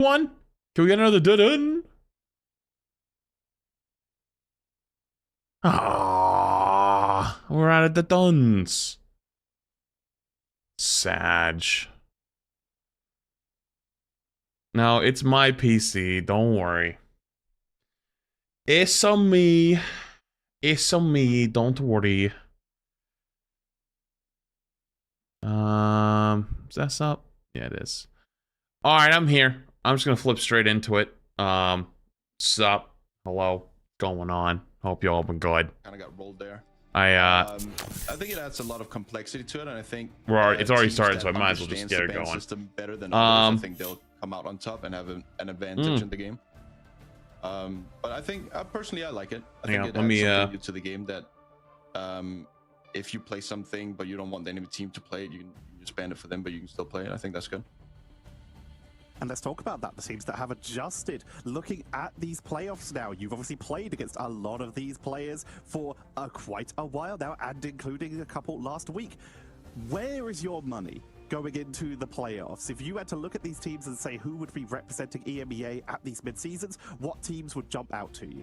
One. Can we get another dun? Ah, we're out of the duns. Sag. No, it's my PC. Don't worry. It's on me. It's on me. Don't worry. Is that up? Yeah, it is. All right, I'm here. I'm just gonna flip straight into it. Sup? Hello? What's going on? Hope you all been good. Kind of got rolled there. I think it adds a lot of complexity to it, and I think it's already started, so I might as well just get it going. System better than others, I think they'll come out on top and have an advantage in the game. But I think personally, I like it. I think it adds something to the game that if you play something but you don't want the enemy team to play it, you can just ban it for them, but you can still play it. I think that's good. And let's talk about that. The teams that have adjusted. Looking at these playoffs now, you've obviously played against a lot of these players for quite a while now, and including a couple last week. Where is your money going into the playoffs? If you had to look at these teams and say who would be representing EMEA at these mid-seasons, what teams would jump out to you?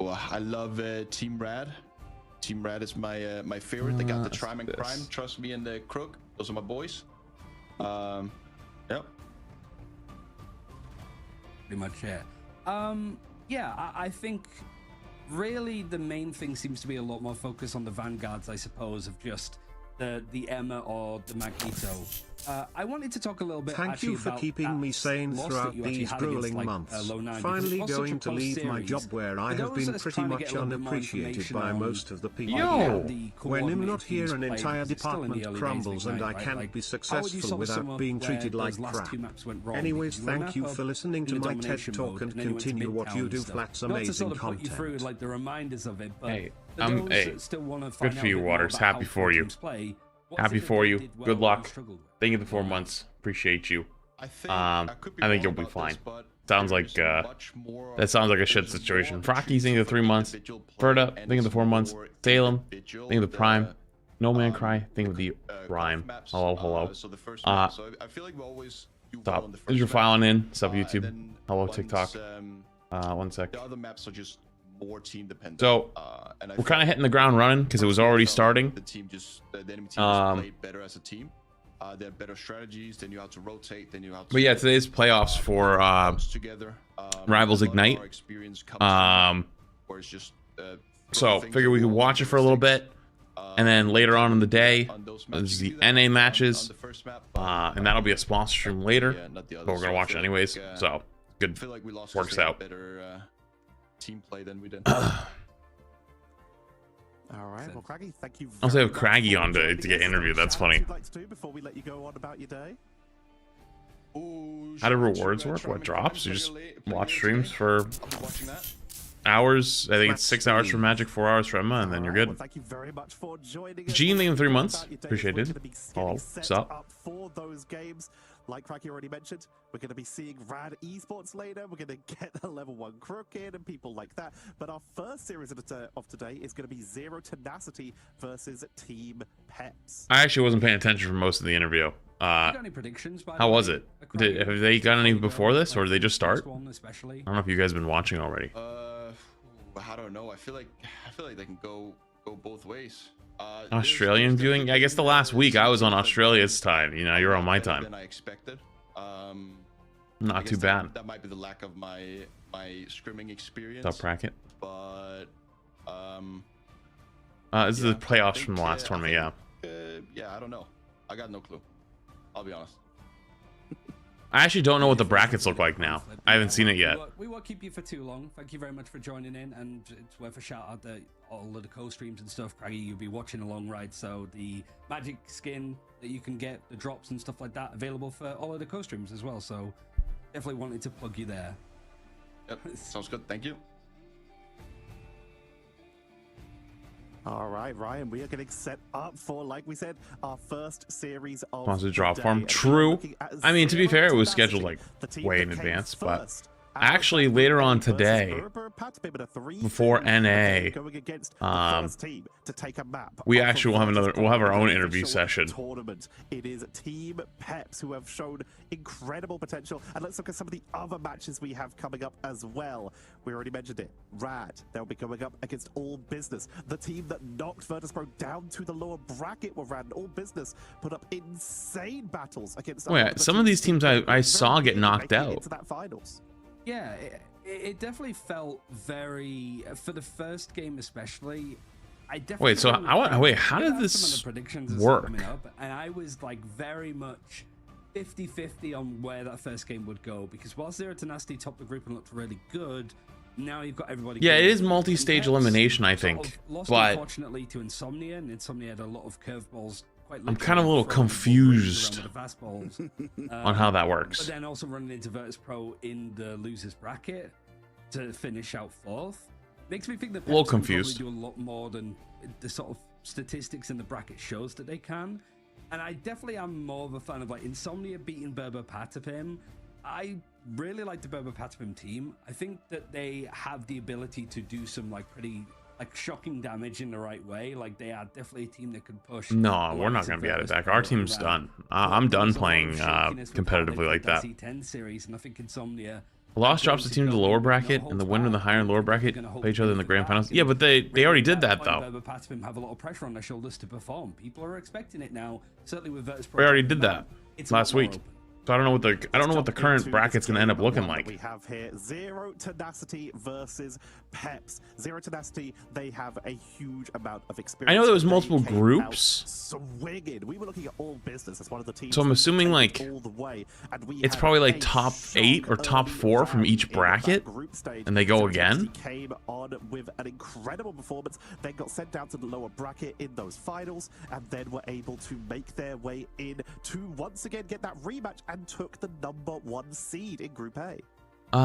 Oh, I love Team Rad. Team Rad is my favorite. They got the Trim and Crime, Trust Me, and the Crook. Those are my boys. Yep. Pretty much, yeah. Yeah, I think really the main thing seems to be a lot more focus on the vanguards, I suppose, of just the Emma or the Magneto. I wanted to talk a little bit. Thank you for keeping me sane throughout these grueling months. Finally going to leave my job where I have been pretty much unappreciated by most of the people here. When I'm not here, an entire department crumbles and I can't be successful without being treated like crap. Anyways, thank you for listening to my TED Talk and continue what you do. Flats amazing content. Hey, good for you, Waters. Happy for you. Happy for you. Good luck. Thank you for 4 months. Appreciate you. I think you'll be fine. Sounds like that sounds like a shit situation. Frocky's thinking of 3 months. Verta, thinking of the 4 months. Salem, thinking of the Prime. No Man Cry, thinking of the Rhyme. Hello, hello. Stop. As you're filing in, sub YouTube. Hello, TikTok. 1 sec. The other maps are just more team dependent. So we're kind of hitting the ground running because it was already starting. The team just the enemy team just played better as a team. They had better strategies. They knew how to rotate. They knew how to. But yeah, today's playoffs for Rivals Ignite. So figure we could watch it for a little bit, and then later on in the day, there's the NA matches, and that'll be a sponsor stream later. But we're gonna watch it anyways, so good. Works out. Team play than we did. All right, well, Craggy, thank you. I'll say have Craggy on to get interviewed. That's funny. Before we let you go on about your day. How do rewards work? What drops? You just watch streams for hours. I think it's 6 hours for Magic, 4 hours for Emma, and then you're good. Well, thank you very much for joining us. Gene in 3 months. Appreciate it. Hello. What's up? For those games, like Craggy already mentioned, we're going to be seeing Rad Esports later. We're going to get a level 1 Crook in and people like that. But our first series of today is going to be Zero Tenacity versus Team Peps. I actually wasn't paying attention for most of the interview. How was it? Have they got any before this, or did they just start? I don't know if you guys have been watching already. I don't know. I feel like they can go both ways. Australian viewing? I guess the last week I was on Australia's time. You know, you're on my time. Than I expected. Not too bad. That might be the lack of my scrimming experience. Top bracket. But this is the playoffs from the last tournament. Yeah. Yeah, I don't know. I got no clue. I'll be honest. I actually don't know what the brackets look like now. I haven't seen it yet. We won't keep you for too long. Thank you very much for joining in, and it's worth a shout out that all of the co-streams and stuff, Craggy, you'll be watching along, right? So the magic skin that you can get, the drops and stuff like that, available for all of the co-streams as well. So definitely wanted to plug you there. Yep, sounds good. Thank you. All right, Ryan, we are getting set up for, like we said, our first series of Wants to drop form. True. I mean, to be fair, it was scheduled like way in advance, but actually later on today, before NA, we actually we'll have our own interview session. Tournament. It is Team Peps who have shown incredible potential, and let's look at some of the other matches we have coming up as well. We already mentioned it. Rad, they'll be going up against All Business, the team that knocked Vertus Pro down to the lower bracket. Where Rad and All Business put up insane battles against. Wait, some of these teams I saw get knocked out. Into that finals. Yeah, it definitely felt very, for the first game especially. I definitely wait, so how did this work? And I was like very much 50-50 on where that first game would go, because while Tenacity topped the group and looked really good, now you've got everybody. Yeah, it is multi-stage elimination, I think. Lost, but unfortunately, to Insomnia, and Insomnia had a lot of curveballs. I'm kind of a little confused on how that works. But then also running into Vertus Pro in the losers bracket to finish out 4th makes me think that Peps a little confused. Can probably do a lot more than the sort of statistics in the bracket shows that they can. And I definitely am more of a fan of like Insomnia beating Berber Patapim. I really like the Berber Patapim team. I think that they have the ability to do some like pretty shocking damage in the right way. Like they are definitely a team that can push. No, we're not going to be at it back. Our team's done. I'm done playing competitively like that. C10 series, and I think Insomnia. The loss drops the team to the lower bracket, and the winner in the higher and lower bracket play each other in the grand finals. Yeah, but they already did that though. Berber Patapim have a lot of pressure on their shoulders to perform. People are expecting it now. Certainly with Vertus Pro. We already did that last week. So I don't know what the current bracket's gonna end up looking like. We have here Tenacity versus Peps. Tenacity, they have a huge amount of experience. I know there was multiple groups. Swinging. We were looking at All Business as one of the teams. So I'm assuming like it's probably like top 8 or top 4 from each bracket, and they go again. Came on with an incredible performance, then got sent down to the lower bracket in those finals, and then were able to make their way in to once again get that rematch, and took the #1 seed in Group A.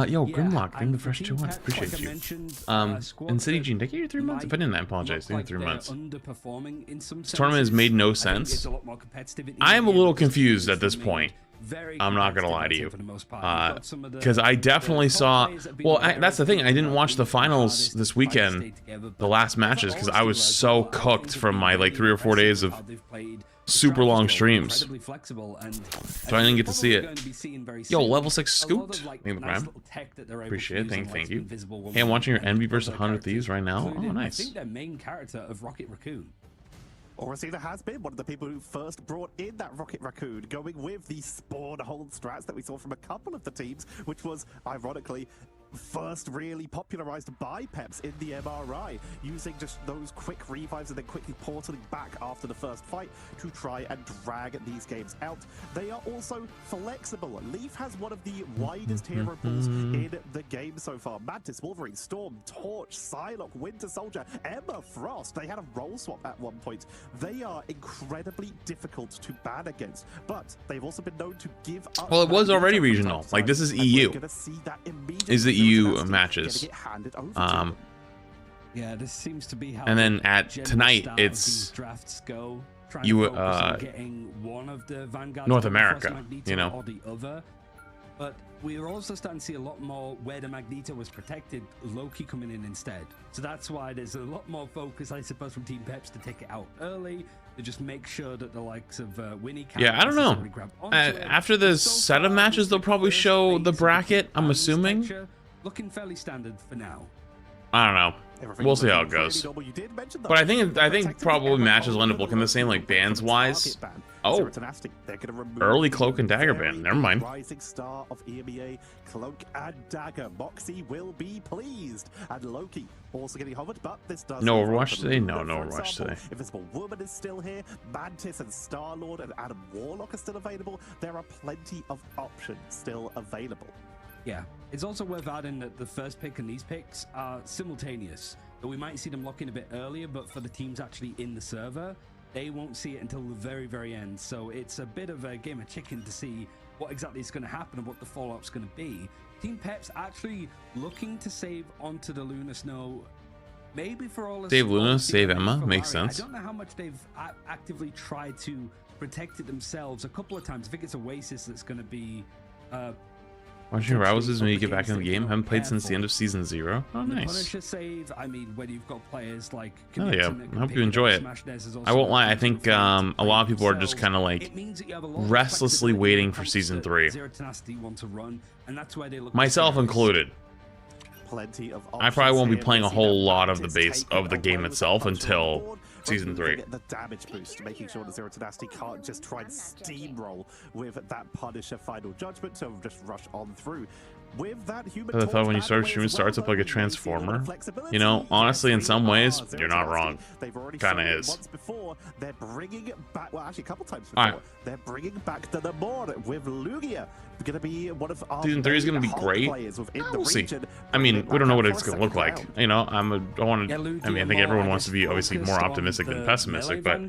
Yo, Grimlock, thank you for the fresh 2 months. Appreciate you. And City Gene, thank you for 3 months. If I didn't, I apologize. Thank you for 3 months. This tournament has made no sense. I am a little confused at this point. I'm not gonna lie to you, because I definitely saw. Well, that's the thing. I didn't watch the finals this weekend, the last matches, because I was so cooked from my like 3 or 4 days of super long streams, so I didn't get to see it. Yo, level 6 scooped. Thank you, Prime. Appreciate it. Thank you. Hey, I'm watching your Envy versus 100 Thieves right now. Oh, nice. I think their main character of Rocket Raccoon. Oracina has been one of the people who first brought in that Rocket Raccoon, going with the spawn hold strats that we saw from a couple of the teams, which was, ironically, first really popularized by Peps in the MRI, using just those quick revives and then quickly portaling back after the first fight to try and drag these games out. They are also flexible. Leaf has one of the widest hero pools in the game so far. Mantis, Wolverine, Storm, Torch, Psylocke, Winter Soldier, Emma Frost. They had a role swap at one point. They are incredibly difficult to ban against, but they've also been known to give up. Well, it was already regional. Like, this is EU. Is the EU matches. Yeah, this seems to be how. And then at tonight, it's drafts go. Getting one of the Vanguard North America, you know. Or the other. But we're also starting to see a lot more where the Magneto was protected, Loki coming in instead. So that's why there's a lot more focus, I suppose, from Team Peps to take it out early, to just make sure that the likes of Winnie. Yeah, I don't know. After the set of matches, they'll probably show the bracket, I'm assuming. Looking fairly standard for now. I don't know. We'll see how it goes. But I think probably matches will end up looking the same, like bands wise. Oh, early Cloak and Dagger ban. Never mind. Rising star of EMEA, Cloak and Dagger. Moxie will be pleased, and Loki also getting hovered, but this does. No Overwatch today. No Overwatch today. Invisible Woman is still here. Mantis and Star-Lord and Adam Warlock are still available. There are plenty of options still available. Yeah, it's also worth adding that the first pick and these picks are simultaneous. But we might see them lock in a bit earlier, but for the teams actually in the server, they won't see it until the very, very end. So it's a bit of a game of chicken to see what exactly is going to happen and what the fallout's going to be. Team Peps actually looking to save onto the Lunar Snow, maybe for all. Save Luna, save Emma, makes sense. I don't know how much they've actively tried to protect it themselves. A couple of times, I think it's Oasis that's going to be Watching your rivals when you get back in the game. Haven't played since the end of season 0. Oh, nice. Punisher save, I mean, when you've got players like oh yeah, I hope you enjoy it. I won't lie, I think a lot of people are just kind of like restlessly waiting for season 3. Myself included. I probably won't be playing a whole lot of the base of the game itself until season 3. Get the damage boost, making sure that Zero Tenacity can't just try and steamroll with that Punisher final judgment, so just rush on through. With that human I thought when you start streaming, it starts up like a transformer. You know, honestly, in some ways, you're not wrong. Kind of is. Once before, they're bringing it back. Well, actually, a couple times before. They're bringing back the Namor with Lugia. Going to be one of our season 3 is going to be great. We'll see. I mean, we don't know what it's going to look like. You know, I think everyone wants to be obviously more optimistic than pessimistic, but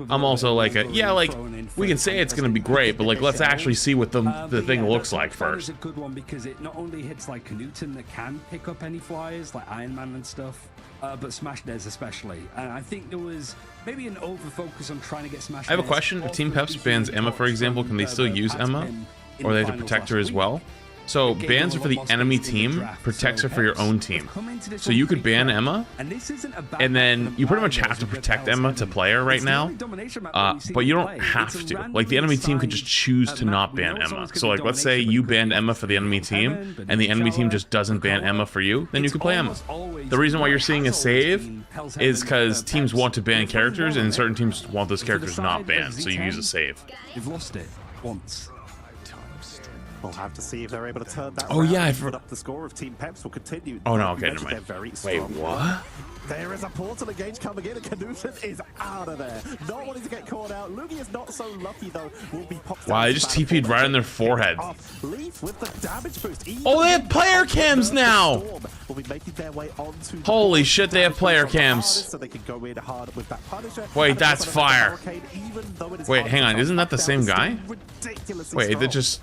I'm also like, yeah, like we can say it's going to be great, but like let's actually see what the thing looks like first. It's a good one because it not only hits like Newton that can pick up any flyers like Iron Man and stuff, but Smash Des especially. And I think there was maybe an over focus on trying to get Smash. I have a question. If Team Peps bans Emma, for example, can they still use Emma? Or they have to protect her as well? So bans are for the enemy team, protects her for your own team. So you could ban Emma, and then you pretty much have to protect Emma to play her right now. But you don't have to. Like the enemy team could just choose to not ban Emma. So like let's say you banned Emma for the enemy team, and the enemy team just doesn't ban Emma for you, then you can play Emma. The reason why you're seeing a save is because teams want to ban characters, and certain teams want those characters not banned, so you use a save. You've lost it once. We'll have to see if they're able to turn that. Oh yeah, I forgot up the score of Team Peps will continue. Oh no, okay, never mind. Wait, what? There is a portal engage coming in, and Canuton is out of there. Not wanting to get caught out. Lugia is not so lucky though. Will be popped. Wow, they just TP'd right on their forehead. Leaf with the damage boost. Oh, they have player cams now. Will be making their way onto. Holy shit, they have player cams. So they can go in hard with that Punisher. Wait, that's fire. Wait, hang on, isn't that the same guy? Wait, they just.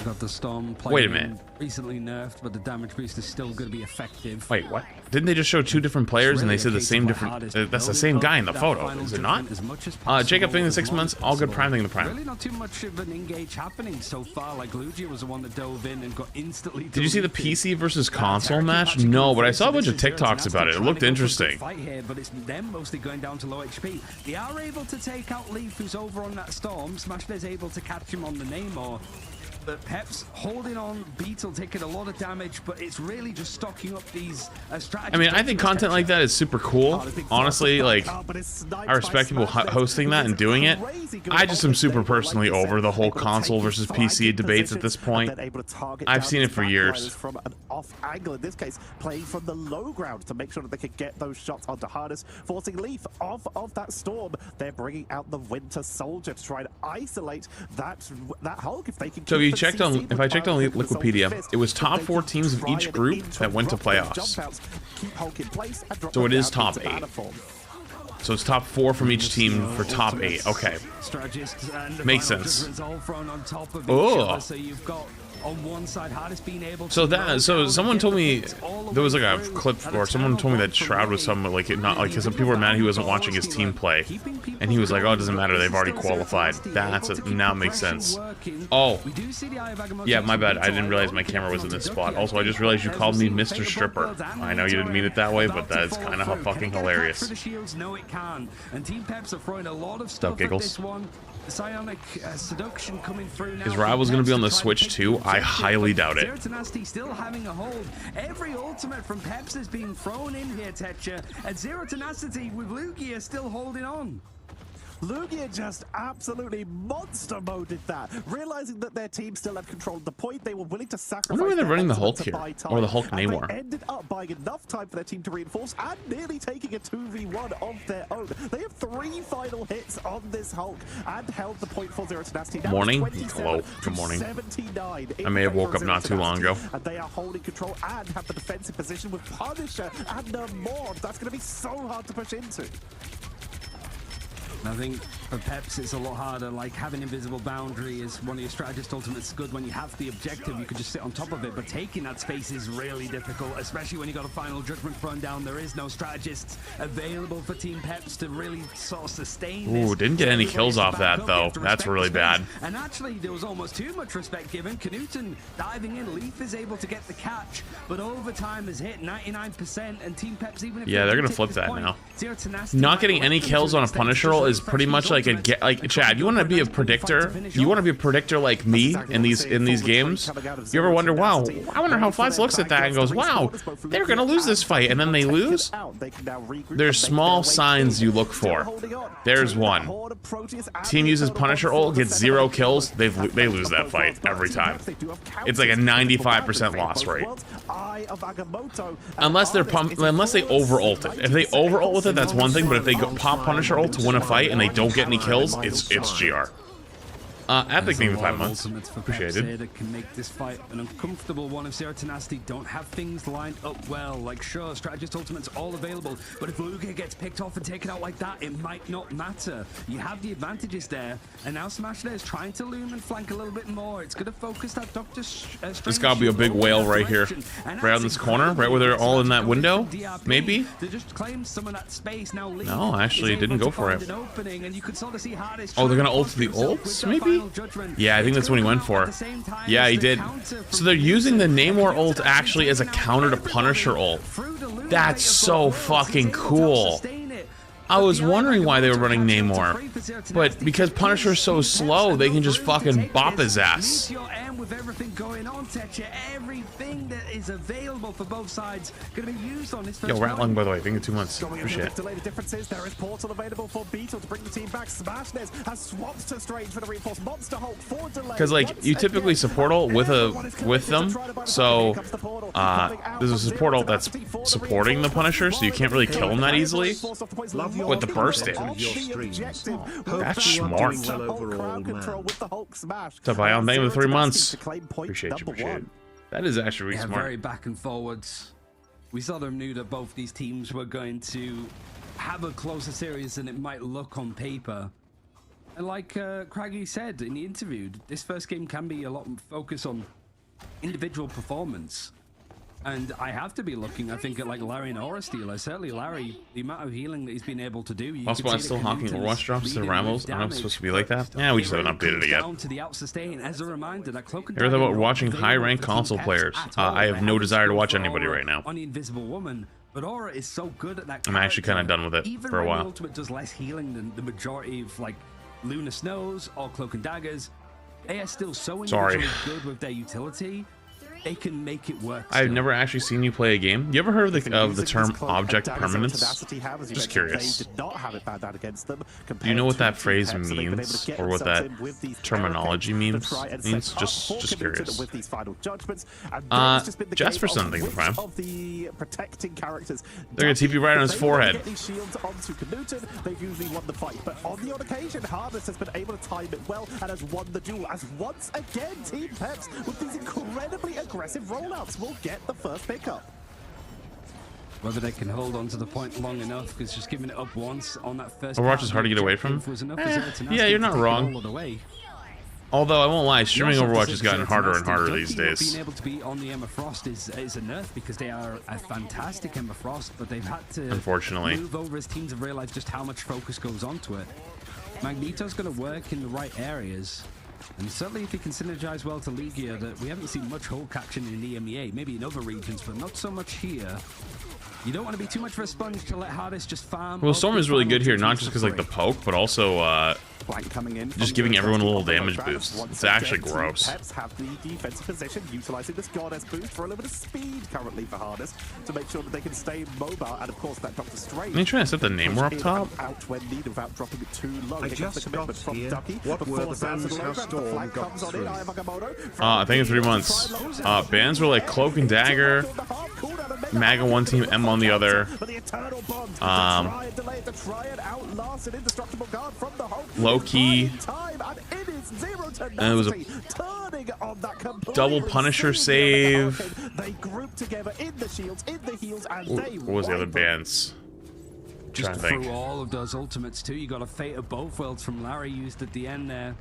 Got the Storm wait a minute. Recently nerfed, but the damage boost is still going to be effective. Wait, what? Didn't they just show 2 different players and they said the same different? That's the same guy in the photo, is it not? Jacob thing in 6 months, all good Prime thing in the Prime. Really not too much of an engage happening so far. Like Lugia was the one that dove in and got instantly. Did you see the PC versus console match? No, but I saw a bunch of TikToks about it. It looked interesting. Fight here, but it's them mostly going down to low HP. They are able to take out Leaf, who's over on that Storm. Smash is able to catch him on the Namor. But Peps holding on, Beetle taking a lot of damage, but it's really just stocking up these strategies. I mean, I think content like that is super cool. Honestly, like, I respect people hosting that and doing it. I just am super personally over the whole console versus PC debates at this point. I've seen it for years. From an off angle, in this case, playing from the low ground to make sure that they can get those shots onto Harness, forcing Leaf off of that Storm. They're bringing out the Winter Soldier to try and isolate that Hulk if they can. So if I checked on Wikipedia, it was top 4 teams of each group that went to playoffs. So it is top 8. So it's top 4 from each team for top 8. Okay. Makes sense. Oh. On one side, Hardest being able to so someone told me there was like a clip, or someone told me that Shroud was somewhat like it, not like because some people were mad he wasn't watching his team play, and he was like, oh, it doesn't matter, they've already qualified. Now makes sense. Oh, yeah, my bad, I didn't realize my camera was in this spot. Also, I just realized you called me Mr. Stripper. I know you didn't mean it that way, but that's kind of fucking hilarious. Stop giggles. Psionic seduction coming through now. His rival's gonna be on the Switch too? I highly doubt it. Zero Tenacity still having a hold. Every ultimate from Peps is being thrown in here, Tetcher, and Zero Tenacity with Lugia still holding on. Lugia just absolutely monster moded that, realizing that their team still had control of the point. They were willing to sacrifice. I wonder why they're running the Hulk here, or the Hulk Namor. They ended up buying enough time for their team to reinforce and nearly taking a 2v1 of their own. They have 3 final hits on this Hulk and held the point for Zero Tenacity. Morning. Hello. Good morning. 79 I may have woke up not too long ago. And they are holding control and have the defensive position with Punisher and Namor. That's going to be so hard to push into. I think for Peps, it's a lot harder. Like, having invisible boundary is one of your strategist ultimates. Good when you have the objective, you could just sit on top of it, but taking that space is really difficult, especially when you got a final judgment thrown down. There is no strategists available for Team Peps to really sort of sustain this. Ooh, didn't get any kills off that though. That's really bad. And actually, there was almost too much respect given. Knuten diving in, Leaf is able to get the catch, but overtime has hit 99%, and Team Peps, even if they're gonna flip that now. Not getting any kills on a Punisher roll is pretty much like Chad. You want to be a predictor? You want to be a predictor like me in these games? You ever wonder, wow, I wonder how Flats looks at that and goes, wow, they're gonna lose this fight, and then they lose? There's small signs you look for. There's one. Team uses Punisher ult, gets 0 kills. They lose that fight every time. It's like a 95% loss rate. Unless they over ult it. If they over ult with it, that's one thing. But if they pop Punisher ult to win a fight and they don't get any kills, it's GR. Epic thing in 5 months. Appreciated. That can make this fight an uncomfortable one if Zero Tenacity don't have things lined up well. Like, sure, strategist ultimate's all available, but if Lugia gets picked off and taken out like that, it might not matter. You have the advantages there, and now Smash there is trying to loom and flank a little bit more. It's going to focus that Doctor Strange. There's got to be a big whale right here, right on this corner, right where they're all in that window. Maybe. They just claimed some of that space. Now no, actually, it didn't go for it. Oh, they're gonna ult the ults, maybe. Yeah, I think that's what he went for. Yeah, he did. So they're using the Namor ult actually as a counter to Punisher ult. That's so fucking cool. I was wondering why they were running Namor, but because Punisher's so slow, they can just fucking bop his ass. With everything going on, Tetcher, everything that is available for both sides going to be used on this first. Yo, Rattling, by the way, thank you 2 months. Appreciate it. There is Portal available for Beetle to bring the team back. Smashness has swapped to Strange for the reinforced Monster Hulk for delay. Because like you typically support ult with them, so there's a support ult that's supporting the Punisher, so you can't really kill him that easily with the burst damage. That's smart. So by on name of 3 months. Appreciate you. That is actually really smart. Very back and forwards. We saw them knew that both these teams were going to have a closer series than it might look on paper. And like Craggy said in the interview, this first game can be a lot of focus on individual performance. And I have to be looking, I think, at like Larry and Aura Stealer. Certainly Larry, the amount of healing that he's been able to do. Also, I'm still hawking Overwatch drops to Ramos. I don't know if it's supposed to be like that. Yeah, we just haven't updated it yet. As a reminder that here's about watching high-ranked console players. I have no desire to watch anybody right now. On the Invisible Woman, but Aura is so good at that. I'm actually kind of done with it for a while. Even Ultimate does less healing than the majority of like Lunar Snows or Cloak and Daggers. They are still so individually good with their utility. They can make it work. I've never actually seen you play a game. You ever heard of the term object permanence? Just curious. Do you know what that phrase means, or what that terminology means? Just curious. Jasper something the prime. They're gonna TP right on his forehead. They've usually won the fight, but on the odd occasion, Hardness has been able to time it well and has won the duel. As once again, Team Peps with these incredibly aggressive rollouts will get the first pickup. Whether they can hold on to the point long enough, because just giving it up once on that first. Overwatch is hard to get away from. Yeah, you're not wrong. Although I won't lie, streaming Overwatch has gotten harder and harder these days. Being able to be on the Emma Frost is a nerf because they are a fantastic Emma Frost, but they've had to unfortunately move over as teams have realized just how much focus goes onto it. Magneto's going to work in the right areas. And certainly if he can synergize well to Legia, that we haven't seen much Hulk action in the EMEA, maybe in other regions, but not so much here. You don't want to be too much of a sponge to let Hardest just farm. Well, Storm is really good here, not just because like the poke, but also just giving everyone a little damage boost. It's actually gross. Peps have the defensive position, utilizing this goddess boost for a little bit of speed currently for Hardest to make sure that they can stay mobile. And of course, that Doctor Strange. Are you trying to set the Namor up top? Out when needed without dropping it too low. I just got here. What were the bans how Storm got through? I think in 3 months. Bans were like Cloak and Dagger, Mag on one team, M on the other. Loki. And it was a double Punisher save. They group together in the shields, in the heals, and what was the other bans? just through all of those ultimates too. You got a Fate of Both Worlds from Larry used at the end there.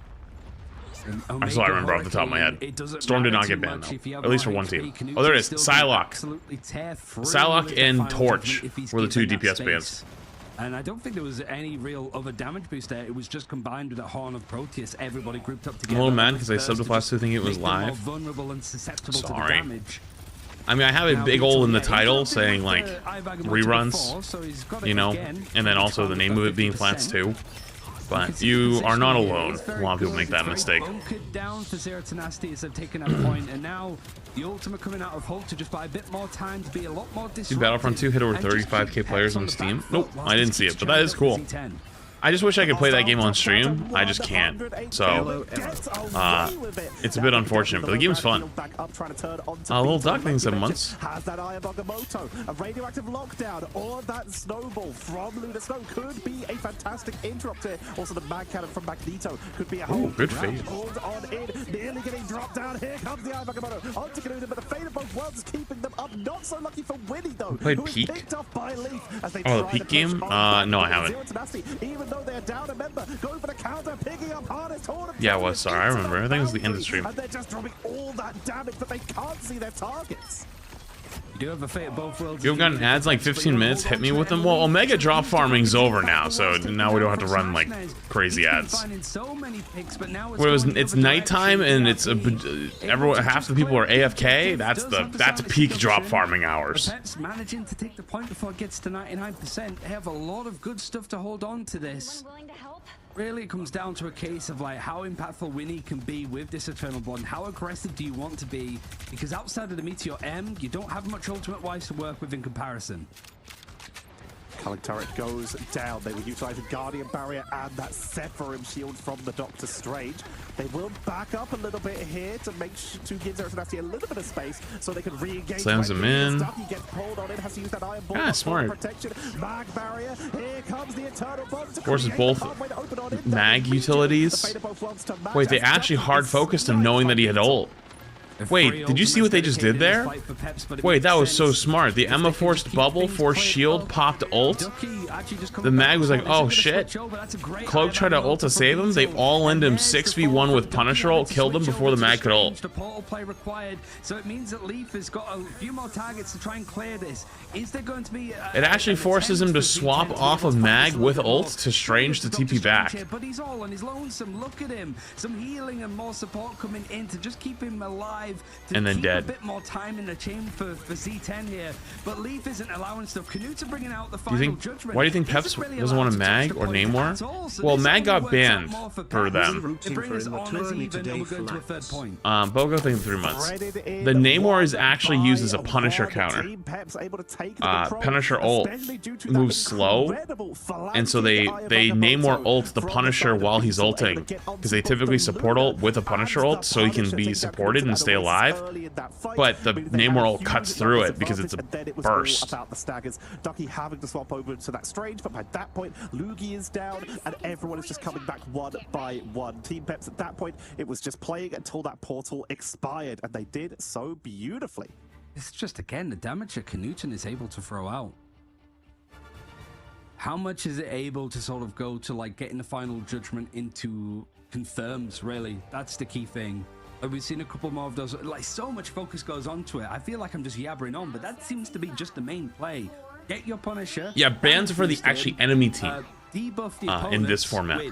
That's all I remember off the top of my head. Storm did not get banned, though. At least for one team. Oh, there it is. Psylocke. Psylocke and Torch were the 2 DPS bans. And I don't think there was any real other damage boost there. It was just combined with that Horn of Proteus. Everybody grouped up together. I'm a little mad because I subbed the last 2 thinking it was live. Sorry. I mean, I have a big ol' in the title saying, like, reruns, you know, and then also the name of it being flats, too. But you are not alone. A lot of people make that mistake. Down for Zero Tenacity as they've taken that point, and now the ultimate coming out of Hulk to just buy a bit more time to be a lot more disruptive. Battlefront 2 hit over 35k players on Steam. Nope, I didn't see it, but that is cool. I just wish I could play that game on stream. I just can't. So, it's a bit unfortunate, but the game's fun. Little Duck thing, 7 months. Has that a radioactive lockdown, or that snowball from Lunar Snow could be a fantastic interrupt here. Also, the mag cannon from Magneto could be a whole good fade. On in, nearly getting dropped down. Here comes the Agamotto onto Canuta, but the Fate of Both Worlds is keeping them up. Not so lucky for Winnie though. Played Peak. Oh, the Peak game? No, I haven't. Even though they're down a member, go for the counter, picking up hardest. Yeah, it was. Sorry, I remember. I think it was the end of the stream. And they're just dropping all that damage, but they can't see their targets. You do have a Fate of Both Worlds. You've gotten ads like 15 minutes. Hit me with them. Well, Omega drop farming's over now, so now we don't have to run like crazy ads. It's nighttime and it's everyone, half the people are AFK. That's peak drop farming hours. Peps managing to take the point before it gets to 99%. They have a lot of good stuff to hold on to this. Really, it comes down to a case of like how impactful Winnie can be with this Eternal Bond. How aggressive do you want to be? Because outside of the Meteor M, you don't have much ultimate-wise to work with in comparison. Culling turret goes down. They will utilize the Guardian Barrier and that Sephirim shield from the Doctor Strange. They will back up a little bit here to make to give Zero Tenacity a little bit of space so they can re-engage. Slams him in. Smart. Protection. Mag barrier. Here comes the Eternal Bomb. Forces both mag utilities. Wait, they actually hard focused him knowing that he had ult. Wait, did you see what they just did there? Wait, that was so smart. The Emma forced bubble, forced shield, popped ult. The mag was like, oh shit. Cloak tried to ult to save him. They all end him 6v1 with Punisher ult, killed him before the mag could ult. So it means that Leaf has got a few more targets to try and clear this. Is there going to be it actually forces him to swap off of mag with ult to Strange to TP back. But he's all on his lonesome. Look at him. Some healing and more support coming in to just keep him alive. And then dead. A bit more time in the chamber for Z10 here, but Leaf isn't allowing stuff. Canuta bringing out the final judgment. Why do you think Peps doesn't want a mag or Namor? Well, mag got banned for them. Bogo thing 3 months. The Namor is actually used as a Punisher counter. Punisher ult moves slow, and so they Namor ult the Punisher while he's ulting, because they typically support ult with a Punisher ult so he can be supported and stay alive, but the Namor ult cuts through it because it's a burst. Ducky having to swap over to that Strange, but by that point, Lugi is down, and everyone is just coming back one by one. Team Peps at that point, it was just playing until that portal expired, and they did so beautifully. It's just, again, the damage that Canuton is able to throw out. How much is it able to sort of go to, like, getting the final judgment into confirms, really? That's the key thing. We've seen a couple more of those. Like, so much focus goes onto it. I feel like I'm just yabbering on, but that seems to be just the main play. Get your Punisher. Yeah, bans are for the actually enemy team debuff the in this format.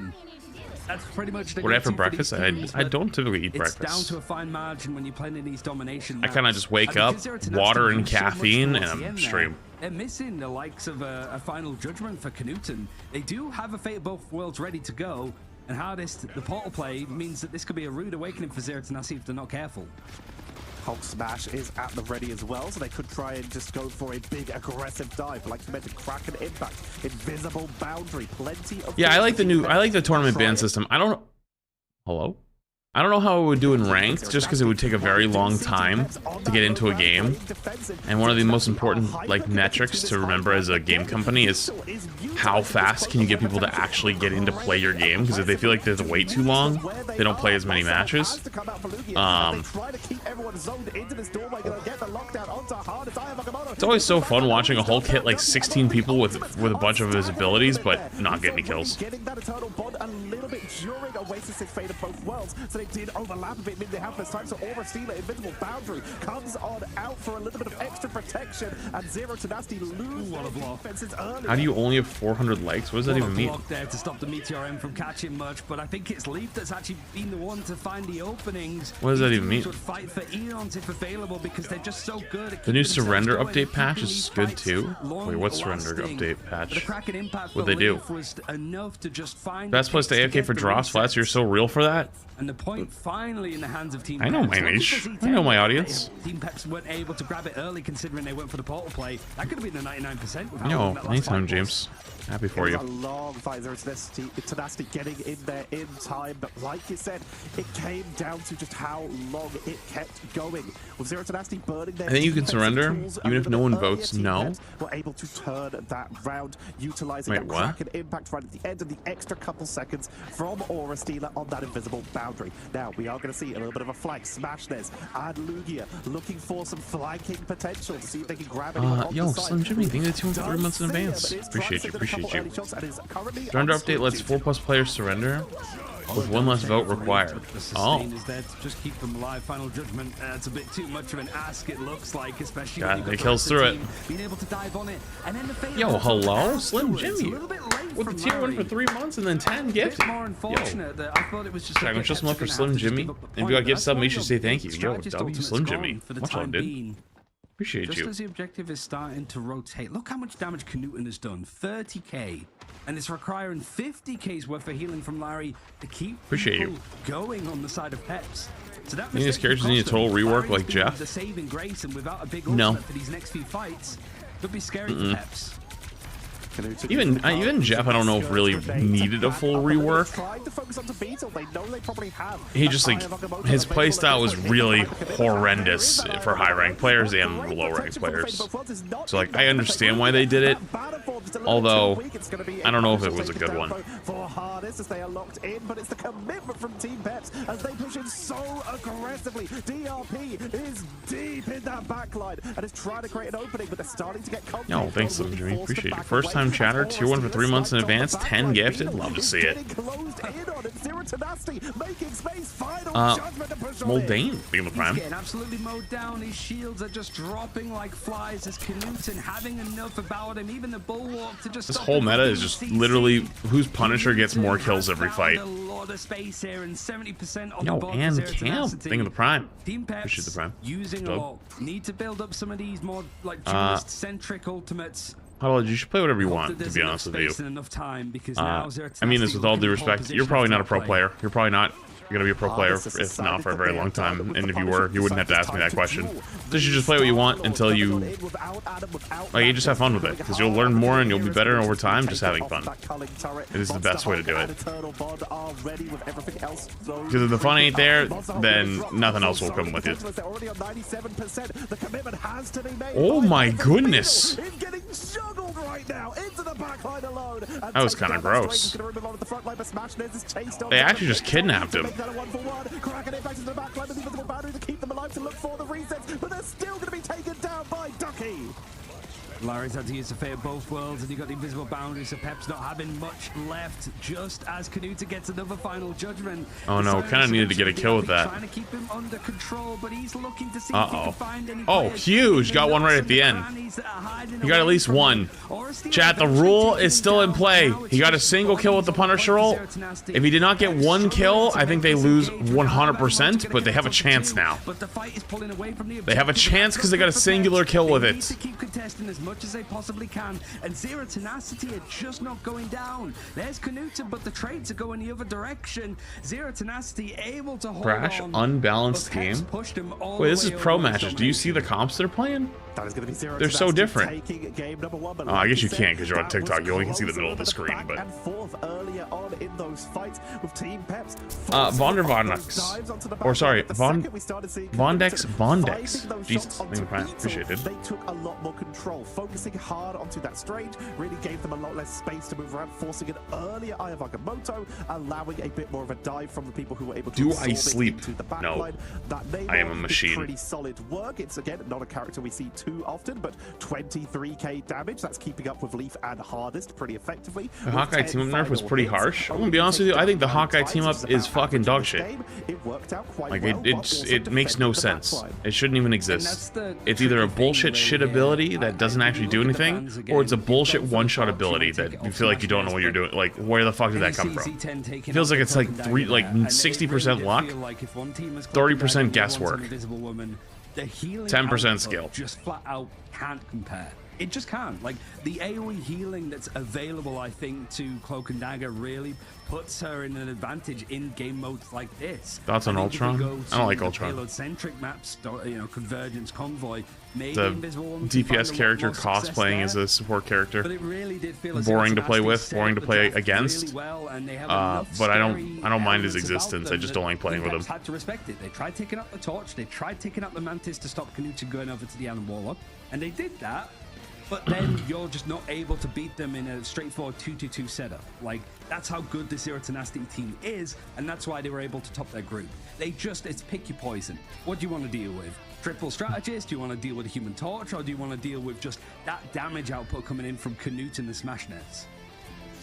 That's pretty much the what I have for breakfast? I don't typically eat breakfast. It's down to a fine margin when you're playing in these domination maps. I kind of just wake up, water and caffeine, and I'm stream. They're missing the likes of a final judgment for Canuton. They do have a Fate of Both Worlds ready to go. And hardest, the portal play means that this could be a rude awakening for Zero Tenacity if they're not careful. Hulk Smash is at the ready as well, so they could try and just go for a big aggressive dive, like you mentioned, Kraken Impact, Invisible Boundary, plenty of... Yeah, I like the tournament ban system. I don't... Hello? I don't know how it would do in ranked, just because it would take a very long time to get into a game. And one of the most important like metrics to remember as a game company is how fast can you get people to actually get into play your game, because if they feel like they have to wait too long, they don't play as many matches. It's always so fun watching a Hulk hit like 16 people with a bunch of his abilities, but not get any kills. Getting that eternal bond a little bit during Oasis's fate of both worlds, so they did overlap a bit mid the half this time. So Aura Stealer, Invincible Boundary, comes on out for a little bit of extra protection, and Zero Tenacity lose defenses early. How do you only have 400 legs? What does that even mean? Block there to stop the Meteor M from catching much, but I think it's Leaf that's actually been the one to find the openings. What does that even mean? Would fight for Eons if available because they're just so good at the new Surrender update patch is good too. Wait, what Surrender update patch? What'd they do? Best place to AFK for draws flats. You're so real for that. And the point finally in the hands of Team I know my niche. I know my audience. Team Peps weren't able to grab it early considering they went for the portal play. That could have been the 99%. Yo, anytime, James. Happy for you. A long fight. Tenacity getting in there in time, but like you said, it came down to just how long it kept going. With Zero Tenacity burning their I think you can surrender even if no one votes no. We're able to turn that round, utilizing that Kraken impact right at the end of the extra couple seconds from Aura Stealer on that invisible boundary. Now we are going to see a little bit of a flank smash. There's and Lugia looking for some flanking potential to see if they can grab it. Yo, Slim Jimmy, thank you 3 months in advance. Appreciate you. Surrender update lets 4+ players surrender with 1 less vote required. Oh. Is there to just keep them alive. Final Judgment. It's a bit too much of an ask, it looks like, especially when it kills through it. Being able to dive on it. And then the yo, hello, Slim Jimmy. With the tier 1 for 3 months and then 10 gifted. More unfortunate that I thought it was just a just love for Slim Jimmy. If you got gift sub, make sure to say thank you. Yo, double to Slim Jimmy. Much love, dude. Appreciate just you. As the objective is starting to rotate, look how much damage Knuten has done. 30k. And it's requiring 50k's worth of healing from Larry to keep people going on the side of Peps. So that these characters need a total rework like Jeff. The saving grace and without a big ultimate for these next few fights could be scary for Peps. Even Jeff, I don't know if really needed a full rework. He just like his playstyle was really horrendous for high ranked players and low ranked players. So like I understand why they did it, although I don't know if it was a good one. They are locked in, but it's the commitment from Team Peps as they push in so aggressively. DRP is deep in that backline and is trying to create an opening, but they're starting to get confident. Yo, thanks, Jimmy. Appreciate it. First time chatter, tier 1 for 3 months in advance, 10 gifted. Love to see it. Muldain being the prime. Getting absolutely mowed down. His shields are just dropping like flies as Knuten having enough about him. Even the bulwark to just. This whole meta is just literally whose Punisher gets more kills every fight. A lot of space here and 70% on Yo, the and Cam, think of the prime. Team Peps the prime. Using a lot. Need to build up some of these more like duelist-centric ultimates. You should play whatever you want, to be honest with you. I mean this with all due respect. You're probably not a pro player. You're probably not going to be a pro player, if not for a very long time. And if you were, you wouldn't have to ask me that question. You should just play what you want until you... Like, you just have fun with it. Because you'll learn more and you'll be better over time just having fun. It is the best way to do it. Because if the fun ain't there, then nothing else will come with you. Oh my goodness! That was kind of gross. They actually just kidnapped him. Larry's had to use the fate of both worlds, and you got the invisible boundary, so Peps not having much left. Just as Knuten gets another final judgment. Oh no, kind of needed to get a kill with that. Trying to keep him under control, but he's looking to see if he can find any huge! Got one right at the end. He got at least one. Chat, the rule is still in play. He got a single kill with the Punisher roll. If he did not get one kill, I think they lose 100%, but they have a chance now. They have a chance because they got a singular kill with it. As much as they possibly can, and Zero Tenacity are just not going down. There's Knuten, but the trades are going the other direction. Zero Tenacity able to hold Crash, unbalanced game. Wait, this is pro matches. Do you see the comps they're playing? They're so different. Oh, I guess you can't because you're on TikTok. You only can see the middle of the screen, but... Vondex. Or sorry, Vondex. Jesus, appreciate it. They took a lot more control focusing hard onto that strange really gave them a lot less space to move around, forcing an earlier Eye of Agamotto, allowing a bit more of a dive from the people who were able to do I sleep? Into the No, I am a machine. Pretty solid work. It's again not a character we see too often, but 23k damage. That's keeping up with Leaf and Hardest pretty effectively. The Hawkeye team up nerf was pretty harsh. I'm gonna be honest with you. I think the Hawkeye team up is fucking dog shit. It worked out quite like well, it makes no sense. It shouldn't even exist. It's either a bullshit shit ability that doesn't actually do anything, or it's a bullshit one-shot ability that you feel like you don't know what you're doing. Like, where the fuck did that come from? It feels like it's like 60% luck, 30% guesswork, 10% skill. Just flat out can't compare. It just can't. Like, the AoE healing that's available, I think, to Cloak and Dagger really puts her in an advantage in game modes like this. Thoughts on Ultron? I don't like Ultron. Payload-centric maps, you know, Convergence, Convoy, maybe the Invisible Woman DPS character cosplaying as a support character. But it really did feel boring to play with, boring to play against. Really well, and they have but I don't mind his existence. I just don't like playing with him. Had to respect it. They tried taking up the torch. They tried taking up the Mantis to stop Canute going over to the Alan Warlock, and they did that. But then you're just not able to beat them in a straightforward 2-2-2 setup. Like, that's how good the Zero Tenacity team is, and that's why they were able to top their group. It's pick your poison. What do you want to deal with? Triple strategist? Do you want to deal with a Human Torch, or do you want to deal with just that damage output coming in from Canute and the Smash Nets?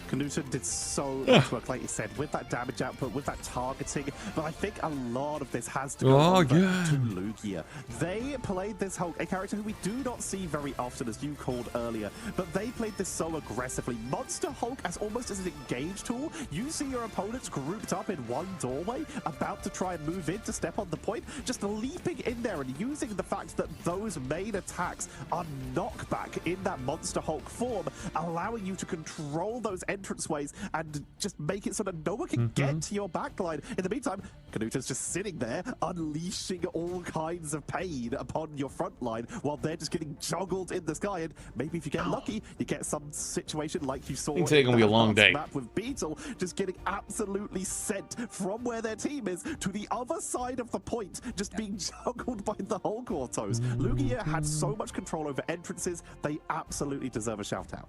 Canute did so much work, like you said, with that damage output, with that targeting, but I think a lot of this has to go over to Lugia. They played this whole, a character who we do not see very often, as you called earlier, but they played this so aggressively. Monster Hulk as almost as an engage tool. You see your opponents grouped up in one doorway, about to try and move in to step on the point, just leaping in there and using the fact that those main attacks are knockback in that Monster Hulk form, allowing you to control those entranceways and just make it so that no one can get to your backline. In the meantime, Canute's just sitting there, unleashing all kinds of pain upon your front line while they're just getting joggled in the sky. And maybe if you get lucky, you get some situation like you saw in the long day map with Beetle, just getting absolutely sent from where their team is to the other side of the point, just being juggled by the Hulk Autos. Lugia had so much control over entrances, they absolutely deserve a shout out.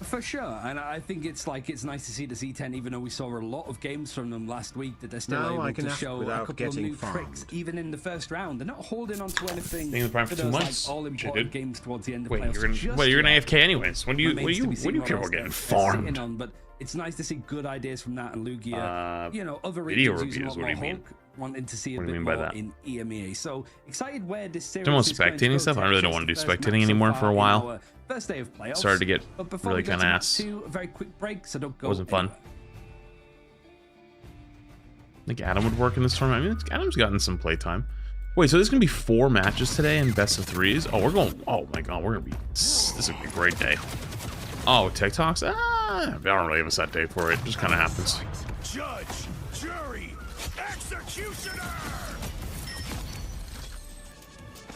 For sure, and I think it's nice to see the Z10, even though we saw a lot of games from them last week, that they're still able to show a couple of new tricks, even in the first round. They're not holding on to anything for those, 2 months. Like, all important games towards the end of playoffs. You're gonna AFK anyways. When do you care about getting farmed? But it's nice to see good ideas from that and Lugia. You know, other video regions reviews. What do you mean? Wanting to see a bit more in EMEA. So excited where this series is spectating stuff. I really don't want to do spectating anymore for a while. First day of playoffs. Started to get really kind of ass. A very quick break, so don't go. Wasn't fun. I think Adam would work in this tournament. I mean, Adam's gotten some playtime. Wait, so there's gonna be 4 matches today in best of 3s? Oh, we're going. Oh my god, we're gonna be. This is gonna be a great day. Oh, TikToks? I don't really have a set day for it. It just kind of happens. Judge, jury, executioner.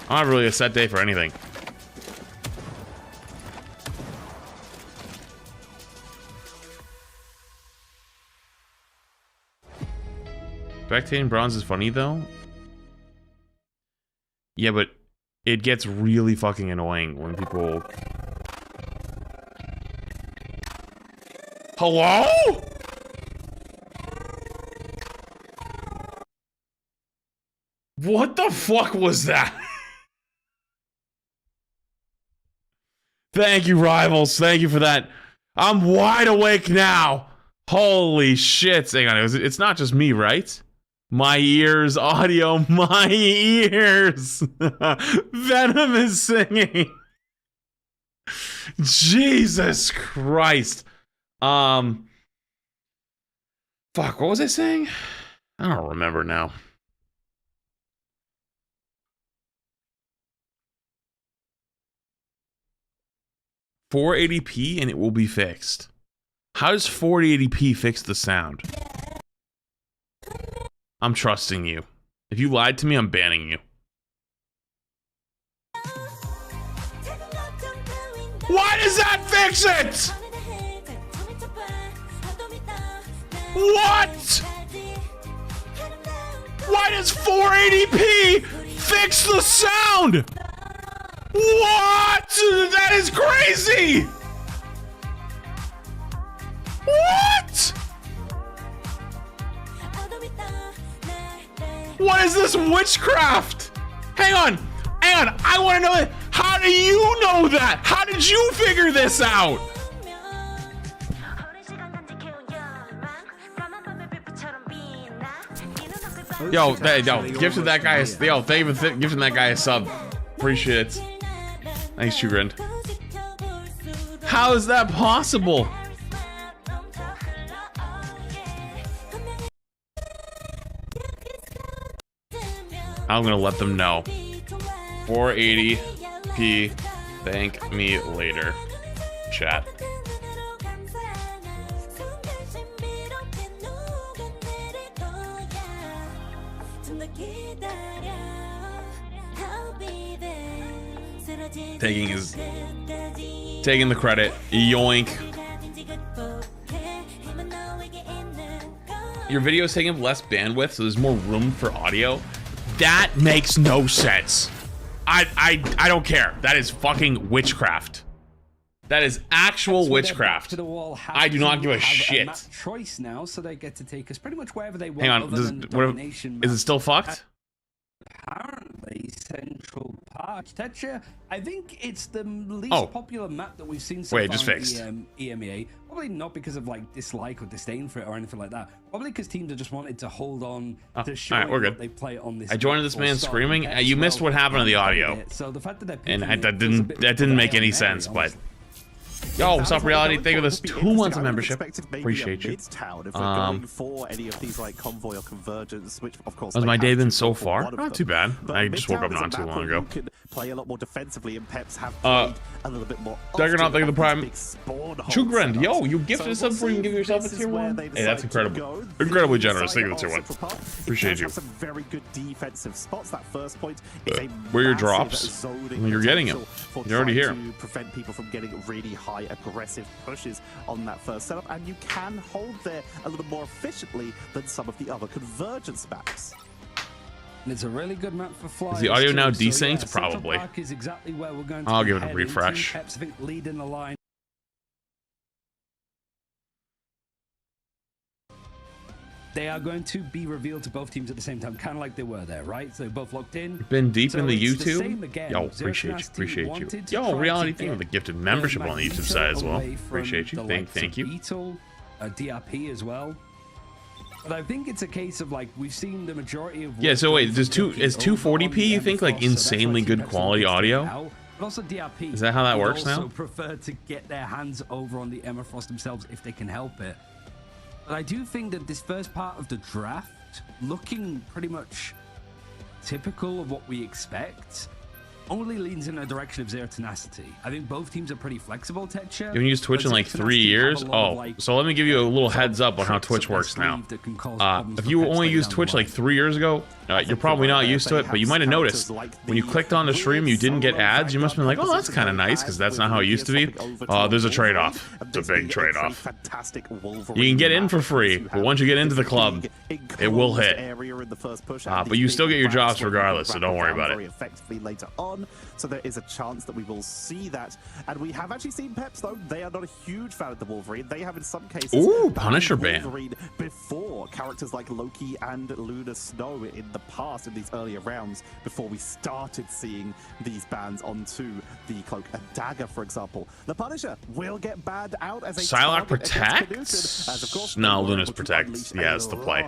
I don't have really a set day for anything. Spectating bronze is funny though. Yeah, but it gets really fucking annoying when people... Hello? What the fuck was that? Thank you, Rivals. Thank you for that. I'm wide awake now. Holy shit. Hang on, it's not just me, right? My ears, audio, my ears. Venom is singing. Jesus Christ. Fuck, what was I saying? I don't remember now. $480p and it will be fixed. How does 480p fix the sound? I'm trusting you. If you lied to me, I'm banning you. Why does that fix it? What? Why does 480p fix the sound? What? That is crazy! What? What is this witchcraft? Hang on. I want to know that. How do you know that? How did you figure this out? Yo, gifted that guy. Yo, thank you for gifting that guy a sub. Appreciate it. Thanks, Chugrind. How is that possible? I'm gonna let them know. 480p. Thank me later. Chat. Taking the credit. Yoink. Your video is taking up less bandwidth, so there's more room for audio. That makes no sense. I don't care. That is fucking witchcraft. That is actual witchcraft. I do not give a shit. Choice now, so they get to take us pretty much wherever they want. Hang on, is it still fucked? Apparently, Central Park. Tetcher, I think it's the least popular map that we've seen so far. Wait, just fixed. EMEA. Probably not because of like dislike or disdain for it or anything like that. Probably because teams have just wanted to hold on to show what they play on this. I joined this man screaming. You missed what happened to the audio. So the fact that that didn't make any sense, but. Yo, what's up, Reality? Thank you for this 2 months of membership. Appreciate you. Any of these like convoy or convergence, which of course. Has my day been so far? Not too bad. I just woke up not too long ago. Play a lot more defensively, and Peps have played a little bit more. Juggernaut, thank you the prime. Chugrind, yo, you gifted us up before you can give yourself a tier 1. Hey, that's incredible. Incredibly generous. Thank you for the tier 1. Appreciate you. Some very good defensive spots. That first point. Where are your drops? You're getting them. You're already here. To prevent people from getting really high aggressive pushes on that first setup, and you can hold there a little more efficiently than some of the other convergence maps. And it's a really good map for flyers. Is the audio now so, desynced? Probably. Is exactly where we're going to I'll give it a refresh. Peps, I think, leading the line. They are going to be revealed to both teams at the same time, kind of like they were there, right? So both locked in. Been deep in the YouTube. Yo, appreciate you. Yo, Reality, thank you for the gifted membership on the YouTube side as well. Appreciate you. Thank you. Beetle, DRP as well. But I think it's a case of like we've seen the majority of. Yeah. So wait, is 240p? You think like insanely good quality audio? But also DRP. Is that how that works now? Also prefer to get their hands over on the Emma Frost themselves if they can help it. But I do think that this first part of the draft, looking pretty much typical of what we expect, only leans in the direction of zero tenacity. I think both teams are pretty flexible, Tetcher. You haven't used Twitch in like 3 years? Oh, so let me give you a little heads up on how Twitch works now. If you only used Twitch like 3 years ago, you're probably not used to it, but you might have noticed when you clicked on the stream, you didn't get ads. You must have been like, oh, that's kind of nice, because that's not how it used to be. There's a trade-off. It's a big trade-off. You can get in for free, but once you get into the club, it will hit. But you still get your jobs regardless, so don't worry about it. So there is a chance that we will see that. And we have actually seen Peps, though. They are not a huge fan of the Wolverine. They have, in some cases, Punisher ban before characters like Loki and Luna Snow in the past, in these earlier rounds, before we started seeing these bans onto the Cloak and Dagger, for example. The Punisher will get banned out as a Psylocke protects? As of course, no, Luna's protects. Yeah, it's the play.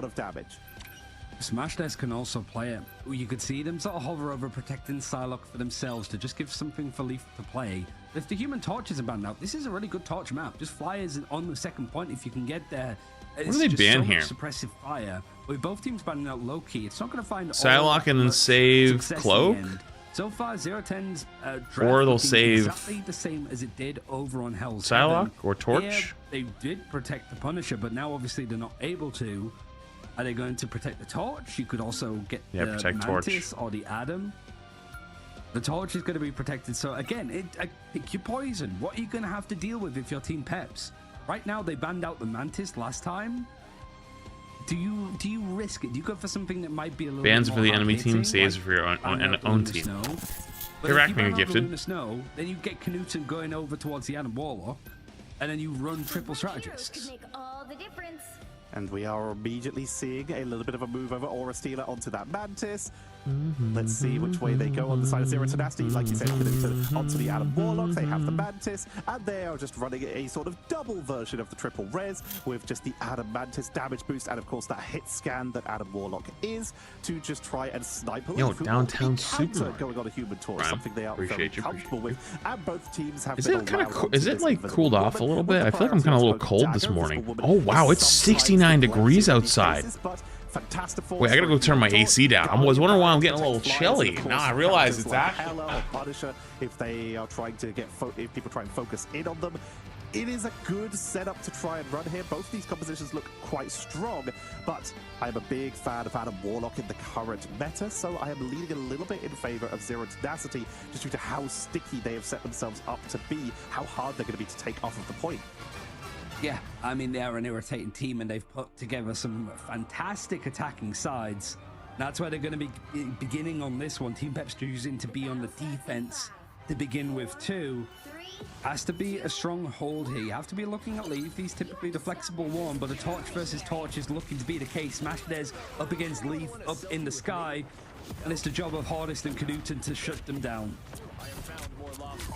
Smashness can also play it. You could see them sort of hover over protecting Psylocke for themselves to just give something for Leaf to play. If the Human Torch is banned out, this is a really good torch map. Just flyers on the second point if you can get there. What do they ban here? Suppressive fire. With both teams banning out Loki, it's not going to find Psylocke and then save Cloak. So far, 010's or they'll save exactly the same as it did over on Hell's Psylocke Heaven. or Torch. Here, they did protect the Punisher, but now obviously they're not able to. Are they going to protect the Torch? You could also get the Mantis or the Atom. The Torch is going to be protected. So again, pick your poison. What are you going to have to deal with if you're Team Peps? Right now, they banned out the Mantis last time. Do you risk it? Do you go for something that might be a little bans bit for the more enemy hitting, team, saves for your own team. But if you run over Luna Snow, then you get Knutson going over towards the Adam Warlock, and then you run triple strategists. And we are immediately seeing a little bit of a move over Aura Stealer onto that Mantis. Let's see which way they go on the side of Zero Tenacity. Like you said, onto the Adam Warlock, they have the Mantis, and they are just running a sort of double version of the triple res with just the Adam Mantis damage boost, and of course that hit scan that Adam Warlock is to just try and snipe. Yo, downtown super going on a human torch, something they are very comfortable with, and both teams have. Is it kind of? Is it like cooled off a little bit? I feel like I'm kind of a little cold this morning. Oh wow, it's 69 degrees outside. Wait, I gotta go turn my AC down. I was wondering why I'm getting a little chilly. Now I realize it's actually. Punisher, if they are trying to get, if people try and focus in on them, it is a good setup to try and run here. Both these compositions look quite strong, but I am a big fan of Adam Warlock in the current meta, so I am leaning a little bit in favor of Zero Tenacity just due to how sticky they have set themselves up to be, how hard they're going to be to take off of the point. Yeah, I mean, they are an irritating team, and they've put together some fantastic attacking sides. That's where they're going to be beginning on this one. Team Peps choosing to be on the defense to begin with, too. Has to be a strong hold here. You have to be looking at Leaf. He's typically the flexible one, but a Torch versus Torch is looking to be the case. Smashde's up against Leaf up in the sky, and it's the job of Hardest and Knutson to shut them down.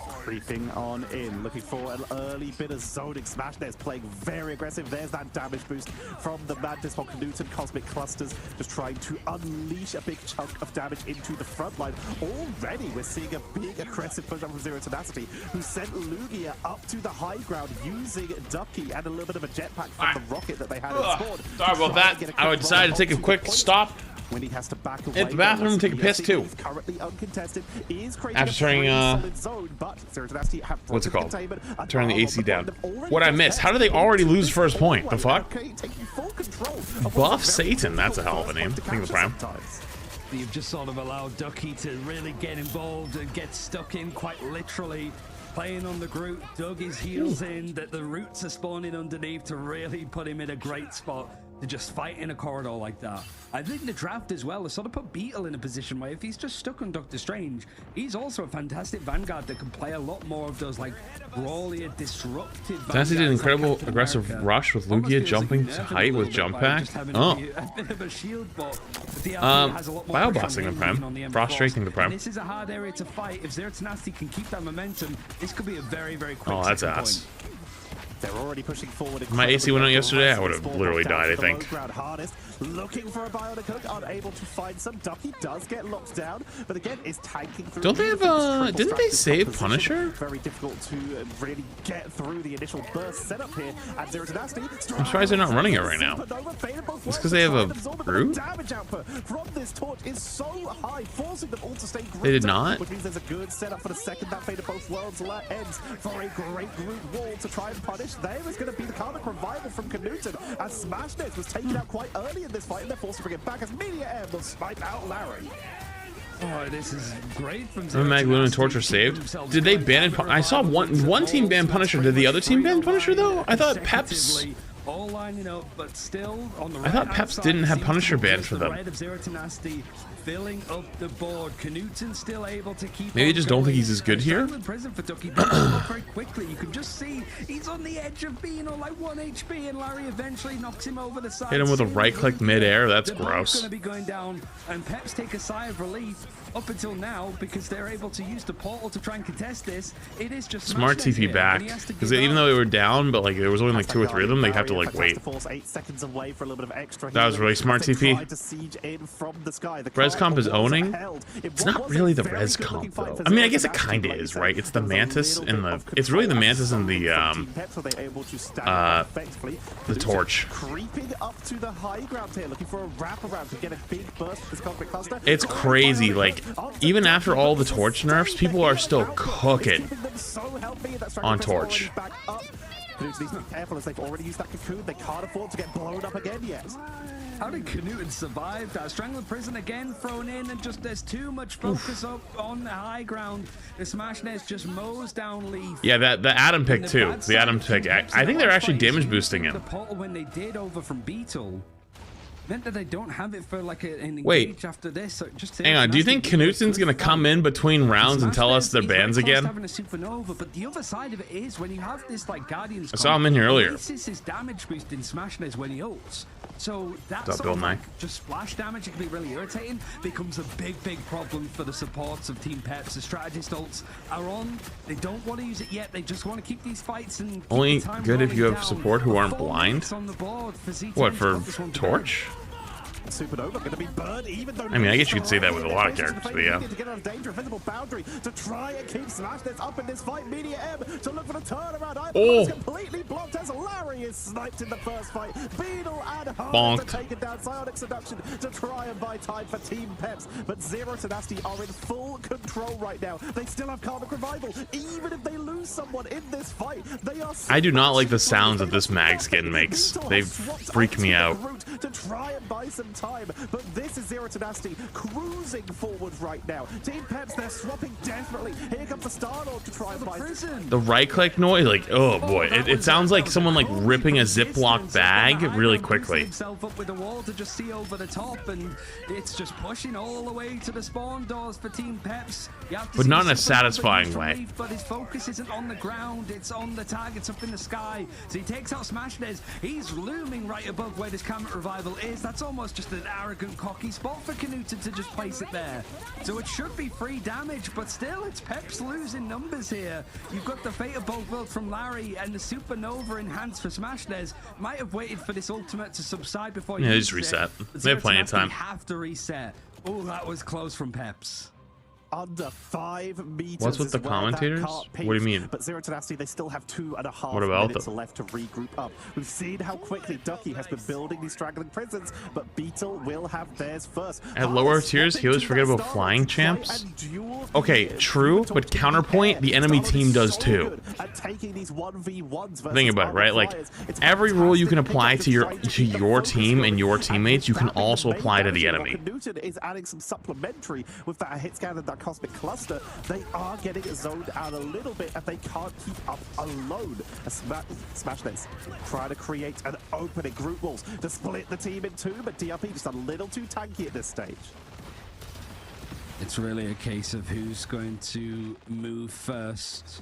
Creeping on in, looking for an early bit of zoning. Smashde's playing very aggressive. There's that damage boost from the Mantis for Knutson. Cosmic Clusters just trying to unleash a big chunk of damage into the front line. Already we're seeing a big aggressive push up from Zero Tenacity, who sent Lugia up to the high ground using Ducky and a little bit of a jetpack from the rocket that they had in spawn. Sorry about that. I decided to take a quick stop. When he has to back away, at the bathroom, take a piss too. Currently uncontested, is after turning what's it called? Turning the AC down. What I missed? How did they already lose first point? The fuck? Buff Satan. That's a hell of a name. Think of the prime. You've just sort of allowed Ducky to really get involved and get stuck in, quite literally. Playing on the Groot, dug his heels in, that the roots are spawning underneath to really put him in a great spot to just fight in a corridor like that. I think the draft as well has sort of put Beetle in a position where if he's just stuck on Doctor Strange, he's also a fantastic Vanguard that can play a lot more of those like brawlier, disruptive. Tenacity did an incredible aggressive rush with Lugia jumping to height with jump pack. Oh. A bit of a shield, but Bio-bossing the prime. Frustrating the prime. This is a hard area to fight. If Zero Tenacity can keep that momentum, this could be a very, very quick that's ass. They're already pushing forward. If my AC went out yesterday, I would have literally died, I think. Looking for a bionic hook, unable to find some. Ducky does get locked down, but again is tanking through. Don't they have didn't they save Punisher? Very difficult to really get through the initial burst setup here at Zero Tenacity. I'm surprised they're not running it right now. It's because they have a Groot? Damage output from this torch is so high, forcing them all to stay Groot. They did not? Which means there's a good setup for the second that Fate of Both Worlds ends for a great Groot wall to try and punish. There is going to be the karmic revival from Knutson, as Smashde's was taken out quite early in this fight, and they're forced to bring it back as Media Air will snipe out Larry. Oh, this is great from Mag, Luna, and Torch are saved. Did they ban? I saw one team ban Punisher. Did the other team ban Punisher though? I thought Peps. All lining up, but still on the I thought Peps didn't have Punisher banned for them. Filling up the board. Knutson still able to keep. Maybe just don't think he's as good here. Very quickly, you can just see he's on the edge of being on like 1 HP, and Larry eventually knocks him over the side. Hit him with a right-click mid-air. That's gross. Going to be going down, and Peps take a sigh of relief up until now because they're able to use the portal to try and contest this. It is just smart TP back because even though they were down, but like there was only like 2 or 3 of them, they have to like wait. That was really smart TP. Res comp is owning. It's not really the res comp though. I mean, I guess it kind of is, right? It's the Mantis and the. It's really the Mantis and the Torch. It's crazy. Like even after all the Torch nerfs, people are still cooking on Torch. Careful as they've already used that cocoon. They can't afford to get blown up again yet. How did Knutson survive that? Strangler Prison again thrown in, and just there's too much focus up on the high ground. The Smashde's just mows down Leaf. Yeah, the Adam pick too. The Adam pick. I think they're actually damage boosting him. The portal when they did over from Beetle. meant that they don't have it for like an engage after this. So just hang on, do you think Knutsen's gonna come in between rounds and tell us their bans again? Having a supernova, but the other side of it is when you have this like Guardians. I saw him in here earlier. This is damage boost in Smashnez when he ults. So that's sort of like just splash damage. It can be really irritating. Becomes a big problem for the supports of Team Peps. The strategist ults are on. They don't want to use it yet. They just want to keep these fights and only good if you have support who aren't blind. On the board for what, for Torch? Supernova going to be burned, even though I mean, I guess you could say that with a lot of characters, but yeah. To get on a danger, visible boundary to try and keep Smashnez up in this fight. Media M to look for the turnaround. Oh, completely blocked as Larry is sniped in the first fight. Beetle and Hard to take it down. Psionic Seduction to try and buy time for Team Peps, but Zero Tenacity are in full control right now. They still have Karmic Revival. Even if they lose someone in this fight, they are. I do not like the sounds that this mag skin makes. They freak me out. To try and buy some time, but this is Zero Tenacity cruising forward right now. Team Peps, they're swapping desperately. Here comes the Star-Lord to try and buy the right-click noise. Like, oh boy, it sounds like someone like ripping a Ziploc bag really quickly. Himself up with a wall to just see over the top, and it's just pushing all the way to the spawn doors for Team Peps. But not in a satisfying way. But his focus isn't on the ground; it's on the targets up in the sky. So he takes out Smashnez. He's looming right above where this Karmic Revival is. That's almost just an arrogant, cocky spot for Knutsen to just place it there. So it should be free damage, but still, it's Peps losing numbers here. You've got the Fate of Both Worlds from Larry and the Supernova enhanced for Smashnez. Might have waited for this ultimate to subside before you just reset. They have plenty of time. Have to reset. Oh, that was close from Peps. Under 5 meters. What's with the commentators? What do you mean? But Zero Tenacity, they still have 2.5 minutes left to regroup up. We've seen how quickly Ducky has been building these straggling prisons, but Beetle will have theirs first. At lower tiers, healers forget about flying champs. Okay, true, but counterpoint, the enemy team does too. Think about it, right? Like every rule you can apply to your team and your teammates, you can also apply to the enemy. Knutsen is adding some supplementary with that hit scan and that Cosmic Cluster. They are getting zoned out a little bit and they can't keep up alone. Smashnez trying to create an opening, group walls to split the team in two, but DRP just a little too tanky at this stage. It's really a case of who's going to move first.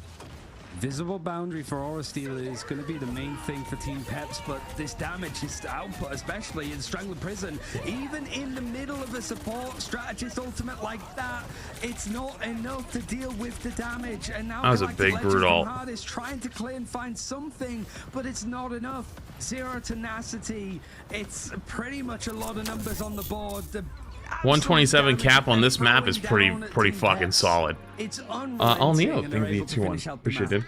Visible boundary for Aura Steel is going to be the main thing for Team Peps, but this damage, this output, especially in Strangling Prison, even in the middle of a support strategist ultimate like that, it's not enough to deal with the damage. And now that was a big brutal. Hard is trying to clear and find something, but it's not enough. Zero Tenacity, it's pretty much a lot of numbers on the board. The 127 cap on this map is pretty fucking solid. All Neo, thank you 2-1. Appreciate it.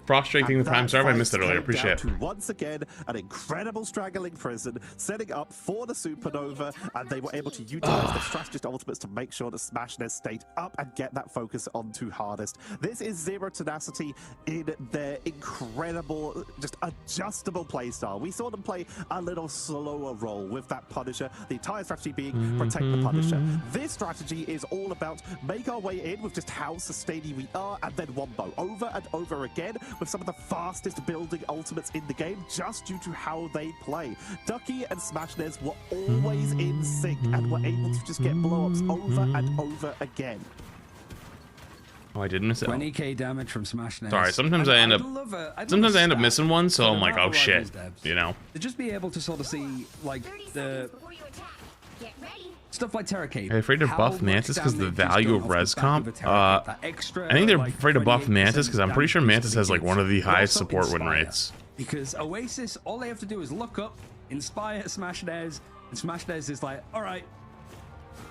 Frost Drake, thank you the prime. Sorry if I missed it earlier. Appreciate it. Once again, an incredible straggling prison, setting up for the Supernova, and they were able to utilize the strategist ultimates to make sure that Smashnez stayed up and get that focus onto hardest. This is Zero Tenacity in their incredible, just adjustable playstyle. We saw them play a little slower role with that Punisher, the entire strategy being protect the Punisher. This strategy is all about make our way in with just how sustainy we are, and then wombo over and over again with some of the fastest building ultimates in the game, just due to how they play. Ducky and Smashnez were always in sync and were able to just get blow-ups over and over again. Oh, I did miss it. 20k damage from Smashnez. Sorry, sometimes I end up missing one, so I'm like, oh shit, you know. To just be able to sort of see like the stuff like Terra Cape. Are they afraid to buff Mantis because of the value of res comp? I think they're afraid to buff Mantis because I'm pretty sure Mantis has like one of the highest support win rates. Because Oasis, all they have to do is look up, inspire Smashnez, and Smashnez is like, all right,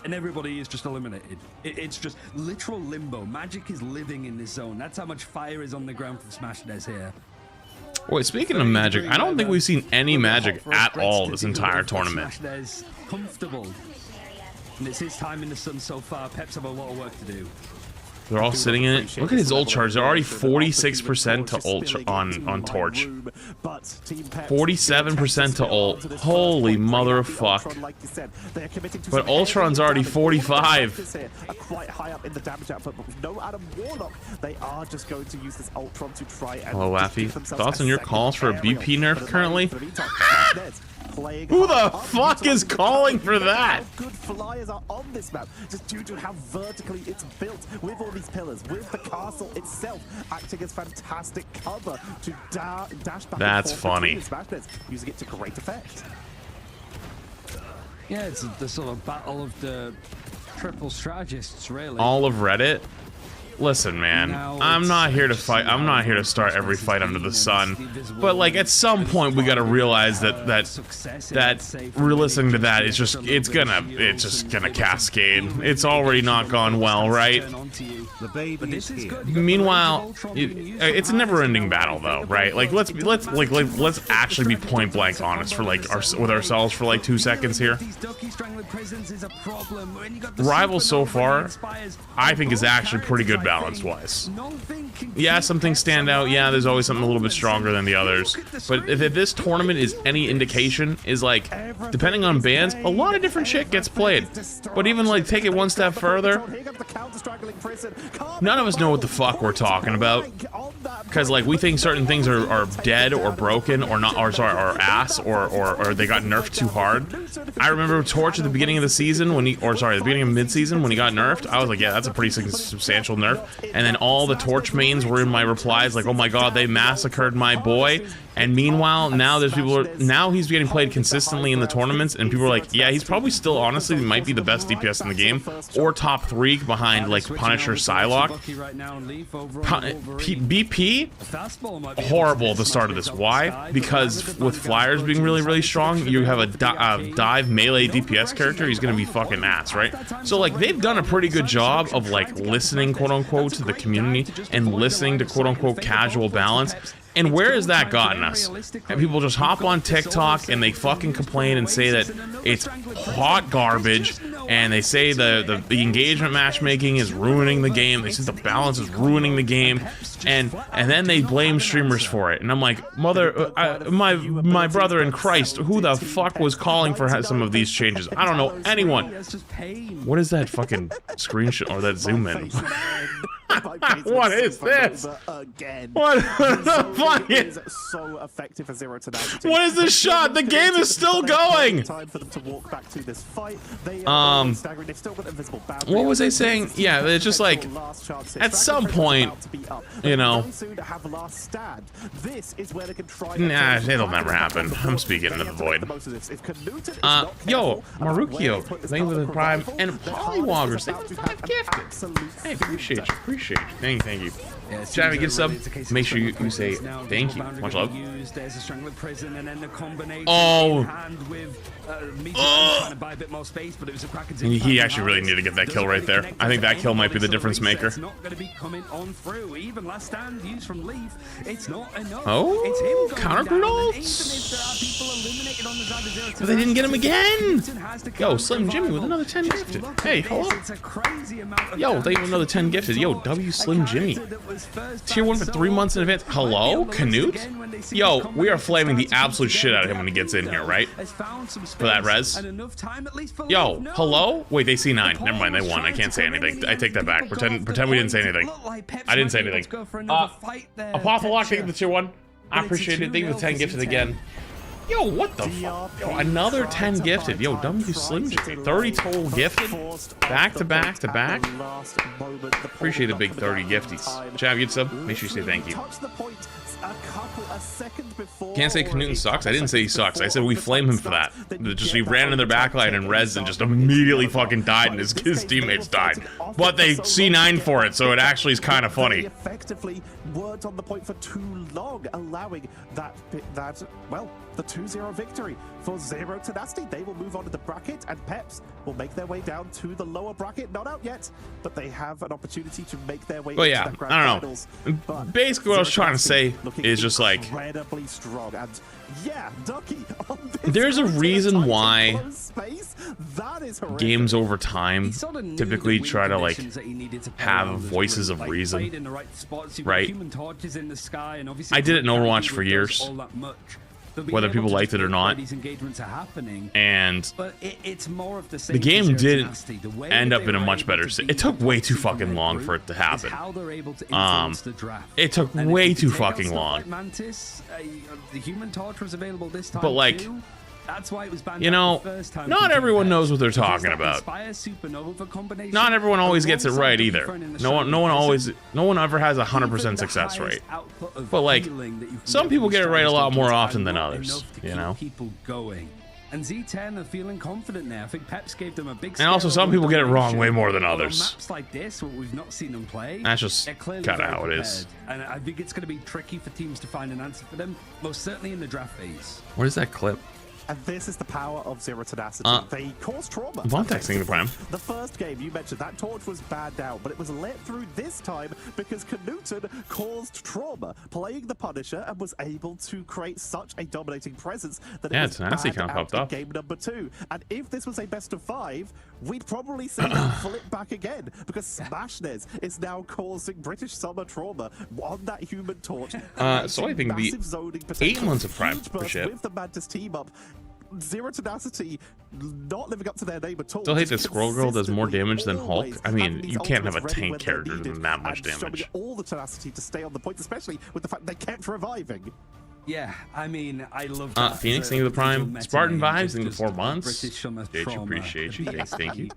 and everybody is just eliminated. It's just literal limbo. Magic is living in this zone. That's how much fire is on the ground from Smashnez here. Wait, speaking of Magic, I don't think we've seen any Magic at all this entire tournament. Smashnez comfortable. And it's his time in the sun so far. Peps have a lot of work to do. They're all sitting in it. Look at his ult charge. They're already 46% to ult on Torch. 47% to ult. Holy mother of fuck. But Ultron's already 45. Quite high up in the damage output, but with no Adam Warlock, they are just going to use this Ultron to try and hello, Laffy. Thoughts on your calls for a BP nerf currently? playing. Who the fuck is calling for that? How good flyers are on this map, just due to how vertically it's built, with all these pillars, with the castle itself acting as fantastic cover to dash back. That's funny. Using it to great effect. Yeah, it's the sort of battle of the triple strategists, really. All of Reddit. Listen, man, I'm not here to fight. I'm not here to start every fight under the sun. But like, at some point, we gotta realize that listening to that is just it's gonna cascade. It's already not gone well, right? The baby is here. Meanwhile, it's a never-ending battle, though, right? Like, let's actually be point blank honest for like with ourselves for like 2 seconds here. Rival so far, I think, is actually pretty good balance-wise. Yeah, some things stand out. Yeah, there's always something a little bit stronger than the others. But if this tournament is any indication, is like, depending on bands, a lot of different shit gets played. But even like, take it one step further, none of us know what the fuck we're talking about. Because like, we think certain things are dead or broken or not, or sorry, or ass, or they got nerfed too hard. I remember Torch at the beginning of the season when the beginning of mid-season when he got nerfed. I was like, yeah, that's a pretty substantial nerf. And then all the Torch mains were in my replies like, oh my god, they massacred my boy. And meanwhile, now now he's getting played consistently in the tournaments, and people are like, yeah, he's probably still, honestly, might be the best DPS in the game, or top 3 behind like Punisher, Psylocke. BP, horrible at the start of this. Why? Because with Flyers being really, really strong, you have a dive melee DPS character, he's gonna be fucking ass, right? So like, they've done a pretty good job of like listening, quote unquote, to the community and listening to quote unquote casual balance. And where has that gotten us? And people just hop on TikTok and they fucking complain and say that it's hot garbage, and they say the engagement matchmaking is ruining the game. They say the balance is ruining the game, and then they blame streamers for it. And I'm like, my brother in Christ, who the fuck was calling for some of these changes? I don't know anyone. What is that fucking screenshot or that zoom in? What is this? What the fuck is so effective for Zero Tenacity? What is this shot? The game is still going. Time for them to walk back to this fight. What was I saying? Yeah, it's just like, at some point, you know, nah, it'll never happen. I'm speaking into the void. Yo, Marukio, thank you for the prime, and Polywoggers, thank you for 5 gifted. Hey, appreciate you. Thank you. Javi, get a sub. Make sure you say thank you. Much love. He actually really needed to get that kill right there. I think that kill might be the difference maker. Oh, counter brutals. But they didn't get him again. Yo, Slim Jimmy with another 10 gifted. Hey, hello. Yo, they have another 10 gifted. Yo, W Slim Jimmy. Tier 1 for 3 months in advance. Hello, Canute? Yo, we are flaming the absolute shit out of him when he gets in here, right? For that res. Yo, hello? Wait, they C9. Never mind, they won. I can't say anything. I take that back. Pretend we didn't say anything. I didn't say anything. Apothalock, thank you for the tier 1. I appreciate it. Thank you for the 10 gifted again. Yo, what the fuck? Yo, another 10 gifted. Yo, W Slim Jimmy. 30 total gifted. Back to back to back. Appreciate the big 30 gifties. Chav, you sub. Make sure you say thank you. Can't say Knut sucks. I didn't say he sucks. I said we flame him for that. Just he ran in their backline and res and just immediately fucking died, and his teammates died. But they C9 for it, so it actually is kind of funny. Effectively weren't on the point for too long, allowing that well, the 2-0 victory for Zero Tenacity. They will move on to the bracket, and Peps will make their way down to the lower bracket. Not out yet, but they have an opportunity to make their way into the grand finals. But basically what I was trying to say is just like, incredibly strong. And yeah, Ducky, there's a reason why games over time typically try to like have voices of reason, right? I did it in Overwatch for years, whether people liked it or not, and the game didn't end up in a much better state. It took way too fucking long for it to happen. It took way too fucking long. But like, That's why it was banned. You know, the first time not everyone knows what they're talking about. Not everyone always gets it right either. No one ever has 100% success rate. But like, some people get it right a lot more often than others. You know. People going. And Z10 are feeling confident now. I think Peps gave them a big. And also, some people get it wrong way more than others. Maps like this, what we've not seen them play. That's just kind of how it is. And I think it's going to be tricky for teams to find an answer for them, most certainly in the draft phase. What is that clip? And this is the power of Zero Tenacity. They cause trauma. I'm texting the prime. The first game you mentioned, that torch was banned out, but it was let through this time because Knuten caused trauma, playing the Punisher, and was able to create such a dominating presence that it was Tenacity banned kind of popped out up. in game number 2. And if this was a best of 5, we'd probably see them flip back again, because Smashness is now causing British Summer trauma on that human torch. So I think the 8 months of prime for shit. With the Mantis team up, Zero Tenacity not living up to their name at all. Still hate that Squirrel Girl does more damage than Hulk. I mean, you can't have a tank character doing that much damage. All the tenacity to stay on the point, especially with the fact they kept reviving. Yeah, I mean, I love that. Phoenix, thank you for the prime. Spartan vibes, thank you for 4 months. Appreciate you. Thank you.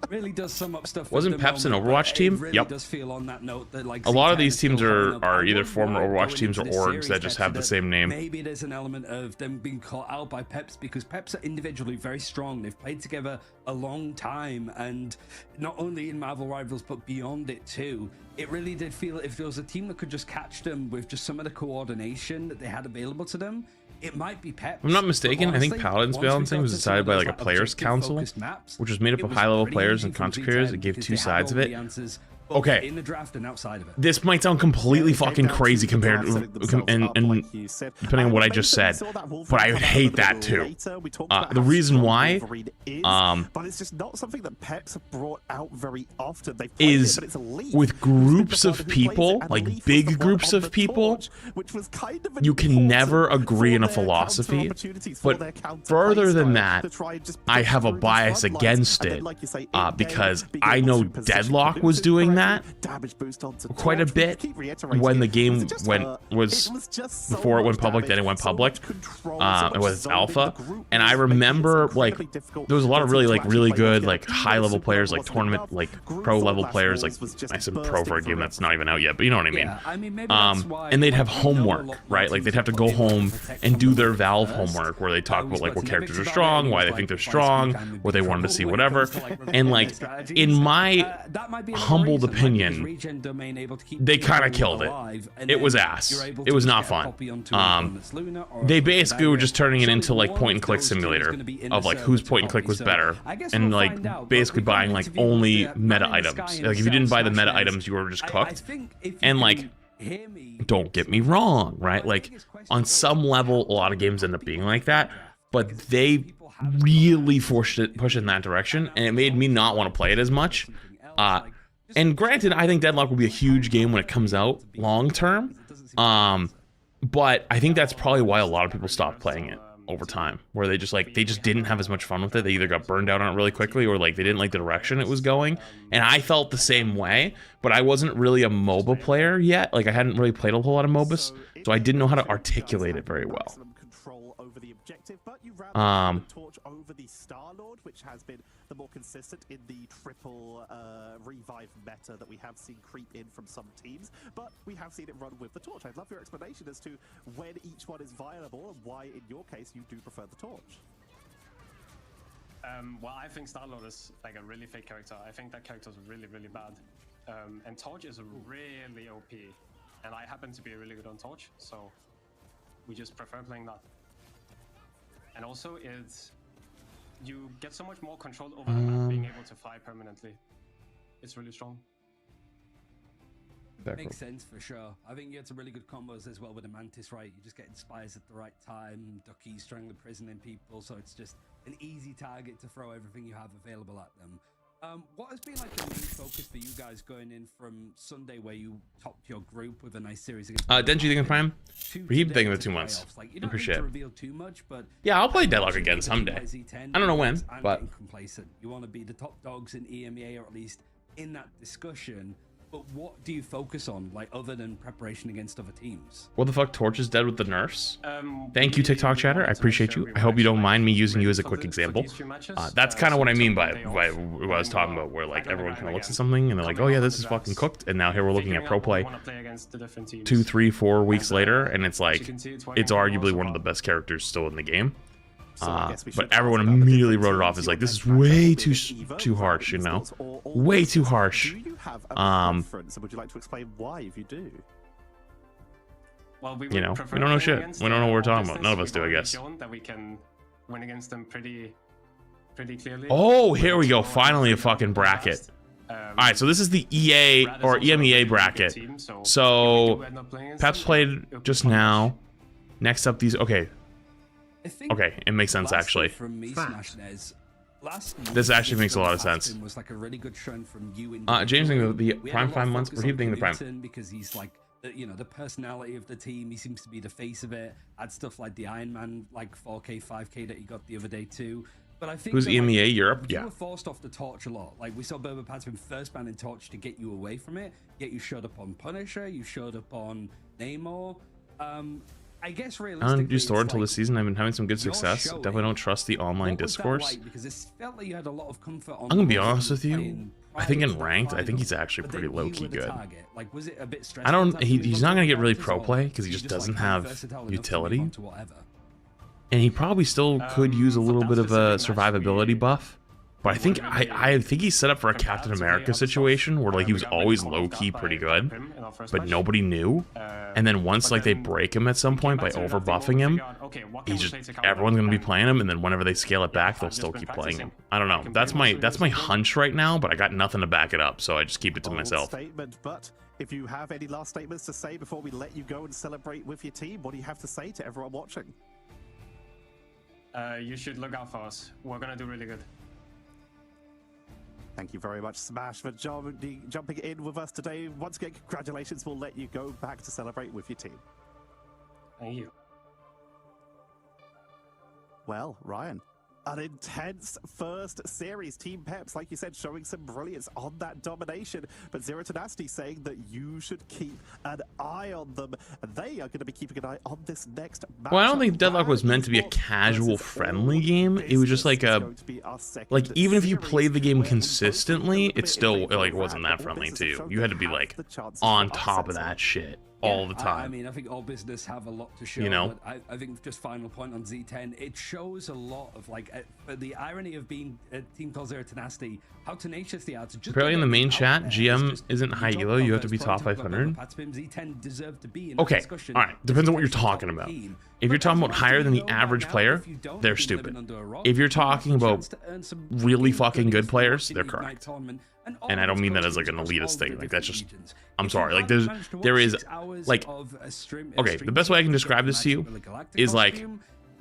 Really does sum up stuff. Wasn't Peps an Overwatch team? Really Yep. does feel on that note that, like, a lot of these teams are either former Overwatch teams or orgs that just have the same name. Maybe there's an element of them being caught out by Peps because Peps are individually very strong. They've played together a long time, and not only in Marvel Rivals but beyond it too. It really did feel if there was a team that could just catch them with just some of the coordination that they had available to them, it might be Peps. If I'm not mistaken, honestly, I think Paladin's balancing was decided by like a players' council, which was made up of high-level players and content creators that gave 2 sides of it. Okay, in the draft and outside of it. This might sound completely fucking crazy compared to, and depending on what I just said, but I hate that too. The reason why, but it's just not something that Peps have brought out very often. Is with groups of people, like big groups of people, you can never agree in a philosophy. But further than that, I have a bias against it because I know Deadlock was doing that quite a bit when the game was before it went public. Then it went public. It was alpha, and I remember like there was a lot of really good like high level players, like tournament, like pro level players. Like I said, pro for a game that's not even out yet, but you know what I mean. And they'd have homework, right? Like they'd have to go home and do their Valve homework, where they talk about like what characters are strong, why they think they're strong, what they wanted to see, whatever. And like in my humble opinion, they kind of killed it. It was ass. It was not fun. They basically were just turning it into like point and click simulator of like whose point and click was better, and like basically buying like only meta items. Like if you didn't buy the meta items, you were just cooked. And like, don't get me wrong, right? Like on some level, a lot of games end up being like that, but they really pushed in that direction, and it made me not want to play it as much. And granted, I think Deadlock will be a huge game when it comes out long term. But I think that's probably why a lot of people stopped playing it over time, where they just didn't have as much fun with it. They either got burned out on it really quickly, or like they didn't like the direction it was going. And I felt the same way, but I wasn't really a MOBA player yet. Like I hadn't really played a whole lot of MOBAs, so I didn't know how to articulate it very well. But you ran the torch over the Star-Lord, which has been the more consistent in the triple revive meta that we have seen creep in from some teams, but we have seen it run with the torch. I'd love your explanation as to when each one is viable and why, in your case, you do prefer the torch. Well, I think Star-Lord is like a really fake character. I think that character is really, really bad. And Torch is really OP. And I happen to be really good on Torch, so we just prefer playing that. And also, you get so much more control over the map, being able to fly permanently. It's really strong. Makes sense for sure. I think you had some really good combos as well with the Mantis, right? You just get Inspires at the right time, Ducky strangling prisoning people, so it's just an easy target to throw everything you have available at them. What has been like the main focus for you guys going in from Sunday, where you topped your group with a nice series against Denji, thinking prime? Keep thinking of 2 months. Like, you don't Appreciate need to it. reveal too much, but Yeah, I'll play Deadlock again someday. I don't know when, but complacent. You want to be the top dogs in EMEA, or at least in that discussion. But what do you focus on, like, other than preparation against other teams? What the fuck? Torch is dead with the nerfs? Thank you, TikTok chatter. I appreciate you. I hope you don't mind me using you as a quick example. That's kind of what I mean by what I was talking about, where like everyone kind of looks at something and they're like, oh yeah, this is fucking cooked. And now here we're looking at pro play 2, 3, 4 weeks later, and it's like, it's arguably one of the best characters still in the game. But everyone immediately wrote it off as like, this is way too harsh, you know, way too harsh. Do you have a preference, and would you like to explain why if you do? Well, we you know, we don't know shit. We don't know what we're talking about. None of us do, I guess. That we can win against them pretty clearly. Oh, here we go. Finally a fucking bracket. All right, so this is the EA or EMEA bracket. So Peps played just now. Next up, these. Okay. Okay, it makes sense actually. This actually makes a lot of sense. Was like a really good showing from you James, the prime 5 months. What do you think the prime? Because he's like, you know, the personality of the team. He seems to be the face of it. Add stuff like the Iron Man, like 4K, 5K that he got the other day too. But I think who's EMEA Europe? You were forced off the Torch a lot. Like we saw Berber Padsman first ban in Torch to get you away from it. Yet you showed up on Punisher. You showed up on Namor. I guess realistically, I don't use Thor until this season. I've been having some good success. Definitely don't trust the online discourse. Like? Because it felt like you had a lot of comfort on. I'm gonna be honest with you. I think in ranked, I think he's actually pretty low key good. Like, was it a bit stressful? I don't. He's not gonna get really pro play because he just doesn't have utility. And he probably still could use a little bit of a survivability buff. But I think he's set up for a Captain America situation where like he was always low key pretty good, but nobody knew. And then once like they break him at some point by over buffing him, he's just everyone's gonna be playing him, and then whenever they scale it back, they'll still keep playing him. I don't know. That's my hunch right now, but I got nothing to back it up, so I just keep it to myself. Statement, but if you have any last statements to say before we let you go and celebrate with your team, what do you have to say to everyone watching? You should look out for us. We're gonna do really good. Thank you very much, Smash, for jumping in with us today. Once again, congratulations. We'll let you go back to celebrate with your team. Thank you. Well, Ryan, an intense first series. Team Peps, like you said, showing some brilliance on that domination. But Zero Tenacity saying that you should keep an eye on them. They are going to be keeping an eye on this next match. Well, I don't think Deadlock was meant to be a casual friendly game. It was just like a, like even if you played the game consistently, it still like wasn't that friendly to you. You had to be like on top of that shit all the time. I mean, I think all business have a lot to show. You know, but I think just final point on Z10, it shows a lot of like the irony of being a team called Zero Tenacity, how tenacious they are to just. Apparently in the main chat, GM isn't high elo. You have to be top 500. Z10 deserve to be in okay, all right. Depends on what you're talking about. If you're talking about higher than the average player, they're stupid. If you're talking about really fucking good players, they're correct. And I don't mean that as like an elitist thing. Like that's just, I'm sorry. Like there is like, okay, the best way I can describe this to you is like,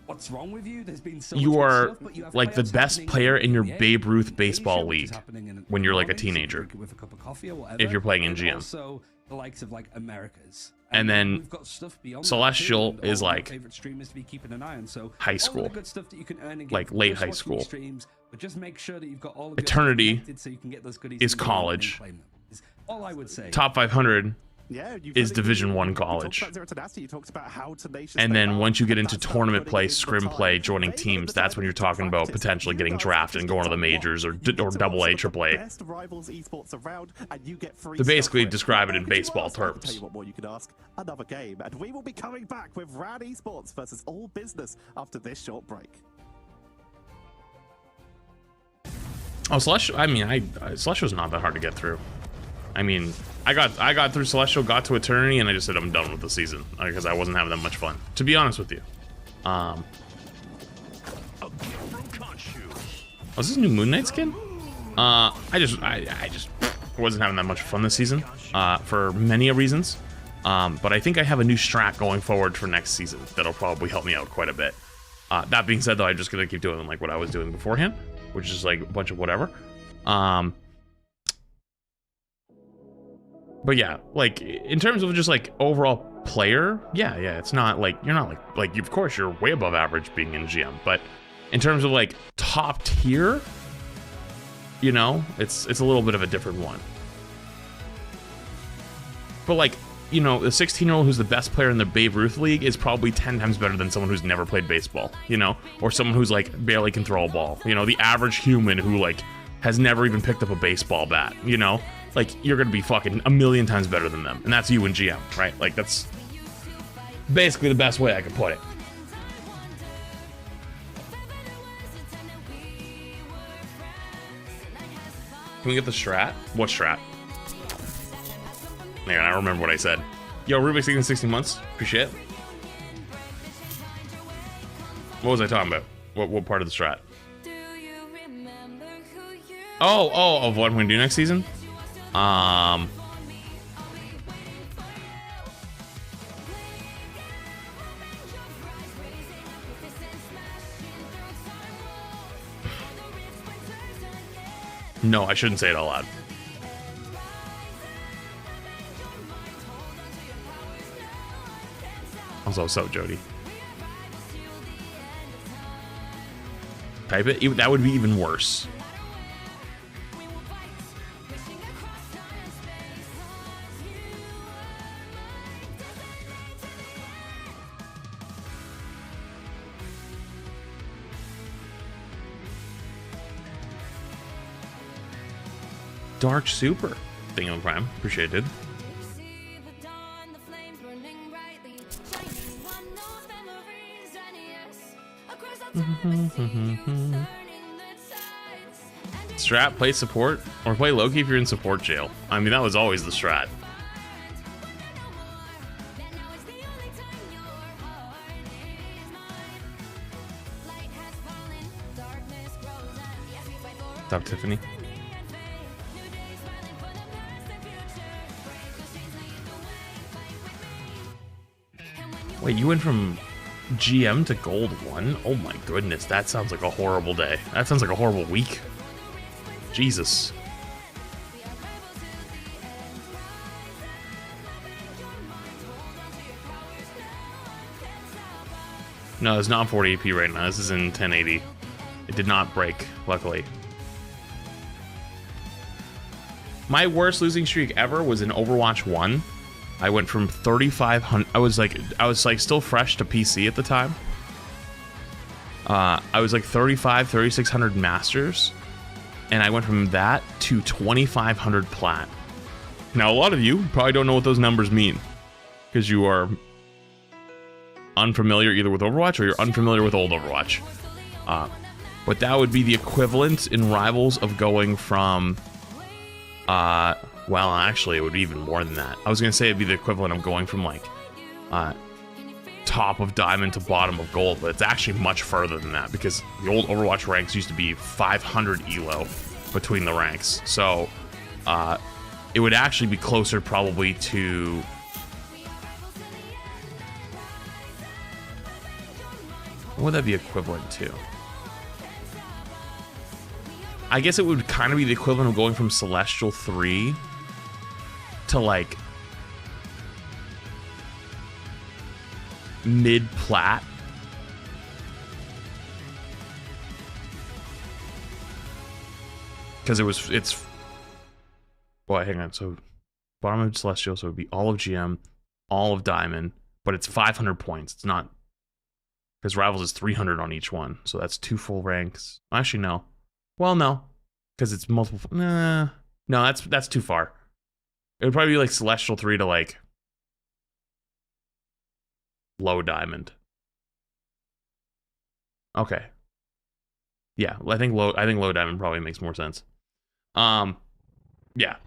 what's wrong with you? There's been so you are like the best player in your Babe Ruth baseball league when you're like a teenager. If you're playing in GM. The likes of like Americas. And then Celestial is like high school, like late high school. But just make sure that you've got all Eternity so you can get those goodies is college. All I would say. Top 500 is Division 1 college. And then once you get into tournament play, scrim play, joining teams, that's when you're talking about potentially getting drafted and going to the majors or double A, triple A. To basically describe it in baseball terms. Tell you what more you could ask. Another game, and we will be coming back with Rad Esports versus All Business after this short break. Oh, Celestial. I mean, Celestial's not that hard to get through. I mean, I got through Celestial, got to Eternity, and I just said I'm done with the season because I wasn't having that much fun. To be honest with you. Was this new Moon Knight skin? I just wasn't having that much fun this season for many reasons. But I think I have a new strat going forward for next season that'll probably help me out quite a bit. That being said, though, I'm just gonna keep doing like what I was doing beforehand, which is like a bunch of whatever. But yeah, like in terms of just like overall player, yeah, it's not like you're not like of course you're way above average being in GM, but in terms of like top tier, you know, it's a little bit of a different one. But like, you know, the 16-year-old who's the best player in the Babe Ruth League is probably 10 times better than someone who's never played baseball, you know? Or someone who's like barely can throw a ball. You know, the average human who like has never even picked up a baseball bat, you know? Like, you're gonna be fucking a million times better than them. And that's you in GM, right? Like, that's basically the best way I could put it. Can we get the strat? What strat? Man, I don't remember what I said. Yo, Rubik's taking 16 months. Appreciate it. What was I talking about? What part of the strat? Oh, of what I'm gonna do next season? No, I shouldn't say it out loud. Also, so Jody. Type it. That would be even worse. Dark Super. Thing on Prime. Appreciated. Strat, play support, or play Loki if you're in support jail. I mean, that was always the strat. Stop, Tiffany. Wait, you went from GM to Gold 1? Oh my goodness, that sounds like a horrible day. That sounds like a horrible week. Jesus. No, it's not 40p right now. This is in 1080. It did not break, luckily. My worst losing streak ever was in Overwatch 1. I went from 3,500. I was like still fresh to PC at the time. I was like 3,600 masters, and I went from that to 2,500 plat. Now a lot of you probably don't know what those numbers mean because you are unfamiliar either with Overwatch or you're unfamiliar with old Overwatch. But that would be the equivalent in Rivals of going from well, actually, it would be even more than that. I was going to say it'd be the equivalent of going from, like, top of Diamond to bottom of Gold, but it's actually much further than that, because the old Overwatch ranks used to be 500 ELO between the ranks. So, it would actually be closer probably to... What would that be equivalent to? I guess it would kind of be the equivalent of going from Celestial 3 to like mid-plat. Because it's well, hang on, so bottom of Celestial, so it would be all of GM, all of Diamond, but it's 500 points. It's not, because Rivals is 300 on each one, so that's 2 full ranks. Actually, no. Well, no, because it's multiple. Nah, no, that's too far. It would probably be like Celestial 3 to like low Diamond. Okay. Yeah, I think low Diamond probably makes more sense. Yeah,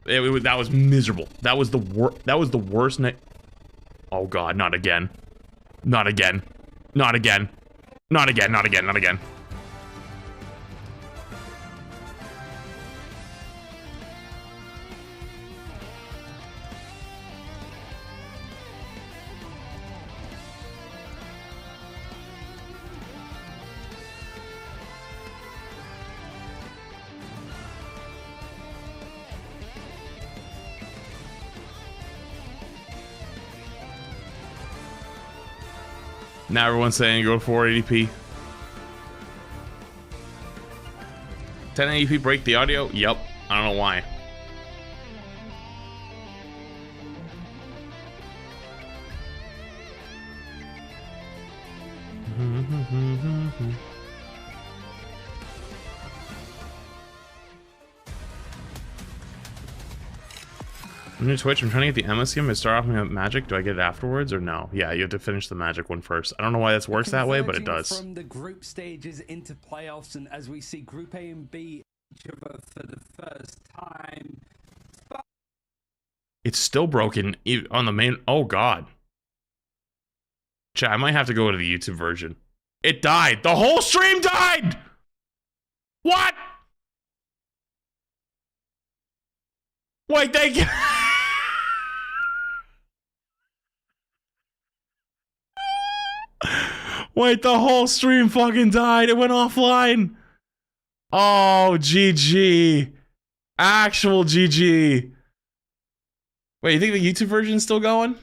that was miserable. That was the worst night. Oh God, not again. Not again. Not again. Not again. Not again. Not again. Now everyone's saying go to 480p. 1080p break the audio? Yep. I don't know why. I'm new to Twitch. I'm trying to get the Emma scheme. I start off with Magic. Do I get it afterwards or no? Yeah, you have to finish the Magic one first. I don't know why that works that way, but it does. From the group stages into playoffs, and as we see Group A and B each other for the first time. It's still broken on the main. Oh God. Chat, I might have to go to the YouTube version. It died. The whole stream died. What? Wait, thank you. Wait, the whole stream fucking died. It went offline. Oh, GG. Actual GG. Wait, you think the YouTube version is still going?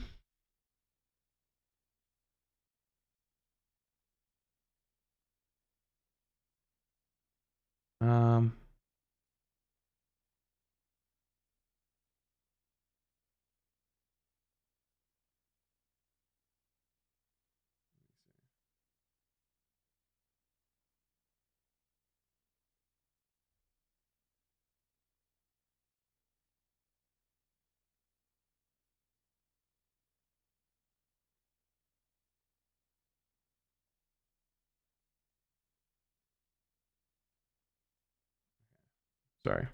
Sorry.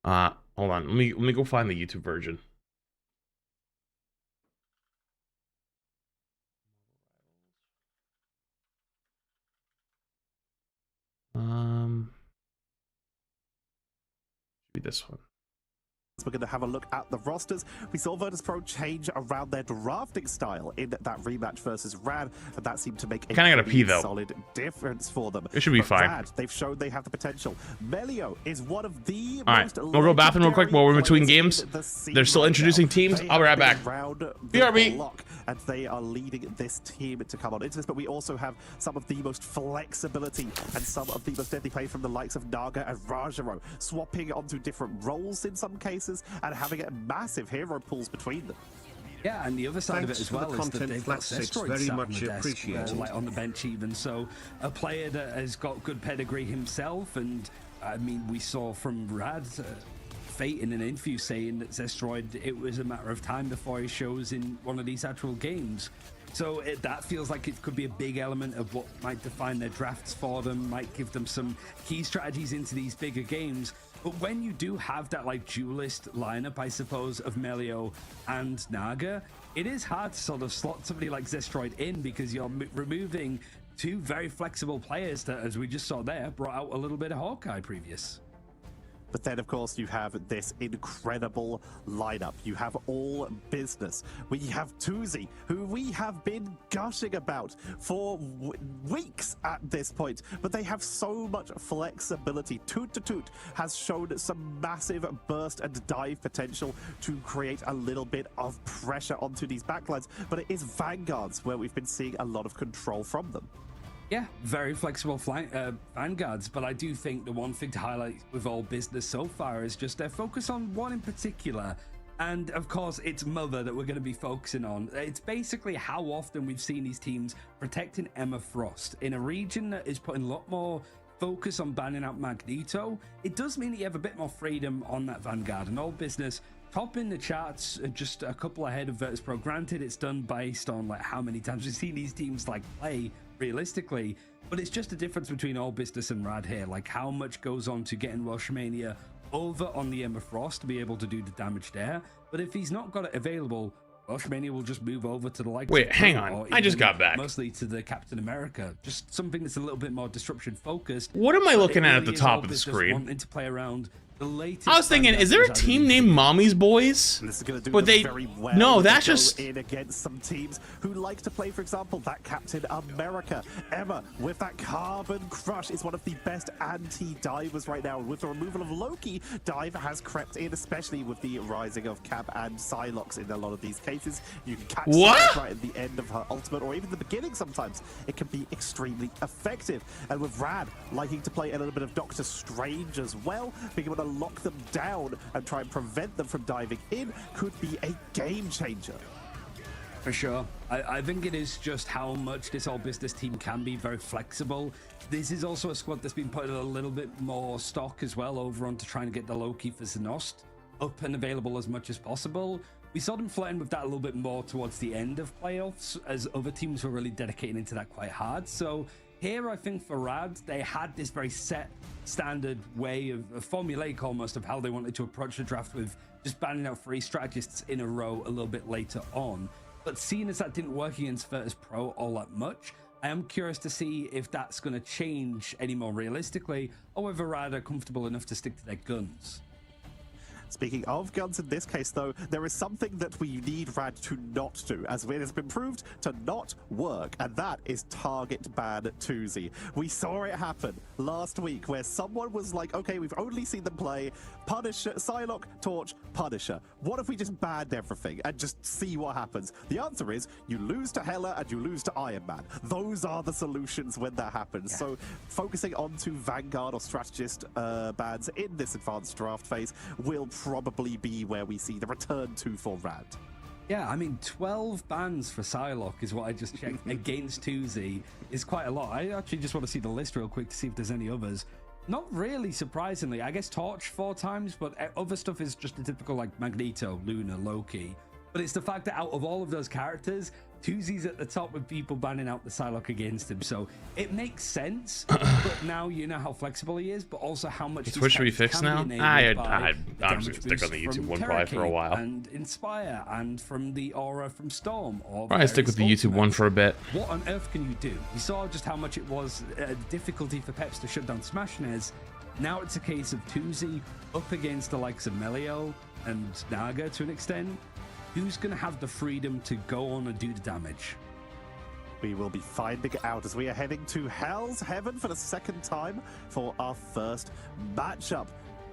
Hold on. Let me go find the YouTube version. Should be this one. We're going to have a look at the rosters. We saw Vertus Pro change around their drafting style in that rematch versus Rad, and that seemed to make a solid difference for them. It should be fine. Rad, they've shown they have the potential. Melio is one of the most we'll go bathroom real quick while we're in between games. They're still introducing teams. I'll be right back. BRB. And they are leading this team to come on into this, but we also have some of the most flexibility and some of the most deadly play from the likes of Naga and Rajaro, swapping onto different roles in some cases and having massive hero pools between them. Yeah, and the other side of it as well is that they've got Zestroid very sat much on the desk, appreciated. like on the bench even. So a player that has got good pedigree himself, and I mean, we saw from Rad Fate in an interview saying that Zestroid, it was a matter of time before he shows in one of these actual games. So that feels like it could be a big element of what might define their drafts for them, might give them some key strategies into these bigger games. But when you do have that like duelist lineup, I suppose, of Melio and Naga, it is hard to sort of slot somebody like Zestroid in because you're removing two very flexible players that, as we just saw there, brought out a little bit of Hawkeye previous. But then, of course, you have this incredible lineup. You have all business. We have Tuzi, who we have been gushing about for weeks at this point. But they have so much flexibility. Toot to Toot has shown some massive burst and dive potential to create a little bit of pressure onto these backlines. But it is Vanguards where we've been seeing a lot of control from them. Yeah, very flexible Vanguards, but I do think the one thing to highlight with all business so far is just their focus on one in particular. And of course, it's Mother that we're going to be focusing on. It's basically how often we've seen these teams protecting Emma Frost in a region that is putting a lot more focus on banning out Magneto. It does mean that you have a bit more freedom on that Vanguard, and all business top in the charts, just a couple ahead of Vertus Pro. Granted, it's done based on like how many times we've seen these teams like play realistically, but it's just a difference between all business and Rad here, like how much goes on to getting Welshmania over on the Emma Frost to be able to do the damage there. But if he's not got it available, Welshmania will just move over to the like. Wait, hang on, I just got back. Mostly to the Captain America, just something that's a little bit more disruption focused. What am I looking at the top of the screen? Wanting to play around the latest. I was thinking, is there a team named Mommy's Boys? And this is going to do but they very well. No, that's just in against some teams who like to play, for example, that Captain America. Emma with that Carbon Crush is one of the best anti-divers right now. With the removal of Loki, dive has crept in, especially with the rising of Cap and Psylocke in a lot of these cases. You can catch Psylocke right at the end of her ultimate, or even the beginning sometimes. It can be extremely effective. And with Rad liking to play a little bit of Doctor Strange as well, being able to lock them down and try and prevent them from diving in could be a game changer. For sure. I think it is just how much this All Business team can be very flexible. This is also a squad that's been putting a little bit more stock as well over on to trying to get the Loki for Zenost up and available as much as possible. We saw them flirting with that a little bit more towards the end of playoffs as other teams were really dedicating into that quite hard. So here, I think for Rad, they had this very set standard way of formulaic almost of how they wanted to approach the draft with just banning out 3 strategists in a row a little bit later on. But seeing as that didn't work against Vertus Pro all that much, I am curious to see if that's going to change any more realistically, or whether Rad are comfortable enough to stick to their guns. Speaking of guns in this case, though, there is something that we need Rad to not do, as it has been proved to not work, and that is target ban Tuzi. We saw it happen last week, where someone was like, okay, we've only seen them play Punisher, Psylocke, Torch, Punisher. What if we just banned everything and just see what happens? The answer is you lose to Hela and you lose to Iron Man. Those are the solutions when that happens. Yeah. So focusing onto Vanguard or Strategist bans in this advanced draft phase will probably be where we see the return to for Rad. Yeah, I mean, 12 bans for Psylocke is what I just checked against Tuzi is quite a lot. I actually just want to see the list real quick to see if there's any others. Not really, surprisingly. I guess Torch 4 times, but other stuff is just the typical like Magneto, Luna, Loki. But it's the fact that out of all of those characters, Tuzi's at the top with people banning out the Psylocke against him. So it makes sense, but now you know how flexible he is, but also how much... Twitch should be fixed now? I'm just going to stick on the YouTube one probably for a while. And Inspire, and from the Aura from Storm. Or probably stick with the YouTube one for a bit. What on earth can you do? You saw just how much it was difficulty for Peps to shut down Smashnez. Now it's a case of Tuzi up against the likes of Melio and Naga to an extent. Who's going to have the freedom to go on and do the damage? We will be finding out as we are heading to Hell's Heaven for the second time for our first matchup.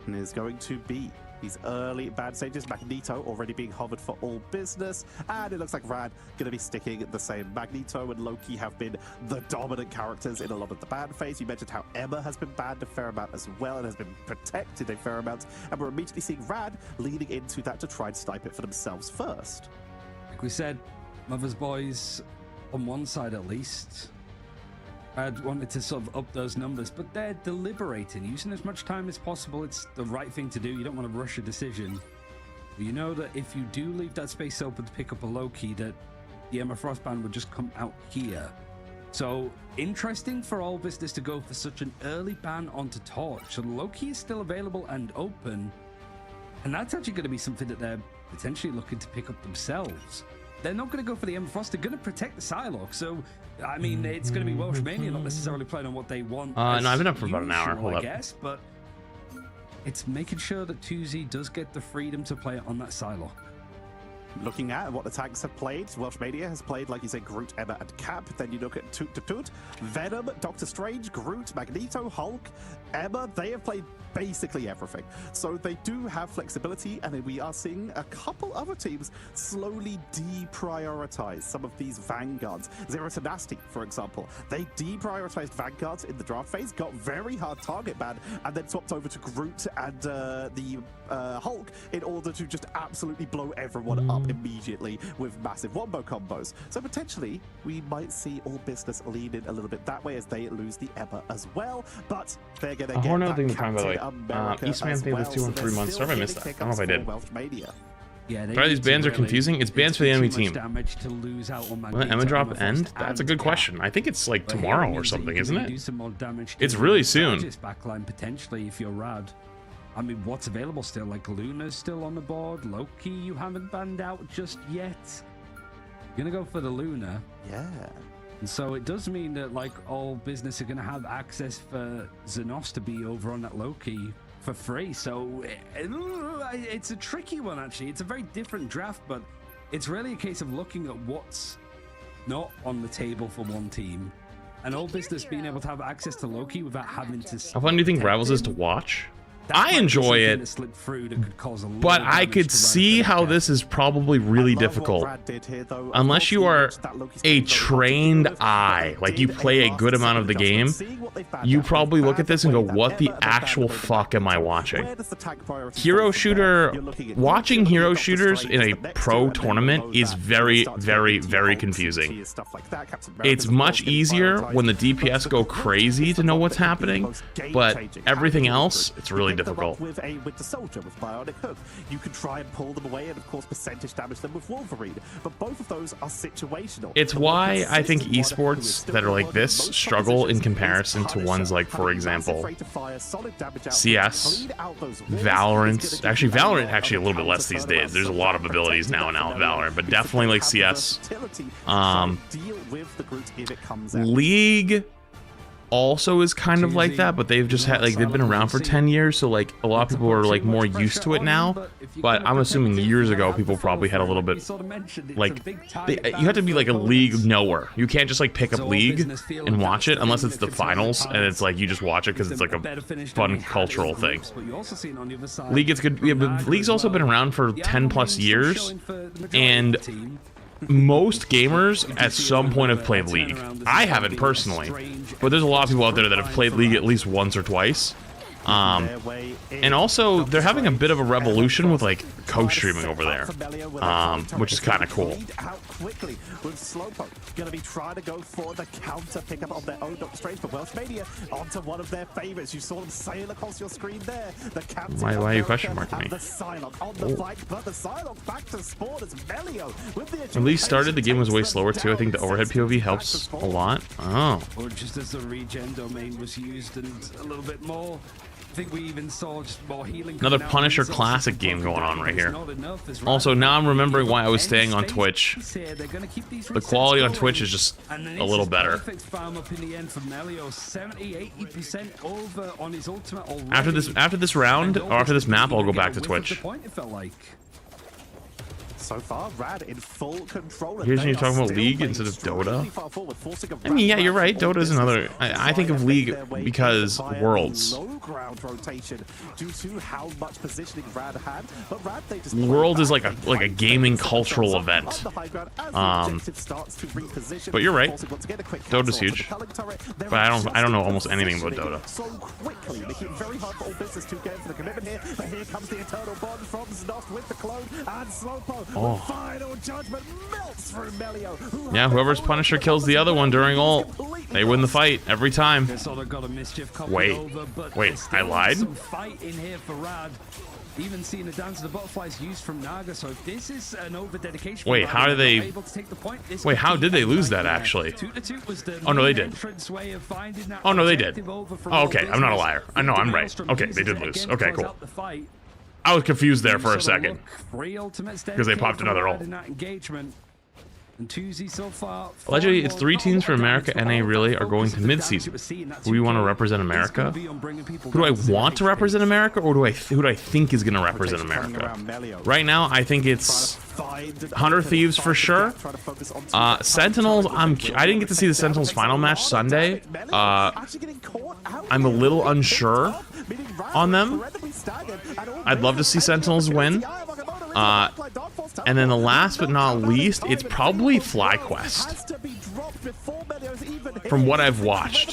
And is going to be these early bad stages. Magneto already being hovered for All Business, and it looks like Rad going to be sticking the same. Magneto and Loki have been the dominant characters in a lot of the ban phase. You mentioned how Emma has been banned a fair amount as well and has been protected a fair amount, and we're immediately seeing Rad leaning into that to try and snipe it for themselves first. Like we said, Mother's Boys on one side at least. Rad wanted to sort of up those numbers, but they're deliberating, using as much time as possible. It's the right thing to do. You don't want to rush a decision. But you know that if you do leave that space open to pick up a Loki, that the Emma Frost ban would just come out here. So interesting for All Business to go for such an early ban onto Torch. So Loki is still available and open, and that's actually going to be something that they're potentially looking to pick up themselves. They're not going to go for the Emma Frost. They're going to protect the Psylocke. So, I mean, it's going to be Welsh Mania, not necessarily playing on what they want. No, I've been up for about an hour. Hold up. I guess, but it's making sure that Tuzi does get the freedom to play it on that Psylocke. Looking at what the tanks have played, Welsh Mania has played, like you say, Groot, Emma, and Cap. Then you look at Toot, Venom, Doctor Strange, Groot, Magneto, Hulk, Emma. They have played basically everything. So they do have flexibility, and we are seeing a couple other teams slowly deprioritize some of these vanguards. Zero Tenacity, for example. They deprioritized vanguards in the draft phase, got very hard target ban, and then swapped over to Groot and the Hulk in order to just absolutely blow everyone up immediately with massive wombo combos. So potentially we might see All Business lean in a little bit that way as they lose the Emma as well, but they're gonna get that Captain America Eastman thing was 2 and 3 months. Sorry, I missed that. I don't know if I did. Yeah, these bans are confusing. It's bans for the enemy team. To lose out on will the Emma drop end? That's a good question. I think it's like tomorrow or something, isn't it? Do some more damage it's really soon. Backline potentially if you're Rad. I mean, what's available still? Like Luna's still on the board. Loki, you haven't banned out just yet. You're gonna go for the Luna. Yeah. And so it does mean that like All Business are gonna have access for Zenost to be over on that Loki for free. So it's a tricky one actually. It's a very different draft, but it's really a case of looking at what's not on the table for one team. And All Business being able to have access to Loki without having to... How fun do you think Rivals is to watch? I enjoy it, but I could see how this is probably really difficult unless you are a trained eye, like you play a good amount of the game. You probably look at this and go, what the actual fuck am I watching? Hero shooter, watching hero shooters in a pro tournament is very, very, very confusing. It's much easier when the DPS go crazy to know what's happening, but everything else, it's really difficult. With a Winter Soldier with Bionic Hook, you can try and pull them away and of course percentage damage them with Wolverine, but both of those are situational. It's why I think esports that are like this struggle in comparison to ones like, for example, CS, Valorant. Actually, Valorant actually a little bit less these days. There's a lot of abilities now in Valorant, but definitely like CS. League also is kind of like that, but they've just had, like, they've been around for 10 years, so like a lot of people are like more used to it now. But I'm assuming years ago people probably had a little bit, like, you have to be like a League knower. You can't just like pick up League and watch it unless it's the finals and it's like you just watch it because it's like a fun cultural thing. League is good, yeah, but League's also been around for 10 plus years, and most gamers at some point have played League. I haven't personally, but there's a lot of people out there that have played League at least once or twice. And also, they're having a bit of a revolution with like co-streaming over there, which is kind of cool. Going to be trying to go for the counter pickup of their own Doctor Strange, but Welsh Mania onto one of their favorites. You saw them sail across your screen there. The captain. Why are you question marking me? The Psylocke on the fight, but the Psylocke back to spawn as Melio with the. When Lee started, the game was way slower too. I think the overhead POV helps a lot. Oh. Or just as the regen domain was used and a little bit more. I think we even saw just more healing. Another Punisher Classic game going on right here. Also, now I'm remembering why I was staying on Twitch. The quality on Twitch is just a little better. After this round, or after this map, I'll go back to Twitch. So far, Rad in full control. Here's when you're talking about League instead of Dota. I mean, yeah, you're right. Dota is another. I think of League because Worlds. Worlds is like a gaming cultural event. But you're right. Dota's huge. But I don't know almost anything about Dota. So quickly, making it very hard for all business to get into the commitment here. But here comes the eternal bond from Znoff with the clone and Slowpoke. Oh. Final judgment melts through Melio. Yeah, whoever's Punisher kills the other one during ult, they win the fight every time. Wait, I lied? Even seeing the dance of the butterflies used from Naga, so if this is an over dedication. Wait, how did they? Wait, how did they lose that actually? Oh no, they did. Oh no, they did. Oh, okay, I'm not a liar. I know I'm right. Okay, they did lose. Okay, cool. I was confused there for a second because they popped another ult. Allegedly, it's 3 teams for America. NA really are going to mid-season. Who do you want to represent America? Who do I want to represent America, or who do I think is going to represent America? Right now, I think it's Hunter Thieves for sure. Sentinels, I didn't get to see the Sentinels final match Sunday. I'm a little unsure on them. I'd love to see Sentinels win. And then the last but not least, it's probably FlyQuest. From what I've watched.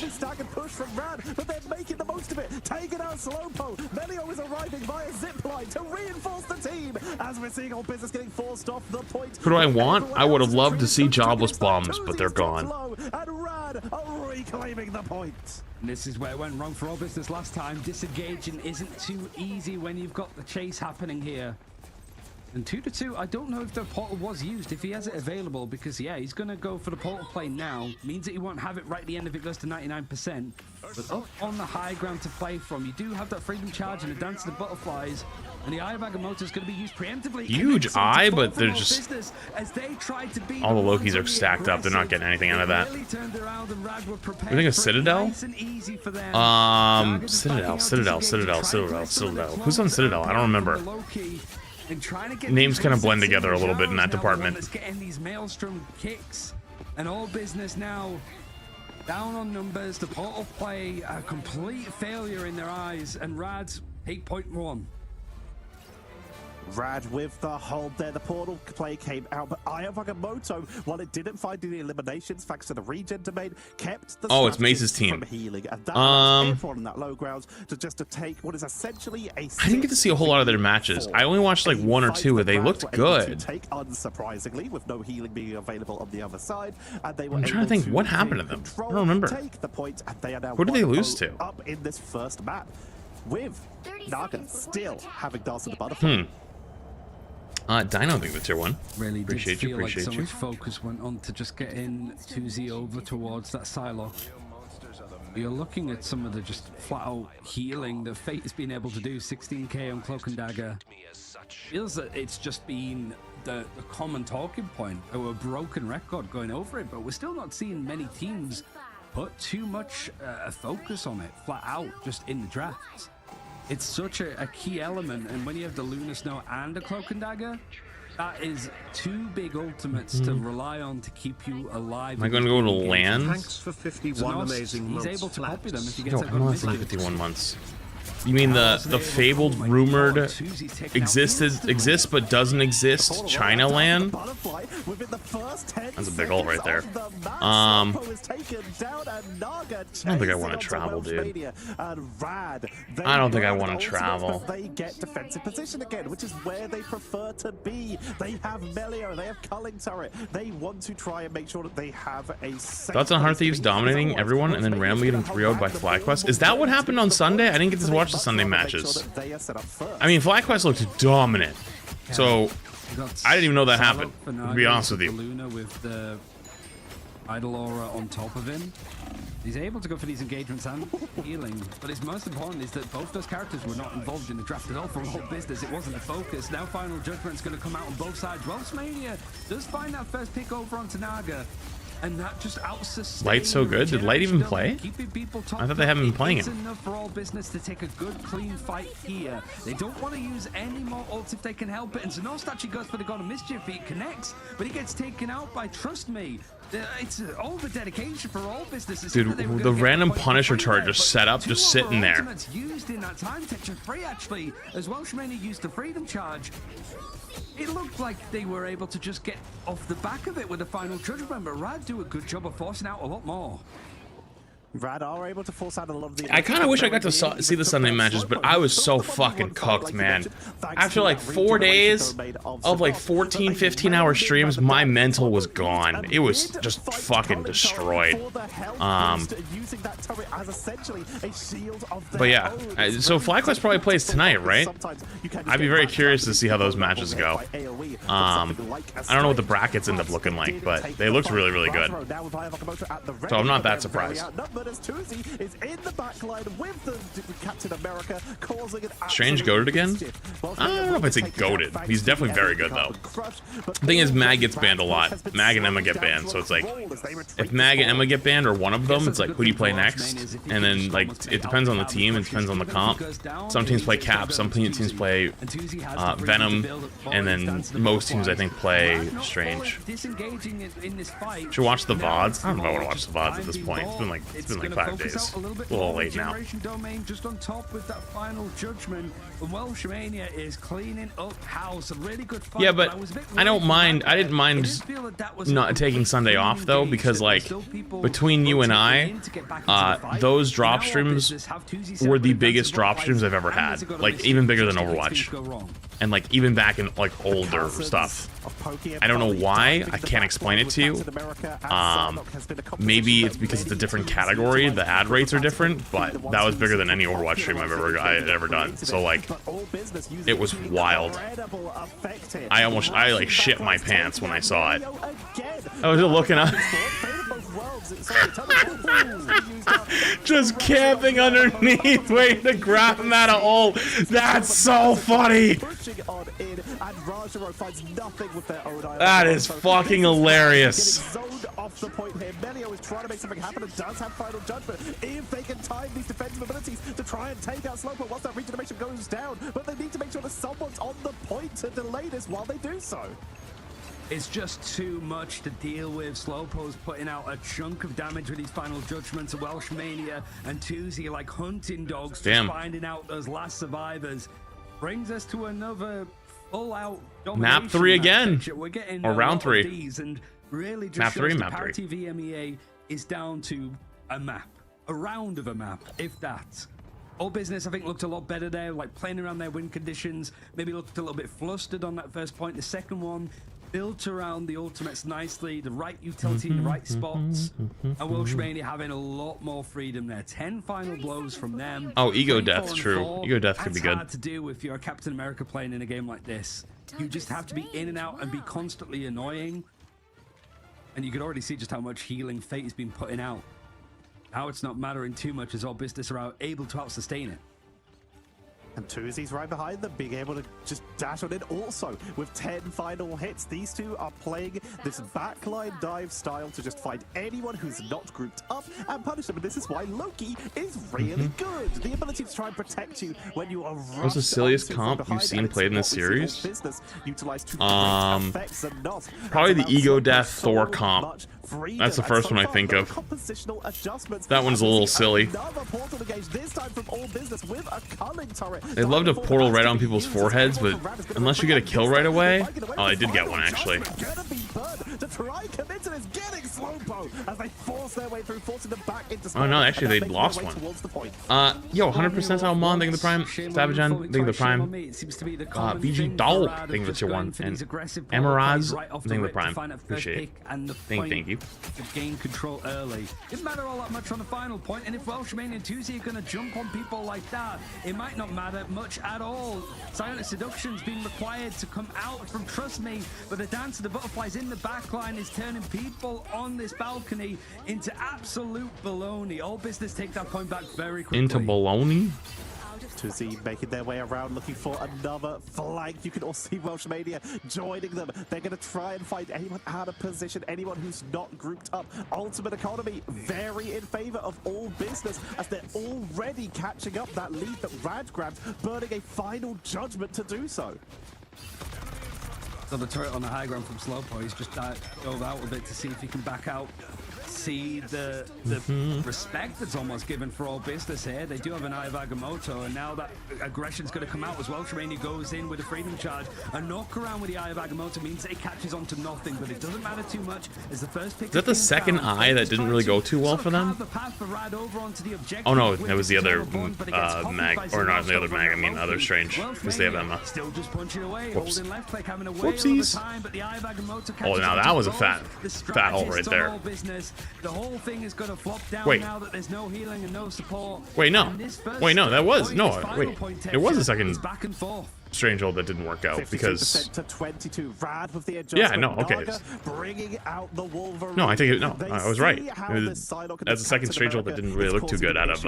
Who do I want? I would have loved to see Jobless Bombs, but they're gone. This is where it went wrong for all business last time. Disengaging isn't too easy when you've got the chase happening here. And 2-2, I don't know if the portal was used, if he has it available, because yeah, he's going to go for the portal play now. Means that he won't have it right at the end if it goes to 99%. But up on the high ground to play from, you do have that freedom charge and the dance of the butterflies. And the Eye of Agamotto is going to be used preemptively. Huge eye, but they're just... all the Lokis are stacked up. They're not getting anything out of that. You think of Citadel? Citadel. Who's on Citadel? I don't remember. Names kind of blend together a little bit in that department. Getting these maelstrom kicks and all business now down on numbers. The portal play a complete failure in their eyes, and Rad's Take point 1. Rad with the hold there. The portal play came out, but Aya Wagamoto, while it didn't find any eliminations thanks to the regen domain, kept the it's Mace's team from healing. And that allows everyone in that low grounds to take what is essentially a I didn't get to see a whole lot of their matches. I only watched like 1 or 2 and they looked good. Take unsurprisingly, with no healing being available on the other side, and they were I'm trying to think what happened to them. I don't remember. Take the point, and they are now who did they lose to? Up in this first map, with Naga still having Dance of the Butterfly. Dino being the tier 1. Really appreciate you. Like so much focus went on to just getting 2Z over towards that silo. You're looking at some of the just flat out healing that Fate has been able to do. 16k on Cloak and Dagger. Feels that it's just been the common talking point, or a broken record going over it, but we're still not seeing many teams put too much focus on it flat out just in the drafts. It's such a key element, and when you have the Lunar Snow and a Cloak and Dagger, that is 2 big ultimates to rely on to keep you alive. Am I going to go to land? Thanks for 51 amazing months. He's able to copy them if he gets I don't want to 51 months. You mean the fabled, rumored, exists but doesn't exist China land? That's a big ult right there. I don't think I want to travel, dude. I don't think I want to travel. They get defensive position again, which is where they prefer to be. They have Melio, they have Culling Turret. They want to try and make sure that they have a safe. Thoughts on Heart Thieves dominating everyone and then randomly getting 3-0'd by FlyQuest? Is that what happened on Sunday? I didn't get to watch the Sunday matches. I mean, FlyQuest looked dominant, so I didn't even know that happened, to be honest with you. Luna with the Idol Aura on top of him. He's able to go for these engagements and healing, but it's most important is that both those characters were not involved in the draft at all for all business. It wasn't the focus. Now Final Judgment's going to come out on both sides. Welshmania does find that first pick over onto Naga. And that just Light's so good. Did Light even play? I thought they haven't been playing him. Enough for all business to take a good, clean fight here. They don't want to use any more ults if they can help it. And Zenos actually goes for the God of Mischief. He connects, but he gets taken out by Trust Me. It's all the dedication for all businesses. Dude, the random Punisher turret just set up, just sitting there. Used in that time section free actually, as Welshmania used the Freedom Charge. It looked like they were able to just get off the back of it with the Final Judgment, but Rad do a good job of forcing out a lot more. Rad are able to force out a lot of the. I kind of wish I got to see the Sunday matches, but I was so fucking cooked, man. After like 4 days of like 14, 15-hour streams, my mental was gone. It was just fucking destroyed. But yeah, so FlyQuest probably plays tonight, right? I'd be very curious to see how those matches go. I don't know what the brackets end up looking like, but they looked really, really good. So I'm not that surprised. Is in the backline with the Captain America, causing an Strange goated again? I don't know if I'd say goated. He's definitely very good though. The thing is, Mag gets banned a lot. Mag and Emma get banned, so it's like if Mag and Emma get banned or one of them, it's like who do you play next? And then like it depends on the team, it depends on the comp. Some teams play Cap, some teams play Venom, and then most teams I think play Strange. Should watch the VODs? I don't know if I want to watch the VODs at this point. It's been like 5 days. A little late now. Domain just on top with that Final Judgment. Welshmania is cleaning up house. A really good fight. Yeah, but I don't mind. I didn't mind not taking Sunday off though, because like between you and I, those drop streams were the biggest drop streams I've ever had. Like even bigger than Overwatch, and like even back in like older stuff. I don't know why. I can't explain it to you. Maybe it's because it's a different category. The ad rates are different, but that was bigger than any Overwatch stream I had ever done. So like, it was wild. I like shit my pants when I saw it. I was just looking up. Just camping underneath, waiting to grab him out of hole. That's so funny. That is fucking hilarious. Off the point here. Melio is trying to make something happen and does have Final Judgment. If they can time these defensive abilities to try and take out Slowpoke once that regeneration goes down, but they need to make sure that someone's on the point to delay this while they do so. It's just too much to deal with. Slowpo's putting out a chunk of damage with these final judgments. Welsh Mania and Tuesday like hunting dogs, just finding out those last survivors. Brings us to another full-out map 3 again. We're getting or round 3. These, and really just map 3, the map parity 3. VMEA is down to a map, a round of a map, if that. All Business, I think, looked a lot better there, like playing around their win conditions. Maybe looked a little bit flustered on that first point. The second one built around the ultimates nicely, the right utility in the right spots. And Welsh Mania having a lot more freedom there. 10 final blows from them. Oh, Ego Death, true. Ego Death could be good. That's hard to do if you're a Captain America playing in a game like this. You just have to be in and out and be constantly annoying. And you could already see just how much healing Fate has been putting out. Now it's not mattering too much as All Business are able to out-sustain it. And Tuesday's right behind them, being able to just dash on in. Also, with 10 final hits, these two are playing this backline dive style to just find anyone who's not grouped up and punish them. And this is why Loki is really good. The ability to try and protect you when you are rushed. What's the silliest comp you've seen played in this series? Probably the Ego Death Thor comp. That's the first one I think of. That one's a little silly. They love to portal right on people's foreheads, but unless you get a kill right away... Oh, I did get one, actually. Oh, no, actually, they lost one. Yo, 100% Salmon, thank you the Prime. Savagen, thank you the Prime. BG Doll, thank you the 1. And Amaraz, thank you the Prime. Appreciate it. Thank you. To gain control early. Didn't matter all that much on the final point, and if Welsh Mania and Tuesday are going to jump on people like that, it might not matter much at all. Silent Seduction's been required to come out from Trust Me, but the Dance of the Butterflies in the backline is turning people on this balcony into absolute baloney. All Business take that point back very quickly. Into baloney? Tuesday making their way around, looking for another flank. You can also see Welsh Mania joining them. They're going to try and find anyone out of position, anyone who's not grouped up. Ultimate Economy very in favor of All Business as they're already catching up that lead that Rad grabbed, burning a final judgment to do so. So the turret on the high ground from Slowpo, he's just dove out a bit to see if he can back out. See the respect that's almost given for All Business here. They do have an Eye of Agamotto, and now that aggression's going to come out as well. Tremaine goes in with a freedom charge. A knock around with the Eye of Agamotto means it catches on to nothing, but it doesn't matter too much as the first pick. Is that the second eye that didn't really go too well for them? Oh no, it was the other mag, or not the other mag, I mean other Strange, because they have Emma. Still just punching away, holding left click, having a whoopsies. Oh, now that was a fat hole right there. The whole thing is going to flop down now that there's no healing and no support. Wait, no, that was it was a second back and forth. Strange hold that didn't work out because to 22 Rad with the yeah, no, okay. Bringing out the Wolverine. No, I think it, no, I was right. That's a second Strange hold that didn't really look too good out of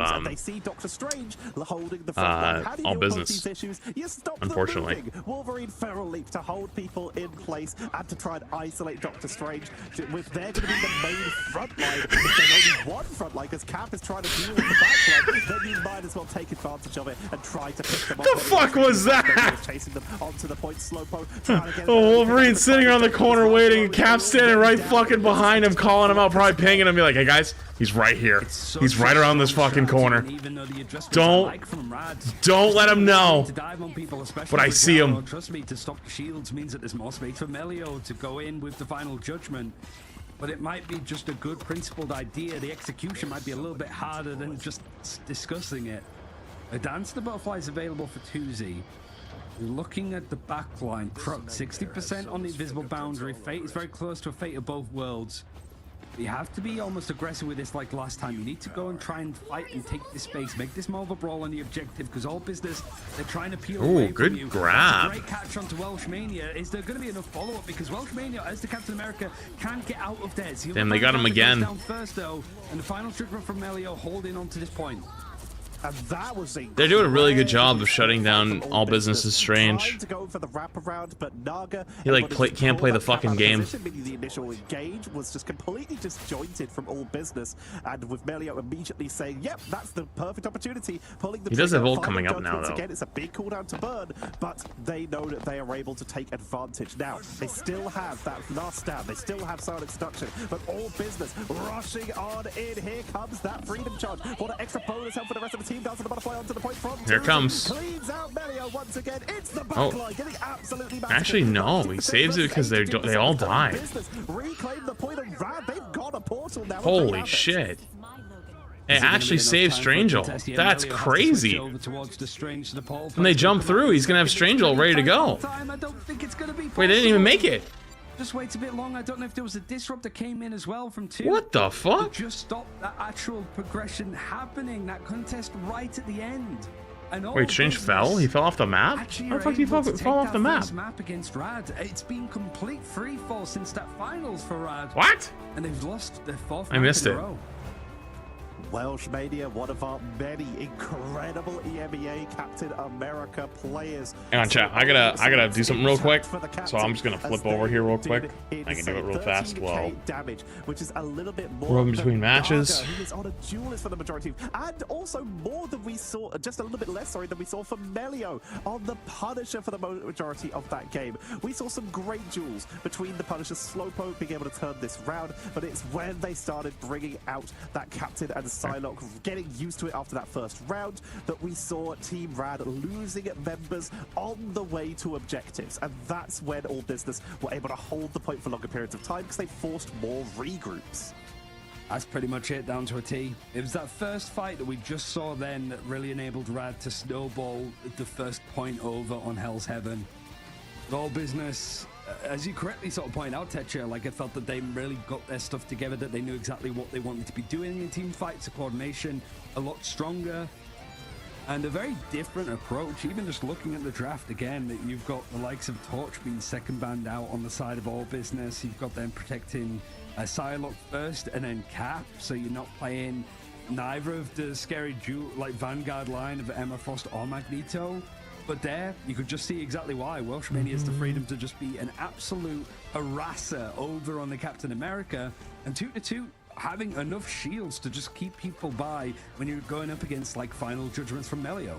All Business. Unfortunately, Wolverine feral leap to hold people in place and to try and isolate Doctor Strange. With they're going to be the main front line. If there's only one front line, because Cap is trying to deal with the back line, then you might as well take advantage of it and try to pick them up. The fuck was that? Chasing them onto the point. Slowpoke. Wolverine's sitting around the corner waiting, and Cap standing right fucking behind him, calling him out, probably pinging him, be like, hey guys, he's right here. He's right around this fucking corner. Don't let him know. But I see him. Trust me, to stop the shields means that there's more space for Melio to go in with the final judgment. But it might be just a good principled idea. The execution might be a little bit harder than just discussing it. A Dance of the Butterfly is available for Tuesday. Looking at the backline, Kruk 60% on the invisible boundary. Fate is very close to a Fate of both worlds. You have to be almost aggressive with this like last time. You need to go and try and fight and take this space. Make this more of a brawl on the objective, because All Business, they're trying to peel away from you. Good grab. Great catch onto Welsh Mania. Is there going to be enough follow-up? Because Welsh Mania, as the Captain America, can't get out of there. Damn, they got him again. Down first, though, and the final trigger from Melio holding on to this point. And that was they're doing a really good job of shutting down All Business is Strange. To go for the wraparound, but Naga, he like can't play the fucking game. The initial engage was just completely disjointed from All Business, and with Melio immediately saying, "Yep, that's the perfect opportunity." Pulling the he does have ult coming up now, though. Again, it's a big cooldown to burn, but they know that they are able to take advantage. Now they still have that last stab. They still have silent seduction, but All Business rushing on in. Here comes that freedom charge. What an extra bonus help for the rest of the team. Down to the butterfly onto the point front. Here it comes. Cleans out Melio once again. It's the backline getting absolutely massive. Actually, no. He saves it because they all die. Reclaim the point of Rad. They've got a portal now. Holy shit. It actually saves Strange Ult. That's crazy. When they jump through, he's going to have Strange Ult ready to go. Wait, they didn't even make it. Just waits a bit long. I don't know if there was a disrupt that came in as well from 2. What the fuck? Just stop that actual progression happening. That contest right at the end. And wait, Strange fell? He fell off the map? How the fuck did he fall off the map? Against Rad. It's been complete free fall since that finals for Rad. What? And they've lost their 4th I missed it. Welsh Mania, one of our many incredible EMEA Captain America players. Hang on, chat. I gotta do something real quick. So I'm just gonna flip over here real quick. I can do it real fast. Well, damage, which is a little bit more. We're in between matches. He is on a duelist for the majority, and also more than we saw, just a little bit less, sorry, than we saw for Melio on the Punisher for the majority of that game. We saw some great duels between the Punisher, Slowpoke being able to turn this round, but it's when they started bringing out that Captain and Psylocke, getting used to it after that first round, that we saw Team Rad losing members on the way to objectives. And that's when All Business were able to hold the point for longer periods of time because they forced more regroups. That's pretty much it, down to a T. It was that first fight that we just saw then that really enabled Rad to snowball the first point over on Hell's Heaven. All Business, as you correctly sort of point out, Tetra, like I felt that they really got their stuff together, that they knew exactly what they wanted to be doing in team fights, the coordination a lot stronger, and a very different approach. Even just looking at the draft again, that you've got the likes of Torch being second banned out on the side of All Business. You've got them protecting Psylocke first and then Cap, so you're not playing neither of the scary like Vanguard line of Emma Frost or Magneto. But there, you could just see exactly why. Welsh Mania has the freedom to just be an absolute harasser over on the Captain America, and 2-2 having enough shields to just keep people by when you're going up against like final judgments from Melio.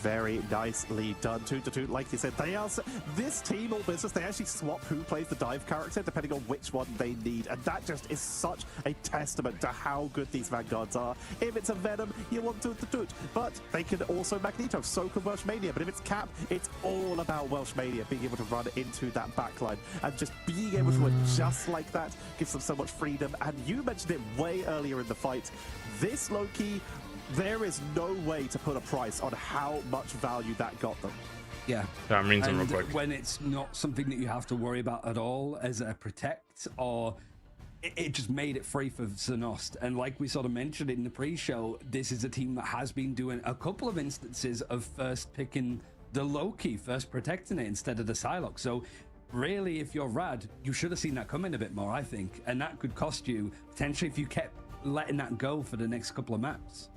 Very nicely done. 2-2, like you said, they are this team, All Business, they actually swap who plays the dive character depending on which one they need, and that just is such a testament to how good these Vanguards are. If it's a Venom, you want to do it, but they can also Magneto, so can Welsh Mania. But if it's Cap, it's all about Welsh Mania being able to run into that backline, and just being able to adjust like that gives them so much freedom. And you mentioned it way earlier in the fight, this Loki, there is no way to put a price on how much value that got them. Yeah. That means real quick. When it's not something that you have to worry about at all as a protect, or it just made it free for Zenost. And like we sort of mentioned in the pre-show, this is a team that has been doing a couple of instances of first picking the Loki, first protecting it instead of the Psylocke. So really, if you're Rad, you should have seen that coming a bit more, I think. And that could cost you potentially if you kept letting that go for the next couple of maps.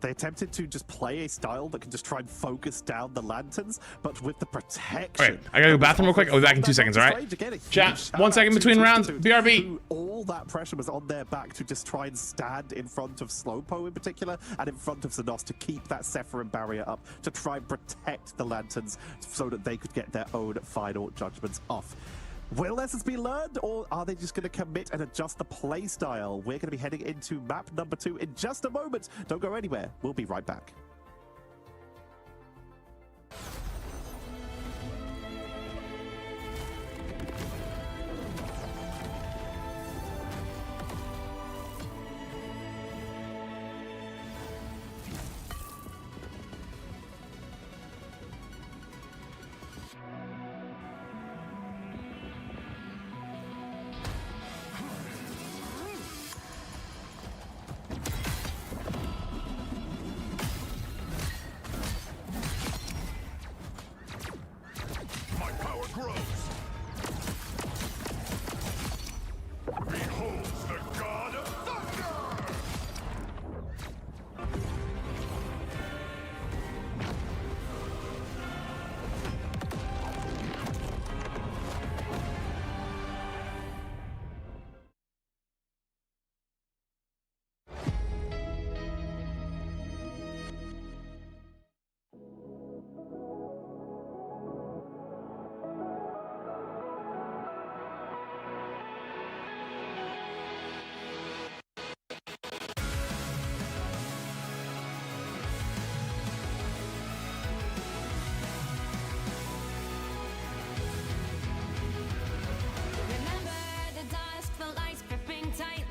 They attempted to just play a style that can just try and focus down the lanterns, but with the protection. All right, I gotta go bathroom real quick. I'll be back in 2 seconds, all right? Chat, 1 second between rounds. BRB. All that pressure was on their back to just try and stand in front of Slowpoke in particular, and in front of Zenos to keep that Sephiroth barrier up, to try and protect the lanterns so that they could get their own final judgments off. Will lessons be learned, or are they just going to commit and adjust the play style? We're going to be heading into map number 2 in just a moment. Don't go anywhere. We'll be right back.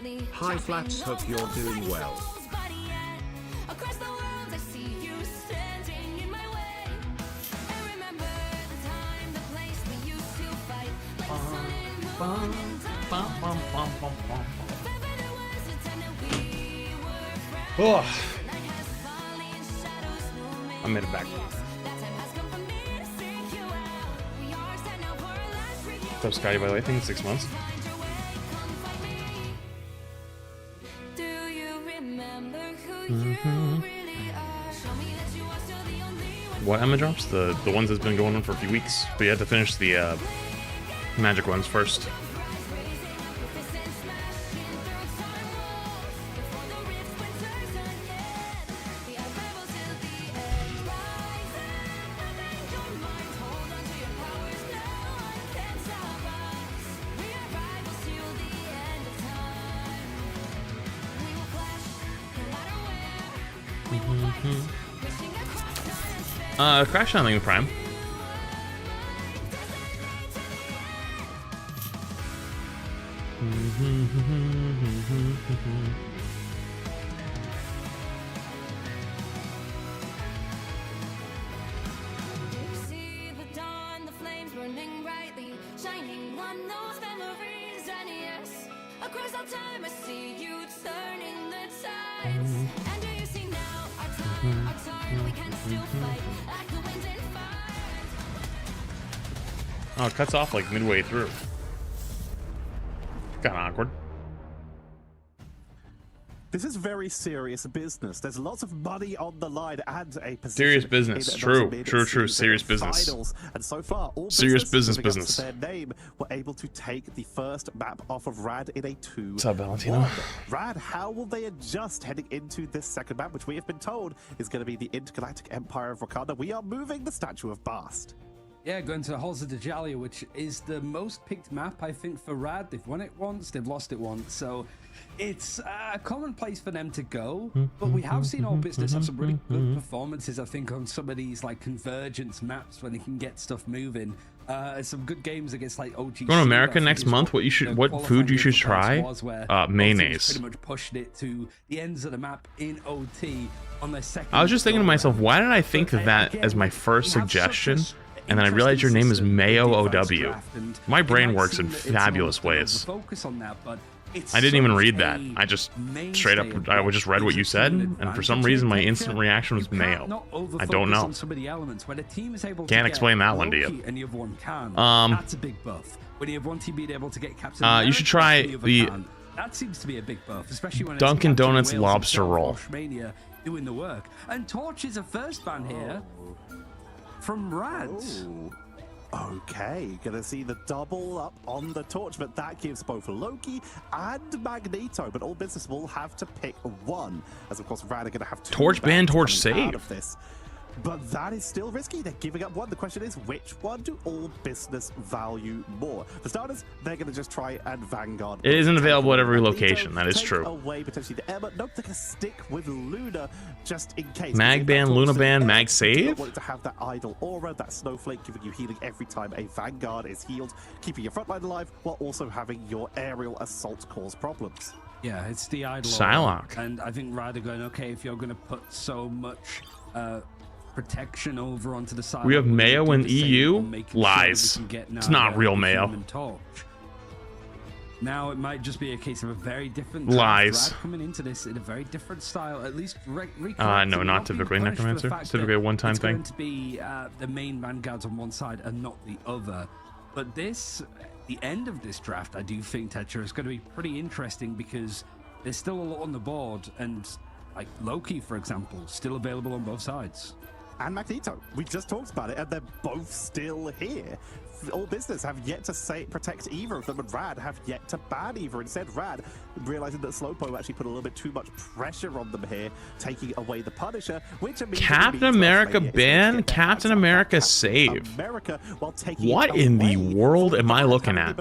Hi Flats, hope you're doing well. Oh. I made it back. What's up, Scotty, by the way? I think it's 6 months. What Emma drops? The ones that's been going on for a few weeks. But you have to finish the magic ones first. Crash Landing Prime. See the dawn, the flames burning brightly, shining on those memories, and yes, across all time I see you turning the tides. And do you see now our time we can still fight like the winds and fire. Oh, it cuts off like midway through. Kinda awkward. This is very serious business. There's lots of money on the line and a position. Serious business. True. Serious business. And so far, all serious business. Their name were able to take the first map off of Rad in a 2-1. What's up, Valentino? Rad, how will they adjust heading into this second map, which we have been told is going to be the Intergalactic Empire of Wakanda? We are moving the statue of Bast. Yeah, going to the Halls of Djalia, which is the most picked map, I think, for Rad. They've won it once, they've lost it once, so it's a common place for them to go. But we have seen All Business have some really good performances, I think, on some of these like convergence maps when they can get stuff moving. Some good games against like OGC. Going to America next month. What food you should try? Mayonnaise. Pretty much pushed it to the ends of the map in OT on their second. I was just thinking to myself, why did I think of that as my first suggestion? And then I realized your name is Mayo OW. My brain works in fabulous ways. I didn't even read that. I just straight up, I just read what you said, and for some reason my instant reaction was Mayo. I don't know. Can't explain that one to you. That's a big buff. When you have one team being able to get Captain you should try the that seems to be a big buff, especially when Dunkin' Donuts lobster roll. Doing the work. And Torch is a first ban here. From Rad. Okay, gonna see the double up on the Torch, but that gives both Loki and Magneto. But All Business will have to pick one, as of course Rad are gonna have two. Torch ban, Torch save. Out of this. But that is still risky. They're giving up one. The question is, which one do All Business value more? For starters, they're going to just try and Vanguard. It isn't available at every location. That is true. Away potentially the Emma. Nope, they're going to stick with Luna just in case. Mag ban, Luna ban, Mag save. Want to have that idle aura, that snowflake giving you healing every time a Vanguard is healed, keeping your frontline alive while also having your aerial assault cause problems. Yeah, it's the idle Psylocke. And I think Rad are going, okay, if you're going to put so much protection over onto the side. We have Mayo in EU. Lies. It's not real Mayo. Now it might just be a case of a very different lies coming into this in a very different style. At least no, not typically Necromancer. Typically a one-time thing. It's going to be the main vanguards on one side and not the other. But this, the end of this draft, I do think, Tetra, is going to be pretty interesting because there's still a lot on the board, and like Loki, for example, still available on both sides. And Magneto, we just talked about it, and they're both still here. All Business have yet to protect either of them, and Rad have yet to ban either. Instead, Rad, realizing that Slowpoke actually put a little bit too much pressure on them here, taking away the Punisher, which Captain America ban, Captain America save. What in the world am I looking at?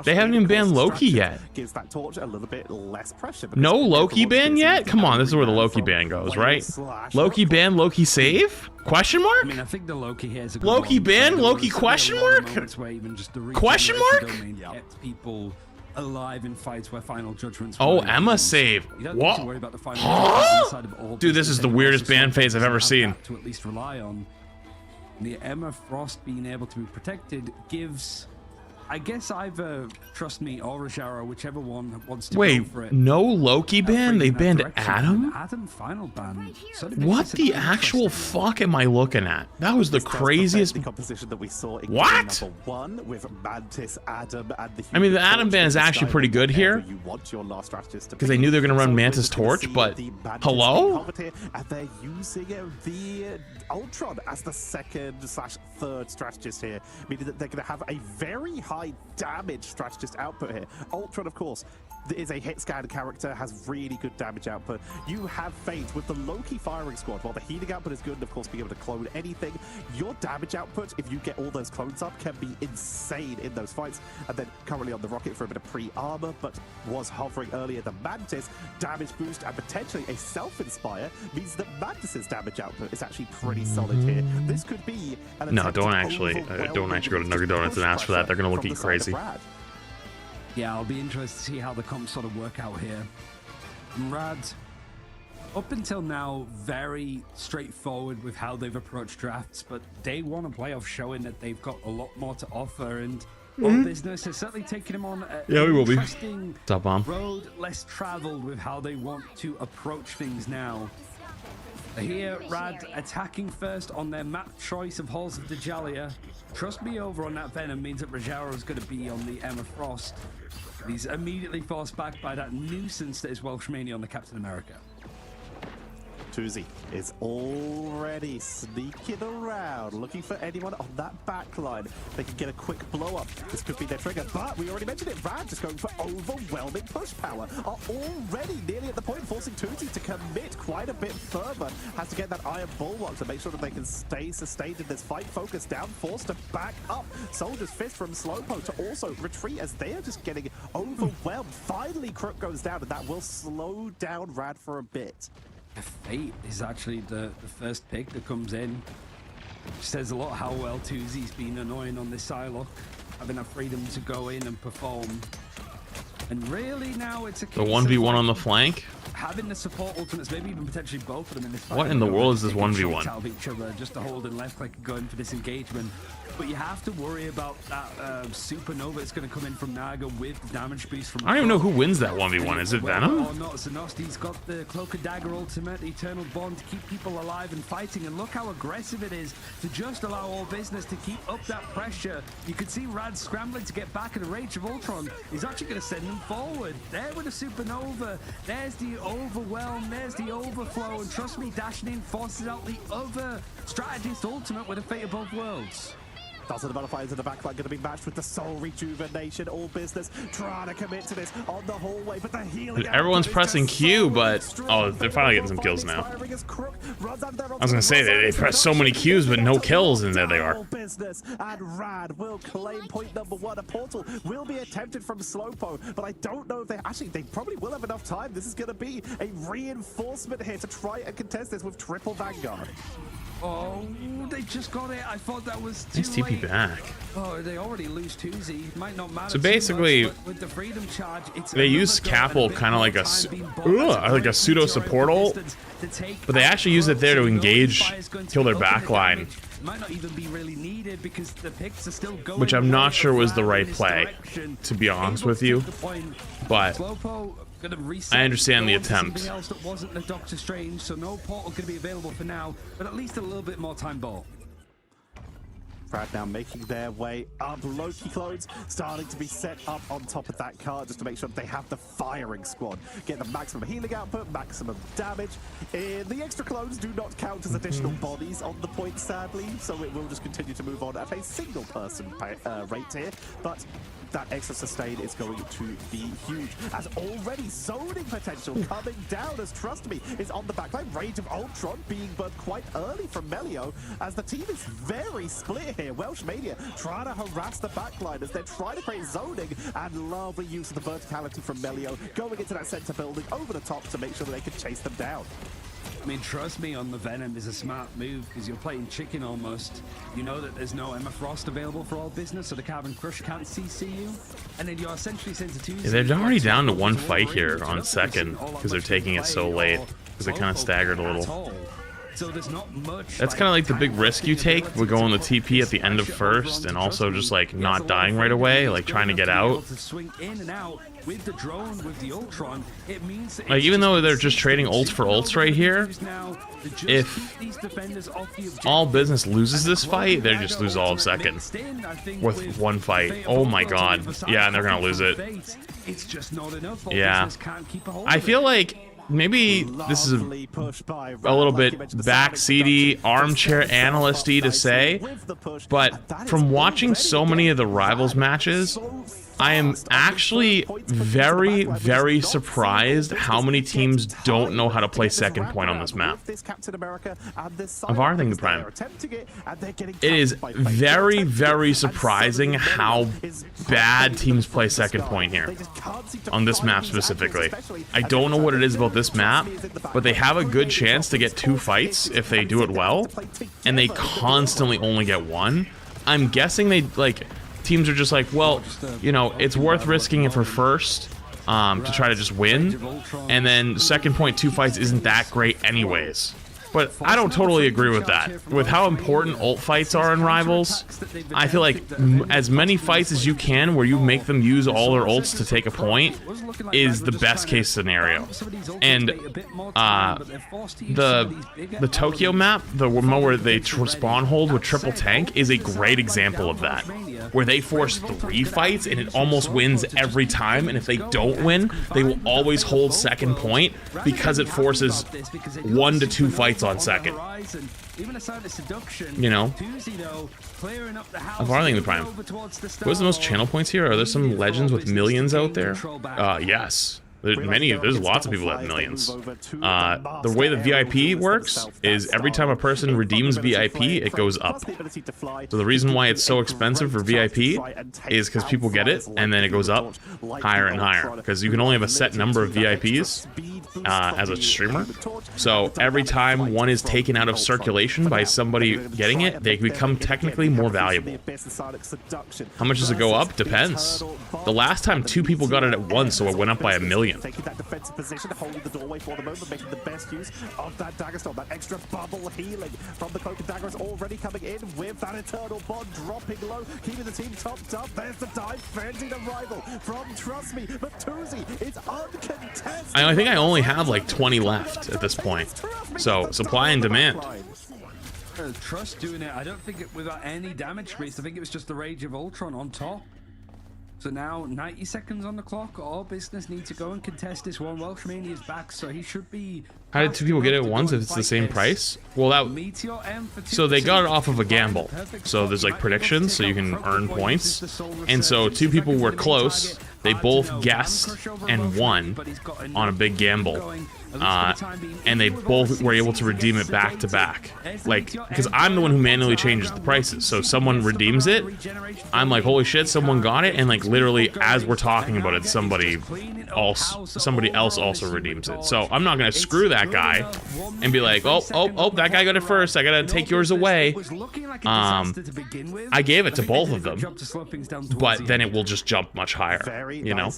They haven't even banned Loki yet. Gives that Torch a little bit less pressure. No Loki ban yet? Come on, this is where the Loki ban goes, right? Loki ban, Loki save? Question mark? I mean, I think the Loki here is a good Loki one. ban? Loki question mark? Question mark? People alive in fights where final judgments. Oh, Emma save. You don't need to worry about the final judgments inside of all. Dude, this is the weirdest ban phase I've ever seen. To at least rely on. The Emma Frost being able to be protected gives, I guess, either Trust Me or Rajaro, whichever one wants to go for it. No Loki ban? They banned Adam? Adam final ban. What the actual fuck am I looking at? That was the craziest. The composition that we saw in what? Number 1 with Mantis, Adam, and the I mean, the Adam ban is actually pretty good here because they knew they're going to run Mantis Torch, but hello? And they're using the Ultron as the 2nd/3rd strategist here, meaning that they're going to have a very high damage strategist output here. Ultron, of course, is a hit scan character, has really good damage output. You have Fate with the Loki firing squad. While the healing output is good, and of course being able to clone anything, your damage output, if you get all those clones up, can be insane in those fights. And then currently on the rocket for a bit of pre-armor, but was hovering earlier than Mantis. Damage boost and potentially a self-inspire means that Mantis's damage output is actually pretty solid here. This could be an no, don't actually go to Nugget Donuts and ask for that. They're gonna look at you crazy. Yeah, I'll be interested to see how the comps sort of work out here. Rad, up until now, very straightforward with how they've approached drafts, but day 1 of playoffs showing that they've got a lot more to offer, and all business has certainly taken them on an interesting road, less traveled with how they want to approach things now. Here, Rad attacking first on their map choice of Halls of Dajalia. Trust Me over on that Venom means that Rajaro is going to be on the Emma Frost. He's immediately forced back by that nuisance that is Welshmania on the Captain America. Tuzi is already sneaking around, looking for anyone on that back line. They can get a quick blow up. This could be their trigger, but we already mentioned it. Rad just going for overwhelming push power. Are already nearly at the point, forcing Tuzi to commit quite a bit further. Has to get that Iron Bulwark to make sure that they can stay sustained in this fight. Focus down, forced to back up. Soldier's Fist from Slowpoke to also retreat as they are just getting overwhelmed. Finally, Crook goes down, and that will slow down Rad for a bit. Fate is actually the first pick that comes in. Which says a lot how well Tuzi's been annoying on this Psylocke, having that freedom to go in and perform. And really now it's a case the 1v1 on the flank. Having the support ultimates, maybe even potentially both of them in this fight. What in the world is this 1v1? Out of each other, just to hold and left click going for this engagement. But you have to worry about that supernova that's going to come in from Naga with damage boost from. I don't even know who wins that 1v1. Is it Venom? Or not? Zanosti's got the Cloak and Dagger ultimate, Eternal Bond to keep people alive and fighting. And look how aggressive it is to just allow all business to keep up that pressure. You could see Rad scrambling to get back in the Rage of Ultron. He's actually going to send them forward. There with the supernova. There's the overwhelm. There's the overflow. And Trust Me, dashing in forces out the other strategist ultimate with a Fate of Both Worlds. Dozen of modifiers in the backline going to be matched with the Soul Rejuvenation. All business trying to commit to this on the hallway, but the healing. Everyone's pressing Q, but oh, they're finally getting some kills now. I was gonna say that they press so many Qs, but no kills, and there they are. Business and Rad will claim point number 1. A portal will be attempted from Slowpoke, but I don't know if they probably will have enough time. This is going to be a reinforcement here to try and contest this with triple Vanguard. Oh, they just got it. I thought that was too Nice TP late. back. Oh, they already lose Tuzi. Might not matter. So basically, much, with the freedom charge, it's they use Capel kind of like a pseudo support ult, but they actually use it there to engage, kill their backline. Might not even be really needed because the picks are still going, which I'm not sure was the right play, to be honest with you. But I understand the attempt. Something else that wasn't the Doctor Strange, so no portal going to be available for now, but at least a little bit more time ball. Rad now making their way up. Loki clones starting to be set up on top of that card just to make sure that they have the firing squad. Get the maximum healing output, maximum damage. The extra clones do not count as additional bodies on the point, sadly, so it will just continue to move on at a single person rate here. But that extra sustain is going to be huge, as already zoning potential coming down as Trust Me is on the backline. Rage of Ultron being burnt quite early from Melio, as the team is very split here. Welshmania trying to harass the backline as they're trying to create zoning, and lovely use of the verticality from Melio going into that center building over the top to make sure that they can chase them down. I mean, trust me, on the Venom is a smart move because you're playing chicken almost. You know that there's no Emma Frost available for all business, so the Carbon Crush can't CC you. And then you're essentially sent to 2. Yeah, they're already down to 1 fight here on second because they're taking it so late because they kind of staggered a little. So there's not much. That's kind of like the big risk you take. We're going the TP at the end of first and also just like not dying right away, like trying to get out. With the drone, with the Ultron, it means like even though they're just trading ults for ults right here, if all business loses this fight, they just lose all of second with 1 fight. Oh my god. Yeah, and they're gonna lose it. Yeah. I feel like maybe this is a little bit backseaty, armchair analyst-y to say, but from watching so many of the Rivals matches, I am actually very, very surprised how many teams don't know how to play second point on this map. Of our thing, the Prime. It is very, very surprising how bad teams play second point here. On this map specifically. I don't know what it is about this map, but they have a good chance to get 2 fights if they do it well, and they constantly only get 1. I'm guessing they, like, teams are just like, well, you know, it's worth risking it for first to try to just win, and then second point 2 fights isn't that great anyways. But I don't totally agree with that. With how important ult fights are in Rivals, I feel like as many fights as you can where you make them use all their ults to take a point is the best case scenario. And the Tokyo map, the one where they spawn hold with triple tank, is a great example of that. Where they force 3 fights and it almost wins every time, and if they don't win, they will always hold second point because it forces 1 to 2 fights on second. You know? Of our thing, the Prime. What's the most channel points here? Are there some legends with millions out there? Yes. There's lots of people that have millions. The way the VIP works is every time a person redeems VIP, it goes up. So the reason why it's so expensive for VIP is because people get it, and then it goes up higher and higher. Because you can only have a set number of VIPs as a streamer. So every time one is taken out of circulation by somebody getting it, they become technically more valuable. How much does it go up? Depends. The last time 2 people got it at once, so it went up by 1 million. Taking that defensive position, holding the doorway for the moment, making the best use of that dagger storm. That extra bubble healing from the Cloak and Dagger is already coming in with that Eternal Bond dropping low, keeping the team topped up. There's the dive, fancy arrival from Trust Me, but Tuzi is uncontested. I think I only have like 20 left at this point. So supply and demand. Trust doing it. I don't think it without any damage crease. I think it was just the Rage of Ultron on top. So now 90 seconds on the clock. All business need to go and contest this one. Welshmania is back, so he should be. How did 2 people get it at once if it's the same price? Well, so they got it off of a gamble. So there's like predictions, so you can earn points. And so 2 people were close. They both guessed and won on a big gamble. And they both were able to redeem it back to back. Like, because I'm the one who manually changes the prices. So someone redeems it, I'm like, holy shit, someone got it, and like literally as we're talking about it, somebody else also redeems it. So I'm not gonna screw that guy and be like, oh, that guy got it first, I gotta take yours away. I gave it to both of them, but then it will just jump much higher, you know?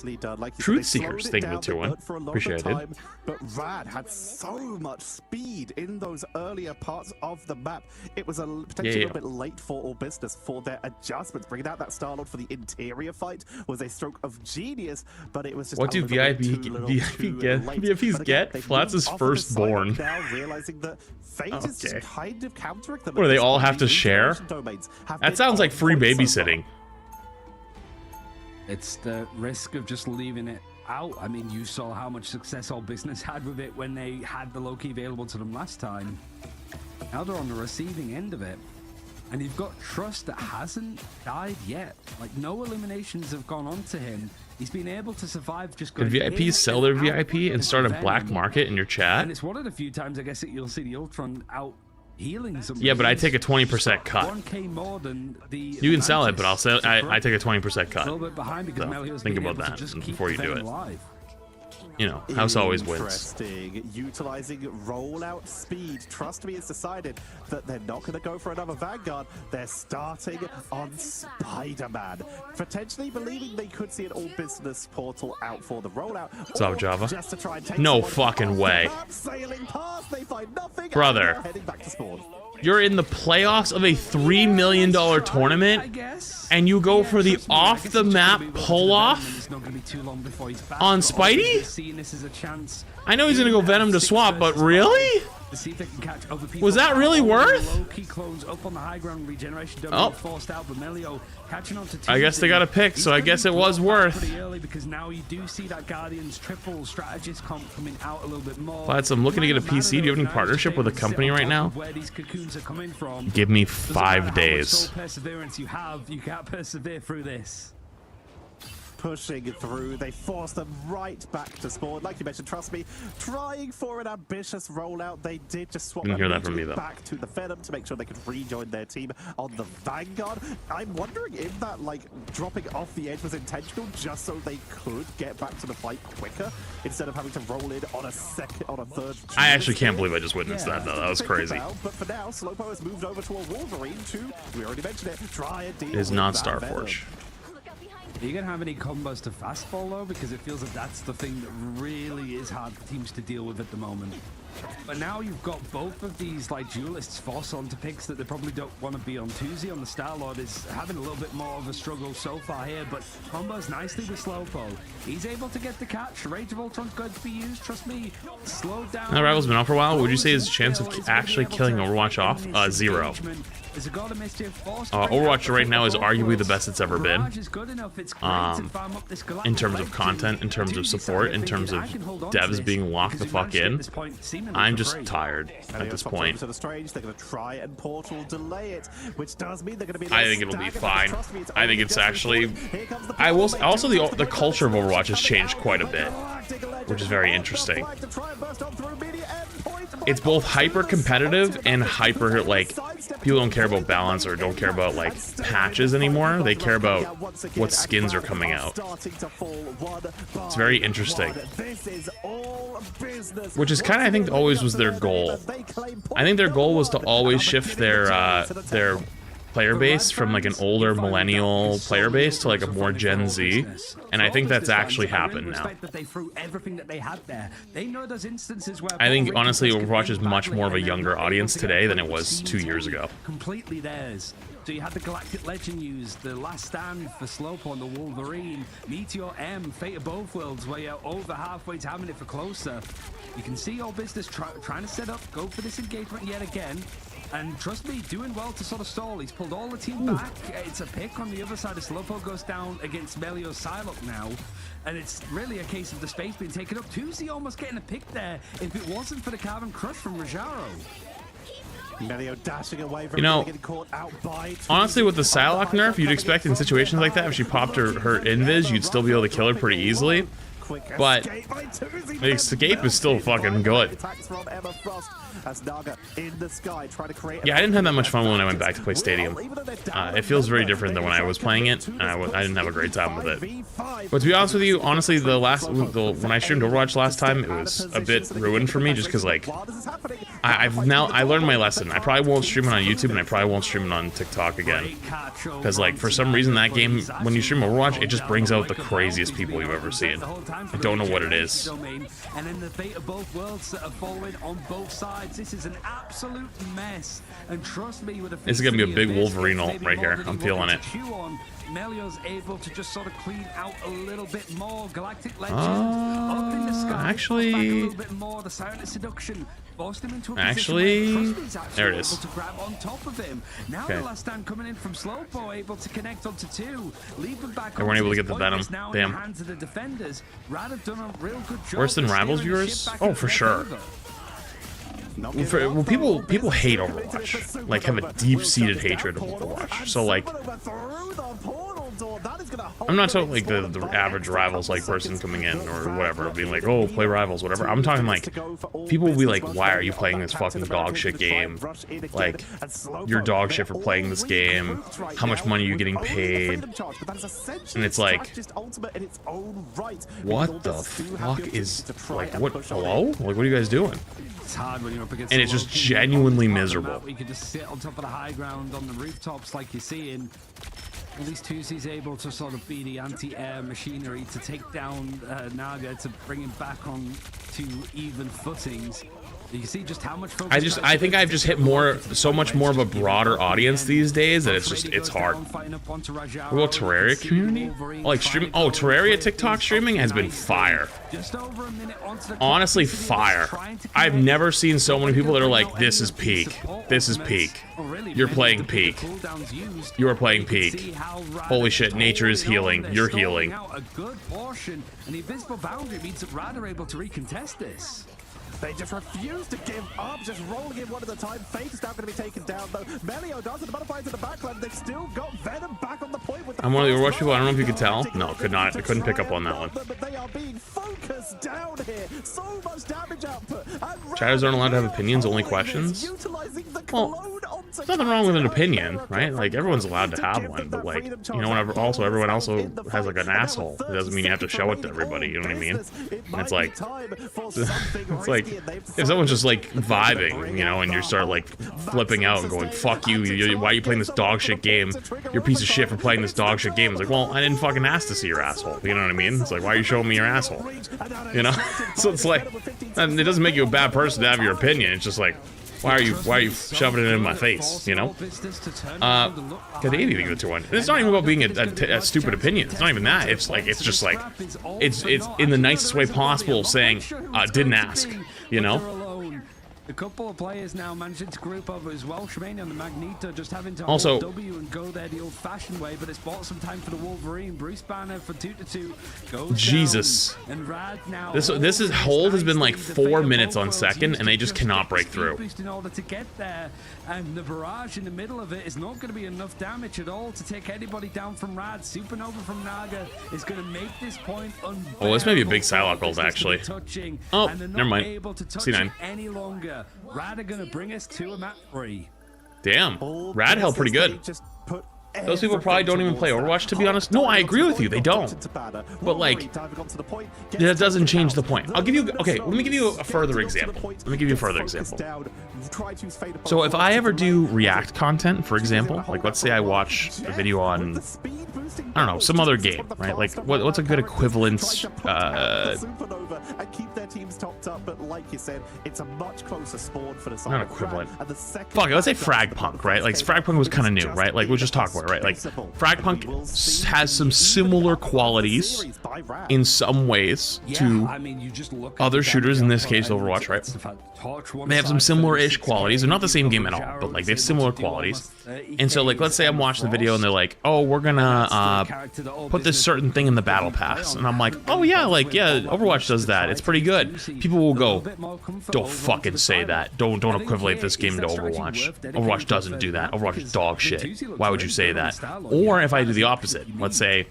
Truth Seekers, thank you for 2-1. Appreciate it. But Rad had so much speed in those earlier parts of the map. It was potentially a little bit late for all business for their adjustments. Bringing out that Starlord for the interior fight was a stroke of genius, but it was just. What do VIPs get? Flats' firstborn. Now realizing that fate is just kind of countering them. What do they all have to share? That sounds like free babysitting. It's the risk of just leaving it out. I mean, you saw how much success all business had with it when they had the Loki available to them last time. Now they're on the receiving end of it, and you've got Trust that hasn't died yet. Like, no eliminations have gone on to him. He's been able to survive just going. Could VIPs sell their VIP and start a black market in your chat? And it's one of the few times I guess that you'll see the Ultron out healing somebody. Yeah, but I take a 20% cut. 1K more than the you can sell it, but I'll sell. I take a 20% cut. A little bit behind because so think about that before you do it. you know, house always wins. Interesting. Utilizing rollout speed. Trust me, it's decided that they're not going to go for another Vanguard. They're starting on Spider-Man. Potentially believing they could see an all-business portal out for the rollout. What's up, Java? Just to try and take no fucking way. Sailing past, they find nothing, brother. Heading back to spawn. You're in the playoffs of a $3 million tournament, and you go for the off-the-map pull-off on Spidey? I know he's going to go Venom to swap, but really? Was that really worth? Oh. I guess they got a pick, so I guess it was worth. Lads, I'm looking to get a PC. Do you have any partnership with a company right now? Give me 5 days. You can't persevere through this. Pushing through, they force them right back to spawn. Like you mentioned, trust me, trying for an ambitious rollout. They did just swap Didn't hear that from me, though. back to the Venom to make sure they could rejoin their team on the Vanguard. I'm wondering if that, like, dropping off the edge was intentional, just so they could get back to the fight quicker instead of having to roll in on a third. I actually can't believe I just witnessed that, though. That was crazy. But for now, Slowpo has moved over to a Wolverine to, we already mentioned it, try and deal It is with not that Starforge. Venom. Are you going to have any combos to fastball, though? Because it feels like that's the thing that really is hard for teams to deal with at the moment. But now you've got both of these, like, duelists forced onto picks that they probably don't want to be on. Tuzi on the Star-Lord is having a little bit more of a struggle so far here, but combos nicely with Slowpo. He's able to get the catch. Rage of Ultron's going to be used. Trust me, slow down. That rival's been out for a while. Would you say his chance of actually killing Overwatch off? 0. Overwatch right now is arguably the best it's ever been. In terms of content, in terms of support, in terms of devs being locked the fuck in. I'm just tired at this point. I think it'll be fine. I think it's actually... I will also the culture of Overwatch has changed quite a bit, which is very interesting. It's both hyper competitive and hyper, like, people don't care about balance or don't care about, like, patches anymore. They care about what skins are coming out. It's very interesting. Which is kind of, I think, always was their goal. I think their goal was to always shift their player base from, like, an older millennial player base to, like, a more Gen Z, and I think that's actually happened now. I think, honestly, Overwatch is much more of a younger audience today than it was 2 years ago. Completely theirs. So you had the Galactic Legend use, the Last Stand for Slowpo on the Wolverine, Meteor M, Fate of Both Worlds, where you're over halfway to having it for closer. You can see all business trying to set up, go for this engagement yet again. And trust me, doing well to sort of stall. He's pulled all the team back. It's a pick on the other side. Slowpo goes down against Melio's Psylocke now. And it's really a case of the space being taken up. Tuzi almost getting a pick there if it wasn't for the Carbon Crush from Rajaro. Melio dashing away from, you know, caught out by honestly, with the Psylocke nerf, you'd expect in situations like that, if she popped her invis, you'd still be able to kill her pretty easily. But the escape is still fucking good. Yeah, I didn't have that much fun when I went back to play Stadium. It feels very different than when I was playing it. I didn't have a great time with it. But to be honest with you, honestly, when I streamed Overwatch last time, it was a bit ruined for me just because, like, I learned my lesson. I probably won't stream it on YouTube, and I probably won't stream it on TikTok again. Because, like, for some reason, that game, when you stream Overwatch, it just brings out the craziest people you've ever seen. I don't know what it is. And then the fate of both worlds that are falling on both sides. This is an absolute mess. And trust me, with a this is gonna be a big Wolverine ult right here. I'm feeling it. Melio's able to just sort of clean out a little bit more. Galactic Legend up in the sky. Actually, back a little bit more. The Silent Seduction forced him into a actually, there it is. Able to grab on top of him. Now the Last Stand coming in from Slowpo, able to connect onto two, leave them back. They weren't able to get the Venom. Damn. Hands of the defenders. Rad have done a real good job. Worse than Rivals viewers? Oh, for sure. Well, people hate Overwatch, like, have a deep-seated hatred of Overwatch. So, like, I'm not talking like the average Rivals like person coming in or whatever, being like, oh, play Rivals, whatever. I'm talking like people will be like, why are you playing this fucking dog shit game? Like, you're dog shit for playing this game. How much money are you getting paid? And it's like, what the fuck is, like, what, hello? Like, what are you guys doing? It's hard when you're up against, and it's just genuinely miserable. You can just sit on top of the high ground on the rooftops like you see, and at least Tuesday's able to sort of be the anti-air machinery to take down Naga, to bring him back on to even footings. You can see just how much focus I think I've just hit so much more of a broader audience these days that it's hard. What about Terraria community? Like stream, oh, Terraria TikTok streaming has been fire. Honestly, fire. I've never seen so many people that are like, this is peak. This is peak. You're playing peak. You are playing peak. Holy shit, nature is healing. You're healing. A good portion, and the invisible boundary means that Rad are able to recontest this. They just refuse to give up, just rolling in one at a time. Fate is now going to be taken down, though. Melio does it, the butterflies in the background. They've still got Venom back on the point with the... I'm one of the Overwatch people, I don't know if you could tell. No, could not. I couldn't pick up on that one. But they are being focused down here. So much damage output. Chatters aren't allowed to have opinions, only questions. Well, there's nothing wrong with an opinion, right? Like, everyone's allowed to have one, but like, you know, whenever everyone also has like an asshole. It doesn't mean you have to show it to everybody, you know what I mean? And it's like, it's like, if someone's just like vibing, you know, and you start like flipping out and going, fuck you, why are you playing this dog shit game? You're a piece of shit for playing this dog shit game. It's like, well, I didn't fucking ask to see your asshole, you know what I mean? It's like, why are you showing me your asshole? You know? So it's like, and it doesn't make you a bad person to have your opinion. It's just like, why are you shoving it in my face, you know? God, they even give it to one. It's not even about being a stupid opinion. It's not even that. It's like, it's just like, it's in the nicest way possible saying, didn't ask, you know? A couple of players now managing to group up as well. Shemane and the Magneto just having to also hold W and go there the old-fashioned way, but it's bought some time for the Wolverine. Bruce Banner for 2-2 goes Jesus. Down, and Rad now this is hold has been like 4 minutes on second, and they just cannot break through. In order to get there, and the barrage in the middle of it is not going to be enough damage at all to take anybody down from Rad. Supernova from Naga is going to make this point unbearable. Oh, this may be a big Psylocke ult, actually. Oh, never mind. C9. Any longer. Rad are gonna bring us to a map 3. Damn, Rad held pretty good. Those people probably don't even play Overwatch, to be honest. No, I agree with you, they don't. But like, that doesn't change the point. I'll give you, okay, let me give you a further example. So if I ever do React content, for example, like let's say I watch a video on, I don't know, some other game, right? Like, what's a good equivalence? And keep their teams topped up, but like you said, it's a much closer spawn for the not equivalent. Fuck it, let's say Fragpunk, right? Like Fragpunk was kind of new, right? Like we'll just talk about it, right? Like Fragpunk has some similar qualities in some ways to other shooters, in this case Overwatch, right? They have some similar-ish qualities. They're not the same game at all, but like they have similar qualities. And so like let's say I'm watching the video and they're like, oh, we're gonna put this certain thing in the battle pass, and I'm like, oh yeah, like yeah, Overwatch does that. It's pretty good. People will go, don't fucking say that. Don't equivalent this game to Overwatch. Overwatch doesn't do that. Overwatch is dog shit. Why would you say that? Or if I do the opposite, let's say,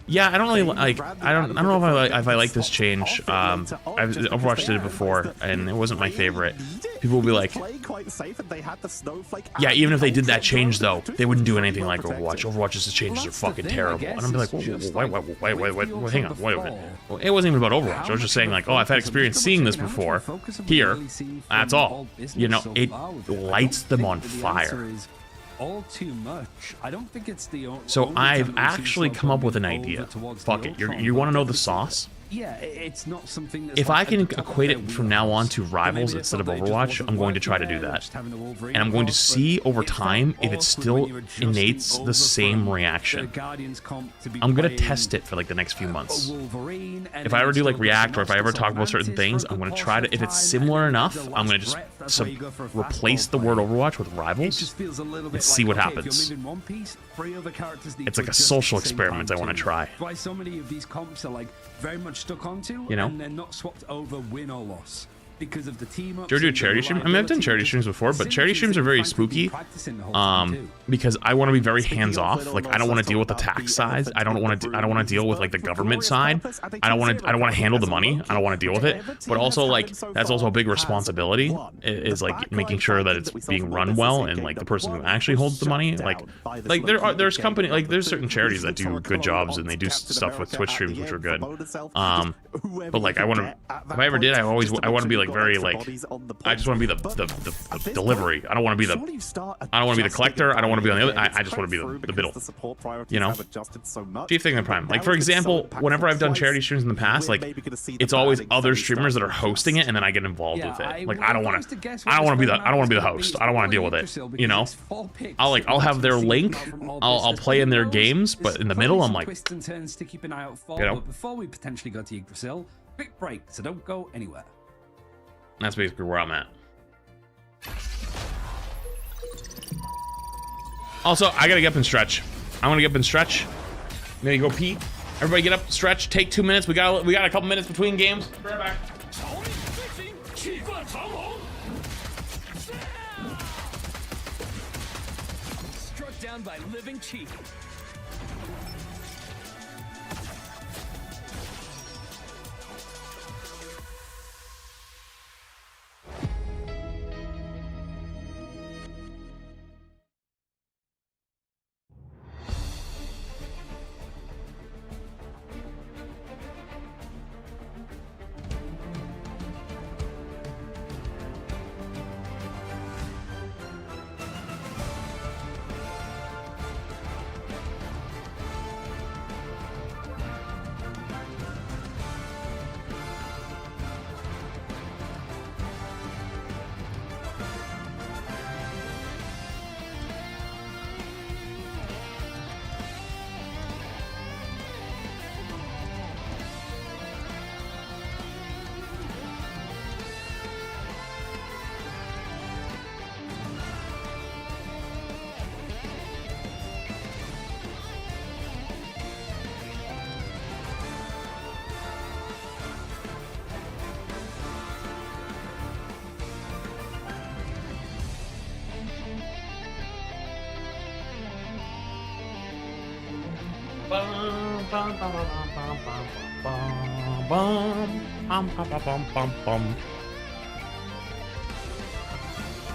yeah, I don't really like. I don't know if I like this change. Overwatch did it before, and it wasn't my favorite. People will be like, yeah, even if they did that change though, they wouldn't do anything like Overwatch. Overwatch's changes are fucking terrible. And I'm like, wait, hang on, wait a minute. Well, it wasn't even about Overwatch. I was just saying like, oh, I've had experience seeing this before. Here, that's all. You know, it lights them on fire. All too much. I don't think it's the only. So I've actually come up with an idea. Fuck it. You want to know the sauce? Yeah, it's not something that's if I can equate it from now on to Rivals instead of Overwatch, I'm going to try to do that. And I'm going to see over time if it still innates the same reaction. I'm going to test it for like the next few months. If I ever do like React, or if I ever talk about certain things, I'm going to try to, if it's similar enough, I'm going to just replace the word Overwatch with Rivals and see what happens. It's like a social experiment I want to try. Why so many of these comps are like very much stuck onto, you know, and they're not swapped over win or loss. because of the team ups. Do you do a charity stream? I mean, I've done charity streams before, but charity streams are very spooky. Because I want to be very hands off. Like, I don't want to deal with the tax side. I don't want to deal with like the government side. I don't want to handle the money. I don't want to deal with it. But also, like, that's also a big responsibility. Is like making sure that it's being run well, and like the person who actually holds the money. Like there's certain charities that do good jobs, and they do stuff with Twitch streams which are good. But like, if I ever did, I want to be like very like, I just want to be the delivery. I don't want to be the collector. I don't want to be on the other. I just want to be the middle. You know, chief thing in prime. Like, for example, whenever I've done charity streams in the past, like, it's always other streamers that are hosting it, and then I get involved with it. Like, I don't want to be the host. I don't want to deal with it. You know, I'll have their link. I'll play in their games, but in the middle, I'm like, twists and turns to keep an eye out for. You know? But before we potentially go to Yggdrasil, quick break, so don't go anywhere. That's basically where I'm at. Also, I gotta get up and stretch. I'm gonna get up and stretch. I'm gonna go pee. Everybody get up, stretch, take 2 minutes. We got a couple minutes between games. Be right back. Struck down by living cheek.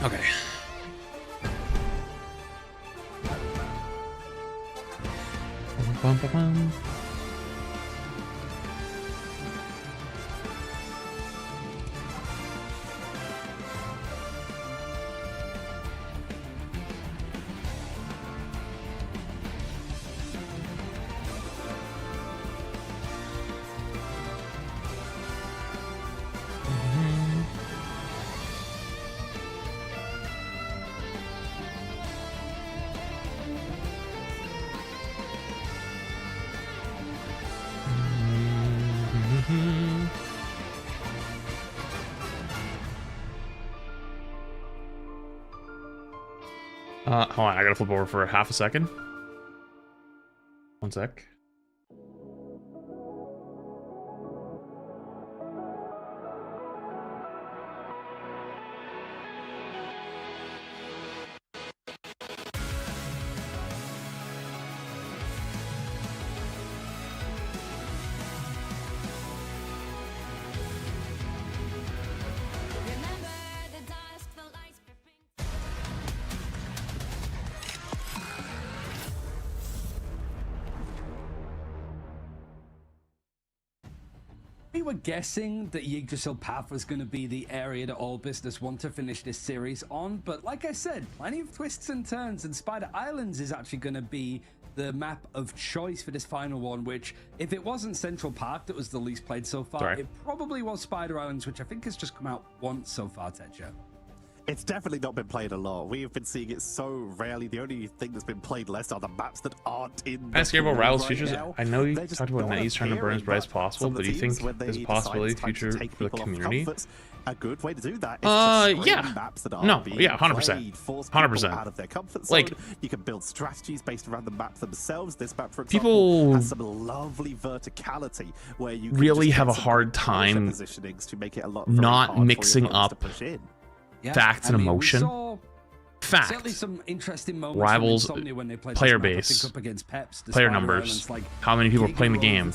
Okay. Hold on, I gotta flip over for half a second. 1 sec. We were guessing that Yggdrasil Path was going to be the area that all business want to finish this series on, but like I said, plenty of twists and turns, and Spider Islands is actually going to be the map of choice for this final one, which, if it wasn't Central Park that was the least played so far, it probably was Spider Islands, which I think has just come out once so far, Tetcher. It's definitely not been played a lot. We have been seeing it so rarely. The only thing that's been played less are the maps that aren't in. Ask about Rivals features. I know you talked about NetEase trying to burn as bright as possible, but do you think there's a possibility future for the community? A good way to do that is yeah. maps that are 100%. 100%. Out of their comfort zone. Like, you can build strategies based around the maps themselves. This map, for example, has some lovely verticality where you can really have a hard time to make it a lot not mixing up facts and emotion. Fact. Certainly some interesting moments. Rivals, when they player base, up against Peps, player numbers, how many people are playing the game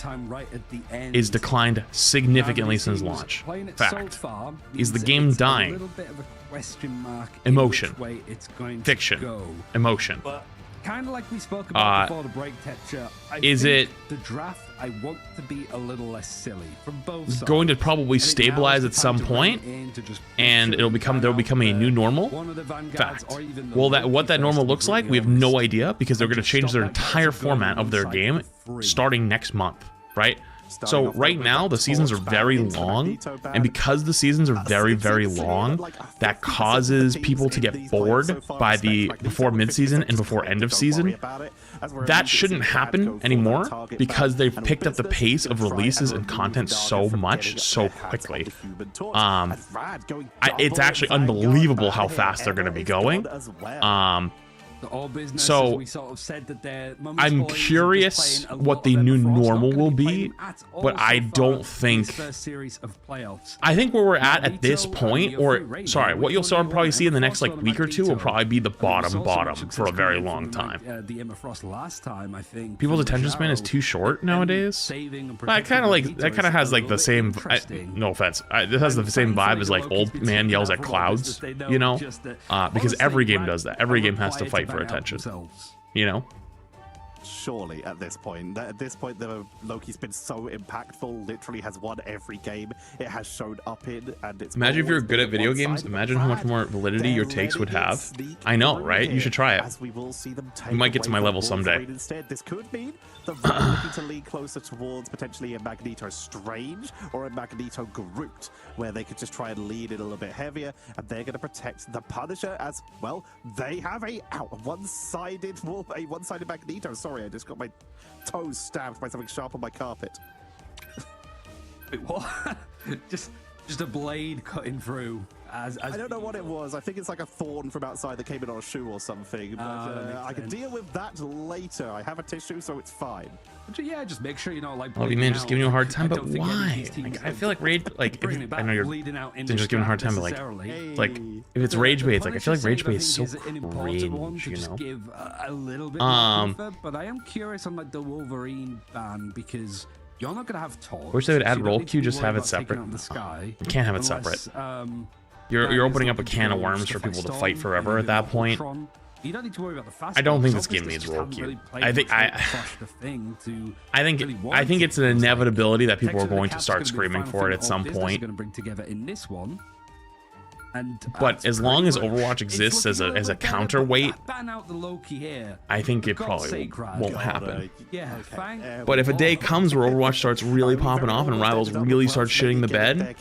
is declined significantly since launch. Fact. Is the game dying? Emotion. Fiction. Emotion. Kind of like we spoke about before the break, Tetcher. Is it the draft? I want to be a little less silly from both sides. Going to probably stabilize at some point, and there'll become a new normal. Fact. Well, what that normal looks like, we have no idea, because they're going to change their entire format of their game starting next month, right? So right now the seasons are very long, and because the seasons are very, very long, that causes people to get bored by the before mid-season and before end of season. That shouldn't happen anymore, because they've picked up the pace of releases and content so much so quickly. It's actually unbelievable how fast they're going to be going. So we sort of said that I'm curious what the new normal will be, but I don't think. I think where we're at this point, or sorry, what you'll probably see in the next like week or two will probably be the bottom for a very long time. People's attention span is too short nowadays. That kind of has like the same. No offense, this has the same vibe as like old man yells at clouds, you know, because every game does that. Every game has to fight for attention, you know. Surely at this point, the Loki's been so impactful, literally has won every game it has shown up in, and it's imagine if you're good at video games, imagine how much more validity your takes would have. I know, right? You should try it. You might get to my level someday. Instead, this could mean the Red looking to lean closer towards potentially a Magneto Strange or a Magneto Groot, where they could just try and lead it a little bit heavier, and they're going to protect the Punisher as well. They have a one-sided Magneto. Sorry, I just got my toes stabbed by something sharp on my carpet. Wait, what? just a blade cutting through. I don't know what it was. I think it's like a thorn from outside that came in on a shoe or something. But I can deal with that later. I have a tissue, so it's fine. Yeah, just make sure you know, like. Oh, man, just giving you a hard time, but why? Like, I feel like rage. Like, I know you're just giving a hard time, but like if it's rage bait, like I feel like rage bait is so cringe, you know. Give a little bit more comfort, but I am curious on like the Wolverine ban, because you're not gonna have torch. Wish they would add roll queue, just have it separate. You can't have it separate. You're opening up a can of worms for people to fight forever at that point. You don't need to worry about the fast. I don't think this game needs roll queue. I think it's an inevitability that people are going to start screaming for it at some point. Going to bring together in this one. But as long as Overwatch exists as a counterweight, I think it probably won't happen. But if a day comes where Overwatch starts really popping off and Rivals really starts shitting the bed,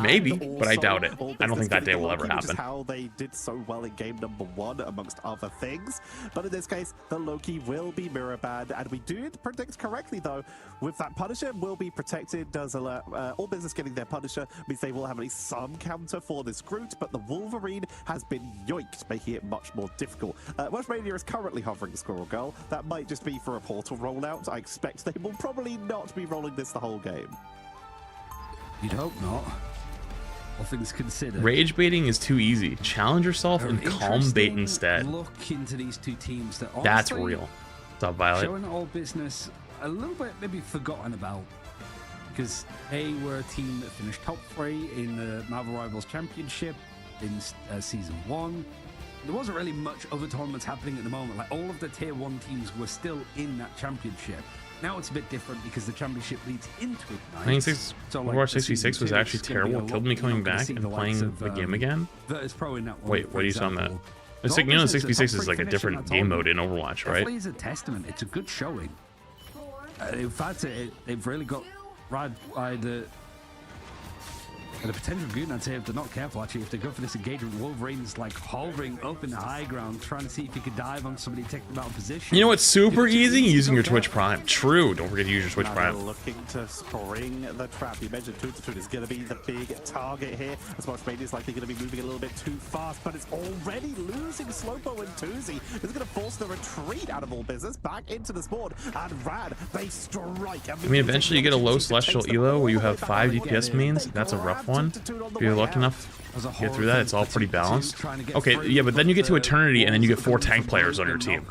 maybe, but I doubt it. I don't think that day will ever happen. How they did so well in game number 1, amongst other things. But in this case, the Loki will be mirror banned, and we did predict correctly though. With that, Punisher will be protected. Does all business getting their Punisher means they will have at least some counter for this Groot, but the Wolverine has been yoinked, making it much more difficult. Westmania is currently hovering Squirrel Girl. That might just be for a portal rollout. I expect they will probably not be rolling this the whole game. You'd hope not. All things considered. Rage baiting is too easy. Challenge yourself and calm bait instead. Look into these two teams that that's real. What's up, Violet? Showing all business a little bit maybe forgotten about, because they were a team that finished top 3 in the Marvel Rivals Championship in season 1. There wasn't really much other tournaments happening at the moment. Like, all of the tier 1 teams were still in that championship. Now it's a bit different because the championship leads into Ignite. Overwatch 66 was actually terrible. It killed me coming back and playing the game again. Vertus Pro in that one. Wait, what are you talking about? It's like, you know, 66 is like a different game mode in Overwatch, right? Definitely is a testament. It's a good showing. In fact, they've really got Rad by the And the potential good, I'd say, if they're not careful, actually, if they go for this engagement, Wolverine's like hovering up in the high ground, trying to see if he could dive on somebody, take them out of position. You know what's super easy? Using your Twitch Prime. True. Don't forget to use your Twitch Prime. Looking to spring the trap. You mentioned Toon is going to be the big target here. As Welshmania is likely going to be moving a little bit too fast, but it's already losing Slowpo and Tuzi. This is going to force the retreat out of all business back into the spawn. And Rad, they strike. I mean, eventually you get a low celestial elo where you have 5 DPS mains. That's a rough one. If you're lucky enough to get through that, it's all pretty balanced. Okay, yeah, but then you get to Eternity and then you get 4 tank players on your team.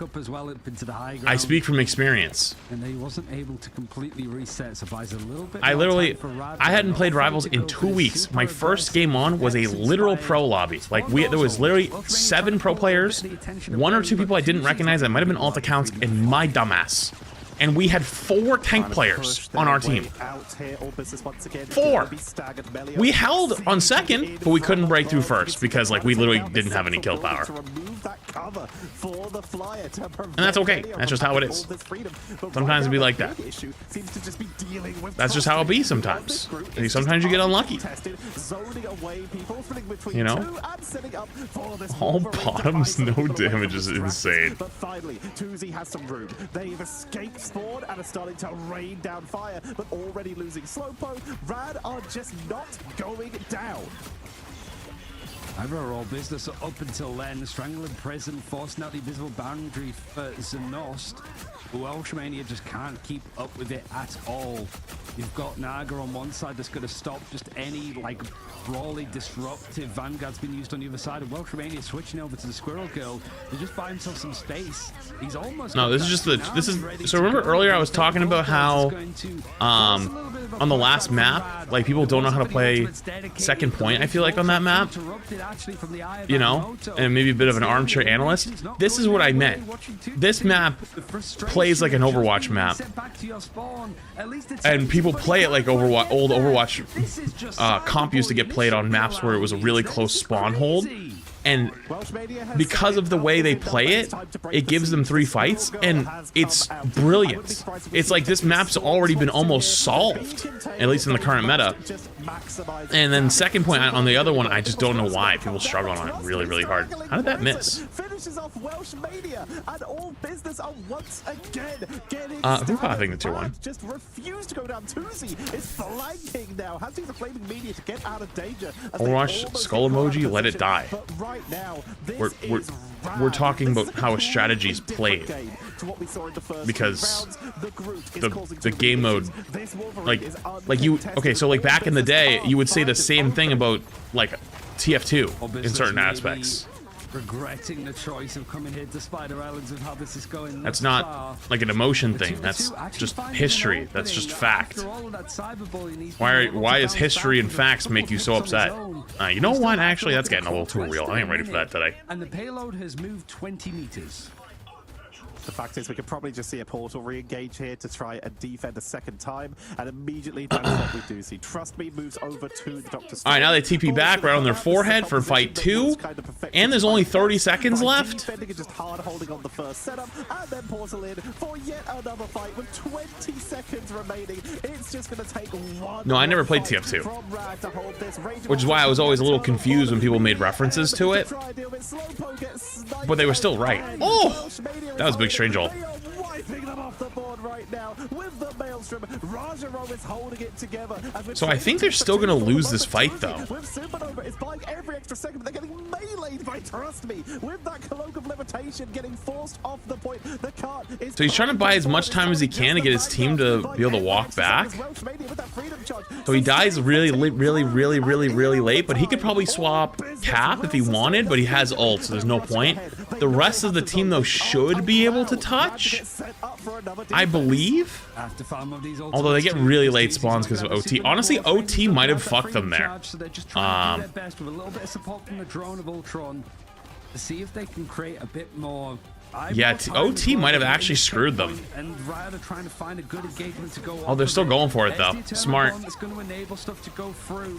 I speak from experience. And he wasn't able to completely reset, so buys a little bit. I hadn't played Rivals in 2 weeks. My first game on was a literal pro lobby. Like, there was literally 7 pro players, 1 or 2 people I didn't recognize that might have been alt accounts, and my dumbass. And we had 4 tank players on our team. 4! We held on second, but we couldn't break through first because, like, we literally didn't have any kill power. And that's okay. That's just how it is. Sometimes it'll be like that. That's just how it be sometimes. Sometimes you get unlucky. You know? All bottoms, no damage is insane. But finally, Tuzi has some room. They've escaped spawn and are starting to rain down fire, but already losing Slowpo. Rad are just not going down. Overall business up until then, strangling prison, forcing out the invisible boundary for Zenost. Welshmania just can't keep up with it at all. You've got Naga on one side that's going to stop just any like brawly disruptive Vanguard's been used on the other side, and Welshmania switching over to the Squirrel Girl to just buy himself some space. He's almost no. This is just the. So remember earlier I was talking about how on the last map, like people don't know how to play second point. I feel like on that map. You know, and maybe a bit of an armchair analyst. This is what I meant. This map plays like an Overwatch map, and people play it like Overwatch. Old Overwatch comp used to get played on maps where it was a really close spawn hold. And because of the way they play it, it gives them 3 fights, and it's brilliant. It's like this map's already been almost solved, at least in the current meta. And then second point on the other one, I just don't know why people struggle on it really, really hard. How did that miss? Finishes off Welshmania, and all business are once again getting who I think the 2-1. Just refused to go down. Tuzi is flanking now. Has used the flaming media to get out of danger. Overwatch skull emoji, let it die. Now, we're talking about how a strategy is played, because the game mode, like you, okay, so like back in the day you would say the same thing about like TF2 in certain aspects. Regretting the choice of coming here to Spider Islands and how this is going. That's not like an emotion thing. That's just history. That's just fact. Why is history and facts make you so upset? You know what? Actually, that's getting a little too real. I ain't ready for that today. And the payload has moved 20 meters. The fact is, we could probably just see a portal re-engage here to try and defend a second time, and immediately that's what we do see. Trust me, moves over to the Dr. All right, now they TP back right on their forehead for fight 2, and there's only 30 seconds left. Just hard holding on the first setup, and then portal in for yet another fight with 20 seconds remaining. It's just going to take one. No, I never played TF2, which is why I was always a little confused when people made references to it. But they were still right. Oh, that was a big strange ult. So I think they're still going to lose this fight, though. So he's trying to buy as much time as he can to get his team to be able to walk back. So he dies really late, but he could probably swap Cap if he wanted, but he has ult, so there's no point. The rest of the team, though, should be able to touch, I believe. Although they get really late spawns because of OT. Honestly, OT might have fucked them there. See if they can create a bit more. Yeah, OT might have actually screwed them. Oh, they're still going for it, though. Smart.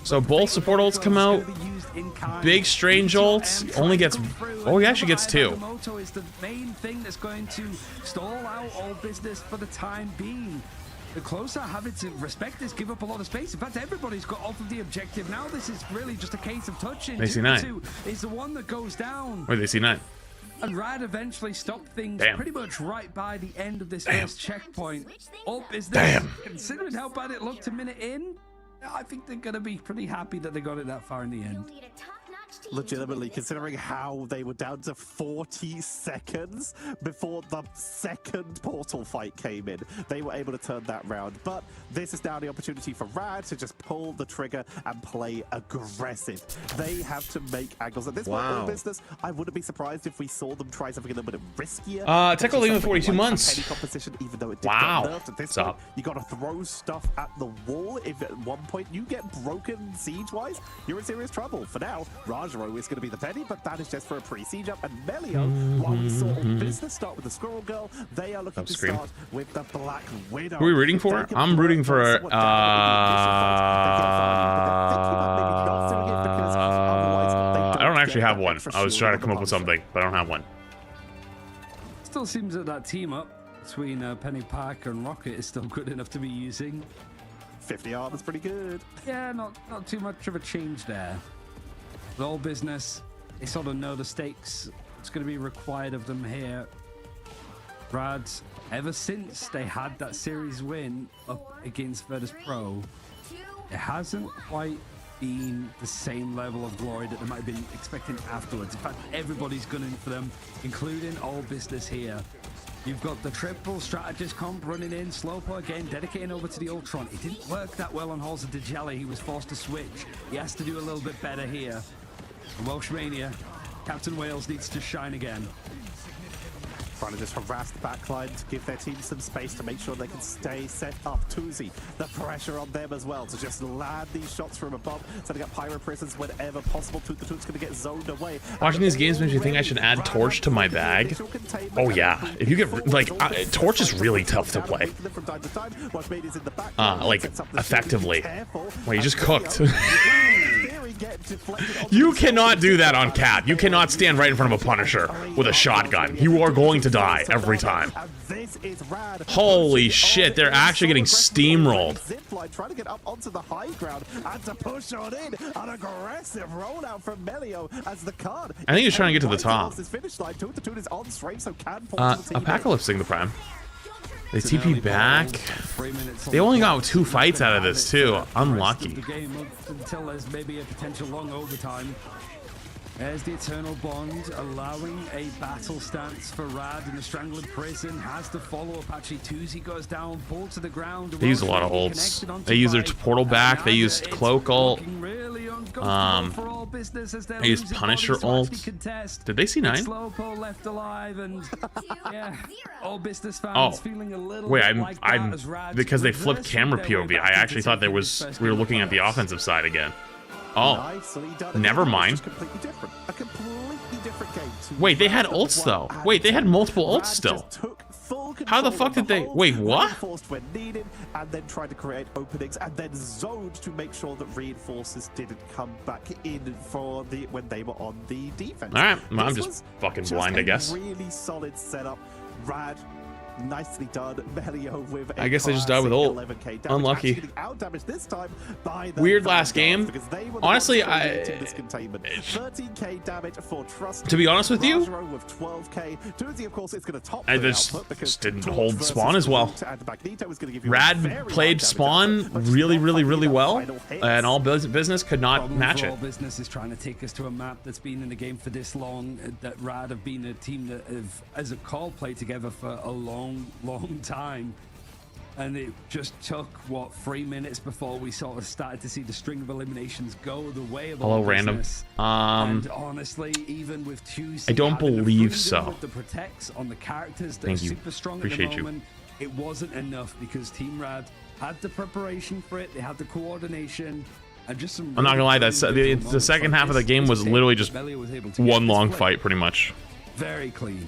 So both support ults come out. Big strange ults only gets... Oh, he actually gets 2. Is the main thing that's going to stall out all business for the time being. the closer having to respect this, give up a lot of space. In fact, everybody's got off of the objective now. This is really just a case of touching. They see 9. Is the one that goes down. Wait, they see 9. And Rad eventually stopped things pretty much right by the end of this first checkpoint. Is this, considering how bad it looked a minute in, I think they're going to be pretty happy that they got it that far in the end. Legitimately, considering how they were down to 40 seconds before the second portal fight came in, they were able to turn that round. But this is now the opportunity for Rad to just pull the trigger and play aggressive. They have to make angles. At this point in business, I wouldn't be surprised if we saw them try something a little bit riskier. Technical league with 42 months. Competition, even though it did get nerfed at this point, you got to throw stuff at the wall. If at one point you get broken siege-wise, you're in serious trouble. For now, Rajaro is going to be the penny, but that is just for a pre-siege up. And Melio, while we saw business start with the Squirrel Girl, they are looking to start with the Black Widow. Who are we rooting for? I'm rooting for I don't actually have one. I was trying to come up with something, but I don't have one. Still seems that team up between Penny Parker and Rocket is still good enough to be using. 50 armor is pretty good. Yeah, not too much of a change there. The whole business, they sort of know the stakes. It's going to be required of them here. Rad's, ever since they had that series win up against Vertus Pro, it hasn't quite been the same level of glory that they might have been expecting afterwards. In fact, everybody's gunning for them, including all business here. You've got the triple strategist comp running in. Slowpo again, dedicating over to the Ultron. It didn't work that well on Halls of Djali. He was forced to switch. He has to do a little bit better here. Welshmania, Captain Wales needs to shine again. Trying to just harass the backline to give their team some space to make sure they can stay set up. Tuzi, the pressure on them as well to just land these shots from above, setting up pyro prisons whenever possible. The Toot's going to get zoned away. Watching these games makes you think I should add Torch to my bag. Oh yeah, if you get like Torch is really tough to play. Like effectively. Well, you just cooked. You cannot do that on Cap. You cannot stand right in front of a Punisher with a shotgun. You are going to die every time. Holy shit, they're actually getting steamrolled. Trying to get up onto the high ground and to push on in. An aggressive rollout from Melio as the card. I think he's trying to get to the top. Apocalypsing the Prime. They TP back. They only got 2 fights out of this too. Unlucky. Until there's maybe a potential long overtime. There's the Eternal Bond, allowing a battle stance for Rad in the Strangling Prison. Has to follow Apache. Tuzi goes down, pulled to the ground. They use a lot of ults. They use their portal back. They used Cloak ult. They used Punisher ult. Did they see 9? Slowpo left alive, and yeah, all business fans feeling a little wait, like I'm because they flipped camera POV. I actually thought we were looking at the offensive side again. Oh, never mind. Wait, they had ults though. Wait, they had multiple ults still. How the fuck did they? Wait, what? When needed, and then tried to create openings, and then zoned to make sure that reinforcers didn't come back in for when they were on the defense. All right, well, I'm just fucking blind, I guess. Really solid setup. Rad. Nicely done. Melio with I guess I just died with ult. Unlucky. Weird last game. Honestly, to be honest with you, I just didn't hold spawn as well. Rad played spawn really well, and all business could not match it. All business is trying to take us to a map that's been in the game for this long. That Rad have been a team that have, as a call, played together for a long time, and it just took what 3 minutes before we sort of started to see the string of eliminations go the way of hello random. And honestly, even with 2 I don't believe so. With the protects on the characters that are super strong at the moment, it wasn't enough because Team Rad had the preparation for it, they had the coordination. And just some I'm not gonna lie, that's the second half of the game was literally just one long fight, pretty much. Very clean.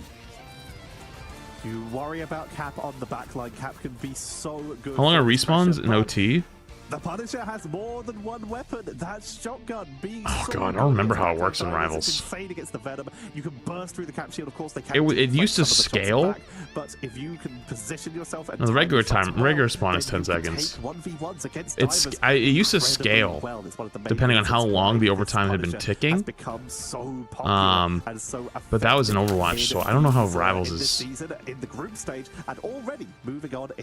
You worry about Cap on the backline. Cap can be so good. How long are respawns in OT? The Punisher has more than one weapon. That shotgun being I don't remember how it works in Rivals. Insane against the Venom. You can burst through the cap shield. Of course, they can. It used to scale. Back, but if you can position yourself, no, the regular spawn is 10 seconds. It used to scale depending on how long the overtime had been ticking. But that was in Overwatch, so I don't know how Rivals is.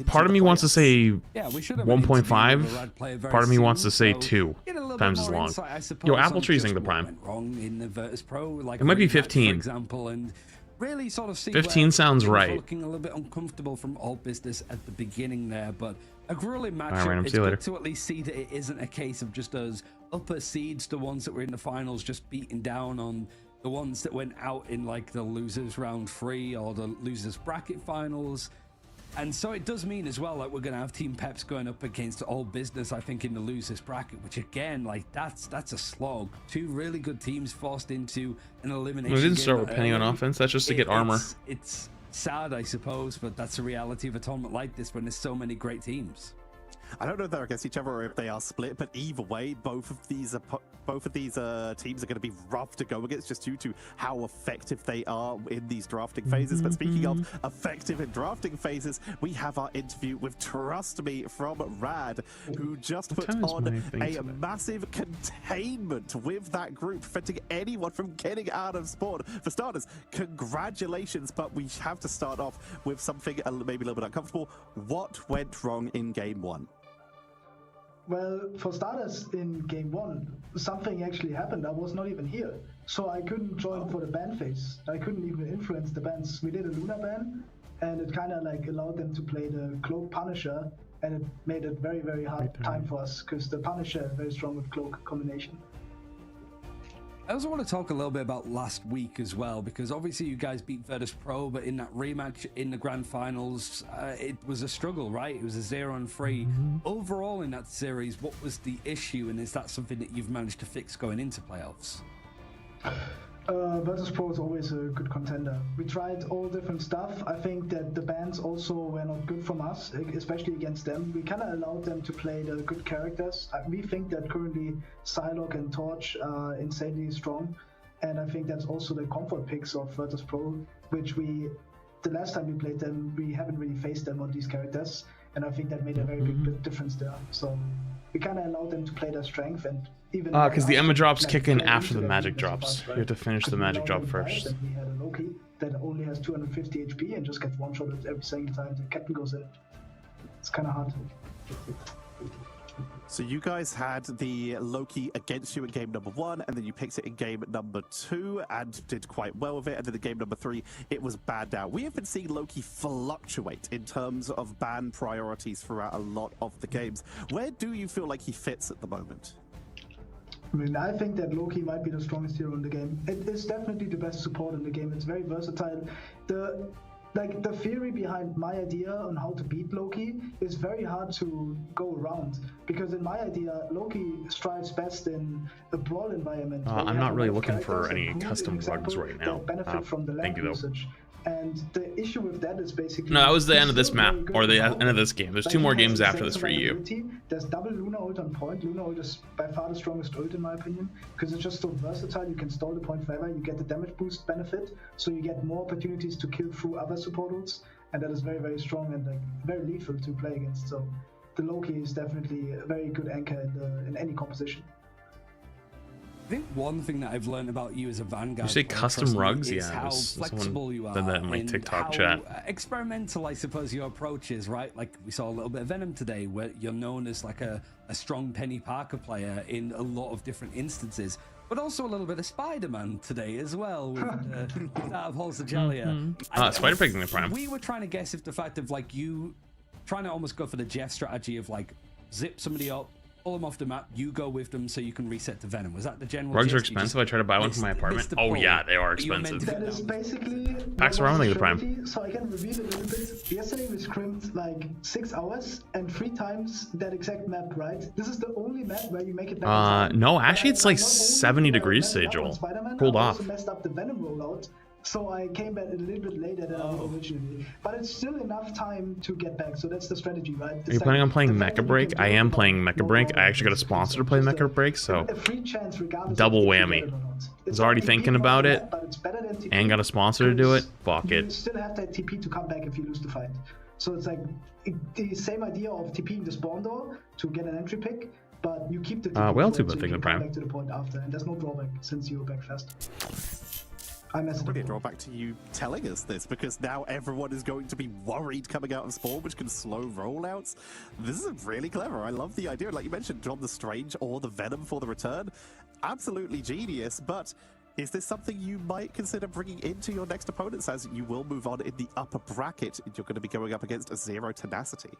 Part of me wants to say 1.5. Part of me wants to say 2 times as long. Yo, Apple Tree's in the prime. In the Vertus Pro, like it might be 15. For example, and really sort of see 15 sounds right. Looking a little bit uncomfortable from all business at the beginning there, but a grueling match. Right, it's good to at least see that it isn't a case of just us upper seeds, the ones that were in the finals, just beating down on the ones that went out in like the losers round 3 or the losers bracket finals. And so it does mean as well that we're going to have Team Peps going up against all business, I think, in the losers bracket, which again, like that's a slog. 2 really good teams forced into an elimination. We didn't start with Penny on offense. That's just to get armor. It's sad, I suppose, but that's the reality of a tournament like this when there's so many great teams. I don't know if they're against each other or if they are split, but either way, both of these teams are going to be rough to go against just due to how effective they are in these drafting phases. But speaking of effective in drafting phases, we have our interview with Trust Me from Rad, who just put on a massive containment with that group, preventing anyone from getting out of sport. For starters, congratulations, but we have to start off with something maybe a little bit uncomfortable. What went wrong in Game 1? Well, for starters, in Game 1, something actually happened. I was not even here, so I couldn't join for the ban phase. I couldn't even influence the bans. We did a Luna ban, and it kind of like allowed them to play the Cloak Punisher, and it made it very, very hard time for us, because the Punisher is very strong with Cloak combination. I also want to talk a little bit about last week as well, because obviously you guys beat Vertus Pro, but in that rematch in the grand finals, it was a struggle, right? It was a 0-3. Overall in that series, what was the issue, and is that something that you've managed to fix going into playoffs? Vertus Pro is always a good contender. We tried all different stuff. I think that the bans also were not good from us, especially against them. We kind of allowed them to play the good characters. We think that currently Psylocke and Torch are insanely strong, and I think that's also the comfort picks of Vertus Pro, which the last time we played them, we haven't really faced them on these characters, and I think that made a very big difference there. So we kind of allowed them to play their strength, and even because the Emma drops kick in after the magic drops. You have to finish the magic drop first. And we had a Loki that only has 250 HP and just gets one-shotted every single time the captain goes in. It's kind of hard. So you guys had the Loki against you in game number 1, and then you picked it in game number 2 and did quite well with it, and then in game number 3 it was banned out. We have been seeing Loki fluctuate in terms of ban priorities throughout a lot of the games. Where do you feel like he fits at the moment? I mean, I think that Loki might be the strongest hero in the game. It is definitely the best support in the game. It's very versatile. The theory behind my idea on how to beat Loki is very hard to go around, because in my idea, Loki strives best in a brawl environment. I'm not really looking for any custom rugs right now. Benefit from the thank you though. Usage. And the issue with that is basically... No, that was the end of this map, or the end of this game. There's 2 more games after this for EU. There's double Luna ult on point. Luna ult is by far the strongest ult in my opinion, because it's just so versatile. You can stall the point forever, you get the damage boost benefit, so you get more opportunities to kill through other support ults, and that is very, very strong and like very lethal to play against. So the Loki is definitely a very good anchor in any composition. I think one thing that I've learned about you as a Vanguard, you say custom rugs, is how flexible you are, said that in my TikTok chat. Experimental, I suppose, your approach is, right? Like we saw a little bit of Venom today, where you're known as like a strong Penny Parker player in a lot of different instances, but also a little bit of Spider-Man today as well, with that of Holzajalia. Spider picking the prime. We were trying to guess if the fact of like you trying to almost go for the Jeff strategy of like zip somebody up, pull them off the map, you go with them so you can reset to Venom. Was that the general rugs are expensive? I try to buy one for my apartment. Oh yeah, they are expensive. That is basically packs around like the prime. So I can reveal a little bit. Yesterday we scrimmed like 6 hours and 3 times that exact map, right? This is the only map where you make it back. No, actually it's like 70 degrees today, Joel. Cooled off. I also messed up the Venom rollout So I came back a little bit later than I would originally. But it's still enough time to get back, so that's the strategy, right? Are you planning on playing Mecha Break? I am playing Mecha Break. I actually got a sponsor to play Mecha Break, so double whammy. I was already thinking about it, and got a sponsor to do it. Fuck it. You still have that TP to come back if you lose the fight. So it's like the same idea of TPing the spawn door to get an entry pick, but you keep the TP well, so too, but you Prime. back to the point after, and there's no drawback since you're back fast. Really a drawback to you telling us this, because now everyone is going to be worried coming out of spawn, which can slow rollouts. This is really clever. I love the idea. Like you mentioned, John the Strange or the Venom for the return. Absolutely genius, but is this something you might consider bringing into your next opponents, as you will move on in the upper bracket? You're going to be going up against a Zero Tenacity.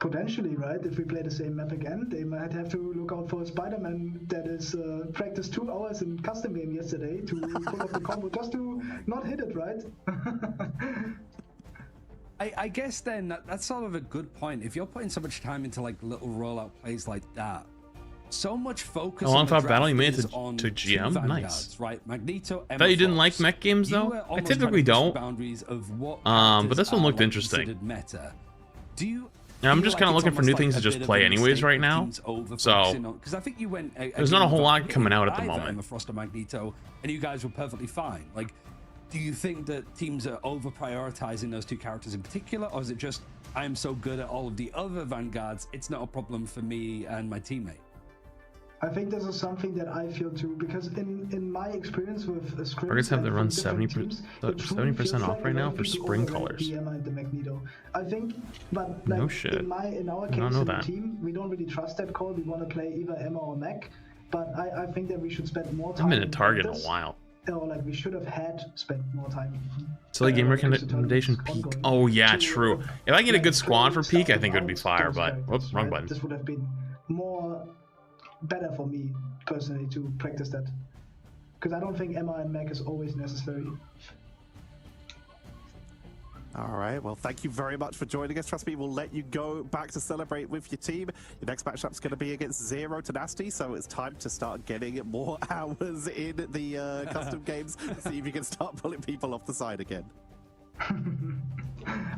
Potentially, right? If we play the same map again, they might have to look out for a Spider-Man that is practiced 2 hours in custom game yesterday to pull off the combo just to not hit it, right? I guess then that's sort of a good point. If you're putting so much time into like little rollout plays like that, so much focus. A long thought battle you made to GM. Nice. Right, Magneto. Thought you didn't like mech games though. I typically don't. Boundaries of what but this one looked interesting. Meta. Do you? And I'm just kind of looking for new things to just play anyways right now. So because I think you went. There's not a whole lot coming out at the moment. Frost or Magneto, and you guys were perfectly fine. Like, do you think that teams are over prioritizing those 2 characters in particular, or is it just I am so good at all of the other vanguards, it's not a problem for me and my teammate? I think this is something that I feel too, because in my experience with scrims, Targets have to run 70% off right now for spring colors. I think, but like, no shit. In our case, in the team, we don't really trust that call. We want to play either Emma or Mech, but I think that we should spend more time. I haven't been a target in a while. Or like we should have had spent more time. Silly game recommendation Peak. Oh yeah, true. If I get a good squad for Peak, I think it would be fire. But whoops, wrong button. This would have been better for me personally to practice that, because I don't think Emma and Mech is always necessary. All right, well, thank you very much for joining us. Trust me, we'll let you go back to celebrate with your team. Your next matchup's going to be against Zero Tenacity, so it's time to start getting more hours in the custom games to see if you can start pulling people off the side again.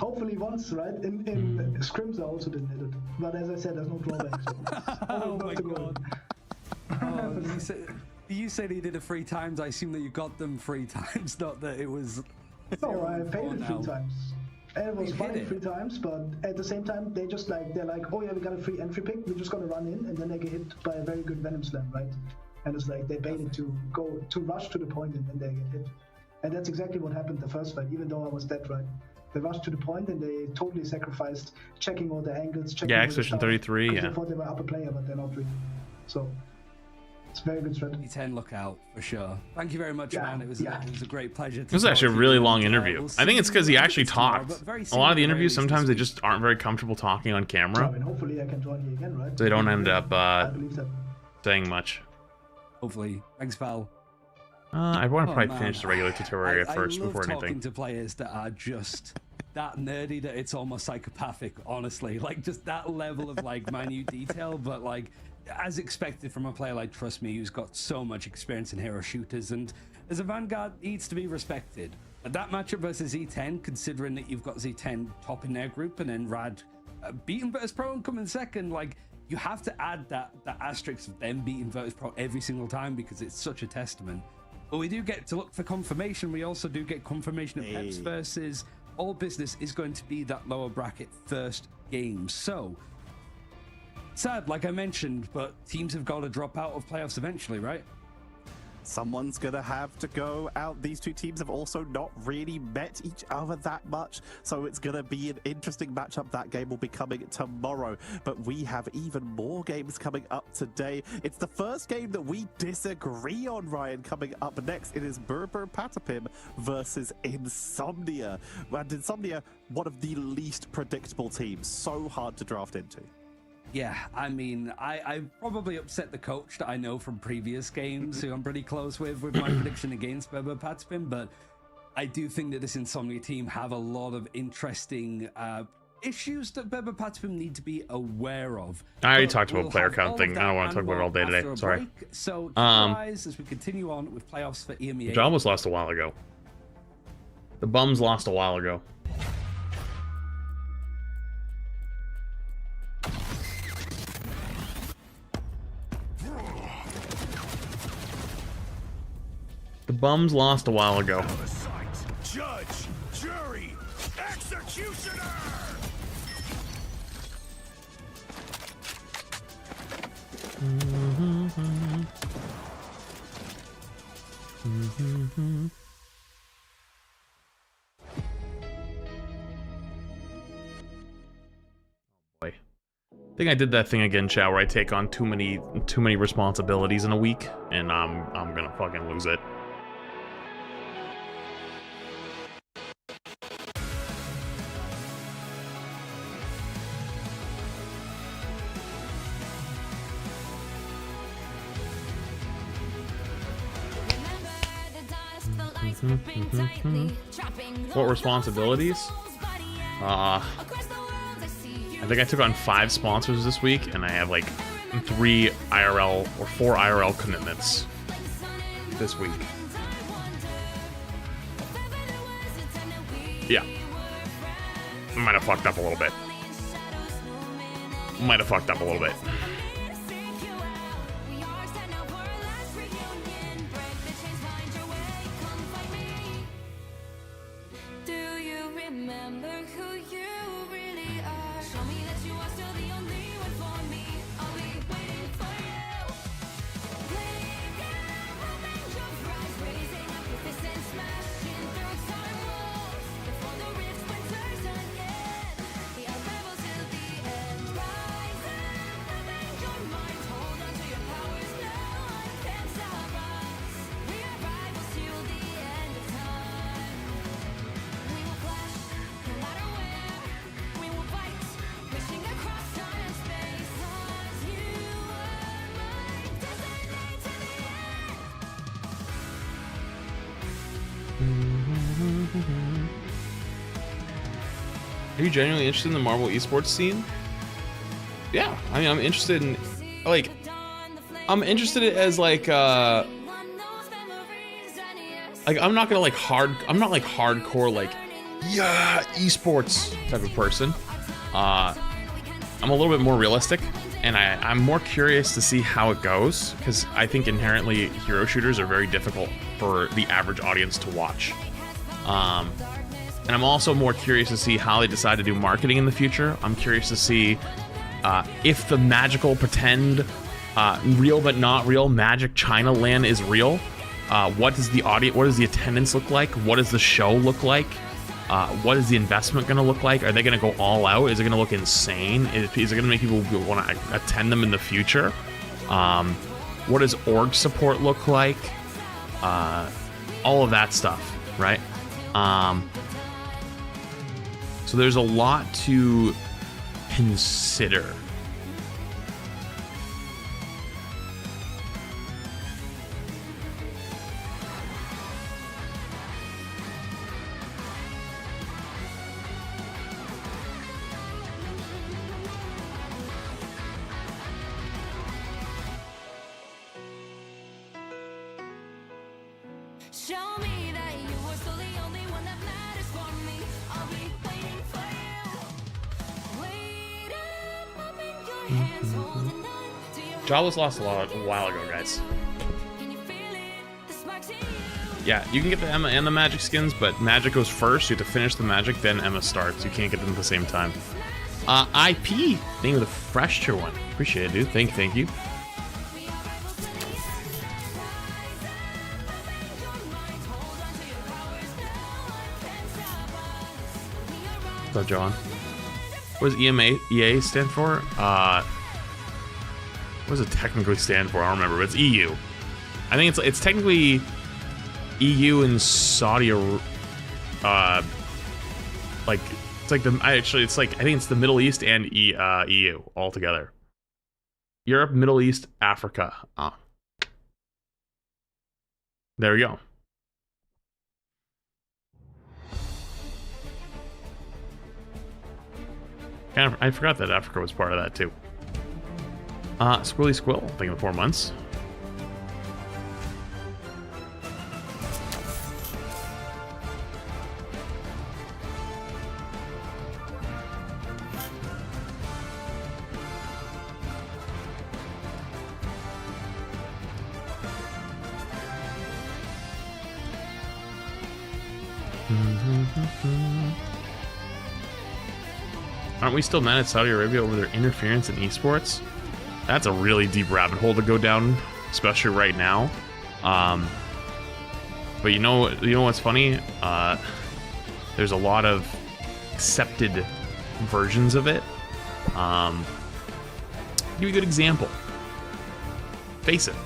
Hopefully once, right? In scrims I also didn't hit it, but as I said, there's no drawback. So oh my god! Oh, you said he did it 3 times. I assume that you got them 3 times, not that it was. No, I failed it 3 times. And it was funny 3 times, but at the same time, they're like, oh yeah, we got a free entry pick. We're just gonna run in, and then they get hit by a very good Venom Slam, right? And it's like they baited to go to rush to the point, and then they get hit. And that's exactly what happened the first fight, even though I was dead, right? They rushed to the point and they totally sacrificed checking all the angles, checking all the Exhibition 33, yeah. They thought they were upper player, but they're not really. So it's a very good strategy. 10 look out for sure. Thank you very much, man. It was a great pleasure. It was actually a really long interview. I think it's because he actually talked. A lot of the interviews, sometimes they just aren't very comfortable talking on camera. I mean, hopefully I can join you again, right? So they don't end up saying much. Hopefully. Thanks, pal. I want to probably finish the regular tutorial first before anything. Talking to players that are just that nerdy that it's almost psychopathic, honestly. Like, just that level of like minute detail, but like as expected from a player like Trust Me, who's got so much experience in hero shooters, and as a Vanguard needs to be respected. But that matchup versus Z10, considering that you've got Z10 top in their group and then Rad beating Vertus Pro and coming second, like you have to add that asterisk of them beating Vertus Pro every single time, because it's such a testament. But we do get to look for confirmation. We also do get confirmation of Peps versus All Business is going to be that lower bracket first game. So, sad, like I mentioned, but teams have got to drop out of playoffs eventually, right? Someone's gonna have to go out. These 2 teams have also not really met each other that much, so it's gonna be an interesting matchup. That game will be coming tomorrow, but we have even more games coming up today. It's the first game that we disagree on, Ryan. Coming up next, it is Berber Patapim versus Insomnia. And Insomnia, one of the least predictable teams, so hard to draft into. Yeah, I mean, I probably upset the coach that I know from previous games, who I'm pretty close with my prediction against Berber Patapim, but I do think that this Insomnia team have a lot of interesting issues that Berber Patipim need to be aware of. I already talked about player count thing. I don't want to talk about it all day today. Sorry. So, guys, as we continue on with playoffs for EMEA. Which almost lost a while ago. The Bums lost a while ago. The Bums lost a while ago. Judge, jury, executioner. Boy, I think I did that thing again, chat, where I take on too many responsibilities in a week, and I'm gonna fucking lose it. What responsibilities? I think I took on 5 sponsors this week, and I have like 3 IRL or 4 IRL commitments this week. Yeah. Might have fucked up a little bit. Are you genuinely interested in the Marvel esports scene? Yeah, I mean, I'm interested in, like, I'm interested as like I'm not gonna like I'm not like hardcore like, yeah, esports type of person. I'm a little bit more realistic, and I'm more curious to see how it goes, because I think inherently hero shooters are very difficult for the average audience to watch. And I'm also more curious to see how they decide to do marketing in the future. I'm curious to see if the magical pretend, real but not real Magic China LAN is real. What does the attendance look like? What does the show look like? What is the investment going to look like? Are they going to go all out? Is it going to look insane? Is it going to make people want to attend them in the future? What does org support look like? All of that stuff, right? So there's a lot to consider. Show me that you are still the only one that matters for me. I'll be waiting for you. Wait up, open your hands, holding on to your. Jaw was lost a while ago, guys. Can you feel it? The sparks in you. Yeah, you can get the Emma and the Magic skins, but Magic goes first. You have to finish the Magic, then Emma starts. You can't get them at the same time. IP, name of the fresh tier 1. Appreciate it, dude. Thank you. What's up, John? What does EA stand for? What does it technically stand for? I don't remember, but it's EU. I think it's technically EU and Saudi. I think it's the Middle East and EU all together. Europe, Middle East, Africa. There we go. I forgot that Africa was part of that too. Squilly Squill, thank you for 4 months. Aren't we still mad at Saudi Arabia over their interference in esports? That's a really deep rabbit hole to go down, especially right now. But you know what's funny? There's a lot of accepted versions of it. Give you a good example. Face it.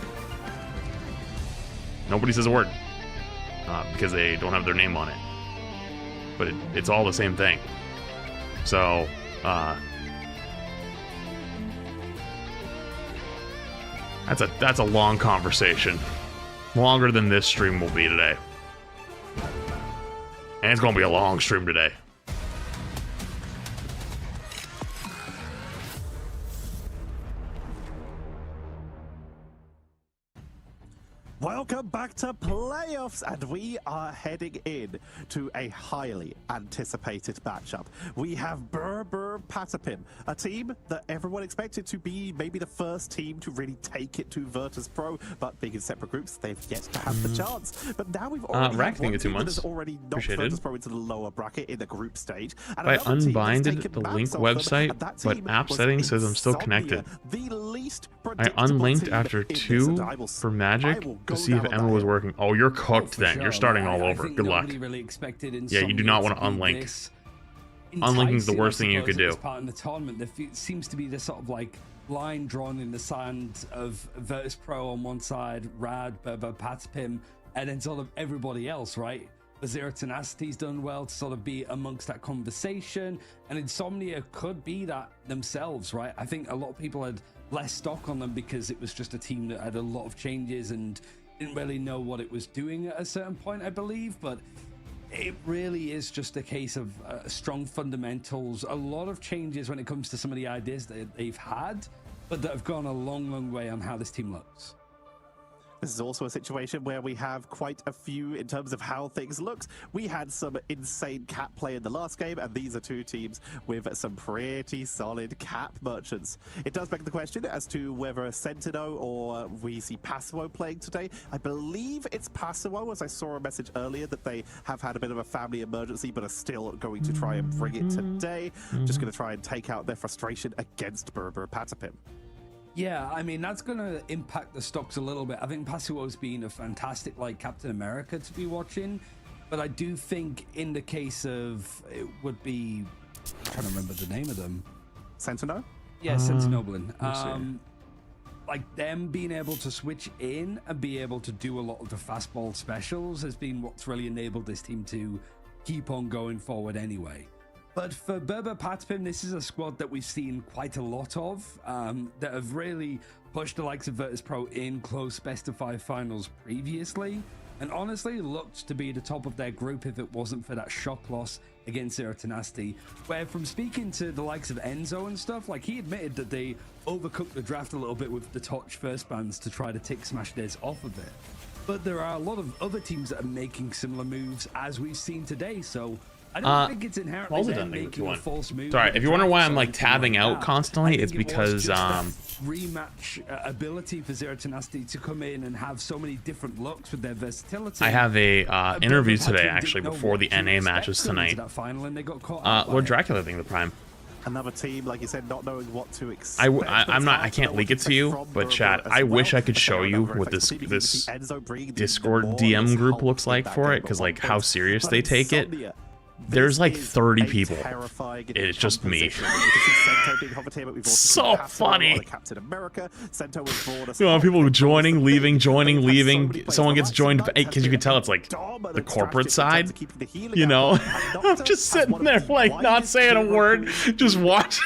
Nobody says a word because they don't have their name on it. But it's all the same thing. So, that's a long conversation. Longer than this stream will be today. And it's gonna be a long stream today. Welcome back to playoffs, and we are heading in to a highly anticipated matchup. We have Berber Patapim, a team that everyone expected to be maybe the first team to really take it to Vertus Pro, but being in separate groups, they've yet to have the chance. But now we've already had one team that has already knocked Vertus Pro into the lower bracket in the group stage. And I unbinded the link website, but app settings says I'm still connected. I unlinked after 2 for Magic to see if Emma was working. Oh, you're cooked then. You're starting all over. Good luck. Yeah, you do not want to unlink. Unlinking is the worst thing you could do. Part in the tournament, there seems to be this sort of like line drawn in the sand of Vertus Pro on one side, Rad, Berber, Patapim, and then sort of everybody else, right? Zero Tenacity's done well to sort of be amongst that conversation, and Insomnia could be that themselves, right? I think a lot of people had less stock on them because it was just a team that had a lot of changes and didn't really know what it was doing at a certain point, I believe. But it really is just a case of strong fundamentals, a lot of changes when it comes to some of the ideas that they've had, but that have gone a long way on how this team looks. This is also a situation where we have quite a few in terms of how things looked. We had some insane cap play in the last game, and these are 2 teams with some pretty solid cap merchants. It does beg the question as to whether Sentinel or we see Pasuo playing today. I believe it's Pasuo, as I saw a message earlier that they have had a bit of a family emergency, but are still going to try and bring it today. Just going to try and take out their frustration against Berber Patapim. Yeah, I mean, that's going to impact the stocks a little bit. I think Pasuo's been a fantastic, like, Captain America to be watching. But I do think in the case of, it would be, I'm trying to remember the name of them. Sentinel? Yeah, Sentinoblen. Like, them being able to switch in and be able to do a lot of the fastball specials has been what's really enabled this team to keep on going forward anyway. But for Berber Patapim, this is a squad that we've seen quite a lot of, that have really pushed the likes of Vertus Pro in close best-of-5 finals previously, and honestly looked to be the top of their group if it wasn't for that shock loss against Zero Tenacity, where from speaking to the likes of Enzo and stuff, like, he admitted that they overcooked the draft a little bit with the Touch first bands to try to tick Smash Days off of it. But there are a lot of other teams that are making similar moves as we've seen today, so I don't think it's inherently them making a false move. Sorry, if you wonder why I'm like tabbing out constantly, it's because rematch ability for Zero Tenacity to come in and have so many different looks with their versatility. I have a interview today actually before the NA matches tonight. Lord Dracula thing, the Prime. Another team, like you said, not knowing what to expect. I can't leak it to you, but chat, I wish I could show you what this Discord DM group looks like for it, because like how serious they take it. There's like 30 people. It's just me. So funny. You know, people joining, leaving. Someone gets joined, because you can tell it's like the corporate side. You know, I'm just sitting there like not saying a word, just watch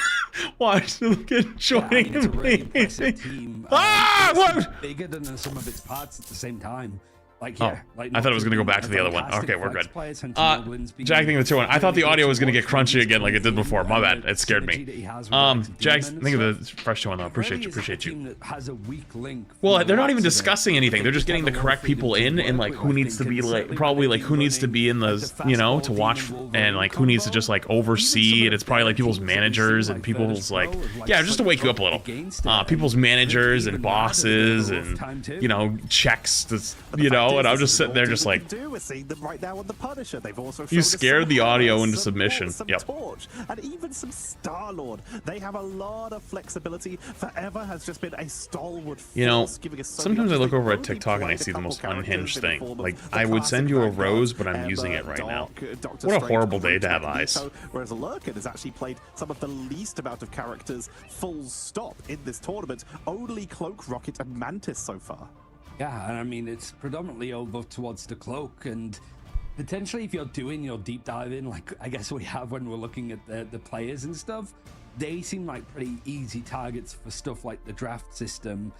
them get joining. It's a really impressive team. What? Bigger than the sum of its parts at the same time. Like, yeah, like I thought it was going to go back to the other one. Okay, we're good. Jack, think of the 2-1. I thought the audio was going to get crunchy again like it did before. My bad. It scared me. Jack, think of the fresh 2-1 though. Appreciate you. Well, they're not even discussing anything. They're just getting the correct people in and like who needs to be like probably like who needs to be in the to watch and like who needs to just like oversee. And it's probably like people's managers and people's like just to wake you up a little. People's managers and bosses and checks to and I'm just sitting there just like, you scared the audio into submission. Yep. And even some Star-Lord. They have a lot of flexibility. Forever has just been a stalwart force, giving us sometimes I look over at TikTok and I see the most unhinged thing. Like, I would send you a rose, but I'm using it right now. What a horrible day to have eyes. Whereas Lurkin has actually played some of the least amount of characters full stop in this tournament. Only Cloak, Rocket, and Mantis so far. Yeah, and I mean, it's predominantly over towards the Cloak, and potentially if you're doing your deep diving, like I guess we have when we're looking at the players and stuff, they seem like pretty easy targets for stuff like the draft system.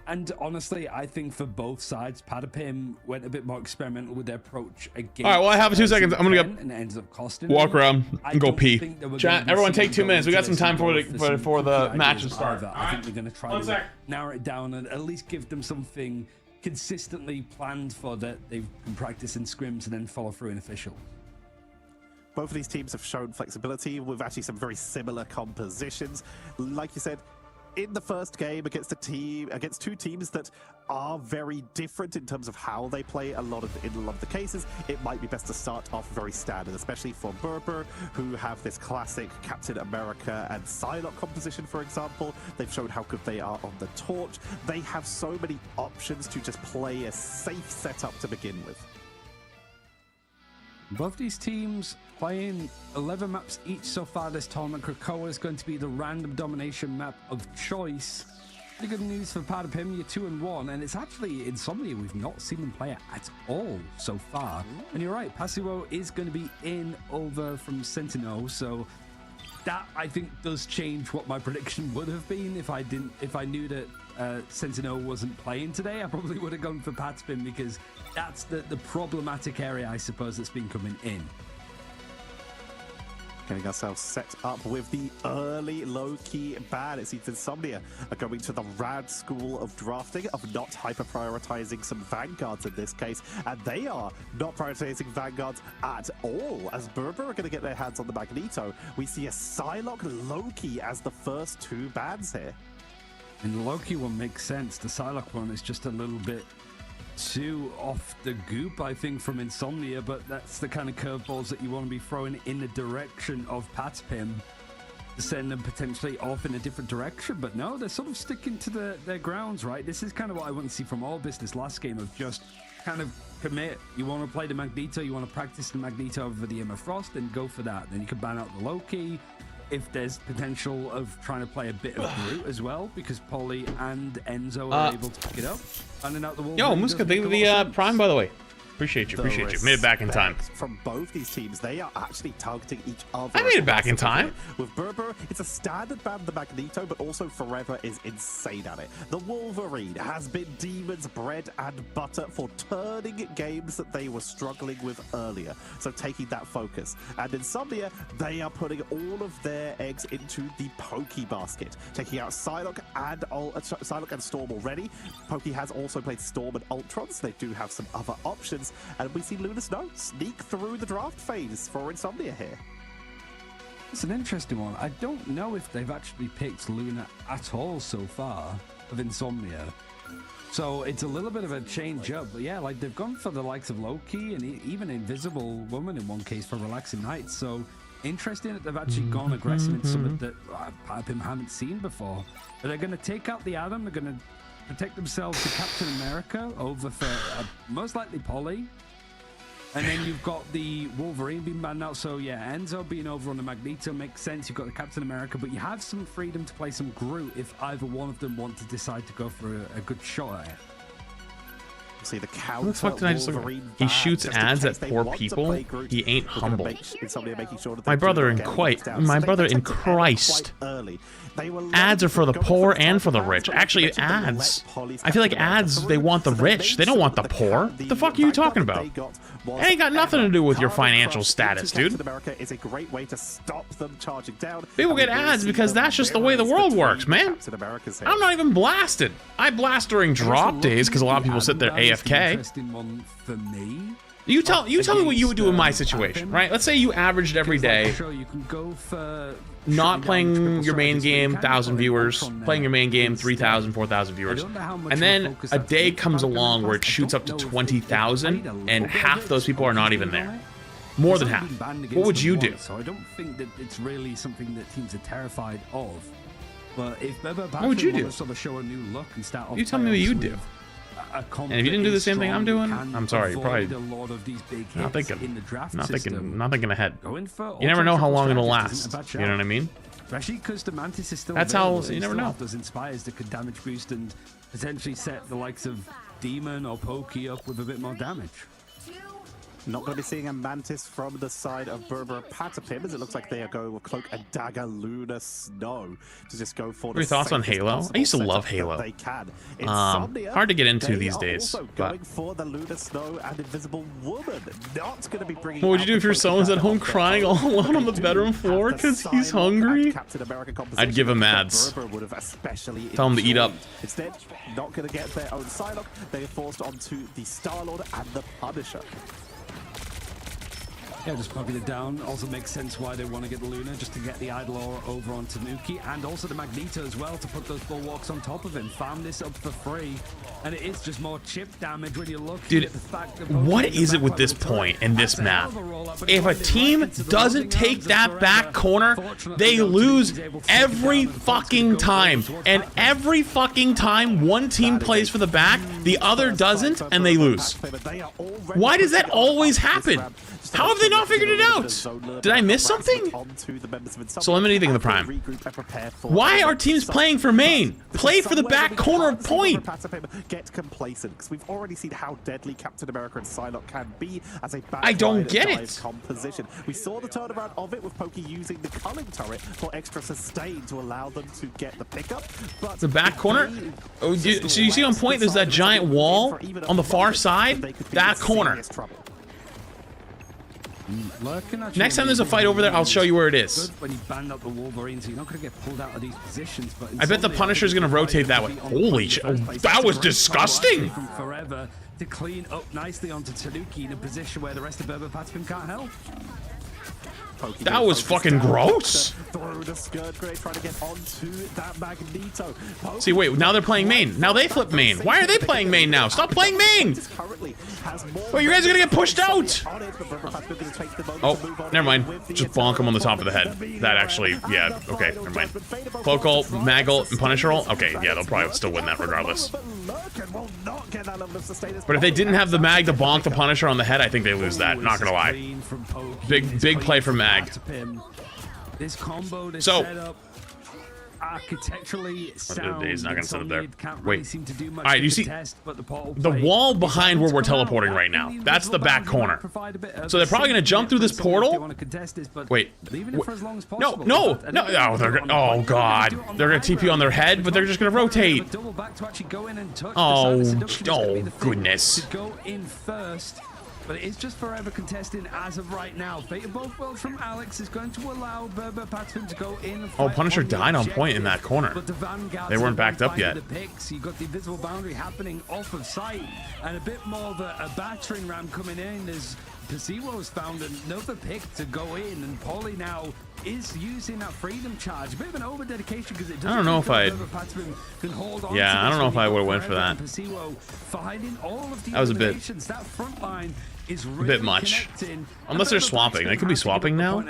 And honestly, I think for both sides, Patapim went a bit more experimental with their approach again. All right, well, I have 2 seconds. I'm gonna go and it ends up costing walk around and go pee. Chat, everyone take 2 minutes. We got some time for the match to start. I think they're gonna try to narrow it down and at least give them something consistently planned for that they can practice in scrims and then follow through in official. Both of these teams have shown flexibility with actually some very similar compositions. Like you said, in the first game against two teams that are very different in terms of how they play. In a lot of the cases, it might be best to start off very standard, especially for Berber, who have this classic Captain America and Psylocke composition, for example. They've shown how good they are on the torch. They have so many options to just play a safe setup to begin with. Both these teams playing 11 maps each so far this tournament. Krakoa is going to be the random domination map of choice. Pretty good news for Patapim, you're 2-1, and it's actually Insomnia we've not seen them play at all so far. And you're right, Pasivo is going to be in over from Sentinel, so that I think does change what my prediction would have been if I knew that Sentinel wasn't playing today. I probably would have gone for Patapim because that's the problematic area, I suppose, that's been coming in. Getting ourselves set up with the early low-key ban. It seems Insomnia are going to the Rad school of drafting, of not hyper-prioritizing some Vanguards in this case, and they are not prioritizing Vanguards at all. As Berber are going to get their hands on the Magneto, we see a Psylocke Loki as the first 2 bans here. And the Loki one makes sense. The Psylocke one is just a little bit too off the goop, I think, from Insomnia, but that's the kind of curveballs that you want to be throwing in the direction of Patapim to send them potentially off in a different direction. But no, they're sort of sticking to their grounds, right? This is kind of what I want to see from all business last game, of just kind of commit. You want to play the Magneto, you want to practice the Magneto over the Emma Frost, then go for that. Then you can ban out the Loki. If there's potential of trying to play a bit of Brute as well, because Polly and Enzo are able to pick it up. And out the wall. Yo, Muska, thank you for the Prime, by the way. Appreciate you. Made it back in time. From both these teams, they are actually targeting each other. I made it back in time. With Berber, it's a standard ban, the Magneto, but also Forever is insane at it. The Wolverine has been Demon's bread and butter for turning games that they were struggling with earlier. So taking that focus. And Insomnia, they are putting all of their eggs into the Pokey basket, taking out Psylocke and Storm already. Pokey has also played Storm and Ultrons. They do have some other options. And we see Luna Snow sneak through the draft phase for Insomnia here. It's an interesting one. I don't know if they've actually picked Luna at all so far of Insomnia. So it's a little bit of a change up. But yeah, like they've gone for the likes of Loki and even Invisible Woman in one case for Relaxing Nights. So interesting that they've actually gone aggressive in something that Patapim haven't seen before. But they're going to take out the Atom. They're going to protect themselves to Captain America over for most likely Polly. And then you've got the Wolverine being banned out. So yeah, Enzo being over on the Magneto makes sense. You've got the Captain America, but you have some freedom to play some Groot if either one of them want to decide to go for a good shot at it. See the What the fuck did I just look at? He shoots ads at poor people. He ain't humble. My brother in Christ. Ads are for the poor and for the rich. Actually, ads. I feel like ads, they want the rich. They don't want the poor. What the fuck are you talking about? It ain't got nothing to do with your financial status, dude. People get ads because that's just the way the world works, man. I'm not even blasted. I blast during drop days because a lot of people sit there AFK. You tell me what you would do in my situation, right? Let's say you averaged every day, not playing your main game, 1,000 viewers, playing your main game, 3,000, 4,000 viewers, and then a day comes along where it shoots up to 20,000, and half those people are not even there. More than half. What would you do? So I don't think that it's really something that teams are terrified of. But if what would you do? Sort of show a new look and start off, you tell me what you'd do. And if you didn't do the same thing I'm doing, I'm sorry, you're probably not thinking ahead. You never know how long it'll last. You know what I mean? Especially because the Mantis is still that's how you never know. Those inspires that could damage boost and potentially set the likes of Demon or Pokey up with a bit more damage. Not going to be seeing a Mantis from the side of Berber Patapim, as it looks like they are going with Cloak and Dagger Luna Snow to just go for the your thoughts on Halo? I used to love Halo. They can. Hard to get into these days. Also going for the Luna Snow and Invisible Woman. Not going to be bringing. What would you do if your son was at home crying all alone on the bedroom floor because he's hungry? I'd give him ads. Tell him to eat up. Instead, not going to get their own Psylocke. They are forced onto the Star-Lord and the Punisher. Yeah, just popping it down. Also makes sense why they want to get the Luna, just to get the Idolor over on Tanuki, and also the Magneto as well, to put those bulwarks on top of him. Farm this up for free, and it is just more chip damage when you look at the fact that what is it with this point in this map? If a team doesn't take that back corner, they lose every fucking time. And every fucking time one team plays for the back, the other doesn't, and they lose. Why does that always happen? How have they not figured it out? Did I miss something? So let me anything in the prime. Why are teams playing for main? Play for the back corner of point. Get complacent, because we've already seen how deadly Captain America and Psylocke can be as a I don't get it. Composition. We saw the turnaround of it with Pokey using the culling turret for extra sustain to allow them to get the pickup. But the back corner? Oh, so you see on point, there's that giant wall on the far side? That corner. Next time there's a fight over there, I'll show you where it is. When you band up the Wolverines, you're not going to get pulled out of these positions. But I bet the Punisher's going to rotate that way. Holy shit! Oh, that was disgusting. Forever to clean up nicely onto Tanuki in a position where the rest of Berber Patapim can't help. That was fucking gross. See, wait, now they're playing main. Now they flip main. Why are they playing main now? Stop playing main. Wait, you guys are gonna get pushed out. Oh, never mind. Just bonk him on the top of the head. That actually, yeah, okay, never mind. Cloak ult, Mag ult, and Punisher ult? Okay, yeah, they'll probably still win that regardless. But if they didn't have the Mag to bonk the Punisher on the head, I think they lose that. Not gonna lie. Big play from Mag. This combo to set up architecturally sound. He's not gonna set up there. Wait. All right, you see the wall behind where we're teleporting right now? That's the back corner. So they're probably gonna jump through this portal. Wait. No. Oh, oh god. They're gonna TP on their head, but they're just gonna rotate. Oh goodness. Go in first. But it is just forever contesting as of right now. Fate of both worlds from Alex is going to allow Berber Patapim to go in. Oh, Punisher died on point in that corner. They weren't backed up yet. You got the invisible boundary happening off of sight, and a bit more of a battering ram coming in as Pasiwo's found another pick to go in, and Paulie now is using that freedom charge. A bit of an over dedication because it doesn't. I don't know if I. Yeah, I don't know if I would have went for that. That was a bit. That front line is a bit much. Unless they're swapping. They could be swapping now.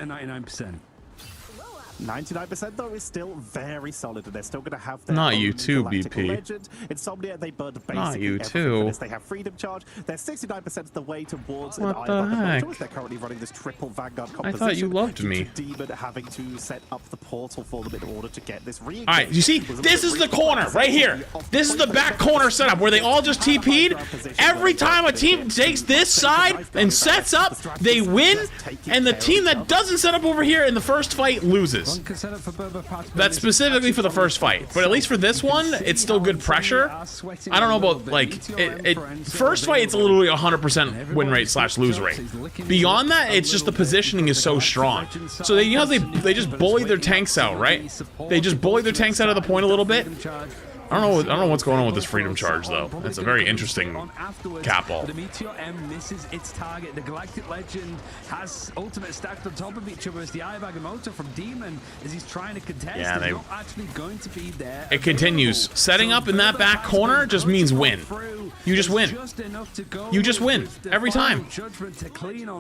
99% though is still very solid, and they're still going to have their not own you too, galactical BP. Legend. Insomnia, they burned basically Not you everything. too. They have freedom charge. They're 69% of the way towards What an the Iron heck? They're currently running this triple Vanguard I composition. thought you loved me. Demon having to set up the portal for them in order to get this re. All right, you see, this is the corner right here. This is the back corner setup where they all just TP'd. Every time a team takes this side and sets up, they win, and the team that doesn't set up over here in the first fight loses. That's specifically for the first fight, but at least for this one, it's still good pressure. I don't know about, like, first fight, it's literally 100% win rate / lose rate. Beyond that, it's just the positioning is so strong. So they, you know, they just bullied their tanks out, right? They just bullied their tanks out of the point a little bit. I don't know what's going on with this freedom charge though. It's a very interesting cap-all. The Meteor M misses its target. The Galactic Legend has ultimate stacked on top of each other as the Eye Bagamoto from Demon as he's trying to contest. Yeah, not actually going to be there. It continues. Setting up in that back corner just means win. You just win. You just win every time.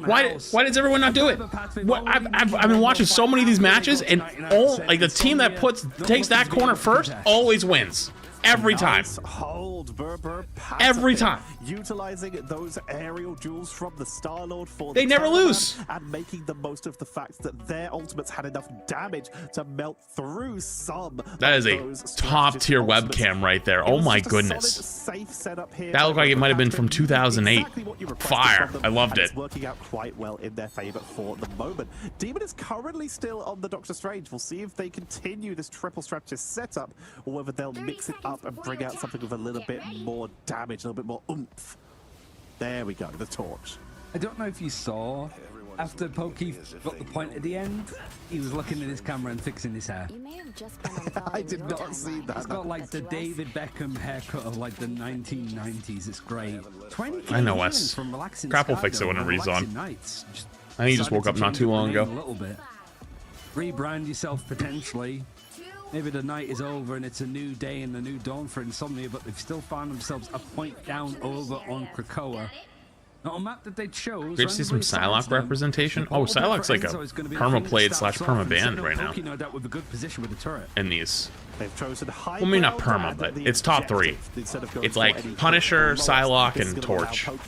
Why does everyone not do it? What, I've been watching so many of these matches, and all, like, the team that takes that corner first always wins. Every time. Every time. Utilizing those aerial jewels from the Star-Lord for they never lose. And making the most of the fact that their ultimates had enough damage to melt through some. That is a top-tier webcam right there. Oh my goodness. That looked like it might have been from 2008. Fire. I loved it. It's working out quite well in their favor for the moment. Demon is currently still on the Doctor Strange. We'll see if they continue this triple strategist setup or whether they'll mix it up and bring out something with a little bit more damage, a little bit more oomph. There we go, the torch. I don't know if you saw, after Pokey got the point at the end, he was looking at his camera and fixing his hair. I did not see that. He's got like the David Beckham haircut of like the 1990s. It's great. 20 I know, Wes. Crap will fix it when it reads on. I think he just woke up not too long ago. A little bit. Rebrand yourself potentially. Maybe the night is over and it's a new day and a new dawn for Insomnia, but they've still found themselves a point down over on Krakoa. Not a map that they chose. Great to see some Psylocke representation. Oh, Psylocke's like a perma-played / perma-banned right now. In these. They've chosen well, maybe not perma, but it's top 3. It's like Punisher, Psylocke, and Torch. Oh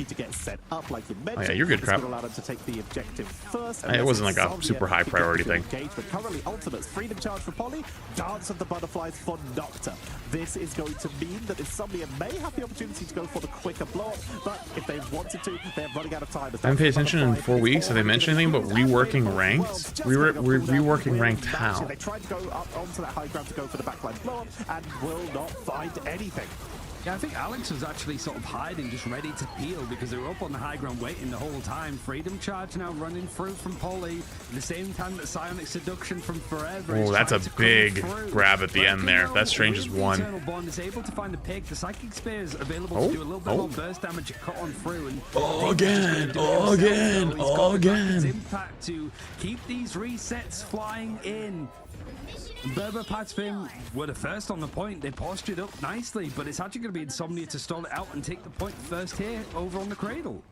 yeah, you're good, Crap. It wasn't like a super high priority thing. Currently, ultimates, freedom charge for Polly, Dance of the Butterflies for Nocta. This is going to mean that Insomnia may have the opportunity to go for the quicker block, but if they wanted to, they're running out of time. I haven't paid attention in 4 weeks. Have they mentioned anything about reworking ranked? We're reworking ranked how? They tried to go up onto that high ground to go for the backline blow up and will not find anything. Yeah, I think Alex was actually sort of hiding, just ready to peel because they were up on the high ground waiting the whole time. Freedom charge now running through from Polly at the same time that Psionic Seduction from Forever. Oh, that's a big grab at the end there. That Strange is one. Eternal Bond is able to find the pig. The Psychic Spear is available to do a little bit more burst damage to cut on through. And again. Impact to keep these resets flying in. Berber Patspin were the first on the point. They postured up nicely, but it's actually going to be Insomnia to stall it out and take the point first here over on the Cradle.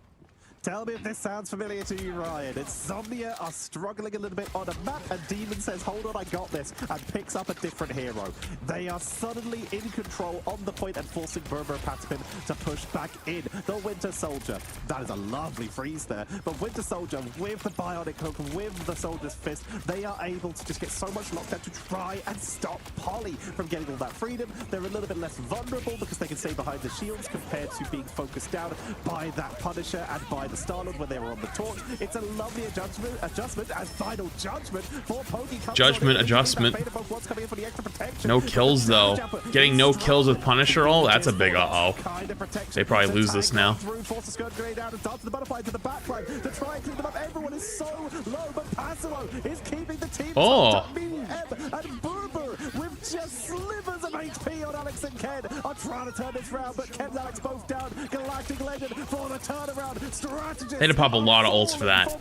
Tell me if this sounds familiar to you, Ryan. Insomnia are struggling a little bit on a map, and Demon says, hold on, I got this, and picks up a different hero. They are suddenly in control on the point and forcing Berber Patspin to push back in. The Winter Soldier. That is a lovely freeze there. But Winter Soldier, with the Bionic Hook, with the Soldier's Fist, they are able to just get so much lockdown to try and stop Polly from getting all that freedom. They're a little bit less vulnerable because they can stay behind the shields compared to being focused down by that Punisher and by the Star-Lord when they were on the torch. It's a lovely adjustment as final judgment for Pokey. Judgment adjustment. No kills though. Getting no kills with Punisher, oh, that's a big uh-oh. They probably lose this now. Oh. And Berber with just slivers of HP on Alex and Ken are trying to turn this round, but Ken and Alex both down. Galactic Legend for the turnaround. They had to pop a lot of ults for that.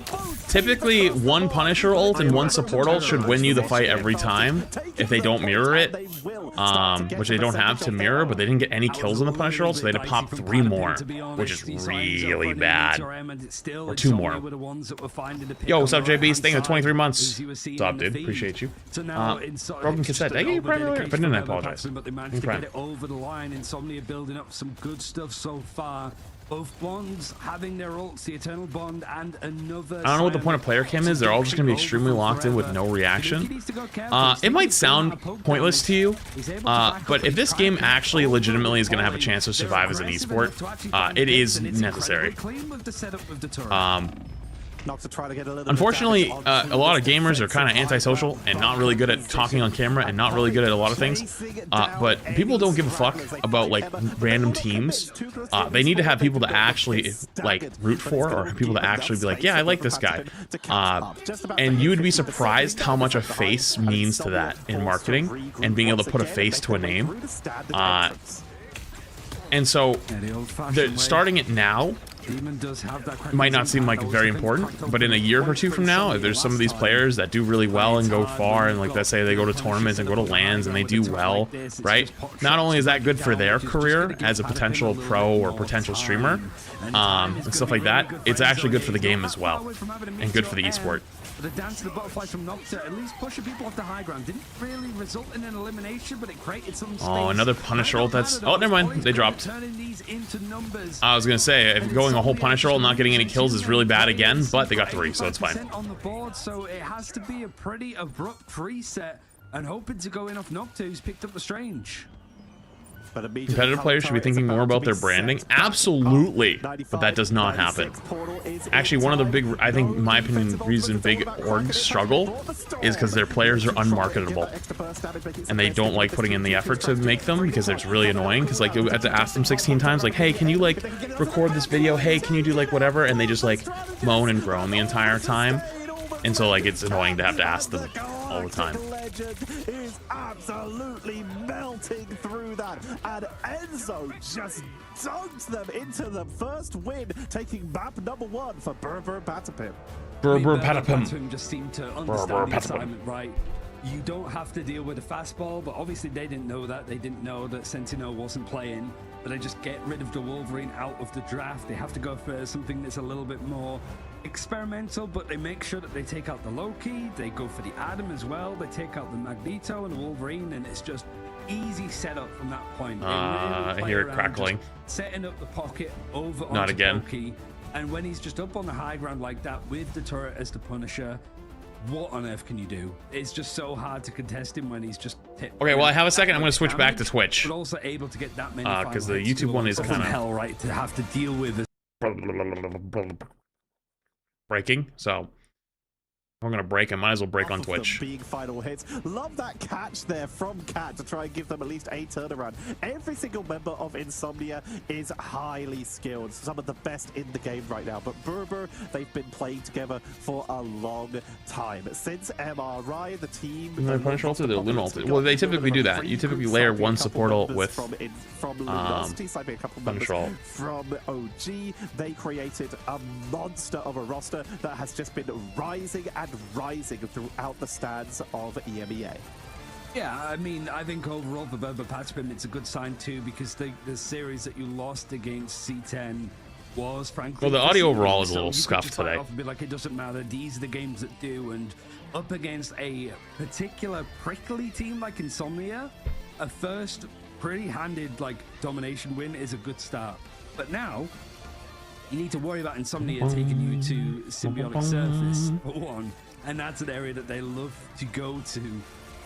Typically, one Punisher ult and one support ult should win you the fight every time if they don't mirror it. which they don't have to mirror, but they didn't get any kills in the Punisher role, so they had to pop 3 more, which is really bad. Or 2 more. Yo, what's up, JB? Staying at 23 months. What's up, dude? Appreciate you. Broken cassette. I gave you Prime earlier, but didn't I apologize. But they managed to get it over the line. Insomnia building up some good stuff so far. Both bonds having their ults, the Eternal Bond and another. I don't know what the point of player cam is. They're all just going to be extremely locked in with no reaction. It might sound pointless to you, but if this game actually legitimately is going to have a chance to survive as an esport, it is necessary. Unfortunately, a lot of gamers are kind of antisocial and not really good at talking on camera and not really good at a lot of things. But people don't give a fuck about like random teams. They need to have people to actually like root for, or people to actually be like, yeah, I like this guy. And you would be surprised how much a face means to that in marketing and being able to put a face to a name. And so starting it now might not seem like very important, but in a year or 2 from now, if there's some of these players that do really well and go far, and like let's say they go to tournaments and go to LANs and they do well, right? Not only is that good for their career as a potential pro or potential streamer, and stuff like that, it's actually good for the game as well, and good for the esport. The dance to the butterflies from Nocta, at least pushing people off the high ground, didn't really result in an elimination, but it created some space. Oh, another Punisher ult. That's never mind. They dropped. I was gonna say, if going a whole Punisher ult, not getting any kills is really bad again, but they got 3, so it's fine. On the board, so it has to be a pretty abrupt reset, and hoping to go in off Nocta, who's picked up the Strange. Competitive players should be thinking more about their branding. Absolutely, but that does not happen. Actually, one of the big, I think, in my opinion, reason big orgs struggle is because their players are unmarketable, and they don't like putting in the effort to make them because it's really annoying. Because like you have to ask them 16 times, like, hey, can you like record this video? Hey, can you do like whatever? And they just like moan and groan the entire time, and so like it's annoying to have to ask them all the time. Is absolutely melting through that, and Enzo just dunked them into the first win, taking map number 1 for Berber Patapim. Berber Patapim just seemed to understand the assignment right. You don't have to deal with a fastball, but obviously they didn't know that. They didn't know that Sentinel wasn't playing, but they just get rid of the Wolverine out of the draft. They have to go for something that's a little bit more experimental, but they make sure that they take out the Loki. They go for the Adam as well. They take out the Magneto and the Wolverine, and it's just easy setup from that point. I hear it crackling. Setting up the pocket over onto Not again. Loki, and when he's just up on the high ground like that with the turret as the Punisher, what on earth can you do? It's just so hard to contest him when he's just okay, well, I have a second. I'm going to switch back to Twitch. But also able to get that many because the YouTube one is kind of hell, right, to have to deal with breaking. So if I'm gonna break, I might as well break on Twitch. Big final hits. Love that catch there from Cat to try and give them at least a turnaround. Every single member of Insomnia is highly skilled, some of the best in the game right now. But Berber, they've been playing together for a long time. Since MRI, the team... They punish ulted, they're Luna ulted. Well, they typically do that. You typically layer one support ult with punish ult. From OG, they created a monster of a roster that has just been rising and rising throughout the stands of EMEA. Yeah, I mean, I think overall for Berber Patapim, it's a good sign too, because the series that you lost against C10 was frankly... Well, the audio overall is a little scuffed today. Off and be like, it doesn't matter, these are the games that do, and up against a particular prickly team like Insomnia, a first pretty handed like domination win is a good start. But now, you need to worry about Insomnia taking you to Symbiotic Surface, for one, and that's an area that they love to go to.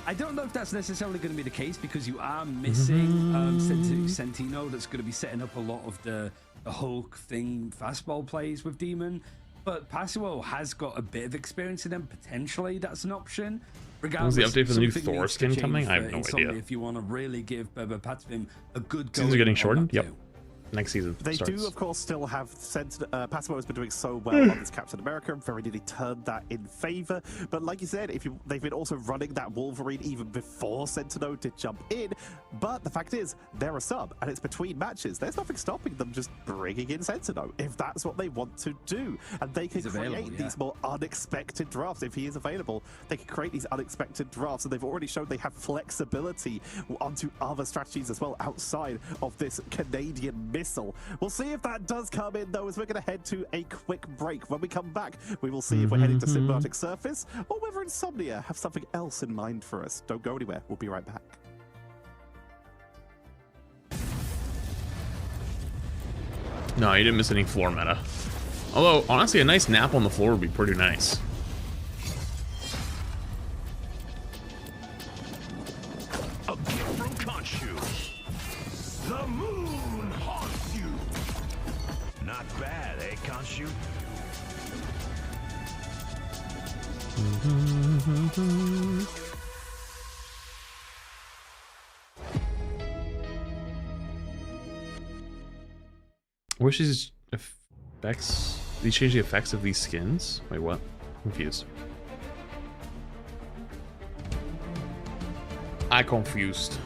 I don't know if that's necessarily going to be the case, because you are missing Sentino, that's going to be setting up a lot of the Hulk thing fastball plays with Demon. But Pasuo has got a bit of experience in them, potentially that's an option. Was the update for the new Thor skin coming? I have no idea. If you want to really give Berber Patapim a good go. Seasons are getting shortened? Yep. next season They starts. do, of course, still have Passimo has been doing so well on this Captain America and very nearly turned that in favor. But like you said, they've been also running that Wolverine even before Sentinel did jump in. But the fact is, they're a sub, and it's between matches. There's nothing stopping them just bringing in Sentinel if that's what they want to do, and they can create these more unexpected drafts if he is available. They can create these unexpected drafts, and they've already shown they have flexibility onto other strategies as well outside of this Canadian missile. We'll see if that does come in, though, as we're going to head to a quick break. When we come back, we will see if we're heading to Symbiotic Surface or whether Insomnia have something else in mind for us. Don't go anywhere. We'll be right back. No, you didn't miss any floor meta. Although, honestly, a nice nap on the floor would be pretty nice. A gift from Khonshu. The moon haunts you. Not bad, eh, Khonshu? Which is effects? Did you change the effects of these skins? Wait, what? I'm confused. I confused.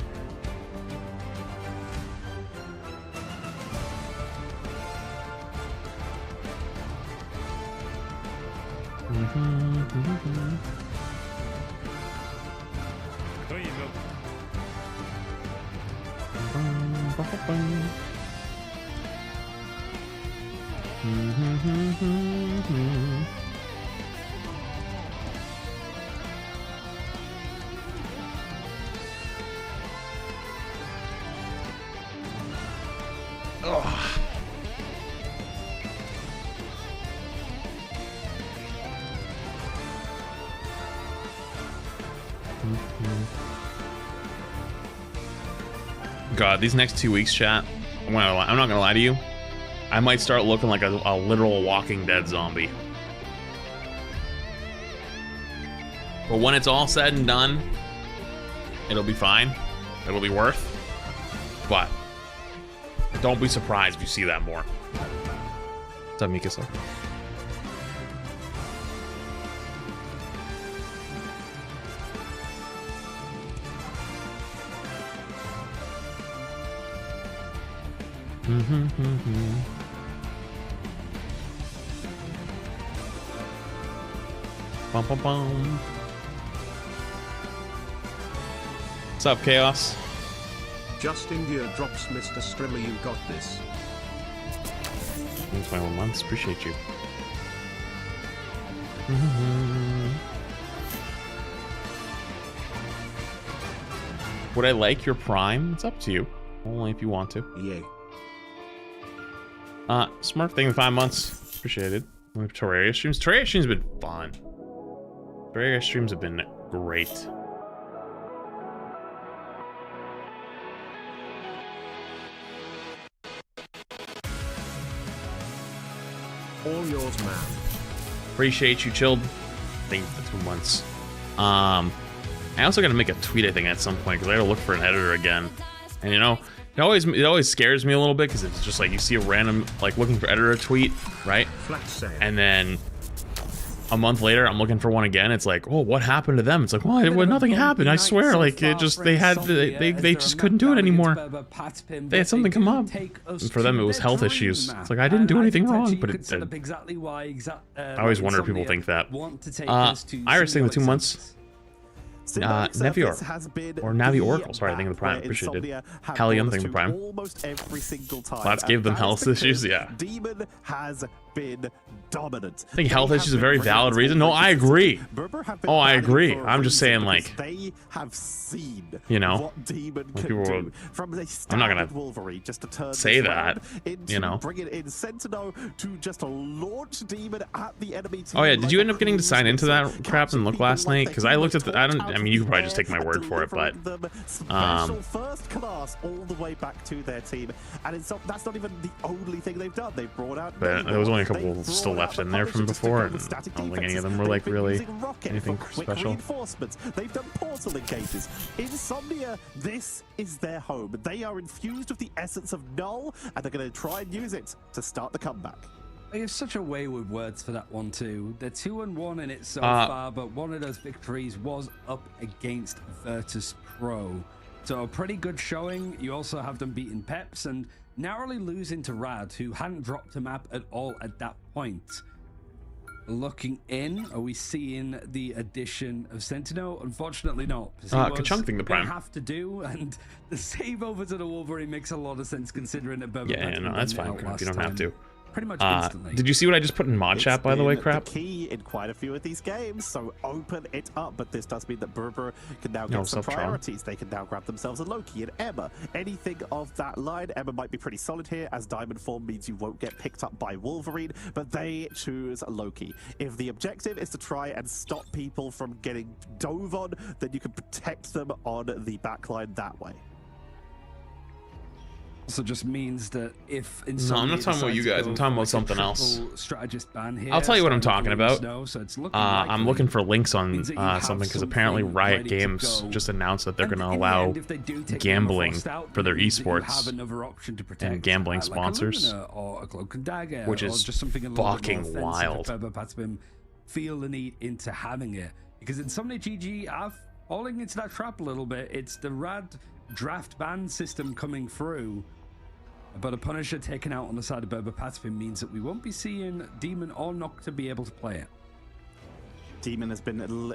God, these next 2 weeks, chat, I'm not gonna lie to you, I might start looking like a literal Walking Dead zombie. But when it's all said and done, it'll be fine. It'll be worth. But don't be surprised if you see that more. What's up, Mikasa? Bum, bum, bum. What's up, Chaos? Just India drops, Mr. Strimmer, you got this. Thanks, 21 months. Appreciate you. Would I like your Prime? It's up to you. Only if you want to. Yay. Smurf, thank you for 5 months. Appreciated. Terraria streams. Terraria streams have been fun. Terraria streams have been great. All yours, man. Appreciate you, Chilled. Thank you for 2 months. I also got to make a tweet, I think, at some point, because I got to look for an editor again. And you know, it always scares me a little bit, because it's just like you see a random, like, looking for editor tweet, right? And then a month later, I'm looking for one again. It's like, oh, what happened to them? It's like, well, nothing happened. I swear, like, it just they just couldn't do it anymore. They had something come up, and for them it was health issues. It's like I didn't do anything wrong, but I always wonder if people think that. Iris, thank you for 2 months. Nevior or Navi Oracle, sorry, I think of the Prime. Appreciate it. Helium, thank you for the Prime. Almost every single time. Let's give them health issues, yeah. Demon has been dominant. I think health issues is a very valid reason. No, I agree. Oh, I agree. I'm just saying, like, they have seen, you know, what Demon can do. From a I'm not gonna Wolverine, just to turn say that, you know. Bring it in Sentinel to just launch Demon at the enemy team. Oh yeah, did you end up getting to sign into that crap and look last night? Because I looked at the, I mean, you could probably just take my word for it, but first class all the way back to their team, and that's not even the only thing they've done. They've brought out. But there was only couple still left in there from before, and I don't think any of them were like really anything special. They've done portal engages. Insomnia, this is their home. They are infused with the essence of Null, and they're going to try and use it to start the comeback. They have such a way with words for that one too. They're 2-1 in it so far, but one of those victories was up against Vertus Pro. So a pretty good showing. You also have them beating Peps and narrowly losing to Rad, who hadn't dropped a map at all at that point. Looking in, are we seeing the addition of Sentinel? Unfortunately not. Kachunk thing the prime. Have to do, and the save over to the Wolverine makes a lot of sense considering that. Yeah, no, that's fine. You don't have to. Pretty much instantly. Did you see what I just put in mod chat, by the way, Crap? The key in quite a few of these games, so open it up. But this does mean that Berber can now get some priorities. They can now grab themselves a Loki and Emma. Anything of that line, Emma might be pretty solid here, as Diamond Form means you won't get picked up by Wolverine, but they choose Loki. If the objective is to try and stop people from getting dove on, then you can protect them on the backline that way. Also just means that if I'm not talking about you guys. I'm talking about something else. Strategist ban here, I'll tell you what I'm talking about. So it's I'm looking for links on something because apparently Riot Games just announced that they're going to allow gambling for their esports and gambling sponsors, which is fucking wild. Feel the need into having it because Insomnia GG are falling into that trap a little bit. It's the Rad draft ban system coming through, but a Punisher taken out on the side of Berber Patspin means that we won't be seeing Demon or Nocta be able to play it. Demon has been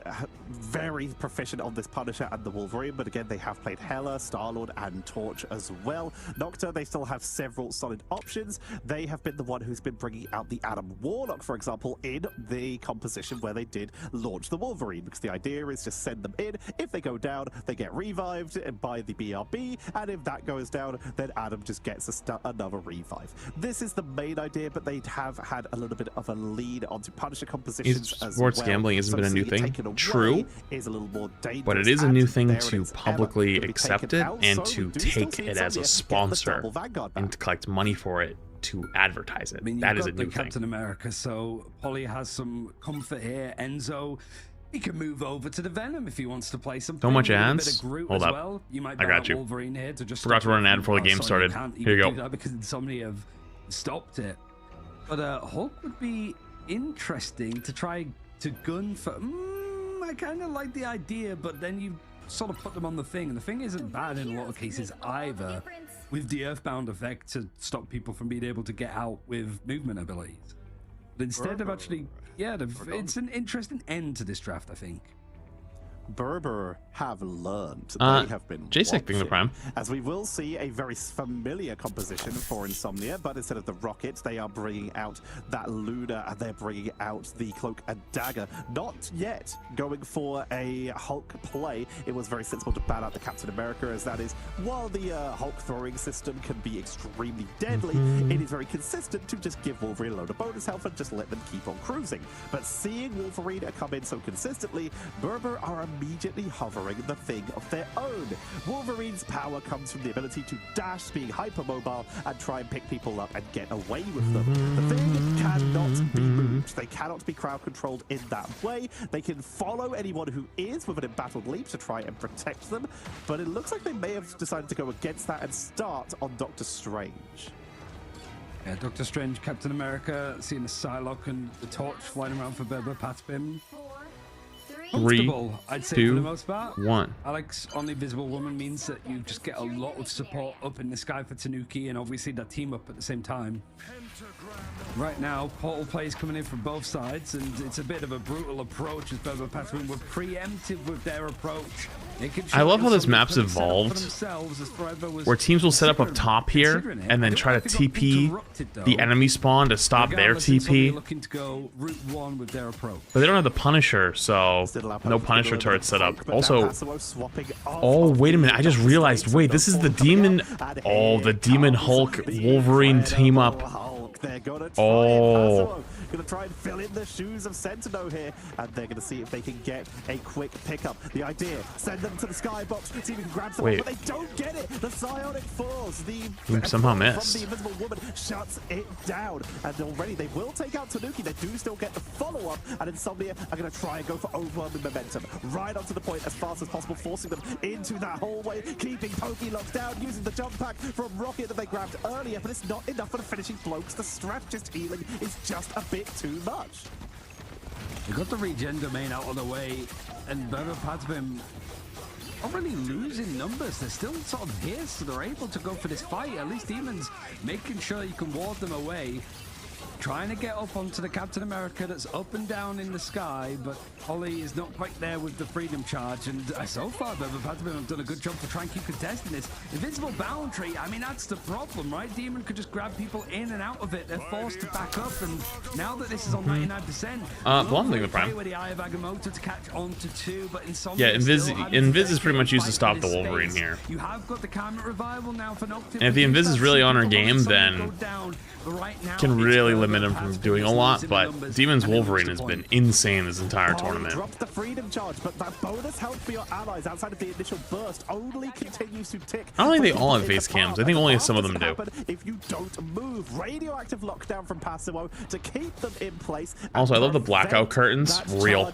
very proficient on this Punisher and the Wolverine, but again, they have played Hela, Star-Lord, and Torch as well. Nocta, they still have several solid options. They have been the one who's been bringing out the Adam Warlock, for example, in the composition where they did launch the Wolverine, because the idea is just send them in. If they go down, they get revived by the BRB, and if that goes down, then Adam just gets another revive. This is the main idea, but they have had a little bit of a lead onto Punisher compositions as well. Sports gambling hasn't been a new thing. True, but it is a new thing to publicly accept it and to take it as a sponsor and to collect money for it to advertise it. I mean, that is a new Captain thing. America, so Polly has some comfort here. Enzo, he can move over to the Venom if he wants to play something. So much ads. Hold up. Well. You might I got you. Wolverine here to just forgot to run an ad before the game started. Here you go. Because Insomnia have stopped it. But Hulk would be interesting to try to gun for. I kind of like the idea, but then you sort of put them on the thing, and the thing isn't bad in a lot of cases either, with the Earthbound effect to stop people from being able to get out with movement abilities. But instead of actually, it's an interesting end to this draft, I think. Berber have learned. They have been J6 being the prime. As we will see a very familiar composition for Insomnia, but instead of the rocket, they are bringing out that Luna, and they're bringing out the Cloak and Dagger. Not yet going for a Hulk play. It was very sensible to ban out the Captain America, as that is, while the Hulk throwing system can be extremely deadly, it is very consistent to just give Wolverine a load of bonus health and just let them keep on cruising. But seeing Wolverine come in so consistently, Berber are immediately hovering the thing of their own. Wolverine's power comes from the ability to dash, being hypermobile, and try and pick people up and get away with them. The thing cannot be moved. They cannot be crowd controlled in that way. They can follow anyone who is with an embattled leap to try and protect them, but it looks like they may have decided to go against that and start on Doctor Strange. Yeah, Doctor Strange, Captain America, seeing the Psylocke and the Torch flying around for Berber Patspin. 3, I'd say 2, for the most part. 1. Alex, only visible woman means that you just get a lot of support up in the sky for Tanuki, and obviously that team up at the same time. Right now, portal plays coming in from both sides, and it's a bit of a brutal approach as Berber Patspin were preemptive with their approach. I love how this map's evolved, where teams will set up top here and then try to TP the enemy spawn to stop their TP. But they don't have the Punisher, so no Punisher turret set up. Also, oh, wait a minute, I just realized, wait, this is the Demon, the Demon Hulk Wolverine team up. They're gonna try it. Gonna try and fill in the shoes of Sentinel here, and they're gonna see if they can get a quick pickup. The idea, send them to the skybox, see if we can grab someone, but they don't get it. The psionic force, the somehow missed. From the invisible woman shuts it down, and already they will take out Tanuki. They do still get the follow-up, and Insomnia are gonna try and go for overwhelming momentum right onto the point as fast as possible, forcing them into that hallway, keeping Pokey locked down, using the jump pack from Rocket that they grabbed earlier, but it's not enough for the finishing blokes. The strategist healing is just a bit too much. They got the regen domain out of the way, and Vertus been not really losing numbers. They're still sort of here, so they're able to go for this fight. At least Demon's making sure you can ward them away. Trying to get up onto the Captain America that's up and down in the sky, but Ollie is not quite there with the Freedom Charge, and so far Vertus have done a good job to try and keep contesting this. Invincible boundary, I mean, that's the problem, right? Demon could just grab people in and out of it. They're forced to back up, and now that this is on 99%, blonde with Prime. With the Eye of Agamotto to catch on to 2, but yeah, Invis is pretty much used to stop the Wolverine here. You have got the Camera Revival now for Noctis. And if the Invis is really on her game, then can really limit him from doing a lot, but Demon's Wolverine has been insane this entire tournament. Drops the freedom charge, but that bonus health for your allies outside of the initial burst only continues to tick. I don't think they all have face cams. I think only some of them do. If you don't move, radioactive lockdown from Passivo to keep them in place. Also, I love the blackout curtains. Real.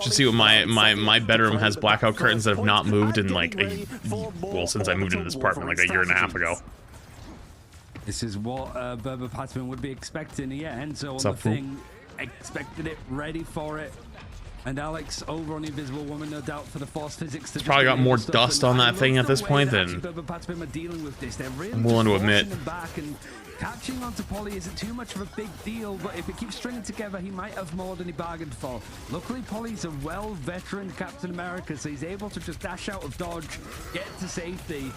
Just see what my bedroom has blackout curtains that have not moved in like since I moved into this apartment like a year and a half ago. This is what Vertus would be expecting, yeah. Enzo on the thing, expected it, ready for it. And Alex over on the Invisible Woman, no doubt, for the force physics. It's probably got more dust on that thing at this point than I'm willing to admit. Catching onto Polly isn't too much of a big deal, but if it keeps stringing together, he might have more than he bargained for. Luckily, Polly's a well-veteran Captain America, so he's able to just dash out of dodge, get to safety.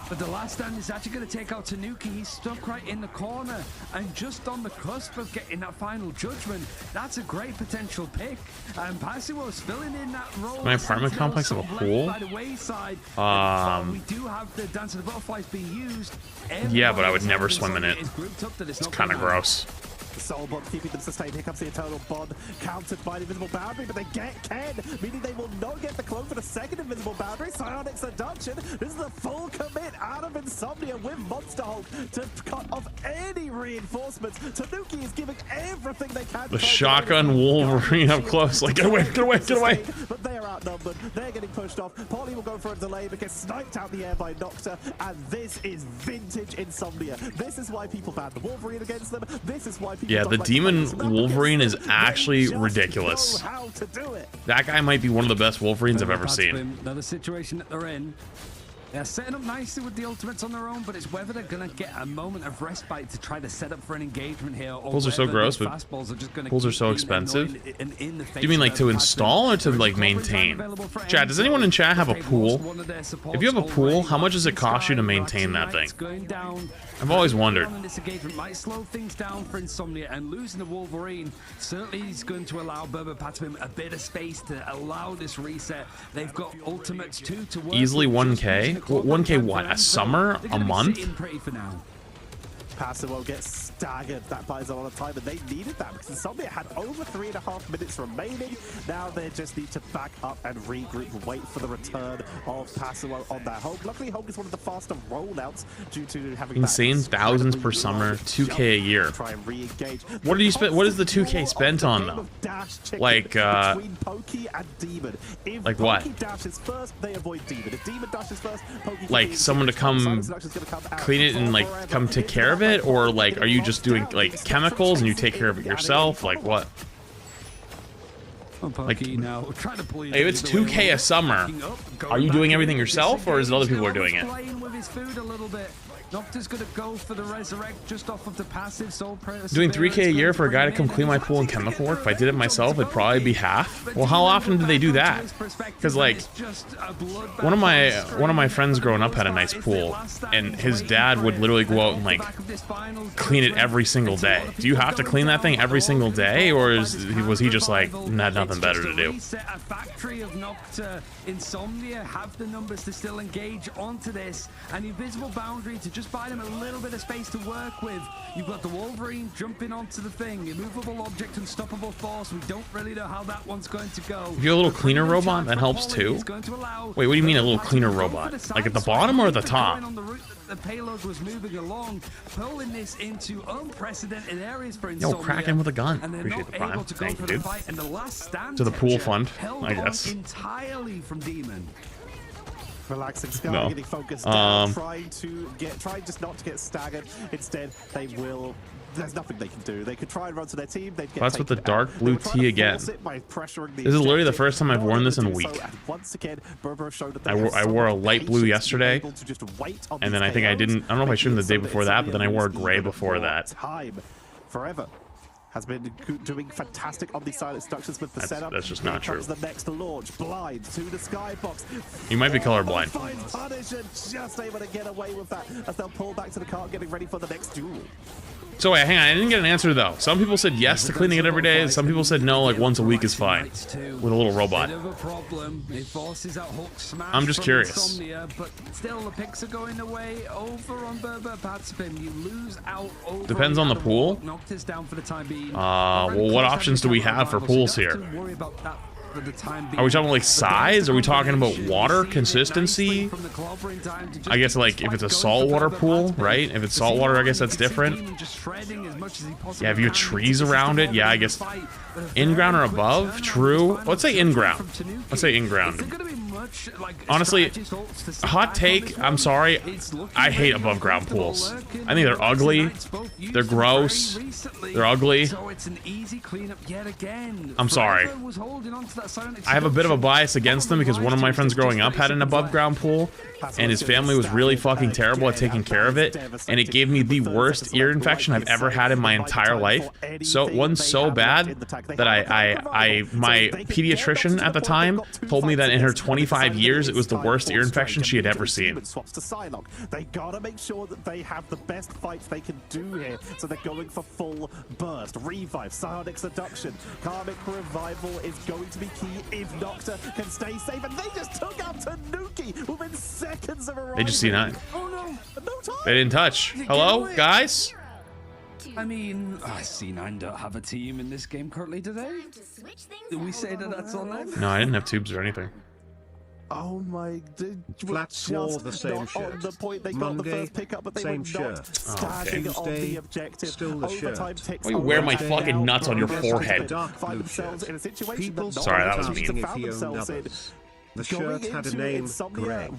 But the last stand is actually going to take out Tanuki. He's stuck right in the corner and just on the cusp of getting that final judgment. That's a great potential pick. And Passivo's filling in that role. My apartment complex have a pool? By the wayside. We do have the Dance of the Butterflies being used. Yeah, but I would never swim in it. It's kind of gross. The Soul Bond keeping them sustained. Here comes the Eternal Bond, countered by the Invisible Boundary, but they get Ken, meaning they will not get the cloak for the second Invisible Boundary. Psionic Seduction. This is a full commit out of Insomnia with Monster Hulk to cut off any reinforcements. Tanuki is giving everything they can. The shotgun Wolverine up close. Like, get away, get away, get away. But they are outnumbered. They're getting pushed off. Polly will go for a delay, but gets sniped out the air by Nocta. And this is vintage Insomnia. This is why people ban the Wolverine against them. This is why people the Demon Wolverine is actually ridiculous. That guy might be one of the best Wolverines I've ever seen. Another situation that they're in. They're setting up nicely with the ultimates on their own, but it's whether they're going to get a moment of respite to try to set up for an engagement here. Or pools are so gross, but pools are so expensive. Do you mean like to install or to like maintain? Chat, does anyone in chat have a pool? If you have a pool, how much does it cost you to maintain that thing? I've always wondered. This engagement might slow things down for Insomnia, and losing the Wolverine certainly is going to allow Vertus a bit of space to allow this reset. They've got ultimates too to work easily 1K. 1K what? A summer? A month? Passivo gets staggered. That buys a lot of time, and they needed that because Insomnia had over 3.5 minutes remaining. Now they just need to back up and regroup, wait for the return of Passivo on that Hulk. Luckily, Hulk is one of the faster rollouts due to having insane thousands per summer, 2K a year. Try and re-engage. What do you spend? What is the 2K spent on though? Like between Pokey and Demon. If like what? Pokey dashes first, they avoid Demon. If Demon dashes first, Pokey like someone to come clean it and like come take care of it. Or like, are you just doing like chemicals and you take care of it yourself? Like what? Like, if it's 2K a summer, are you doing everything yourself, or is it other people are doing it? Nocta's gonna go for the resurrect just off of the passive soul prayer. Doing 3K a year for a guy to come clean my pool and chemical work. If I did it myself, it'd probably be half. Well, how often do they do that? Because like, one of my friends growing up had a nice pool, and his dad would literally go out and like clean it every single day. Do you have to clean that thing every single day, or was he just like, nah, nothing better to do. A factory of Nocta, Insomnia have the numbers to still engage onto this, and Invisible Boundary to just buy them a little bit of space to work with. You've got the Wolverine jumping onto the thing, Immovable Object, Unstoppable Force. We don't really know how that one's going to go. If you're a little cleaner robot, that helps too. Wait, what do you mean a little cleaner robot? Like at the bottom or at the top? The payload was moving along, pulling this into unprecedented areas for Insomnia. Yo, cracking with a gun. Appreciate the prime. Thank you, dude. To the pool fund, I guess. Entirely from Demon. Relaxing Sky, getting focused down, trying just not to get staggered. Instead, they will. There's nothing they can do. They could try and run to their team. They'd get that's with the dark blue tee again. This is literally the first time I've worn this in a week. I wore a light blue yesterday, and then I think I didn't. I don't know if I showed the day before that, but then I wore a gray before that. Forever has been doing fantastic on these silent structures with the setup. That's just not true. The next launch, blind to the skybox. You might be colorblind. Punisher just able to get away with that as they'll pull back to the car, getting ready for the next duel. So wait, hang on, I didn't get an answer though. Some people said yes to cleaning it every day, some people said no, like once a week is fine with a little robot. I'm just curious. But still, the picks are going away over on Patspin. You lose out over. Depends on the pool. Well, what options do we have for pools here? Are we talking like size? Are we talking about water consistency? I guess like if it's a saltwater pool, right? If it's saltwater, I guess that's different. Yeah, if you have trees around it, yeah, I guess in-ground or above, true. Let's say in-ground. Let's say in-ground. Honestly, hot take, I'm sorry, I hate above ground pools. I think they're ugly, they're gross, they're ugly. I'm sorry. I have a bit of a bias against them because one of my friends growing up had an above ground pool and his family was really fucking terrible at taking care of it, and it gave me the worst ear infection I've ever had in my entire life. So one's so bad that my pediatrician at the time told me that in her 25 years it was the worst ear infection she had ever seen. They gotta make sure that they have the best fights they can do here, so they're going for full burst, revive, psionic seduction, karmic revival is going to be key if Nocta can stay safe, and they just took out Tanuki within seconds of arrival. They just C9. Oh no, they didn't touch. Hello, guys? I mean, C9 don't have a team in this game currently, do they? Did we say that that's on them? No, I didn't have tubes or anything. Oh my, Flats wore the same shirt. On the point they got the first pickup, but they same were shirt. not standing on the objective. Still the shirt. Why you wear my fucking nuts on your forehead? Find themselves in a situation Sorry, that was mean. The shirt had a name, Greg.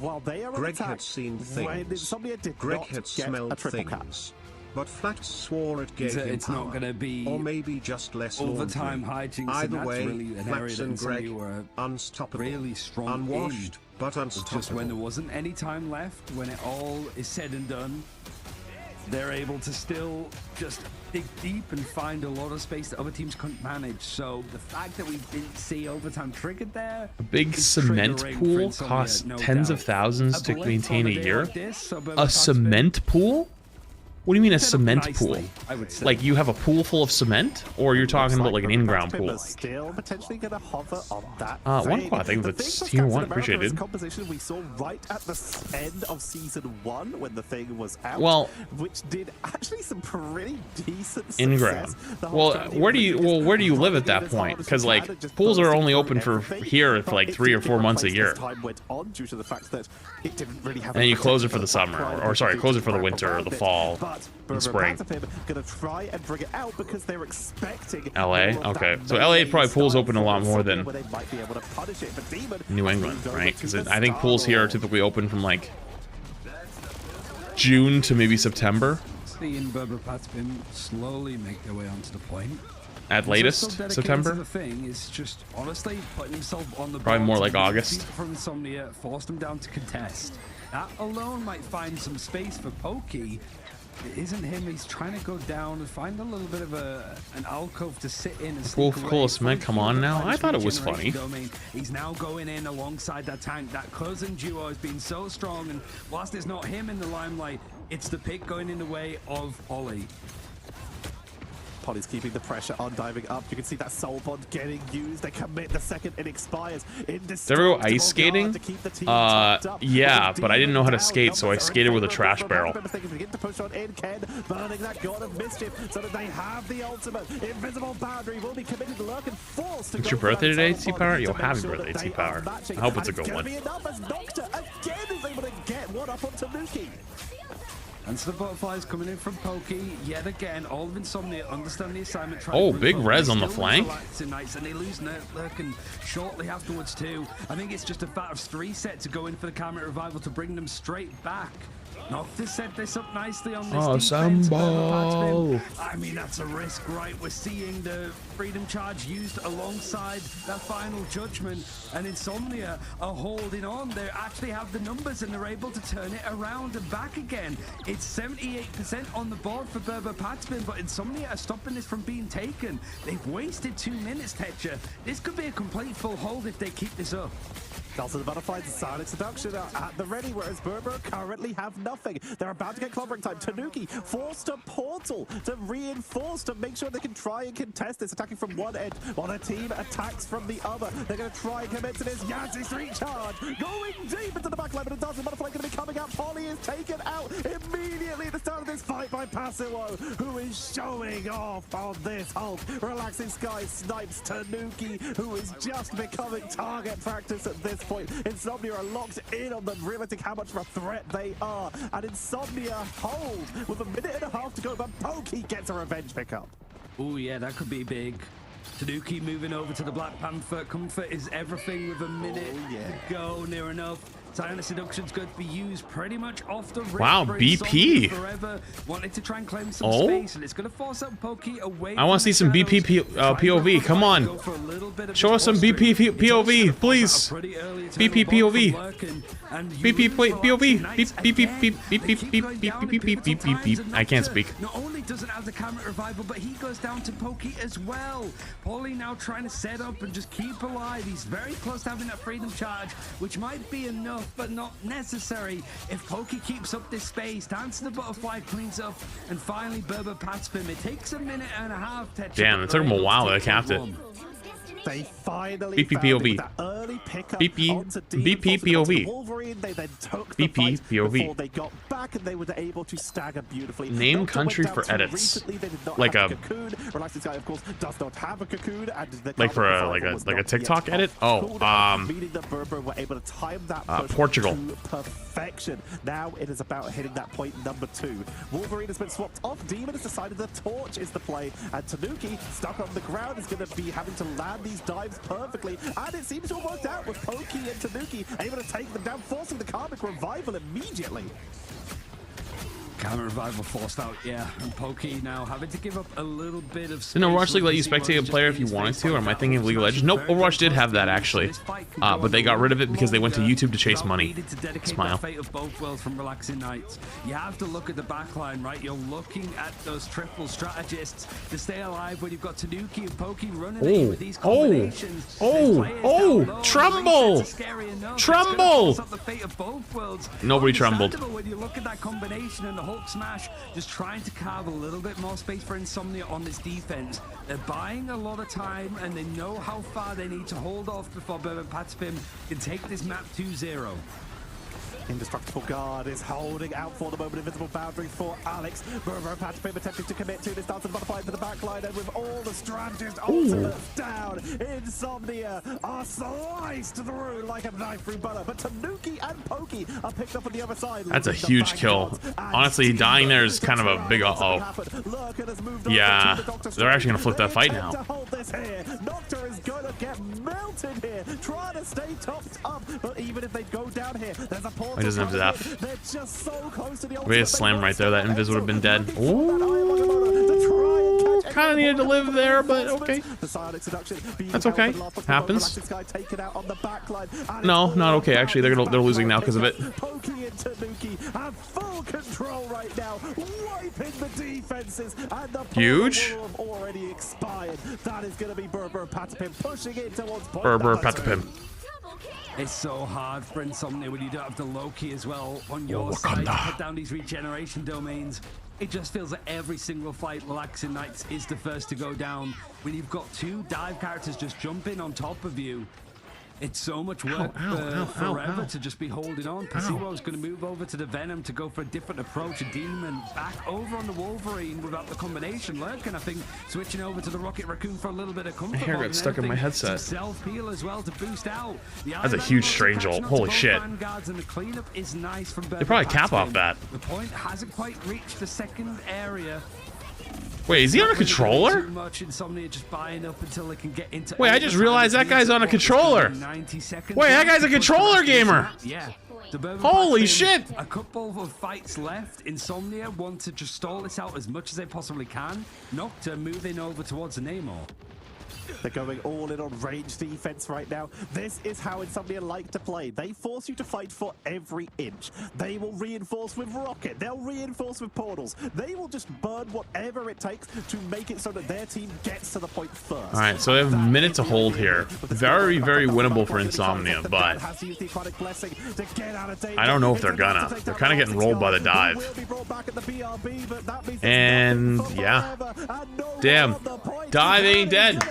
Greg had seen things. Greg had smelled things. But Flats swore it gave him power, not gonna be or maybe just less overtime hijinks. Either way, really Flats and Greg unstoppable, really strong, unwashed, but unstoppable. Just when there wasn't any time left, when it all is said and done, they're able to still just dig deep and find a lot of space that other teams couldn't manage. So the fact that we didn't see overtime triggered there, a big cement pool costs tens of thousands to maintain a year. A cement pool? What do you mean a cement pool? Like you have a pool full of cement, or you're talking about like an in-ground pool? Still potentially gonna hover on that. One quad. Thank you for tier 1. Appreciate it. Composition we saw right at the end of season 1 when the thing was out. Well, which did actually some pretty decent in-ground. Well, where do you live at that point? Because like pools are only open for here for like 3 or 4 months a year. And then you close it for the summer, or sorry, close it for the winter or the fall. In spring. Gonna try and bring it out because they're expecting LA? Okay. So LA probably pools open a lot more than New England, right? Because I think pools here are typically open from like June to maybe September. Seeing Berber Patspin slowly make their way onto the point. At latest, September. The thing is just honestly putting himself on the probably more like August. From Insomnia, forced him down to contest. That alone might find some space for Pokey. It isn't him. He's trying to go down and find a little bit of an alcove to sit in. And Cool cement, come on now. I thought it was funny. He's now going in alongside that tank. That cousin duo has been so strong, and whilst it's not him in the limelight, it's the pick going in the way of Ollie. Polly's keeping the pressure on, diving up. You can see that soul bond getting used. They commit the second it expires. Did ever go ice skating? Yeah, but I didn't know how to skate, so I skated with a trash barrel. Begin to push on in, Ken, burning that god of mischief so that they have the ultimate. Invisible boundary will be committed to lurk and forced to It's your birthday today, T-Power? Yo, happy birthday, T-Power. I hope it's a good one. Doctor again is able to get one up on Tanuki. And so the butterflies coming in from Pokey yet again. All of Insomnia understand the assignment. Oh, big res on the flank. And they lose Lurkin shortly afterwards too. I think it's just a fact of 3 sets to go in for the Camera Revival to bring them straight back. Noctis set this up nicely on this defense. I mean, that's a risk, right? We're seeing the Freedom Charge used alongside that Final Judgment, and Insomnia are holding on. They actually have the numbers, and they're able to turn it around and back again. It's 78% on the board for Berber Patspin, but Insomnia are stopping this from being taken. They've wasted 2 minutes, Tetcher. This could be a complete full hold if they keep this up. Also, the Butterflies and Sonic Seduction are at the ready, whereas Berber currently have nothing. They're about to get clobbering time. Tanuki forced a portal to reinforce to make sure they can try and contest this, attacking from one edge while their team attacks from the other. They're going to try and commit to this. Yazi Street Charge going deep into the backline, but it does. The Butterfly going to be coming out. Polly is taken out immediately at the start of this fight by Pasiwo, who is showing off on this Hulk. Relaxing Sky snipes Tanuki, who is just becoming target practice at this point. Insomnia are locked in on them, realizing how much of a threat they are. And Insomnia hold with 1.5 minutes to go, but Pokey gets a revenge pickup. Oh yeah, that could be big. Tanuki moving over to the Black Panther. Comfort is everything with 1 minute to go, near enough. Silent Seduction's going to be used pretty much off the rip. Wow, BP. Forever wanted to try and claim some space, and it's going to force out Pokey away. I want to see some BP POV. Come on. Show us some BP POV, please. BP POV. BP POV. BP. I can't speak. Not only does it have the Camera Revival, but he goes down to Pokey as well. Paulie now trying to set up and just keep alive. He's very close to having that Freedom Charge, which might be enough, but not necessary. If Pokey keeps up this space, Dance the Butterfly cleans up, and finally Berber Patspin. It takes 1.5 minutes. Damn, it took him a while to cap it. They finally BPPOV. that early pickup BPPOV. Wolverine, they then took the fight before they got back, and they were able to stagger beautifully. Name country for edits. Like a cocoon. Relaxing Sky, of course, does not have a cocoon, and like for a like a TikTok edit. Oh, meaning that Berber were able to time that push Portugal. to perfection. Now it is about hitting that point number 2. Wolverine has been swapped off. Demon has decided the torch is the play, and Tanuki stuck on the ground is going to be having to land these dives perfectly, and it seems to have worked out with Pokey and Tanuki able to take them down, forcing the Karmic Revival immediately. Camera Revival forced out, yeah. And Pokey now having to give up a little bit of space. Didn't Overwatch League let you spectate a player if you wanted to, or am I thinking of League of Legends? Nope, Overwatch did have that actually, but they got rid of it because they went to YouTube to chase money. Smile. Fate of both worlds from Relaxing Nights. You have to look at the backline, right? You're looking at those triple strategists to stay alive when you've got Tanuki and Pokey running in with these combinations. Tremble! Tremble! Nobody trembled. When you look at that combination and the Hulk smash, just trying to carve a little bit more space for Insomnia on this defense. They're buying a lot of time, and they know how far they need to hold off before Berber Patspin can take this map 2-0. Indestructible Guard is holding out for the moment. Invisible boundary for Alex. Berber Patspin attempting to commit to this Dance of the Butterfly into the backline, and with all the strategist ultimates down, Insomnia are sliced through like a knife through butter. But Tanuki and Pokey are picked up on the other side. That's a huge kill. Honestly, dying there is kind of a big Yeah, they're actually gonna flip that fight now. Nocta is gonna get melted here, trying to stay topped up. But even if they go down here, there's a portal. He doesn't have Zap. They're just so close to the we had a slam right there. That Invis would have been dead. Ooh, kind of needed to live there, but okay. That's okay. Happens. No, not okay. Actually, they're losing now because of it. Pokey and Tanuki have full control right now, wiping the defenses, and the huge. Already expired. That is going to be Berber Patspin pushing it towards Berber Patspin. It's so hard for Insomnia when you don't have the Loki as well on your side to put down these regeneration domains. It just feels like every single fight Relaxing Knights is the first to go down. When you've got 2 dive characters just jumping on top of you, it's so much work forever to just be holding on. Pasiro's going to move over to the Venom to go for a different approach. A Demon back over on the Wolverine without the combination. Lurkin, I think, switching over to the Rocket Raccoon for a little bit of comfort. My hair got stuck in my headset. Self-heal as well to boost out. That's a huge strange ult. Holy shit. And the cleanup is nice from they probably cap off that. The point hasn't quite reached the second area. Wait, is he on a controller? Wait, I just realized that guy's on a controller. Wait, that guy's a controller gamer. Yeah. Holy shit. A couple of fights left. Insomnia want to just stall this out as much as they possibly can. Nocta moving over towards the Namor. They're going all in on range defense right now. This is how Insomnia like to play. They force you to fight for every inch. They will reinforce with rocket. They'll reinforce with portals. They will just burn whatever it takes to make it so that their team gets to the point first. All right, so they have a minute to hold here. Very, very winnable for Insomnia, but I don't know if they're gonna. They're kind of getting rolled by the dive. And yeah, damn, dive ain't dead.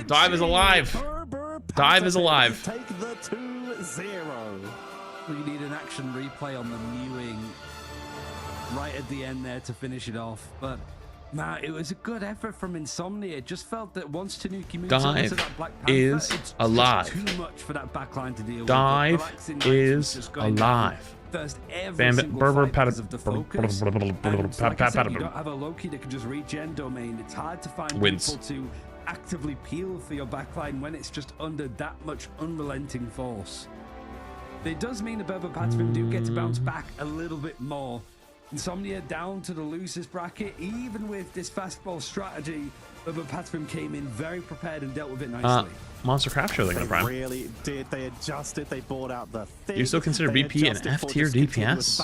Dive is alive. Dive is alive. Take the 2-0. We need an action replay on the mewing right at the end there to finish it off. But man, it was a good effort from Insomnia. It just felt that once Tanuki moves into that Black Panther, is it's alive. Too much for that backline to deal Dive with. is alive. First every single fight because of the focus. And like I said, you don't have a Loki that can just regen domain. It's hard to find people to actively peel for your backline when it's just under that much unrelenting force. It does mean the Berber Patspin do get to bounce back a little bit more. Insomnia down to the losers bracket. Even with this fastball strategy, Berber Patspin came in very prepared and dealt with it nicely. Monster Craft Show, they really did. They adjusted. They bought out the thing. You still consider BP an F tier DPS?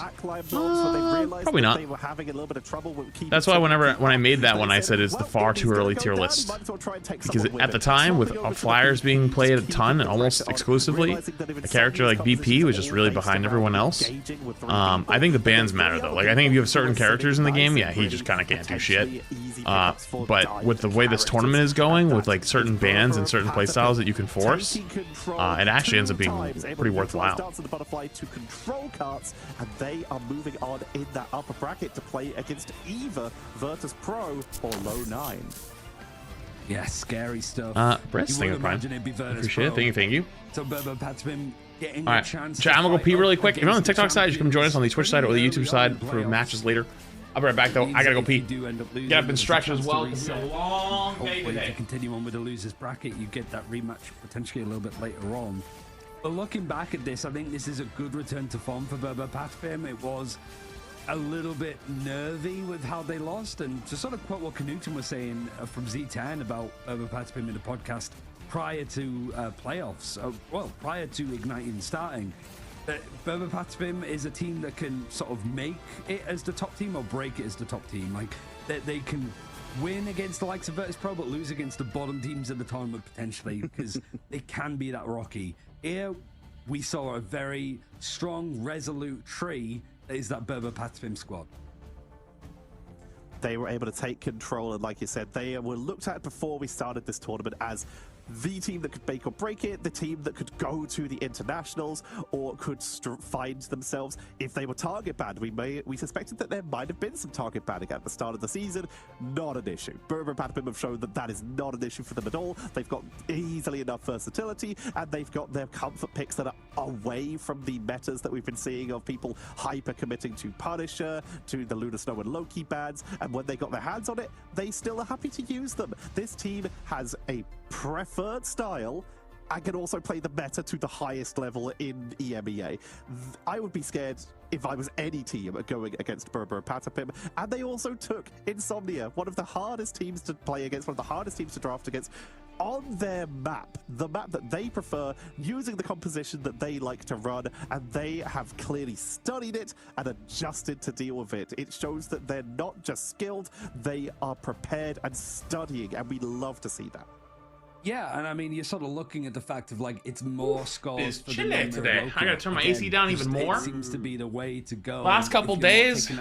Probably not. They were having a little bit of trouble with That's why when I made that one, I said it's the far too early tier list. Because at the time, with Flyers being played a ton, almost exclusively, a character like BP was just really behind everyone else. I think the bans matter though. Like I think if you have certain characters in the game, yeah, he just kind of can't do shit. But with the way this tournament is going, with like certain bans and certain playstyles that you can force, it actually ends up being pretty worthwhile. To control carts, and they are moving on in that upper bracket to play against either Vertus Pro or Low 9. Yeah, scary stuff. Briss, thank you, Prime. Appreciate it. Thank you. So Berber Patspin getting a chance. Chat, I'm gonna go pee really quick. If you're on the TikTok side, you should come join us on the Twitch side or the YouTube side for matches later. I'll be right back though. I gotta go pee. Get up and stretch as well. It's been a long day today. If you continue on with the losers bracket, you get that rematch potentially a little bit later on. But looking back at this, I think this is a good return to form for Berber Patspin. It was a little bit nervy with how they lost, and to sort of quote what Knuten was saying from Z10 about Berber Patspin in the podcast prior to playoffs, well, prior to Ignite even starting. Berber Patspin is a team that can sort of make it as the top team or break it as the top team. Like they can win against the likes of Vertus Pro, but lose against the bottom teams of the tournament potentially, because they can be that rocky. Here we saw a very strong, resolute tree that is that Berber Patspin squad. They were able to take control, and like you said, they were looked at before we started this tournament as the team that could make or break it, the team that could go to the internationals or could find themselves if they were target banned. We suspected that there might have been some target banning at the start of the season. Not an issue. Berber Patspin have shown that that is not an issue for them at all. They've got easily enough versatility, and they've got their comfort picks that are away from the metas that we've been seeing of people hyper committing to Punisher, to the Lunar Snow and Loki bans, and when they got their hands on it, they still are happy to use them. This team has a preferred style and can also play the meta to the highest level in EMEA. I would be scared if I was any team going against Berber Patspin, and they also took Insomnia, one of the hardest teams to play against, one of the hardest teams to draft against, on their map, the map that they prefer, using the composition that they like to run, and they have clearly studied it and adjusted to deal with it. It shows that they're not just skilled, they are prepared and studying, and we love to see that. Yeah, and I mean, you're sort of looking at the fact of like it's more scores for the chilly today. I gotta turn my AC down even more. It seems to be the way to go. Last couple days,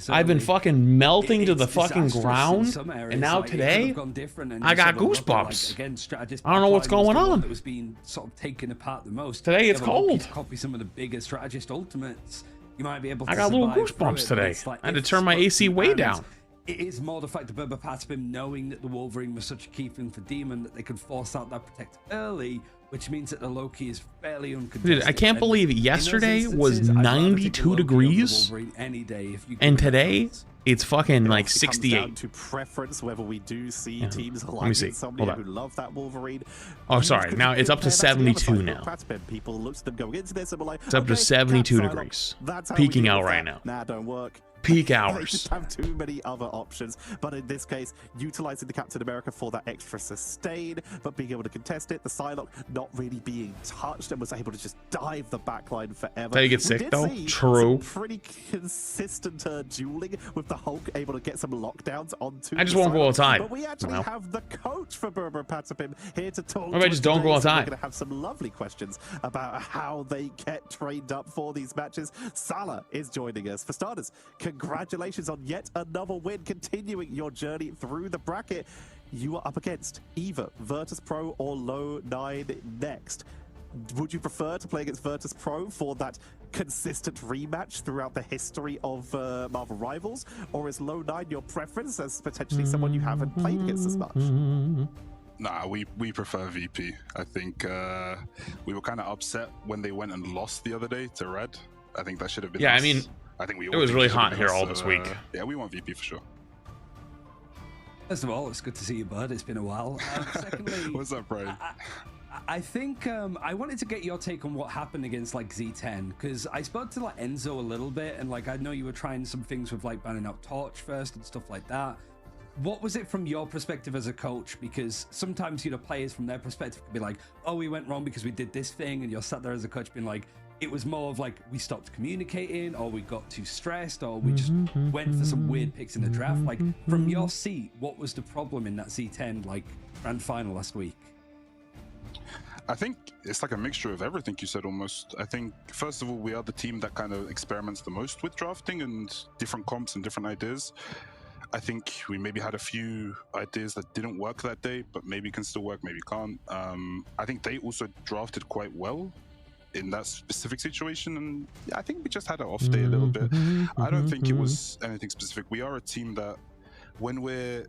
I've been fucking melting to the fucking ground, and now today, I got goosebumps. I don't know what's going on. That was being sort of taken apart the most. Today it's cold. Copy some of the bigger strategist ultimates. You might be able to. I got little goosebumps today. I had to turn my AC way down. It is more the fact that Berber Patapim knowing that the Wolverine was such a key thing for Demon that they could force out that protect early, which means that the Loki is fairly uncontested. Dude, I can't believe it. Yesterday was 92 degrees, and today it's fucking like 68. Down to preference, whether we do see teams like Insomnia who love that Wolverine. Oh, sorry. Now it's up to 72 now. People look at them going into this and were like, it's up to 72 degrees. Peaking out right now. Nah, don't work. Peak hours. They just have too many other options, but in this case, utilizing the Captain America for that extra sustain, but being able to contest it, the Psylocke not really being touched and was able to just dive the backline forever. They get sick though. True. Pretty consistent dueling with the Hulk able to get some lockdowns onto. I just won't go outside. But we actually have the coach for Berber Patapim here to talk. Maybe I just don't go outside. We're going to have some lovely questions about how they get trained up for these matches. Salah is joining us. For starters, congratulations on yet another win, continuing your journey through the bracket. You are up against either Vertus Pro or Low 9 next. Would you prefer to play against Vertus Pro for that consistent rematch throughout the history of Marvel Rivals, or is Low 9 your preference as potentially someone you haven't played against as much? Nah, we prefer VP. I think we were kind of upset when they went and lost the other day to Red. I think that should have been us. I mean, I think it was really hot here all this week. Yeah, we want VP for sure. First of all, it's good to see you, bud. It's been a while. Secondly, what's up, Brian? I think I wanted to get your take on what happened against like Z10, because I spoke to like Enzo a little bit, and like I know you were trying some things with like banning out Torch first and stuff like that. What was it from your perspective as a coach? Because sometimes, you know, players from their perspective could be like, oh, we went wrong because we did this thing, and you're sat there as a coach being like, it was more of like we stopped communicating, or we got too stressed, or we just went for some weird picks in the draft. Like, from your seat, what was the problem in that Z10 like grand final last week? I think it's like a mixture of everything you said almost. I think, first of all, we are the team that kind of experiments the most with drafting and different comps and different ideas. I think we maybe had a few ideas that didn't work that day, but maybe can still work, maybe can't. I think they also drafted quite well in that specific situation, and yeah, I think we just had an off day a little bit. I don't think it was anything specific. We are a team that when we're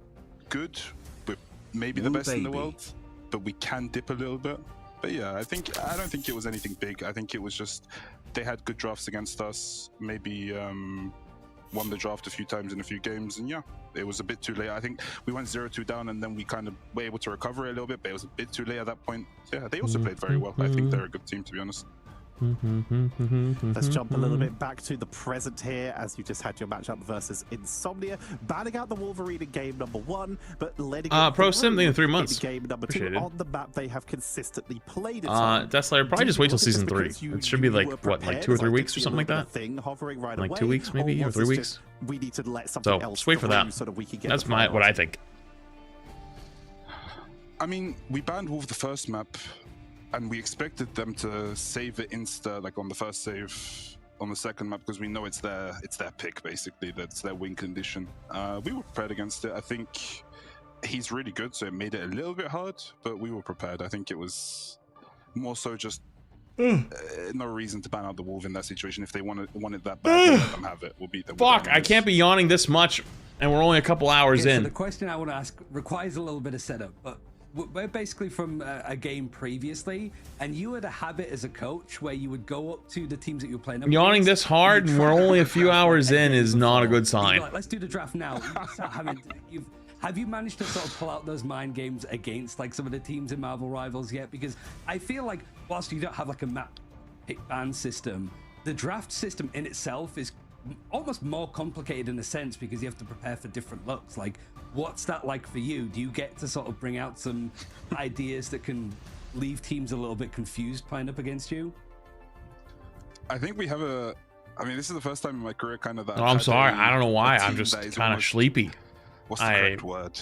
good, we're maybe the best in the world, but we can dip a little bit. But yeah, I don't think it was anything big. I think it was just they had good drafts against us, maybe won the draft a few times in a few games, and yeah, it was a bit too late. I think we went 0-2 down, and then we kind of were able to recover a little bit, but it was a bit too late at that point. Yeah, they also played very well. I think they're a good team, to be honest. Let's jump a little bit back to the present here, as you just had your matchup versus Insomnia, banning out the Wolverine in game number 1, but letting it Pro Sim in 3 months. Game number 2 on the map they have consistently played it. Deathslayer, probably just wait till season 3. It should be like what, like 2 or 3 weeks or something like that. Like 2 weeks maybe, or 3 weeks. We need to let something else just wait for that. So that we can get That's what I think. I mean, we banned Wolf the first map, and we expected them to save it insta, like on the first save on the second map, because we know it's their pick, basically. That's their win condition. We were prepared against it. I think he's really good, so it made it a little bit hard, but we were prepared. I think it was more so just no reason to ban out the Wolf in that situation. If they want it that bad, we'll let them have it. We'll beat them. Fuck, I can't be yawning this much, and we're only a couple hours in. So the question I want to ask requires a little bit of setup, but we're basically from a game previously, and you had a habit as a coach where you would go up to the teams that you were playing. Yawning this hard and we're only a few hours in is not a good sign. Like, let's do the draft now. Have you managed to sort of pull out those mind games against like some of the teams in Marvel Rivals yet? Because I feel like whilst you don't have like a map pick ban system, the draft system in itself is almost more complicated in a sense, because you have to prepare for different looks. Like, what's that like for you? Do you get to sort of bring out some ideas that can leave teams a little bit confused playing up against you? I think we have I mean, this is the first time in my career kind of that. Oh, I'm sorry. I don't know why. I'm just kind of sleepy. What's the correct word?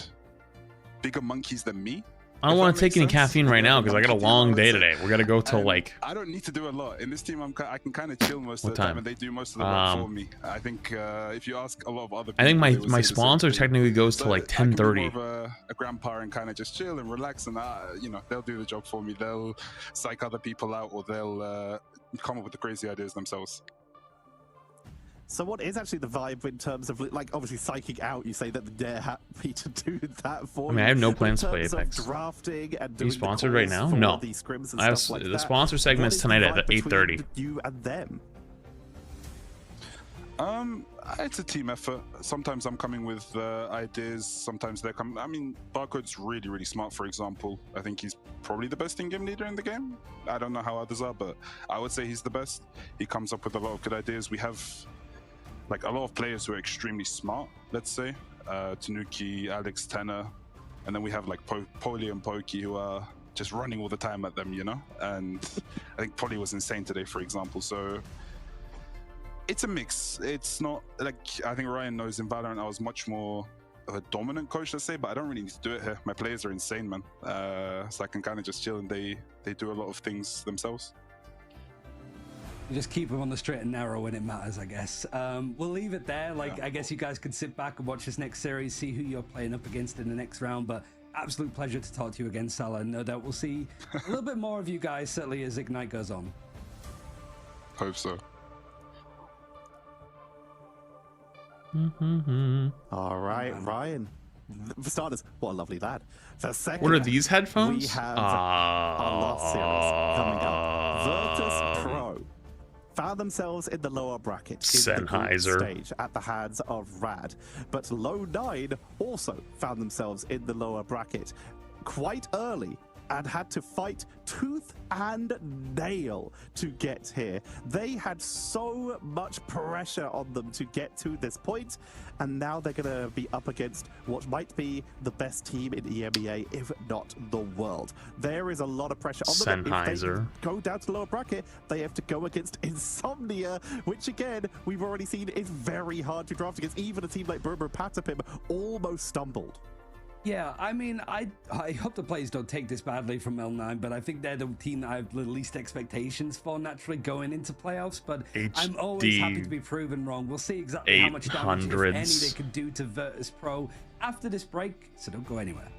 Bigger monkeys than me? I don't want to take any caffeine right now because I got a long day today. We got to go till like. I don't need to do a lot in this team. I can kind of chill most of the time, and they do most of the work for me. I think if you ask a lot of other people, I think my sponsor technically goes to like 10:30. A grandpa and kind of just chill and relax, and you know, they'll do the job for me. They'll psych other people out, or they'll come up with the crazy ideas themselves. So what is actually the vibe in terms of, like, obviously psyching out? You say that they're happy to do that for you. I mean, I have no plans to play Apex. Drafting and Are you sponsored right now? No. I have the sponsor segments tonight at 8:30. You and them. It's a team effort. Sometimes I'm coming with ideas. Sometimes they're coming. I mean, Barcode's really, really smart. For example, I think he's probably the best in-game leader in the game. I don't know how others are, but I would say he's the best. He comes up with a lot of good ideas. We have like a lot of players who are extremely smart, let's say. Tanuki, Alex, Tenor. And then we have like Poli and Pokey who are just running all the time at them, you know? And I think Poli was insane today, for example. So it's a mix. It's not like, I think Ryan knows in Valorant I was much more of a dominant coach, let's say, but I don't really need to do it here. My players are insane, man. So I can kind of just chill and they do a lot of things themselves. You just keep them on the straight and narrow when it matters, I guess. We'll leave it there. Like, yeah. I guess you guys can sit back and watch this next series, see who you're playing up against in the next round. But absolute pleasure to talk to you again, Salah. No doubt we'll see a little bit more of you guys, certainly as Ignite goes on. Hope so. All right, Ryan. For starters, what a lovely lad. For second, what are these headphones? We have our last series coming up. Vertus Pro found themselves in the lower bracket in the group stage at the hands of Rad, but Low9 also found themselves in the lower bracket quite early and had to fight tooth and nail to get here. They had so much pressure on them to get to this point, and now they're gonna be up against what might be the best team in EMEA, if not the world. There is a lot of pressure on them. If they go down to the lower bracket, they have to go against Insomnia, which again, we've already seen is very hard to draft against. Even a team like Burber Patapim almost stumbled. Yeah, I mean, I hope the players don't take this badly from L9, but I think they're the team that I have the least expectations for naturally going into playoffs, but I'm always happy to be proven wrong. We'll see exactly how much damage, if any, they can do to Vertus Pro after this break, so don't go anywhere.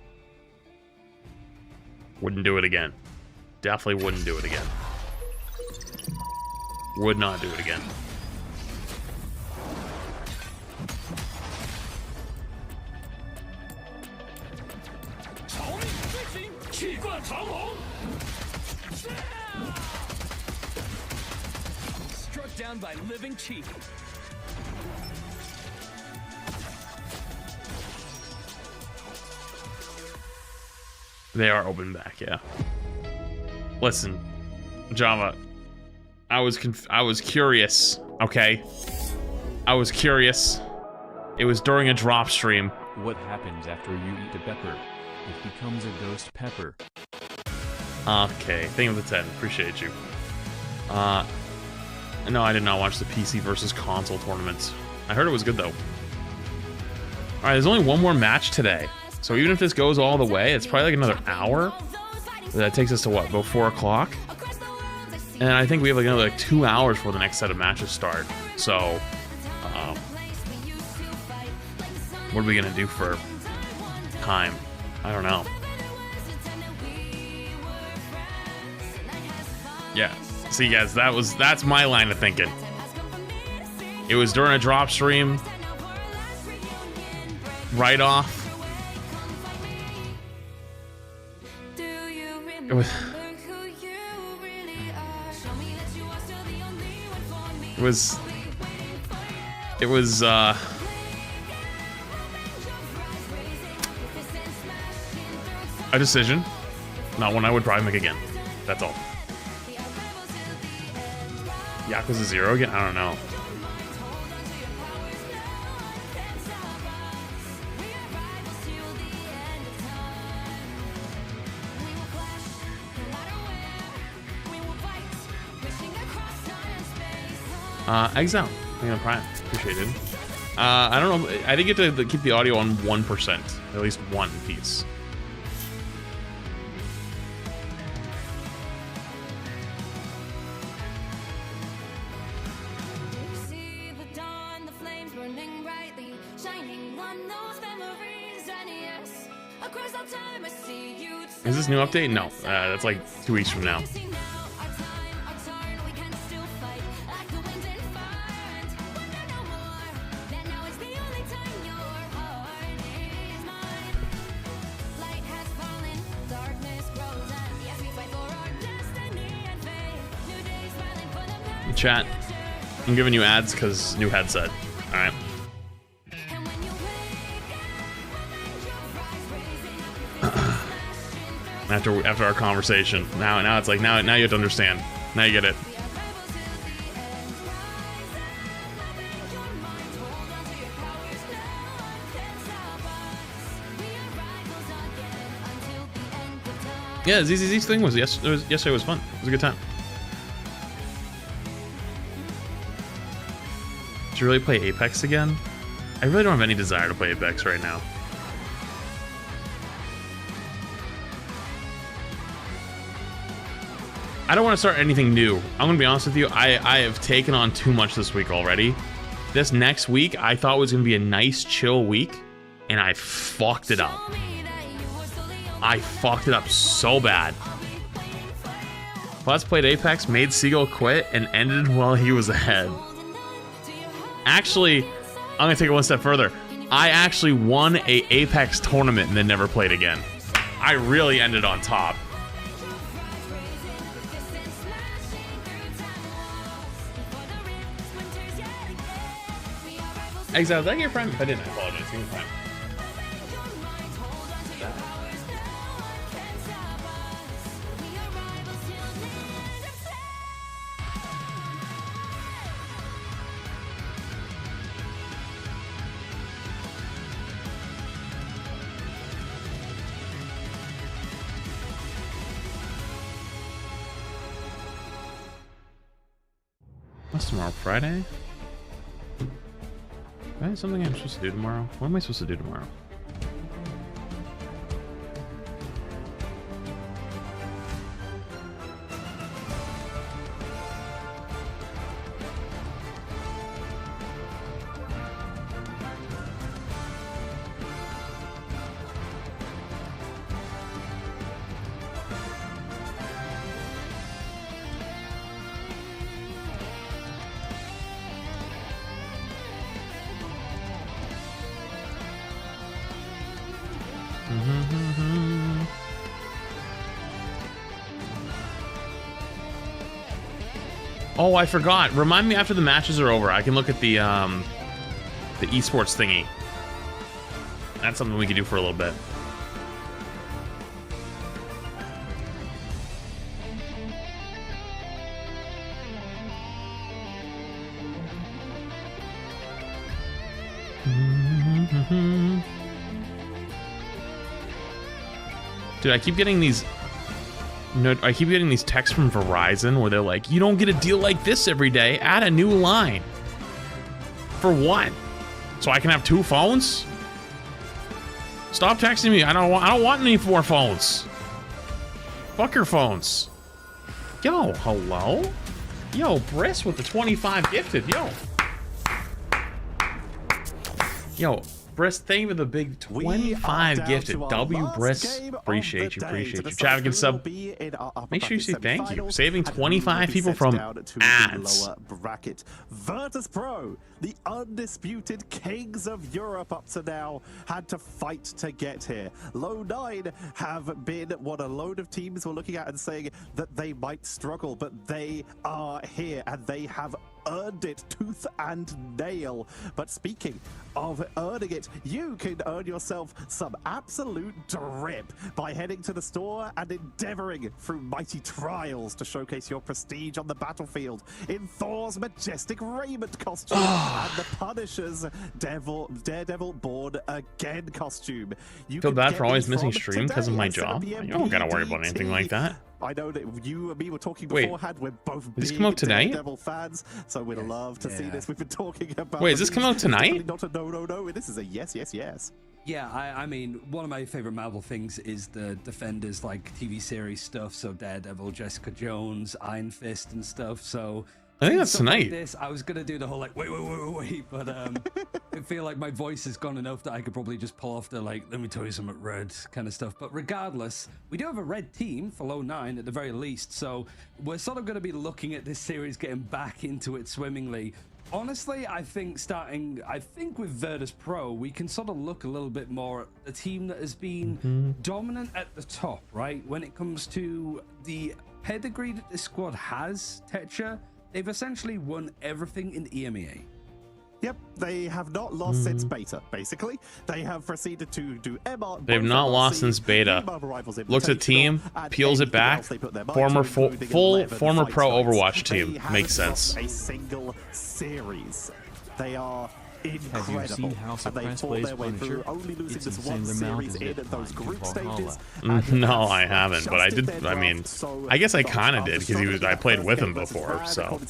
Wouldn't do it again. Definitely wouldn't do it again. Would not do it again. Struck down by living cheek. They are open back, yeah. Listen, Java, I was curious, okay? I was curious. It was during a drop stream. What happens after you eat a pepper? It becomes a ghost pepper. Okay, thing of the 10. Appreciate you. No, I did not watch the PC versus console tournament. I heard it was good though. All right, there's only one more match today, so even if this goes all the way, it's probably like another hour. That takes us to what, about 4 o'clock? And I think we have like another 2 hours before the next set of matches start. So, what are we gonna do for time? I don't know. Yeah. See, guys, that's my line of thinking. It was during a drop stream. Right off. It was a decision, not one I would probably make again. That's all. Yakuza 0 again? I don't know. Exile. I'm gonna Prime. Appreciate it. I don't know. I didn't get to keep the audio on 1%. At least one piece. Is this new update? No, that's like 2 weeks from now. Chat, I'm giving you ads because new headset. All right. After our conversation, now it's like now you have to understand. Now you get it. Yeah, ZZZ's thing was yesterday was fun. It was a good time. Should you really play Apex again? I really don't have any desire to play Apex right now. I don't want to start anything new. I'm gonna be honest with you. I have taken on too much this week already. This next week I thought was gonna be a nice chill week, and I fucked it up. I fucked it up so bad. Let's played Apex, made Seagull quit, and ended while he was ahead. Actually, I'm gonna take it one step further. I actually won a Apex tournament and then never played again. I really ended on top. Exile, did I get your prime? If I didn't, I apologize. Give me prime. What's tomorrow? Friday? Is something I'm supposed to do tomorrow? What am I supposed to do tomorrow? Oh, I forgot. Remind me after the matches are over. I can look at the esports thingy. That's something we can do for a little bit. Dude, I keep getting these texts from Verizon where they're like, you don't get a deal like this every day. Add a new line. For what? So I can have 2 phones? Stop texting me. I don't want any 4 phones. Fuck your phones. Yo, hello? Yo, Briss with the 25 gifted. Yo, Briss, thank you for the big 25 gifted. W Briss, appreciate you. Chat can sub. Make sure you say thank you. Saving 25 people from ads. Vertus Pro, the undisputed kings of Europe up to now, had to fight to get here. Low 9 have been what a load of teams were looking at and saying that they might struggle, but they are here and they have earned it tooth and nail. But speaking of earning it, you can earn yourself some absolute drip by heading to the store and endeavoring through mighty trials to showcase your prestige on the battlefield in Thor's majestic raiment costume and the Punisher's Daredevil Born Again costume. You feel bad for always missing stream because of my job? You don't gotta worry about anything like that. I know that you and me were talking beforehand. We're both big Daredevil fans, so we'd love to see this. We've been talking about. Wait, does this come out tonight? Not a no. This is a yes. Yeah, I mean, one of my favorite Marvel things is the Defenders like TV series stuff. So Daredevil, Jessica Jones, Iron Fist, and stuff. So I think that's tonight. Like this, I was gonna do the whole like wait, but I feel like my voice has gone enough that I could probably just pull off the like, let me tell you something red kind of stuff. But regardless, we do have a red team for low 9 at the very least, so we're sort of going to be looking at this series getting back into it swimmingly. Honestly, I think with Vertus Pro, we can sort of look a little bit more at the team that has been dominant at the top, right? When it comes to the pedigree that this squad has, Tetra, they've essentially won everything in EMEA. Yep, they have not lost since beta, basically. They have proceeded to do MR. They've not lost since beta. Looks at team, peels it back. Former pro Overwatch team. Makes sense. A single series. They are incredible. Have you seen how Suppressed plays Punisher? Only losing It's this insane one the amount series of in it those group Valhalla. stages. No, I haven't, but I did. I mean, I guess I kind of did because I played with him before. So,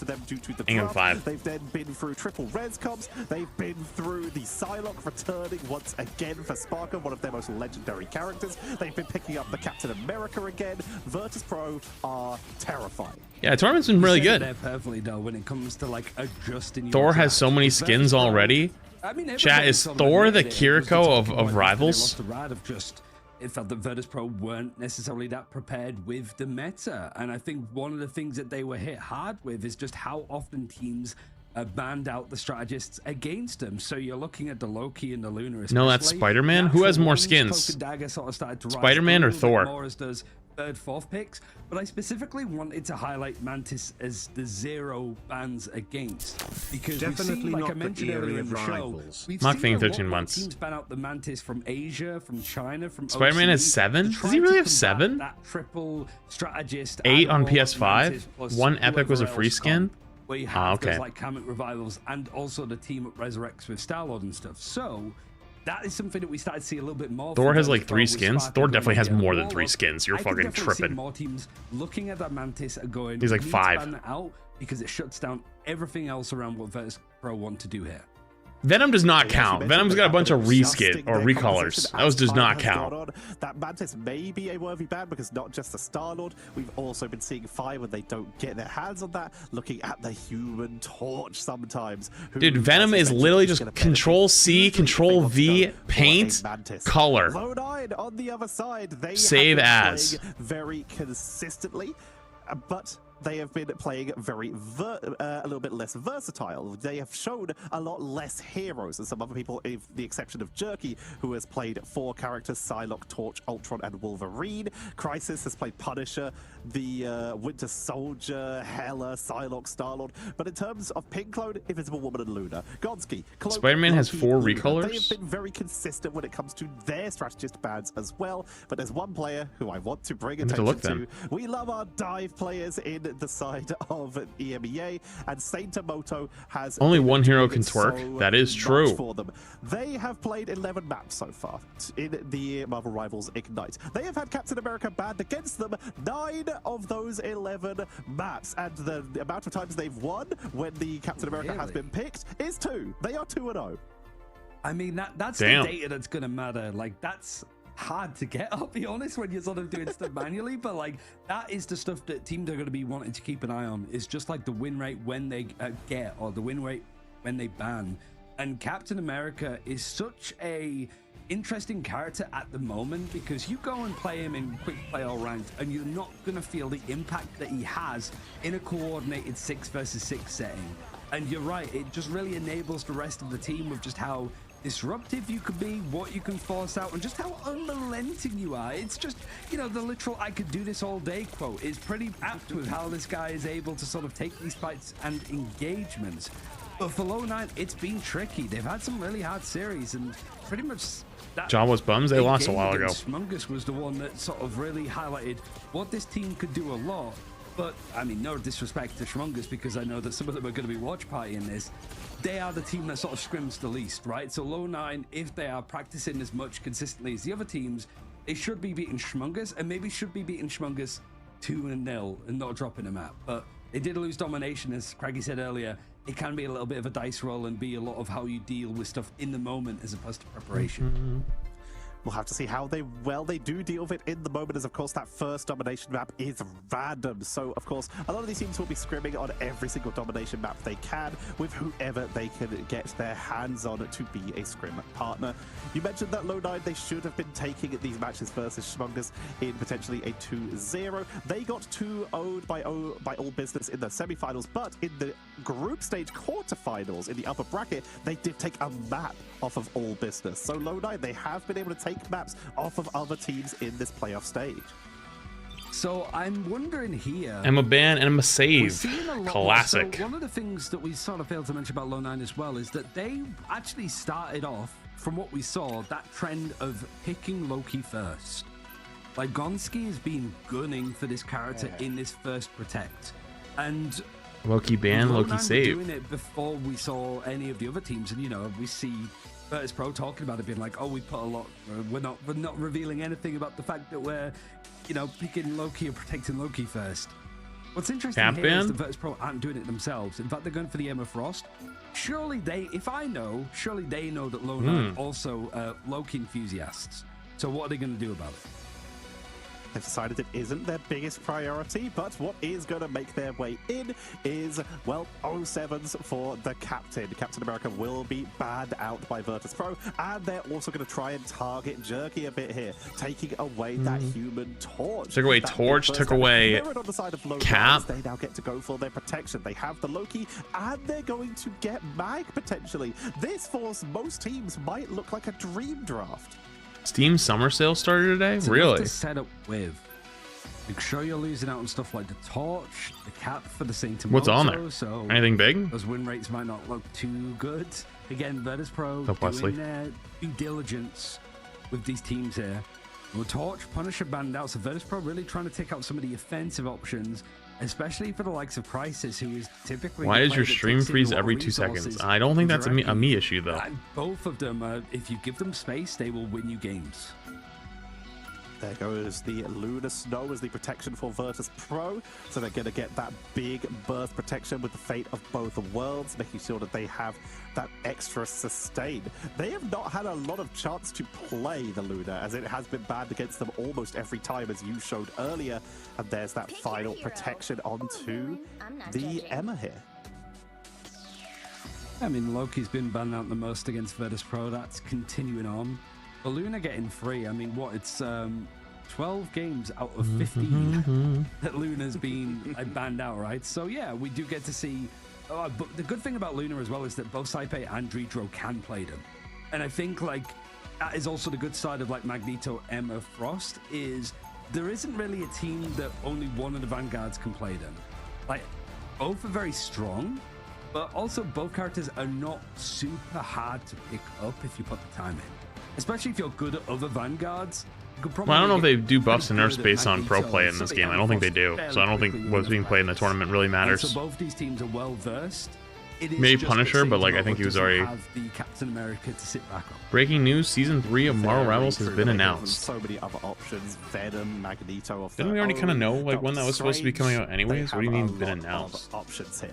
England 5. They've then been through triple res comps. They've been through the Psylocke returning once again for Sparker, one of their most legendary characters. They've been picking up the Captain America again. Vertus Pro are terrifying. Yeah, tournament's been really good. Perfectly though when it comes to like adjusting. Thor has so many skins already. I mean, chat, is Thor the Kiriko of Rivals? It felt that Vertus Pro weren't necessarily that prepared with the meta, and I think one of the things that they were hit hard with is just how often teams banned out the strategists against them. So you're looking at the Loki and the Luna. No, that's Spider-Man. Who has more skins? Spider-Man or Thor? More as those third, fourth picks, but I specifically wanted to highlight Mantis as the 0 bans against, because definitely we've seen, like I mentioned earlier in the show, we've Mock seen thing 13 months. Teams ban out the Mantis from Asia, from China, from Spider-Man has 7. Does he really have 7? That triple strategist 8 on PS5. One Epic was a free skin. Where you have those like Kamek revivals and also the team up resurrects with Star-Lord and stuff. So that is something that we started to see a little bit more. Thor has like 3 skins. Thor definitely has more than 3 skins. You're fucking tripping. More teams looking at that Mantis are going. He's like 5. Out because it shuts down everything else around what Vertus Pro want to do here. Venom does not count. Venom's got a bunch of reskin or recolors. Those does not count. That Mantis may be a worthy ban because not just the Star-Lord, we've also been seeing Fire when they don't get their hands on that, looking at the Human Torch sometimes. Dude, Venom is literally just Control-C, Control-V, paint, color. Low 9 on the other side, they save as as very consistently, but they have been playing a little bit less versatile. They have shown a lot less heroes than some other people, with the exception of Jerky, who has played 4 characters: Psylocke, Torch, Ultron, and Wolverine. Crisis has played Punisher, the Winter Soldier, Hela, Psylocke, Star-Lord. But in terms of Pink Clone, Invisible Woman, and Luna, Gonski, Spider-Man has 4 recolors. They have been very consistent when it comes to their strategist bans as well. But there's one player who I want to bring attention to. We love our dive players in the side of EMEA, and Saintamoto has only one hero can twerk. So that is true for them. They have played 11 maps so far in the Marvel Rivals Ignite. They have had Captain America banned against them 9 of those 11 maps, and the amount of times they've won when the Captain America has been picked is 2. They are 2-0. I mean, that's the data that's gonna matter. Like, that's hard to get, I'll be honest, when you're sort of doing stuff manually, but like that is the stuff that teams are going to be wanting to keep an eye on, is just like the win rate when they get, or the win rate when they ban. And Captain America is such a interesting character at the moment, because you go and play him in quick play or ranked and you're not going to feel the impact that he has in a coordinated 6 versus 6 setting. And you're right, it just really enables the rest of the team with just how disruptive you could be, what you can force out, and just how unrelenting you are. It's just, you know, the literal "I could do this all day" quote is pretty apt with how this guy is able to sort of take these fights and engagements. But for low 9, it's been tricky. They've had some really hard series, and pretty much that John was bums. They lost a while ago. Shmungus was the one that sort of really highlighted what this team could do a lot. But, I mean, no disrespect to Shmungus, because I know that some of them are going to be watch partying this. They are the team that sort of scrims the least, right? So low 9, if they are practicing as much consistently as the other teams, they should be beating Shmungus, and maybe should be beating Shmungus 2-0 and not dropping them out. But they did lose domination, as Craggy said earlier. It can be a little bit of a dice roll and be a lot of how you deal with stuff in the moment as opposed to preparation. We'll have to see how they do deal with it in the moment, as of course that first domination map is random. So of course a lot of these teams will be scrimming on every single domination map they can with whoever they can get their hands on to be a scrim partner. You mentioned that Low9, they should have been taking these matches versus Schmongers in potentially a 2-0. They got 2-0'd by All Business in the semi-finals, but in the group stage quarterfinals in the upper bracket, they did take a map off of All Business. So Low9, they have been able to take maps off of other teams in this playoff stage. So I'm wondering here. Emma ban and Emma save. Classic. So one of the things that we sort of failed to mention about Low9 as well is that they actually started off, from what we saw, that trend of picking Loki first. Like Gonski has been gunning for this character in this first protect, and Loki ban, Loki save. Doing it before we saw any of the other teams, and you know we see Vertus Pro talking about it, being like, "Oh, we put a lot. We're not revealing anything about the fact that we're, you know, picking Loki or protecting Loki first." What's interesting here is that Vertus Pro aren't doing it themselves. In fact, they're going for the Emma Frost. Surely they know that Low9 also Loki enthusiasts. So what are they going to do about it? They've decided it isn't their biggest priority, but what is going to make their way in is, well, 07s for the captain. Captain America will be banned out by Vertus Pro, and they're also going to try and target Jerky a bit here, taking away that human torch. Took away torch, took away cap. They now get to go for their protection. They have the Loki, and they're going to get Mag potentially. This force most teams might look like a dream draft. Steam summer sale started today? It's really? To set up with. Make sure you're losing out on stuff like the torch, the cap for the Saint. What's on there? So anything big? Those win rates might not look too good. Again, Vertus Pro doing their due diligence with these teams here. Well, Torch, Punisher banned out, so Vertus Pro really trying to take out some of the offensive options, especially for the likes of Crisis, who is typically... Why does your stream freeze every 2 seconds? I don't think that's a me issue, though. Both of them, if you give them space, they will win you games. There goes the Lunar Snow as the protection for Vertus Pro. So they're going to get that big burst protection with the fate of both worlds, making sure that they have that extra sustain. They have not had a lot of chance to play the Lunar, as it has been banned against them almost every time, as you showed earlier. And there's that final protection onto the Emma here. I mean, Loki's been banned out the most against Vertus Pro. That's continuing on. The Luna getting free. I mean, what? It's 12 games out of 15 that Luna's been banned out, right? So yeah, we do get to see. But the good thing about Luna as well is that both Saipe and Dritro can play them, and I think like that is also the good side of like Magneto, Emma, Frost is there isn't really a team that only one of the Vanguards can play them. Like both are very strong, but also both characters are not super hard to pick up if you put the time in. Especially if you're good at other Vanguards. Well, I don't know if they do buffs and nerfs based on pro play in this game. I don't think they do. So I don't think what's being played in the tournament really matters. So both these teams are well versed. Maybe Punisher, but like I think he was already. Have the Captain America to sit back on. Breaking news: Season 3 of Marvel Rivals has been announced. So many other options: Venom, Magneto. Didn't we already kind of know like when that was supposed to be coming out anyways? What do you mean been announced? Options here.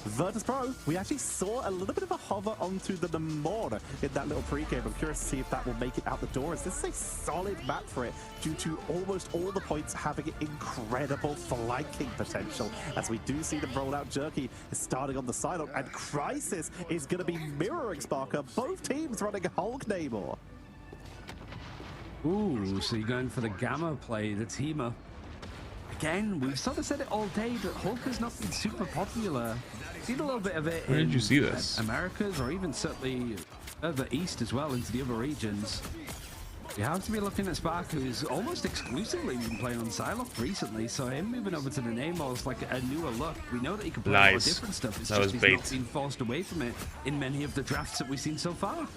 Vertus Pro, we actually saw a little bit of a hover onto the Namor in that little pregame. I'm curious to see if that will make it out the door, as this is a solid map for it due to almost all the points having incredible flanking potential. As we do see them roll out, Jerky is starting on the sideline, and Crisis is going to be mirroring Sparker. Both teams running Hulk Namor. Ooh, so you're going for the Gamma play, the teamer. Again, we've sort of said it all day that Hulk has not been super popular. Seen a little bit of it Where did you see this? Americas, or even certainly further east as well into the other regions. You have to be looking at Spark, who's almost exclusively been playing on Psylocke recently, so him moving over to the Namor is like a newer look. We know that he can play a lot of different stuff. It's just he's not been forced away from it in many of the drafts that we've seen so far.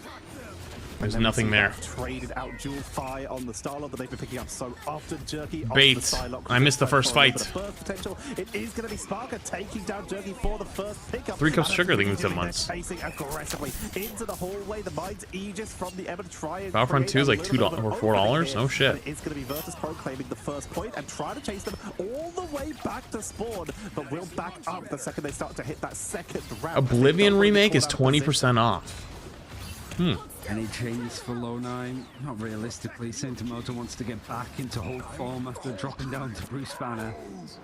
There's nothing there. Traded out dual fire on the Starlord that they've been picking up so often. Jerky bait. I missed the first fight. Potential. It is going to be Sparker taking down Jerky for the first pickup. 3 cups sugar thing with 7 months. Chasing aggressively into the hallway. The Mind's Aegis from the Emma to try and Battlefront 2 is like $2 or $4. Oh shit. It's going to be Vertus Pro claiming the first point and try to chase them all the way back to spawn, but will back up the second they start to hit that second round. Oblivion remake is 20% off. Any changes for low 9? Not realistically. Sentamoto wants to get back into Hulk form after dropping down to Bruce Banner.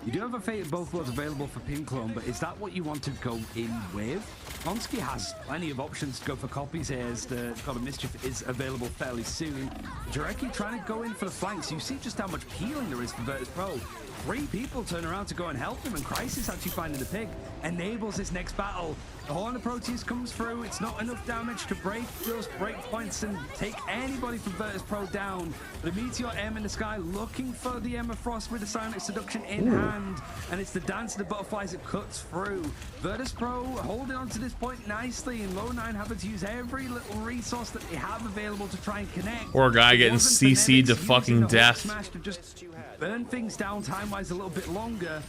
You do have a Fate of Both Worlds available for Pin Clone, but is that what you want to go in with? Monsky has plenty of options to go for copies here, as the God of Mischief is available fairly soon. Jarecki trying to go in for the flanks. You see just how much peeling there is for Vertus Pro. 3 people turn around to go and help him, and Crisis actually finding the pig enables this next battle. The Horn of Proteus comes through. It's not enough damage to break those breakpoints and take anybody from Vertus Pro down. The Meteor M in the sky looking for the Emma Frost with the Silent Seduction in hand, and it's the Dance of the Butterflies that cuts through. Virtus Pro holding on to this point nicely, and low 9 having to use every little resource that they have available to try and connect. Or a guy getting CC'd to fucking death. Smash to just burn things down time-wise a little bit longer.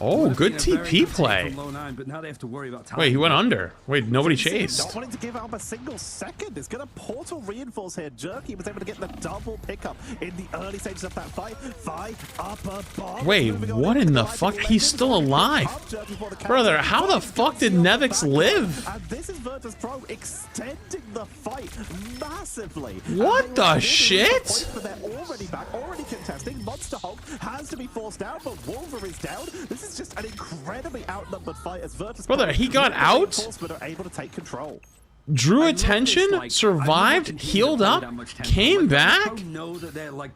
Oh, good TP play. But now they have to worry about time. Wait, he went under. Wait, nobody chased. Not wanting to give up a single second. It's going to portal reinforce here. Jerky was able to get the double pickup in the early stages of that fight. Upper bomb. Wait, what in the fuck? He's still alive. Brother, how the fuck did Nevix live? And this is Virtus Pro extending the fight massively. What the shit? But they're already back, already contesting. Monster Hulk has to be forced down, but Wolver is down. This is just an incredibly outnumbered fight as Virtus Brother, he got out, are able to take control. Drew attention, survived, healed up, came back.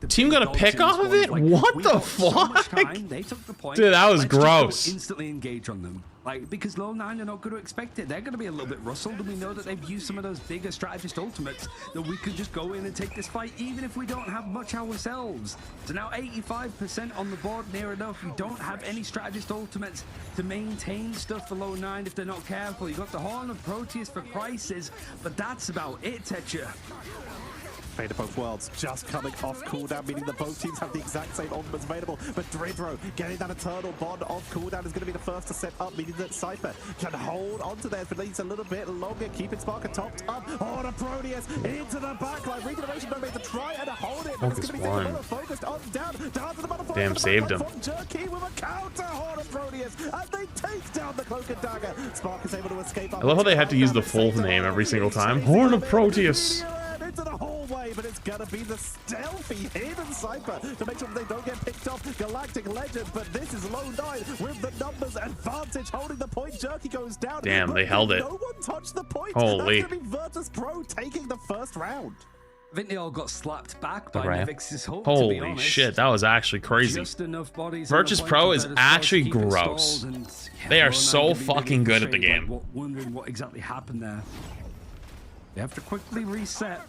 Team got a pick off of it? What the fuck? Dude, that was gross. Instantly engage on them. Like, because low 9 are not going to expect it. They're going to be a little bit rustled, and we know that they've used some of those bigger strategist ultimates that we could just go in and take this fight, even if we don't have much ourselves. So now 85% on the board, near enough. You don't have any strategist ultimates to maintain stuff for low 9 if they're not careful. You got the Horn of Proteus for Crisis, but that's about it, Tetcher. Fate of Both Worlds just coming off cooldown, meaning that both teams have the exact same ultimates available. But Dridro getting that Eternal Bond off cooldown is going to be the first to set up, meaning that Cypher can hold onto theirs, but needs a little bit longer. Keeping Sparker topped up. Horn of Proteus into the backline. Regeneration don't make the try and hold it. But it's going to be focused on down to the butterfly. Damn, saved him. Jerky with a counter Horn of Proteus, and they take down the Cloak and Dagger. Spark is able to escape. I love how they had to use the full name every single time. Horn of Proteus. Into the hallway, but it's gonna be the stealthy hidden Cypher to make sure that they don't get picked off. Galactic Legend, but this is low 9 with the numbers advantage, holding the point. Jerky goes down. Damn, they held it. No one touched the point. Holy. That's gonna be Virtus Pro taking the first round. I think they all got slapped back by Nevix's Hulk. Holy shit, that was actually crazy. Just enough bodies. Virtus Pro is actually gross. They are so fucking good at the game. Wondering what exactly happened there. They have to quickly reset.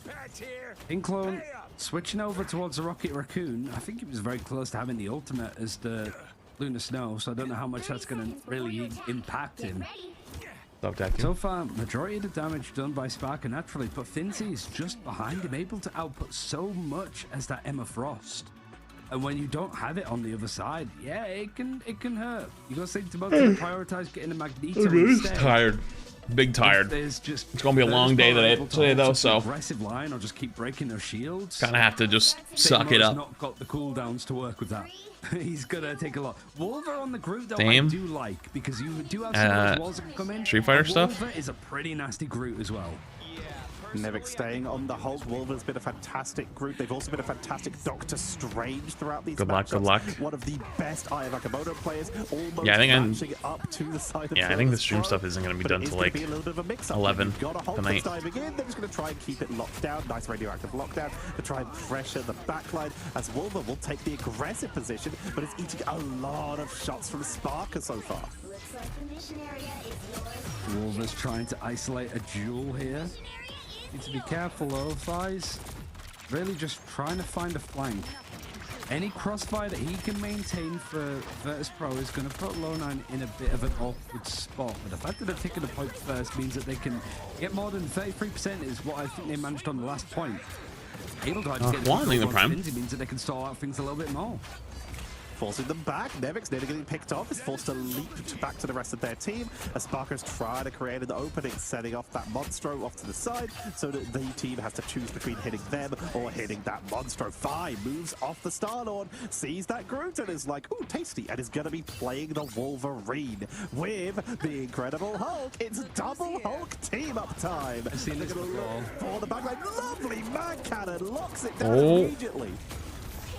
Inclone switching over towards the Rocket Raccoon. I think he was very close to having the ultimate as the Lunar Snow, so I don't know how much that's going to really impact him. So far, majority of the damage done by Sparker naturally, but Finzi is just behind him, able to output so much as that Emma Frost. And when you don't have it on the other side, yeah, it can hurt. You got to think about prioritize getting a Magneto instead. Tired. Big tired. It's gonna be a long day today though, so aggressive line or just keep breaking their shields. Kind of have to just suck it up. Not got the cooldowns to work with that. He's gonna take a lot. Wolver on the Groot though, Damn. I do like, because you do have some of those walls that can come in. Street Fighter stuff. Wolver is a pretty nasty Groot as well. Nevix staying on the Hulk. Wolver's been a fantastic group. They've also been a fantastic Doctor Strange throughout these matchups. Good luck. One of the best Eye of Agamotto players. Almost yeah, I think up to the side of I think the stream stuff isn't going to be done till like 11 tonight. Diving in. They're just going to try and keep it locked down. Nice radioactive lockdown to try and pressure the backline as Wolver will take the aggressive position, but it's eating a lot of shots from Sparker so far. Wolver's trying to isolate a Jewel here. Need to be careful though, Thighs. Really just trying to find a flank. Any crossfire that he can maintain for Virtus Pro is going to put low 9 in a bit of an awkward spot. But the fact that they're taking the point first means that they can get more than 33% is what I think they managed on the last point. Able to get the prime means that they can stall out things a little bit more. forcing them back. Nevix nearly getting picked off, is forced to leap back to the rest of their team. As Sparker's trying to create an opening, setting off that Monstro off to the side, so that the team has to choose between hitting them or hitting that Monstro. Fi moves off the Star-Lord, sees that Groot, and is like, ooh, tasty, and is going to be playing the Wolverine with the Incredible Hulk. It's double Hulk team-up time. They're going to look for the backline. Lovely man cannon, locks it down immediately.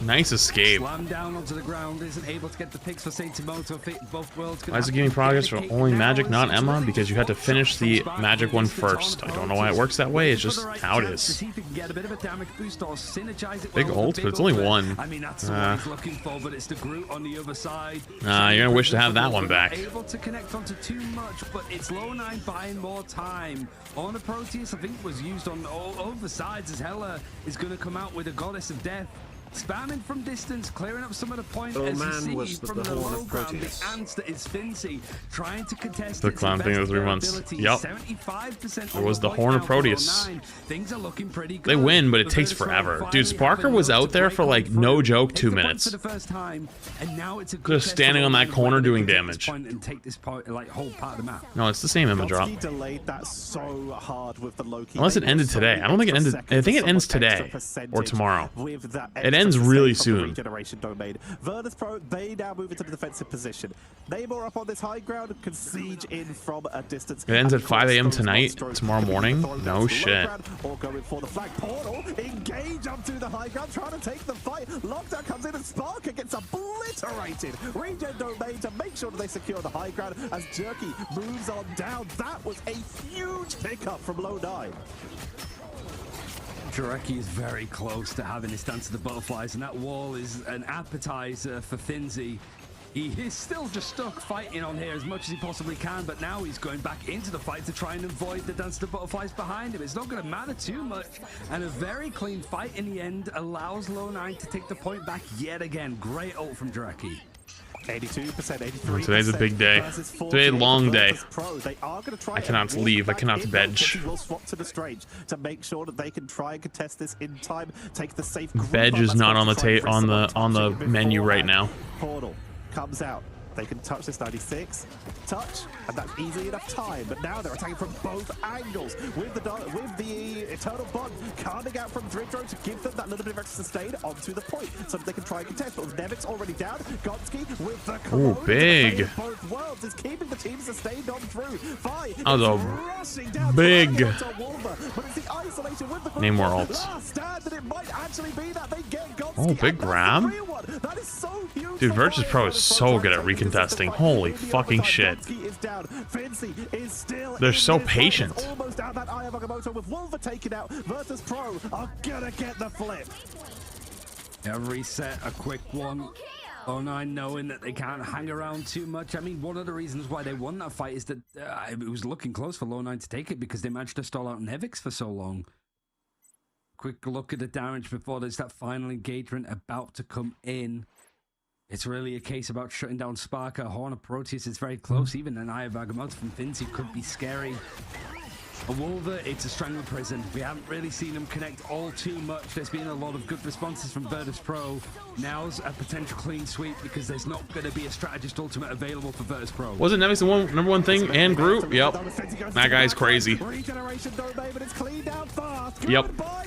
Nice escape. Slam down onto the ground, isn't able to get the picks for Saitimoto. Both worlds. Why is it giving progress for only Magic, not Emma? Because you had to finish the Magic one first. I don't know why it works that way. It's just how it is. Big ult, but it's only one. I mean, that's what he's looking for, but it's the Groot on the other side. You're gonna wish to have that one back. Able to connect onto too much, but it's Low9 buying more time. On the Proteus, I think, was used on all the sides as Hela is going to come out with a Goddess of Death. Spamming from distance, clearing up some of the points as you see from the low ground. The answer is Fincy trying to contest the clown thing of 3 months. Yep. 75% it was the Horn of Proteus. Things are looking pretty good. They win, but it takes forever. Dude, Sparker was out there for like no joke 2 minutes. For the first time, and now it's a just standing on that corner doing damage. And take this part, like whole part of the map. No, it's the same Emma drop. Delayed that so hard with the Loki. Unless it ended today. I don't think it ended. I think it ends today or tomorrow. It ends really soon. Regeneration domain. Vertus Pro, they now move into the defensive position. Namor up on this high ground, can siege in from a distance. It ends at 5 a.m. tonight, tomorrow morning? No shit. Or going for the flag portal, engage up to the high ground, trying to take the fight. Lockdown comes in and Sparker gets obliterated. Regen domain to make sure that they secure the high ground as Jerky moves on down. That was a huge pickup from Low9. Jarecki is very close to having his Dance of the Butterflies, and that wall is an appetizer for Finzi. He is still just stuck fighting on here as much as he possibly can, but now he's going back into the fight to try and avoid the Dance of the Butterflies behind him. It's not going to matter too much, and a very clean fight in the end allows Low9 to take the point back yet again. Great ult from Jarecki. 82%, 83%. Today's a big day. Today's a long day. I cannot leave. I cannot bench. Will swap to the Strange to make sure that they can try and contest this in time. Take the safe. Bedge is not on the menu right now. Portal comes out. They can touch this 96. Touch, and that's easily enough time. But now they're attacking from both angles with the Eternal Bond coming out from Dridro to give them that little bit of extra sustain onto the point so that they can try and contest. But with Nevix already down, Gonski with the Ooh, big. Both worlds is keeping the team sustained on through. Fi that was a big. Name more ults. Oh, big grab. Dude, Vertus Pro is so good at recontesting. Holy fucking shit. They're so patient. Almost out that Eye of Agamotto with Wolver taken out. Vertus Pro are gonna get the flip. Yeah, reset, a quick one. Low9 knowing that they can't hang around too much. I mean, one of the reasons why they won that fight is that it was looking close for Low9 to take it because they managed to stall out Nevix for so long. Quick look at the damage before there's that final engagement about to come in. It's really a case about shutting down Sparker. Horn of Proteus is very close. Even an Eye of Agamotto from Finzi could be scary. A Wolver, it's a Strangler Prison. We haven't really seen them connect all too much. There's been a lot of good responses from Vertus Pro. Now's a potential clean sweep because there's not going to be a strategist ultimate available for Vertus Pro. Wasn't Nevix the number one thing? And Groot? Yep. That guy's crazy. Yep.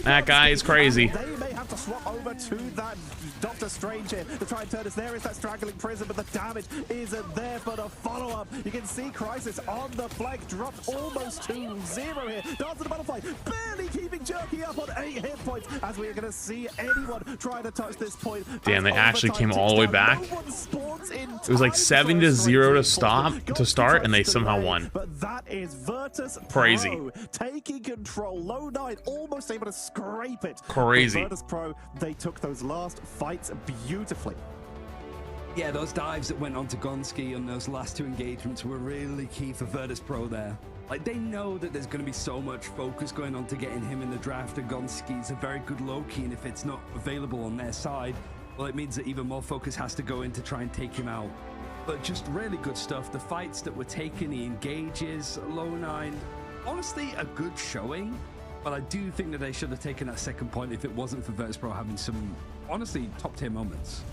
That guy is crazy. They may have to swap over to that Doctor Strange here to try and turn us. There is that straggling prison, but the damage isn't there for the follow-up. You can see Crisis on the flank, dropped almost to 0 here. Dance of the Butterfly, barely keeping Jerky up on 8 hit points as we are going to see anyone trying to touch this point. Damn, they actually came all the way back. It was like 7-0 to start, and they somehow won. But that is Vertus crazy. Pro taking control. Low9 almost able to scrape it. Crazy. Vertus Pro, they took those last fights beautifully. Yeah, those dives that went on to Gonski on those last 2 engagements were really key for Vertus Pro there. Like, they know that there's going to be so much focus going on to getting him in the draft, and Gonski's a very good low-key, and if it's not available on their side, well, it means that even more focus has to go in to try and take him out. But just really good stuff. The fights that were taken, the engages, Low9, honestly, a good showing. But I do think that they should have taken that second point if it wasn't for Vertus Pro having some, honestly, top-tier moments.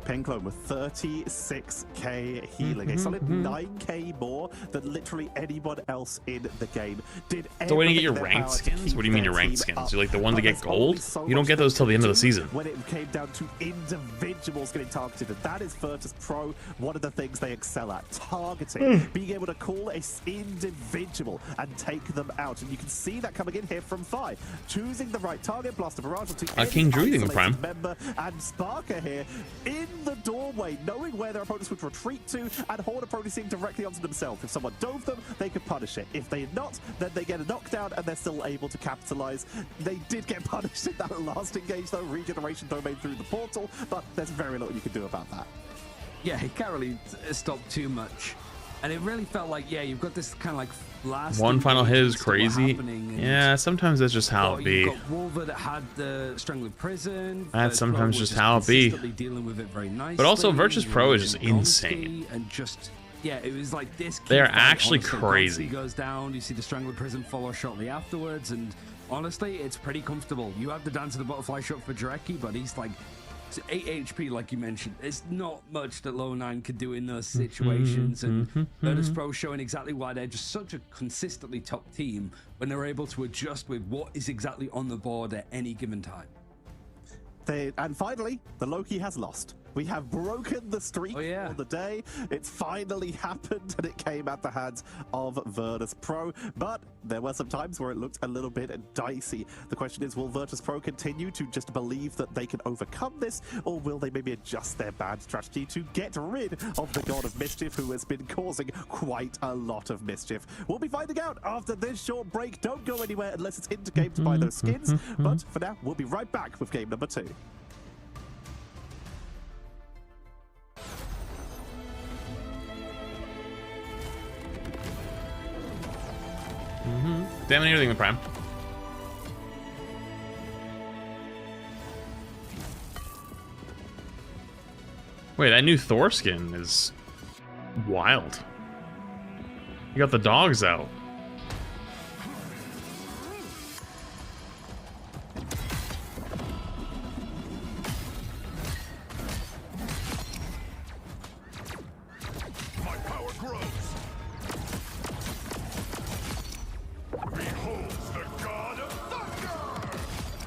Penclone with 36k healing, a solid 9k more than literally anyone else in the game. Did so when you get your ranked skins? What do you mean your ranked skins? You're like the ones that get gold? You don't get those till the end of the season. When it came down to individuals getting targeted, and that is Vertus Pro, one of the things they excel at, targeting, being able to call a individual and take them out. And you can see that coming in here from Fi, choosing the right target, Blaster Barrage to King Drew using the Prime. Member, and Sparker here in the doorway, knowing where their opponents would retreat to, and Horde approaching directly onto themselves. If someone dove them, they could punish it. If they're not, then they get a knockdown and they're still able to capitalize. They did get punished in that last engage though, regeneration domain through the portal, but there's very little you can do about that. Yeah, he can't really stop too much. And it really felt like, yeah, you've got this kind of like last one final hit is crazy. Yeah, sometimes that's just how it be. You've got Wolver that had the Strangling Prison. That's sometimes just how it be. Dealing with it very nicely. But also Vertus Pro is just insane. And just, yeah, it was like this. They're actually crazy. He goes down, you see the Strangling Prison follow shortly afterwards, and honestly, it's pretty comfortable. You have the Dance of the Butterfly shot for Jarecki, but he's like 8 HP, like you mentioned. There's not much that Low 9 could do in those situations, and Vertus Pro showing exactly why they're just such a consistently top team when they're able to adjust with what is exactly on the board at any given time. And finally, the Loki has lost. We have broken the streak for the day. It's finally happened, and it came at the hands of Vertus Pro. But there were some times where it looked a little bit dicey. The question is, will Vertus Pro continue to just believe that they can overcome this, or will they maybe adjust their bad strategy to get rid of the God of Mischief, who has been causing quite a lot of mischief? We'll be finding out after this short break. Don't go anywhere unless it's in-game to buy those skins. But for now, we'll be right back with game number 2. Damn everything in the Prime. Wait, that new Thor skin is wild. You got the dogs out.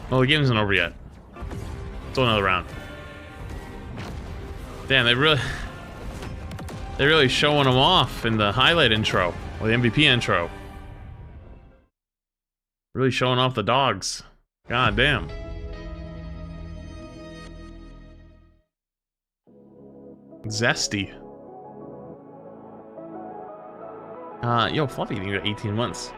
Well, the game isn't over yet. Still another round. Damn, they're really showing them off in the highlight intro, or the MVP intro. Really showing off the dogs. God damn. Zesty. Yo, Fluffy, you got 18 months.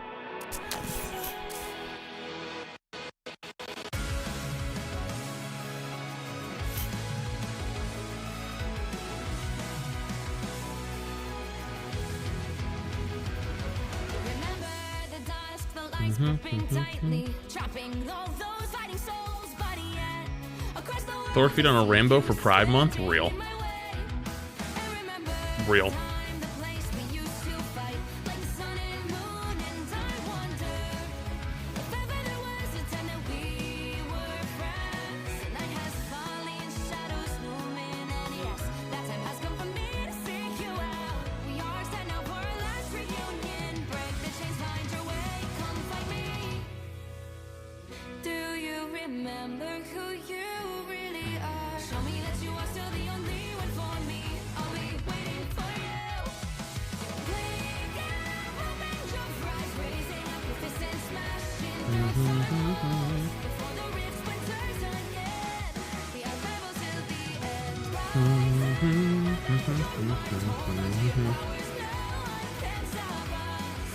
Thor feet on a rainbow for Pride Month? Real. Real.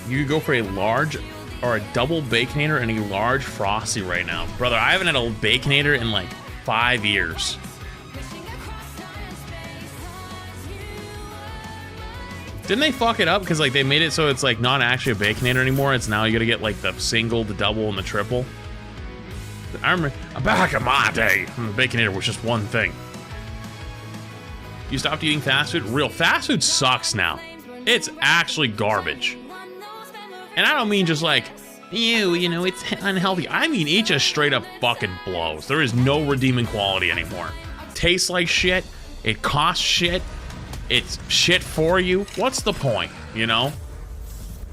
You could go for a large or a double Baconator and a large Frosty right now. Brother, I haven't had a Baconator in like 5 years. Didn't they fuck it up? Because like they made it so it's like not actually a Baconator anymore. It's now you gotta get like the single, the double, and the triple. I remember back in my day, the Baconator was just one thing. You stopped eating fast food? Real fast food sucks now. It's actually garbage. And I don't mean just like, you know, it's unhealthy. I mean, it just straight up fucking blows. There is no redeeming quality anymore. Tastes like shit. It costs shit. It's shit for you. What's the point, you know?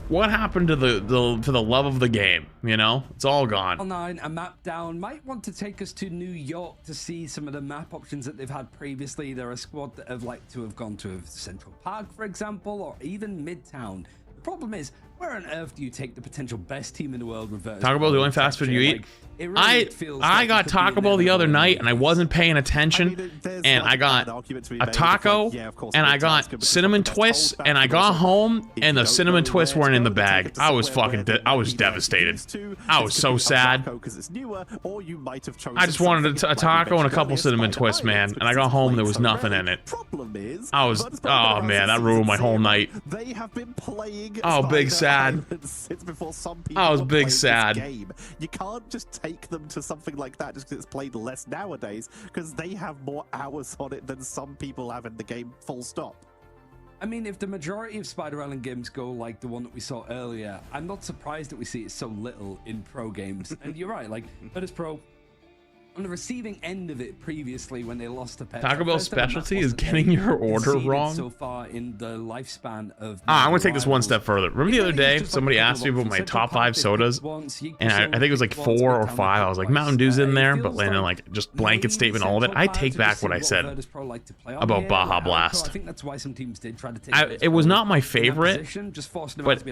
What happened to the love of the game, you know? It's all gone. Online, a map down might want to take us to New York to see some of the map options that they've had previously. There are a squad that have liked to have gone to Central Park, for example, or even Midtown. The problem is, where on earth do you take the potential best team in the world with Vertus? Taco Bell, the only fast food you eat? I got Taco Bell the other night and I wasn't paying attention, and I got a taco and I got cinnamon twists, and I got home and the cinnamon twists weren't in the bag. I was fucking I was devastated. I was so sad. I just wanted a taco and a couple cinnamon twists, man, and I got home and there was nothing in it. I was, oh man, that ruined my whole night. Oh, big sad. I was big sad. You can't just take them to something like that just because it's played less nowadays, because they have more hours on it than some people have in the game, full stop. I mean, if the majority of Spider Island games go like the one that we saw earlier, I'm not surprised that we see it so little in pro games. And you're right, like Vertus Pro, on the receiving end of it previously when they lost to Peps. Taco Bell's specialty is getting your order wrong. So far in the lifespan of I'm going to take this one step further. Remember the other day, somebody asked me about my top 5 sodas, and I think it was like 4 or 5. I was like, Mountain Dew's in there, but then like just blanket statement all of it. I take back what I said about Baja Blast. I think that's why some teams did try to take it was not my favorite, but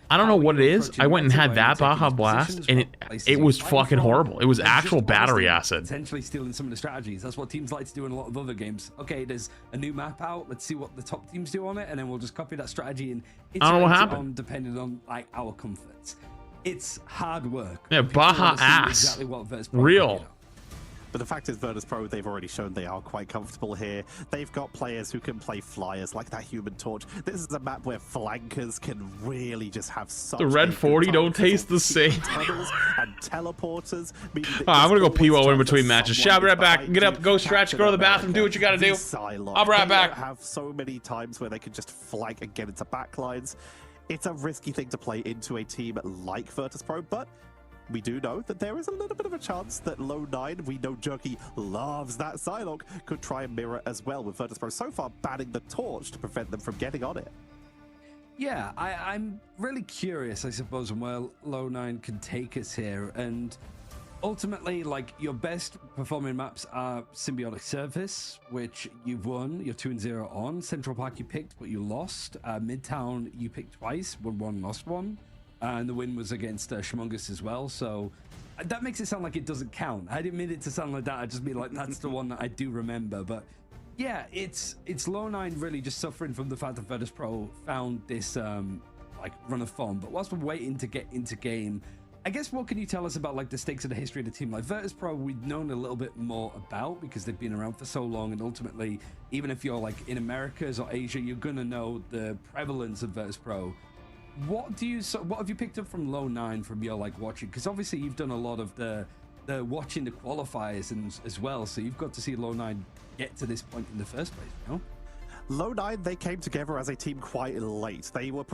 I don't know what it is. I went and had that Baja Blast, and it was fucking horrible. It was actual battery acid. Potentially stealing some of the strategies. That's what teams like to do in a lot of other games. Okay, there's a new map out. Let's see what the top teams do on it, and then we'll just copy that strategy and I don't know what happened. Depending on like our comforts. It's hard work. Yeah, Baja ass. Exactly what real. But the fact is, Vertus Pro, they've already shown they are quite comfortable here. They've got players who can play flyers like that Human Torch. This is a map where flankers can really just have such the red 40 don't taste the same. And teleporters. I'm gonna go pee while we're in between matches. Shall be right back. Get up, go stretch, go to the bathroom, do what you gotta do. I'll be right back. Have so many times where they can just flank and get into backlines. It's a risky thing to play into a team like Vertus Pro, but we do know that there is a little bit of a chance that Low 9, we know Jerky loves that Psylocke, could try and mirror as well, with Vertus Pro so far banning the torch to prevent them from getting on it. Yeah, I'm really curious, I suppose, on where Low 9 can take us here. And ultimately, like, your best performing maps are Symbiotic Surface, which you've won, you're 2-0 on. Central Park you picked, but you lost. Midtown you picked twice, won one, lost one. And the win was against Shmongus as well, so that makes it sound like it doesn't count. I didn't mean it to sound like that. I just mean like that's the one that I do remember. But yeah, it's Low 9 really just suffering from the fact that Vertus Pro found this like run of form. But whilst we're waiting to get into game, I guess what can you tell us about like the stakes of the history of the team? Like Vertus Pro, we've known a little bit more about because they've been around for so long, and ultimately, even if you're like in Americas or Asia, you're gonna know the prevalence of Vertus Pro. What have you picked up from Low 9 from your like watching? Because obviously you've done a lot of the watching the qualifiers and as well, so you've got to see Low 9 get to this point in the first place, you know? Low 9, they came together as a team quite late. They were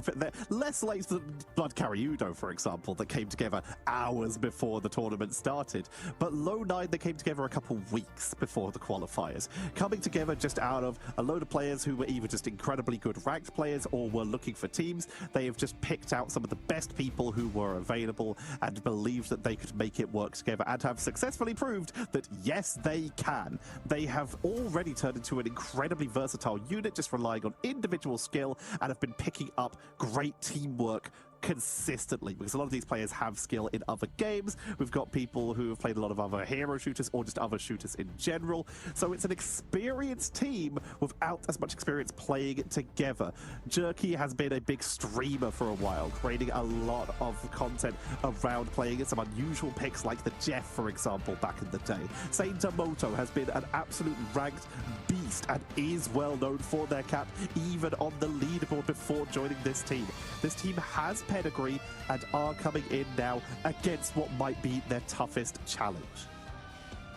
less late than Blood Cariudo, for example, that came together hours before the tournament started. But Low 9, they came together a couple weeks before the qualifiers, coming together just out of a load of players who were either just incredibly good ranked players or were looking for teams. They have just picked out some of the best people who were available and believed that they could make it work together, and have successfully proved that yes, they can. They have already turned into an incredibly versatile unit, just relying on individual skill, and have been picking up great teamwork consistently, because a lot of these players have skill in other games. We've got people who have played a lot of other hero shooters or just other shooters in general, so it's an experienced team without as much experience playing together. Jerky has been a big streamer for a while, creating a lot of content around playing some unusual picks like the Jeff, for example, back in the day. Saintamoto has been an absolute ranked beast and is well known for their cap, even on the leaderboard before joining this team. This team has pedigree and are coming in now against what might be their toughest challenge.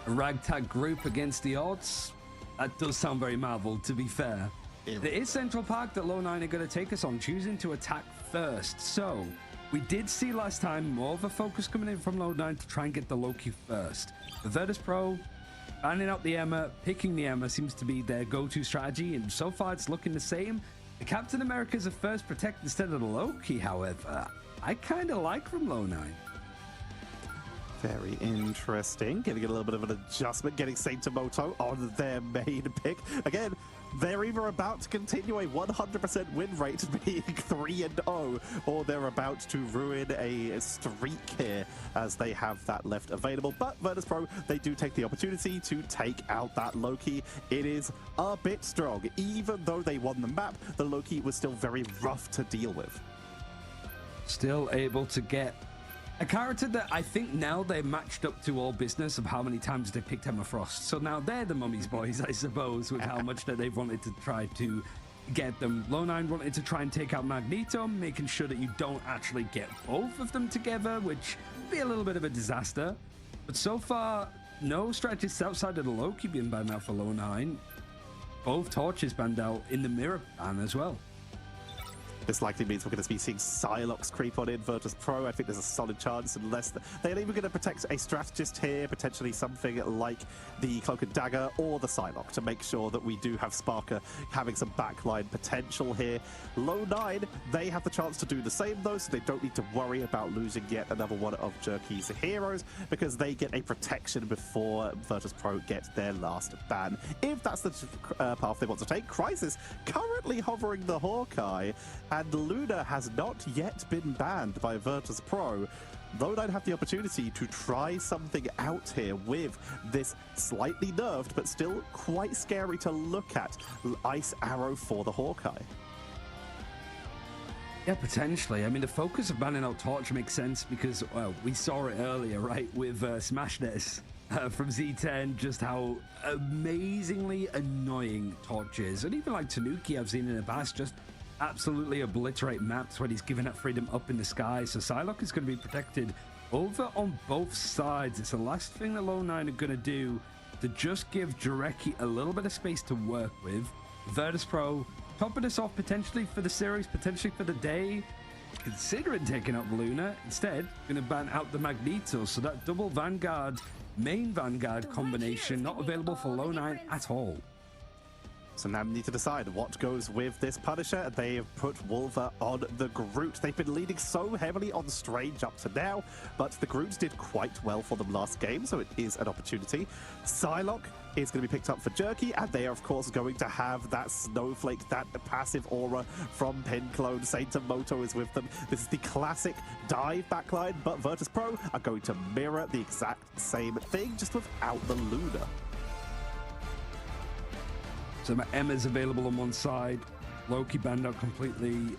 A ragtag group against the odds? That does sound very Marvel, to be fair. It is Central Park that Low 9 are going to take us on, choosing to attack first. So, we did see last time more of a focus coming in from Low 9 to try and get the Loki first. The Vertus Pro, Banning out the Emma, picking the Emma seems to be their go-to strategy, and so far it's looking the same. The Captain America's a first protect instead of the Loki, however. I kind of like from Low9. Very interesting. Getting a little bit of an adjustment, getting Saint-Moto on their main pick. Again, they're either about to continue a 100% win rate, being 3-0, or they're about to ruin a streak here as they have that left available. But Vertus Pro, they do take the opportunity to take out that Loki. It is a bit strong. Even though they won the map, the Loki was still very rough to deal with. Still able to get a character that I think now they're matched up to all business of how many times they picked Emma Frost. So now they're the mummy's boys, I suppose, with how much that they've wanted to try to get them. Low9 wanted to try and take out Magneto, making sure that you don't actually get both of them together, which would be a little bit of a disaster. But so far, no strategists outside of the Loki being banned out for Low9. Both torches banned out in the mirror ban as well. This likely means we're going to be seeing Psylocke creep on in Vertus Pro. I think there's a solid chance, unless they're even going to protect a strategist here, potentially something like the Cloak and Dagger or the Psylocke, to make sure that we do have Sparker having some backline potential here. Low9, they have the chance to do the same though, so they don't need to worry about losing yet another one of Jerky's heroes, because they get a protection before Vertus Pro get their last ban. If that's the path they want to take, Crisis currently hovering the Hawkeye, and Luna has not yet been banned by Vertus Pro. Low9 have the opportunity to try something out here with this slightly nerfed, but still quite scary to look at, Ice Arrow for the Hawkeye. Yeah, potentially. I mean, the focus of banning out Torch makes sense because, well, we saw it earlier, right, with Smashness from Z10, just how amazingly annoying Torch is. And even like Tanuki, I've seen in the past, just absolutely obliterate maps when he's giving that freedom up in the sky. So Psylocke is going to be protected over on both sides. It's the last thing that Low9 are going to do to just give Jarecki a little bit of space to work with. Vertus Pro topping us off potentially for the series, potentially for the day, considering taking out Luna. Instead, going to ban out the Magneto. So that double Vanguard, main Vanguard combination not available for Low9 at all. So now we need to decide what goes with this Punisher. They have put Wolver on the Groot. They've been leading so heavily on Strange up to now, but the Groot did quite well for them last game, so it is an opportunity. Psylocke is going to be picked up for Jerky, and they are, of course, going to have that Snowflake, that passive aura from Penclone. Saint-Moto is with them. This is the classic dive backline, but Vertus Pro are going to mirror the exact same thing, just without the Luna. So Emma's available on one side, Loki banned out completely,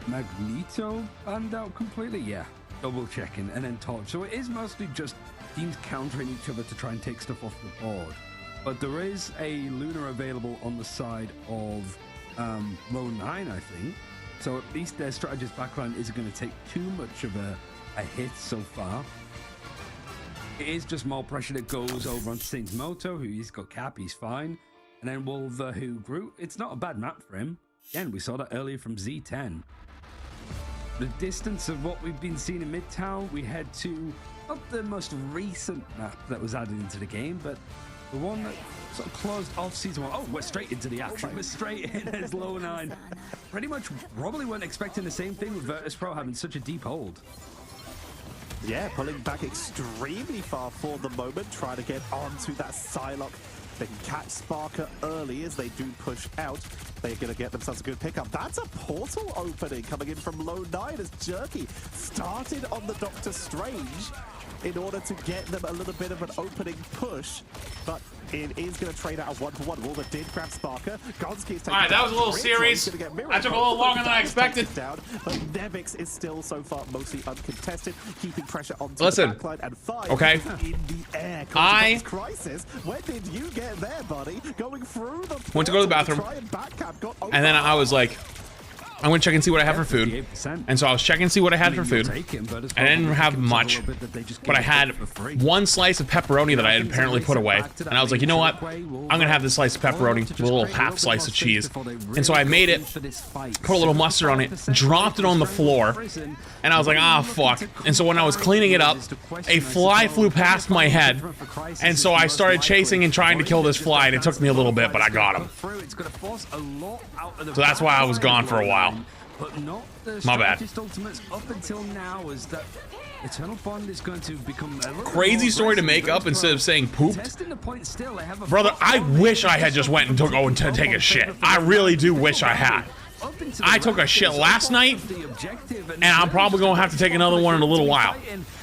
Magneto banned out completely, yeah, double checking, and then Torch. So it is mostly just teams countering each other to try and take stuff off the board. But there is a Luna available on the side of Low9, I think. So at least their strategist backline isn't going to take too much of a hit so far. It is just more pressure that goes over on Saint-Moto, who he's got cap, he's fine. And then Wolver, who Groot, it's not a bad map for him. Again, we saw that earlier from Z10. The distance of what we've been seeing in Midtown, we head to not the most recent map that was added into the game, but the one that sort of closed off season 1. Oh, we're straight into the action. We're straight in as Low9. Pretty much probably weren't expecting the same thing with Vertus Pro having such a deep hold. Yeah, pulling back extremely far for the moment, trying to get onto that Psylocke. They can catch Sparker early as they do push out. They're going to get themselves a good pickup. That's a portal opening coming in from Low9 as Jerky started on the Doctor Strange in order to get them a little bit of an opening push. But it is going to trade out a 1-for-1. Wolver did grab Sparker. Gonski is taking Alright, that was a little series. That took a little longer than I expected. Down, but Nevix is still so far mostly uncontested, keeping pressure onto the backline. And 5 okay. in the air. Crisis. When did you get there, buddy? Going through the went to go to the bathroom. And then I was like, I went to check and see what I had for food. And so I was checking to see what I had for food. I didn't have much, but I had one slice of pepperoni that I had apparently put away. And I was like, you know what? I'm gonna have this slice of pepperoni with a little half slice of cheese. And so I made it, put a little mustard on it, dropped it on the floor, and I was like, ah, fuck. And so when I was cleaning it up, a fly flew past my head, and so I started chasing and trying to kill this fly, and it took me a little bit, but I got him. So that's why I was gone for a while. My bad. Eternal Bond is going to become a crazy story to make up instead of saying pooped. Brother, I wish I had just went and took to take a shit. I really do wish I had. I took a shit last night, and I'm probably going to have to take another one in a little while.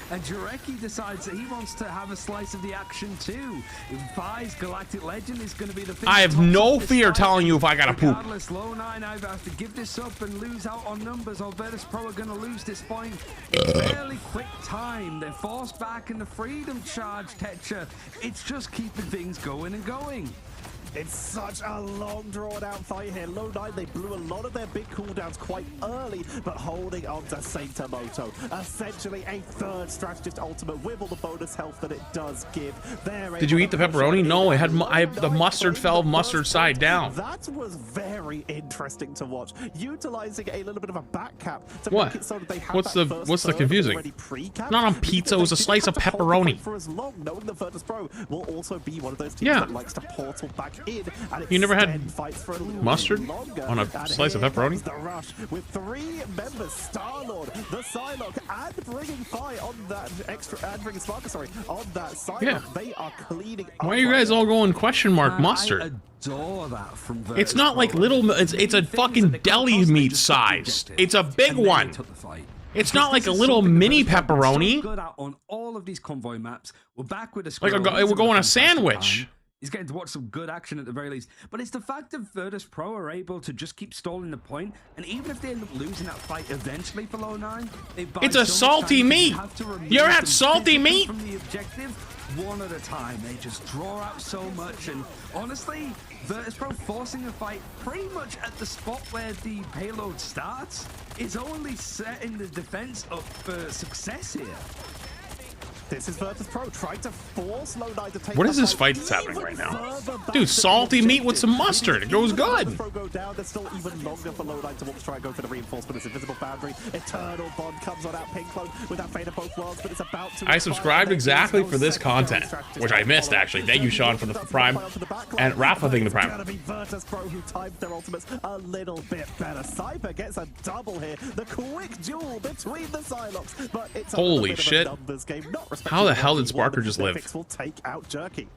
And Jarecki decides that he wants to have a slice of the action too. Vi's Galactic Legend is going to be the thing. I have no fear telling you if I gotta poop. Low9 either have to give this up and lose out on numbers, or Vertus Pro are going to lose this point. It's fairly quick time. They're forced back in the freedom charge, Tetcher. It's just keeping things going and going. It's such a long, drawn-out fight here. Low9, they blew a lot of their big cooldowns quite early, but holding on to Saintamoto. Essentially a third strategist ultimate with all the bonus health that it does give. Did you eat the pepperoni? No, the mustard fell mustard side down. That was very interesting to watch. Utilizing a little bit of a back cap to what? Make it so that they have what's the confusing? Not on pizza, it was a slice of pepperoni. For as long, knowing that Vertus Pro will also be one of those teams that likes to portal back in. You never had mustard on a slice of pepperoni? The rush with 3 members, Star-Lord, the Psylocke, and bringing Fi on that extra, and bringing Sparker, sorry, on that Psylocke. Yeah. They are cleaning. Why are you guys all going question mark mustard? I adore that from Vertus it's not like little. It's a fucking deli meat size. It's a big one. It's not like a little mini pepperoni. On all of these convoy maps, we're back with a like it would go on a sandwich. He's getting to watch some good action at the very least. But it's the fact that Vertus Pro are able to just keep stalling the point, and even if they end up losing that fight eventually for Low9, it's a salty meat. You're at salty meat. From the objective, one at a time. They just draw out so much, and honestly, Vertus Pro forcing a fight pretty much at the spot where the payload starts is only setting the defense up for success here. This is Vertus Pro trying to force Low9 to take. What is this fight that's happening right now? Dude, salty meat with some mustard. It goes good. Go down. There's still even longer for Low9 to want to try and go for the reinforcement. It's invisible boundary. Eternal Bond comes on out pink clone with that fate of both worlds, but it's about to. I subscribed exactly for this content, which I missed actually. Thank you, Sean, for the Prime, and Rafa thing the Prime. It's gonna be Vertus Pro who timed their ultimates a little bit better. Cypher gets a double here. The quick duel between the Psylocks, but it's a holy shit. Numbers game. How the hell did Sparker just live? Will take out Jerky.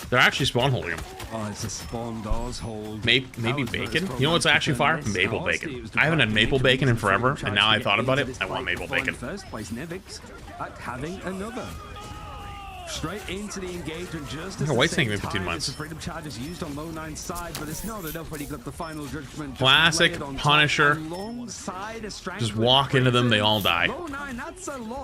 They're actually spawn holding him. Oh, it's a spawn does hold. Maybe bacon? You know what's actually fire? Maple bacon. I haven't had maple bacon in forever, and now I thought about it, I want maple bacon. First place, Nevix having another. Straight into the engagement, just as White's taking 15 months. The freedom charges used on Low9's side, but it's not enough when he got the final judgment. Classic Punisher. Just walk into them, they all die.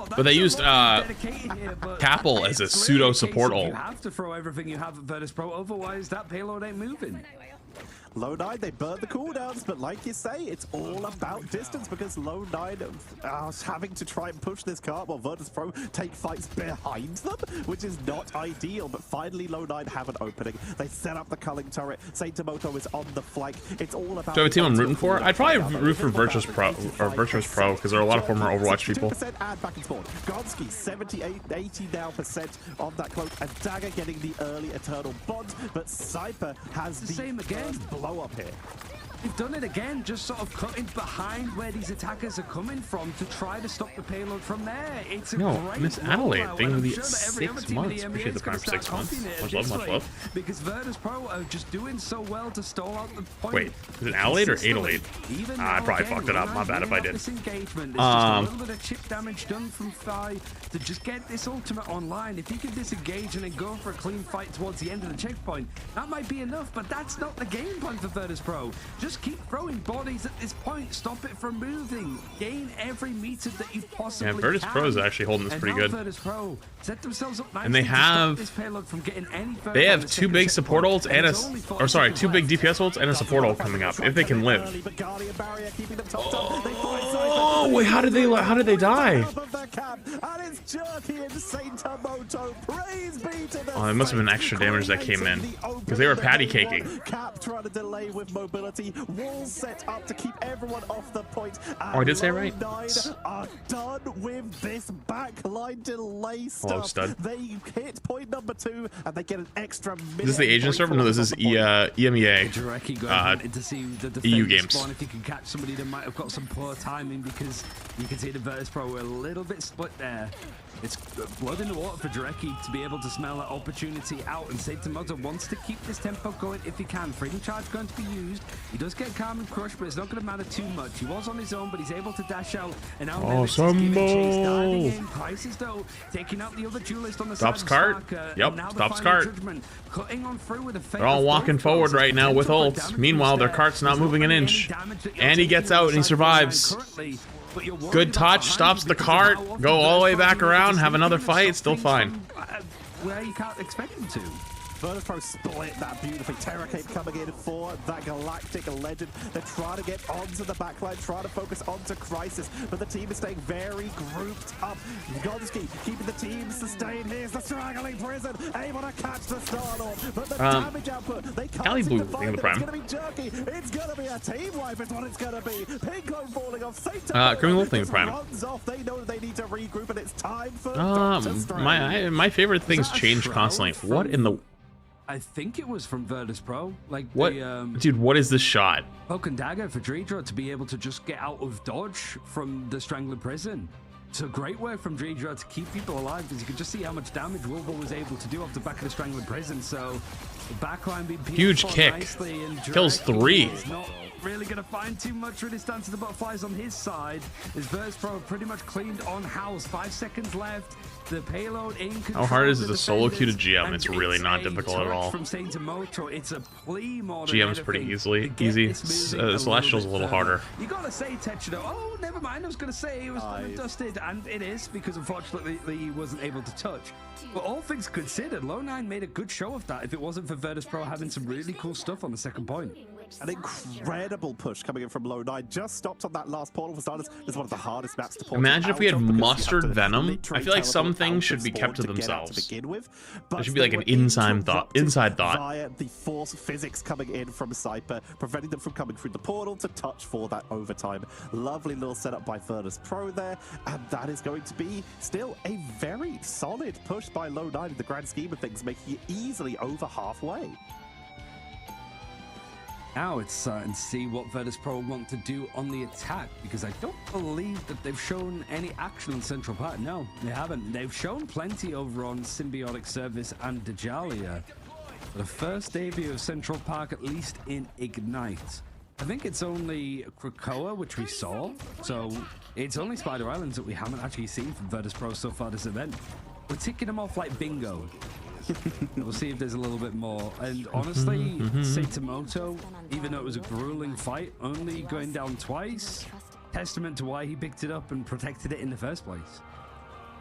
But they used Capel as a pseudo support ult. You have to throw everything you have at Vertus Pro, otherwise that payload ain't moving. Low9, they burn the cooldowns, but like you say, it's all about distance because Low9 are having to try and push this cart while Vertus Pro take fights behind them, which is not ideal. But finally, Low9 have an opening. They set up the culling turret. Saintamoto is on the flank. It's all about. Do I have a team I'm rooting for? I'd probably root for Vertus Pro because there are a lot of former Overwatch people. Add back and spawn. Gonski 78, 80 now % on that cloak, and Dagger getting the early Eternal Bond, but Cypher has the same again. Blow up here. They've done it again, just sort of cutting behind where these attackers are coming from to try to stop the payload from there. It's a great Miss Adelaide, thank you for the 6 months. Appreciate the Prime for 6 months. Much love, much love. Because Vertus Pro are just doing so well to stall out the point. Wait, is it Adelaide or Adelaide? I probably fucked it up. My bad if I did. Just a little bit of chip damage done from Fi to just get this ultimate online. If he can disengage and then go for a clean fight towards the end of the checkpoint, that might be enough, but that's not the game plan for Vertus Pro. just keep throwing bodies at this point. Stop it from moving. Gain every meter that you possibly can. Yeah, Vertus Pro is actually holding this pretty good. Vertus Pro set themselves up nicely and they have this payload from getting any they have 2 big support ults and a 2 big DPS ults and a support ult coming up if they can live. Oh wait, how did they die? Oh, it must have been extra damage that came in because they were patty caking. Cap trying to delay with mobility. Walls set up to keep everyone off the point. Oh, I did say it right. Are done with this backline delay stuff. They hit point number 2 and they get an extra minute. Is this the Asian server? No, this is EMEA. EU games. If you can catch somebody that might have got some poor timing, because you can see the Vertus Pro were a little bit split there. It's blood in the water for Jarecki to be able to smell that opportunity out, and Saitomoto wants to keep this tempo going if he can. Freedom Charge going to be used. He does get Calm and Crush, but it's not going to matter too much. He was on his own, but he's able to dash out, and now awesome. Crisis though, taking out the other duelist on the stops side cart. Yep, stops cart. Cutting on through with a they're all walking forward right now with ults. Meanwhile, their cart's not moving an inch. And he gets out and he survives. Good touch, stops the cart, go all the way back around, have another fight, still fine. Where you can't expect him to. Vertus Pro split that beautifully. Terracate coming in for that Galactic Legend. They're trying to get onto the backline, trying to focus onto Crisis, but the team is staying very grouped up. Gonski keeping the team sustained. Here's the straggling Prison, able to catch the Star-Lord, but the damage output, they can't seem to find it. It's going to be jerky. It's going to be a team wipe is what it's going to be. Pinklo falling off. Criminal thing with Prime. Runs off. They know that they need to regroup, and it's time for my favorite things change constantly. What in the... I think it was from Vertus Pro. Like what, dude? What is this shot? Poke and dagger for Dreedra to be able to just get out of dodge from the Strangling Prison. So great work from Dreedra to keep people alive, because you can just see how much damage Wolvo was able to do off the back of the Strangling Prison. So the backline being huge kick, kills 3. Not really going to find too much with his Dance to the Butterflies on his side. His Vertus Pro pretty much cleaned on house. 5 seconds left. The payload in control. How hard is it to solo queue to GM? It's really not difficult at all. From Saitomoto, it's a plea more than GM's pretty easy. Celestial's a little harder. You gotta say Techido. Oh, never mind. I was gonna say it was dusted, and it is, because unfortunately he wasn't able to touch. But all things considered, Low9 made a good show of that. If it wasn't for Vertus Pro having some really cool stuff on the second point. An incredible push coming in from Low9. Just stopped on that last portal for starters. It's one of the hardest maps to pull. Imagine if we had Mustard Venom. I feel like some things should be kept to themselves. There should be like an inside thought. Via the force physics coming in from Cypher, preventing them from coming through the portal to touch for that overtime. Lovely little setup by Vertus Pro there, and that is going to be still a very solid push by Low9 in the grand scheme of things, making it easily over halfway. Now it's and see what Vertus Pro want to do on the attack, because I don't believe that they've shown any action on Central Park. No, they haven't. They've shown plenty over on Symbiotic Service and Dejalia. The first debut of Central Park, at least in Ignite. I think it's only Krakoa, which we saw. So it's only Spider Islands that we haven't actually seen from Vertus Pro so far this event. We're ticking them off like bingo. We'll see if there's a little bit more. And honestly, Saitomoto, even though it was a grueling fight, only going down twice, testament to why he picked it up and protected it in the first place.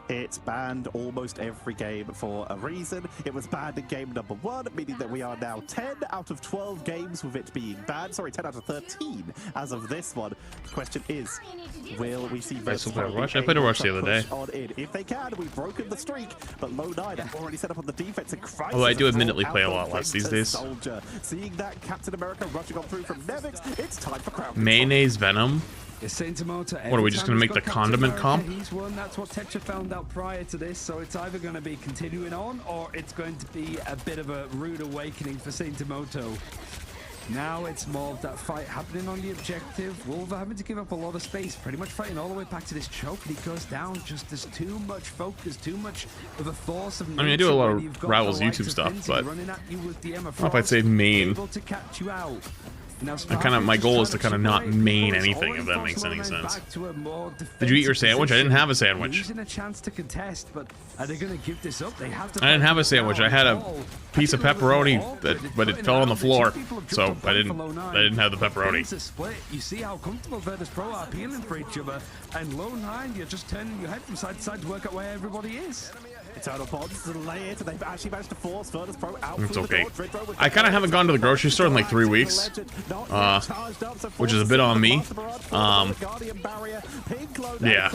It's banned almost every game for a reason. It was banned in game number 1, meaning that we are now 10 out of 12 games with it being banned. Sorry, 10 out of 13 as of this one. The question is, will we see Vertus Pro? I played Overwatch the other day. If they can, we've broken the streak, but Low9 have already set up on the defense. Although I do admittedly play a lot less these days. Seeing that Captain America rushing on through from Nevix, it's time for crowd. Mayonnaise Venom. What are we just going to make the condiment comp? He's won. That's what Tetra found out prior to this, so it's either going to be continuing on or it's going to be a bit of a rude awakening for Saitomoto. Now it's more of that fight happening on the objective. Wolver having to give up a lot of space, pretty much fighting all the way back to this choke, and he goes down. Just there's too much focus, too much of a force of nature. I mean, I do a lot of Rivals YouTube stuff, but I don't know if I'd say main. My goal is to kind of not main anything, if that makes any sense. Did you eat your sandwich? I didn't have a sandwich. Losing a chance to contest, but are they going to give this up? They have to. I didn't have a sandwich. I had piece of pepperoni, but it fell on the floor, so I didn't have the pepperoni. It's a split. You see how comfortable Vertus Pro are peeling for each other, and Low9, you're just turning your head from side to side to work out where everybody is. Eternal Bonds lay it, and they've actually managed to force Vertus Pro out. It's okay. I kind of haven't gone to the grocery store in like 3 weeks, which is a bit on me. Yeah.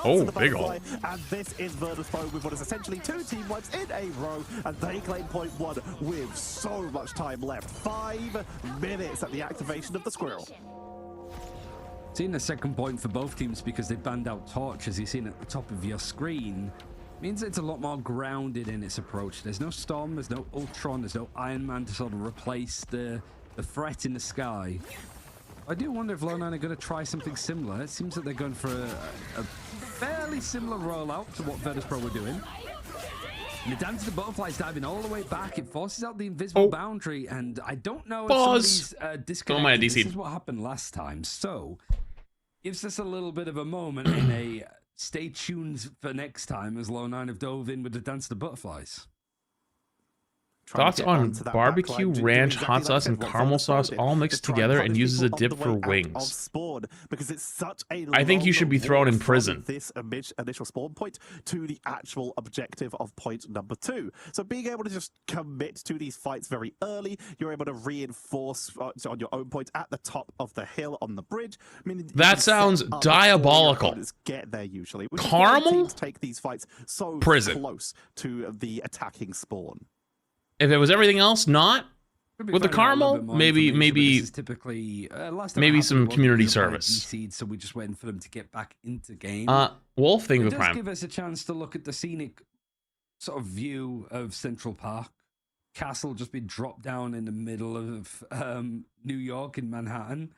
Oh, big ol'. And this is Vertus Pro with what is essentially 2 team wipes in a row, and they claim point 1 with so much time left. 5 minutes at the activation of the squirrel. Seeing the second point for both teams because they banned out Torch, as you've seen at the top of your screen, means it's a lot more grounded in its approach. There's no Storm, there's no Ultron, there's no Iron Man to sort of replace the threat in the sky. I do wonder if Low9 are going to try something similar. It seems that they're going for a fairly similar rollout to what Vertus Pro were doing. And the dance of the butterflies diving all the way back. It forces out the invisible boundary, and I don't know if somebody's disconnected. This is what happened last time. So, gives us a little bit of a moment in a stay tuned for next time as Low9 have dove in with the dance of the butterflies. Thoughts on barbecue, ranch, hot sauce, and caramel sauce all mixed together and uses a dip for wings. I think you should be thrown in prison. This initial spawn point to the actual objective of point number 2. So being able to just commit to these fights very early, you're able to reinforce on your own point at the top of the hill on the bridge. I mean, that sounds diabolical. Get there usually. Caramel? Take these fights so prison. Close to the attacking spawn. If it was everything else, not with the caramel, maybe typically maybe some community service. So we're just waiting for them to get back into game. Wolf thing with Prime. Give us a chance to look at the scenic sort of view of Central Park. Castle just been dropped down in the middle of New York in Manhattan.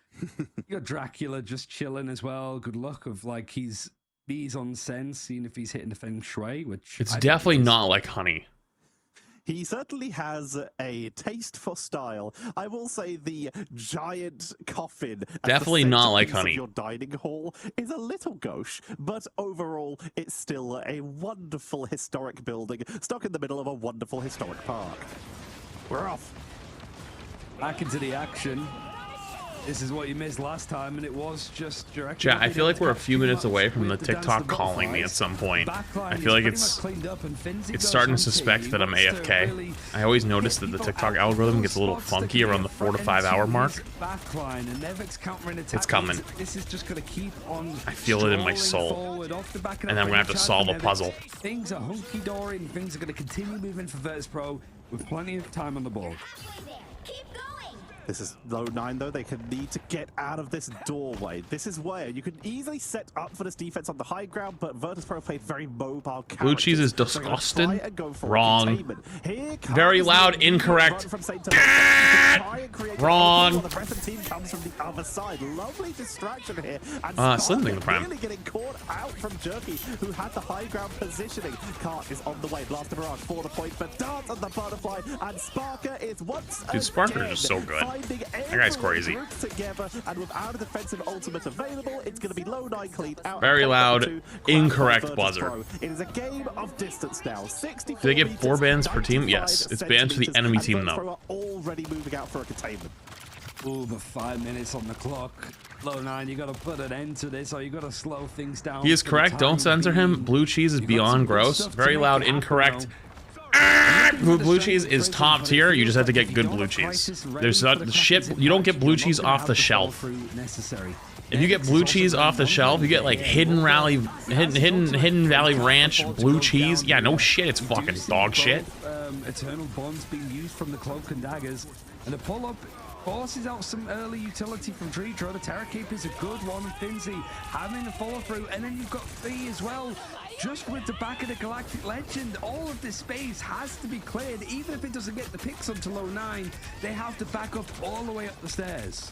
You got Dracula just chilling as well. Good luck of like he's on sense, seeing if he's hitting the feng shui, which it's definitely not like honey. He certainly has a taste for style. I will say the giant coffin, definitely not like honey. Your dining hall is a little gauche, but overall, it's still a wonderful historic building stuck in the middle of a wonderful historic park. We're off. Back into the action. This is what you missed last time, and it was just direct. Chat, I feel like we're a few minutes away from the TikTok calling me at some point. I feel like it's starting to suspect that I'm AFK. I always notice that the TikTok algorithm gets a little funky around the 4 to 5 hour mark. It's coming. This is just going to keep on. I feel it in my soul. And then I'm going to have to solve a puzzle. Things are hunky-dory, and things are going to continue moving for Vertus Pro with plenty of time on the board. This is Low9 though. They can need to get out of this doorway. This is where you can easily set up for this defense on the high ground, but Vertus Pro play very mobile characters. Blue cheese is disgusting. Wrong. Very loud, incorrect. Wrong. The Breton team comes from the other side. Lovely distraction here. Slimming the Prime. Really getting caught out from Jerky, who had the high ground positioning. Cart is on the way. Blaster Barrage for the point, but Dart on the butterfly, and Sparker is once again. Dude, Sparker is so good. That guy's crazy. Together, and without a defensive ultimate available, it's going to be Low9 cleaned out. Very loud, incorrect buzzer. It is a game of distance now. 64 Do they get 4 bans per team? Yes, it's banned for the enemy team though. Already moving out for a containment. Ooh, but 5 minutes on the clock. Low9, you got to put an end to this, or you got to slow things down. He is correct. Don't censor him. Blue cheese is beyond gross. Very loud, incorrect. Blue cheese is top tier. You just have to get good blue cheese. There's not shit. You don't get blue cheese off the shelf. If you get blue cheese off the shelf, you get like Hidden Valley Ranch blue cheese. Yeah, no shit. It's fucking dog shit. Eternal bonds being used from the cloak and daggers, and the pull up forces out some early utility from Treedro. The Terror Cape is a good one. Finzi having the follow through, and then you've got Fee as well. Just with the back of the Galactic Legend, all of this space has to be cleared. Even if it doesn't get the picks onto Low9, they have to back up all the way up the stairs.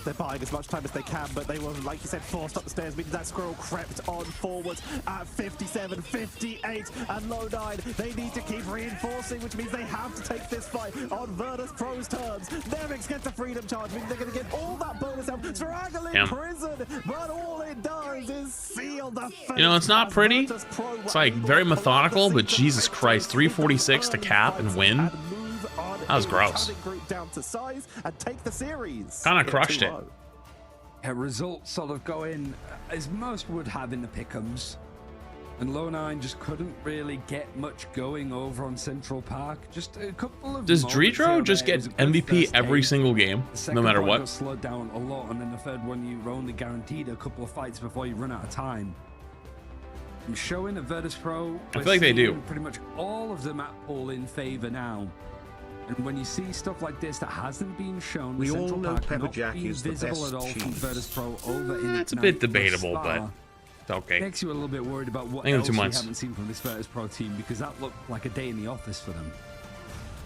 They're buying as much time as they can, but they were, like you said, forced up the stairs, meaning that Squirrel crept on forwards at 57, 58, and low 9. They need to keep reinforcing, which means they have to take this fight on Vertus Pro's terms. Nevix gets a freedom charge, meaning they're going to get all that bonus out. Straggling prison, but all it does is seal the fate. You know, it's not pretty. It's like very methodical, but Jesus Christ, 346 to cap and win. That was gross. Kind of crushed it. Yeah, results sort of going as most would have in the pick'ems. And Low 9 just couldn't really get much going over on Central Park. Just a couple of. Does Dredro just get MVP every single game, no matter what? Slowed down a lot, and then the third one you were only guaranteed a couple of fights before you run out of time. I'm showing at Vertus Pro. I feel like they do. Pretty much all of them at all in favor now. And when you see stuff like this that hasn't been shown, we all know Pepperjack is the best at all from Vertus Pro over in it's a bit debatable, but it's okay. Makes you a little bit worried about what else we haven't seen from this Vertus Pro team, because that looked like a day in the office for them.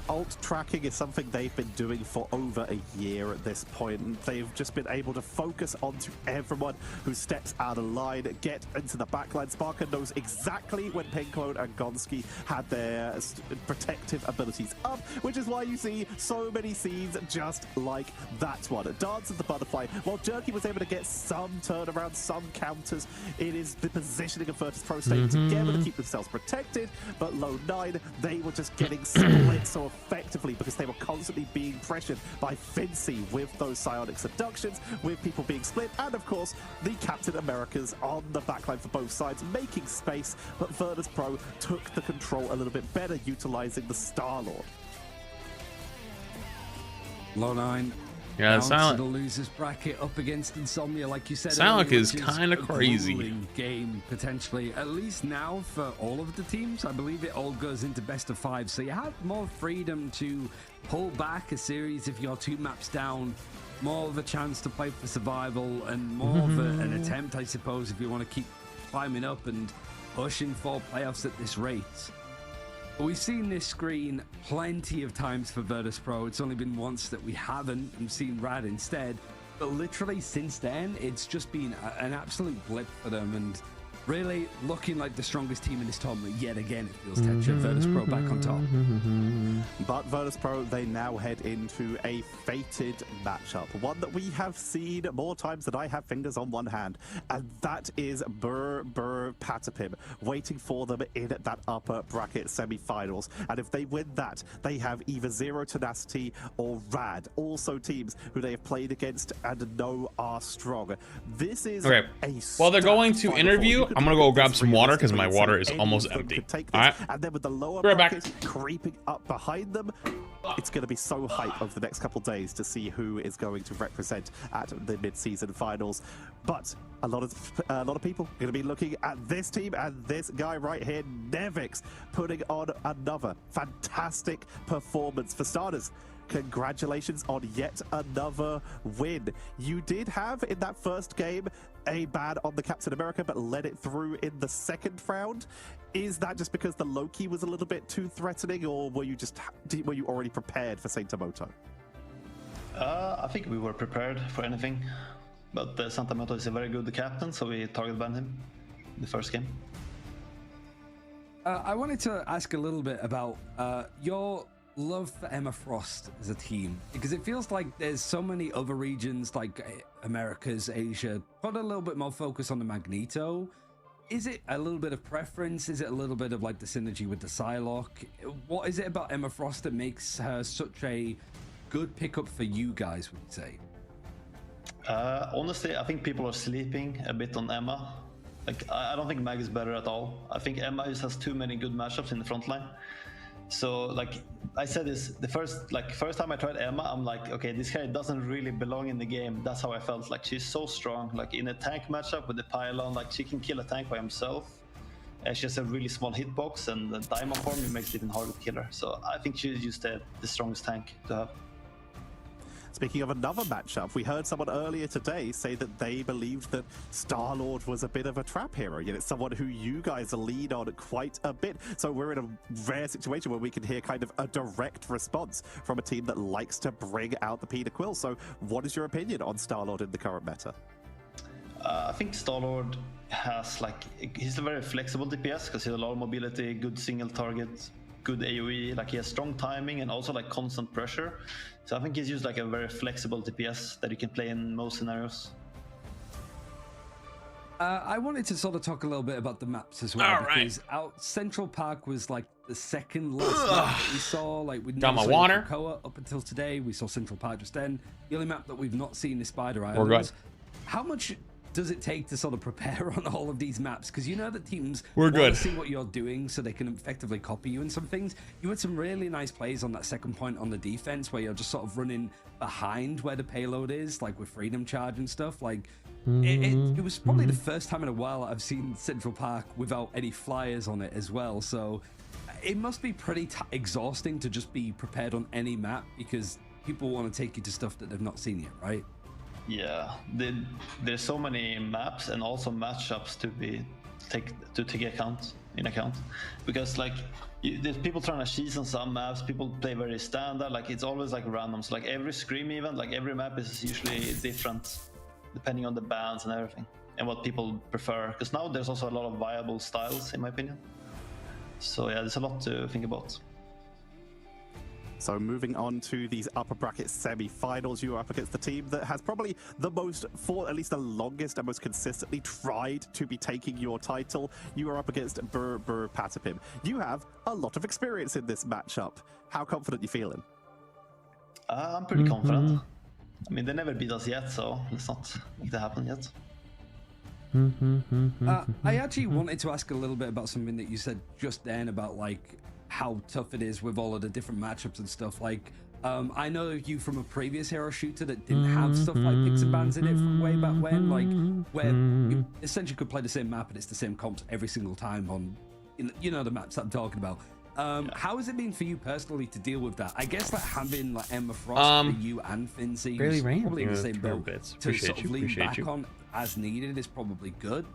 Alt tracking is something they've been doing for over a year at this point, and they've just been able to focus onto everyone who steps out of line, get into the backline. Sparker knows exactly when Pinclone and Gonski had their protective abilities up, which is why you see so many scenes just like that one. Dance of the Butterfly, while Jerky was able to get some turnaround, some counters, it is the positioning of Vertus Pro staying together to keep themselves protected, but Low 9, they were just getting split so effectively because they were constantly being pressured by Fincy with those psionic seductions, with people being split, and of course the Captain Americas on the backline for both sides, making space, but Vertus Pro took the control a little bit better, utilizing the Star-Lord. Low 9. Yeah, Silent. The losers bracket up against Insomnia, like you said. Silent is kind of crazy. Game potentially, at least now for all of the teams. I believe it all goes into best of 5, so you have more freedom to pull back a series if you're 2 maps down. More of a chance to play for survival, and more of an attempt, I suppose, if you want to keep climbing up and pushing for playoffs at this rate. But we've seen this screen plenty of times for Vertus Pro. It's only been once that we haven't and seen Rad instead. But literally since then, it's just been an absolute blip for them, and really looking like the strongest team in this tournament yet again. It feels Tetcher. Vertus Pro back on top. But Vertus Pro, they now head into a fated matchup, one that we have seen more times than I have fingers on one hand, and that is Burr Patapim waiting for them in that upper bracket semi-finals. And if they win that, they have either Zero Tenacity or Rad, also teams who they have played against and know are strong. This is okay. While they're going to interview, I'm gonna go grab some water because my water is almost empty. All right. And then with the lower bracket creeping up behind them, it's going to be so hype over the next couple days to see who is going to represent at the mid-season finals. But a lot of people are going to be looking at this team and this guy right here, Nevix, putting on another fantastic performance. For starters, congratulations on yet another win. You did have in that first game a ban on the Captain America, but led it through in the second round. Is that just because the Loki was a little bit too threatening, or were you already prepared for Saint Amoto? I think we were prepared for anything, but Santamoto is a very good captain, so we target banned him in the first game. I wanted to ask a little bit about your love for Emma Frost as a team, because it feels like there's so many other regions like Americas, Asia, put a little bit more focus on the Magneto. Is it a little bit of preference? Is it a little bit of like the synergy with the Psylocke? What is it about Emma Frost that makes her such a good pickup for you guys, would you say? Honestly, I think people are sleeping a bit on Emma. Like, I don't think Mag is better at all. I think Emma just has too many good matchups in the front line. So, like I said, this the first time I tried Emma, I'm like, okay, this guy doesn't really belong in the game. That's how I felt. Like, she's so strong. Like in a tank matchup with the pylon, like she can kill a tank by himself. And she has a really small hitbox, and the diamond form makes it even harder to kill her. So I think she's just the strongest tank to have. speaking of another matchup, we heard someone earlier today say that they believed that Star-Lord was a bit of a trap hero. Yet it's someone who you guys lead on quite a bit. So we're in a rare situation where we can hear kind of a direct response from a team that likes to bring out the Peter Quill. So what is your opinion on Star-Lord in the current meta? I think Star-Lord has he's a very flexible DPS because he has a lot of mobility, good single target, good AoE, he has strong timing and also constant pressure. So I think he's used a very flexible DPS that you can play in most scenarios. I wanted to sort of talk a little bit about the maps as well. Because Central Park was the second last map that we saw. We got my water. Up until today, we saw Central Park just then. The only map that we've not seen is Spider Islands. How much does it take to sort of prepare on all of these maps? Because you know that teams want to see what you're doing so they can effectively copy you in some things. You had some really nice plays on that second point on the defense where you're just sort of running behind where the payload is, with Freedom Charge and stuff. It was probably the first time in a while I've seen Central Park without any flyers on it as well. So it must be pretty exhausting to just be prepared on any map because people want to take you to stuff that they've not seen yet, right? Yeah, there's so many maps and also matchups to take in account because there's people trying to cheese on some maps. People play very standard. It's always randoms. Every scrim event, every map is usually different depending on the bans and everything and what people prefer. Because now there's also a lot of viable styles, in my opinion. So yeah, there's a lot to think about. So moving on to these upper bracket semi-finals, you are up against the team that has probably the most, for at least the longest and most consistently tried to be taking your title. You are up against Patapim. You have a lot of experience in this matchup. How confident are you feeling? I'm pretty confident. I mean, they never beat us yet, so let's not make that happen yet. I actually wanted to ask a little bit about something that you said just then about how tough it is with all of the different matchups and stuff. I know you from a previous hero shooter that didn't have stuff like picks and bans in it from way back when, where you essentially could play the same map and it's the same comps every single time on, the maps that I'm talking about. How has it been for you personally to deal with that? I guess having Emma Frost for you and Finzi, who's probably in the same boat, to sort of lean back on as needed is probably good,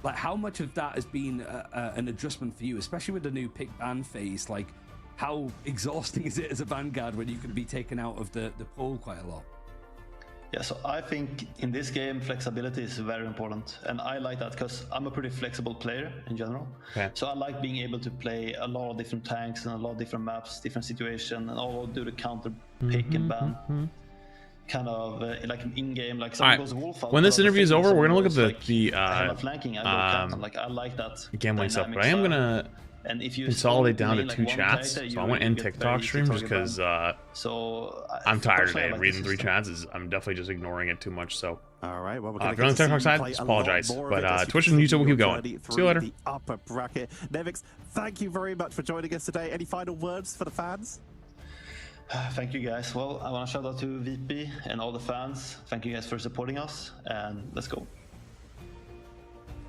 but how much of that has been an adjustment for you, especially with the new pick ban phase? How exhausting is it as a Vanguard when you can be taken out of the pool quite a lot? Yeah, so I think in this game flexibility is very important, and I like that because I'm a pretty flexible player in general. Okay. So I like being able to play a lot of different tanks and a lot of different maps, different situations, and all do the counter pick and ban. Kind of in-game, someone goes wolf out. When this interview is over, we're gonna look at the flanking. I like that gambling stuff, but I am gonna consolidate down to 2 chats. So I want to end TikTok stream just because I'm tired today. Reading 3 chats I'm definitely just ignoring it too much. So all right, well, if you're on the TikTok side, just apologize. But Twitch and YouTube will keep going. See you later. The upper bracket. Nevix, thank you very much for joining us today. Any final words for the fans? Thank you guys. Well, I want to shout out to VP and all the fans. Thank you guys for supporting us, and let's go.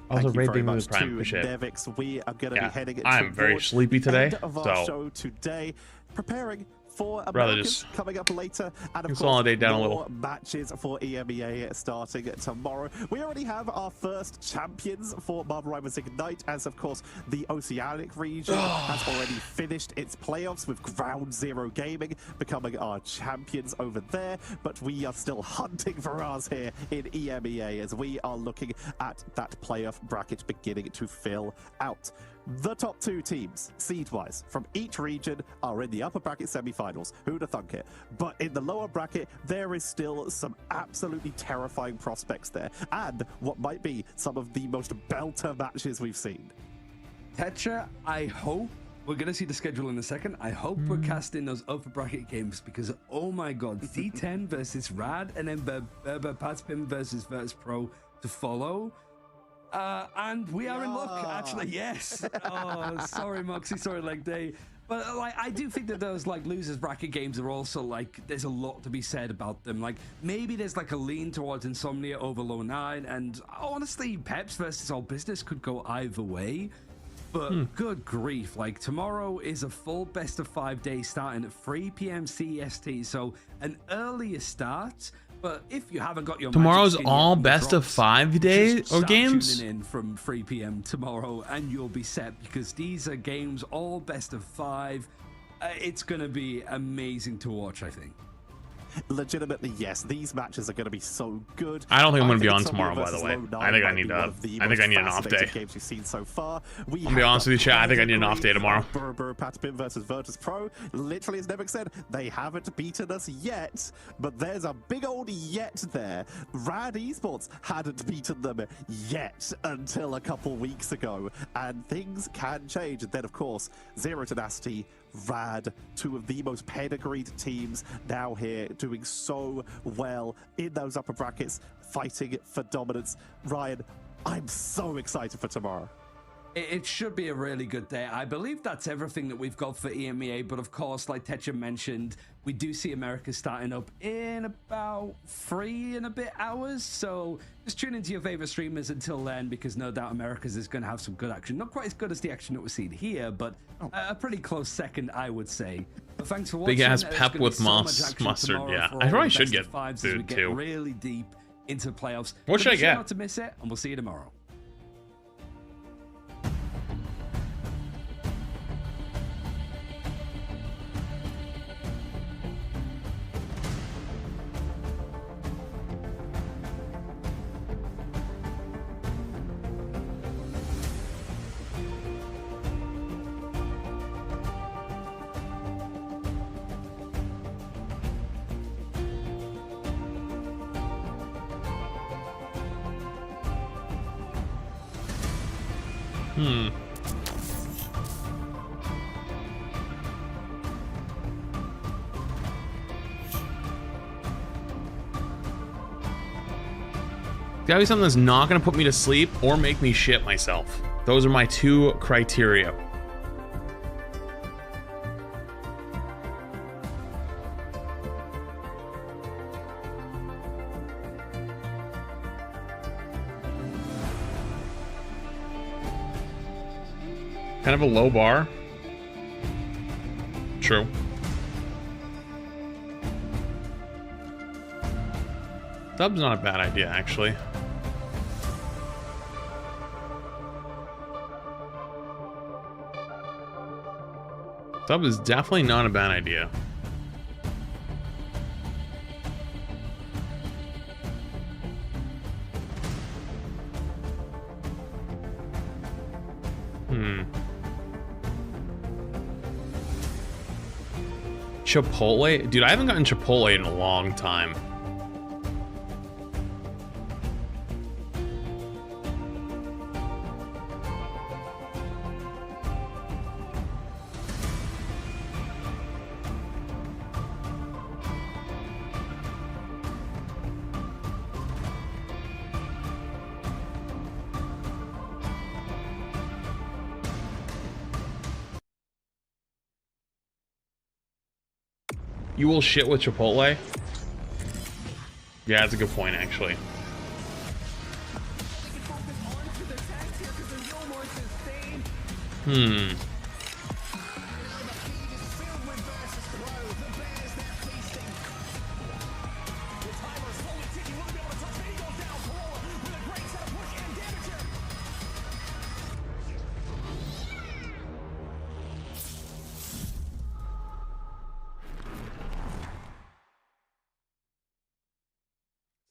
Also, Thank you very much to Nevix. We are going to be heading I'm very sleepy today, end of our show today, preparing for Americans coming up later, and of consolidate course down a little. Matches for EMEA starting tomorrow. We already have our first champions for Marvel Rivals Ignite, as of course the Oceanic region has already finished its playoffs with Ground Zero Gaming becoming our champions over there, but we are still hunting for ours here in EMEA as we are looking at that playoff bracket beginning to fill out. The top 2 teams, seed-wise, from each region are in the upper bracket semi-finals. Who'd have thunk it? But in the lower bracket, there is still some absolutely terrifying prospects there, and what might be some of the most belter matches we've seen. Tetra, I hope we're going to see the schedule in a second. I hope we're casting those upper bracket games because, oh my god, C10 versus Rad, and then Patapim versus Vertus Pro to follow. And we are in luck, actually. Yes. Oh, sorry, Moxie. Sorry, Leg Day. But I do think that those losers bracket games are also there's a lot to be said about them. Maybe there's a lean towards Insomnia over Low 9, and honestly, Peps versus All Business could go either way. But good grief, like tomorrow is a full best of 5 day starting at 3 p.m. CST, so an earlier start. But if you haven't got your tomorrow's all best of 5 days or games, tuning in from 3 p.m. tomorrow and you'll be set, because these are games all best of 5. It's gonna be amazing to watch, I think. Legitimately, yes. These matches are going to be so good. I don't think I'm going to be on tomorrow, by the way. I think I need an off day. Games we've seen so far. I'll be honest with you, chat. I think I need an off day tomorrow. Patapin versus Vertus Pro. Literally, as Nebek said, they haven't beaten us yet, but there's a big old yet there. Rad Esports hadn't beaten them yet until a couple weeks ago, and things can change. And then, of course, Zero Tenacity, Rad, two of the most pedigreed teams now here, doing so well in those upper brackets, fighting for dominance. Ryan, I'm so excited for tomorrow. It should be a really good day. I believe that's everything that we've got for EMEA, but of course, like Techa mentioned, we do see America starting up in about 3 and a bit hours, so just tune into your favorite streamers until then, because no doubt America's is going to have some good action. Not quite as good as the action that we're seeing here, but a pretty close second, I would say. But thanks for watching. Big ass pep with mustard, yeah. I probably should get food too. Really deep into the playoffs. What should I get? Not to miss it, and we'll see you tomorrow. Gotta be something that's not gonna put me to sleep or make me shit myself. Those are my 2 criteria. Kind of a low bar. True. Dub's not a bad idea, actually. Dub is definitely not a bad idea. Chipotle? Dude, I haven't gotten Chipotle in a long time. You will shit with Chipotle? Yeah, that's a good point, actually.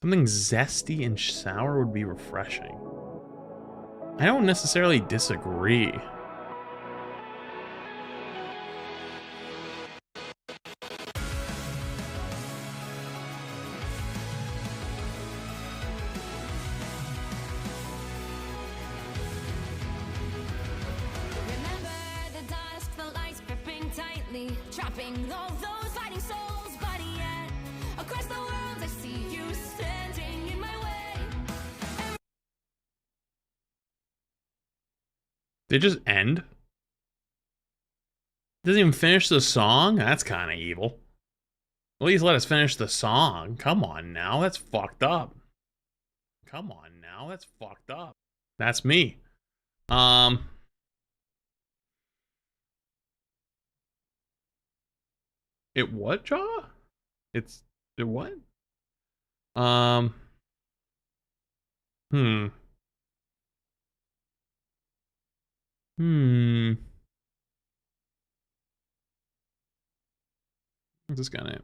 Something zesty and sour would be refreshing. I don't necessarily disagree. Trapping all those fighting souls, but yet across the world I see you standing in my way. Did it just end? Doesn't even finish the song? That's kind of evil. At least let us finish the song. Come on now, that's fucked up. Come on now, that's fucked up. That's me. It what, Jaw? It what? Hmm. What's this guy name?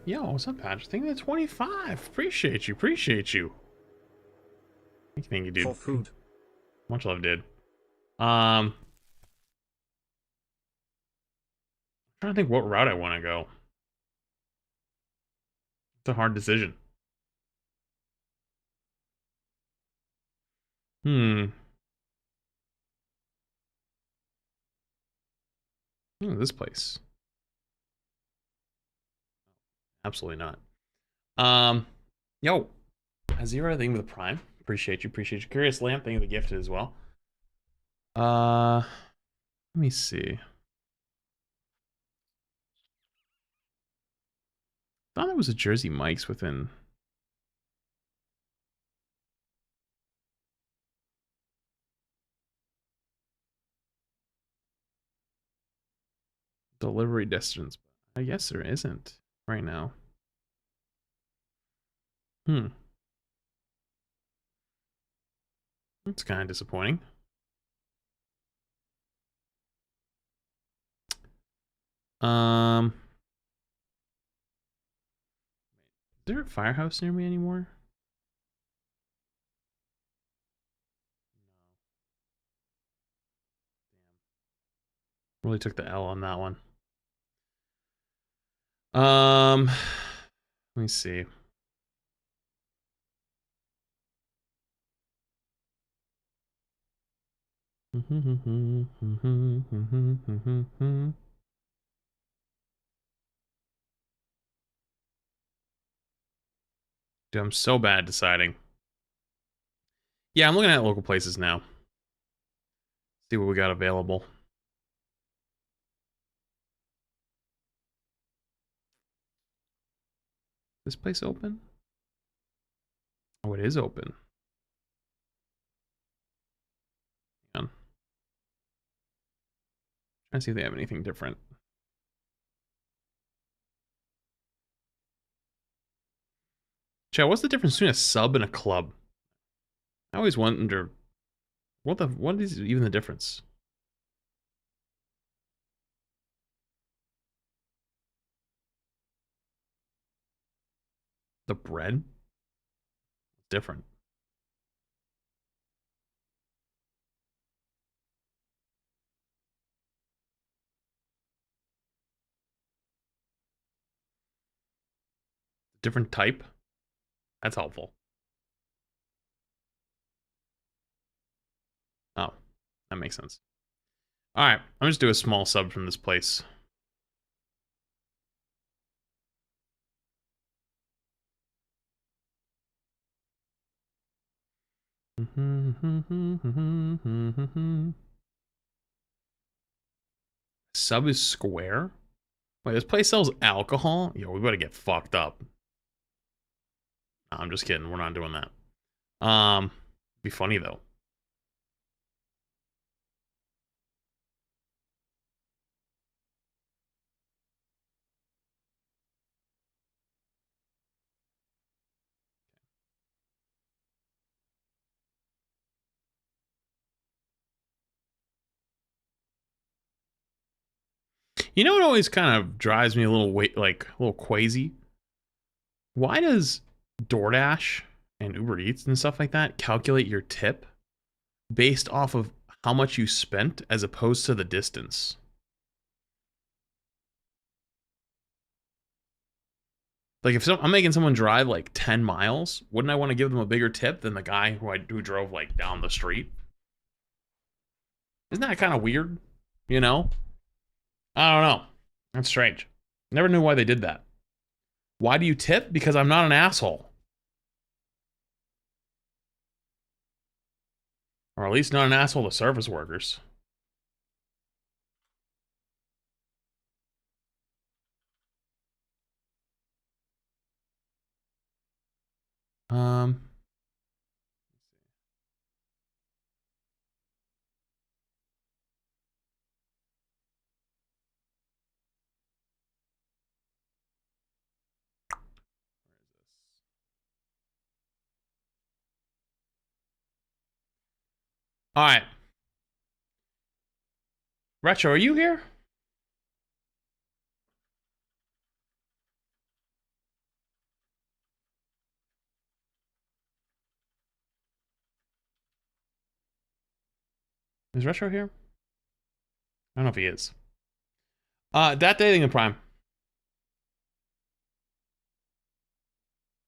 Yo, what's up, Patch? Thank you for 25. Appreciate you, Thank you, dude. For food. Much love, dude. Trying to think what route I want to go. It's a hard decision. This place. Absolutely not. Yo, Azira, thank you for the Prime. Appreciate you. Curious Lamp, thank you for the gifted as well. Let me see. I thought there was a Jersey Mike's within. Delivery distance. I guess there isn't right now. That's kind of disappointing. Is there a firehouse near me anymore? No. Really took the L on that one. Let me see. Dude, I'm so bad at deciding. Yeah, I'm looking at local places now. See what we got available. This place open? Oh, it is open. Hang on. Trying to see if they have anything different. Chat, what's the difference between a sub and a club? I always wonder what is even the difference? The bread? Different. Different type? That's helpful. Oh, that makes sense. Alright, I'm just do a small sub from this place. Sub is square? Wait, this place sells alcohol? Yo, we better get fucked up. No, I'm just kidding. We're not doing that. Be funny though. You know what always kind of drives me a little quasi? Why does DoorDash and Uber Eats and stuff like that calculate your tip based off of how much you spent as opposed to the distance? Like if I'm making someone drive like 10 miles, wouldn't I want to give them a bigger tip than the guy who drove like down the street? Isn't that kind of weird? You know? I don't know. That's strange. Never knew why they did that. Why do you tip? Because I'm not an asshole. Or at least not an asshole to service workers. All right. Retro, are you here? Is Retro here? I don't know if he is. That dating in Prime.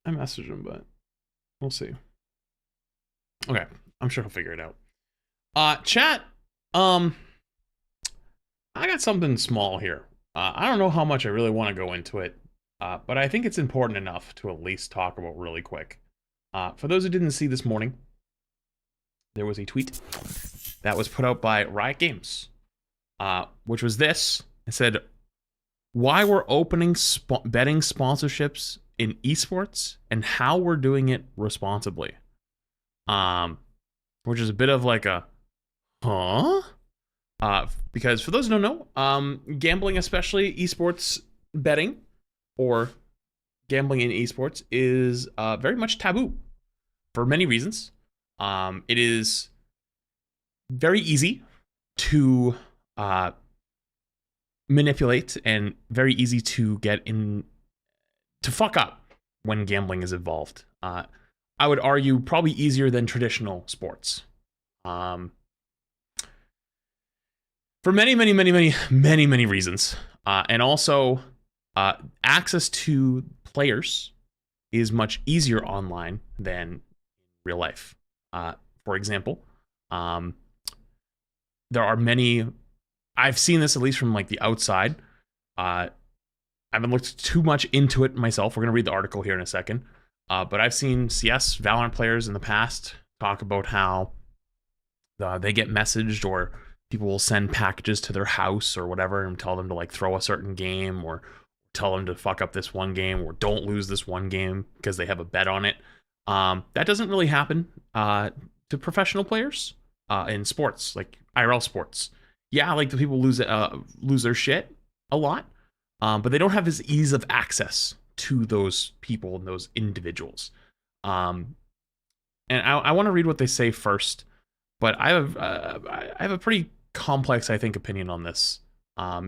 I messaged him, but we'll see. Okay, I'm sure he'll figure it out. Chat, I got something small here. I don't know how much I really want to go into it, but I think it's important enough to at least talk about really quick. For those who didn't see this morning, there was a tweet that was put out by Riot Games, which was this. It said, why we're opening betting sponsorships in esports and how we're doing it responsibly. Which is a bit of like a, huh? Because for those who don't know, gambling, especially esports betting or gambling in esports, is very much taboo for many reasons. It is very easy to manipulate and very easy to get in to fuck up when gambling is involved. I would argue probably easier than traditional sports. For many reasons. And also, access to players is much easier online than real life. For example, there are many, I've seen this at least from like the outside. I haven't looked too much into it myself. We're going to read the article here in a second. But I've seen CS, Valorant players in the past talk about how they get messaged or people will send packages to their house or whatever and tell them to like throw a certain game or tell them to fuck up this one game or don't lose this one game because they have a bet on it. That doesn't really happen to professional players in sports, like IRL sports. Yeah, like the people lose their shit a lot, but they don't have this ease of access to those people and those individuals. And I want to read what they say first, but I have a pretty complex, I think, opinion on this,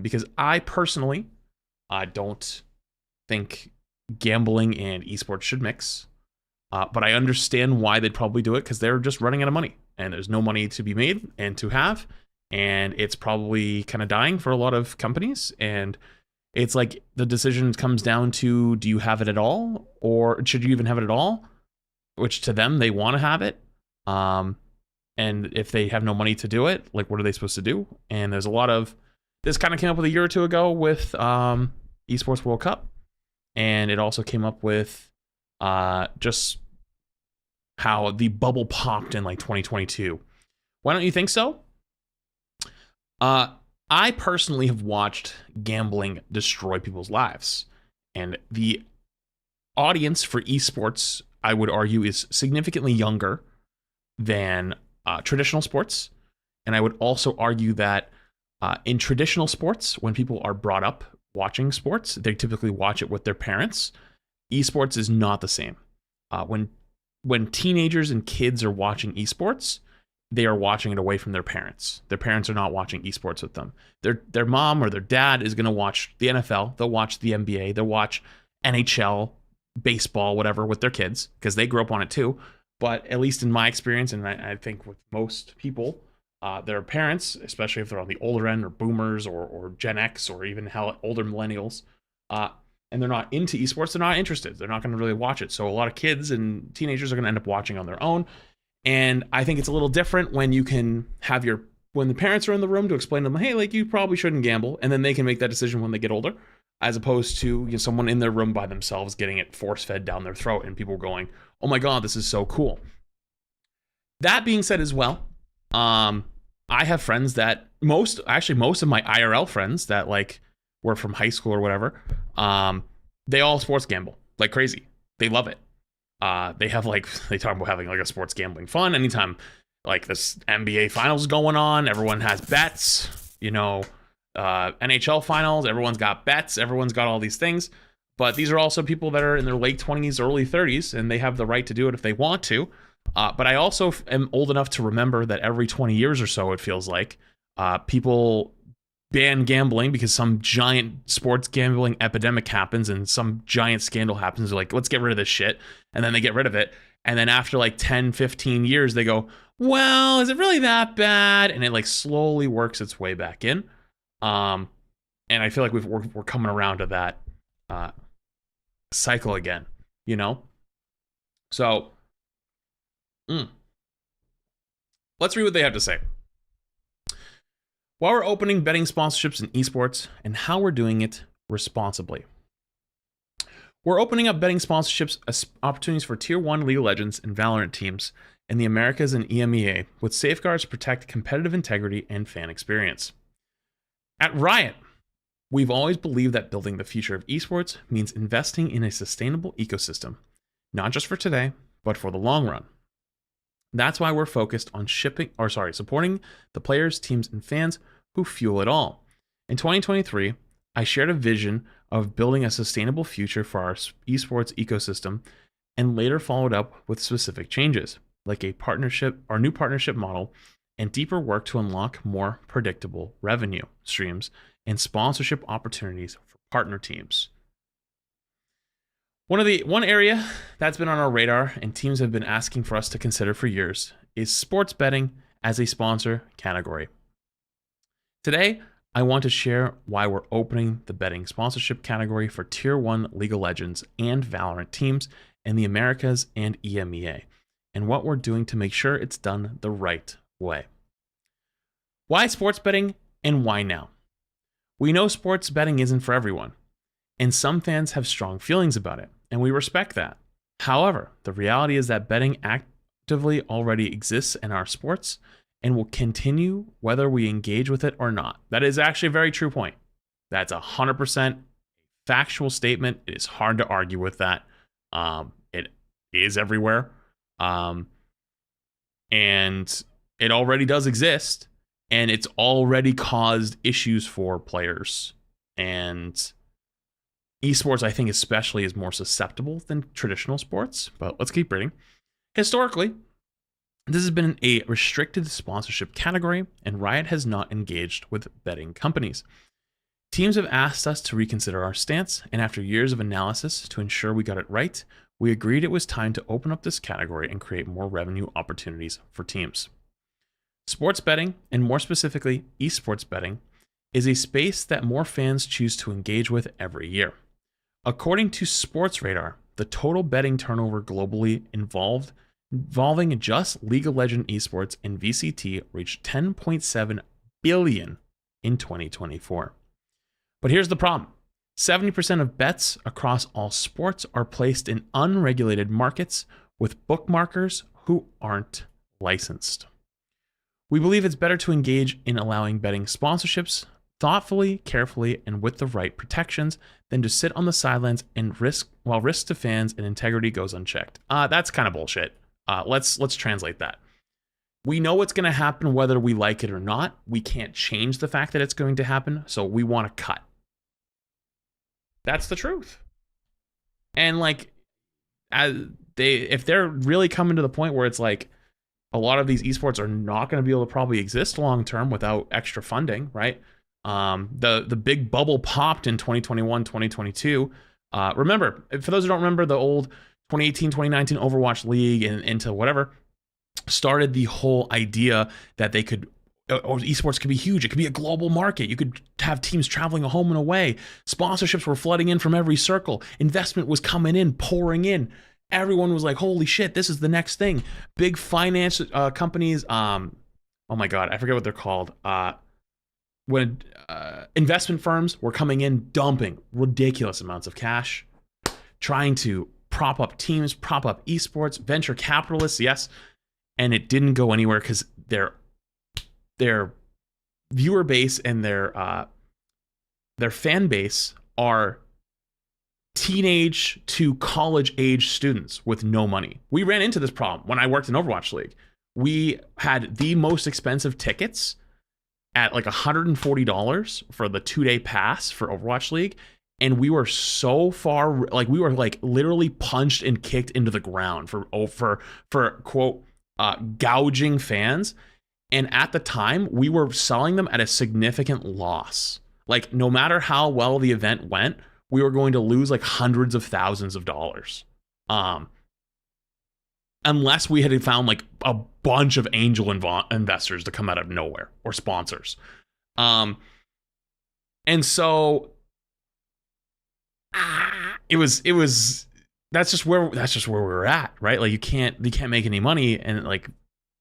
because I personally don't think gambling and esports should mix, but I understand why they'd probably do it, because they're just running out of money and there's no money to be made and to have, and it's probably kind of dying for a lot of companies. And it's like the decision comes down to, do you have it at all, or should you even have it at all? Which to them, they want to have it. And if they have no money to do it, like, what are they supposed to do? And there's a lot of, this kind of came up with a year or two ago with Esports World Cup. And it also came up with just how the bubble popped in like 2022. Why don't you think so? I personally have watched gambling destroy people's lives, and the audience for esports, I would argue, is significantly younger than traditional sports. And I would also argue that in traditional sports, when people are brought up watching sports, they typically watch it with their parents. Esports is not the same. When teenagers and kids are watching esports, they are watching it away from their parents. Their parents are not watching esports with them. Their mom or their dad is going to watch the NFL. They'll watch the NBA. They'll watch NHL, baseball, whatever, with their kids, because they grew up on it too. But at least in my experience, and I think with most people, their parents, especially if they're on the older end or boomers or Gen X or even hell, older millennials, and they're not into esports, they're not interested. They're not going to really watch it. So a lot of kids and teenagers are going to end up watching on their own. And I think it's a little different when you can have when the parents are in the room to explain to them, hey, like, you probably shouldn't gamble. And then they can make that decision when they get older, as opposed to someone in their room by themselves getting it force fed down their throat and people going, oh my God, this is so cool. That being said as well, I have friends that most of my IRL friends that like were from high school or whatever, they all sports gamble like crazy. They love it. They have like, they talk about having like a sports gambling fund. Anytime like this NBA finals is going on, everyone has bets, you know, NHL finals, everyone's got bets, everyone's got all these things. But these are also people that are in their late 20s, early 30s, and they have the right to do it if they want to. But I also am old enough to remember that every 20 years or so, it feels like, people ban gambling because some giant sports gambling epidemic happens and some giant scandal happens. They're like, let's get rid of this shit. And then they get rid of it. And then after like 10, 15 years, they go, well, is it really that bad? And it like slowly works its way back in. And I feel like we're coming around to that cycle again, you know? So, let's read what they have to say. While we're opening betting sponsorships in esports and how we're doing it responsibly. We're opening up betting sponsorships as opportunities for Tier 1 League of Legends and Valorant teams in the Americas and EMEA with safeguards to protect competitive integrity and fan experience. At Riot, we've always believed that building the future of esports means investing in a sustainable ecosystem, not just for today, but for the long run. That's why we're focused on supporting the players, teams, and fans who fuel it all. In 2023, I shared a vision of building a sustainable future for our esports ecosystem and later followed up with specific changes, like our new partnership model and deeper work to unlock more predictable revenue streams and sponsorship opportunities for partner teams. One area that's been on our radar and teams have been asking for us to consider for years is sports betting as a sponsor category. Today, I want to share why we're opening the betting sponsorship category for Tier 1 League of Legends and Valorant teams in the Americas and EMEA, and what we're doing to make sure it's done the right way. Why sports betting and why now? We know sports betting isn't for everyone, and some fans have strong feelings about it, and we respect that. However, the reality is that betting actively already exists in our sports and will continue whether we engage with it or not. That is actually a very true point. That's 100% factual statement. It is hard to argue with that. It is everywhere. And it already does exist, and it's already caused issues for players. And esports, I think, especially is more susceptible than traditional sports, but let's keep reading. Historically, this has been a restricted sponsorship category, and Riot has not engaged with betting companies. Teams have asked us to reconsider our stance, and after years of analysis to ensure we got it right, we agreed it was time to open up this category and create more revenue opportunities for teams. Sports betting, and more specifically, esports betting, is a space that more fans choose to engage with every year. According to Sports Radar, the total betting turnover globally involving just League of Legends esports and VCT reached $10.7 billion in 2024. But here's the problem. 70% of bets across all sports are placed in unregulated markets with bookmakers who aren't licensed. We believe it's better to engage in allowing betting sponsorships thoughtfully, carefully, and with the right protections than to sit on the sidelines and risk to fans and integrity goes unchecked. That's kind of bullshit. Let's translate that. We know what's going to happen whether we like it or not. We can't change the fact that it's going to happen, so we want to cut. That's the truth. And like, if they're really coming to the point where it's like a lot of these esports are not going to be able to probably exist long term without extra funding, right? The big bubble popped in 2021, 2022. Remember, for those who don't remember, the old 2018, 2019 Overwatch League and into whatever started the whole idea that they could, or esports could be huge. It could be a global market. You could have teams traveling home and away. Sponsorships were flooding in from every circle. Investment was coming in, pouring in. Everyone was like, holy shit, this is the next thing. Big finance companies, oh my God, I forget what they're called. When investment firms were coming in, dumping ridiculous amounts of cash, trying to prop up teams, prop up esports, venture capitalists, yes, and it didn't go anywhere because their viewer base and their fan base are teenage to college age students with no money. We ran into this problem when I worked in Overwatch League. We had the most expensive tickets at like $140 for the 2-day pass for Overwatch League. And we were so far, like we were like literally punched and kicked into the ground for quote, gouging fans. And at the time, we were selling them at a significant loss. Like no matter how well the event went, we were going to lose like hundreds of thousands of dollars. Unless we had found like a bunch of angel investors to come out of nowhere or sponsors. And so it was that's just where we were at, right? Like you can't make any money, and like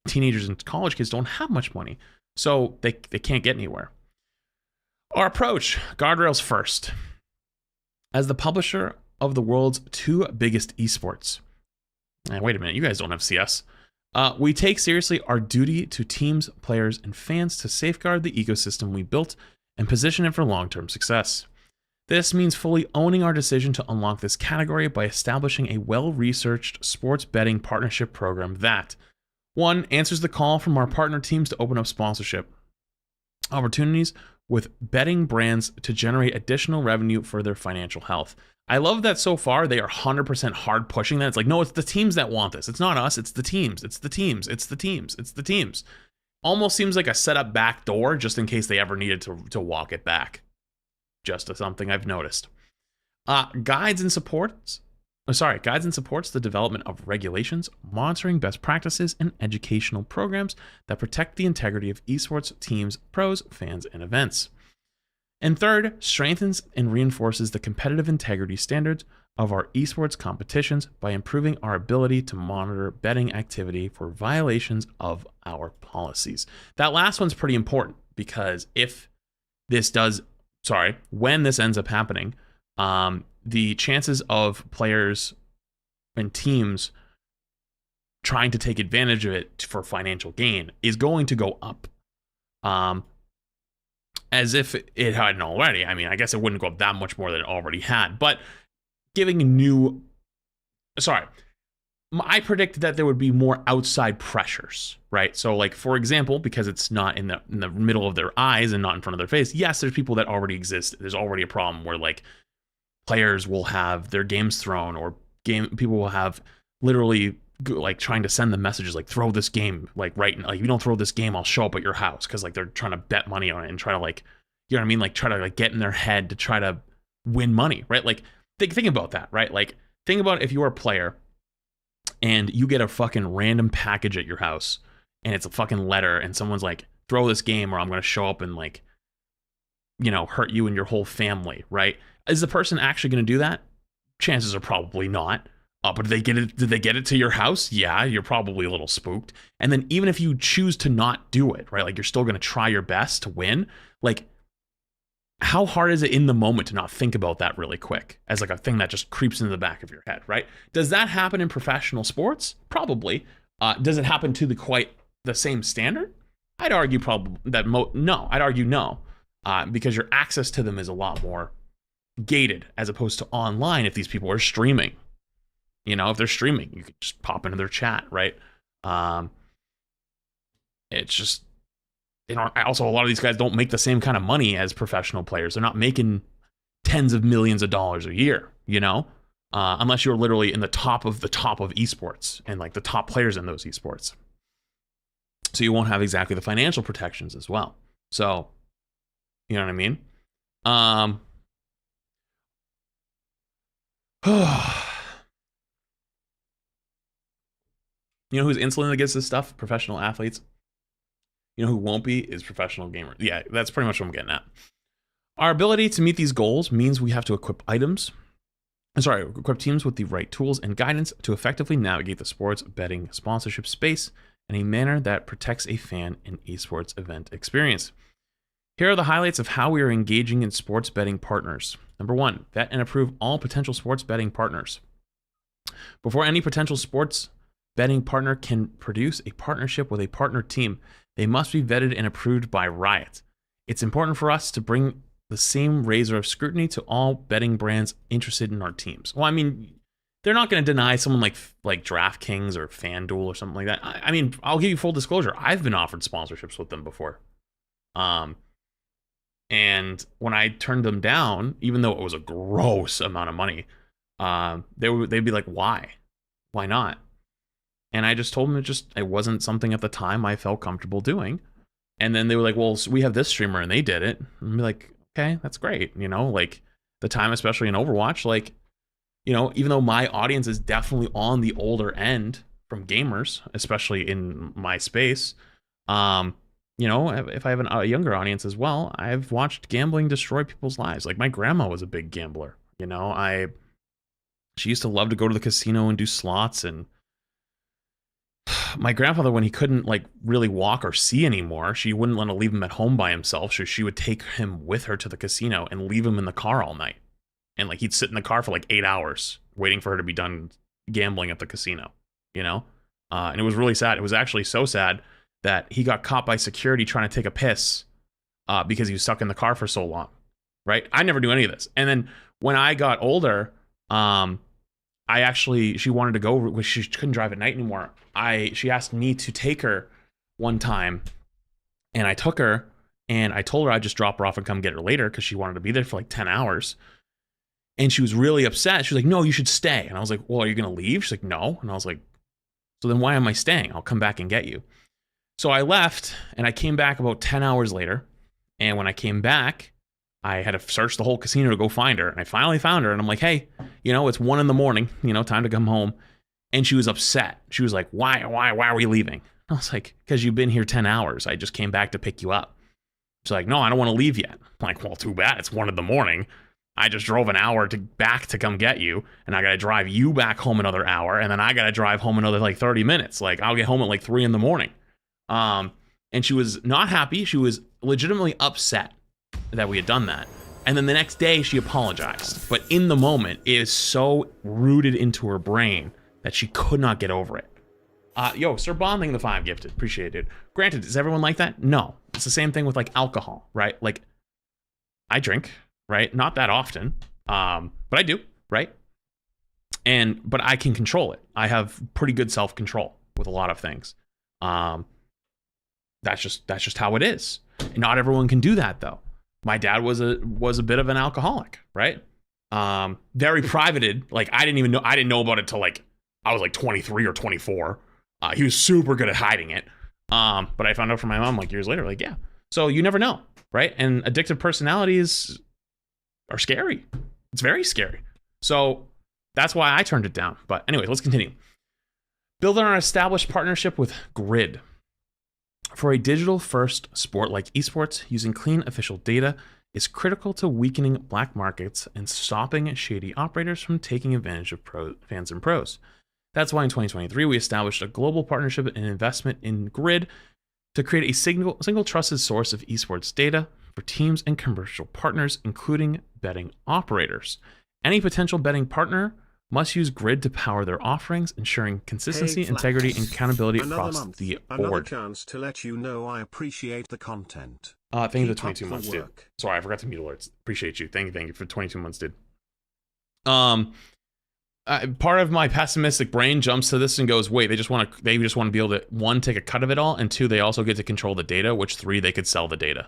teenagers and college kids don't have much money. So they can't get anywhere. Our approach, guardrails first. As the publisher of the world's 2 biggest esports. And wait a minute, you guys don't have CS. We take seriously our duty to teams, players, and fans to safeguard the ecosystem we built and position it for long-term success. This means fully owning our decision to unlock this category by establishing a well-researched sports betting partnership program that, 1, answers the call from our partner teams to open up sponsorship opportunities with betting brands to generate additional revenue for their financial health. I love that so far they are 100% hard pushing that. It's like, no, it's the teams that want this. It's not us, it's the teams. It's the teams. It's the teams. It's the teams. Almost seems like a set up back door just in case they ever needed to walk it back. Just something I've noticed. Guides and supports the development of regulations, monitoring best practices, and educational programs that protect the integrity of esports teams, pros, fans, and events. And third, strengthens and reinforces the competitive integrity standards of our esports competitions by improving our ability to monitor betting activity for violations of our policies. That last one's pretty important because when this ends up happening, the chances of players and teams trying to take advantage of it for financial gain is going to go up. As if it hadn't already. I mean, I guess it wouldn't go up that much more than it already had, but I predict that there would be more outside pressures, right? So like, for example, because it's not in the middle of their eyes and not in front of their face, yes, there's people that already exist. There's already a problem where like players will have their games thrown, or people will have literally like trying to send them messages like, throw this game, like right, like if you don't throw this game, I'll show up at your house, because like they're trying to bet money on it and try to like, you know what I mean, like try to like get in their head to try to win money, right? Like think about that, right? Like think about if you're a player and you get a fucking random package at your house and it's a fucking letter and someone's like, throw this game or I'm going to show up and like, you know, hurt you and your whole family, right? Is the person actually going to do that? Chances are probably not. But did they get it to your house? Yeah, you're probably a little spooked. And then even if you choose to not do it, right? Like you're still going to try your best to win. Like how hard is it in the moment to not think about that really quick as like a thing that just creeps into the back of your head, right? Does that happen in professional sports? Probably. Does it happen to quite the same standard? I'd argue no. I'd argue no, because your access to them is a lot more gated as opposed to online. If these people are streaming, you know, if they're streaming, you could just pop into their chat, right? It's just, also a lot of these guys don't make the same kind of money as professional players. They're not making tens of millions of dollars a year, you know, unless you're literally in the top of esports and like the top players in those esports. So you won't have exactly the financial protections as well. So, you know what I mean? You know who's insulin against this stuff? Professional athletes. You know who won't be is professional gamers. Yeah, that's pretty much what I'm getting at. Our ability to meet these goals means we have to equip teams with the right tools and guidance to effectively navigate the sports betting sponsorship space in a manner that protects a fan and esports event experience. Here are the highlights of how we are engaging in sports betting partners. Number 1, vet and approve all potential sports betting partners. Before any potential sports betting partner can produce a partnership with a partner team, they must be vetted and approved by Riot. It's important for us to bring the same razor of scrutiny to all betting brands interested in our teams. Well, I mean, they're not going to deny someone like DraftKings or FanDuel or something like that. I mean, I'll give you full disclosure. I've been offered sponsorships with them before. And when I turned them down, even though it was a gross amount of money, they'd be like, why? Why not? And I just told them it wasn't something at the time I felt comfortable doing. And then they were like, well, so we have this streamer and they did it. And I'd be like, okay, that's great. You know, like the time, especially in Overwatch, like, you know, even though my audience is definitely on the older end from gamers, especially in my space, you know, if I have a younger audience as well, I've watched gambling destroy people's lives. Like my grandma was a big gambler, you know, she used to love to go to the casino and do slots. And my grandfather, when he couldn't like really walk or see anymore, she wouldn't let him leave him at home by himself. So she would take him with her to the casino and leave him in the car all night. And like he'd sit in the car for like 8 hours waiting for her to be done gambling at the casino, you know? And it was really sad. It was actually so sad that he got caught by security trying to take a piss because he was stuck in the car for so long, right? I never do any of this. And then when I got older, she wanted to go, she couldn't drive at night anymore. She asked me to take her one time, and I took her, and I told her I'd just drop her off and come get her later because she wanted to be there for like 10 hours. And she was really upset. She was like, no, you should stay. And I was like, well, are you going to leave? She's like, no. And I was like, so then why am I staying? I'll come back and get you. So I left, and I came back about 10 hours later. And when I came back, I had to search the whole casino to go find her. And I finally found her, and I'm like, hey, you know, it's 1 a.m, you know, time to come home. And she was upset. She was like, why are we leaving? I was like, because you've been here 10 hours. I just came back to pick you up. She's like, no, I don't want to leave yet. I'm like, well, too bad. It's 1 a.m. I just drove an hour back to come get you, and I got to drive you back home another hour, and then I got to drive home another like 30 minutes. Like, I'll get home at like 3 a.m. And she was not happy. She was legitimately upset that we had done that. And then the next day she apologized. But in the moment, it is so rooted into her brain that she could not get over it. Yo, Sir Bonding the 5 gifted. Appreciate it. Granted, is everyone like that? No. It's the same thing with like alcohol, right? Like, I drink, right? Not that often, but I do, right? But I can control it. I have pretty good self-control with a lot of things. That's just how it is. Not everyone can do that though. My dad was a bit of an alcoholic, right? Very privated. Like I didn't know about it till like I was like 23 or 24. He was super good at hiding it. But I found out from my mom like years later, like, yeah. So you never know, right? And addictive personalities are scary. It's very scary. So that's why I turned it down. But anyways, let's continue. Build on our established partnership with Grid. For a digital-first sport like esports, using clean official data is critical to weakening black markets and stopping shady operators from taking advantage of fans and pros. That's why in 2023, we established a global partnership and investment in Grid to create a single trusted source of esports data for teams and commercial partners, including betting operators. Any potential betting partner must use Grid to power their offerings, ensuring consistency, integrity, and accountability across the board. Another chance to let you know I appreciate the content. Thank you for 22 months, dude. Sorry, I forgot to mute alerts. Appreciate you. Thank you for 22 months, dude. Part of my pessimistic brain jumps to this and goes, wait, they just want to be able to, 1, take a cut of it all, and 2, they also get to control the data, which 3, they could sell the data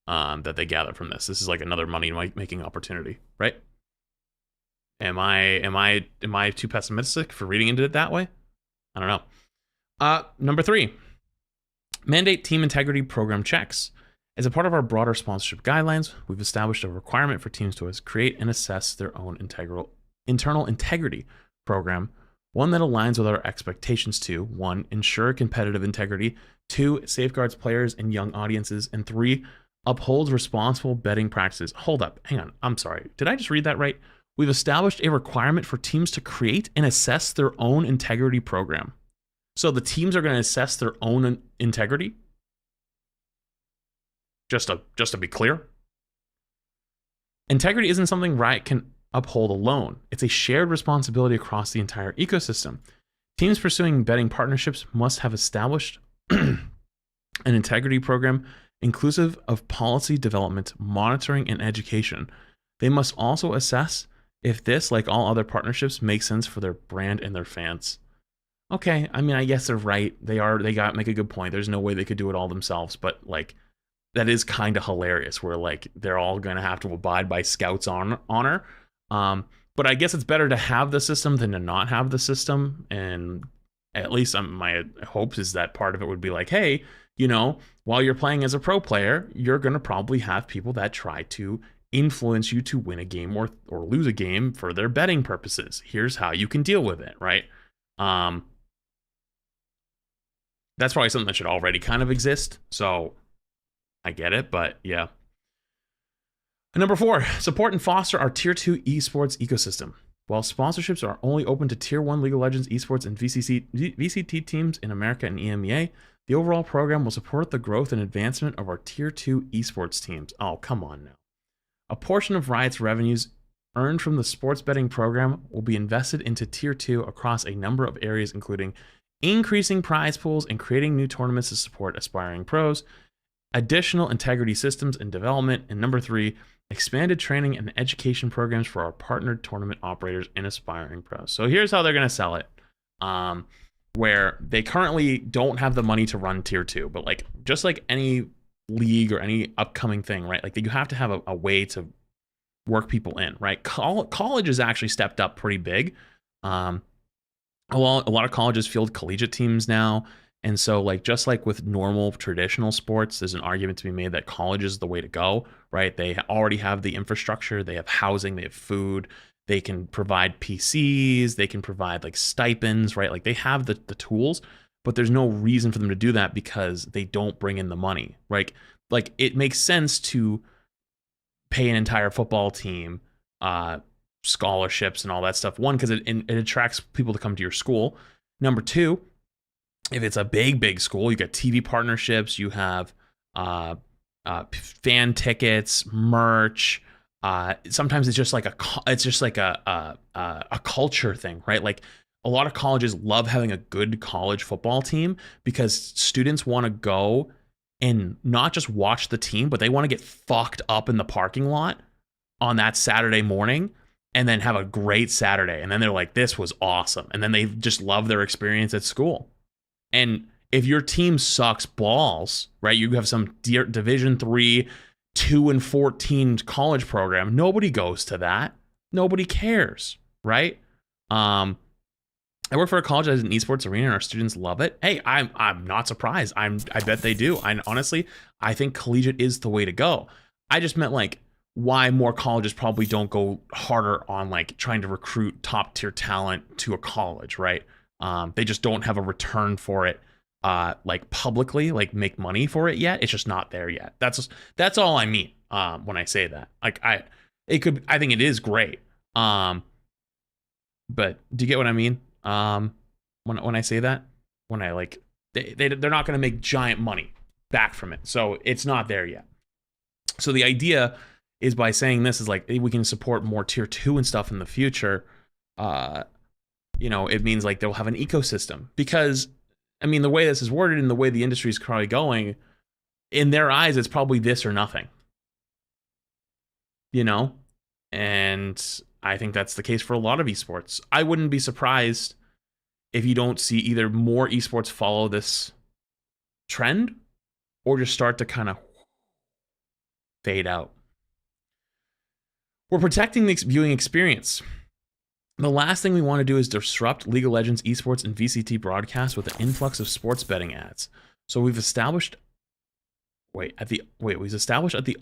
that they gather from this. This is like another money making opportunity, right? Am I too pessimistic for reading into it that way? I don't know. Number 3, mandate team integrity program checks. As a part of our broader sponsorship guidelines, we've established a requirement for teams to create and assess their own internal integrity program, one that aligns with our expectations to 1, ensure competitive integrity, 2, safeguards players and young audiences, and 3, upholds responsible betting practices. Hold up, hang on, I'm sorry. Did I just read that right? We've established a requirement for teams to create and assess their own integrity program. So the teams are going to assess their own integrity? Just to be clear. Integrity isn't something Riot can uphold alone. It's a shared responsibility across the entire ecosystem. Teams pursuing betting partnerships must have established an integrity program inclusive of policy development, monitoring, and education. They must also assess if this, like all other partnerships, makes sense for their brand and their fans. Okay, I mean, I guess they're right. They make a good point. There's no way they could do it all themselves, but like, that is kind of hilarious where like they're all going to have to abide by Scouts honor. But I guess it's better to have the system than to not have the system. And at least my hopes is that part of it would be like, hey, you know, while you're playing as a pro player, you're going to probably have people that try to influence you to win a game or lose a game for their betting purposes. Here's how you can deal with it, right? That's probably something that should already kind of exist. So I get it, but yeah. And number 4, support and foster our Tier 2 esports ecosystem. While sponsorships are only open to Tier 1 League of Legends esports and VCT teams in America and EMEA, the overall program will support the growth and advancement of our Tier 2 esports teams. Oh, come on now. A portion of Riot's revenues earned from the sports betting program will be invested into Tier 2 across a number of areas, including increasing prize pools and creating new tournaments to support aspiring pros, additional integrity systems and development, and number 3, expanded training and education programs for our partnered tournament operators and aspiring pros. So here's how they're going to sell it. Where they currently don't have the money to run Tier 2, but like just like any league or any upcoming thing, right? Like you have to have a way to work people in, right? College has actually stepped up pretty big. A lot of colleges field collegiate teams now. And so like, just like with normal traditional sports, there's an argument to be made that college is the way to go, right? They already have the infrastructure, they have housing, they have food, they can provide PCs, they can provide like stipends, right? Like they have the tools, but there's no reason for them to do that because they don't bring in the money, right? Like it makes sense to pay an entire football team scholarships and all that stuff. One, because it attracts people to come to your school. Number 2, if it's a big school, you got TV partnerships, you have fan tickets, merch. Sometimes it's just like a culture thing, right? Like a lot of colleges love having a good college football team because students want to go and not just watch the team, but they want to get fucked up in the parking lot on that Saturday morning and then have a great Saturday. And then they're like, this was awesome. And then they just love their experience at school. And if your team sucks balls, right? You have some Division 3, 2-14 college program. Nobody goes to that. Nobody cares, right? I work for a college that has an esports arena and our students love it. Hey, I'm not surprised. I bet they do. Honestly, I think collegiate is the way to go. I just meant like why more colleges probably don't go harder on like trying to recruit top tier talent to a college, right? They just don't have a return for it, like publicly, like make money for it yet. It's just not there yet. That's all I mean when I say that. Like I think it is great. But do you get what I mean? When I say that, when I like they're not going to make giant money back from it, so it's not there yet. So the idea is by saying this is like we can support more Tier 2 and stuff in the future. You know, it means like they'll have an ecosystem because, I mean, the way this is worded and the way the industry is probably going, in their eyes, it's probably this or nothing. You know, and I think that's the case for a lot of esports. I wouldn't be surprised if you don't see either more esports follow this trend or just start to kind of fade out. We're protecting the viewing experience. The last thing we want to do is disrupt League of Legends esports and VCT broadcasts with an influx of sports betting ads. So we've established at the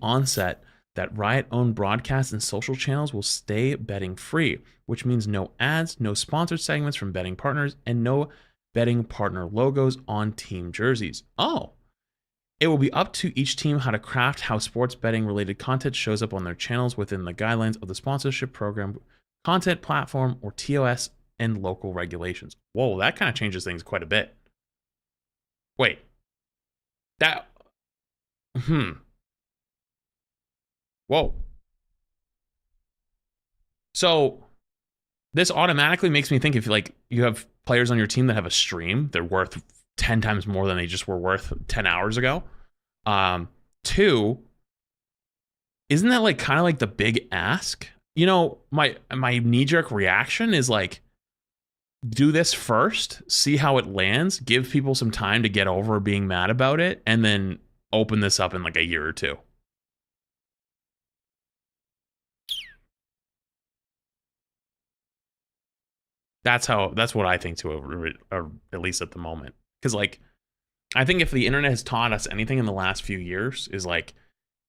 onset that Riot-owned broadcasts and social channels will stay betting free, which means no ads, no sponsored segments from betting partners, and no betting partner logos on team jerseys. Oh, it will be up to each team how to craft how sports betting related content shows up on their channels within the guidelines of the sponsorship program, content platform, or TOS and local regulations. Whoa, that kind of changes things quite a bit. Wait. Whoa. So this automatically makes me think if like you have players on your team that have a stream, they're worth 10 times more than they just were worth 10 hours ago. 2, isn't that like kind of like the big ask? You know, my knee-jerk reaction is like, do this first, see how it lands, give people some time to get over being mad about it, and then open this up in like a year or 2. That's what I think too, or at least at the moment. Because like, I think if the internet has taught us anything in the last few years is like,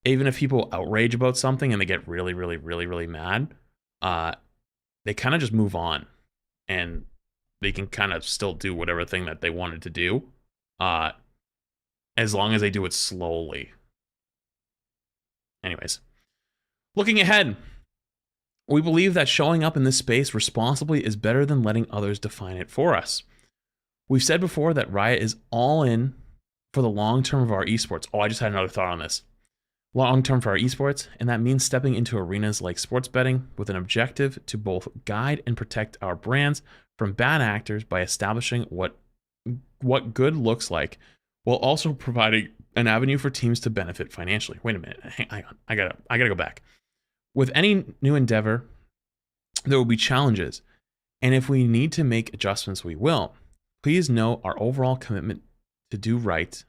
even if people outrage about something and they get really, really, really, really mad, they kind of just move on, and they can kind of still do whatever thing that they wanted to do, as long as they do it slowly. Anyways, looking ahead, we believe that showing up in this space responsibly is better than letting others define it for us. We've said before that Riot is all in for the long term of our esports. Oh, I just had another thought on this. Long term for our esports, and that means stepping into arenas like sports betting with an objective to both guide and protect our brands from bad actors by establishing what good looks like, while also providing an avenue for teams to benefit financially. Wait a minute, hang on, I gotta go back. With any new endeavor, there will be challenges, and if we need to make adjustments, we will. Please know our overall commitment to do right,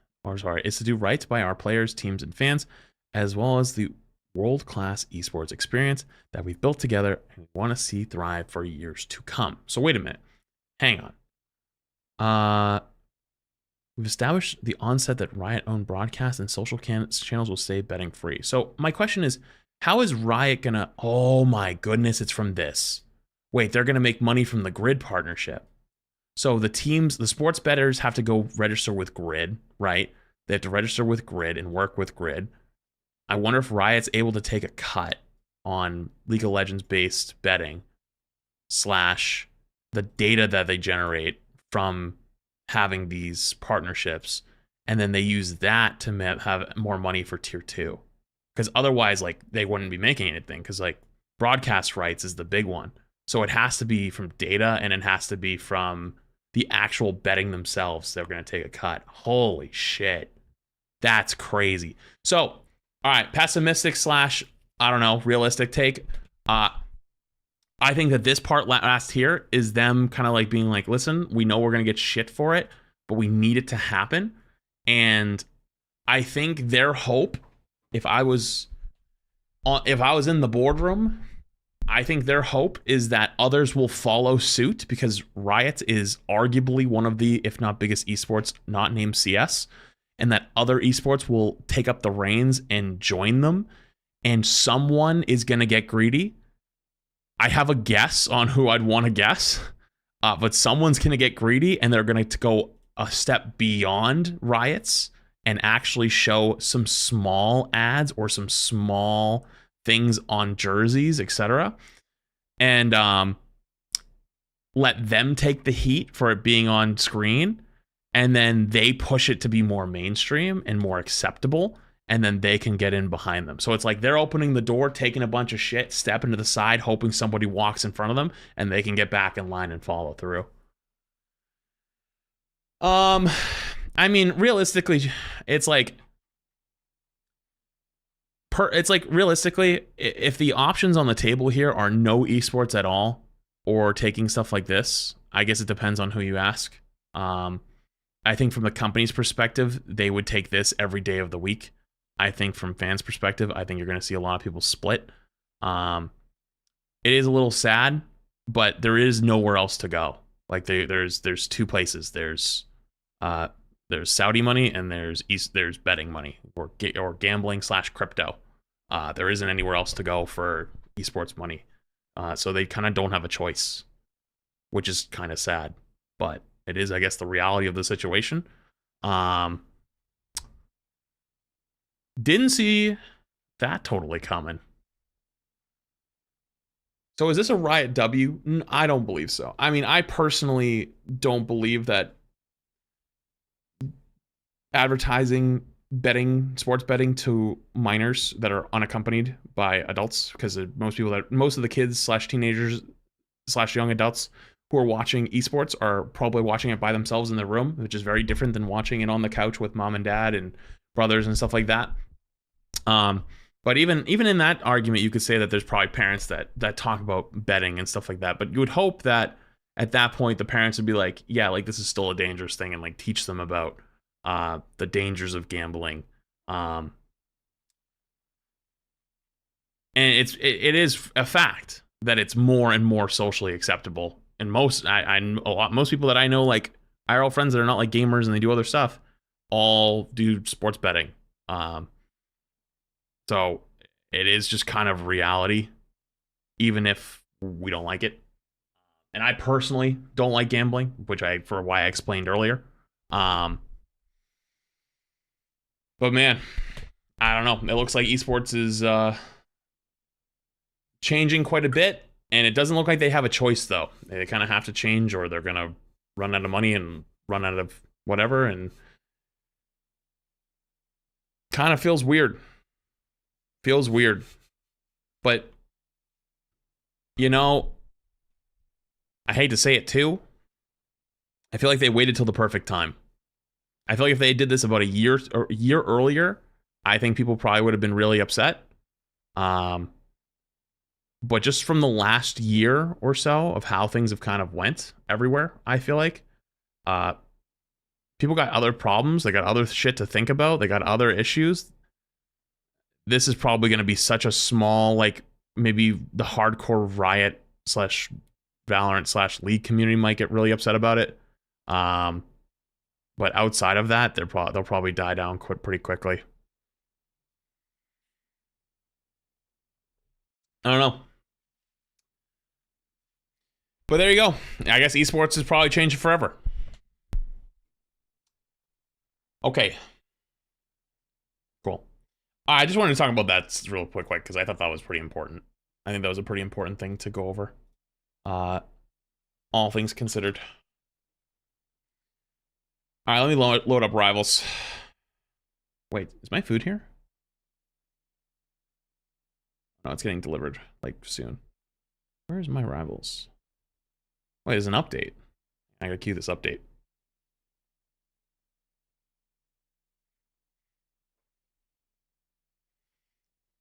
is to do right by our players, teams, and fans, as well as the world-class esports experience that we've built together and want to see thrive for years to come. So wait a minute, hang on. We've established the onset that Riot-owned broadcast and social channels will stay betting free. So my question is, how is Riot gonna, oh my goodness, it's from this. Wait, they're gonna make money from the Grid partnership. So the teams, the sports bettors have to go register with Grid, right? They have to register with Grid and work with Grid. I wonder if Riot's able to take a cut on League of Legends based betting / the data that they generate from having these partnerships, and then they use that to have more money for tier 2. Because otherwise, like, they wouldn't be making anything, because like broadcast rights is the big one. So it has to be from data, and it has to be from the actual betting themselves. They're going to take a cut. Holy shit. That's crazy. So, all right, pessimistic / I don't know, realistic take. I think that this part last here is them kind of like being like, listen, we know we're going to get shit for it, but we need it to happen. And I think their hope, if I was in the boardroom, I think their hope is that others will follow suit, because Riot is arguably one of the, if not biggest esports not named CS, and that other esports will take up the reins and join them, and someone is going to get greedy. I have a guess on who I'd want to guess, but someone's going to get greedy, and they're going to go a step beyond Riot's and actually show some small ads or some small things on jerseys, etc., and let them take the heat for it being on screen, and then they push it to be more mainstream and more acceptable, and then they can get in behind them. So it's like they're opening the door, taking a bunch of shit, stepping to the side, hoping somebody walks in front of them, and they can get back in line and follow through. I mean, realistically, it's like realistically, if the options on the table here are no esports at all, or taking stuff like this, I guess it depends on who you ask. I think from the company's perspective, they would take this every day of the week. I think from fans' perspective, I think you're going to see a lot of people split. It is a little sad, but there is nowhere else to go. Like there's 2 places. There's Saudi money, and there's betting money, or gambling / crypto. There isn't anywhere else to go for esports money. So they kind of don't have a choice, which is kind of sad, but it is, I guess, the reality of the situation. Didn't see that totally coming. So is this a Riot W? I don't believe so. I mean, I personally don't believe that advertising sports betting to minors that are unaccompanied by adults, because most of the kids / teenagers / young adults who are watching esports are probably watching it by themselves in their room, which is very different than watching it on the couch with mom and dad and brothers and stuff like that. But even in that argument, you could say that there's probably parents that talk about betting and stuff like that. But you would hope that at that point the parents would be like, yeah, like this is still a dangerous thing, and like teach them about the dangers of gambling. And it is a fact that it's more and more socially acceptable. And most people that I know, like IRL friends that are not like gamers and they do other stuff, all do sports betting. So it is just kind of reality, even if we don't like it. And I personally don't like gambling, for why I explained earlier. But man, I don't know. It looks like esports is changing quite a bit, and it doesn't look like they have a choice though. They kind of have to change, or they're gonna run out of money and run out of whatever, and kind of feels weird. But you know, I hate to say it too, I feel like they waited till the perfect time. I feel like if they did this about a year earlier, I think people probably would have been really upset. But just from the last year or so of how things have kind of went everywhere, I feel like people got other problems. They got other shit to think about. They got other issues. This is probably going to be such a small, like maybe the hardcore Riot / Valorant / League community might get really upset about it. But outside of that, they'll probably die down pretty quickly. I don't know. But there you go. I guess esports is probably changing forever. Okay. Cool. I just wanted to talk about that real quick because I thought that was pretty important. I think that was a pretty important thing to go over. All things considered. All right, let me load up Rivals. Wait, is my food here? No, it's getting delivered, like, soon. Where's my Rivals? Wait, there's an update. I gotta cue this update.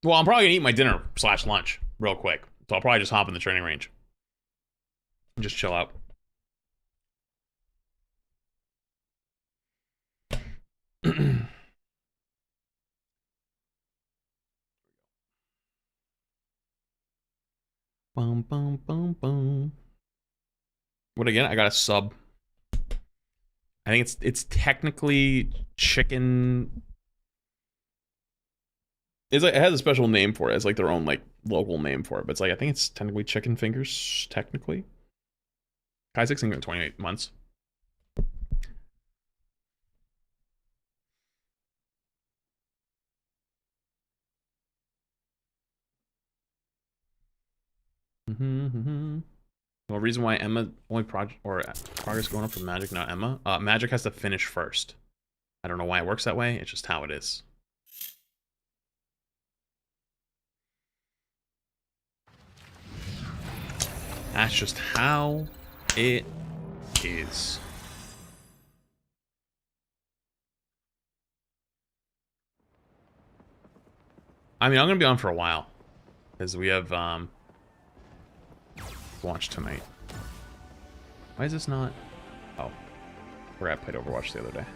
Well, I'm probably gonna eat my dinner / lunch real quick. So I'll probably just hop in the training range. And just chill out. Boom, boom, boom, boom. What again? I got a sub. I think it's technically chicken. It's like, it has a special name for it. It's like their own like local name for it. But it's like, I think it's technically chicken fingers. Technically, Kaisek's in 28 months. Well, reason why Emma only progress going up for Magic, not Emma. Magic has to finish first. I don't know why it works that way. It's just how it is. That's just how it is. I mean, I'm gonna be on for a while because we have Overwatch tonight. Why is this not? Oh, where I played Overwatch the other day.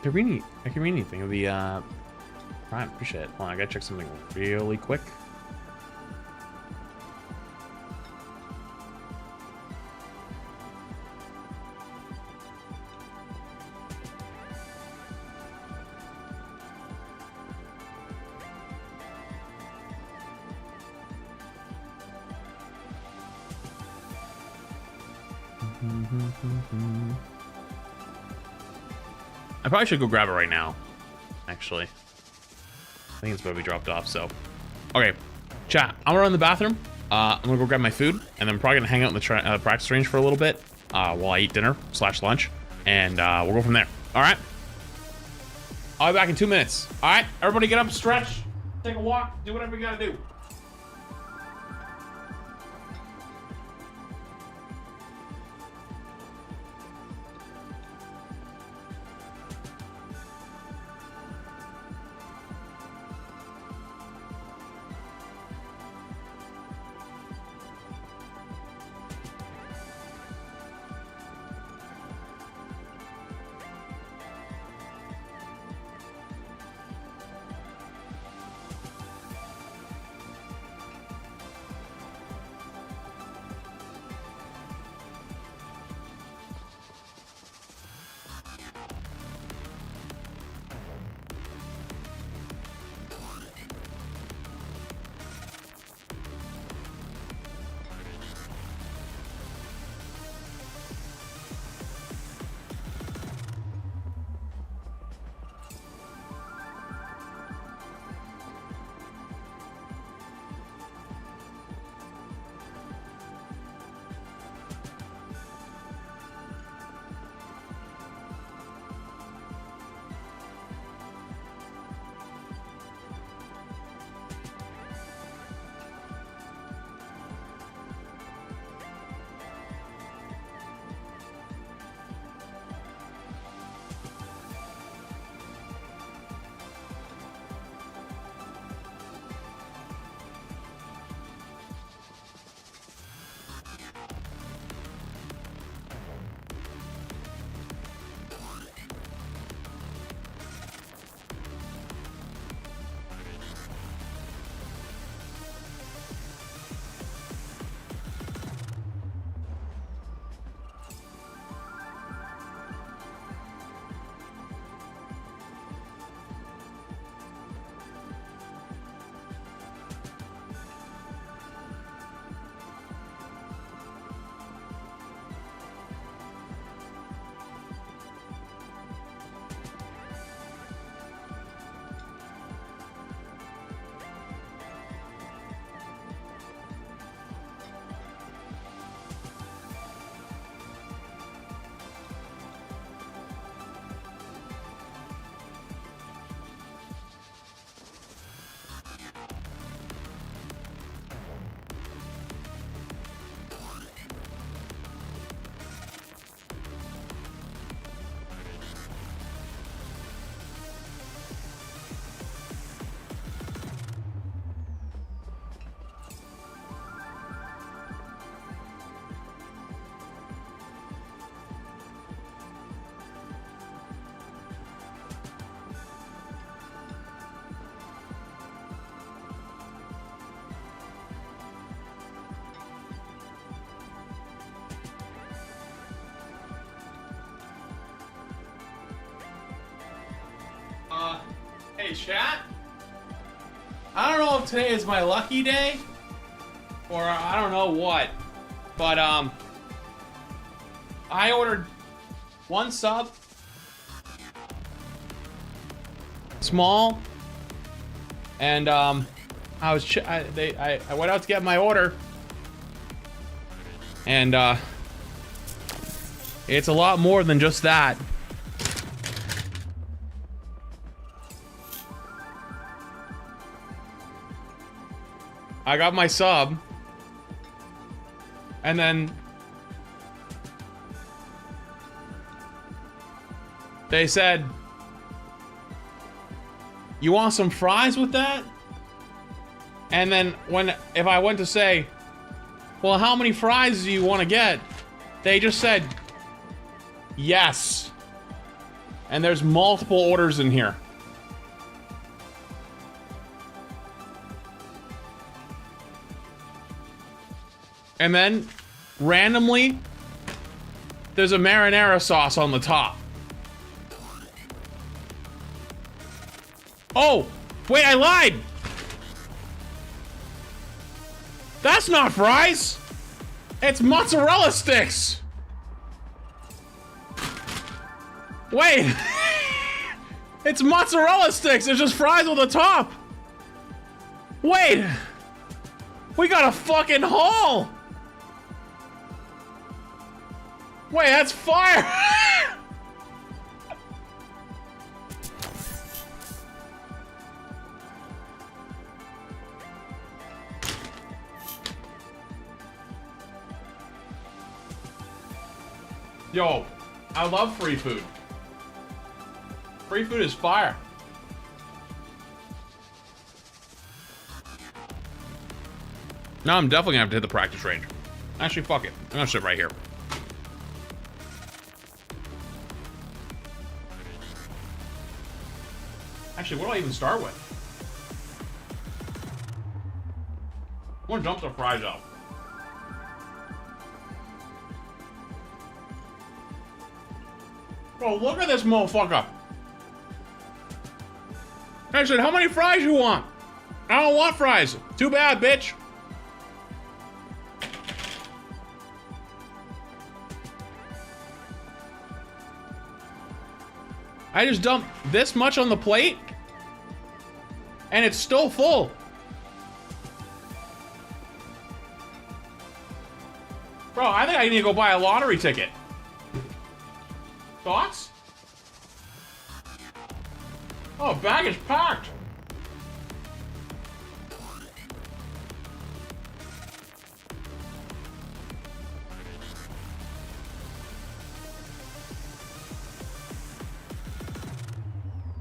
I can read anything. It'll be right, appreciate it. Hold on, I gotta check something really quick. I probably should go grab it right now, actually. I think it's about to be dropped off, so. Okay, chat, I'm gonna run the bathroom. I'm gonna go grab my food, and then I'm probably gonna hang out in the practice range for a little bit while I eat dinner / lunch, and we'll go from there. All right? I'll be back in 2 minutes. All right, everybody get up, stretch, take a walk, do whatever you gotta do. Hey, chat. I don't know if today is my lucky day, or I don't know what, but I ordered 1 sub, small, and I went out to get my order, and it's a lot more than just that. I got my sub, and then they said, "You want some fries with that?" And then if I went to say, "Well, how many fries do you want to get?" They just said, "Yes." And there's multiple orders in here. And then, randomly, there's a marinara sauce on the top. Oh, wait, I lied! That's not fries! It's mozzarella sticks! Wait! It's mozzarella sticks! There's just fries on the top! Wait! We got a fucking haul! Wait, that's fire! Yo, I love free food. Free food is fire. Now I'm definitely gonna have to hit the practice range. Actually, fuck it. I'm gonna sit right here. Actually, what do I even start with? I want to dump the fries out. Bro, look at this motherfucker. I said, how many fries you want? I don't want fries. Too bad, bitch. I just dumped this much on the plate, and it's still full. Bro, I think I need to go buy a lottery ticket. Thoughts? Oh, bag is packed.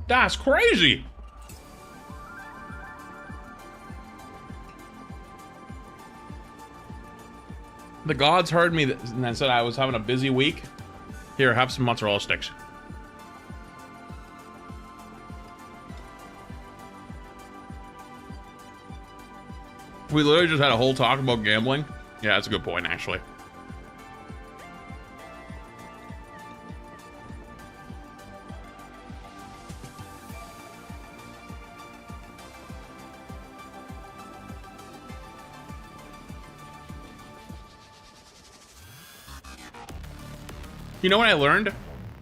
That's crazy. The gods heard me and said I was having a busy week. Here, have some mozzarella sticks. We literally just had a whole talk about gambling. Yeah, that's a good point, actually. You know what I learned?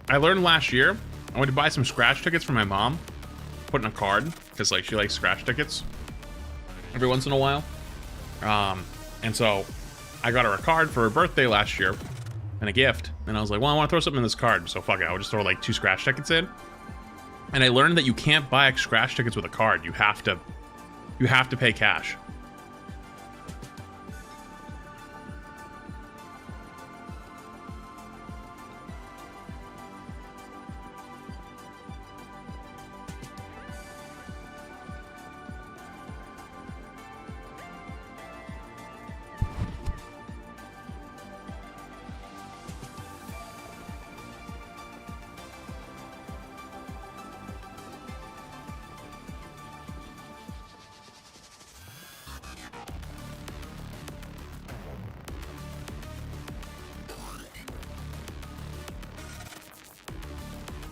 I learned last year. I went to buy some scratch tickets for my mom. Put in a card, because like she likes scratch tickets every once in a while. And so I got her a card for her birthday last year and a gift. And I was like, well, I want to throw something in this card. So fuck it, I would just throw like 2 scratch tickets in. And I learned that you can't buy scratch tickets with a card. You have to pay cash.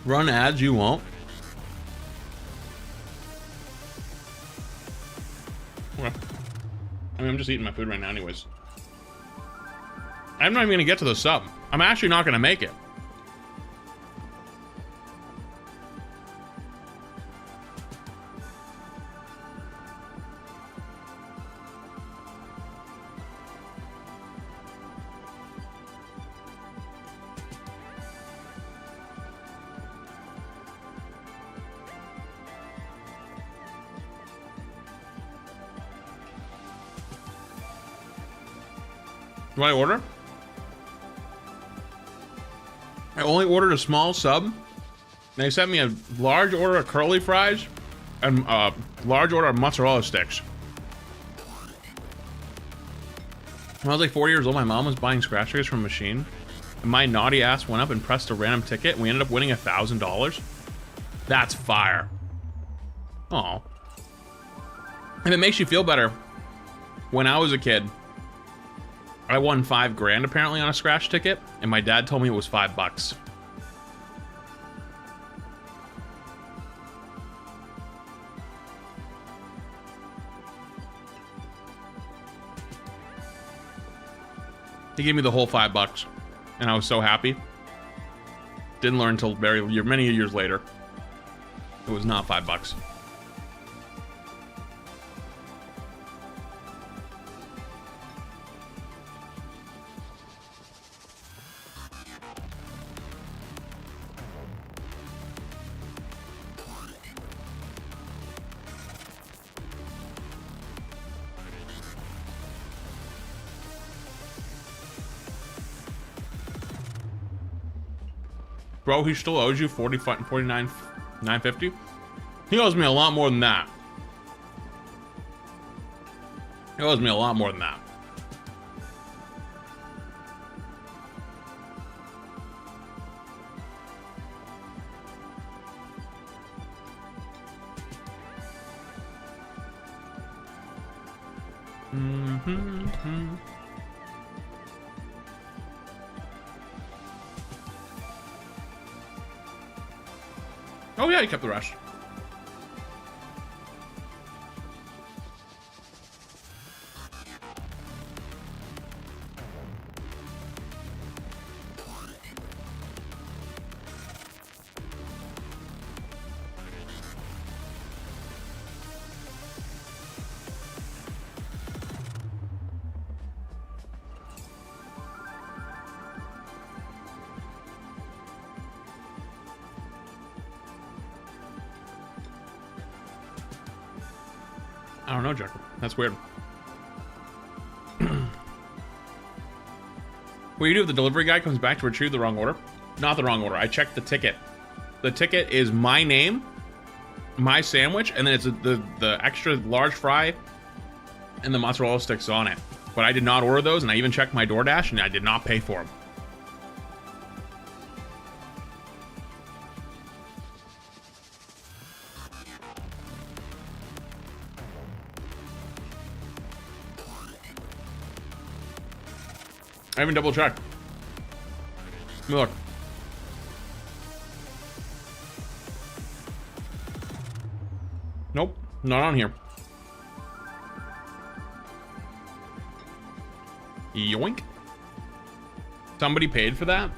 Run ads, you won't. Well, I mean, I'm just eating my food right now anyways. I'm not even gonna get to the sub. I'm actually not gonna make it. Do I order? I only ordered a small sub. They sent me a large order of curly fries and a large order of mozzarella sticks. When I was like 4 years old, my mom was buying scratch tickets from a machine. And my naughty ass went up and pressed a random ticket. And we ended up winning $1,000. That's fire. Aw. And it makes you feel better. When I was a kid, I won $5 grand apparently on a scratch ticket, and my dad told me it was $5. He gave me the whole $5, and I was so happy. Didn't learn until many years later. It was not $5. Bro, he still owes you 49, 950. He owes me a lot more than that. He owes me a lot more than that. Oh yeah, he kept the rest. I don't know, Jekyll. That's weird. What you do if the delivery guy comes back to retrieve the wrong order? Not the wrong order. I checked the ticket. The ticket is my name, my sandwich, and then it's the extra large fry and the mozzarella sticks on it. But I did not order those, and I even checked my DoorDash, and I did not pay for them. I haven't double checked. Let me look. Nope, not on here. Yoink. Somebody paid for that?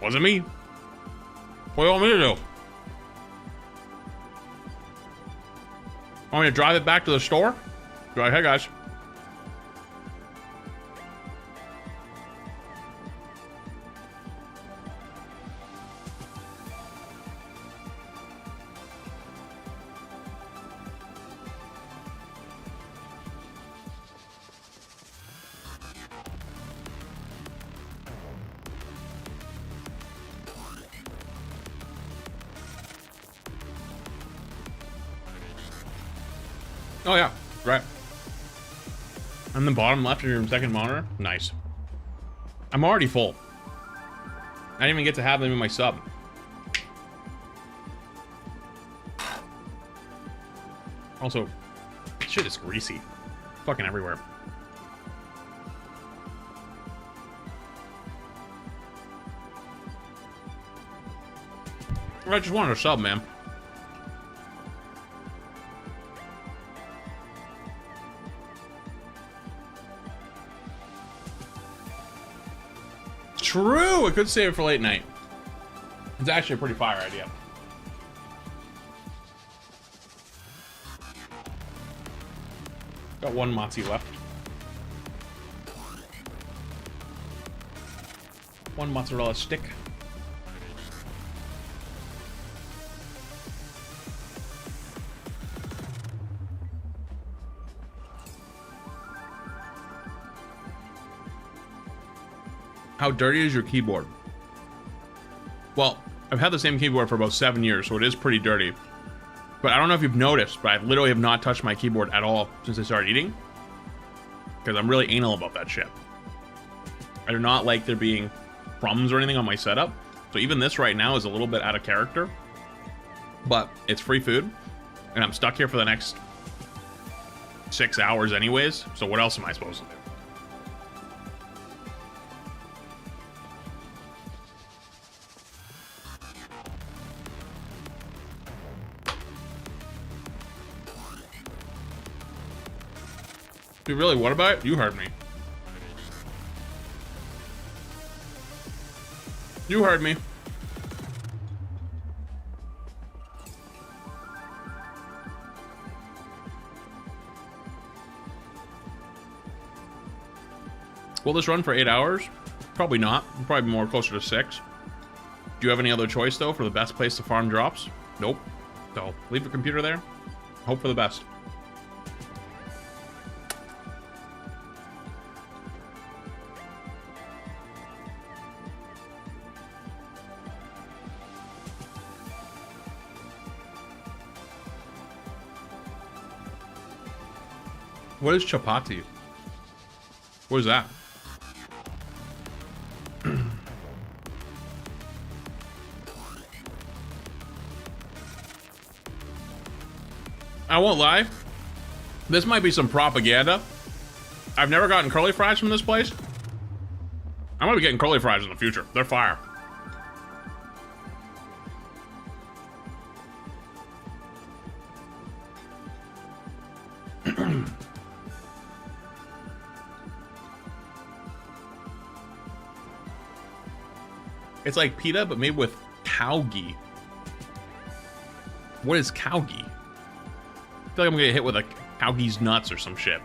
Wasn't me. What do you want me to do? Want me to drive it back to the store? Be like, hey guys. Oh yeah, right. On the bottom left of your second monitor. Nice. I'm already full. I didn't even get to have them in my sub. Also, shit is greasy. Fucking everywhere. I just wanted a sub, man. True! I could save it for late night. It's actually a pretty fire idea. Got one mozzie left. One mozzarella stick. How dirty is your keyboard? Well, I've had the same keyboard for about 7 years, so it is pretty dirty. But I don't know if you've noticed, but I literally have not touched my keyboard at all since I started eating. Because I'm really anal about that shit. I do not like there being crumbs or anything on my setup. So even this right now is a little bit out of character. But it's free food. And I'm stuck here for the next 6 hours anyways. So what else am I supposed to do? Dude, really, what about it? You heard me. You heard me. Will this run for 8 hours? Probably not. Probably more closer to 6. Do you have any other choice, though, for the best place to farm drops? Nope. So, leave your computer there. Hope for the best. What is chapati? What is that? I won't lie. This might be some propaganda. I've never gotten curly fries from this place. I might be getting curly fries in the future. They're fire. It's like pita, but made with cow ghee. What is cow ghee? I feel like I'm gonna get hit with a cow ghee's nuts or some shit.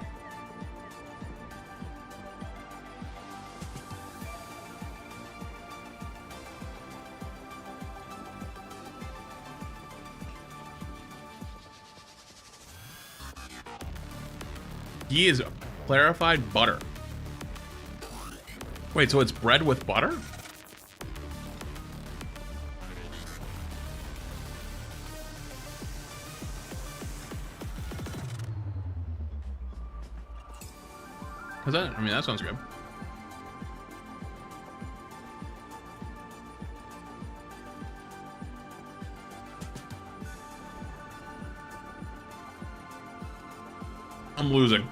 Ghee is clarified butter. Wait, so it's bread with butter? Is that, I mean, that sounds good. I'm losing.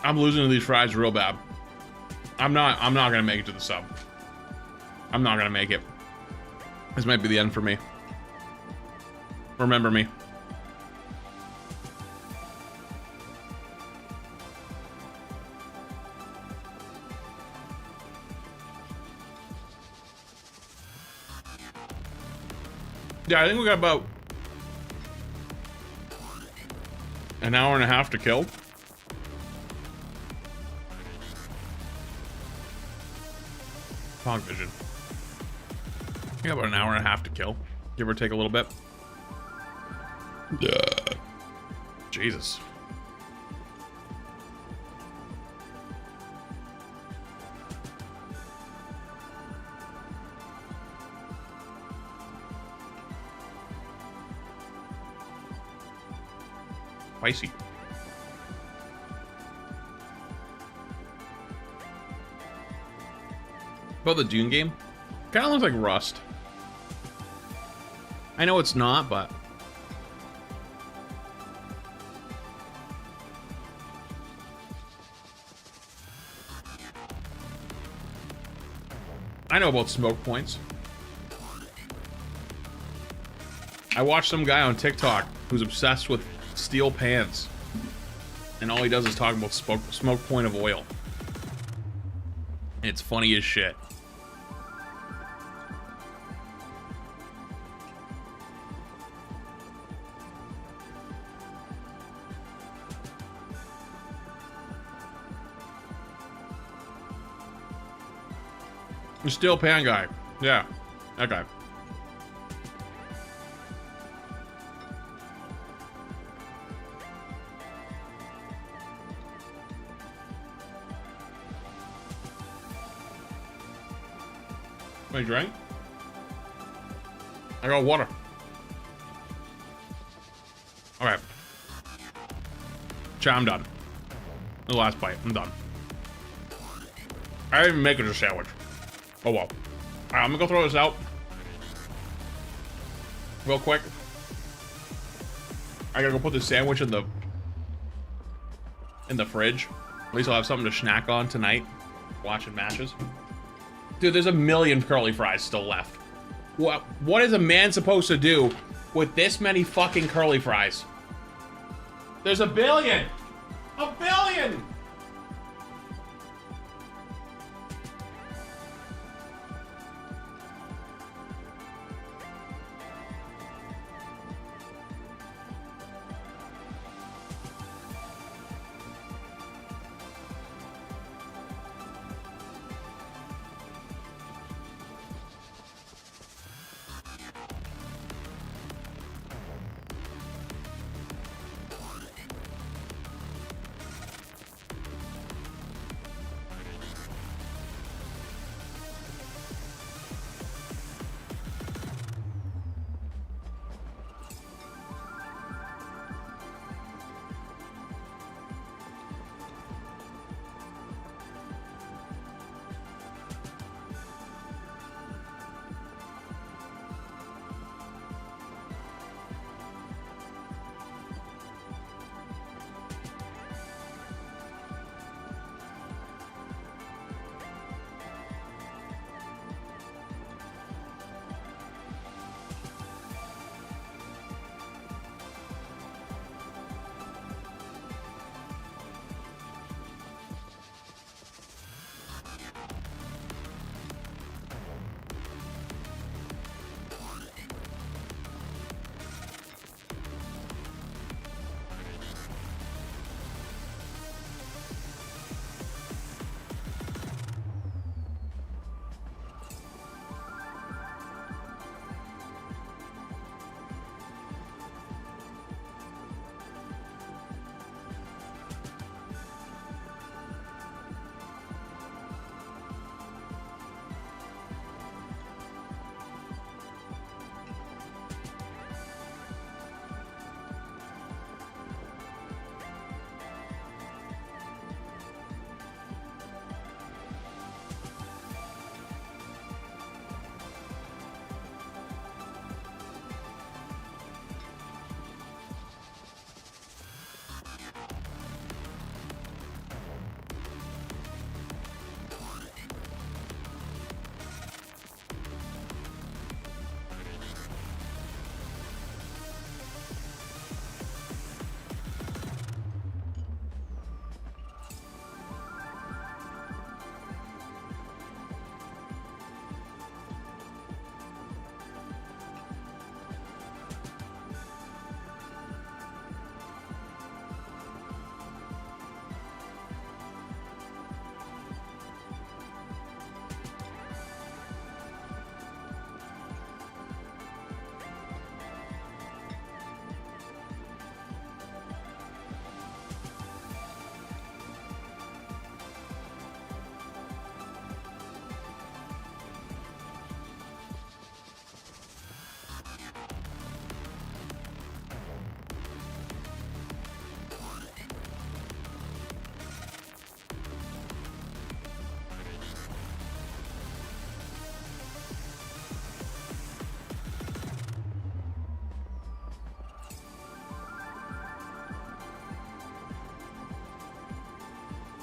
I'm losing to these fries real bad. I'm not gonna make it to the sub. I'm not gonna make it. This might be the end for me. Remember me. Yeah, I think we got about an hour and a half to kill. Fog vision. We got about an hour and a half to kill, give or take a little bit. Jesus. Spicy. About the Dune game, kind of looks like Rust. I know it's not, but I know about smoke points. I watched some guy on TikTok who's obsessed with steel pans, and all he does is talk about smoke point of oil. It's funny as shit. The steel pan guy. Yeah, that guy. Want a drink? I got water. Okay. Chat, I'm done. The last bite, I'm done. I didn't even make it a sandwich. Oh well. Alright, I'm gonna go throw this out real quick. I gotta go put the sandwich in the fridge. At least I'll have something to snack on tonight, watching matches. Dude, there's a million curly fries still left. What is a man supposed to do with this many fucking curly fries? There's a billion! A billion!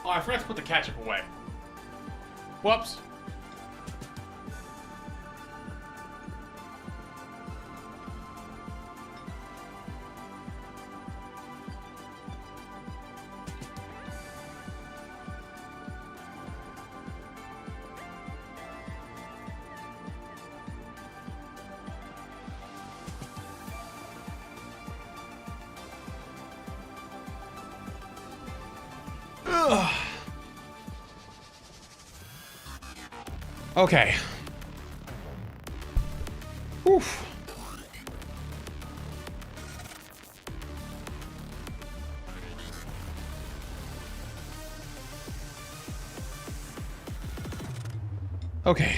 Oh, I forgot to put the ketchup away. Whoops. Okay. Oof. Okay.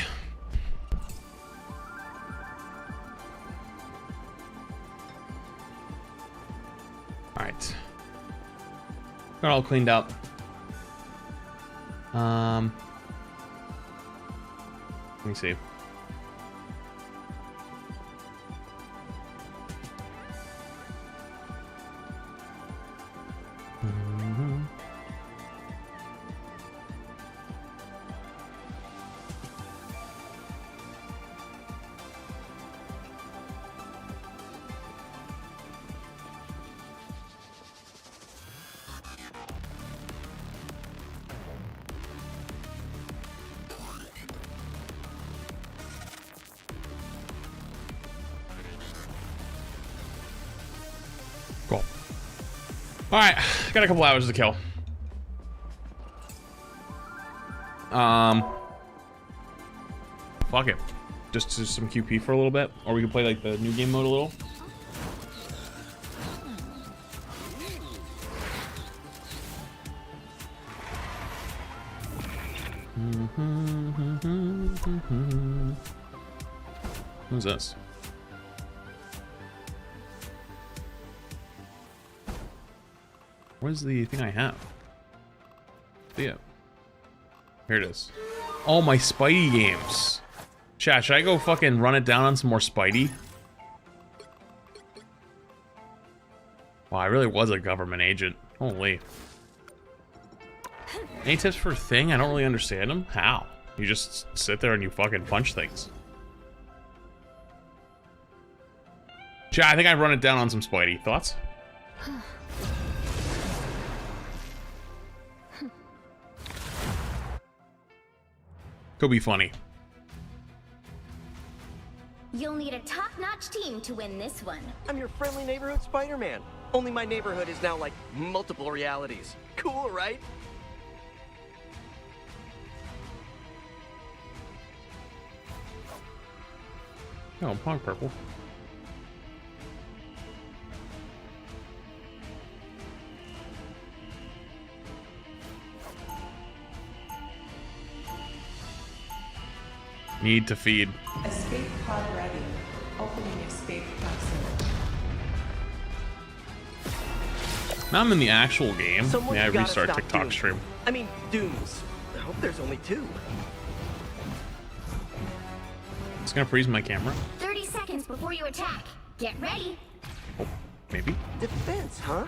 All right. Got all cleaned up. Let me see. Cool. All right, got a couple hours to kill. Fuck it. Just some QP for a little bit, or we can play like the new game mode a little. Who's this? Where's the thing I have? Yeah. Here it is. All my Spidey games. Chat, should I go fucking run it down on some more Spidey? Wow, I really was a government agent. Holy. Any tips for Thing? I don't really understand them. How? You just sit there and you fucking punch things. Chat, I think I run it down on some Spidey. Thoughts? Could be funny. You'll need a top-notch team to win this one. I'm your friendly neighborhood Spider-Man. Only my neighborhood is now like multiple realities. Cool, right? Oh, punk purple. Need to feed. Escape pod ready. Opening escape capsule. Now I'm in the actual game. Someone Yeah, I gotta restart stop TikTok Doom. stream. I mean, Dooms. I hope there's only 2. It's gonna freeze my camera. 30 seconds before you attack. Get ready. Oh, maybe. Defense, huh?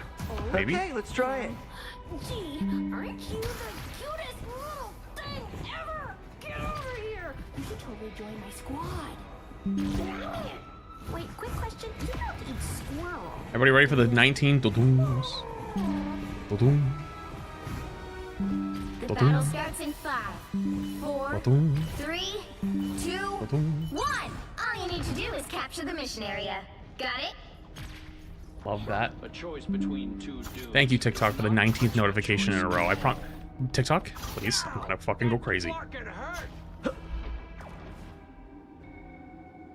Maybe. Okay, let's try it. Gee, aren't you the cutest little thing ever? Get over here. You should totally join my squad. Damn it. Wait, quick question. Do you know how to eat squirrel? Everybody ready for the 19 dodooms? Dodoom. The battle starts in 5, 4, 3, 2, 1. All you need to do is capture the mission area. Got it? Love that. A choice between 2 dudes. Thank you, TikTok, for the 19th notification in a row. I TikTok, please. I'm gonna fucking go crazy.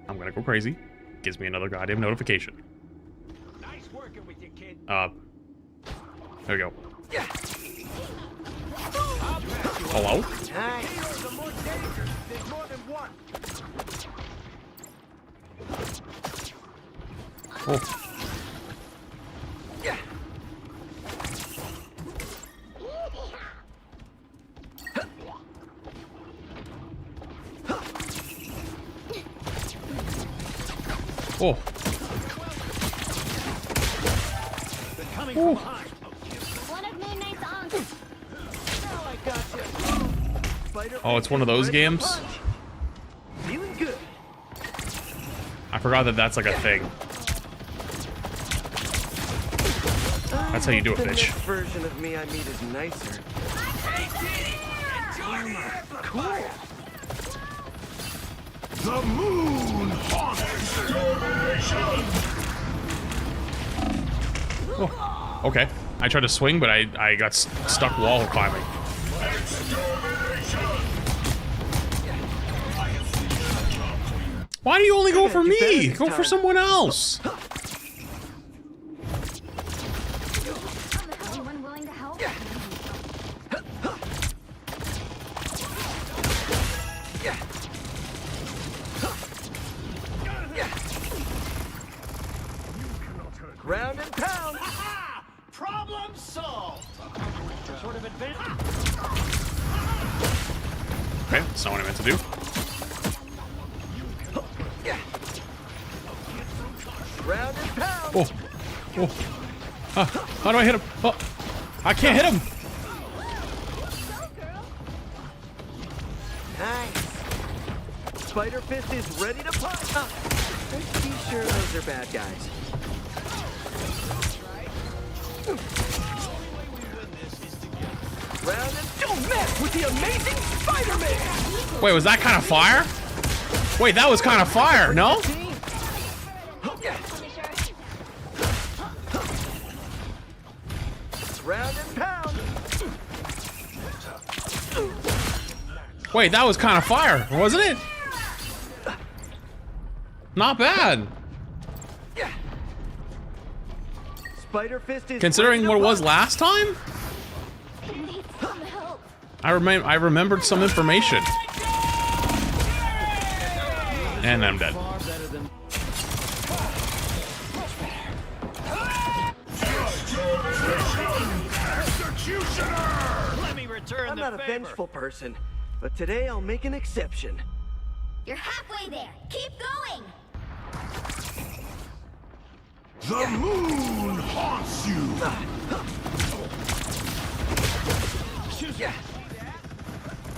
I'm gonna go crazy. Gives me another goddamn notification. Nice working with you, kid. There we go. Hello? Heroes are more dangerous. There's more than one. Oh. Oh. One of Moon Knight's uncles. Oh, it's one of those games? Feeling good. I forgot that that's like a thing. That's how you do it, The bitch. next version of me I meet is nicer. Cool. The moon haunts. Oh, okay. I tried to swing, but I got stuck wall climbing. Why do you only go for me? Go for someone else. Anyone willing to help? Ground and pound. Problem solved. Sort of advantage. Okay, that's not what I meant to do. Ground and pound. Oh, oh. How do I hit him? Oh, I can't hit him. Nice. Spider Fist is ready to punch. Let's be sure those are bad guys. Round and don't mess with the amazing Spider-Man. Wait, was that kind of fire? Wait, that was kind of fire, no? Round and pound. Wait, that was kind of fire, wasn't it? Not bad. Spider Fist is Considering what it was last time? I remembered some information. And I'm dead. I'm not a vengeful person, but today I'll make an exception. You're halfway there. Keep going. The moon haunts you.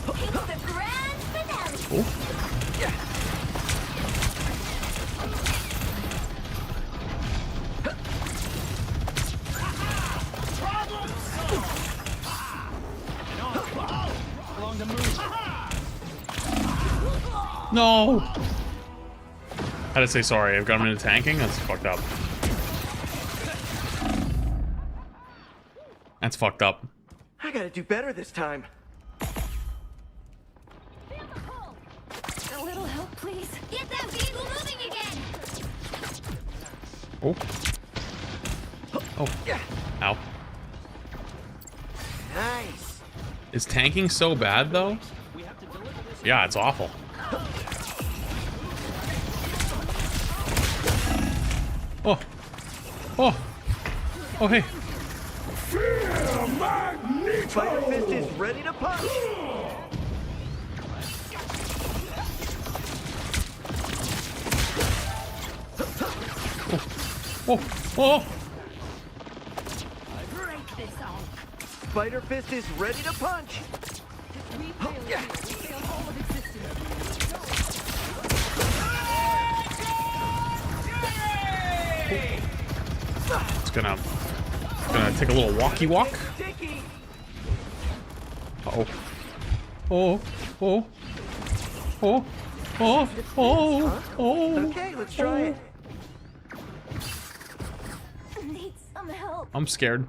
It's the grand finale. Oh. No! I had to say sorry. I've got him into tanking. That's fucked up. That's fucked up. I gotta do better this time. A little help, please. Get that vehicle moving again. Oh. Oh. Ow. Nice. Is tanking so bad, though? Yeah, it's awful. Oh. Oh. Oh, hey. Spider Fist is ready to punch. Oh. Oh. Break this off. Spider Fist is ready to punch. It's gonna take a little walkie walk. Uh-oh. Oh. Oh. Oh. Oh. Oh. Oh. Okay, let's try it. Need some help. I'm scared.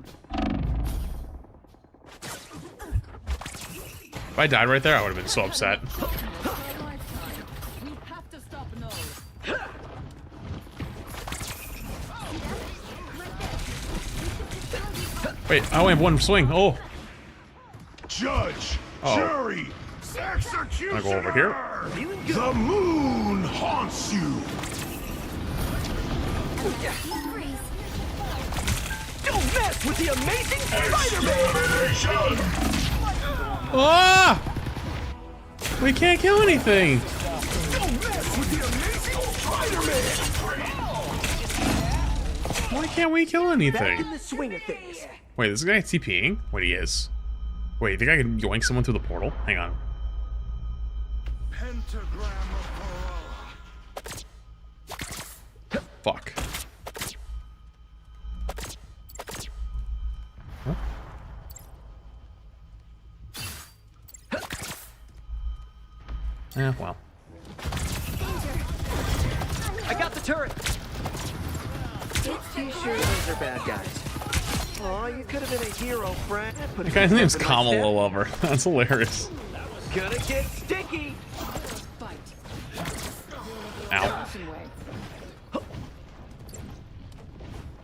If I died right there, I would have been so upset. Wait, I only have one swing. Oh. Judge, jury, executioner. I'm gonna go over here. The moon haunts you. Don't mess with the amazing Spider-Man. Ah! We can't kill anything. Don't mess with the amazing Spider-Man. Why can't we kill Back anything? in the swing of things. Wait, this guy TPing? Wait, he is. Wait, the guy can yoink someone through the portal? Hang on. Fuck. Huh? Yeah, well. I got the turret. You sure those are bad guys? Oh, you could have been a hero, friend. The guy's name's Kamala Lover. That's hilarious. Gonna get sticky. Ow.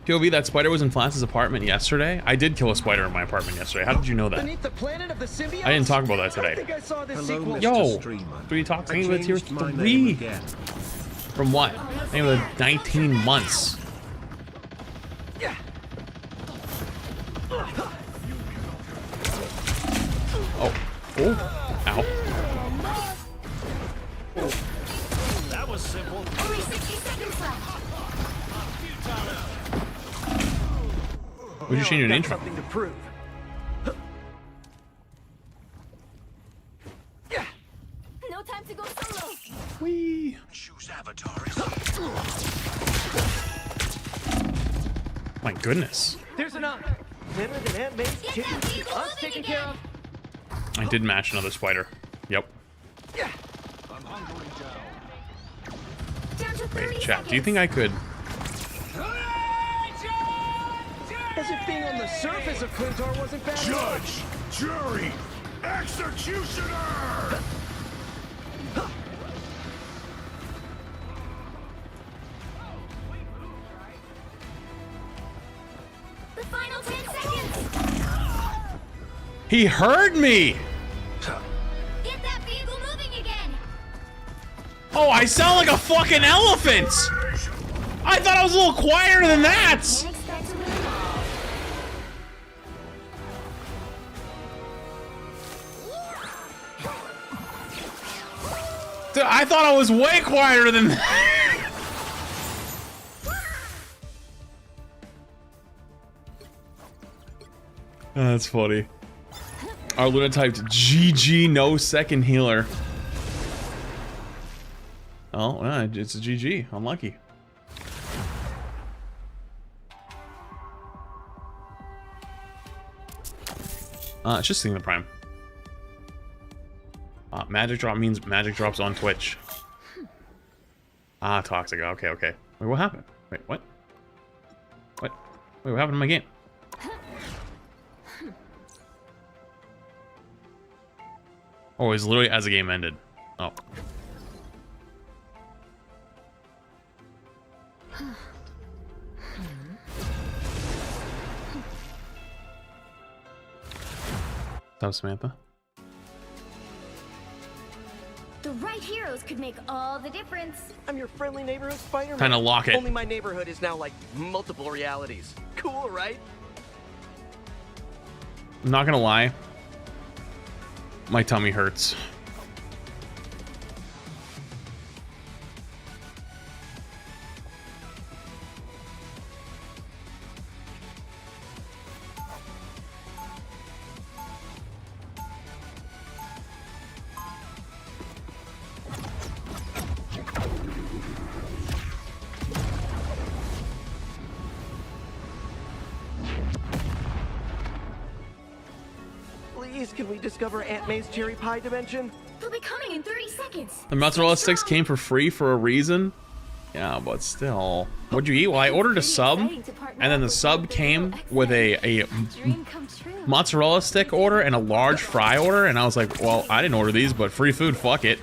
POV, that spider was in Flans's apartment yesterday. I did kill a spider in my apartment yesterday. How did you know that? Beneath the planet of the symbiotes? I didn't talk about that today. I think I saw this sequel. Yo, do you talk to me about tier 3? From what? I think it was 19 months. Oh. Oh. Ow. That was simple. Only 60 seconds left. What'd you change your name from? Something to prove. No time to go solo. Whee. Choose avatar. My goodness. There's an eye. Better than Aunt May's chicken. Us taken care of. I did match another spider. Yep. I'm hungry down. Wait, chat. Do you think I could? As if being on the surface of Clintar wasn't bad. Judge, jury, executioner. The final 10 seconds. He heard me. Get that vehicle moving again. Oh, I sound like a fucking elephant. I thought I was a little quieter than that. Dude, I thought I was way quieter than that. That's funny. Our Luna typed GG, no second healer. Oh, it's a GG. Unlucky. It's just seeing the prime. Magic drop means magic drops on Twitch. Toxic. Okay, okay. Wait, what happened? Wait, what? What? Wait, what happened to my game? Oh, it's literally as the game ended. Oh. What's up, Samantha? The right heroes could make all the difference. I'm your friendly neighborhood Spider-Man. Kinda lock it. Only my neighborhood is now like multiple realities. Cool, right? I'm not gonna lie. My tummy hurts. Can we discover Aunt May's cherry pie dimension? They'll be coming in 30 seconds. The mozzarella sticks came for free for a reason. Yeah, but still. What'd you eat? Well, I ordered a sub, and then the sub came with a mozzarella stick order and a large fry order, and I was like, well, I didn't order these, but free food, fuck it.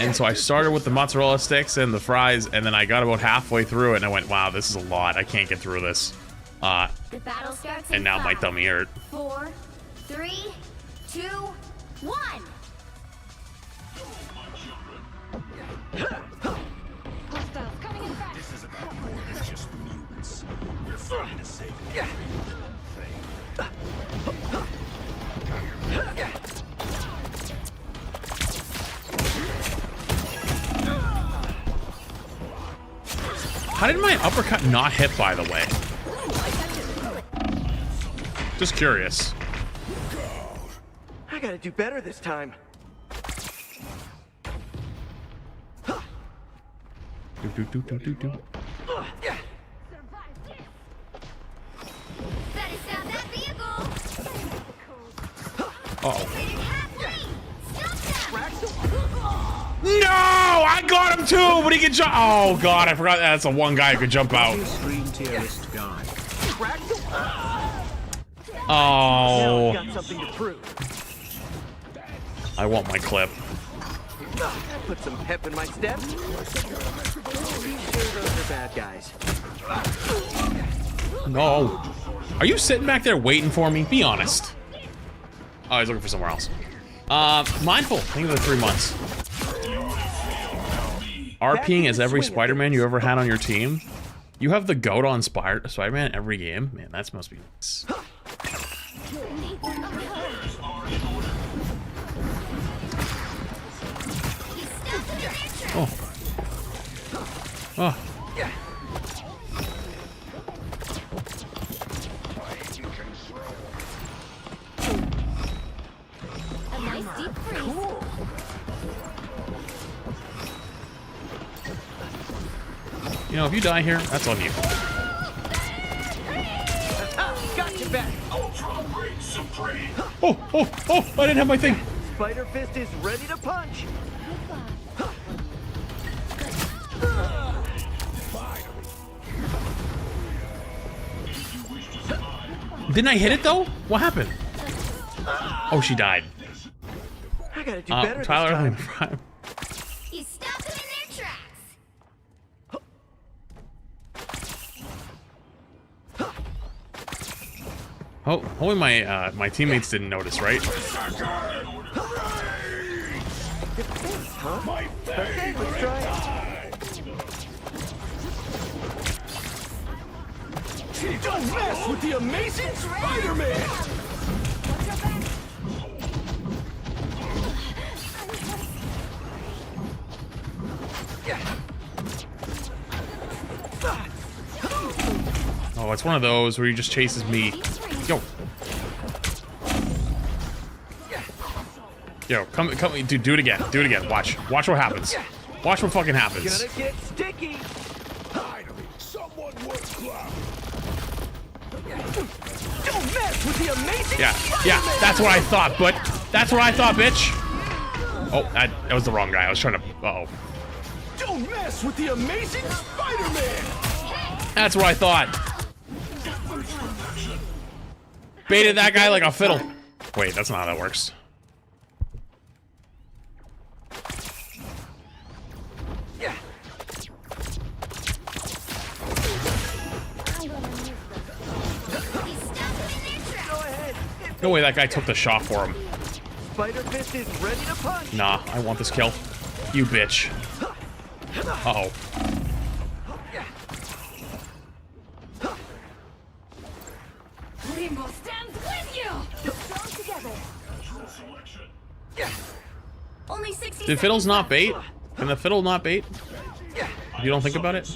And so I started with the mozzarella sticks and the fries, and then I got about halfway through it, and I went, wow, this is a lot. I can't get through this. The battle starts in and now 5, my tummy hurt. 4, 3, 2, 1. Hostiles coming in fast. This is about it's just mutants. We're fighting to save it. How did my uppercut not hit, by the way? Just curious. I gotta do better this time. Uh-oh. No! I got him too, but he can jump. Oh god, I forgot that's the one guy who could jump out. Oh. I want my clip. Put some pep in my step. Be sure those are bad guys. No. Are you sitting back there waiting for me? Be honest. Oh, he's looking for somewhere else. Mindful. Thank you for the 3 months. RPing as every Spider-Man you ever had on your team. You have the GOAT on Spider-Man every game? Man, that must be nice. Oh. Oh. A nice deep freeze. Cool. You know, if you die here, that's on you. Got you back. Oh, oh, oh! I didn't have my thing. Spider Fist is ready to punch. Didn't I hit it though? What happened? Oh, she died. I gotta do better Tyler, this time. He stopped them in their tracks. Oh, only my my teammates didn't notice, right? Okay, let's try it. Don't mess with the amazing Spider-Man! Oh, it's one of those where he just chases me. Yo. Yo, come, dude, do it again. Do it again. Watch what happens. Watch what fucking happens. Gonna get sticky. Finally, someone worth clout. Don't mess with the amazing Yeah, that's what I thought, but that's what I thought, bitch. Oh, that was the wrong guy. I was trying to. Uh-oh. Don't mess with the amazing Spider-Man. That's what I thought. Baited that guy like a fiddle. Wait, that's not how that works. No way that guy took the shot for him. Spider Fist is ready to punch. Nah, I want this kill. You bitch. Uh-oh. Rainbow stands with you. Strong together. Only 60 Did fiddles not bait? Can the fiddle not bait? You don't think about it?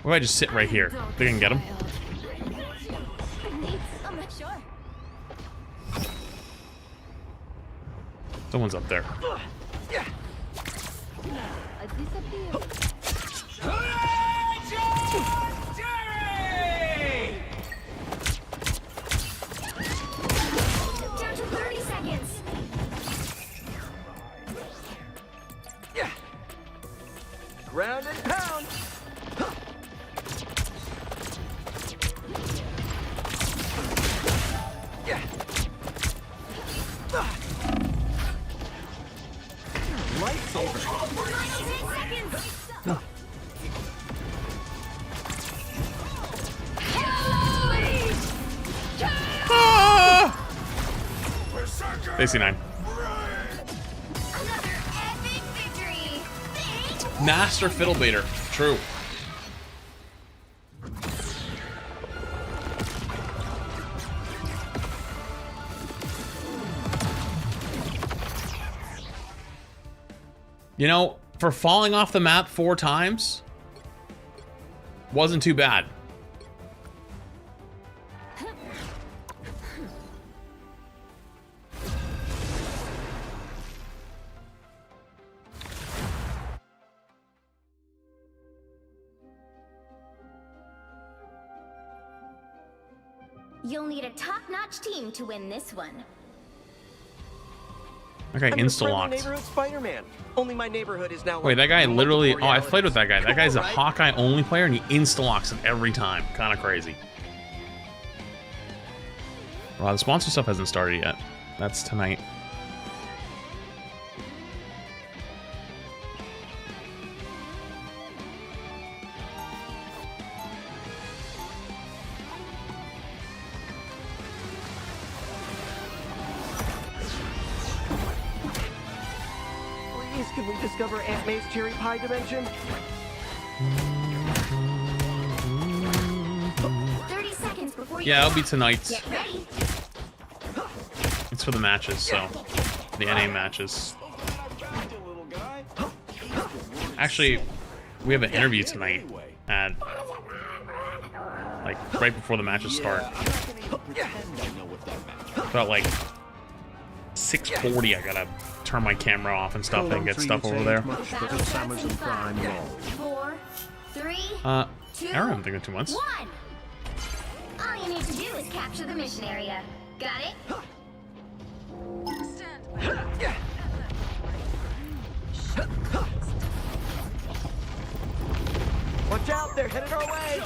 What if I just sit right here? They can get him. I'm not sure. Someone's up there. Down to 30 seconds. Ground and pound. Lights over. 10 seconds. Ah! AC9. Another epic victory. Master fiddle baiter. True. You know, for falling off the map 4 times, wasn't too bad. You'll need a top-notch team to win this one. Okay, insta-locked. Neighborhood Spider-Man. Only my neighborhood is now. Wait, that guy literally... Oh, I played with that guy. That guy's a Hawkeye-only player, and he insta-locks it every time. Kind of crazy. Wow, the sponsor stuff hasn't started yet. That's tonight. Can we discover Aunt May's cherry pie dimension? 30 seconds before you Yeah, it'll be tonight. Get ready. It's for the matches, so the NA matches. Actually, we have an interview tonight at like right before the matches start. About like 6:40, I gotta turn my camera off and stuff and get stuff over there. 4, 3, 2, I'm thinking 2 months. 1. All you need to do is capture the mission area. Got it? Watch out, they're headed our way.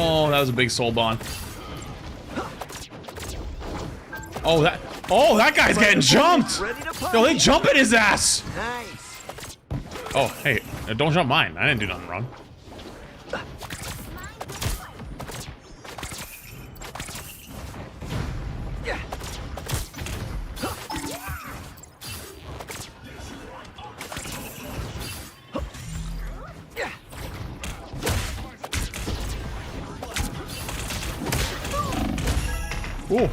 Oh, that was a big soul bond. Oh, that guy's getting jumped. Yo, they jumping his ass. Nice. Oh, hey, don't jump mine. I didn't do nothing wrong. Ooh.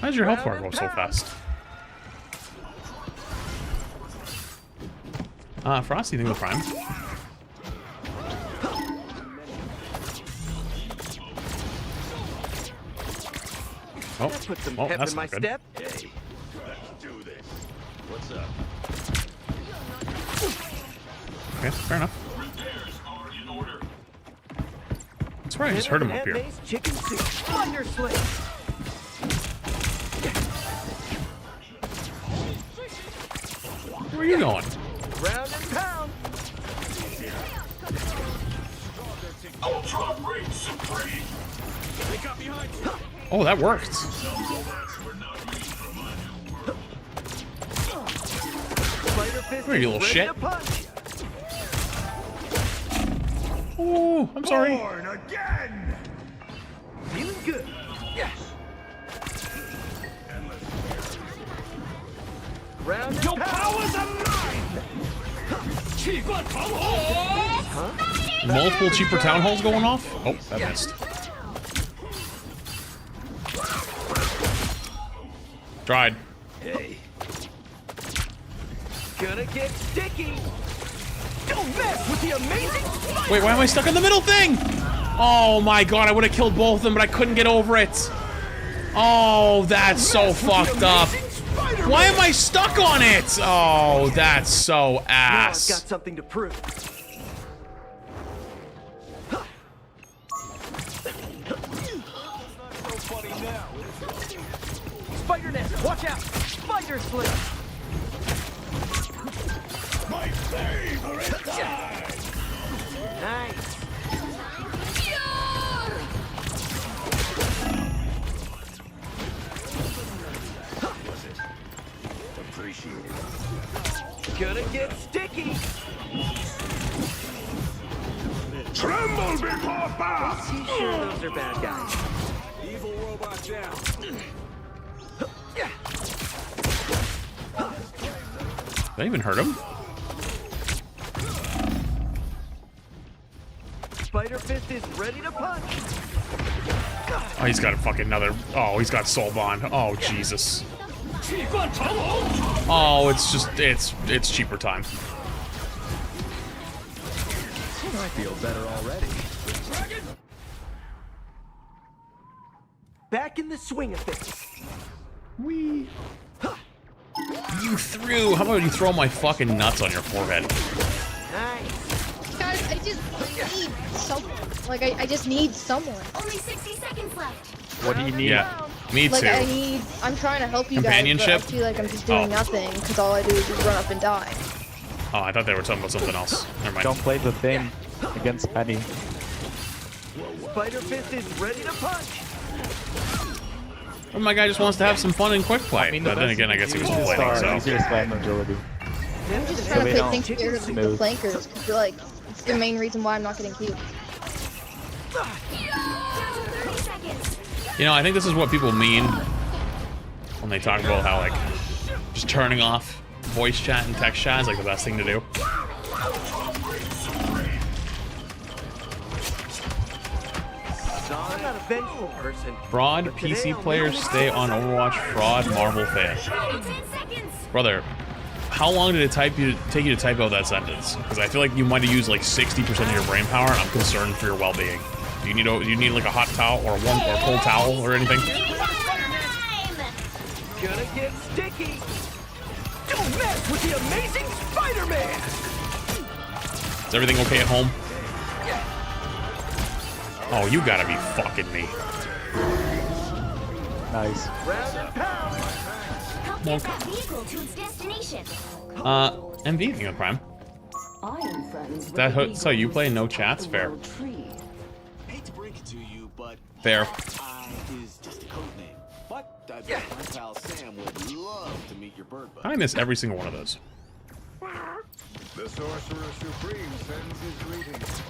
How does your health bar go so fast? Frosty, think of Prime. Oh, Put some well, pep that's in my not good. step. Hey, let's do this. What's up? Okay, fair enough. That's right, I just heard him up here. Chicken soup. Thunder Sling. Where are you going? Round and pound. Ultra Ring Supreme. They got behind you. Oh, that worked. Where you little shit? Oh, I'm sorry. Born again. Feeling good. Yes. Round and Your pound. powers are mine. Multiple cheaper town halls going off? Oh, that missed. Tried. Hey. Gonna get sticky. Don't mess with the amazing. Wait, why am I stuck in the middle thing? Oh my god, I would have killed both of them, but I couldn't get over it. Oh, that's so fucked up. Why am I stuck on it? Oh, that's so ass. Now I've got something to prove. Spider nest, watch out! Spider sling. My favorite time. Nice. Appreciate it. Gonna get sticky. Tremble before boss. You sure those are bad guys? Evil robot down. Did I even hurt him? Spider Fist is ready to punch. Oh, he's got a fucking another. Oh, he's got soul bond. Oh, Jesus. Oh, it's just it's cheaper time. I feel better already. back in the swing of things. Wee. You threw. How about you throw my fucking nuts on your forehead? Nice. Guys, I just need someone. Like, I just need someone. Only 60 seconds left. What do you need? Yeah, me too. Like, I'm trying to help you Companionship? guys, but I feel like I'm just doing nothing, because all I do is just run up and die. Oh, I thought they were talking about something else. Never mind. Don't play the thing against Penny. Spider Fist is ready to punch. Well, my guy just wants to have some fun and quick play. I mean, but then again, I guess he was playing, so. Easier slam agility. I'm just trying to play things together with the flankers, because like, it's the main reason why I'm not getting killed. You know, I think this is what people mean when they talk about how, like, just turning off voice chat and text chat is, like, the best thing to do. I'm not a vengeful person. Fraud PC players stay on Overwatch. Fraud Marvel fan. Brother, how long did it take you to type out that sentence? Because I feel like you might have used like 60% of your brain power, and I'm concerned for your well-being. Do you need like a hot towel or a cold towel or anything? Gonna get sticky. Don't mess with the amazing Spider-Man. Is everything okay at home? Oh, you gotta be fucking me. Nice. MV King of Prime. That's how you play, no chats? Fair. Fair. I miss every single one of those. The Sorcerer Supreme sends his greetings.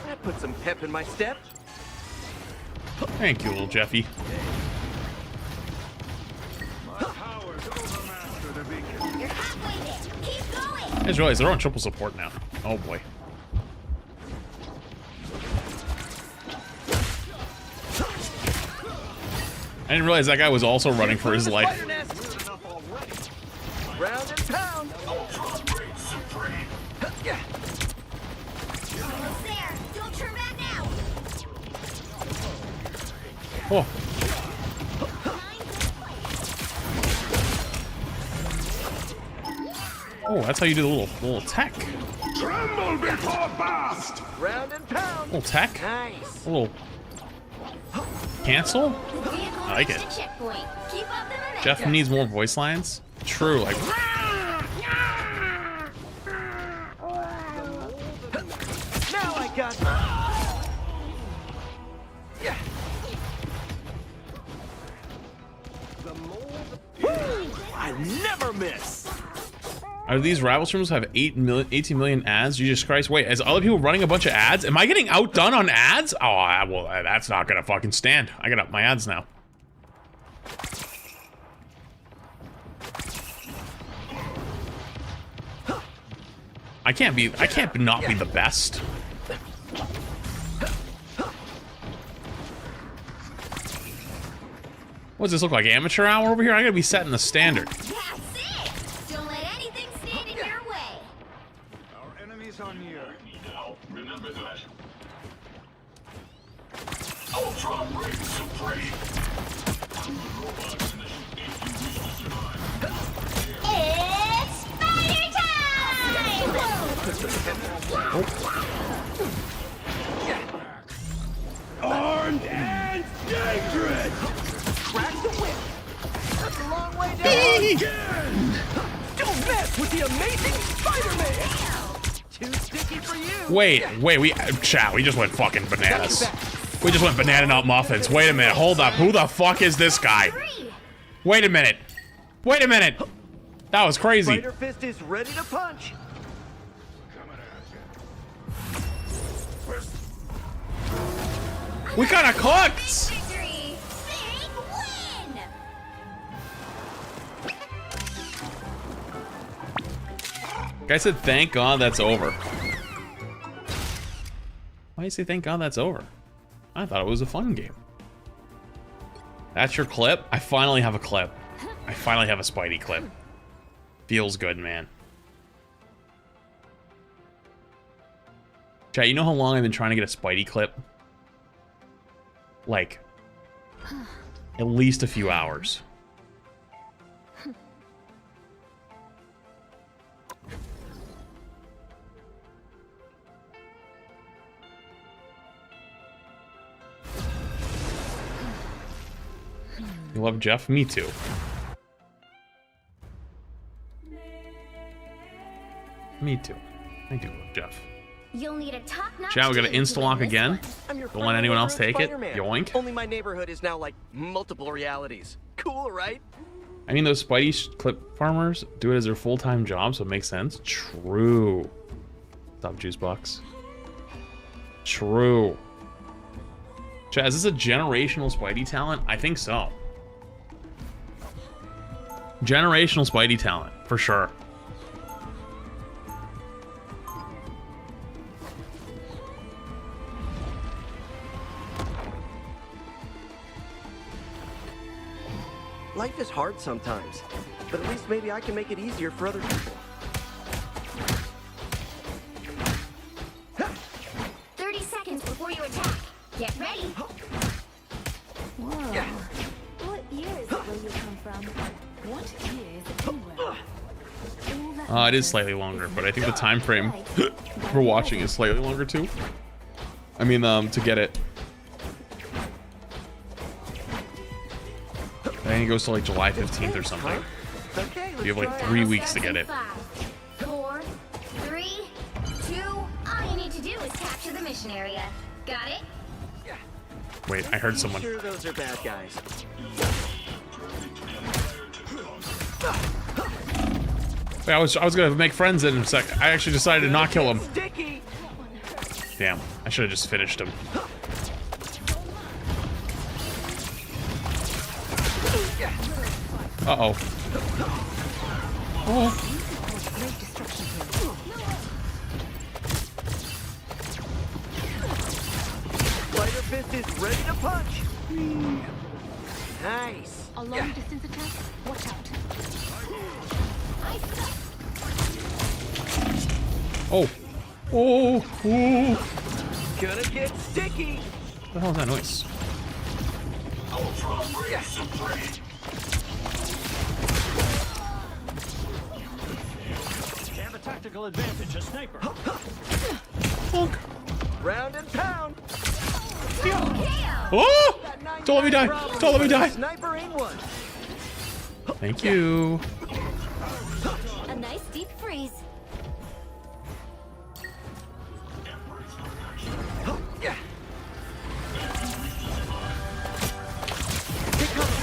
That put some pep in my step. Thank you, little Jeffy. I just realized they're on triple support now. Oh boy. I didn't realize that guy was also running for his life. Round and pound. Oh. Oh, that's how you do the little tech. Tremble before blast. Round and pound. Little tech. Nice. A little cancel. I like it. Jeff needs more voice lines. True, like. Now I got. Yeah. I never miss. Are these rival streamers have 18 million ads? Jesus Christ! Wait, is other people running a bunch of ads? Am I getting outdone on ads? Oh, well, that's not gonna fucking stand. I got up my ads now. I can't not be the best. What does this look like? Amateur hour over here? I gotta be setting the standard. That's it! Don't let anything stand in your way. Our enemies are near. Remember that. Ultra Ring Supreme. It's spider time! Armed and dangerous! Crack the whip. That's a long way down. Again. Don't mess with the amazing Spider-Man. Too sticky for you. Wait, we just went fucking bananas. We just went banana nut muffins. Wait a minute, hold up. Who the fuck is this guy? Wait a minute. That was crazy. Spider Fist is ready to punch. We got cooked. Guy said, "Thank God that's over." Why do you say "Thank God that's over"? I thought it was a fun game. That's your clip? I finally have a clip. I finally have a Spidey clip. Feels good, man. Chat, you know how long I've been trying to get a Spidey clip? like at least a few hours. You love Jeff? Me too. Me too. I do love Jeff. You'll need a top-notch Chat, we got an team to insta-lock win this again. one. Don't let anyone else take it. Spider-Man. Yoink. Only my neighborhood is now like multiple realities. Cool, right? I mean, those Spidey clip farmers do it as their full-time job, so it makes sense. True. Stop, Juicebox. True. Chat, is this a generational Spidey talent? I think so. Generational Spidey talent, for sure. Life is hard sometimes, but at least maybe I can make it easier for other people. 30 seconds before you attack. Get ready. Whoa. What year is it where you come from? What year is it anyway? It is slightly longer, but I think the time frame for watching is slightly longer too. I mean, to get it. I think it goes to like July 15th or something. You have like 3 weeks to get it. 4, 3, 2. All you need to do is capture the mission area. Got it? Wait, I heard someone. Sure, those are bad guys. Wait, I was gonna make friends in a sec. I actually decided to not kill him. Damn, I should have just finished him. Uh-oh. Oh. Spider Fist is ready to punch. Nice. A long distance attack? Watch out. Oh. Oh. Oh. Gonna get sticky. What the hell is that noise? Have a tactical advantage, a sniper. Honk. Round and pound. Oh! Don't let me die. Don't let me die. Sniper ain't one. Thank you. A nice deep freeze.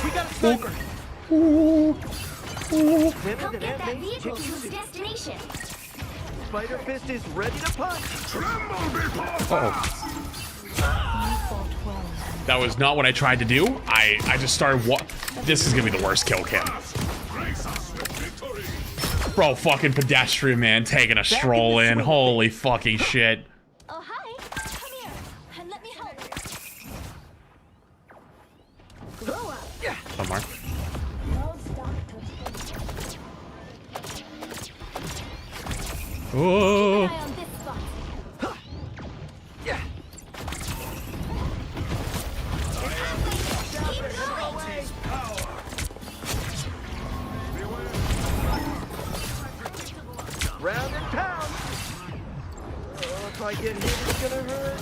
We got a sniper. Ooh. Ooh. Help get that vehicle to its destination. Spider Fist is ready to punch. Uh-oh. That was not what I tried to do. I just started This is gonna be the worst kill cam. Bro, fucking pedestrian man taking a stroll in. Holy fucking shit. Oh, hi. Come here and let me help. Blow up. Somewhere. Oh. Keep an eye on this spot. Round and pound. Oh, if I get hit, it's gonna hurt.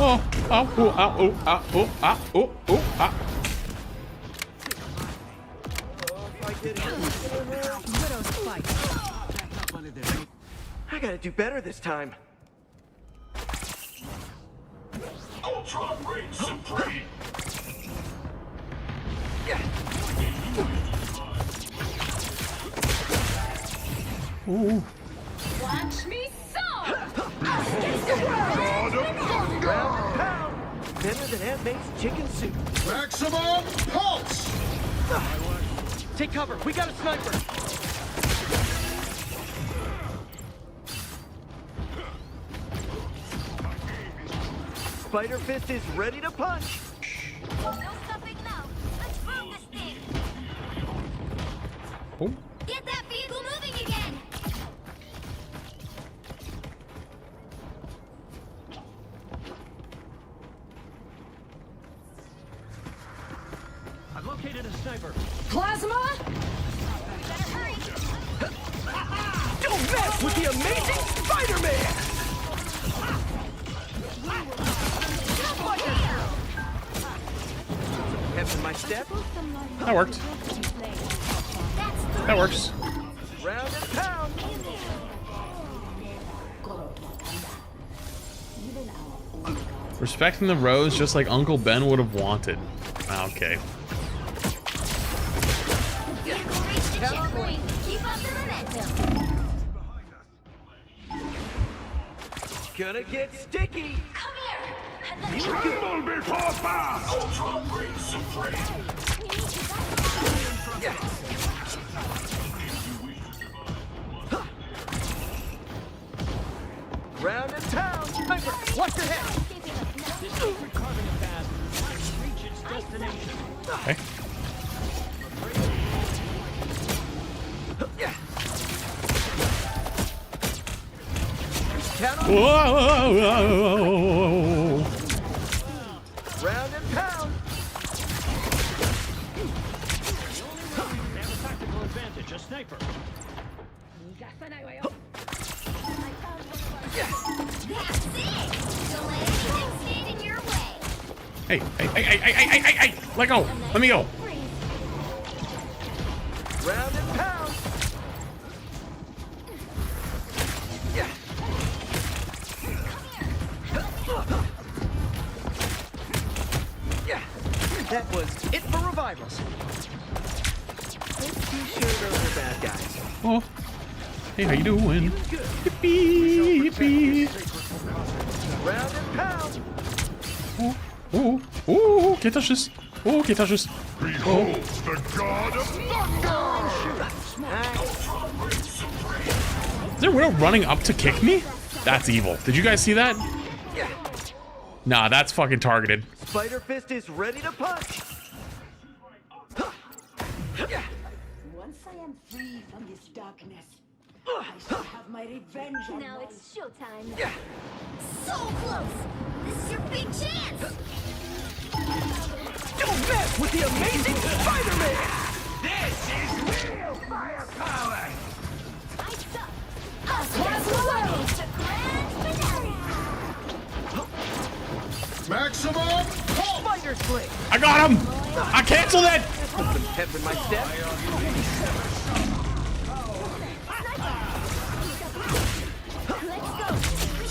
Oh, oh, oh, oh, oh, oh, oh, oh, oh, oh. If I get hit, it's gonna hurt. Widow's fight. I gotta do better this time. Ultra Reign Supreme. Ooh. Watch me so. Round pound. Better than Aunt May's chicken soup. Maximum pulse. Take cover. We got a sniper. Spider Fist is ready to punch. No stopping now. Let's prove this thing. Oh. Get that vehicle moving again. located a sniper. Plasma! Don't mess with the amazing Spider-Man! Peps in my step. That worked. That works. Round and pound. Respecting the rose just like Uncle Ben would have wanted. Okay. It's gonna get sticky. Come here. Tremble before fast. Ultra Ring Supreme. Round and pound. Sniper, watch your head. This secret carbon pad might reach its destination. Okay. Whoa. Round and pound. They have a tactical advantage, a sniper. Hey. Let go. Let me go. Round and pound. That was it for revivals. Let's be sure those are bad guys. Oh. Hey, how you doing? Yippee, yippee. Round and pound. Oh, can't touch this. Oh, can't touch this. Behold the god of thunder! Is there Widow running up to kick me? That's evil. Did you guys see that? Nah, that's fucking targeted. Spider Fist is ready to punch. Once I am free from this darkness, I shall have my revenge on Now it's showtime. So close! This is your big chance! Don't mess with the amazing Spider-Man! This is real firepower! I suck! Maximum! Spider Sling! I got him! I canceled it! Some pep in my step.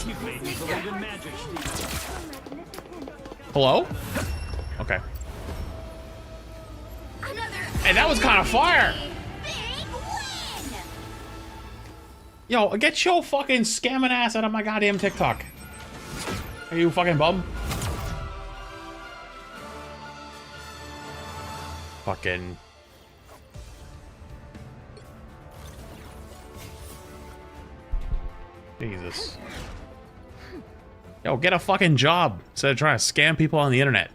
You've made me believe in magic, Steve. Hello? Okay. Hey, that was kind of fire! Yo, get your fucking scamming ass out of my goddamn TikTok. Are you fucking bum? Fucking... Jesus. Yo, get a fucking job instead of trying to scam people on the internet.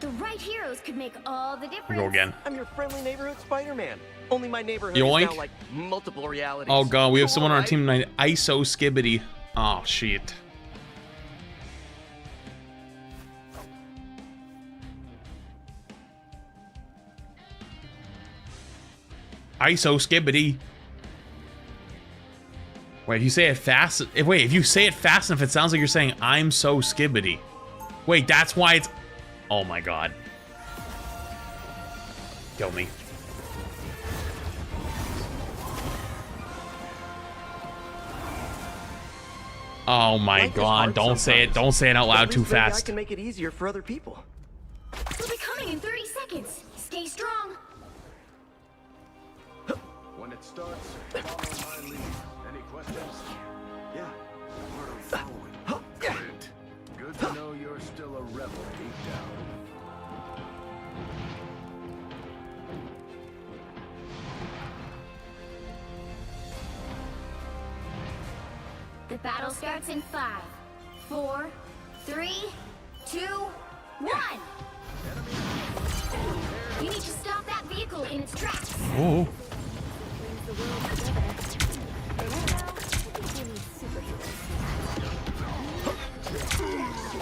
The right heroes could make all the difference. We go again. I'm your friendly neighborhood Spider-Man. Only my neighborhood Yoink. is now like multiple realities. Oh god, we have someone on our team tonight. ISO Skibbity. Oh shit. ISO Skibbity. Wait, if you say it fast, if you say it fast enough, it sounds like you're saying I'm so Skibbity. Wait, that's why it's... Oh my god. Kill me. Oh my god, don't say it out loud too fast. I can make it easier for other people. We'll be coming in 30 seconds. Stay strong. When it starts, follow my lead. Any questions? Yeah. Where are we following? Great. Good to know you're still a rebel deep down. The battle starts in 5, 4, 3, 2, 1. You need to stop that vehicle in its tracks. Oh.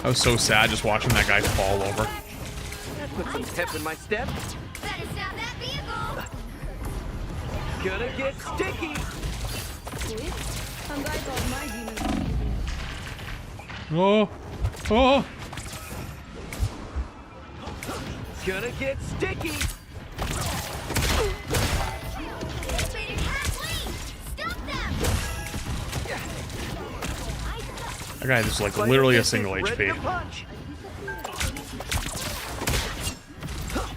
I was so sad just watching that guy fall over. That put some pep in my step. Better stop that vehicle. Gonna get sticky. Oh. Oh. Gonna get sticky. That guy is like literally a single HP.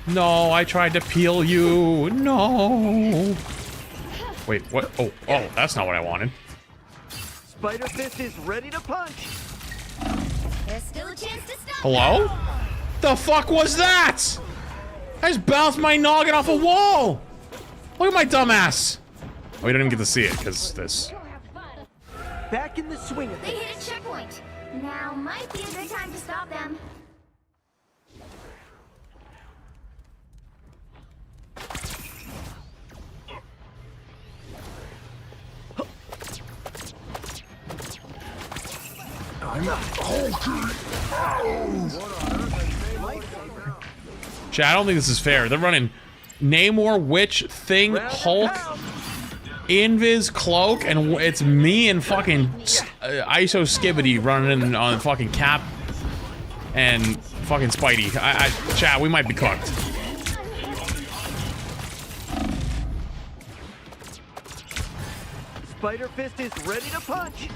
No, I tried to peel you. No. Wait, what? Oh, that's not what I wanted. Spider Fist is ready to punch. There's still a chance to stop. Hello? The fuck was that? I just bounced my noggin off a wall. Look at my dumbass. Oh, we don't even get to see it because this. Back in the swing of They hit a checkpoint. Now might be a good time to stop them. Chat, I don't think this is fair. They're running Namor, Witch, Thing, Hulk, Invis, Cloak, and it's me and fucking ISO Skibbity running on fucking Cap and fucking Spidey. Chat, we might be cooked. Spider Fist is ready to punch.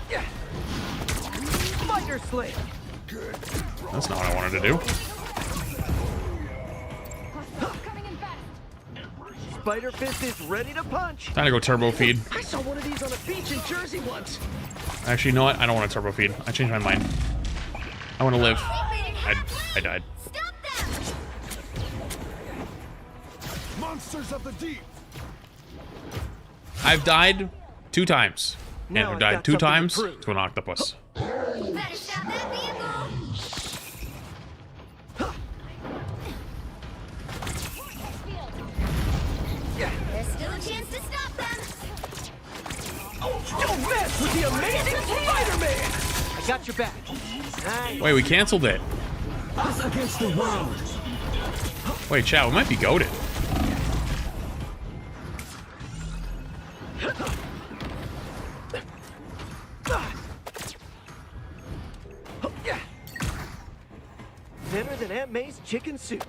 Spider Sling. That's not what I wanted to do. Spider Fist is ready to punch. Time to go turbo feed. I saw one of these on a beach in Jersey once. Actually, you know what? I don't want to turbo feed. I changed my mind. I want to live. I died. Monsters of the deep. I've died 2 times. And Now I've I've died got 2 something to times prove. to an octopus. Better stop that vehicle. There's still a chance to stop them. Don't mess with the amazing Spider-Man. I got your back. Nice. Wait, we canceled it. Us against the world. Wait, chat, we might be goated. Better than Aunt May's chicken soup.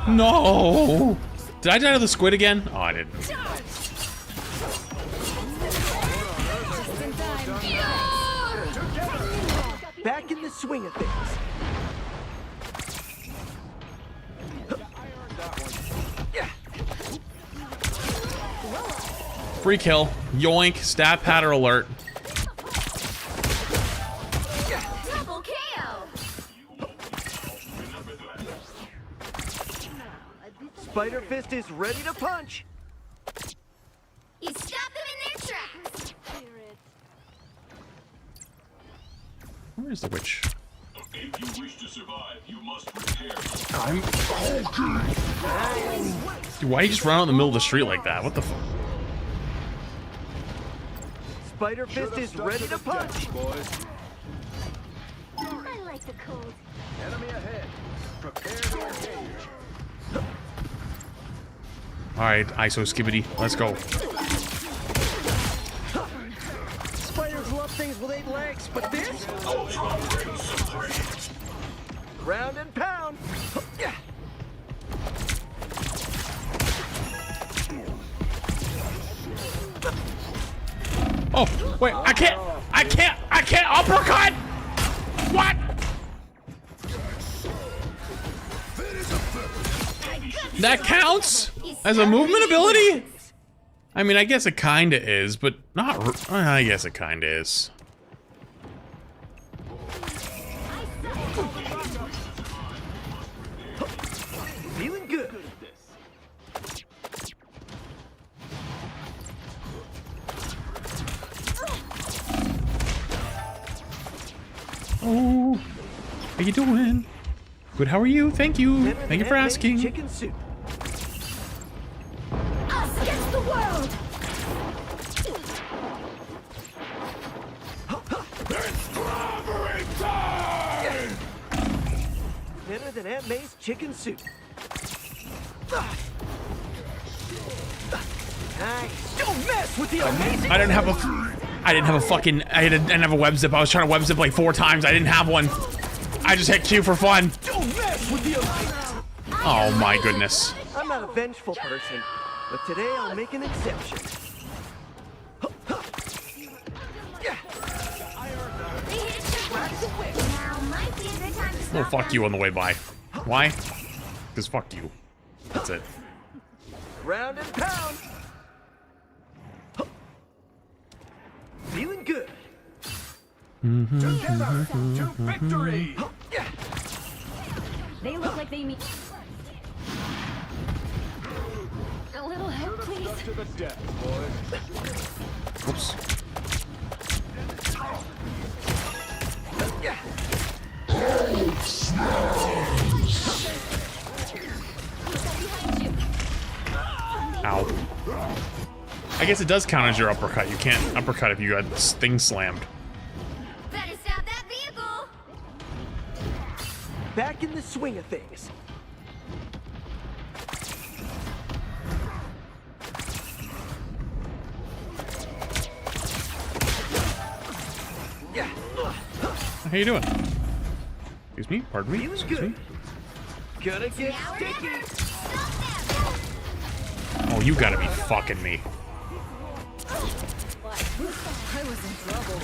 No! Did I die to the squid again? Oh, I didn't. Back in the swing of things. Free kill. Yoink. Stat patter alert. Double KO. Spider Fist is ready to punch. You stop them in their tracks. Where's the witch? If you wish to survive, you must repair. Dude, why you just run out in the middle of the street like that? What the fuck? Spider Fist is ready to punch. I like the cold. Enemy ahead. Prepare to engage. Alright, ISO Skibbity. Let's go. Spiders love things with 8 legs, but this? Round and pound. Oh, wait, I can't uppercut! What? That counts as a movement ability? I mean, I guess it kinda is, but not, I guess it kinda is. Feeling good. you doing? Good, how are you? Thank you. Thank you for asking. Chicken soup. Us against the world. It's clobbering time! Better than Aunt May's chicken soup. Nice. Don't mess with the amazing. I didn't have a web zip. I was trying to web zip like 4 times. I didn't have one. I just hit Q for fun. Don't mess with the amazing. Oh my goodness. I'm not a vengeful person, but today I'll make an exception. Well, fuck you on the way by. Why? Because fuck you. That's it. Round and pound. Feeling good. Together to victory. They look like they mean a little help, please. To the death, boys. Oops. Ow. I guess it does count as your uppercut. You can't uppercut if you got things slammed. Better stop that vehicle. Back in the swing of things. How you doing? Excuse me? Pardon me? Excuse me? Gonna get sticky. Oh, you gotta be fucking me. I was in trouble.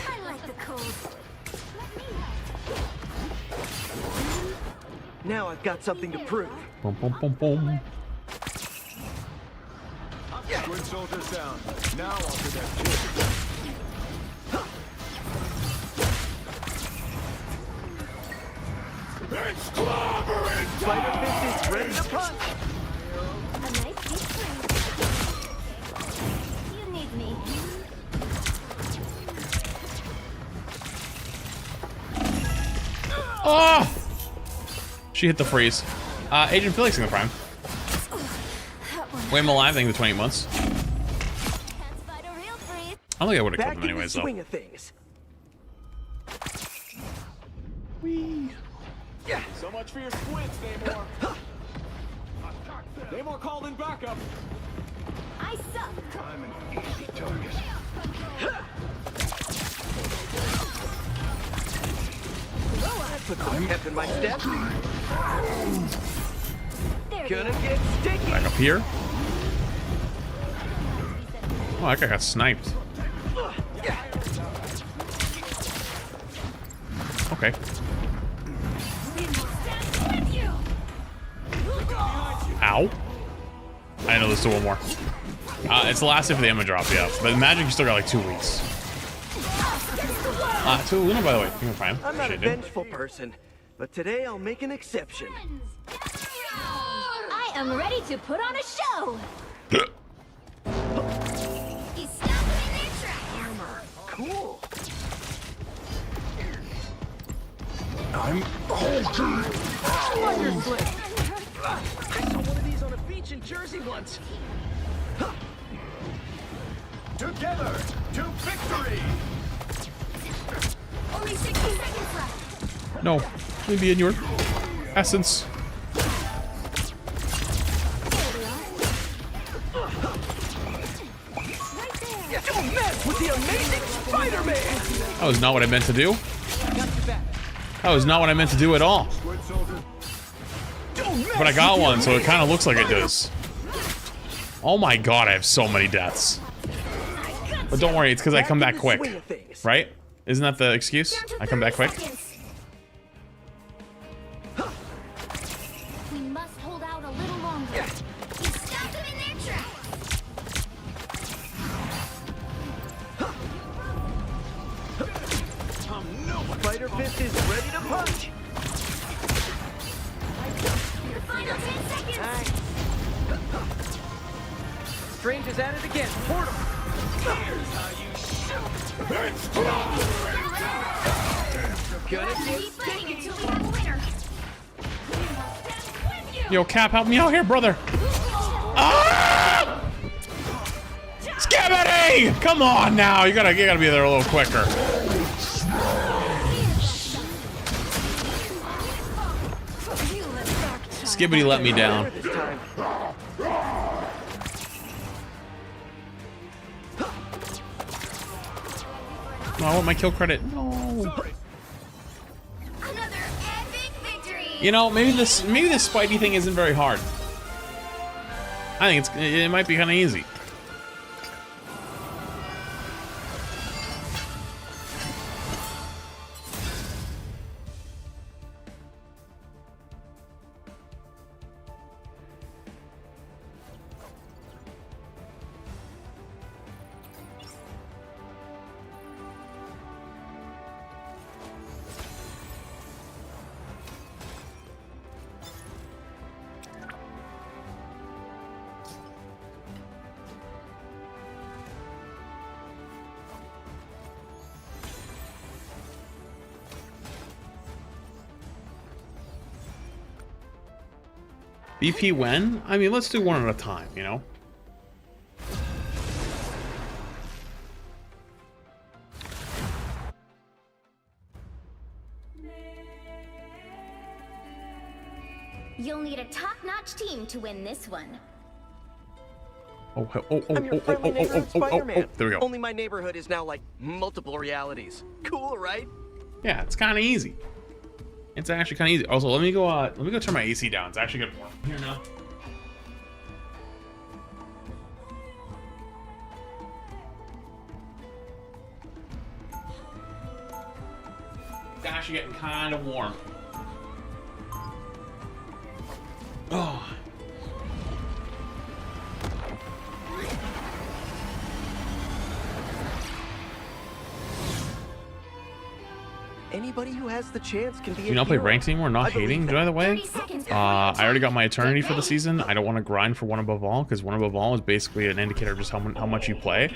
I like the cold. Now I've got something to prove. Boom, boom, boom, boom. Good soldiers down. Now I'll protect you. It's clobbering Spider Fist is ready to punch. A nice deep breath. You need me. Oh! She hit the freeze. Agent Felix in the prime. Wait, I'm alive, thank you for 28 months. I don't think I would have killed him anyways, though. Swing of things. Whee. Yeah. So much for your squints, Namor. Namor called in backup. I suck. I'm an easy target. Oh, I put some pep in my step. Gonna get sticky. Back up here. Oh, that guy got sniped. Okay. Ow. I didn't know there's still one more. It's the last day for the Emma drop, yeah. But Magic, you still got like 2 weeks. To Luna, by the way. You're fine. I'm not a vengeful person, but today I'll make an exception. I am ready to put on a show. He's stopping in their tracks. Cool. I'm holding. Wonder Flip. I saw one of these on a beach in Jersey once. Together to victory. Only 60 seconds left. No. Let me be in your essence. Don't mess with the amazing Spider-Man. That was not what I meant to do. That was not what I meant to do at all. But I got one, so it kind of looks like it does. Oh my god, I have so many deaths. But don't worry, it's because I come back quick. Right? Isn't that the excuse? I come back quick? We must hold out a little longer. We stopped them in their tracks. Spider Fist is ready to punch. The final 10 seconds. Nice. Strange is at it again. Portal. Here's how you shoot. Yo, Cap, help me out here, brother. Ah! Skibidi! Come on now, you gotta be there a little quicker. Skibidi let me down. Oh, I want my kill credit. No. You know, maybe this Spidey thing isn't very hard. I think it might be kind of easy. BP when? I mean, let's do one at a time, you know? You'll need a top-notch team to win this one. Oh, I'm your friendly neighborhood Spider-Man. there we go. Only my neighborhood is now like multiple realities. Cool, right? Yeah, it's kind of easy. It's actually kind of easy. Also, let me go turn my AC down. It's actually getting warm here now. It's actually getting kind of warm. Oh. Anybody who has the chance can be. Do you not play ranked anymore? Not hating, by the way. I already got my eternity for the season. I don't want to grind for one above all because one above all is basically an indicator of just how much you play.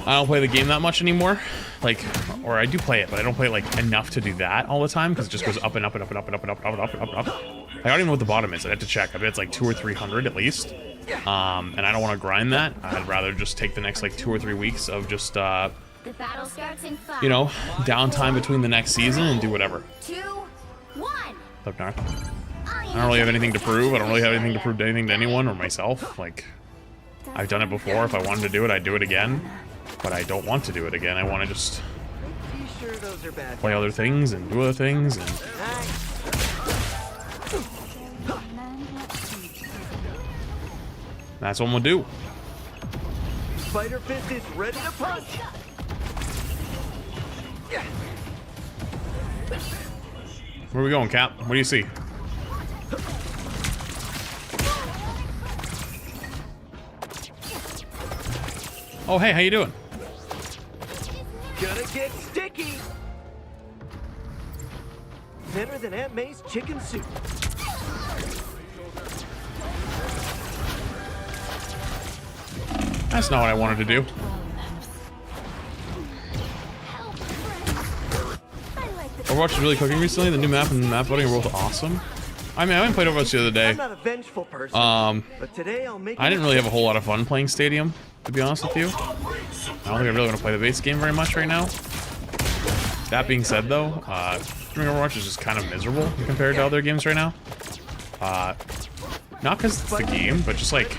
I don't play the game that much anymore. Like, or I do play it, but I don't play like enough to do that all the time because it just goes up and up and up and up and up and up and up and up and up. I don't even know what the bottom is. I'd have to check. I bet it's like 200 or 300 at least. And I don't want to grind that. I'd rather just take the next like 2 or 3 weeks of just The battle starts in 5. you know, downtime between the next season and do whatever. 2, 1. Look, Narth. I don't really have anything to prove. I don't really have anything to prove to anything to anyone or myself. Like, I've done it before. If I wanted to do it, I'd do it again. But I don't want to do it again. I want to just play other things and do other things. And that's what I'm gonna do. Spider Fist is ready to punch. Where are we going, Cap? What do you see? Oh, hey, how you doing? Gonna get sticky. Better than Aunt May's chicken soup. That's not what I wanted to do. Overwatch is really cooking recently. The new map and the map voting are both awesome. I mean, I haven't played Overwatch the other day. I'm not a vengeful person, but today I'll make I didn't really have a whole lot of fun playing Stadium, to be honest with you. I don't think I really want to play the base game very much right now. That being said, though, streaming Overwatch is just kind of miserable compared to other games right now. Not because it's the game, but just like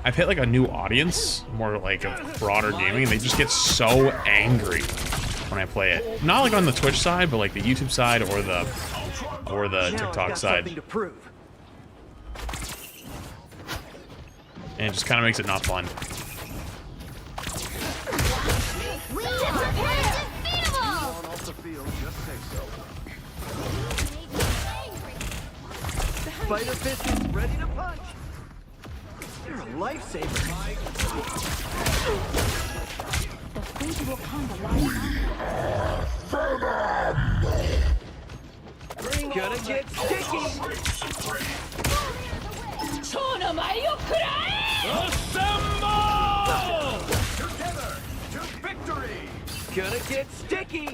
I've hit like a new audience, more like a broader gaming, and they just get so angry when I play it. Not like on the Twitch side, but like the YouTube side or the TikTok side. And it just kind of makes it not fun. Spider Fist is ready to punch. You're a lifesaver. The fate will come to life. Gonna get sticky. Assemble! Together to victory! Gonna get sticky.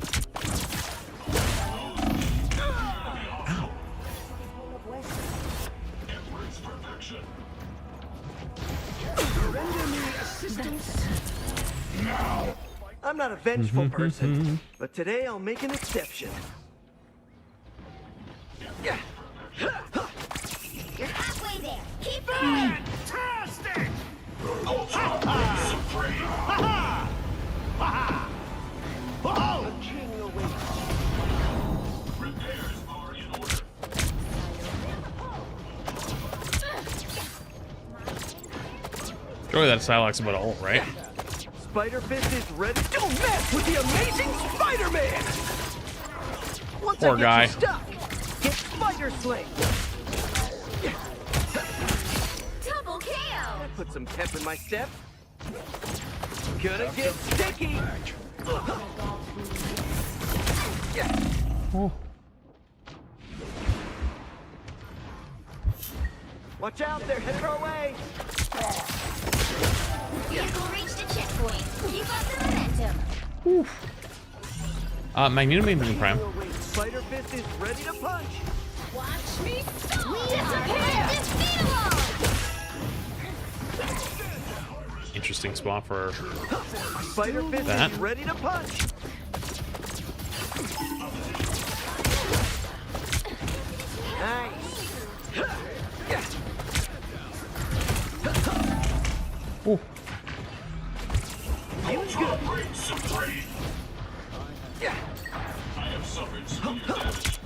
I'm not a vengeful person, but today I'll make an exception. You're halfway there. Keep going. Fantastic! Repairs are in order. Surely that Psylocke's about all, right? Spider Fist is ready. Don't mess with the amazing Spider-Man! Once Poor I get guy. you stuck, get Spider Sling. Double KO. That put some pep in my step. Gonna get sticky. Oh. Watch out, they're headed our way. Vehicle reached a checkpoint. Keep up the momentum. Magneto made me prime. Spider Fist is ready to punch. Watch me disappear. Defeatable. Interesting spot for Spider Fist that. is ready to punch. Nice. Ooh. Feeling good. I have suffered severe damage.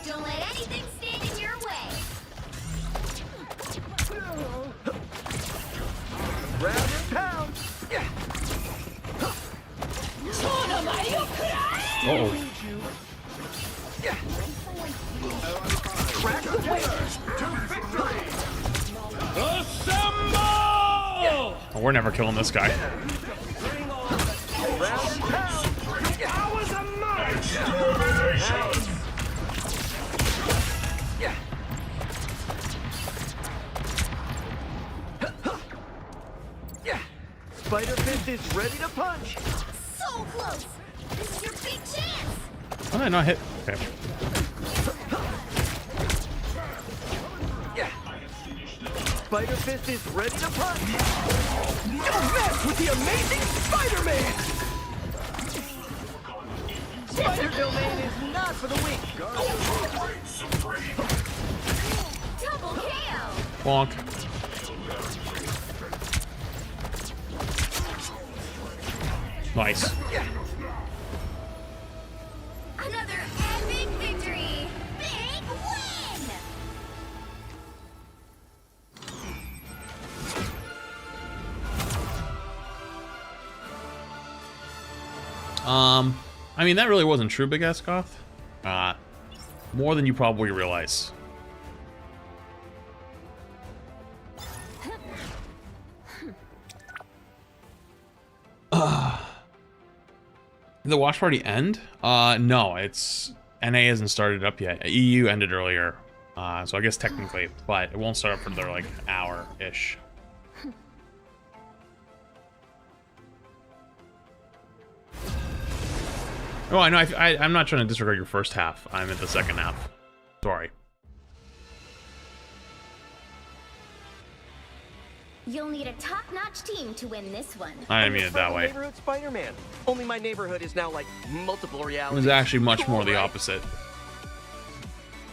Don't let anything stand in your way. Round and pound. Uh-oh. Crack the whip. To victory! Oh, we're never killing this guy. Round and pound. That was a extermination! Spider Fist is ready to punch. So close. This is your big chance. Oh, I not hit. Okay. Spider Fist is ready to punch. Don't mess with the amazing Spider-Man. Spider Domain is not for the weak. Double KO. Bonk. Nice. Another epic victory. Big win. I mean, that really wasn't true, Big Ass Goth. More than you probably realize. Did the watch party end? No, it's NA hasn't started up yet. EU ended earlier, so I guess technically, but it won't start up for another like hour-ish. Oh, I know. I'm not trying to disregard your first half. I'm at the second half. Sorry. You'll need a top-notch team to win this one. I didn't mean it that way. Neighborhood Spider-Man. Only my neighborhood is now like multiple It realities. was actually much more the right? opposite.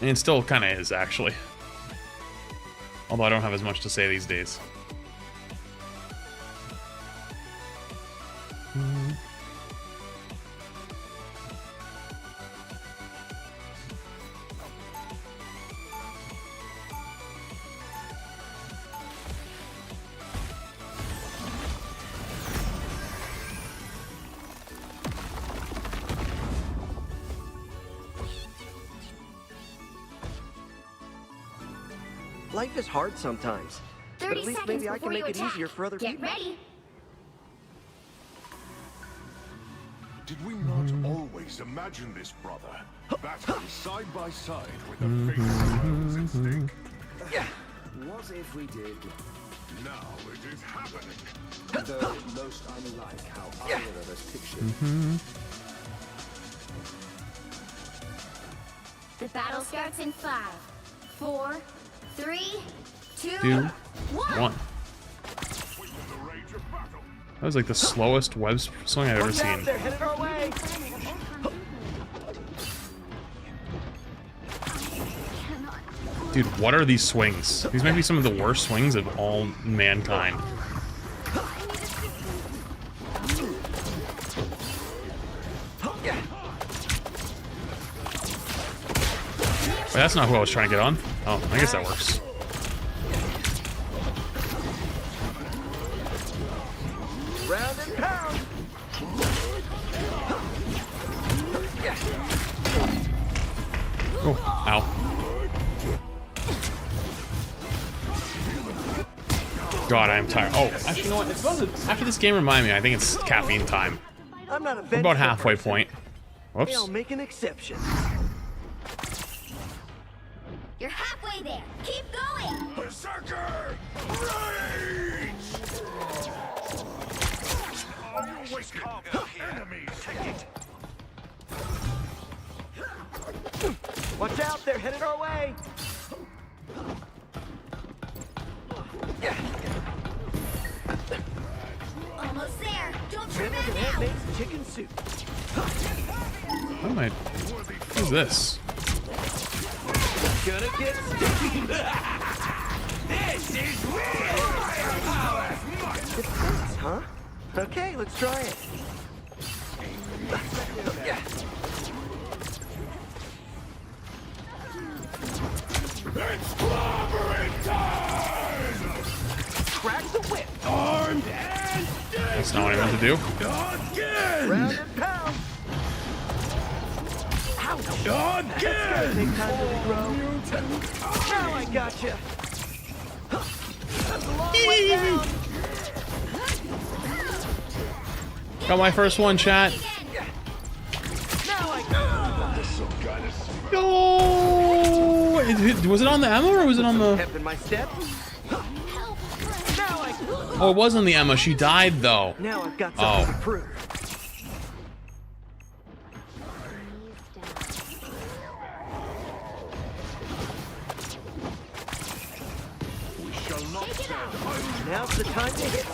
And it still kind of is, actually. Although I don't have as much to say these days. Life is hard sometimes. 30 But at least seconds maybe I can before make you it attack. easier for other Get people. ready. Did we not always imagine this, brother? Battling side by side with the fate of at stake. Yeah. What if we did? Now it is happening. Though most unlike how either of us pictured. The battle starts in 5, 4, 3, 2, 2, 1. 1. That was like the slowest web swing I've ever seen. They're headed our way. Dude, what are these swings? These might be some of the worst swings of all mankind. Wait, that's not who I was trying to get on. Oh, I guess that works. Round and pound. Oh, ow. God, I am tired. Oh, actually, you know what? It's about to, after this game, remind me. I think it's caffeine time. I'm not a We're about halfway point. Whoops. I'll make an exception. You're halfway there. Keep going. Berserker! Rage! Enemies, take it. Watch out, they're headed our way. Almost there. Don't turn Remember back that now. makes chicken soup. What am I? What is this? Gonna get sticky. This is real firepower! Defense, huh? Okay, let's try it. It's clobbering time! Crack the whip. Armed and dead! That's not what I meant to do. Again! Round and pound. Ouch. Again! Take time to regrow. Now I gotcha. That's a long way down. Got my first one, chat. Now I got No! Was it on the Emma or was it on the? Pep in my step. Now I. Oh, it was on the Emma. She died though. Now I've got something to prove. We shall not stand idle. Now's the time to hit.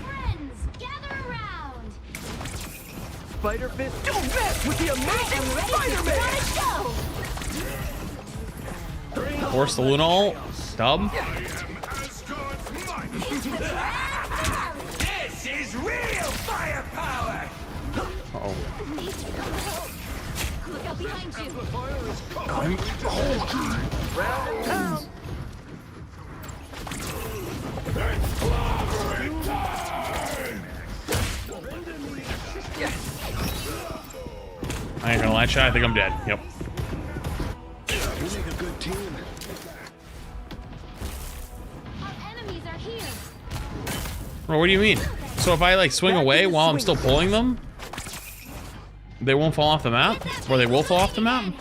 Friends, gather around. Spider Fist. Don't mess with the amazing Spider-Man. Force the Lunal. Dub. This is real firepower! Uh-oh. Look out behind you. Round and pound. It's clobbering time! I ain't gonna lie, chat. I think I'm dead. Yep. We make a good team. Our enemies are here. Bro, what do you mean? So if I like swing away while I'm still pulling them, they won't fall off the map? Or they will fall off the map?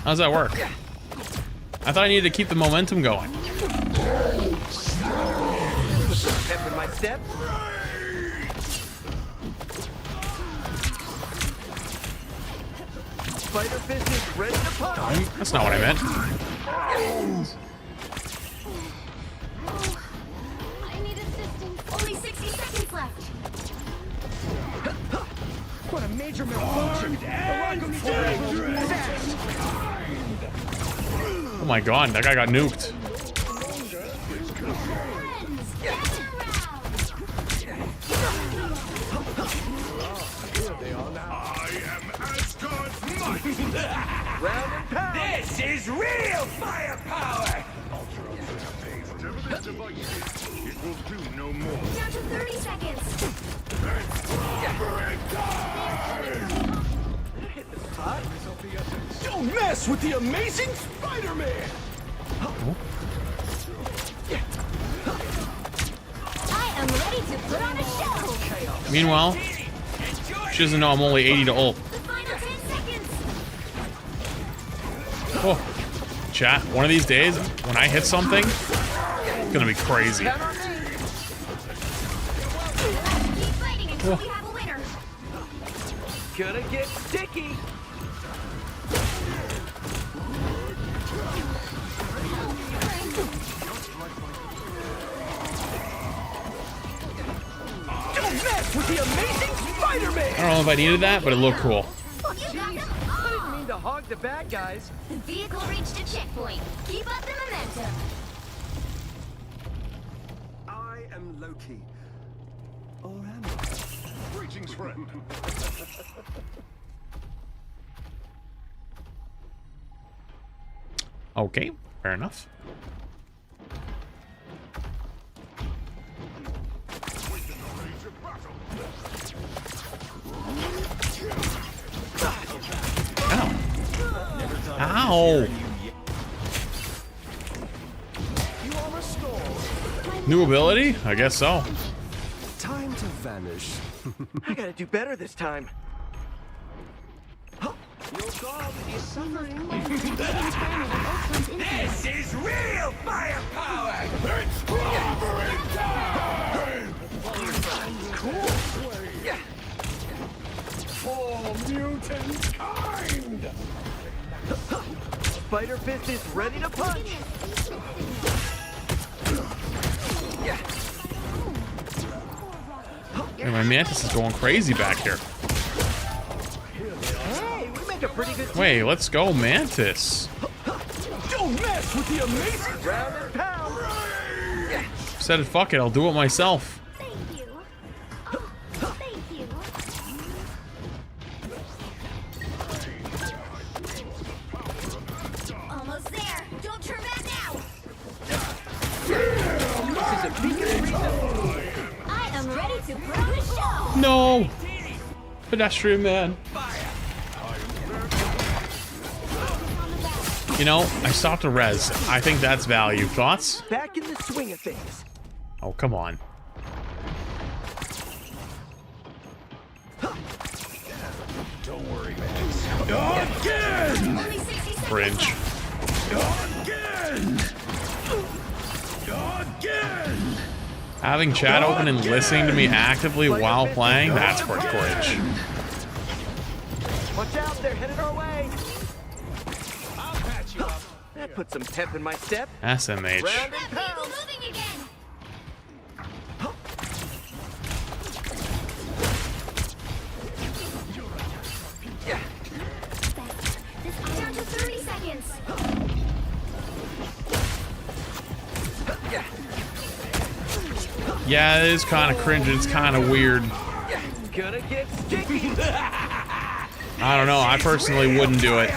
How does that work? I thought I needed to keep the momentum going. Pep in my step. Spider Fist is ready to punch. That's not what I meant. I need assistance. Only 60 seconds left. What a major malfunction. Oh my god, that guy got nuked. Round and pound. This is real firepower! It will do no more. Down to 30 seconds. Don't mess with the amazing Spider-Man. I am ready to put on a show. Meanwhile, she doesn't know I'm only 80 to ult. The final 10 seconds. Oh. Chat, one of these days, when I hit something, it's gonna be crazy. until we have a winner. Gonna get sticky. Don't mess with the amazing Spider-Man. I don't know if I needed that, but it looked cool. Jeez, I didn't mean to hog the bad guys. The vehicle reached a checkpoint. Keep up the momentum. I am Loki. Or am I? Greetings, friend. Okay, fair enough. Ow. Ow. New ability? I guess so. Time to vanish. I gotta do better this time. Your god is suffering. This is real firepower! It's clobbering time! Cool. Yeah. For mutant kind! Spider Fist is ready to punch! Yeah. Man, my Mantis is going crazy back here. Hey, we make a pretty good team. Wait, let's go, Mantis. Don't mess with the amazing round and pound. Yeah. Said it, fuck it, I'll do it myself. Thank you. Oh, thank you. Almost there. Don't turn back now. This is a beacon of reason. I am ready to put on a show. No! Pedestrian man. You know, I stopped a res. I think that's value. Thoughts? Back in the swing of things. Oh, come on. Don't worry, man. Again! Cringe. Again! Again! Having chat open and listening to me actively while playing, that's pretty cringe. Watch out, they're headed our way. I'll patch you up. That put some pep in my step. SMH. Round and pound. Moving again. Yeah. Down to 30 seconds. Yeah. Yeah, it is kind of cringe. It's kind of weird. Yeah. Gonna get sticky. I don't know. I personally wouldn't do it.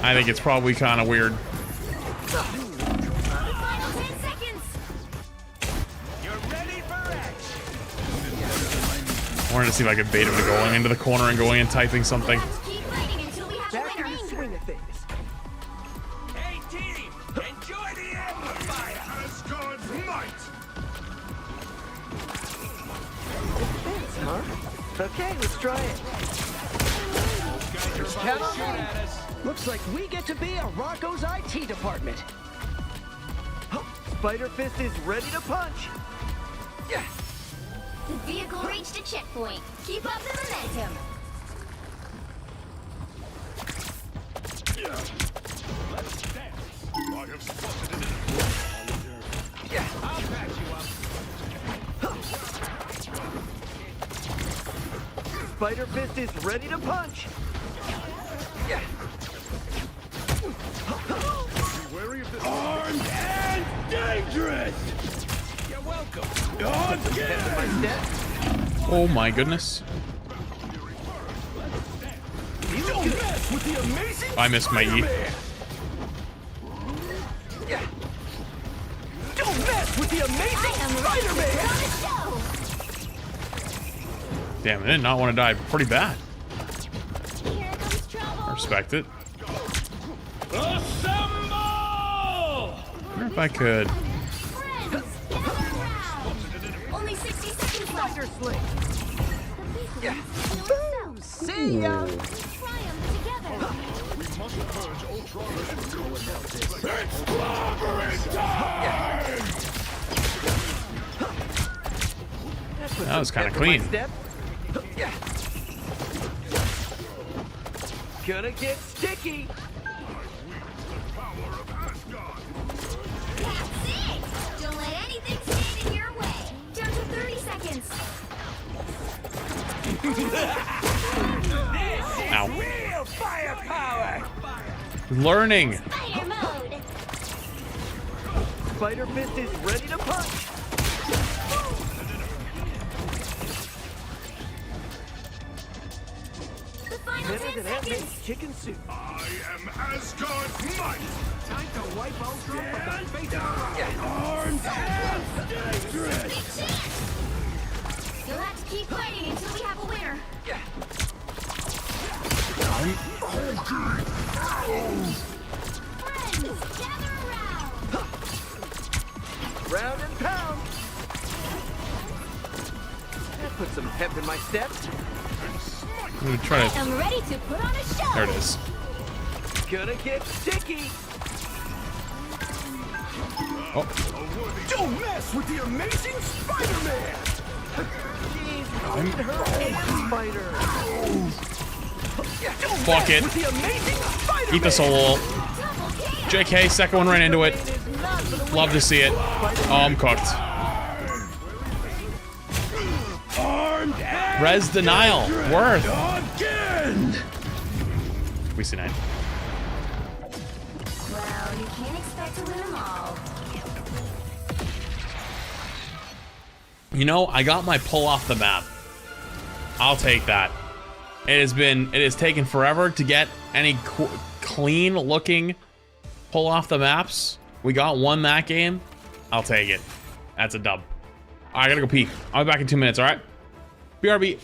I think it's probably kind of weird. Final 10 seconds. You're ready for action. I wanted to see if I could bait him to going into the corner and going and typing something. Keep fighting until we have Back a in winner. the swing of things. Hey, team, enjoy the amplifier. Asgard's might! Thanks, huh? Okay, let's try it. Count on me. Looks like we get to be a Rocco's IT department. Spider Fist is ready to punch. Yeah. The vehicle reached a checkpoint. Keep up the momentum. Let's dance. I have spotted it. Yeah. I'll patch you up. Spider Fist is ready to punch. Yeah. Be wary of this. Armed and dangerous! You're welcome. Oh my goodness. Don't mess with the amazing I missed my E. Yeah. Don't mess with the amazing Spider-Man! Damn, I did not want to die pretty bad. Here comes trouble. I respect it. Assemble! I wonder if I could. Friends, gather around. Only 60 seconds left. Spider Sling! Yeah. Boom. See ya! Triumph together. We must purge Ultron and it's clobbering time! That That was kind of clean. Gonna get sticky. That's it! Don't let anything stand in your way. Down to 30 seconds. Ow. Real firepower. Learning. Spider mode. Spider Fist is ready to punch. The final Better 10 than seconds. Ant-Man's chicken soup. I am Asgard's might. Time to wipe Ultron with the face Arms and dangerous. You'll have to keep fighting until we have a winner. Friends, gather around. Round and pound. That put some pep in my step. I'm gonna try to. I'm ready to put on a show. There it is. Gonna get sticky. Oh. Don't mess with the amazing Spider-Man. Jeez, look at her and Spider. Fuck it. With the amazing Spider-Man. Eat the soul. JK, second one right into it. Love to see it. Oh, I'm cooked. Res denial. Worth. Again. We see 9. Well, you can't expect to win them all. You know, I got my pull off the map. I'll take that. It has taken forever to get any clean looking pull off the maps. We got one that game. I'll take it. That's a dub. All right, I gotta go pee. I'll be back in 2 minutes. All right. BRB.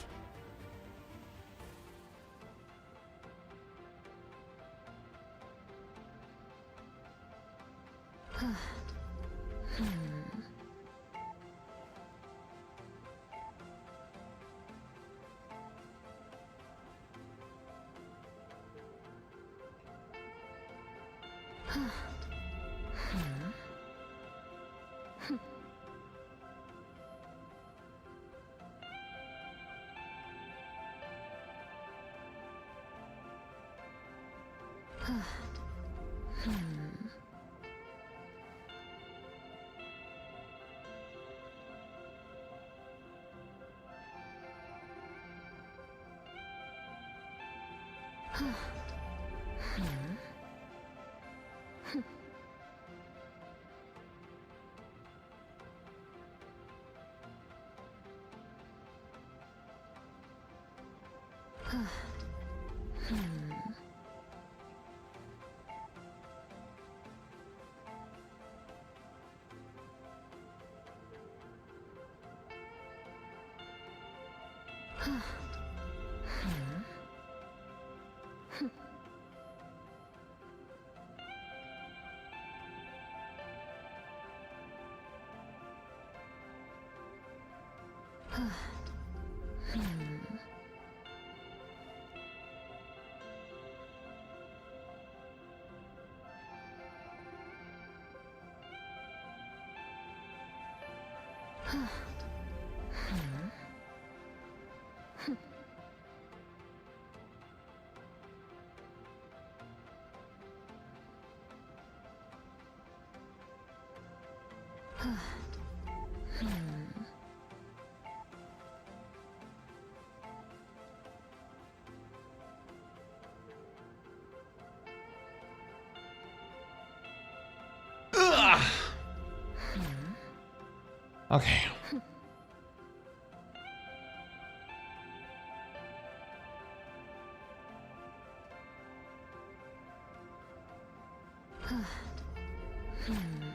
Okay.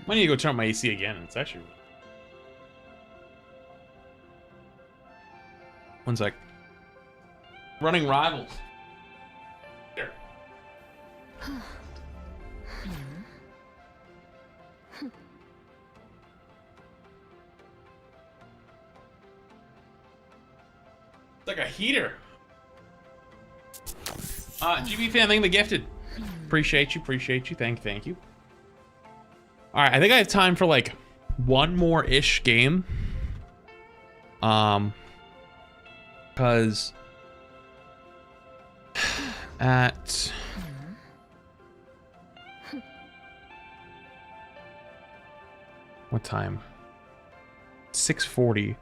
I need to go turn on my AC again. It's actually... One sec. Running rivals. Here. It's like a heater. GB fan, thank you for gifted. Appreciate you, thank you. All right, I think I have time for like one more ish game. Because at what time? 6:40.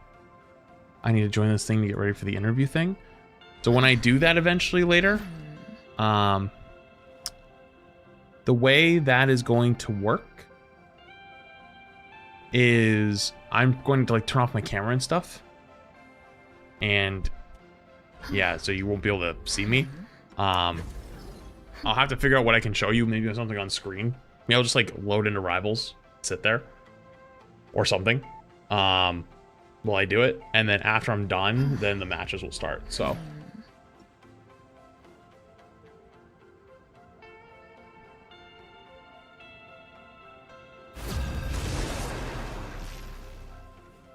I need to join this thing to get ready for the interview thing. So when I do that eventually later, the way that is going to work is I'm going to like turn off my camera and stuff. And yeah, so you won't be able to see me. I'll have to figure out what I can show you. Maybe something on screen. Maybe I'll just like load into Rivals, sit there or something. While I do it. And then after I'm done, then the matches will start. So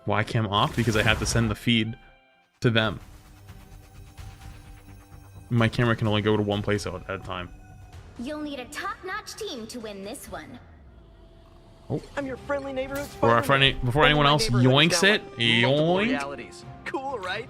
why cam off? Because I have to send the feed to them. My camera can only go to one place at a time. You'll need a top-notch team to win this one. Oh. I'm your friendly neighborhood Before anyone else yoinks it, yoink. Cool, right?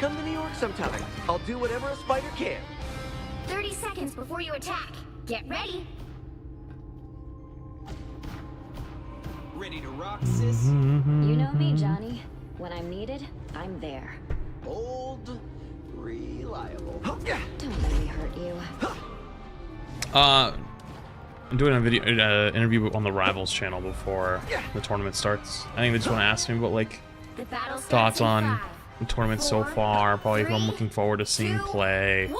Come to New York sometime. I'll do whatever a spider can. 30 seconds before you attack. Get ready. Ready to rock, sis? You know me, Johnny. When I'm needed, I'm there. Old, reliable. Don't let me hurt you. I'm doing a video interview on the Rivals channel before the tournament starts. I think they just want to ask me about like thoughts on the tournament so far, probably who I'm looking forward to seeing play.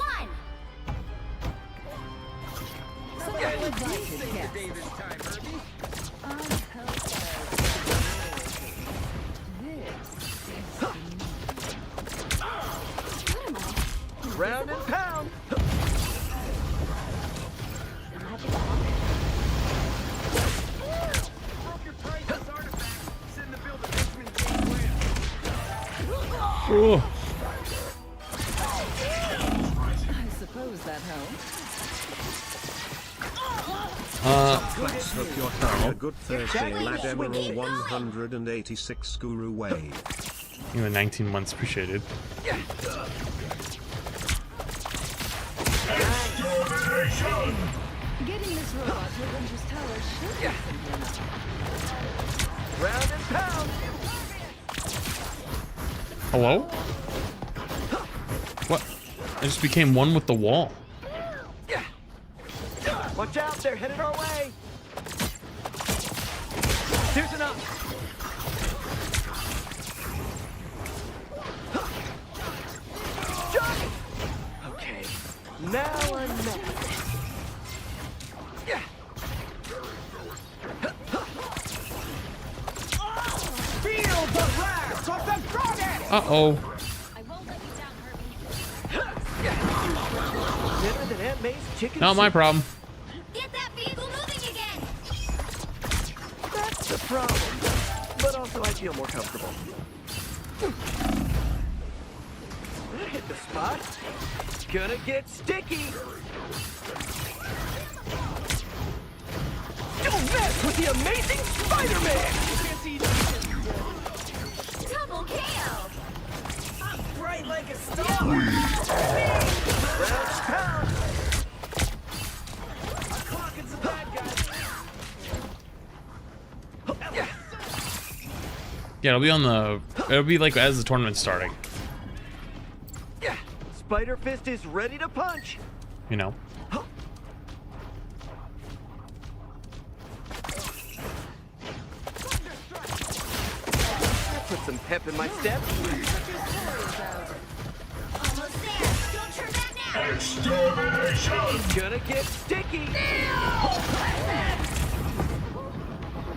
Round and pound. Ooh. I suppose that helps. Let's hope you're having a good Thursday, Lad Emerald 186 Guru Wave. Even 19 months appreciated. Getting this robot to Avengers Tower should be simple enough. Round and pound. Hello? What? I just became one with the wall. Watch out, they're headed our way. Here's enough. Okay, now I'm mad. Feel the wrath of the goddess! Uh-oh. Not my problem. Get that vehicle moving again. That's the problem. But also I feel more comfortable. Hit the spot. Gonna get sticky. Don't mess with the amazing Spider-Man! Double KO. I'm bright like a star. Round pound. I'm clocking some bad guys. Yeah, it'll be like as the tournament's starting. Spider Fist is ready to punch. You know. Put some pep in my step. Almost there. Don't turn back now. Extermination! Gonna get sticky.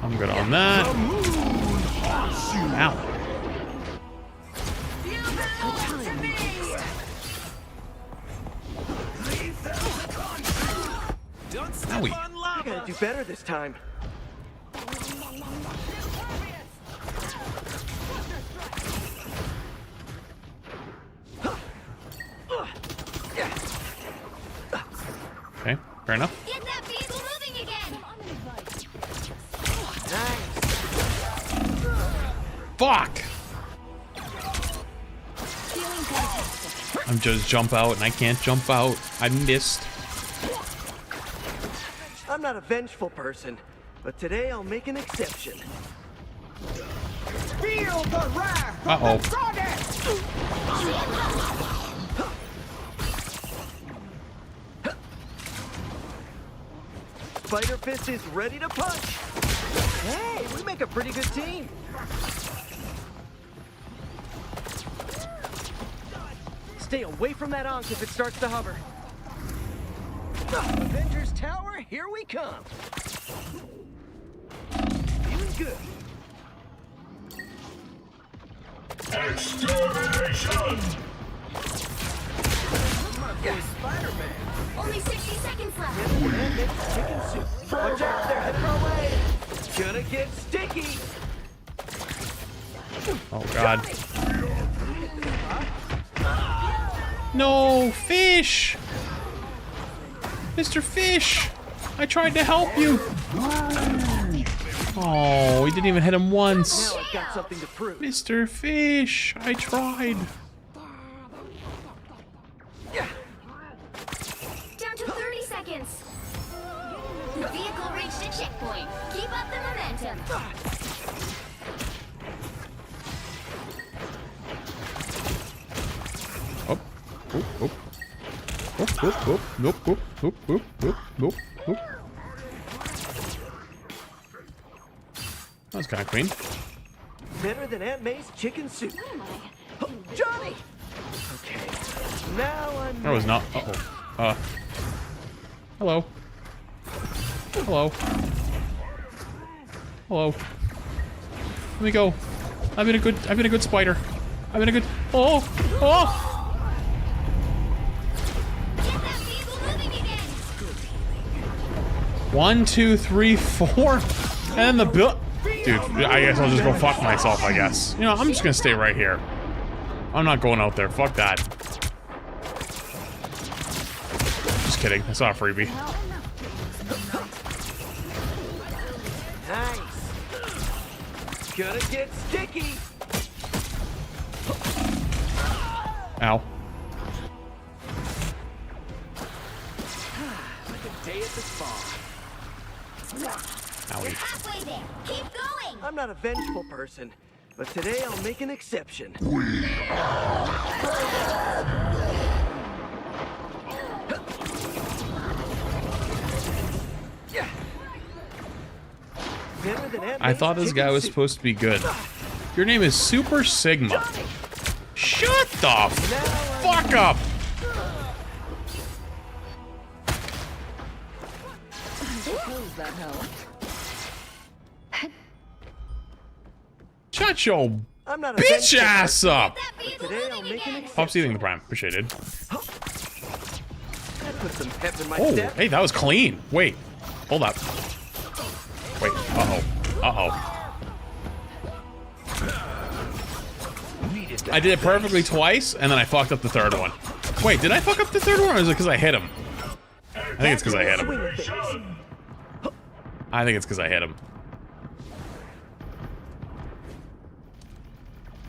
I'm good on that. Ow. better this time. Okay, fair enough. Get that vehicle moving again. Fuck! I'm just jump out and I can't jump out. I missed. I'm not a vengeful person, but today I'll make an exception. Feel the wrath of the goddess! Spider Fist is ready to punch. Hey, we make a pretty good team. Stay away from that Ankh if it starts to hover. Avengers Tower, here we come. Feeling good. Extermination! Spider-Man. Only 60 seconds left. Chicken soup. Watch out, they're headed our way. Gonna get sticky. Oh god. No, Fish! Mr. Fish! I tried to help you! Oh, he didn't even hit him once. Now I've got something to prove. Mr. Fish, I tried. Down to 30 seconds. The vehicle reached a checkpoint. Keep up the momentum. Oh, oh, oh. Oh, oh, oh, nope, oh, nope, nope, nope, nope, nope. That was kind of clean. Better than Aunt May's chicken soup. Oh, Johnny! Okay, now I'm... That was not... Uh-oh. Hello. Hello. Hello. Let me go. I've been a good spider. I've been a good... Oh! Oh! One, two, three, four, and the bill. Dude, I guess I'll just go fuck myself, I guess. You know, I'm just gonna stay right here. I'm not going out there. Fuck that. Just kidding. I saw a freebie. Nice. Gonna get sticky. Ow. Like a day at the spa. Owie. Halfway there. Keep going. I'm not a vengeful person, but today I'll make an exception. I thought this guy was supposed to be good. Your name is Super Sigma. Shut the fuck up! That helped. Shut your bitch ass up! Pop's eating the prime. Appreciated. Put some pep in my Oh, step. hey, that was clean. Wait, hold up. Wait, uh-oh. Uh-oh. I did it perfectly twice, and then I fucked up the third one. Wait, did I fuck up the third one, or is it because I hit him? I think it's because I hit him. I think it's because I hit him.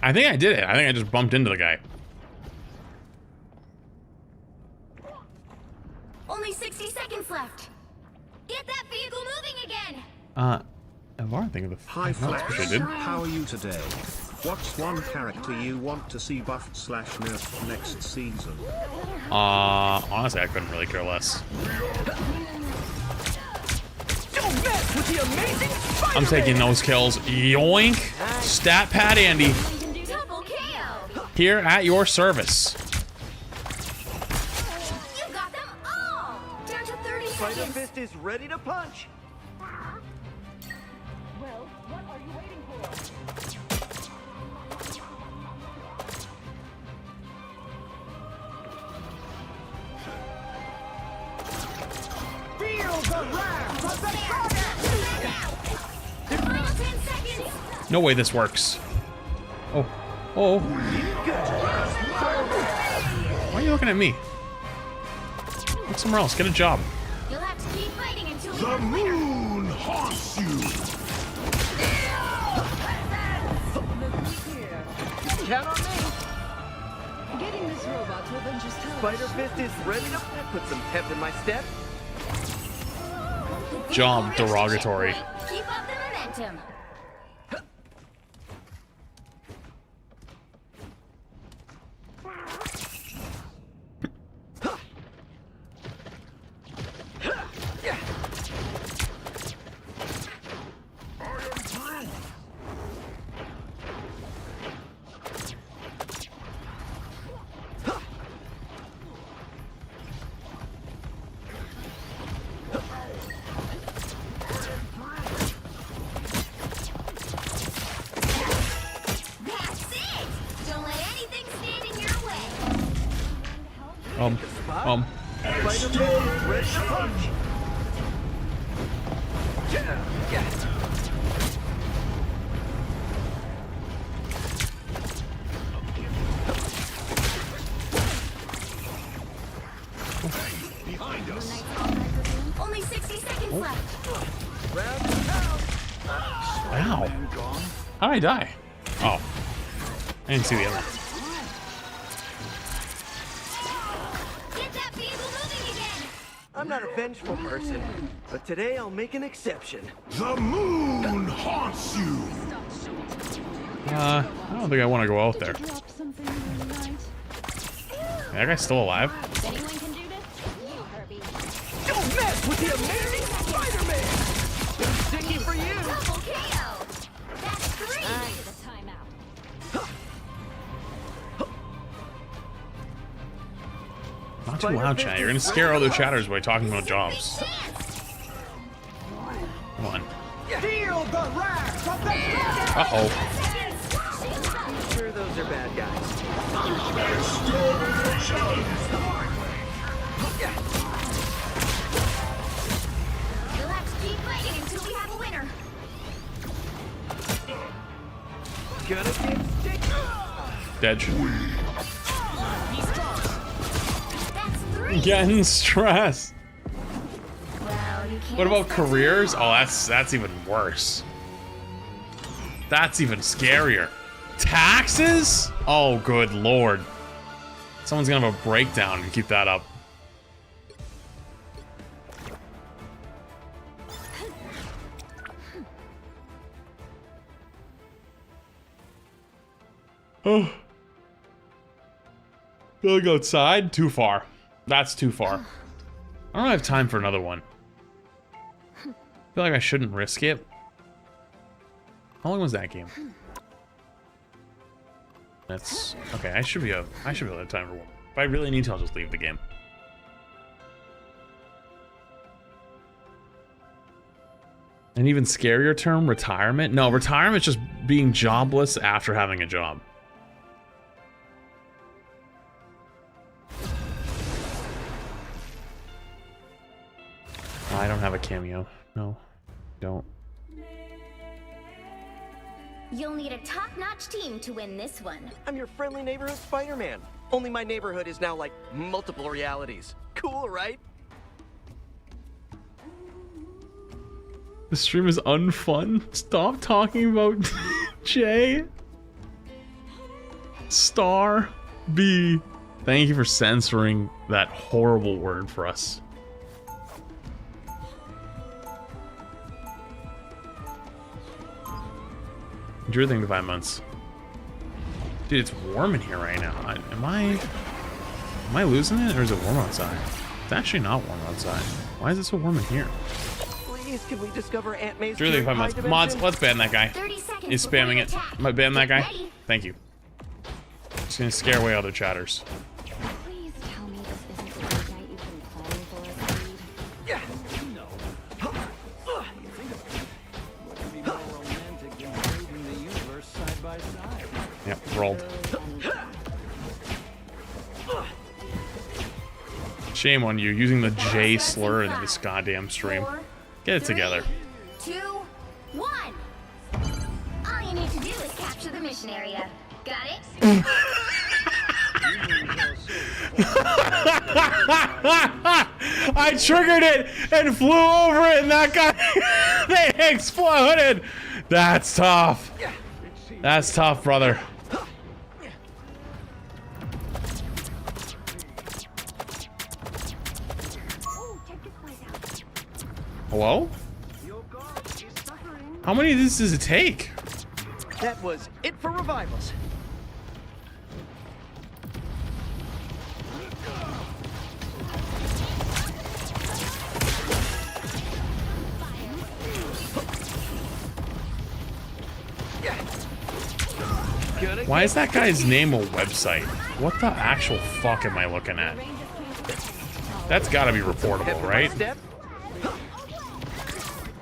I think I did it. I think I just bumped into the guy. Only 60 seconds left. Get that vehicle moving again. Evar, think of the Hi Flash, how are you today? What's one character you want to see buffed / nerfed next season? Honestly, I couldn't really care less. Don't mess with the amazing Spider-Man! I'm taking those kills. Yoink! Stat pad Andy. Double KO. Here at your service. You got them all. Down to 30 Spider seconds. Fist is ready to punch. Well, what are you waiting for? Feel the wrath of the No way this works. Oh. Oh. Why are you looking at me? Look somewhere else. Get a job. You'll have to keep fighting until the moon haunts you. Count on me. Getting this robot to avenge his talent. Spider Fist is ready to put some pep in my step. Job derogatory. keep up the momentum. Behind us. Only 60 seconds left. Wow. How did I die? Oh. I didn't see the other. I'm not a vengeful person, but today I'll make an exception. The moon haunts you. I don't think I want to go out there. That guy's still alive? Anyone can do this? You, Herbie. Don't mess with the amazing Spider-Man! Too sticky for you! Double KO! That's 3! I need a timeout. Not too loud, chat. You're gonna scare other chatters by talking about jobs. Come on. Feel the wrath of the Uh-oh. I'm sure those are bad guys. You'll have to keep fighting until we have a winner. Gonna get stick. Dead. That's 3. Getting stressed. Well, you can't What about careers? Oh, that's even worse. That's even scarier. Taxes? Oh, good lord. Someone's gonna have a breakdown and keep that up. Oh. Going outside? Too far. That's too far. I don't have time for another one. I feel like I shouldn't risk it. How long was that game? That's okay. I should be able to have time for one. If I really need to, I'll just leave the game. An even scarier term, retirement. No, retirement's just being jobless after having a job. I don't have a cameo. No, don't. You'll need a top-notch team to win this one. I'm your friendly neighborhood Spider-Man. Only my neighborhood is now like multiple realities. Cool, right? The stream is unfun. Stop talking about J. Star B. Thank you for censoring that horrible word for us. Drew thing to 5 months. Dude, it's warm in here right now. Am I losing it, or is it warm outside? It's actually not warm outside. Why is it so warm in here? Please, can we discover Aunt May's Drew thing 5 months. Mods, let's ban that guy. He's spamming it. Am I ban that guy? Thank you. Just gonna scare away other chatters. Please tell me this isn't the good night you've been planning for us, Reed. Yeah. No. What could be more romantic than braving the universe side by side? Yep, rolled. Shame on you using the J slur in this goddamn stream. Get it together. 3, 2, 1. I you need to do is capture the mission area. Got it? I triggered it and flew over it, and that guy, they exploded. That's tough. That's tough, brother. Hello? How many of these does it take? That was it for revivals. Why is that guy's name a website? What the actual fuck am I looking at? That's gotta be reportable, right?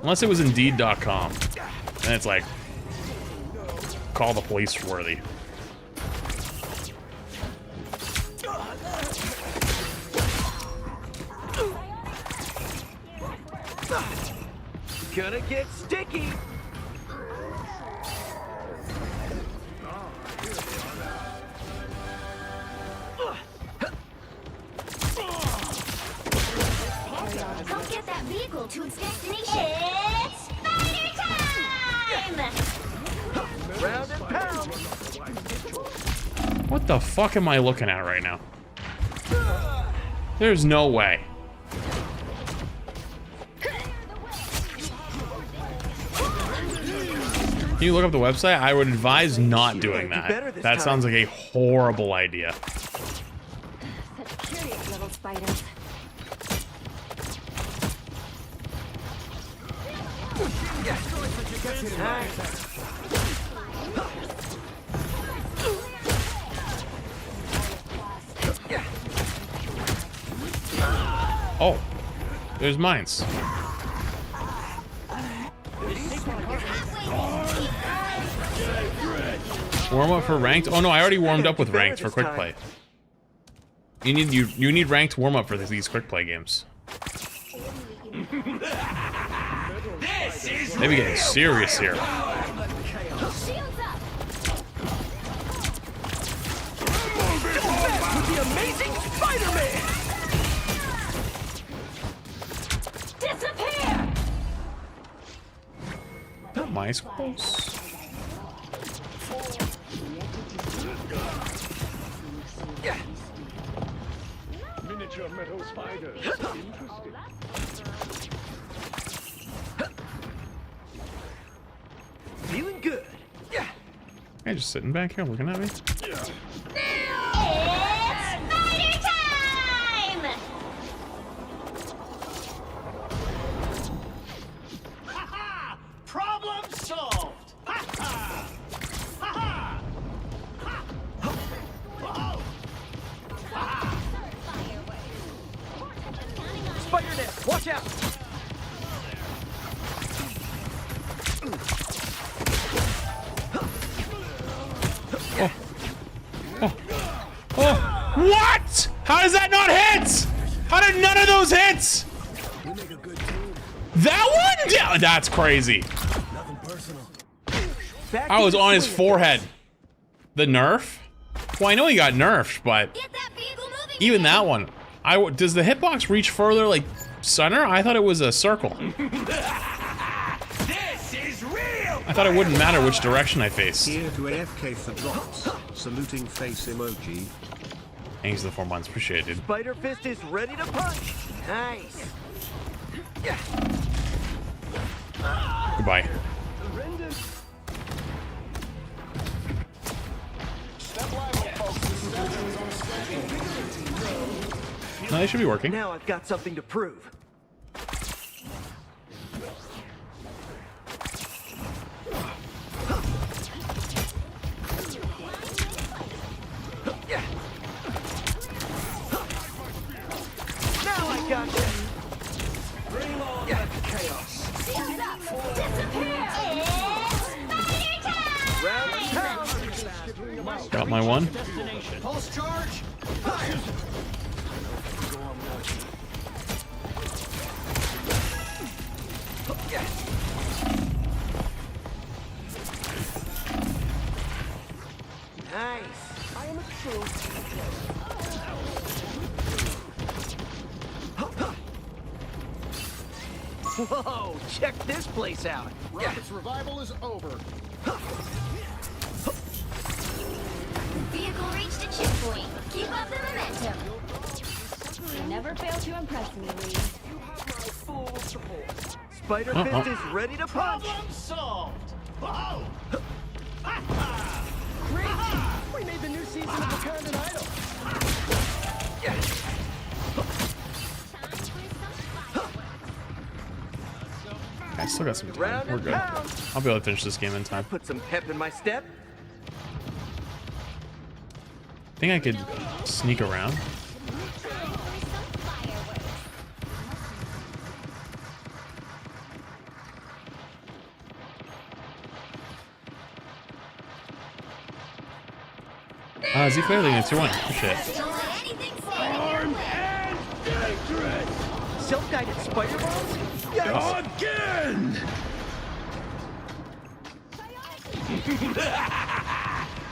Unless it was Indeed.com. And it's like, call the police worthy. Gonna get sticky. Help get that vehicle to its destination. It's spider time! Round and pound. What the fuck am I looking at right now? There's no way. Can you look up the website? I would advise not doing that. That sounds like a horrible idea. Such curious little spiders. Oh, there's mines. Warm up for ranked? Oh no, I already warmed up with ranked for quick play. You need ranked warm up for these quick play games. Maybe getting serious here. With the amazing Spider-Man. Disappear! My squirrels. Miniature metal spiders. Interesting. Feeling good. Yeah. Hey, just sitting back here looking at me. It's spider time! Ha-ha! Problem solved! Ha-ha! Ha-ha! Ha! Spider net, watch out! Oh, what? How does that not hit? How did none of those hit? That one? Yeah, that's crazy. I was on his forehead. The nerf? Well, I know he got nerfed, but even that one. Does the hitbox reach further, like center? I thought it was a circle. This is real! I thought it wouldn't matter which direction I face. Here to AFK for drops. Saluting face emoji. Thanks for the 4 months, appreciate it. Spider Fist is ready to punch. Nice. Yeah. Goodbye. No, they should be working. Now I've got something to prove. Now I got you. Bring on the chaos. Got my one. Pulse charge. fool. Whoa, check this place out. Rocket's revival is over. Vehicle reached a checkpoint. Keep up the momentum. You never fail to impress me, Lee. You have my full support. Spider Fist is ready to punch. Problem solved. Oh! Great! We made the new season of the Paradise Idol. I still got some time. We're good. I'll be able to finish this game in time. Put some pep in my step. I think I could sneak around. Z clearly in 2-1. Shit. Armed and dangerous. Self-guided spider balls? Yes. Again!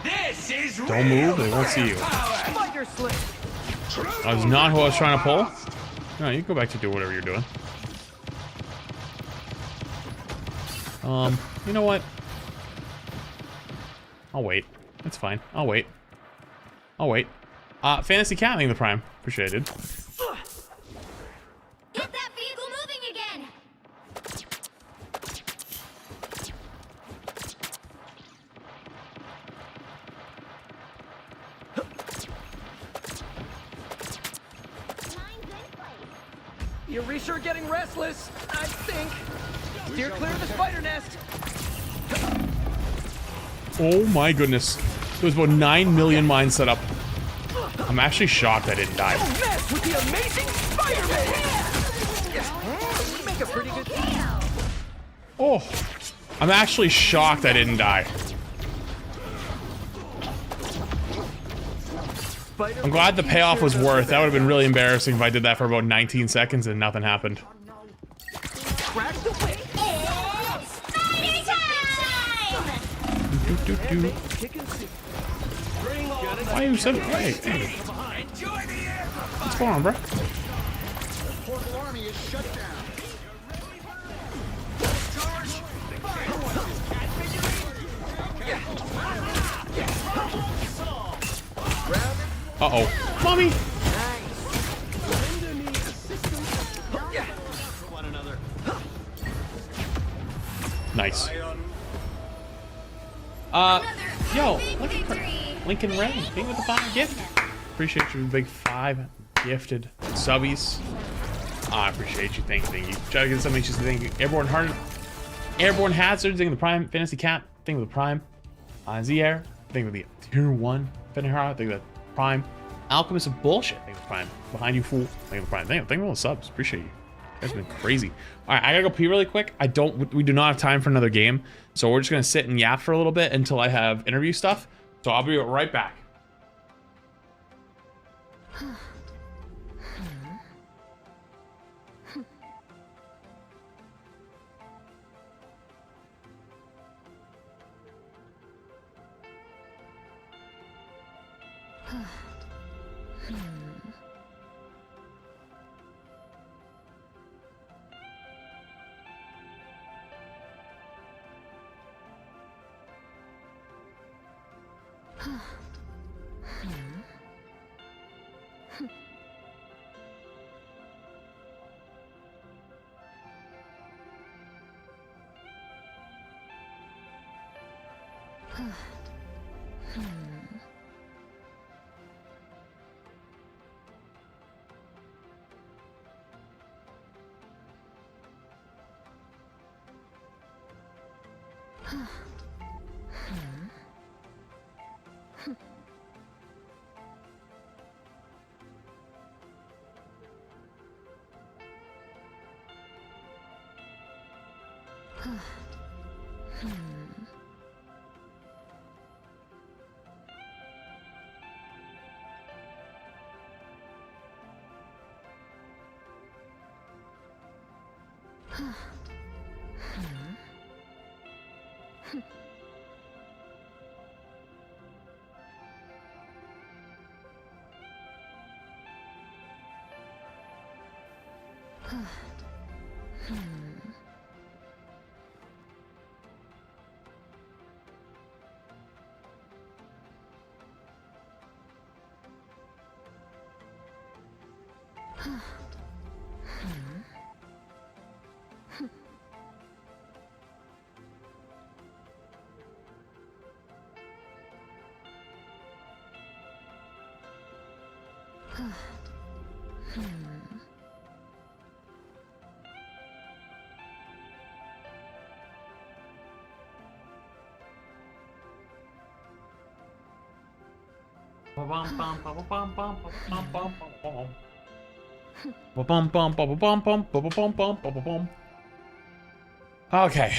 This is Don't move, they won't see you. Spider slip. That was not who I was trying to pull. No, you can go back to do whatever you're doing. You know what? I'll wait. That's fine. I'll wait. I'll wait. Fantasy Cat, the Prime. Appreciated. Get that vehicle moving again. You're resure getting restless, I think. Steer clear of the spider nest. Oh my goodness. There was about 9 million mines set up. I'm actually shocked I didn't die. Don't mess with the amazing Spider-Man! You make a pretty good team. Oh, I'm actually shocked I didn't die. I'm glad the payoff was worth. That would have been really embarrassing if I did that for about 19 seconds and nothing happened. Crack the whip. Why are you so... Hey, hey. What's going on, bro? The portal army is shut down. Uh-oh. Mommy! Nice. Yo, Lincoln Ray, king with the 5 gift. Appreciate you, big 5 gifted subbies. I appreciate you, thank you. Try to get something just to thank you. Airborne Hazard, thank you the Prime. Fantasy Cat, thank you the Prime. Z-Air, thank you the Tier 1. Fenhara, thank you the Prime. Alchemist of Bullshit, thank you the Prime. Behind you, fool, thank you the Prime. Thank you for all the subs, appreciate you. That's been crazy. All right, I gotta go pee really quick. We do not have time for another game, so we're just gonna sit and yap for a little bit until I have interview stuff. So I'll be right back. Okay.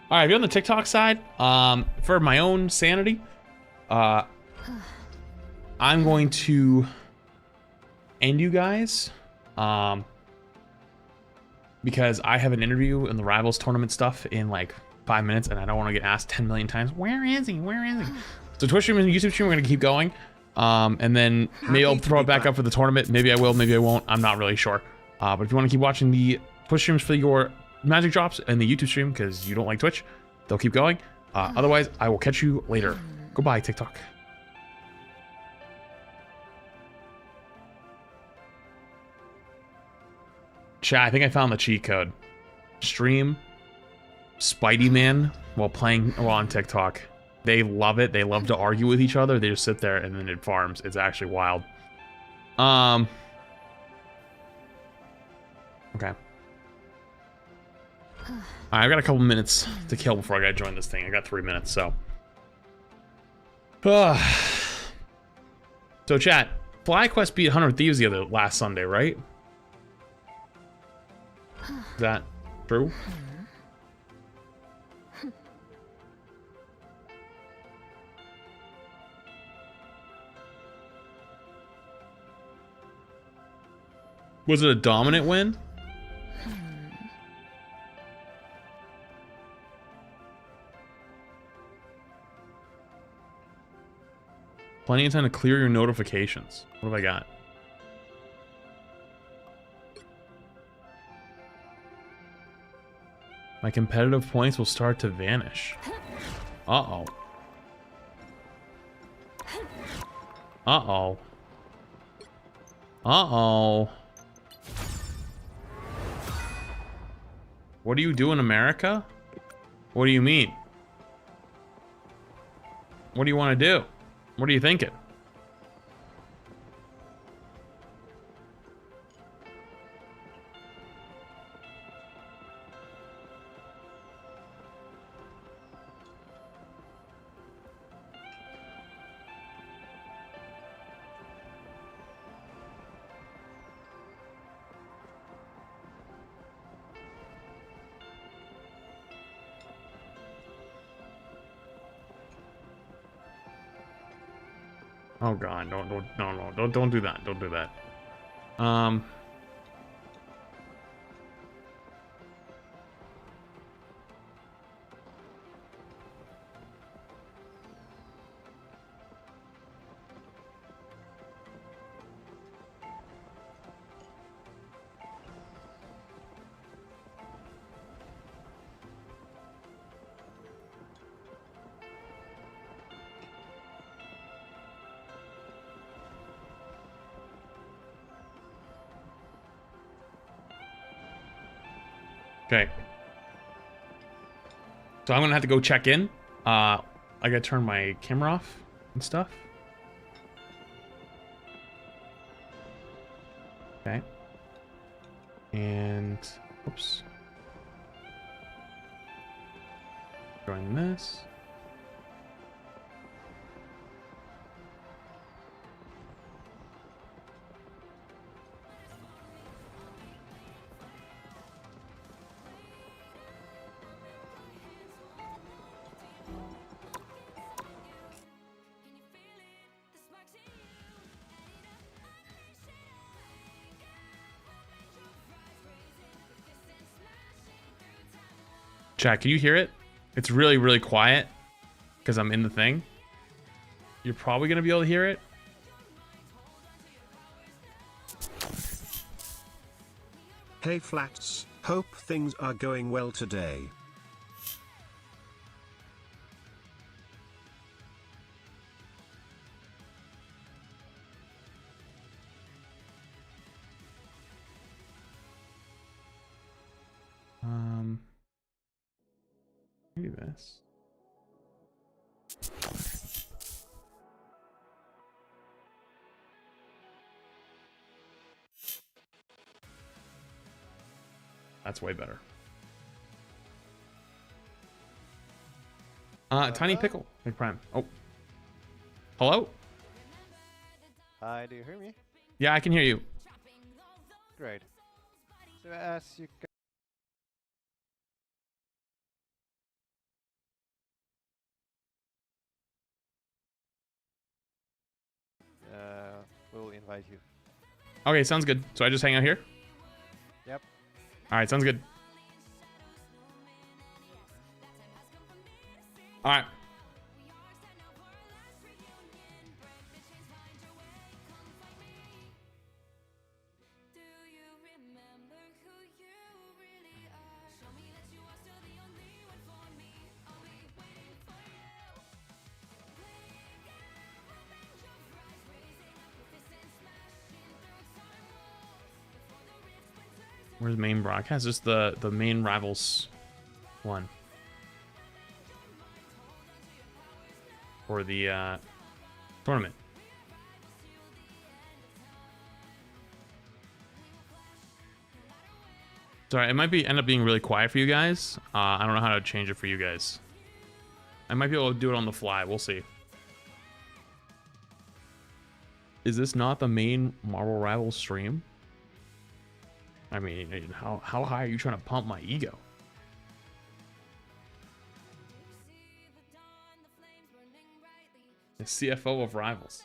All right, if you're on the TikTok side, for my own sanity, I'm going to end you guys, because I have an interview in the Rivals tournament stuff in like 5 minutes, and I don't want to get asked 10 million times, where is he? Where is he? So Twitch stream and YouTube stream, we're gonna keep going, and then maybe I'll throw it back up for the tournament. Maybe I will, maybe I won't. I'm not really sure. But if you want to keep watching the Twitch streams for your Magic drops and the YouTube stream, because you don't like Twitch, they'll keep going. Otherwise, I will catch you later. Goodbye, TikTok. Chat, I think I found the cheat code. Stream Spidey Man while on TikTok. They love it. They love to argue with each other. They just sit there and then it farms. It's actually wild. Okay. I've got a couple minutes to kill before I gotta join this thing. I got 3 minutes, so. So chat, FlyQuest beat 100 Thieves last Sunday, right? Is that true? Was it a dominant win? Plenty of time to clear your notifications. What have I got? My competitive points will start to vanish. Uh-oh. Uh-oh. Uh-oh. What do you do in America? What do you mean? What do you want to do? What are you thinking? Oh god, don't do that. Don't do that. Okay. So I'm gonna have to go check in. I gotta turn my camera off and stuff. Okay. And oops. Join this. Chat, can you hear it? It's really, really quiet because I'm in the thing. You're probably going to be able to hear it. Hey Flats, hope things are going well today. Maybe this. That's way better. Tiny Pickle, Big Prime. Oh. Hello? Hi, do you hear me? Yeah, I can hear you. Great. So as you we'll invite you. Okay, sounds good. So I just hang out here? Yep. Alright, sounds good. Alright. Where's main broadcast? Just the main rivals one. For the tournament. Sorry, it might end up being really quiet for you guys. I don't know how to change it for you guys. I might be able to do it on the fly. We'll see. Is this not the main Marvel Rivals stream? I mean, how high are you trying to pump my ego? The CFO of Rivals.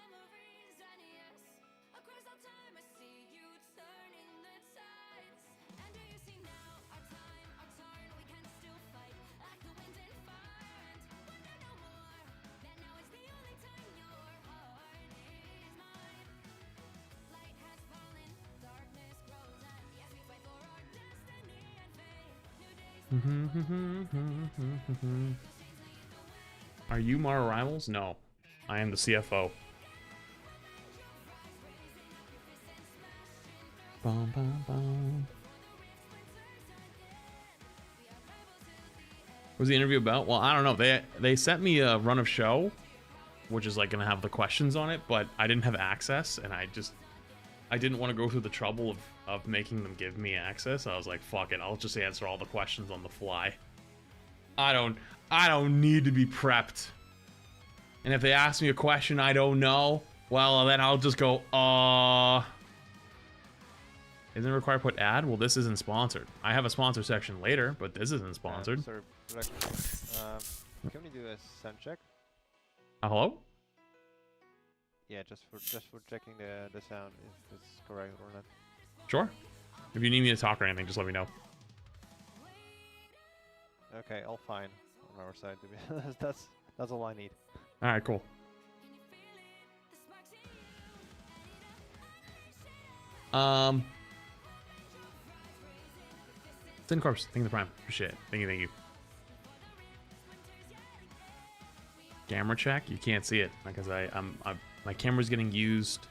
Are you Mara Rivals? No. I am the CFO. Bum, bum, bum. What was the interview about? Well, I don't know. They sent me a run of show, which is like gonna have the questions on it, but I didn't have access, and I didn't want to go through the trouble of making them give me access. I was like, fuck it, I'll just answer all the questions on the fly. I don't need to be prepped. And if they ask me a question I don't know, well, then I'll just go, Isn't it required to put ad? Well, this isn't sponsored. I have a sponsor section later, but this isn't sponsored. Sir, can we do a sound check? Hello? Yeah, just for checking the sound, if it's correct or not. Sure. If you need me to talk or anything, just let me know. Okay, all fine on our side. To be honest, that's all I need. All right, cool. Sin Corpse, thank you the prime. Appreciate it. Thank you. Camera check. You can't see it because my camera's getting used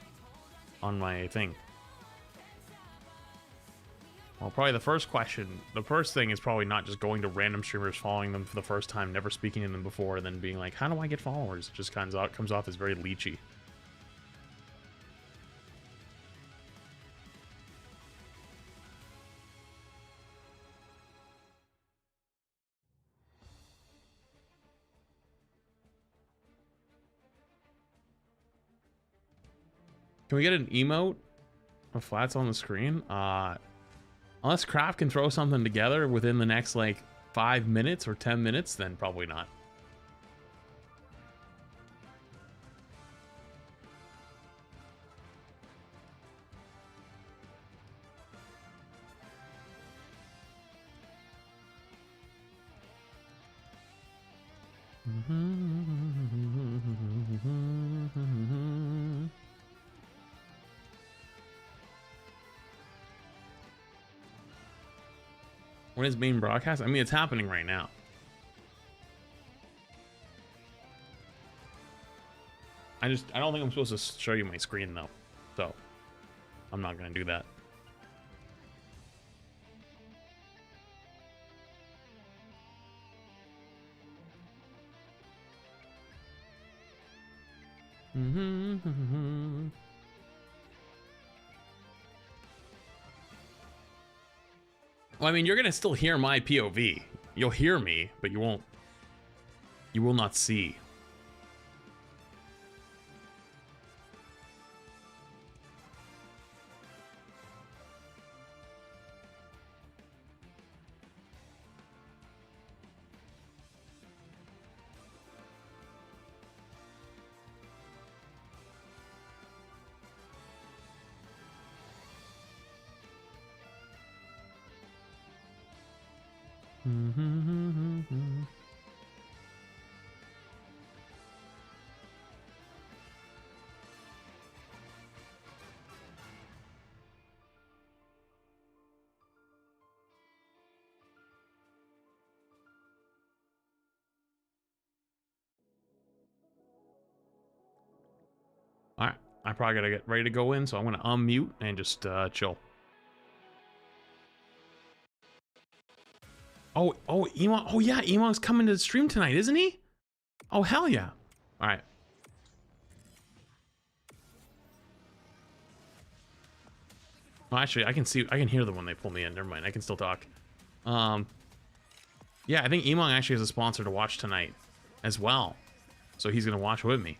on my thing. Well, probably the first thing is probably not just going to random streamers, following them for the first time, never speaking to them before, and then being like, how do I get followers? It just comes off as very leechy. Can we get an emote of flats on the screen? Unless Kraft can throw something together within the next, like, 5 minutes or 10 minutes, then probably not. When is main broadcast? I mean, it's happening right now. I don't think I'm supposed to show you my screen though, so I'm not gonna do that. Well, I mean, you're gonna still hear my POV. You'll hear me, but you won't. You will not see. Alright, I probably gotta get ready to go in, so I'm gonna unmute and just chill. Oh, Emon. Oh yeah, Emon's coming to the stream tonight, isn't he? Oh hell yeah! All right. Well, actually, I can hear them when they pull me in. Never mind, I can still talk. Yeah, I think Emon actually has a sponsor to watch tonight, as well. So he's gonna watch with me.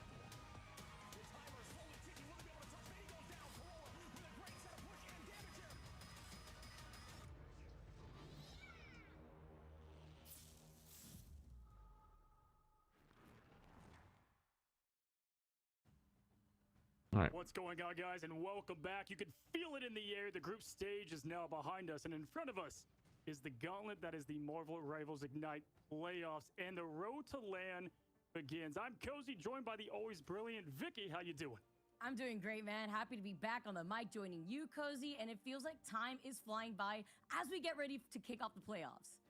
Right. What's going on, guys, and welcome back. You can feel it in the air. The group stage is now behind us, and in front of us is the gauntlet that is the Marvel Rivals Ignite playoffs, and the road to LAN begins. I'm Cozy, joined by the always brilliant Vicky. How you doing? I'm doing great, man. Happy to be back on the mic joining you, Cozy, and it feels like time is flying by as we get ready to kick off the playoffs.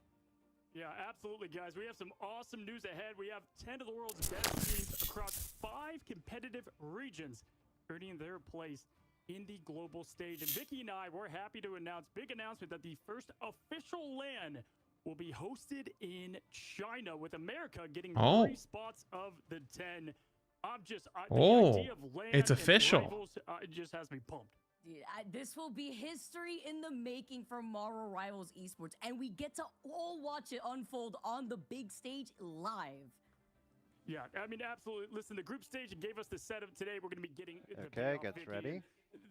Yeah, absolutely, guys. We have some awesome news ahead. We have 10 of the world's best teams across 5 competitive regions earning their place in the global stage. And Vicky and I, we're happy to announce, big announcement, that the first official LAN will be hosted in China, with America getting 3 spots of the 10. The idea of LAN it's official. Rivals, it just has me pumped. Dude, this will be history in the making for Marvel Rivals Esports, and we get to all watch it unfold on the big stage live. Yeah, I mean, absolutely. Listen, the group stage gave us the setup today. We're going to be getting okay, gets ready.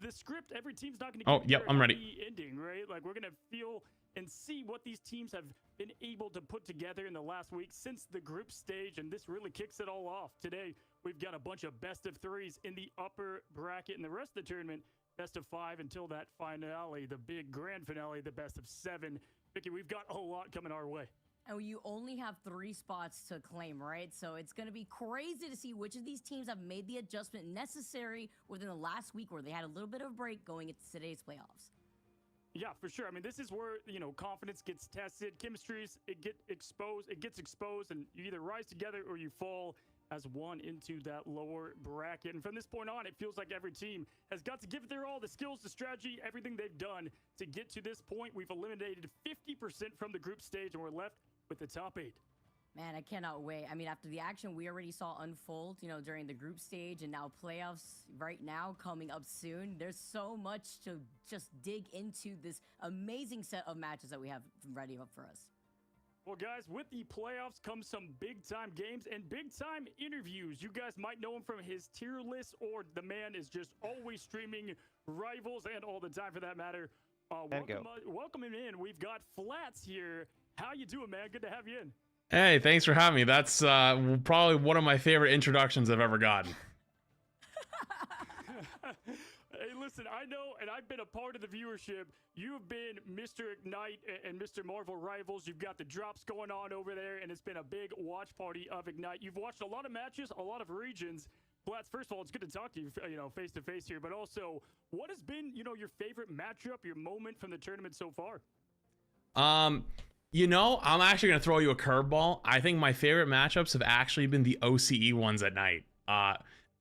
The script, every team's not going to get I'm ready. Ending, right? Like, we're going to feel and see what these teams have been able to put together in the last week since the group stage, and this really kicks it all off. Today, we've got a bunch of best of 3s in the upper bracket, and the rest of the tournament, best of 5 until that finale, the big grand finale, the best of 7. Vicky, we've got a lot coming our way. And you only have 3 spots to claim, right? So it's going to be crazy to see which of these teams have made the adjustment necessary within the last week, where they had a little bit of a break going into today's playoffs. Yeah, for sure. I mean, this is where, confidence gets tested. Chemistries, it gets exposed, and you either rise together or you fall as one into that lower bracket. And from this point on, it feels like every team has got to give it their all, the skills, the strategy, everything they've done to get to this point. We've eliminated 50% from the group stage, and we're left with the top 8. Man, I cannot wait. I mean, after the action we already saw unfold, during the group stage, and now playoffs right now coming up soon, there's so much to just dig into this amazing set of matches that we have ready up for us. Well, guys, with the playoffs comes some big-time games and big-time interviews. You guys might know him from his tier list, or the man is just always streaming Rivals and all the time, for that matter. Welcome him in. We've got Flats here. How you doing, man? Good to have you in. Hey, thanks for having me. That's probably one of my favorite introductions I've ever gotten. Hey, listen, I know, and I've been a part of the viewership. You've been Mr. Ignite and Mr. Marvel Rivals. You've got the drops going on over there, and it's been a big watch party of Ignite. You've watched a lot of matches, a lot of regions. Flats, first of all, it's good to talk to you, face to face here, but also, what has been, your favorite matchup, your moment from the tournament so far? You know, I'm actually going to throw you a curveball. I think my favorite matchups have actually been the OCE ones at night.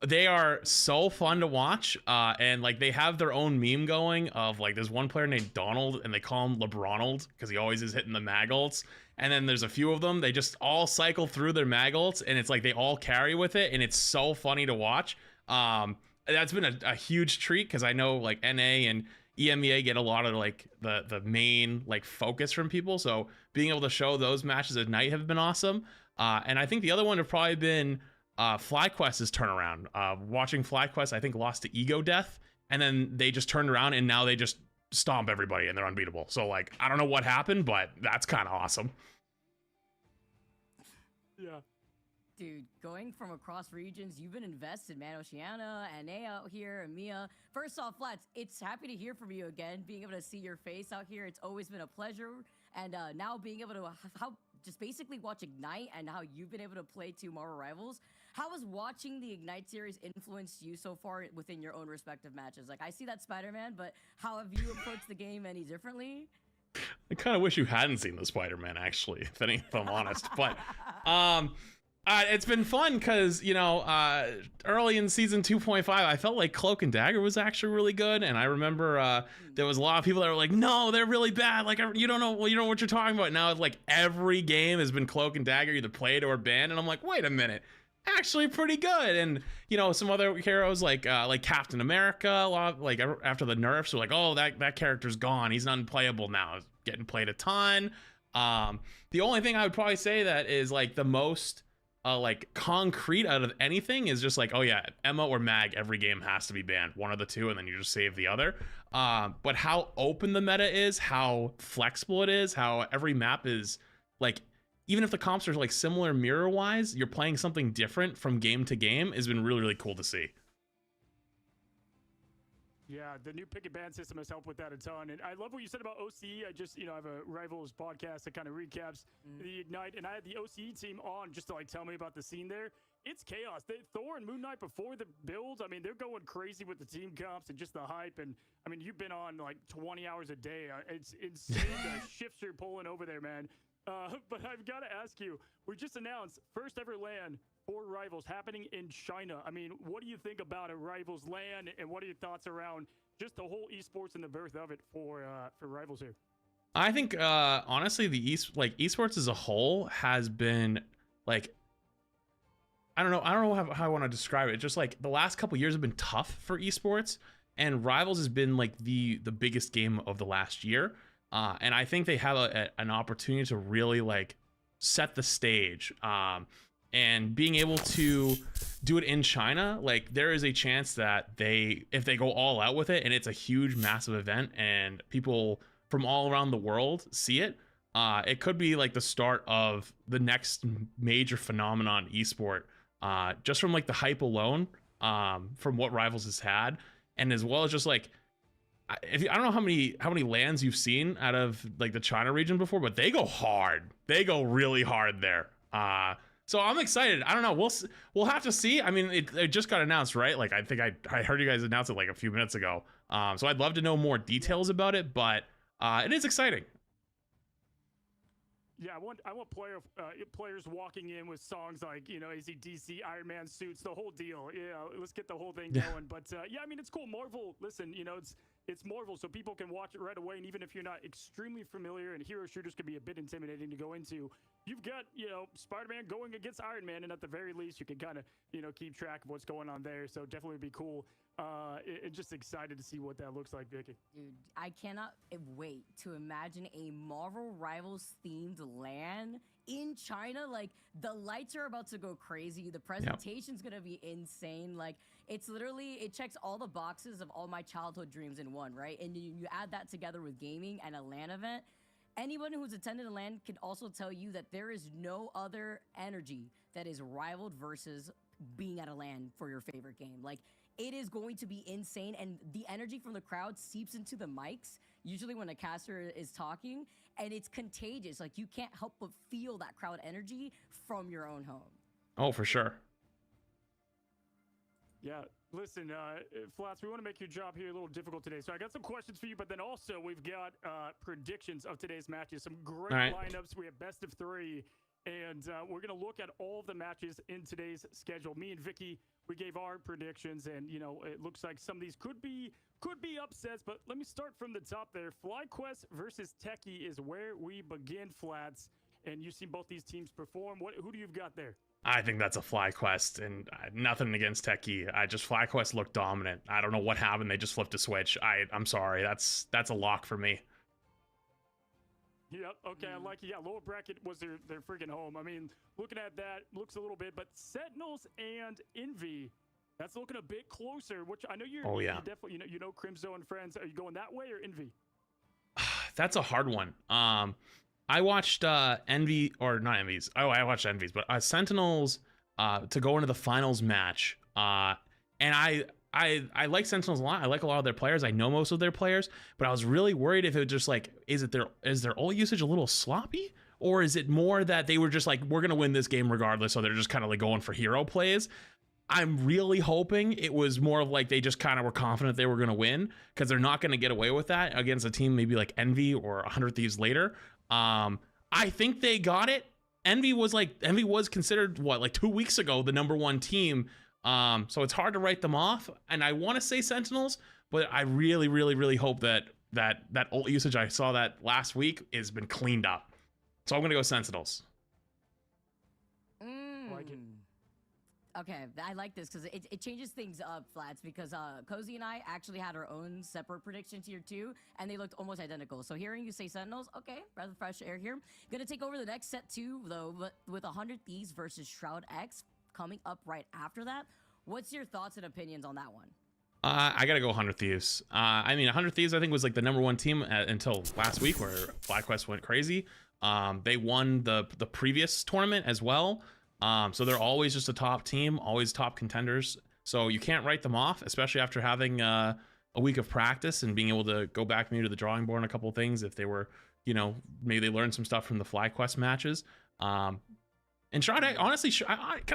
They are so fun to watch, and like they have their own meme going of like there's one player named Donald and they call him LeBronald because he always is hitting the mag ults. And then there's a few of them, they just all cycle through their mag ults and it's like they all carry with it and it's so funny to watch. That's been a huge treat because I know like NA and EMEA get a lot of like the main like focus from people, so being able to show those matches at night have been awesome. And I think the other one have probably been FlyQuest's turnaround. Watching FlyQuest, I think lost to Ego Death, and then they just turned around and now they just stomp everybody and they're unbeatable. So like I don't know what happened, but that's kind of awesome. Yeah. Dude, going from across regions, you've been invested, man. Oceania, NA out here, EMEA. First off, Flats, it's happy to hear from you again. Being able to see your face out here, it's always been a pleasure. And now being able to just basically watch Ignite and how you've been able to play two Marvel Rivals. How has watching the Ignite series influenced you so far within your own respective matches? Like, I see that Spider-Man, but how have you approached the game any differently? I kind of wish you hadn't seen the Spider-Man, actually, if I'm honest. But it's been fun because, you know, early in season 2.5, I felt like Cloak and Dagger was actually really good. And I remember there was a lot of people that were like, no, they're really bad. Like, you don't know what you're talking about. Now, like, every game has been Cloak and Dagger either played or banned. And I'm like, wait a minute. Actually pretty good. And, you know, some other heroes like Captain America, a lot, like after the nerfs, were like, oh, that character's gone. He's unplayable now. He's getting played a ton. The only thing I would probably say that is like the most like concrete out of anything is just like, oh yeah, Emma or Mag every game has to be banned, one of the two, and then you just save the other. But how open the meta is, how flexible it is, how every map is like, even if the comps are like similar mirror wise, you're playing something different from game to game has been really, really cool to see. Yeah, the new pick and ban system has helped with that a ton. And I love what you said about OCE. I just, you know, I have a Rivals podcast that kind of recaps the Ignite. And I had the OCE team on just to like tell me about the scene there. It's chaos. Thor and Moon Knight before the build, I mean, they're going crazy with the team comps and just the hype. And I mean, you've been on like 20 hours a day. It's insane the shifts you're pulling over there, man. But I've got to ask you, we just announced first ever LAN for Rivals happening in China. I mean, what do you think about a Rivals LAN, and what are your thoughts around just the whole esports and the birth of it for Rivals here? I think honestly, the esports as a whole has been like, I don't know how I want to describe it. Just like the last couple years have been tough for esports, and Rivals has been like the biggest game of the last year. And I think they have an opportunity to really like set the stage. And being able to do it in China, like there is a chance that if they go all out with it, and it's a huge, massive event, and people from all around the world see it, it could be like the start of the next major phenomenon esport. Just from like the hype alone, from what Rivals has had, and as well as just like, I don't know how many LANs you've seen out of like the China region before, but they go hard. They go really hard there. So I'm excited. I don't know. We'll have to see. I mean, it just got announced, right? Like I think I heard you guys announce it like a few minutes ago. So I'd love to know more details about it, but it is exciting. Yeah, I want players walking in with songs like, you know, AC/DC, Iron Man suits, the whole deal. Yeah, let's get the whole thing going. But yeah, I mean, it's cool. Marvel, listen, you know, it's Marvel, so people can watch it right away. And even if you're not extremely familiar, and hero shooters can be a bit intimidating to go into, you've got, you know, Spider-Man going against Iron Man, and at the very least, you can kind of, you know, keep track of what's going on there. So definitely be cool. And just excited to see what that looks like, Vicky. Dude, I cannot wait to imagine a Marvel Rivals themed LAN in China. Like, the lights are about to go crazy. The presentation's gonna be insane. Like, it's literally, it checks all the boxes of all my childhood dreams in one, right? And you add that together with gaming and a LAN event. Anyone who's attended a LAN can also tell you that there is no other energy that is rivaled versus being at a LAN for your favorite game. Like, it is going to be insane, and the energy from the crowd seeps into the mics, usually when a caster is talking, and it's contagious. Like, you can't help but feel that crowd energy from your own home. Oh, for sure. Yeah, Listen, Flats, we want to make your job here a little difficult today. So I got some questions for you, but then also we've got predictions of today's matches. Some great lineups. We have best of 3, and we're going to look at all of the matches in today's schedule. Me and Vicky, we gave our predictions, and, you know, it looks like some of these could be upsets, but let me start from the top there. FlyQuest versus Techie is where we begin, Flats, and you've seen both these teams perform. Who do you've got there? I think that's a FlyQuest, and nothing against Techie. FlyQuest looked dominant. I don't know what happened. They just flipped a switch. I'm sorry. That's a lock for me. Yep. Okay. I like it. Yeah. Lower bracket was their freaking home. I mean, looking at that, looks a little bit, but Sentinels and Envy, that's looking a bit closer. Which I know you're. Oh yeah. You're definitely. You know, Crimzo and friends. Are you going that way or Envy? That's a hard one. I watched Envy, or not Envy's. Oh, I watched Envy's, but Sentinels to go into the finals match. And I like Sentinels a lot. I like a lot of their players. I know most of their players, but I was really worried if it was just like, is their ult usage a little sloppy? Or is it more that they were just like, we're going to win this game regardless, so they're just kind of like going for hero plays? I'm really hoping it was more of like they just kind of were confident they were going to win, because they're not going to get away with that against a team maybe like Envy or 100 Thieves later. I think they got it. Envy was considered like 2 weeks ago the #1 team. So it's hard to write them off. And I want to say Sentinels, but I really, really, really hope that ult usage I saw that last week has been cleaned up. So I'm gonna go Sentinels. Like it. Okay, I like this because it changes things up, Flats, because Cozy and I actually had our own separate predictions here too, and they looked almost identical. So hearing you say Sentinels, okay, breath of fresh air here. Gonna take over the next set too, though, but with 100 Thieves versus Shroud X coming up right after that. What's your thoughts and opinions on that one? I gotta go 100 Thieves. I mean, 100 Thieves I think was like the #1 team until last week where FlyQuest went crazy. They won the previous tournament as well. So they're always just a top team, always top contenders. So you can't write them off, especially after having a week of practice and being able to go back maybe to the drawing board on a couple of things if they were, you know, maybe they learned some stuff from the FlyQuest matches. And Shroud X, honestly, can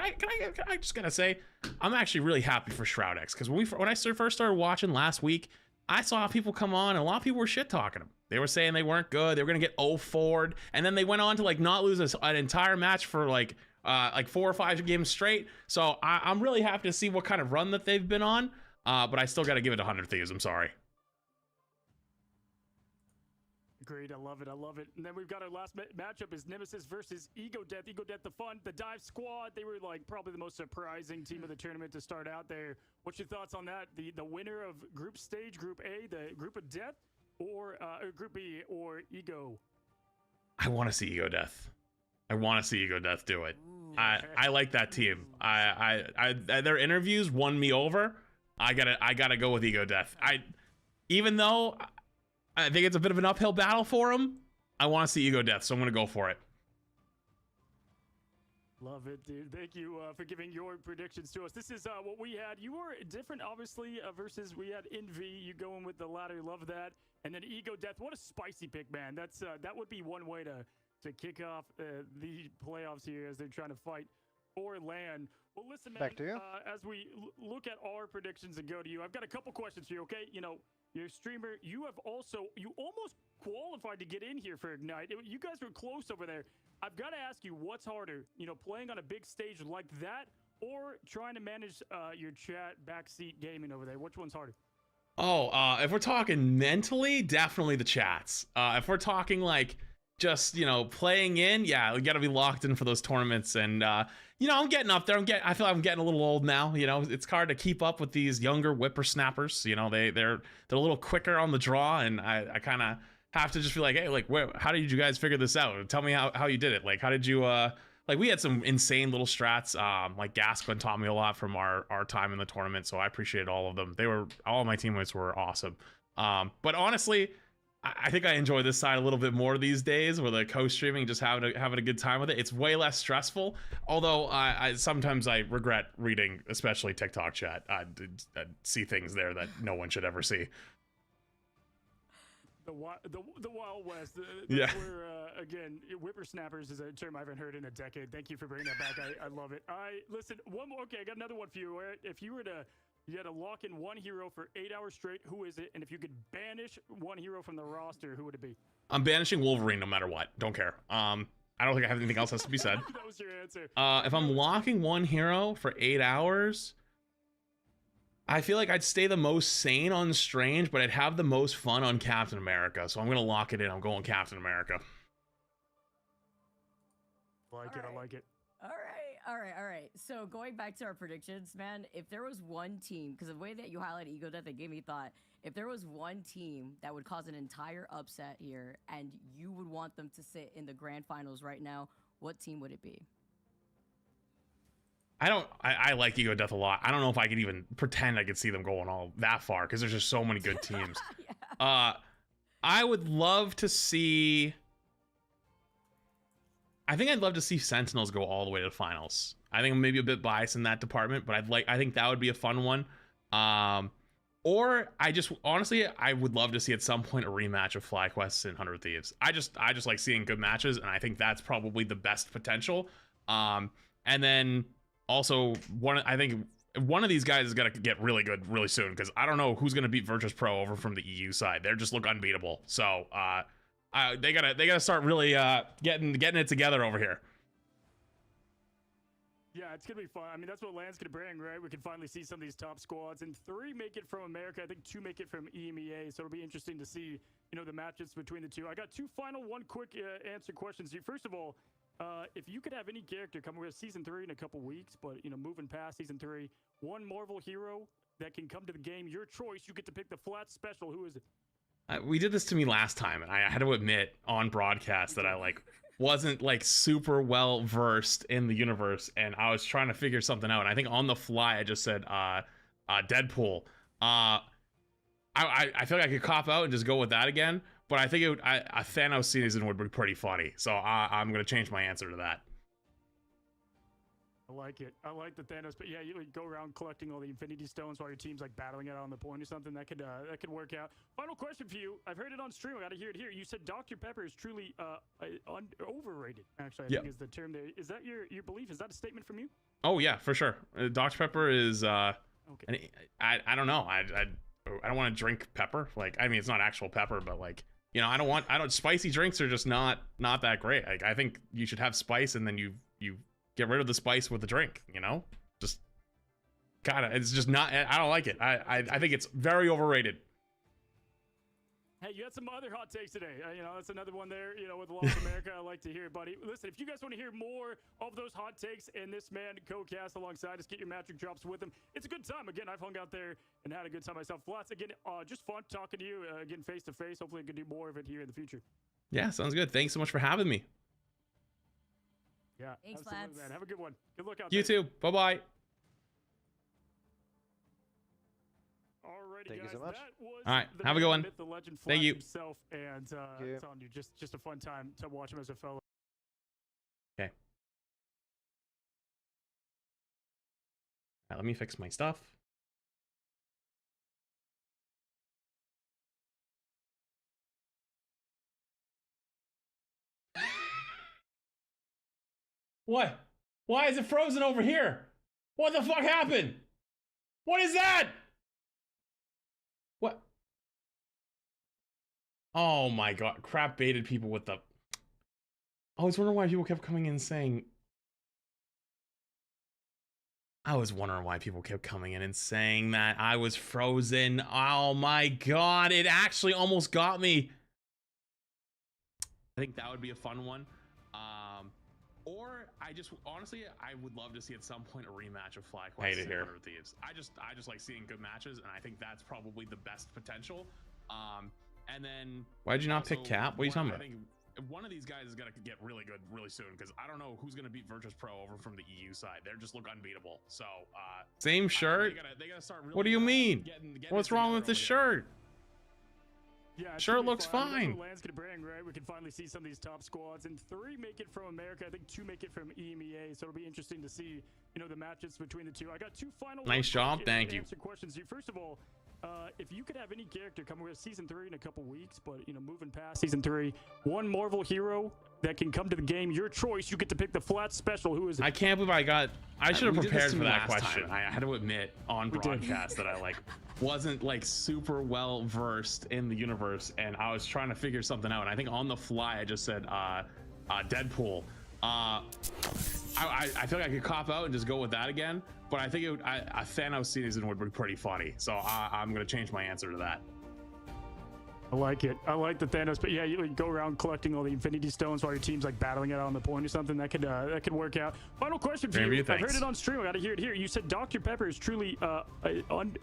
I just gotta say, I'm actually really happy for Shroud X, because when I first started watching last week, I saw people come on and a lot of people were shit talking them. They were saying they weren't good, they were gonna get 0-4'd, and then they went on to like not lose an entire match for like 4 or 5 games straight. So I'm really happy to see what kind of run that they've been on, but I still got to give it 100 Thieves. I'm sorry. Great, I love it, I love it. And then we've got our last matchup is Nemesis versus Ego Death. Ego Death, the fun, the dive squad. They were like probably the most surprising team of the tournament to start out there. What's your thoughts on that? The winner of group stage, Group A, the Group of Death, or Group B, or Ego? I want to see Ego Death. I want to see Ego Death do it. I like that team. Their interviews won me over. I gotta go with Ego Death. Even though I think it's a bit of an uphill battle for him, I want to see Ego Death, so I'm gonna go for it. Love it, dude. Thank you for giving your predictions to us. This is what we had. You were different, obviously, versus we had Envy. You going with the latter. Love that. And then Ego Death. What a spicy pick, man. That's that would be one way to kick off the playoffs here as they're trying to fight for land. Well, listen, man, back to you. As we look at our predictions and go to you, I've got a couple questions for you, okay? You know, you're a streamer. You almost qualified to get in here for Ignite. You guys were close over there. I've got to ask you, what's harder, you know, playing on a big stage like that or trying to manage your chat backseat gaming over there? Which one's harder? Oh, if we're talking mentally, definitely the chats. If we're talking like just, you know, playing in, yeah, we got to be locked in for those tournaments. And, you know, I'm getting up there. I feel like I'm getting a little old now. You know, it's hard to keep up with these younger whippersnappers. You know, they're a little quicker on the draw. And I kind of have to just be like, hey, like, how did you guys figure this out? Tell me how you did it. Like, how did you, like, we had some insane little strats. Like Gasquin taught me a lot from our time in the tournament. So I appreciated all of them. All of my teammates were awesome. But honestly, I think I enjoy this side a little bit more these days, where the co-streaming, just having a good time with it. It's way less stressful. Although sometimes I regret reading, especially TikTok chat. I see things there that no one should ever see. The Wild West. Yeah. Where, again, whippersnappers is a term I haven't heard in a decade. Thank you for bringing that back. I love it. Listen, one more. Okay, I got another one for you. If you were to You had to lock in one hero for 8 hours straight. Who is it? And if you could banish one hero from the roster, who would it be? I'm banishing Wolverine no matter what. Don't care. I don't think I have anything else has to be said. That was your answer. If I'm locking one hero for 8 hours, I feel like I'd stay the most sane on Strange, but I'd have the most fun on Captain America. So I'm going to lock it in. I'm going Captain America. I like it. All right. So going back to our predictions, man, if there was one team, because the way that you highlight Ego Death, it gave me thought. If there was one team that would cause an entire upset here, and you would want them to sit in the grand finals right now, what team would it be? I like Ego Death a lot. I don't know if I could even pretend I could see them going all that far because there's just so many good teams. Yeah. I would love to see. I think I'd love to see Sentinels go all the way to the finals. I think I'm maybe a bit biased in that department, but I think that would be a fun one. Or honestly, I would love to see at some point a rematch of FlyQuest and 100 Thieves. I just like seeing good matches, and I think that's probably the best potential. And then also I think one of these guys is gonna get really good really soon, because I don't know who's gonna beat Vertus Pro over from the EU side. They just look unbeatable. So they gotta start really getting it together over here. Yeah, it's gonna be fun. I mean, that's what LAN's gonna bring, right? We can finally see some of these top squads, and 3 make it from America. I think 2 make it from EMEA. So it'll be interesting to see, the matchups between the two. I got 2 final, 1 quick answer questions here. First of all, if you could have any character coming with season 3 in a couple weeks, but moving past season 3, one Marvel hero that can come to the game, your choice. You get to pick the flat special. Who is it? We did this to me last time, and I had to admit on broadcast that I wasn't super well versed in the universe, and I was trying to figure something out. And I think on the fly I just said Deadpool. I feel like I could cop out and just go with that again, but I think a Thanos season would be pretty funny. So I'm gonna change my answer to that. I like it. I like the Thanos, but yeah, you go around collecting all the Infinity Stones while your team's battling it out on the point or something. That could work out. Final question for you. I've heard it on stream. I got to hear it here. You said Dr. Pepper is truly overrated. Actually, I think is the term there. Is that your belief? Is that a statement from you? Oh yeah, for sure. Dr. Pepper is. Okay. I don't know. I don't want to drink pepper. I mean, it's not actual pepper, but I don't. Spicy drinks are just not that great. I think you should have spice, and then you get rid of the spice with the drink, just it's just not, I don't like it. I think it's very overrated. Hey, you had some other hot takes today. That's another one there, with Lost America. I like to hear it, buddy. Listen, if you guys want to hear more of those hot takes and this man co-cast alongside us, get your magic drops with him. It's a good time. Again, I've hung out there and had a good time myself. Flats, again, just fun talking to you, again, face to face. Hopefully I can do more of it here in the future. Yeah, sounds good. Thanks so much for having me. Yeah, thanks, absolutely, man. Have a good one. Good luck out there. You too. Bye-bye. Alrighty, Thank guys, you so much. All right, have a good one. The legend Thank you. Himself, and it's on you. Just a fun time to watch him as a fellow. Okay. All right, let me fix my stuff. What? Why is it frozen over here? What the fuck happened? What is that? What? Oh my god. Crap baited people with the... I was wondering why people kept coming in saying... I was wondering why people kept coming in and saying that I was frozen. Oh my god. It actually almost got me. I think that would be a fun one. Or honestly, I would love to see at some point a rematch of FlyQuest and 100 Thieves. I just like seeing good matches, and I think that's probably the best potential. And then why'd you not pick Cap? What are you talking about? I think one of these guys is gonna get really good really soon, because I don't know who's gonna beat Vertus Pro over from the EU side. They just look unbeatable. So same shirt. They gotta start really, what do you mean? What's wrong with the shirt? Yeah, sure, it looks fine. LAN's gonna bring, right? We can finally see some of these top squads, and 3 make it from America. I think 2 make it from EMEA. So it'll be interesting to see, the matchups between the two. I got 2 final. Nice job, thank you. Questions here. First of all, if you could have any character coming with season 3 in a couple weeks, but moving past season 3, one Marvel hero that can come to the game, your choice. You get to pick the flat special. Who is it? I can't believe I I should have prepared for that question. I had to admit on broadcast that I like wasn't like super well versed in the universe, and I was trying to figure something out. And I think on the fly I just said Deadpool. I feel like I could cop out and just go with that again, but I think a Thanos season would be pretty funny. So I'm gonna change my answer to that. I like it. I like the Thanos, but yeah, you go around collecting all the Infinity Stones while your team's like battling it out on the point or something. That could work out. Final question for you. I heard it on stream. I got to hear it here. You said Dr. Pepper is truly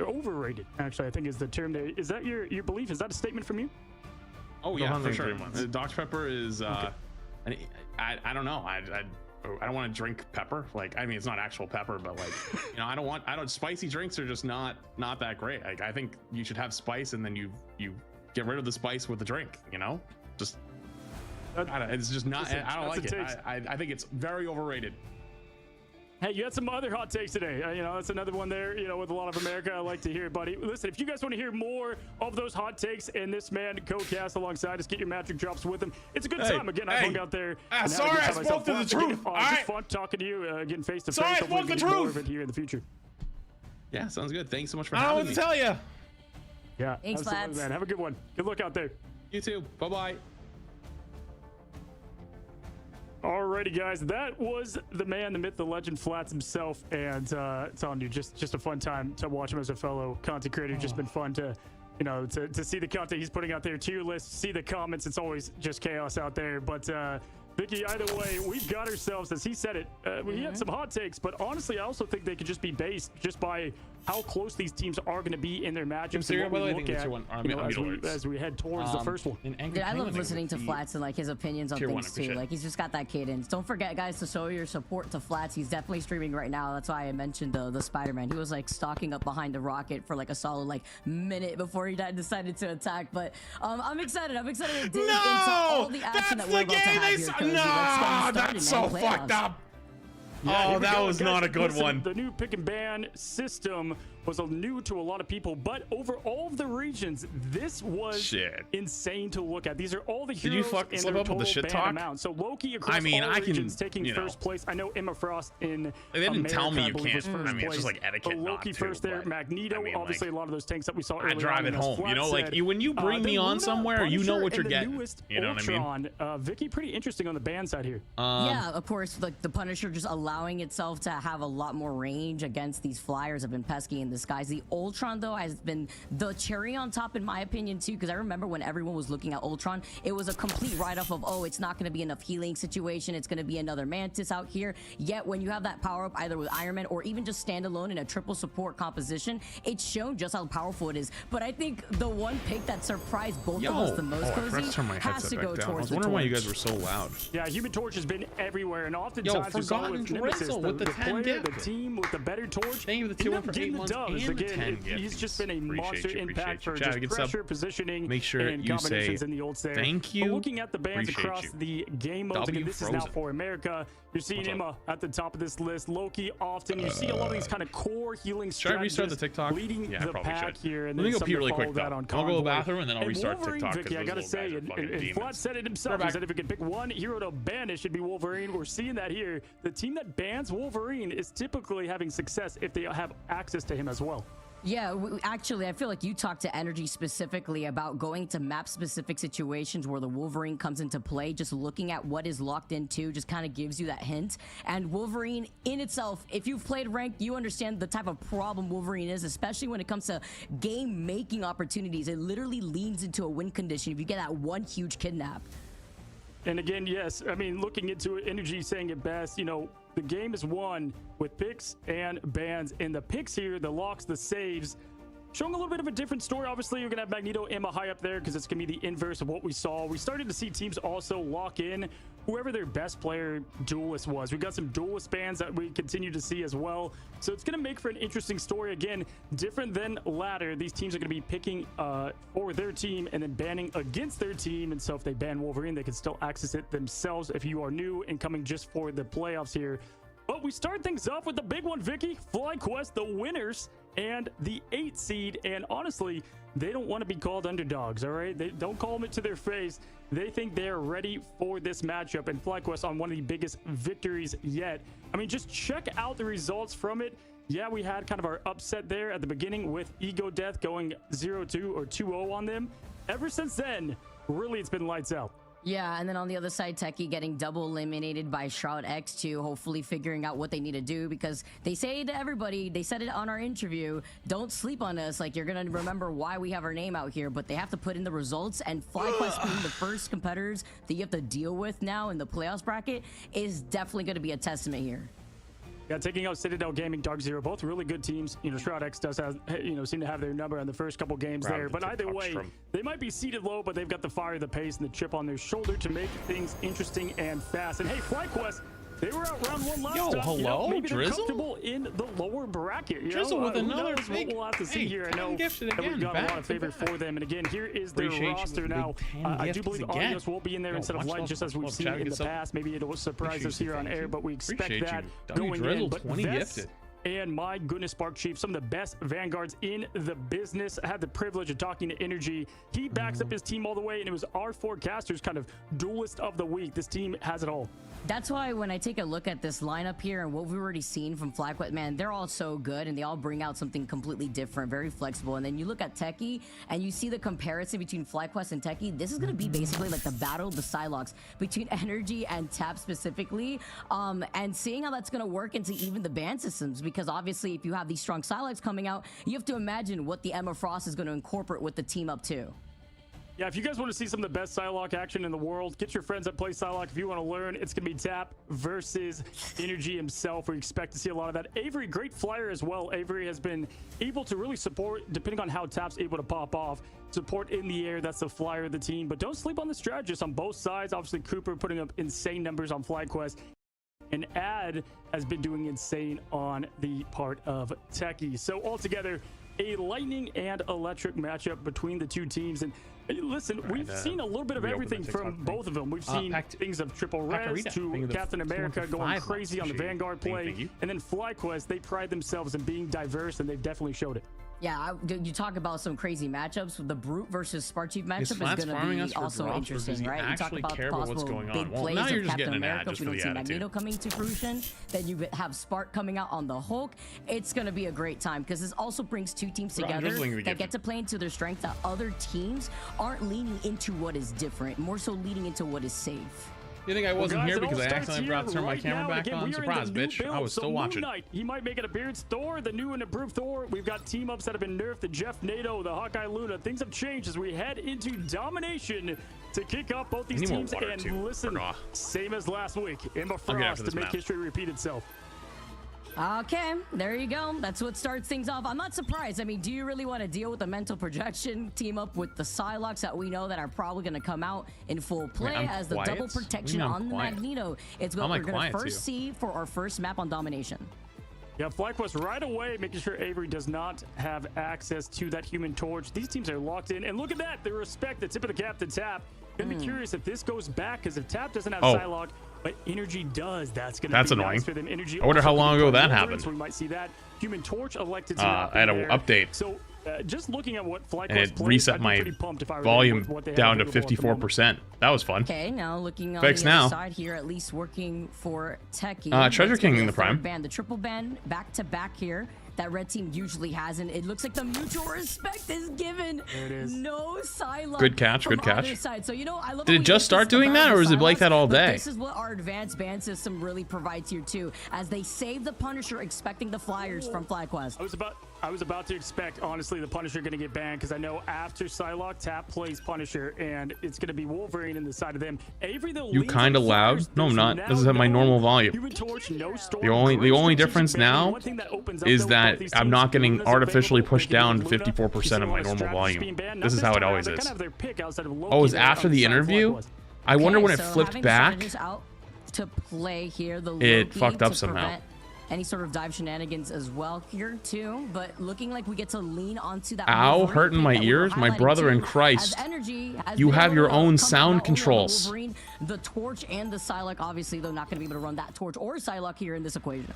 overrated. Actually, I think is the term there. Is that your belief? Is that a statement from you? Oh yeah, for sure. Dr. Pepper is. Okay. I don't know. I don't want to drink pepper. Like, I mean, it's not actual pepper, but like, you know, I don't. Spicy drinks are just not that great. Like, I think you should have spice, and then you get rid of the spice with the drink, you know? Just, it's just not, I don't like it. I think it's very overrated. Hey, you had some other hot takes today. You know, that's another one there, you know, with a lot of America. I like to hear it, buddy. Listen, if you guys want to hear more of those hot takes and this man co-cast alongside us, get your magic drops with him. It's a good time. Again, I hung out there. Sorry, I spoke to the truth. Just fun talking to you, again, face to face. Sorry, I spoke the truth. More of it here in the future. Yeah, sounds good. Thanks so much for having me. I don't know what to tell you. Yeah, thanks, lads. Man. Have a good one. Good luck out there. You too. Bye-bye. Alrighty, guys, that was the man, the myth, the legend, Flats himself, and telling you, just a fun time to watch him as a fellow content creator. Just been fun to, you know, to see the content he's putting out there, tier lists, see the comments. It's always just chaos out there, but Vicky, either way, we've got ourselves, as he said it, we had some hot takes, but honestly, I also think they could just be based just by how close these teams are going to be in their matchups and what we look at, you know, as we head towards the first one. Dude, I love listening to Flats and like his opinions on things too. Like, he's just got that cadence. Don't forget, guys, to show your support to Flats. He's definitely streaming right now. That's why I mentioned the Spider-Man. He was like stalking up behind the rocket for like a solid like minute before he decided to attack. But I'm excited. I'm excited to dig into all the action that we're about to have here. No, that's so fucked up. Yeah, oh, that was not a good Listen, one. The new pick and ban system was new to a lot of people, but over all of the regions, this was insane to look at. These are all the heroes. Did you slip up with the shit talk? Amount. So Loki across all regions taking first place. I know Emma Frost in they didn't America, tell me you can't. I mean, it's just like etiquette. But Loki first there. Magneto, I mean, obviously like, a lot of those tanks that we saw earlier. I drive it home. You know, like when you bring me on somewhere, you know what you're getting. You know what I mean? Vicky, pretty interesting on the ban side here. Yeah, of course, like the Punisher just allowing itself to have a lot more range against these flyers have been pesky in the skies. The Ultron, though, has been the cherry on top, in my opinion, too, because I remember when everyone was looking at Ultron, it was a complete write-off of, oh, it's not going to be enough healing situation, it's going to be another Mantis out here. Yet, when you have that power-up either with Iron Man or even just standalone in a triple support composition, it's shown just how powerful it is. But I think the one pick that surprised both of us the most, Cozy, has to go towards the Torch. I was wondering why you guys were so loud. Yeah, Human Torch has been everywhere, and oftentimes we saw with Nemesis, the player, the team with the better Torch, thank you for the 2 for 8 months again, he's just been a monster impact for just pressure, positioning, make sure and combinations in the old stare. Thank you. But looking at the bans across the game modes, again, this is now for America. You're seeing Emma at the top of this list. Loki often. You see a lot of these kind of core healing strategies. Should I restart the TikTok? Leading the pack here, and let me then go pee really quick. That on I'll go to the bathroom and then I'll restart Wolverine, TikTok. Vicky, I gotta say, and Flat said it himself. He said if we could pick one hero to banish, it'd be Wolverine. We're seeing that here. The team that bans Wolverine is typically having success if they have access to him as well. Yeah, actually, I feel like you talked to Energy specifically about going to map-specific situations where the Wolverine comes into play. Just looking at what is locked into just kind of gives you that hint. And Wolverine in itself, if you've played ranked, you understand the type of problem Wolverine is, especially when it comes to game-making opportunities. It literally leans into a win condition if you get that one huge kidnap. And again, yes, I mean, looking into it, Energy saying it best, you know, the game is won with picks and bans. And the picks here, the locks, the saves, showing a little bit of a different story. Obviously, you're going to have Magneto, Emma high up there because it's going to be the inverse of what we saw. We started to see teams also lock in whoever their best player duelist was. We got some duelist bans that we continue to see as well. So it's going to make for an interesting story. Again, different than ladder. These teams are going to be picking for their team and then banning against their team. And so if they ban Wolverine, they can still access it themselves if you are new and coming just for the playoffs here. But we start things off with the big one, Vicky. FlyQuest, the winners and the 8 seed. And honestly, they don't want to be called underdogs, all right? They don't call them to their face. They think they're ready for this matchup, and FlyQuest on one of the biggest victories yet. I mean, just check out the results from it. Yeah, we had kind of our upset there at the beginning with Ego Death going 0-2 or 2-0 on them. Ever since then, really, it's been lights out. Yeah, and then on the other side, Techie getting double eliminated by Shroud X2, hopefully figuring out what they need to do, because they say to everybody, they said it on our interview, don't sleep on us, like you're gonna remember why we have our name out here, but they have to put in the results, and FlyQuest being the first competitors that you have to deal with now in the playoffs bracket is definitely gonna be a testament here. Yeah, taking out Citadel Gaming, Dark Zero, both really good teams. You know, Shroud X does have, seem to have their number on the first couple games there. But either way, they might be seated low, but they've got the fire, the pace, and the chip on their shoulder to make things interesting and fast. And hey, FlyQuest, they were out round 1 last time. Hello, maybe they're Drizzle? comfortable in the lower bracket. Drizzle with another big. We'll have to see here. I know that we've got a lot of favor for them. And again, here is their roster now. I do believe Audios will be in there instead of Light, just as we've seen in the past. Maybe it'll surprise us here on air, but we expect that going in. But Vest and my goodness, Spark Chief, some of the best Vanguards in the business. I had the privilege of talking to Energy. He backs up his team all the way, and it was our forecasters kind of duelist of the week. This team has it all. That's why when I take a look at this lineup here and what we've already seen from FlyQuest, man, they're all so good and they all bring out something completely different, very flexible. And then you look at Techie and you see the comparison between FlyQuest and Techie. This is going to be basically like the battle of the Psylocks between Energy and Tap specifically. And seeing how that's going to work into even the ban systems, because obviously if you have these strong Psylocks coming out, you have to imagine what the Emma Frost is going to incorporate with the team up too. Yeah, if you guys want to see some of the best Psylocke action in the world, get your friends that play Psylocke. If you want to learn, it's going to be Tap versus Energy himself. We expect to see a lot of that. Avery, great flyer as well. Avery has been able to really support, depending on how Tap's able to pop off, support in the air. That's the flyer of the team. But don't sleep on the strategists on both sides. Obviously, Cooper putting up insane numbers on FlyQuest. And Ad has been doing insane on the part of Techie. So altogether, a lightning and electric matchup between the two teams. And listen, we've seen a little bit of everything from both of them. We've seen things of triple res to Captain America going crazy on the Vanguard play. And then FlyQuest, they pride themselves in being diverse, and they've definitely showed it. Yeah, you talk about some crazy matchups. The Brute versus Spark Chief matchup is going to be also interesting, right? You talk about the possible big plays of Captain America. We don't see Magneto coming to fruition. Then you have Spark coming out on the Hulk. It's going to be a great time because this also brings two teams together that get to play into their strength that other teams aren't leaning into what is different, more so leaning into what is safe. You think I wasn't here because I accidentally forgot to turn my camera back on? Surprise, bitch. I was still watching. He might make an appearance. Thor, the new and improved Thor. We've got team-ups that have been nerfed. The Jeff Nato, the Hawkeye Luna. Things have changed as we head into Domination to kick off both these teams. And listen, same as last week. Emma Frost to make history repeat itself. Okay, there you go. That's what starts things off. I'm not surprised. I mean, do you really want to deal with the mental projection team up with the Psylocks that we know that are probably going to come out in full play as the double protection on the Magneto? It's what we're going to first see for our first map on Domination. Yeah, FlyQuest right away making sure Avery does not have access to that Human Torch. These teams are locked in, and look at that. They respect the tip of the cap to Tap. Gonna be curious if this goes back, because if Tap doesn't have Psylocke, but Energy does, that's gonna be annoying. Nice for them. Energy I wonder how long ago that happened. So we might see that. Human Torch elected to I had an update. So just looking at what FlyQuest and it reset my volume down to 54%. That was fun. Okay, now looking on the other side here, at least working for Techie. Treasure King in the prime. The triple ban back to back here. That red team usually has, and it looks like the mutual respect is given. There it is. No Psylocke. Good catch, good catch. So, you know, I love Did it just start doing that, or is it like that all day? This is what our advanced ban system really provides here too, as they save the Punisher, expecting the flyers from FlyQuest. I was about to expect, honestly, the Punisher going to get banned, because I know after Psylocke, Tap plays Punisher, and it's going to be Wolverine in the side of them. Avery, though, you kind of loud? No, I'm not. This is at my normal volume. The only difference now is that I'm not getting artificially pushed down to 54% of my normal volume. This is how it always is. Oh, it was after the interview? I wonder when it flipped back. To play here, it fucked up somehow. Any sort of dive shenanigans as well here too, but looking like we get to lean onto that. Ow, hurting my ears, my brother in Christ. You have your own sound controls. The Torch and the Psylocke, obviously, though, not going to be able to run that Torch or Psylocke here in this equation.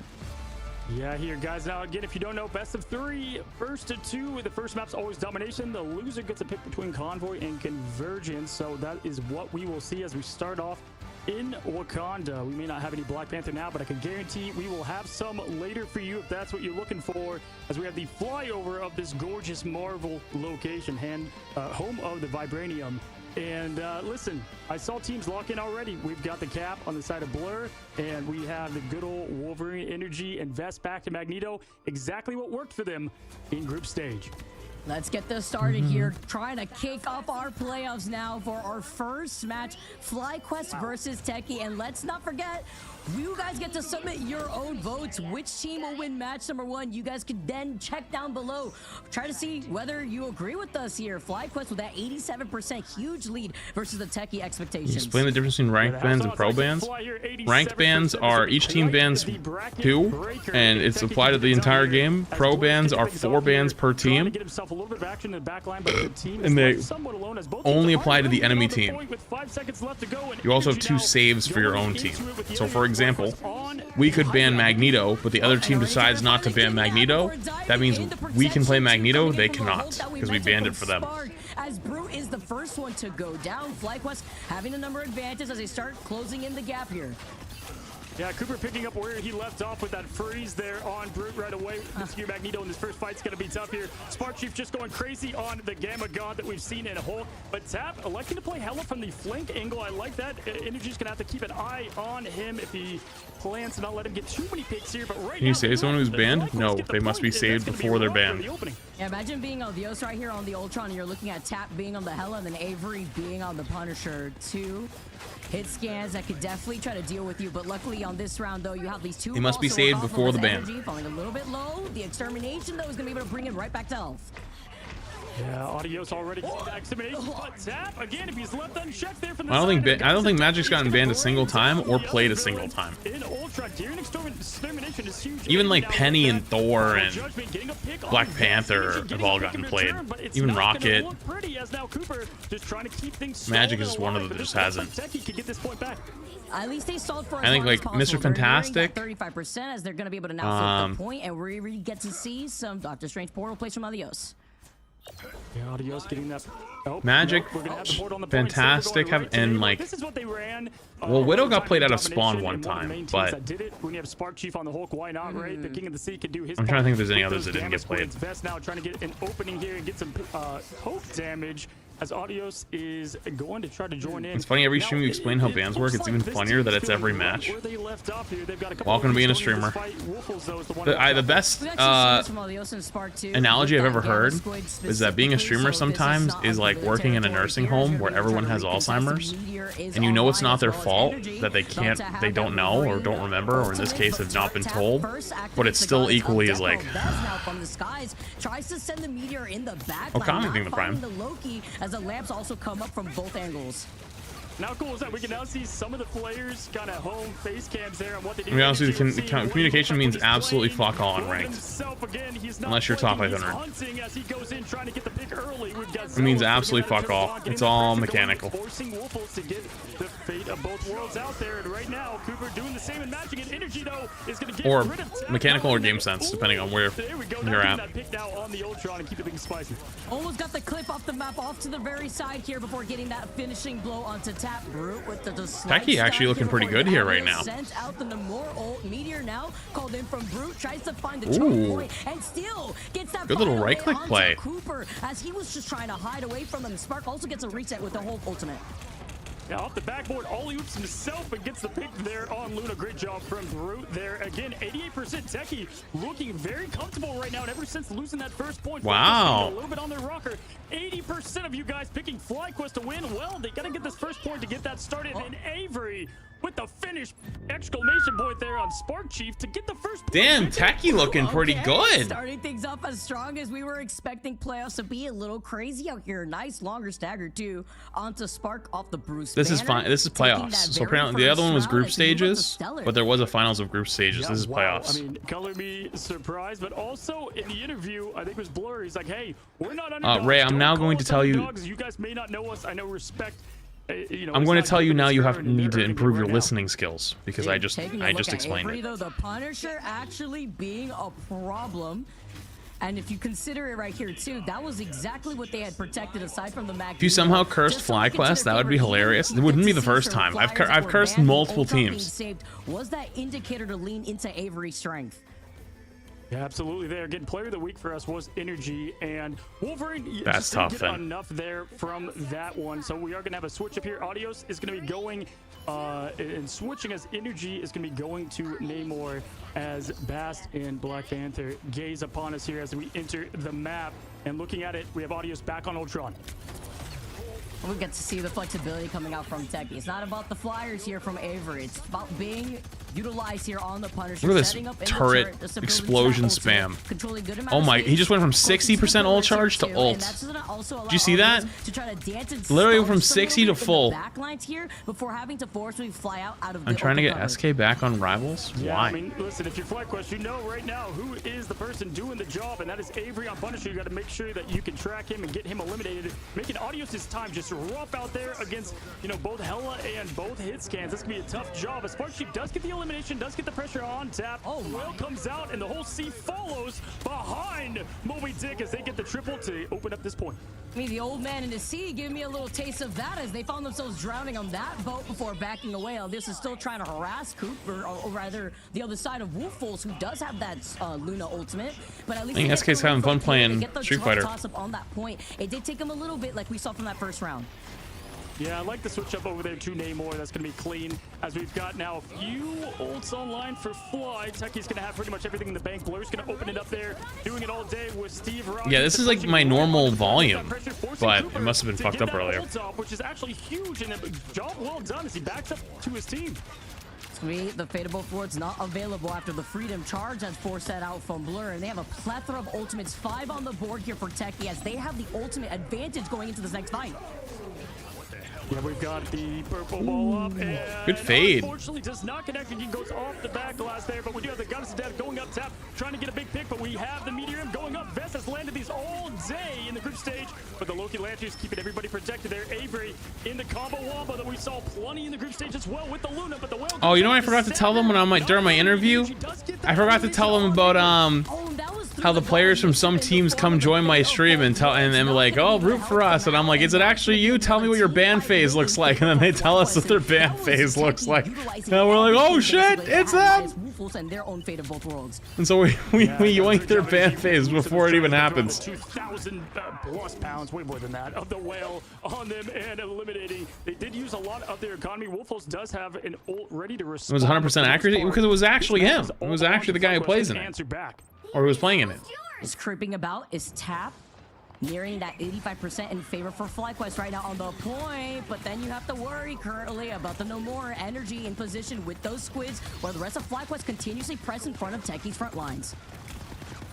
Yeah, here, guys. Now, again, if you don't know, best of 3, first to 2. The first map's always domination. The loser gets a pick between Convoy and Convergence. So that is what we will see as we start off in Wakanda. We may not have any Black Panther now, but I can guarantee we will have some later for you if that's what you're looking for, as we have the flyover of this gorgeous Marvel location, home of the Vibranium. And listen, I saw teams lock in already. We've got the Cap on the side of Blur, and we have the good old Wolverine energy and Vest back to Magneto. Exactly what worked for them in group stage. Let's get this started here. Trying to kick off our playoffs now for our first match, FlyQuest versus Techie. And let's not forget, you guys get to submit your own votes. Which team will win match number 1? You guys can then check down below. Try to see whether you agree with us here. FlyQuest with that 87% huge lead versus the Techie expectations. Explain the difference between ranked bans and pro bans. Ranked bans are each team bans 2, and it's applied to the entire game. Pro bans are 4 bans per team, and they only apply to the enemy team. You also have 2 saves for your own team. So for example, we could ban Magneto, but the other team decides not to ban Magneto. That means we can play Magneto, they cannot, because we banned it for them. As Brute is the first one to go down, FlyQuest having a number advantage as they start closing in the gap here. Yeah, Cooper picking up where he left off with that freeze there on Brute right away. This year Magneto in this first fight's going to be tough here. Spark Chief just going crazy on the Gamma God that we've seen in Hulk. But Tap electing to play Hella from the flank angle. I like that. Energy's going to have to keep an eye on him if he plans to not let him get too many picks here. But right Can you say someone who's banned? No, they must be saved before they're banned. Yeah, imagine being on the Dios right here on the Ultron, and you're looking at Tap being on the Hella, and then Avery being on the Punisher. 2 hit scans that could definitely try to deal with you, but luckily on this round though, you have these 2. He must be saved before the ban. Falling a little bit low. The extermination though is gonna be able to bring him right back to health. Yeah, Adios already getting the extermination, but Tap again if he's left unchecked there from the I don't think Magic's gotten banned a single time or played a single time. Even like Penny and Thor and Black Panther have all gotten played. Even Rocket. Magic is one of them that just hasn't. At least they stalled for I think like Mr. Fantastic. 35% as they're gonna be able to now flip the point, and we really get to see some Doctor Strange portal plays from Adios. Yeah, Adios getting that. Oh, Magic, Fantastic, and like, well, Widow got played out of Spawn one time, but when you have Spark Chief on the Hulk, why not, right? The King of the Sea can do his. I'm trying to think if there's any others that didn't get played. Vest now trying to get an opening here and get some poke damage as Adios is going to try to join in. It's funny, every stream you explain how bans work, it's even funnier that it's every match. Welcome to being a streamer. The best analogy I've ever heard is that being a streamer sometimes is like working in a nursing home where everyone has Alzheimer's, and you know it's not their fault that they don't know or don't remember, or in this case have not been told, but it's still equally as like, oh, commenting the Prime. As the lamps also come up from both angles. Now cool is that we can now see some of the players kind of home face cams there and what they do. To be honest with you, communication means absolutely fuck all on ranked. Unless you're top 500. It means absolutely fuck all. It's all mechanical. Forcing Wolfles to get the fate of both worlds out there, and right now Cooper doing the same in matching, and Energy though is going to get rid of mechanical or game sense, depending on where you're at. That pick now on the Ultron and keep it spicy. Almost got the clip off the map off to the very side here before getting that finishing blow onto Tap. Brute with the Techie actually looking pretty good here right now. Sent out the Namor ult. Meteor now called in from Brute, tries to find the choke point and still gets that good little right click play. Cooper as he was just trying to hide away from him. Spark also gets a reset with the whole ultimate. Now off the backboard, all he oops himself and gets the pick there on Luna. Great job from Brute there. Again, 88% Techie looking very comfortable right now. And ever since losing that first point, wow, a little bit on their rocker. 80% of you guys picking FlyQuest to win. Well, they got to get this first point to get that started. And Avery with the finish exclamation point there on Spark Chief to get the first point. Damn, Techie looking pretty good. Starting things off as strong as we were expecting playoffs to be. A little crazy out here. Nice longer stagger too onto Spark off the Bruce. This is fine. This is playoffs. So apparently the other one was group stages, but there was a finals of group stages. This is playoffs. I mean, color me surprised, but also in the interview, I think it was Blur. He's like, "Hey, we're not underdogs. Ray, I'm now going to tell you. You guys may not know us. I know respect I'm going to tell you now. You need to improve your listening skills because I just explained it. Though, the Punisher actually being a problem. And if you consider it right here too, that was exactly what they had protected aside from the Mag. If you somehow cursed FlyQuest, that would be hilarious. It wouldn't be the first time. I've cursed multiple teams. Was that indicator to lean into Avery's strength? Yeah, absolutely. There again, player of the week for us was Energy, and Wolverine. That's tough. Didn't get enough there from that one. So we are going to have a switch up here. Audios is going to be going, and switching as Energy is going to be going to Namor as Bast and Black Panther gaze upon us here as we enter the map. And looking at it, we have Audios back on Ultron. We get to see the flexibility coming out from Techie. It's not about the flyers here from Avery. It's about being utilized here on the Punisher. Look at this turret explosion spam. Oh my, he just went from 60% ult charge to ult. Did you see that? Literally from 60 to full. I'm trying to get SK back on Rivals? Yeah, why? I mean, listen, if you're FlyQuest, you know right now who is the person doing the job, and that is Avery on Punisher. You got to make sure that you can track him and get him eliminated, making Audios' time just rough out there against, you know, both Hella and both hit scans. This could be a tough job. A Spark Sheep does get the elimination, does get the pressure on tap. Will comes out, and the whole C follows behind Moby Dick as they get the triple to open up this point. I mean, the old man in the sea gave me a little taste of that as they found themselves drowning on that boat before backing away. Now, this is still trying to harass Cooper, or rather the other side of Wolffuls, who does have that Luna ultimate. But at least I think SK's having fun playing Street Fighter. Toss up on that point. It did take him a little bit, like we saw from that first round. Yeah, I like the switch up over there to Namor. That's going to be clean as we've got now a few ults online for Fly. Techie's going to have pretty much everything in the bank. Blur's going to open it up there, doing it all day with Steve Rock. Yeah, this is like my normal volume, but it must have been fucked up earlier. Which is actually huge, and a job well done as he backs up to his team. The Fate of both worlds not available after the Freedom Charge that's forced that out from Blur, and they have a plethora of ultimates, 5 on the board here for Techie as they have the ultimate advantage going into this next fight. Yeah, we've got the purple ball up, and good fade. Unfortunately, does not connect, and he goes off the back glass there. But we do have the Goddess of Death going up top, trying to get a big pick. But we have the Meteorium going up. Vest has landed these all day in the group stage, but the Loki Lanterns keeping everybody protected there. Avery in the combo wombo that we saw plenty in the group stage as well with the Luna, but the whale. Oh, you know what I forgot to tell them when during my interview? I forgot to tell them about how the players from some teams come join my stream and they're like, oh, root for us, and I'm like, is it actually you? Tell me what your band phase looks like, and then they tell us what their band phase looks like, and we're like, oh shit, it's them. And so we yoink their band phase before it even happens. 2,000 plus pounds, way more than that, of the whale on them and eliminating. They did use a lot of their economy. Wolffuls does have an ult ready to respond. It was 100% accurate because it was actually him. It was actually the guy who plays in it, or who was playing in it. Is creeping about is Tap, nearing that 85% in favor for FlyQuest right now on the point, but then you have to worry currently about the No More Energy in position with those squids, while the rest of FlyQuest continuously press in front of Techie's front lines.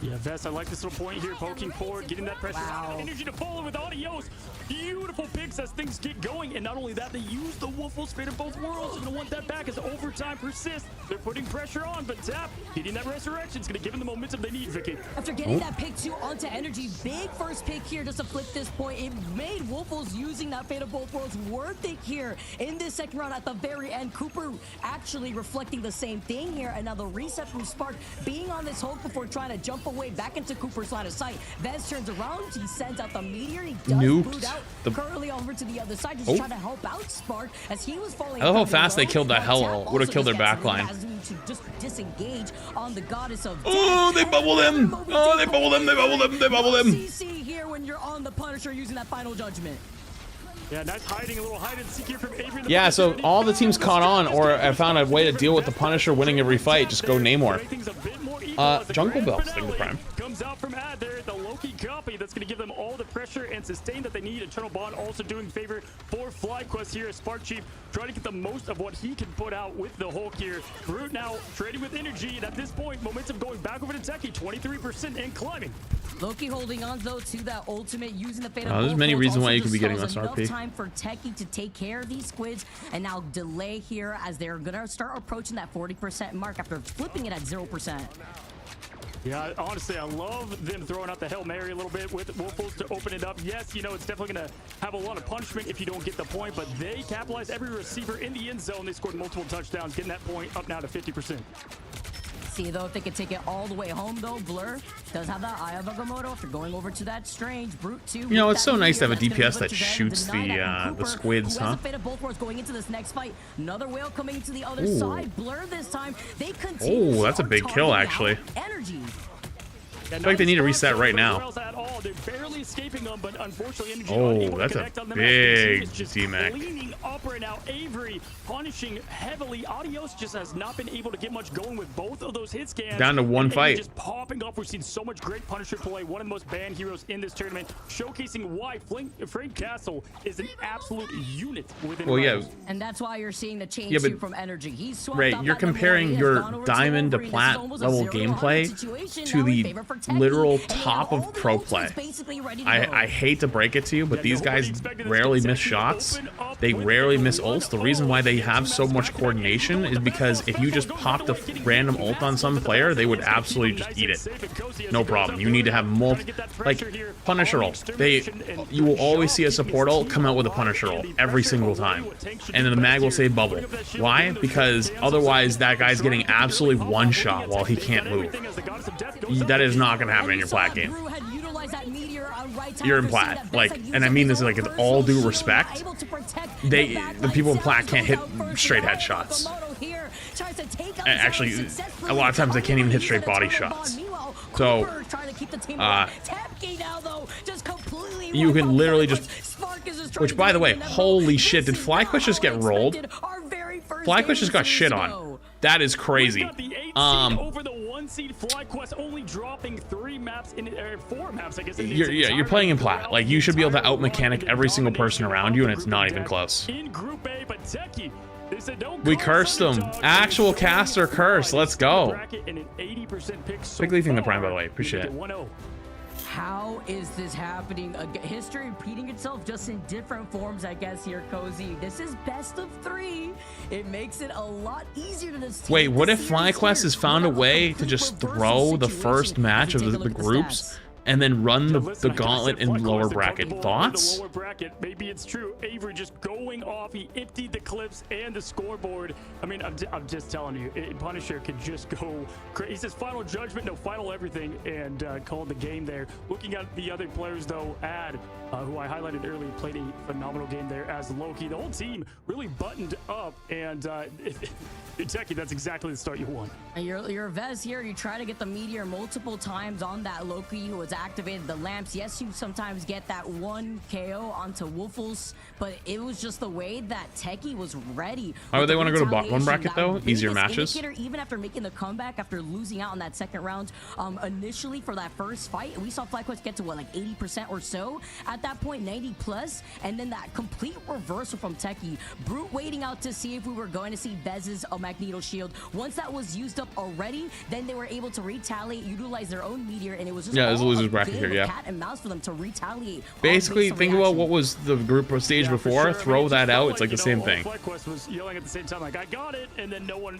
Yeah, Vest, I like this little point here, poking forward, getting that pressure on Energy to follow with Audios. Beautiful picks as things get going, and not only that, they use the Wolffuls Fate of both worlds. You're gonna want that back as overtime persists. They're putting pressure on, but Tap getting that resurrection is gonna give them the momentum they need, Vicky. After getting that pick 2 onto Energy, big first pick here just to flip this point. It made Wolffuls using that Fate of both worlds worth it here in this second round at the very end. Cooper actually reflecting the same thing here, and now the reset from Spark being on this hold before trying to jump away back into Cooper's line of sight. Vez turns around, he sends out the meteor, he does boot out currently over to the other side, just trying to help out Spark as he was falling. I love how fast they killed that Hella. Would have killed their backline. To just disengage on the Goddess of Death. Oh, they bubbled him! Oh, they bubbled him! They bubbled him! They bubbled him! CC here when you're on the Punisher using that final judgment. Yeah, nice hiding, a little hide and seek here from Avery. Yeah, so all the teams caught on or have found a way to deal with the Punisher winning every fight. Just go Namor. Jungle Bell, Sting the Prime. Comes out from Ad there, the Loki copy that's going to give them all the pressure and sustain that they need. Eternal Bond also doing favor for FlyQuest here. Spark Chief trying to get the most of what he can put out with the Hulk here. Groot now trading with energy, and at this point, momentum going back over to Techie, 23% and climbing. Loki holding on though to that ultimate, using the fate. There's many reasons why you could be getting this RP. Time for Techie to take care of these squids, and now delay here as they're gonna start approaching that 40% mark after flipping it at 0%. Yeah, honestly, I love them throwing out the Hail Mary a little bit with Wolfos to open it up. Yes, you know, it's definitely going to have a lot of punishment if you don't get the point, but they capitalized every receiver in the end zone. They scored multiple touchdowns, getting that point up now to 50%. See, though, if they could take it all the way home, though, Blur does have that Eye of Agamotto after going over to that Strange Brute 2. You know, it's so nice to have a DPS that shoots the squids, huh? Going into this next fight, another whale coming to the other side. Blur this time. They continue. Oh, that's a big kill, actually. Energy. I feel like they need to reset right now. They're barely escaping them, but unfortunately, oh, that's a big D-Mac. Cleaning up right now. Avery punishing heavily. Adios just has not been able to get much going with both of those hit scans. Down to one fight. Just popping off. We've seen so much great Punisher play. One of the most banned heroes in this tournament, showcasing why Frank Castle is an absolute unit within. Well, yeah. And that's why you're seeing the change too from energy. He's right. You're comparing your diamond to plat level gameplay to the literal top of pro play. I hate to break it to you, but these guys rarely miss shots. They rarely miss ults. The reason why they have so much coordination is because if you just popped a random ult on some player, they would absolutely just eat it. No problem. You need to have like Punisher ult. You will always see a support ult come out with a Punisher ult every single time, and then the mag will say bubble. Why? Because otherwise that guy's getting absolutely one shot while he can't move. That is not going to happen in your plat game. You're in plat, like, and I mean this like with all due respect. The people in plat can't hit straight headshots. Actually, a lot of times they can't even hit straight body shots. So, you can literally just. Which, by the way, holy shit! Did FlyQuest just get rolled? FlyQuest just got shit on. That is crazy. Over the 1 seed FlyQuest, only dropping 4 maps, I guess. You're playing in plat. Like, you should be able to out mechanic every single person around you, and it's not even close. In Group A, but Techie, they said don't. We cursed them. Actual caster curse. Let's go. Big leafing the prime, by the way. Appreciate it. How is this happening? History repeating itself just in different forms, I guess, here, Cozy. This is best of 3. It makes it a lot easier to this team. Wait, what if FlyQuest has found a way to just throw the first match of the groups and then run the gauntlet in lower bracket? Thoughts? Lower bracket, maybe it's true. Avery just going off. He emptied the clips and the scoreboard. I mean, I'm just telling you, Punisher could just go crazy. He says final judgment, no final everything, and called the game there. Looking at the other players, though, Ad, who I highlighted earlier, played a phenomenal game there as Loki. The whole team really buttoned up, and Techie, that's exactly the start you want. You're Vez here. You try to get the meteor multiple times on that Loki who was activated. The lamps, yes, you sometimes get that 1 KO onto Wolfos, but it was just the way that Techie was ready. Why would they want to go to bot 1 bracket though? Easier matches. Even after making the comeback after losing out in that second round, initially for that first fight, we saw FlyQuest get to what, like 80% or so at that point, 90 plus, and then that complete reversal from Techie. Brute waiting out to see if we were going to see Vez's Magneto shield. Once that was used up already, then they were able to retaliate, utilize their own meteor, and it was just a losers bracket here. Yeah, cat and mouse for them to retaliate. Basically, think about what was the group stage before. Sure. Throw that out. It's like the same thing. FlyQuest was yelling at the same time, like, I got it, and then no one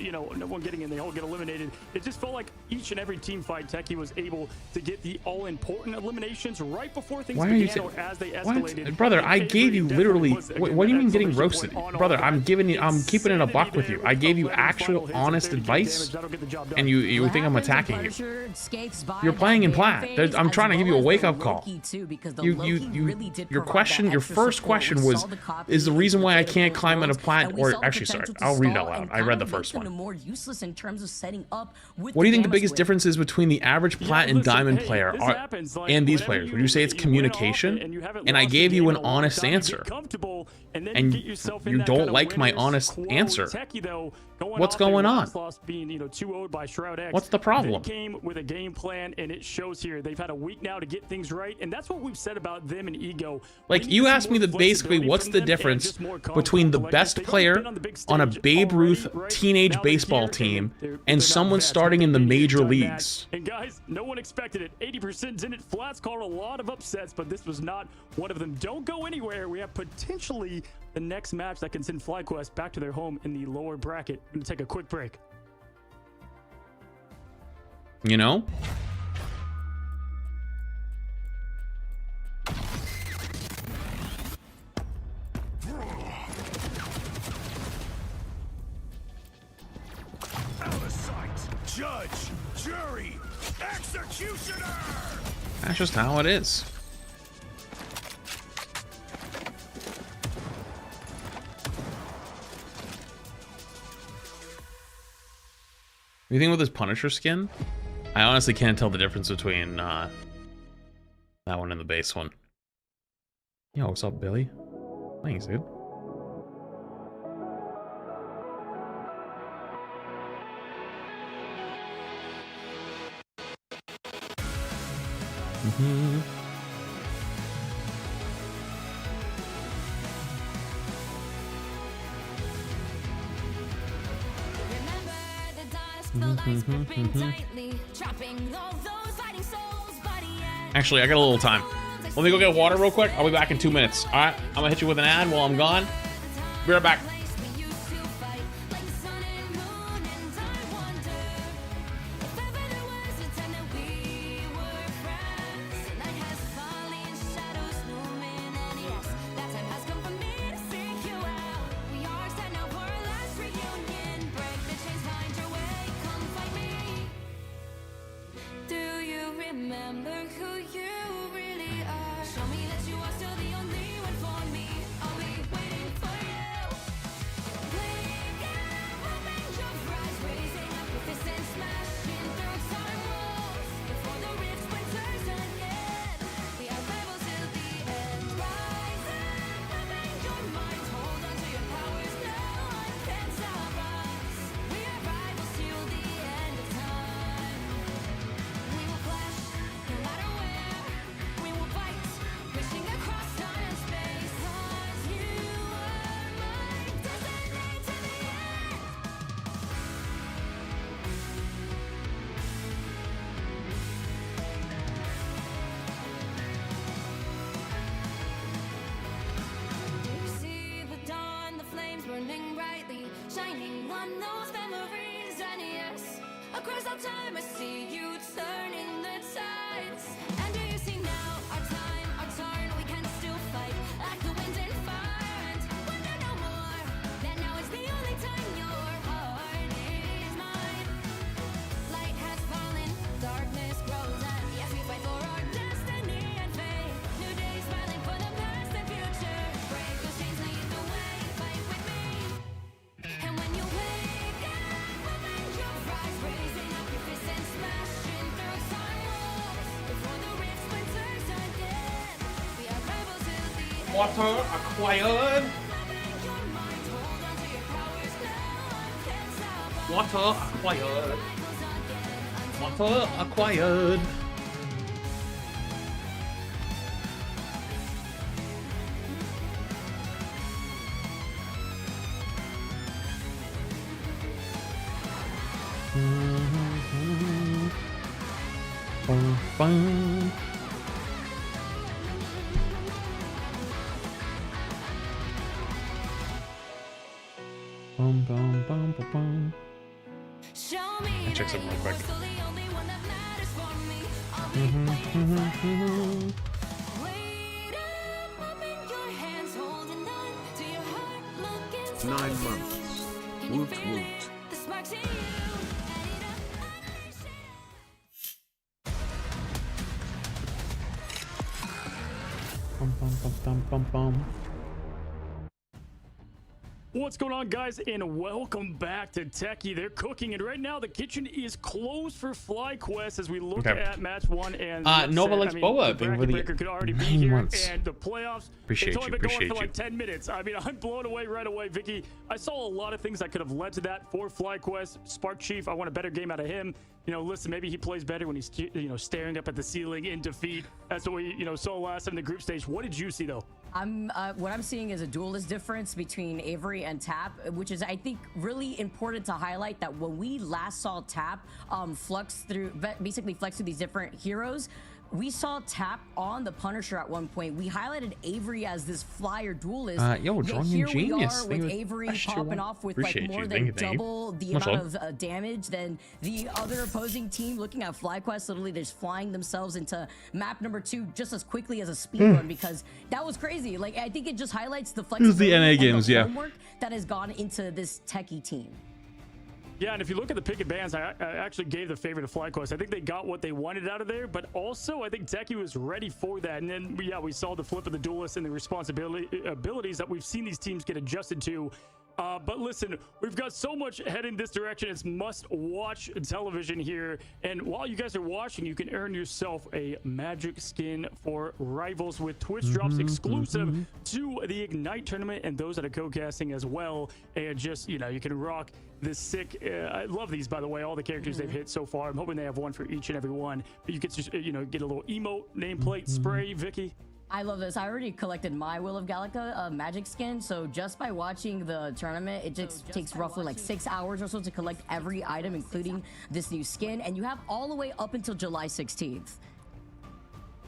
getting in. They all get eliminated. It just felt like each and every team fight, Techie was able to get the all-important eliminations right before things began or as they escalated. What? Brother, I gave you literally. What do you mean getting roasted, brother? I'm keeping it a buck with you. I gave you actual honest advice, and you think I'm attacking you. You're playing in plat. I'm trying to give you a wake-up call. Your first question was, is the reason why I can't climb out of plat, or actually, sorry, I'll read it out loud. I read the first one. What do you think the biggest difference is between the average plat and diamond player and these players? Would you say it's communication? And I gave you an honest answer, and you don't like my honest answer. What's going on? What's the problem? They came with a game plan, and it shows here. They've had a week now to get things right, and that's what we've said about them and Ego. Like, you asked me basically what's the difference between the best player on a Babe Ruth teenage baseball team and someone starting in the major leagues. And guys, no one expected it. 80% didn't. Flats called a lot of upsets, but this was not one of them. Don't go anywhere. We have potentially the next match that can send FlyQuest back to their home in the lower bracket. I'm gonna take a quick break. You know, That's just how it is. You think with his Punisher skin? I honestly can't tell the difference between that one and the base one. Yo, what's up, Billy? Thanks, dude. Actually, I got a little time. Let me go get water real quick. I'll be back in 2 minutes. All right, I'm gonna hit you with an ad while I'm gone. Be right back. Across our time, I see you turning the tides. And do you see now our time, our turn? We can still fight like the wind and fire. And wonder no more. That now is the only time your heart is mine. Light has fallen, darkness grows, and yes, we fight for our destiny and fate. New days smiling for the past and future. Break those chains, lead the way, fight with me. And when you wake up, open your eyes, raising up your fists and smashing through time walls. Before the rift splinters again, we are rebels till the end. Water acquired. Water acquired. Water acquired. Bum. Bum, bum, bum, bum, bum. I'll check something real quick. Nine months. Woot woot. Bum, bum, bum, bum, bum, bum. What's going on, guys, and welcome back to Techie. They're cooking, and right now the kitchen is closed for FlyQuest as we look at match one. And Nova likes Boa being really could already be here, months. and the playoffs. Appreciate it's only you. been going for like 10 minutes. I mean, I'm blown away right away, Vicky. I saw a lot of things that could have led to that for FlyQuest. Spark Chief, I want a better game out of him. You know, listen, maybe he plays better when he's, you know, staring up at the ceiling in defeat. That's what we, you know, saw last time in the group stage. What did you see, though? What I'm seeing is a duelist difference between Avery and Tap, which is, I think, really important to highlight that when we last saw Tap basically flex through these different heroes, we saw Tap on the Punisher at one point. We highlighted Avery as this flyer duelist. Yo, drawing here genius. we are with Avery popping off with like more than double the amount of damage than the other opposing team. Looking at FlyQuest, literally just flying themselves into map number 2 just as quickly as a speed run, because that was crazy. Like, I think it just highlights the flexibility the NA games, and the homework that has gone into this Techie team. Yeah, and if you look at the pick and bans, I actually gave the favor to FlyQuest. I think they got what they wanted out of there, but also I think Techie was ready for that. And then, yeah, we saw the flip of the duelist and the abilities that we've seen these teams get adjusted to. But listen, we've got so much heading this direction. It's must-watch television here. And while you guys are watching, you can earn yourself a magic skin for Rivals with Twitch drops exclusive to the Ignite tournament and those that are co-casting as well. And just, you know, you can rock this sick. I love these, by the way, all the characters they've hit so far. I'm hoping they have one for each and every one. But you get to, you know, get a little emote nameplate spray, Vicky. I love this. I already collected my Will of Gallica magic skin, so just by watching the tournament, it just takes roughly like 6 hours or so to collect every item, including this new skin, and you have all the way up until July 16th.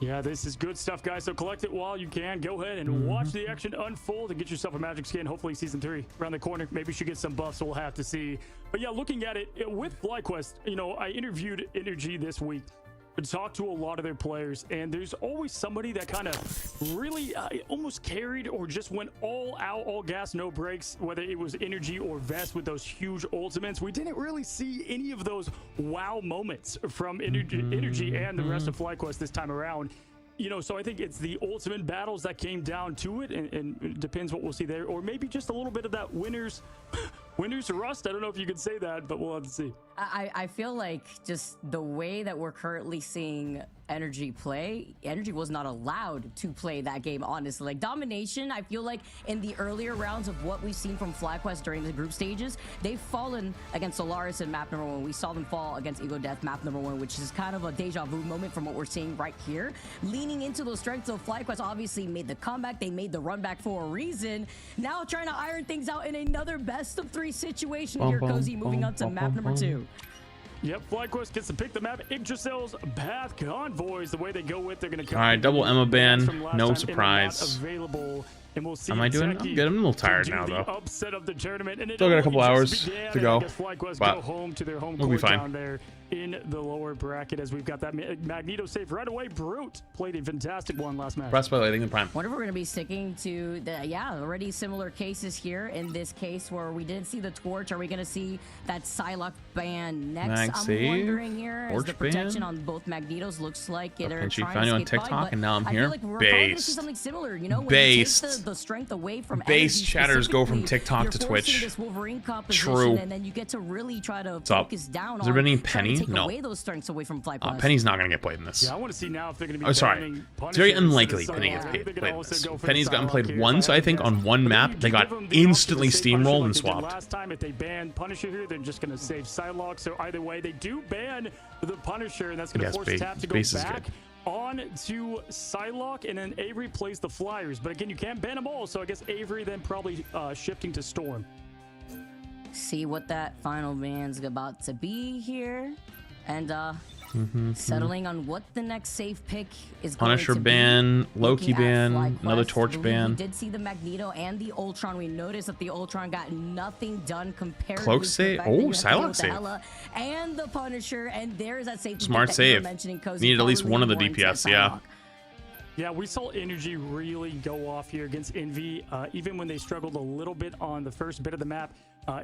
Yeah, this is good stuff, guys. So collect it while you can. Go ahead and watch the action unfold and get yourself a magic skin. Hopefully season 3 around the corner. Maybe you should get some buffs. We'll have to see. But yeah, looking at it with FlyQuest, you know, I interviewed Energy this week. Talk to a lot of their players, and there's always somebody that kind of really almost carried or just went all out, all gas, no brakes, whether it was Energy or Vest with those huge ultimates. We didn't really see any of those wow moments from Energy and the rest of FlyQuest this time around. You know, so I think it's the ultimate battles that came down to it, and it depends what we'll see there, or maybe just a little bit of that winner's rust. I don't know if you could say that, but we'll have to see. I feel like just the way that we're currently seeing Energy play, Energy was not allowed to play that game, honestly. Like domination, I feel like in the earlier rounds of what we've seen from FlyQuest during the group stages, they've fallen against Solaris in map number 1. We saw them fall against Ego Death map number 1, which is kind of a deja vu moment from what we're seeing right here. Leaning into those strengths of FlyQuest obviously made the comeback, they made the run back for a reason. Now trying to iron things out in another best of 3 situation here, Cozy, moving on to map number 2. Yep, FlyQuest gets to pick the map. Yggdrasil's Path Convoys, the way they go with, they're going to come. All right, double Emma ban, no surprise. And we'll see. Am I doing? I'm good. I'm a little tired now, though. Upset of the tournament, and still got a couple hours to go. But home to their home we'll be fine. Down there in the lower bracket, as we've got that Magneto save right away. Brute played a fantastic one last match. Press by lighting the prime. Wonder if we're going to be sticking to the already similar cases here. In this case, where we didn't see the torch, are we going to see that Psylocke ban next? I'm wondering here, as the protection on both Magnetos looks like they're trying found to you on TikTok, and now I'm here. Like we're probably going to see something similar. You know, when based. you take the strength away from base chatters go from TikTok to Twitch. This Wolverine True. And then you get to really try to What's focus up? down Has there been any on Penny? take No. away those strengths away from FlyQuest. Penny's not going to get played in this. Yeah, I want to see now if they're going to be. Oh, sorry. It's very unlikely Penny gets played in this. Penny's gotten played once, I think, on one map. They got instantly steamrolled and swapped. Last time, if they ban Punisher here, they're just going to save Psylocke. So either way, they do ban the Punisher, and that's going to force Tap to go back on to Psylocke, and then Avery plays the Flyers. But again, you can't ban them all, so I guess Avery then probably shifting to Storm. See what that final ban's about to be here, and settling on what the next safe pick is going Punisher to ban, be. Loki ban, another Torch ban. We did see the Magneto and the Ultron. We noticed that the Ultron got nothing done compared Cloak to save. the Psylocke save. And the Punisher, and there's that safety Smart save. Needed at least one of the DPS, yeah. Yeah, we saw Energy really go off here against Envy. Even when they struggled a little bit on the first bit of the map,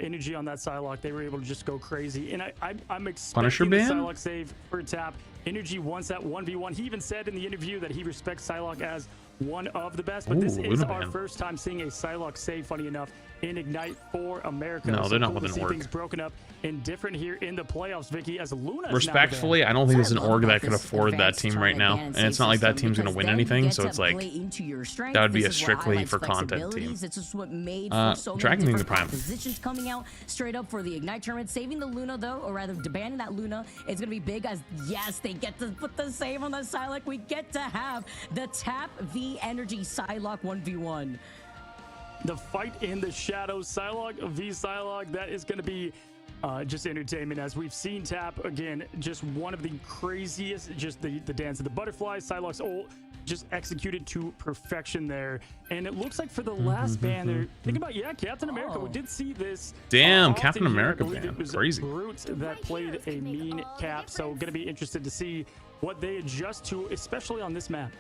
Energy on that Psylocke, they were able to just go crazy. And I'm expecting the Psylocke save for Tap. Energy wants that 1v1. He even said in the interview that he respects Psylocke as one of the best. But this is our first time seeing a Psylocke save, funny enough, in Ignite for America. No, they're not cool within to see org. things broken up and different here in the playoffs, Vicky, as Luna. Respectfully, I don't think there's an org that could afford that team right now, and it's not like that team's going to win anything. So it's like that would be a strictly for content team. It's just what made Dragon King the Prime. Positions coming out straight up for the Ignite tournament, saving the Luna though, or rather banning that Luna. It's going to be big, as yes, they get to put the save on the Psylocke. We get to have the Tap v Energy Psylocke 1v1. The fight in the shadows, Psylocke v Psylocke, that is going to be just entertainment, as we've seen Tap again, just one of the craziest, just the dance of the butterflies. Psylocke's ult just executed to perfection there, and it looks like for the last ban there, think about Captain America. We did see this. Damn, Captain America ban, it was crazy. Brute that played a mean Cap, so going to be interested to see what they adjust to, especially on this map.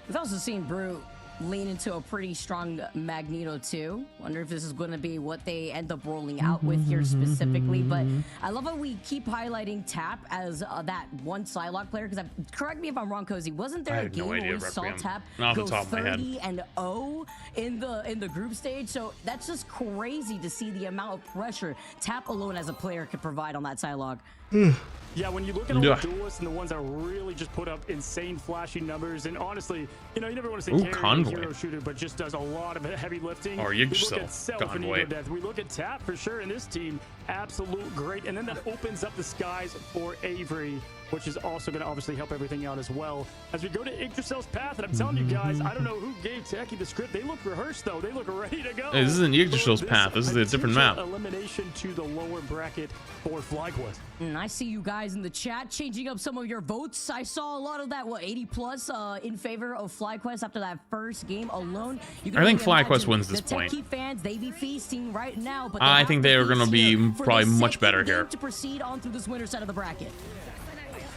We've also seen Brute lean into a pretty strong Magneto too. Wonder if this is going to be what they end up rolling out with here specifically. But I love how we keep highlighting Tap as that one Psylocke player. Because correct me if I'm wrong, Cozy. Wasn't there a game where we saw Tap go 30-0 in the group stage? So that's just crazy to see the amount of pressure Tap alone as a player could provide on that Psylocke. Yeah, when you look at all the duelists and the ones that really just put up insane flashy numbers, and honestly, you know, you never want to say carry a hero shooter, but just does a lot of heavy lifting. Or Convoy. We look at Tap for sure in this team, absolute great, and then that opens up the skies for Avery, which is also going to obviously help everything out as well. As we go to Yggdrasil's path, and I'm telling you guys, I don't know who gave Techie the script. They look rehearsed though. They look ready to go. Hey, this isn't Yggdrasil's path. This is a different map. Elimination to the lower bracket for FlyQuest. I see you guys in the chat changing up some of your votes. I saw a lot of that, 80 plus in favor of FlyQuest after that first game alone. I think FlyQuest wins this point. Techie fans, they be feasting right now, but I think they are going to be probably much better here. To proceed on through this winner side of the bracket.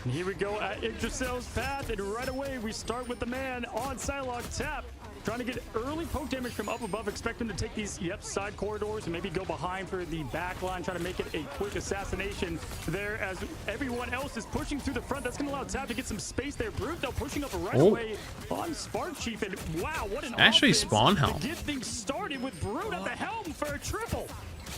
And here we go at Yggdrasil's path, and right away we start with the man on Psylocke, Tap. Trying to get early poke damage from up above. Expect him to take these, side corridors and maybe go behind for the back line. Trying to make it a quick assassination there as everyone else is pushing through the front. That's going to allow Tap to get some space there. Brute, though, pushing up right away on Spark Chief. And wow, what an actually spawn helm. To get things started with Brute at the helm for a triple.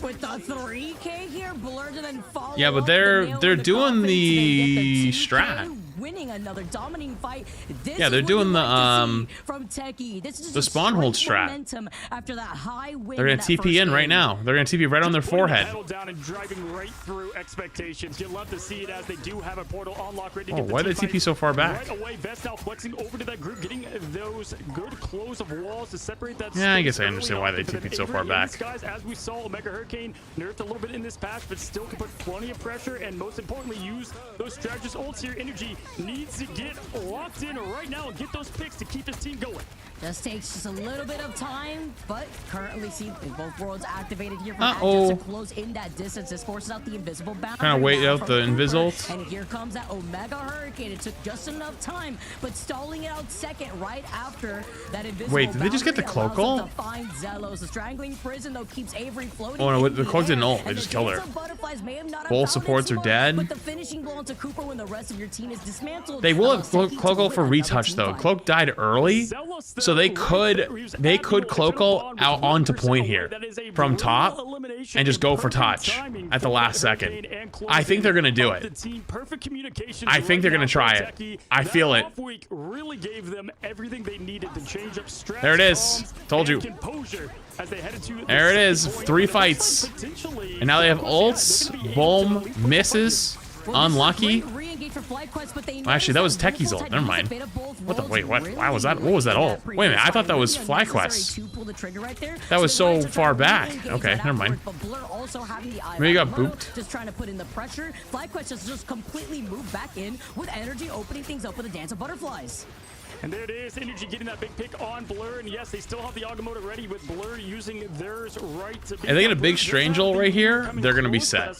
With the 3K here, blurred and then follow. Yeah, but they're doing the strat. Winning another dominating fight. Yeah, they're doing the from Techie. This is the spawn hold strat. After that high win. They're gonna TP in right now. They're gonna TP right on their forehead. Down and driving right through expectations. You'd love to see it as they do have a portal unlock ready to get the why did they TP so far back? Right away, Vest now flexing over to that group, getting those good close of walls to separate that. Yeah, I guess I understand why they TP'd so far back. Guys, as we saw, Omega Hurricane nerfed a little bit in this patch, but still can put plenty of pressure and most importantly use those strategist ults here. Energy needs to get locked in right now and get those picks to keep his team going. Just takes just a little bit of time, but currently see both worlds activated here for to close in that distance. This forces out the invisible boundary. Kind of wait out the invis-ult. And here comes that Omega Hurricane. It took just enough time, but stalling it out second right after that invisible. Wait, did they just get the cloak ult? Find Zelos. The strangling prison though keeps Avery floating. Oh no, the cloak didn't ult. They just killed her. Both supports are dead. But the finishing blow onto Cooper when the rest of your team is dismantled. They will have cloak ult for retouch though. Cloak died early, so they could cloak ult out onto point here from top and just go for touch at the last second. I think they're gonna do it. I think they're gonna try it. I feel it. There it is. Told you. There it is. 3 fights. And now they have ults. Boom. Misses. Unlucky. Actually, that was Techie's ult. Never mind. What the? Wait, what? Why was that? What was that ult? Wait a minute. I thought that was FlyQuest. That was so far back. Okay, never mind. Maybe you got booped. Just trying to put in the pressure. FlyQuest just completely moved back in with energy, opening things up with a dance of butterflies. And there it is, Energy getting that big pick on Blur, and yes, they still have the Agamotto ready with Blur using theirs right to be. If they get a big strange ult right here, they're gonna be set.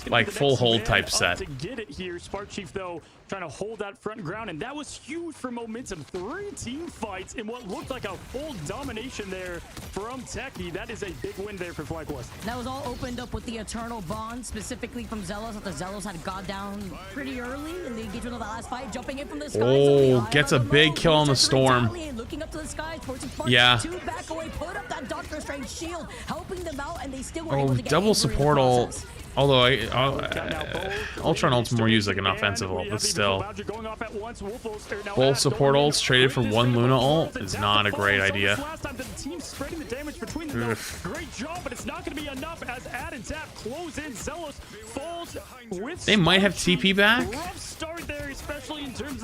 Like full hold type set. To get it here, Spark Chief though trying to hold that front ground, and that was huge for momentum. 3 team fights in what looked like a full domination there from Techie. That is a big win there for FlyQuest. That was all opened up with the Eternal Bond, specifically from Zelos. That the Zelos had got down pretty early in the engagement of the last fight, jumping in from the skies. Oh, gets a big kill on the storm. Looking up to the skies, yeah. 2 back away, put up that Doctor Strange shield, helping them out, and they still were able to get double support ult. Although Ultron ult's more used like an offensive ult, but still. Both support ults traded for 1 Luna ult is not a great idea. Great job, but it's not going to be enough as Ad and Tap close in. Zelos falls with they might have TP back.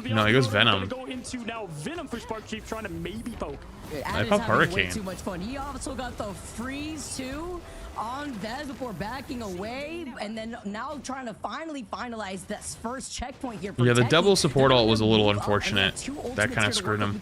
No, he goes Venom. Go into now Venom for Spark Chief trying to maybe poke. I pop Hurricane. Too much fun. He also got the freeze too on Vez before backing away, and then now trying to finally finalize this first checkpoint here. Yeah, the double support ult was a little unfortunate. That kind of screwed him.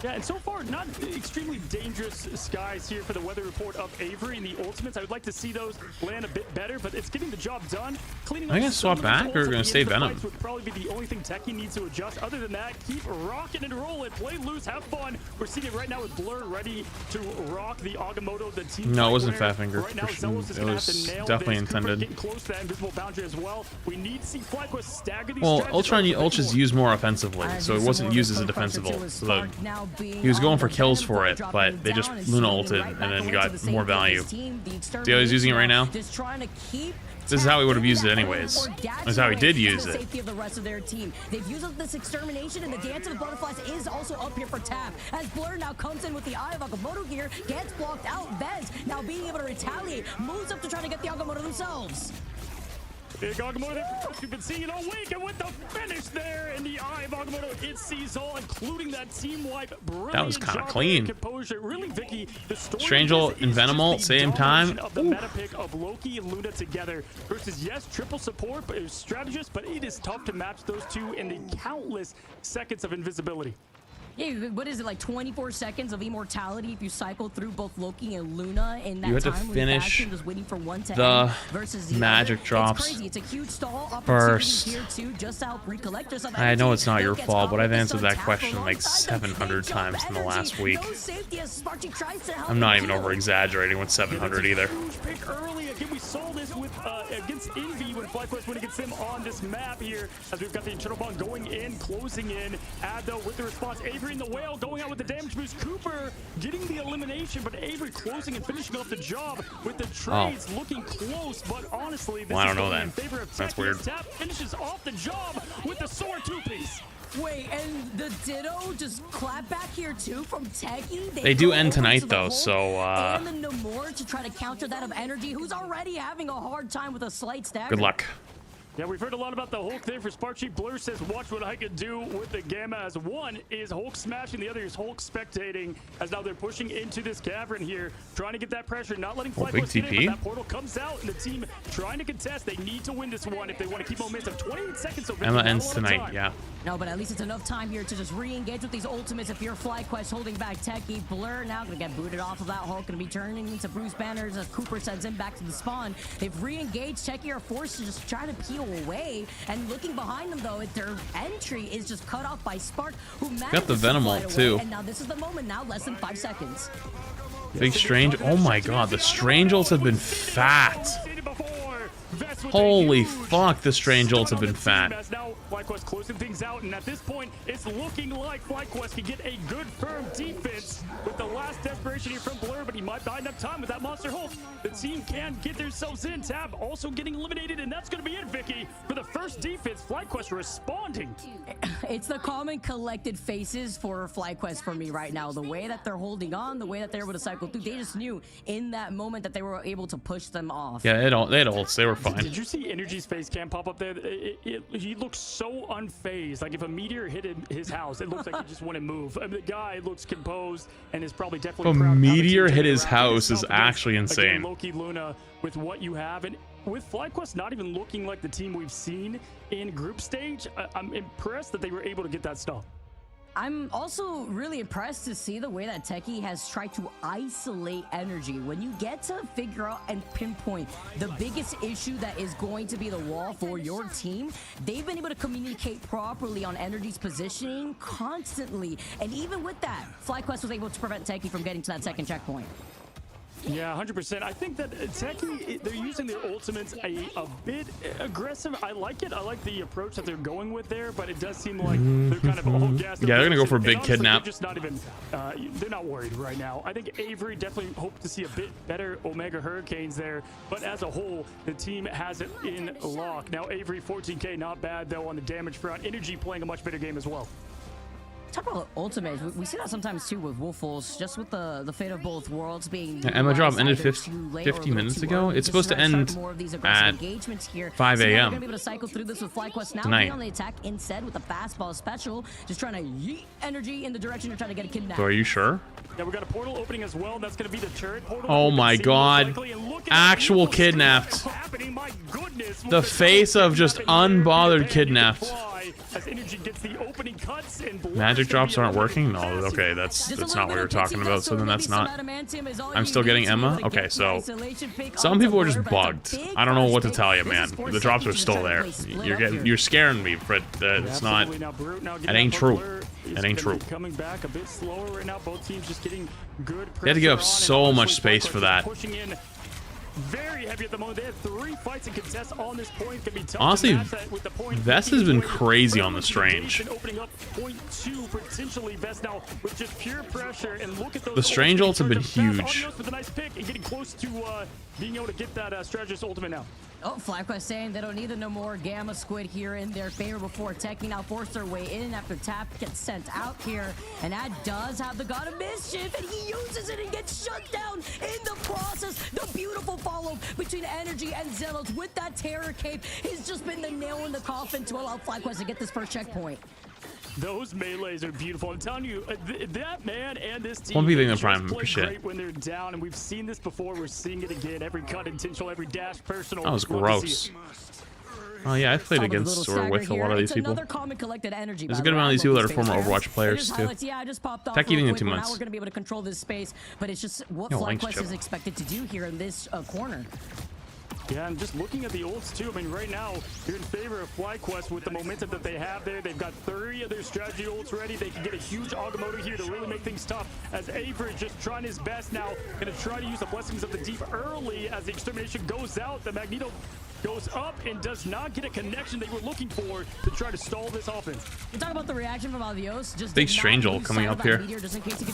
Yeah, and so far, not extremely dangerous skies here for the weather report of Avery and the ultimates. I would like to see those land a bit better, but it's getting the job done. Cleaning Are you gonna swap back or gonna stay Venom? Would probably be the only thing Techie needs to adjust. Other than that, keep rocking and rolling. Play loose, have fun. We're seeing it right now with Blur ready to rock the Agamotto. The team. No, it wasn't Fat Finger. Right now, it was definitely intended. Getting close to that invisible boundary as well. We need to see FlyQuest stagger these. Well, Ultra's used more offensively, so it wasn't used as a defensive. So he was going for kills for it, but they just Luna ulted and then got more value. See how he's using it right now? This is how he would have used it anyways. This is how he did use it. They've used up this extermination, and the Dance of the Butterflies is also up here for tap. As Blur now comes in with the Eye of Agamotto here, gets blocked out. Vez now being able to retaliate, moves up to try to get the Agamotto themselves. Big Agamotto, we've been seeing it all week, and with the finish there in the Eye of Agamotto, it sees all, including that team wipe. That was kind of clean. Composure. Really, Vicky, the Strangel and Venom same time. Of the meta pick of Loki and Luna together versus, yes, triple support, but it's strategist, but it is tough to match those two in the countless seconds of invisibility. Yeah, what is it, like 24 seconds of immortality if you cycle through both Loki and Luna in that you had to time finish just waiting for one to the versus magic drops it's crazy. It's a huge stall first. Here too, just to help recollect yourself. I know it's not your fault, but I've answered that question like 700 times in the last week. I'm not even over exaggerating with 700 either. Pick early. Again, we saw this with against Envy when FlyQuest went against him on this map here, as we've got the internal bond going in, closing in. Add though with the response, Avery and the Whale going out with the damage boost. Cooper getting the elimination, but Avery closing and finishing off the job with the trades looking close. But honestly, this I don't is know going that. in favor of That's Tech. weird. Tap finishes off the job with the sword two-piece. Wait, and the Ditto just clap back here too from Techie. They do end tonight though, so and the Namor to try to counter that of Energy, who's already having a hard time with a slight stagger. good luck. Yeah, we've heard a lot about the Hulk there for Sparksheet. Blur says, watch what I can do with the Gamma, as one is Hulk smashing, the other is Hulk spectating, as now they're pushing into this cavern here, trying to get that pressure, not letting FlyQuest get in, but that portal comes out, and the team trying to contest. They need to win this one if they want to keep momentum. 28 seconds, so Emma ends tonight, yeah. No, but at least it's enough time here to just re-engage with these ultimates. If you're FlyQuest holding back Techie, Blur now gonna get booted off of that Hulk, gonna be turning into Bruce Banners as Cooper sends him back to the spawn. They've re-engaged. Techie are forced to just try to peel away, and looking behind them though, their entry is just cut off by Spark, who got the Venom ult too. And now this is the moment, now less than 5 seconds. Big Strange, oh my god, the Strange ults have been fat. Holy fuck, the Strange ults have been fat. Now FlyQuest closing things out, and at this point, it's looking like FlyQuest can get a good firm defense with the last desperation here from Blur, but he might buy enough time with that Monster Hulk. The team can get themselves in. Tab also getting eliminated, and that's going to be it, Vicky. For the first defense, FlyQuest responding. It's the calm and collected faces for FlyQuest for me right now. The way that they're holding on, the way that they're able to cycle through, they just knew in that moment that they were able to push them off. Yeah, they had ults, they were fine. Did you see Energy's face cam pop up there? He looks so unfazed. Like if a meteor hit his house, it looks like he just wouldn't move. I mean, the guy looks composed and is probably definitely a proud. Meteor hit his house is actually insane. Again, Loki, Luna, with what you have, and with FlyQuest not even looking like the team we've seen in group stage, I'm impressed that they were able to get that stuff. I'm also really impressed to see the way that Techie has tried to isolate Energy. When you get to figure out and pinpoint the biggest issue that is going to be the wall for your team, they've been able to communicate properly on Energy's positioning constantly. And even with that, FlyQuest was able to prevent Techie from getting to that second checkpoint. Yeah, 100%. I think that Techie, they're using their ultimates a bit aggressive. I like it. I like the approach that they're going with there, but it does seem like they're kind of all gassed. Yeah, they're going to go for a big honestly, kidnap. They're just not even, they're not worried right now. I think Avery definitely hoped to see a bit better Omega Hurricanes there, but as a whole, the team has it in lock. Now, Avery, 14K, not bad, though, on the damage front. Energy playing a much better game as well. Talk about ultimates. We see that sometimes too with Wolfels, just with the fate of both worlds being. Yeah, Emma drop ended 50 minutes ago. It's supposed to end at 5 a.m. We're gonna be able to cycle through this with FlyQuest now tonight. Being on the attack instead with the fastball special, just trying to yeet Energy in the direction you're trying to get a kidnap. So are you sure? Yeah, we got a portal opening as well. That's going to be the turret portal. Oh my god. Actual kidnapped. The face of just unbothered kidnapped. as Energy gets the opening cuts and magic drops aren't working? No, okay, that's not what we were talking about, so then that's not. I'm still getting Emma? Okay, so some people are just bugged. I don't know what to tell you, man. The drops are still there. You're scaring me, but it's not. It ain't true. It ain't true. Coming back a bit slower right now. Both teams just getting good. They had to give up so much space for that. Very heavy at the moment. They had 3 fights and contests on this point. Can be tough. Honestly, Vest has been crazy on the Strange. Opening up point 2 potentially Vest now with just pure pressure, and look at those. The Strange ults have been huge. With a nice pick and getting close to being able to get that strategist ultimate now. Oh, FlyQuest saying they don't need no more Gamma Squid here in their favor before Techie now force their way in after Tap gets sent out here. And that does have the God of Mischief, and he uses it and gets shut down in the process. The beautiful follow between Energy and Zealots with that Terror Cape has just been the nail in the coffin to allow FlyQuest to get this first checkpoint. Those melees are beautiful. I'm telling you, that man and this team. Won't be the prime for shit. Great when they're down, and we've seen this before. We're seeing it again. Every cut intentional, every dash personal. That was gross. Oh yeah, I played against or with a lot of these people. There's a good amount of these people that are former Overwatch players too. Tech eating in 2 months. Now we're going to be able to control this space, but it's just what FlyQuest is expected to do here in this corner. Yeah, and just looking at the ults too, I mean, right now, you're in favor of FlyQuest with the momentum that they have there. They've got 30 of their strategy ults ready. They can get a huge Agamotto here to really make things tough, as Avery is just trying his best now, going to try to use the Blessings of the Deep early as the Extermination goes out. The Magneto goes up and does not get a connection they were looking for to try to stall this offense. You talk about the reaction from Aldios. Just big Strange ult coming up here.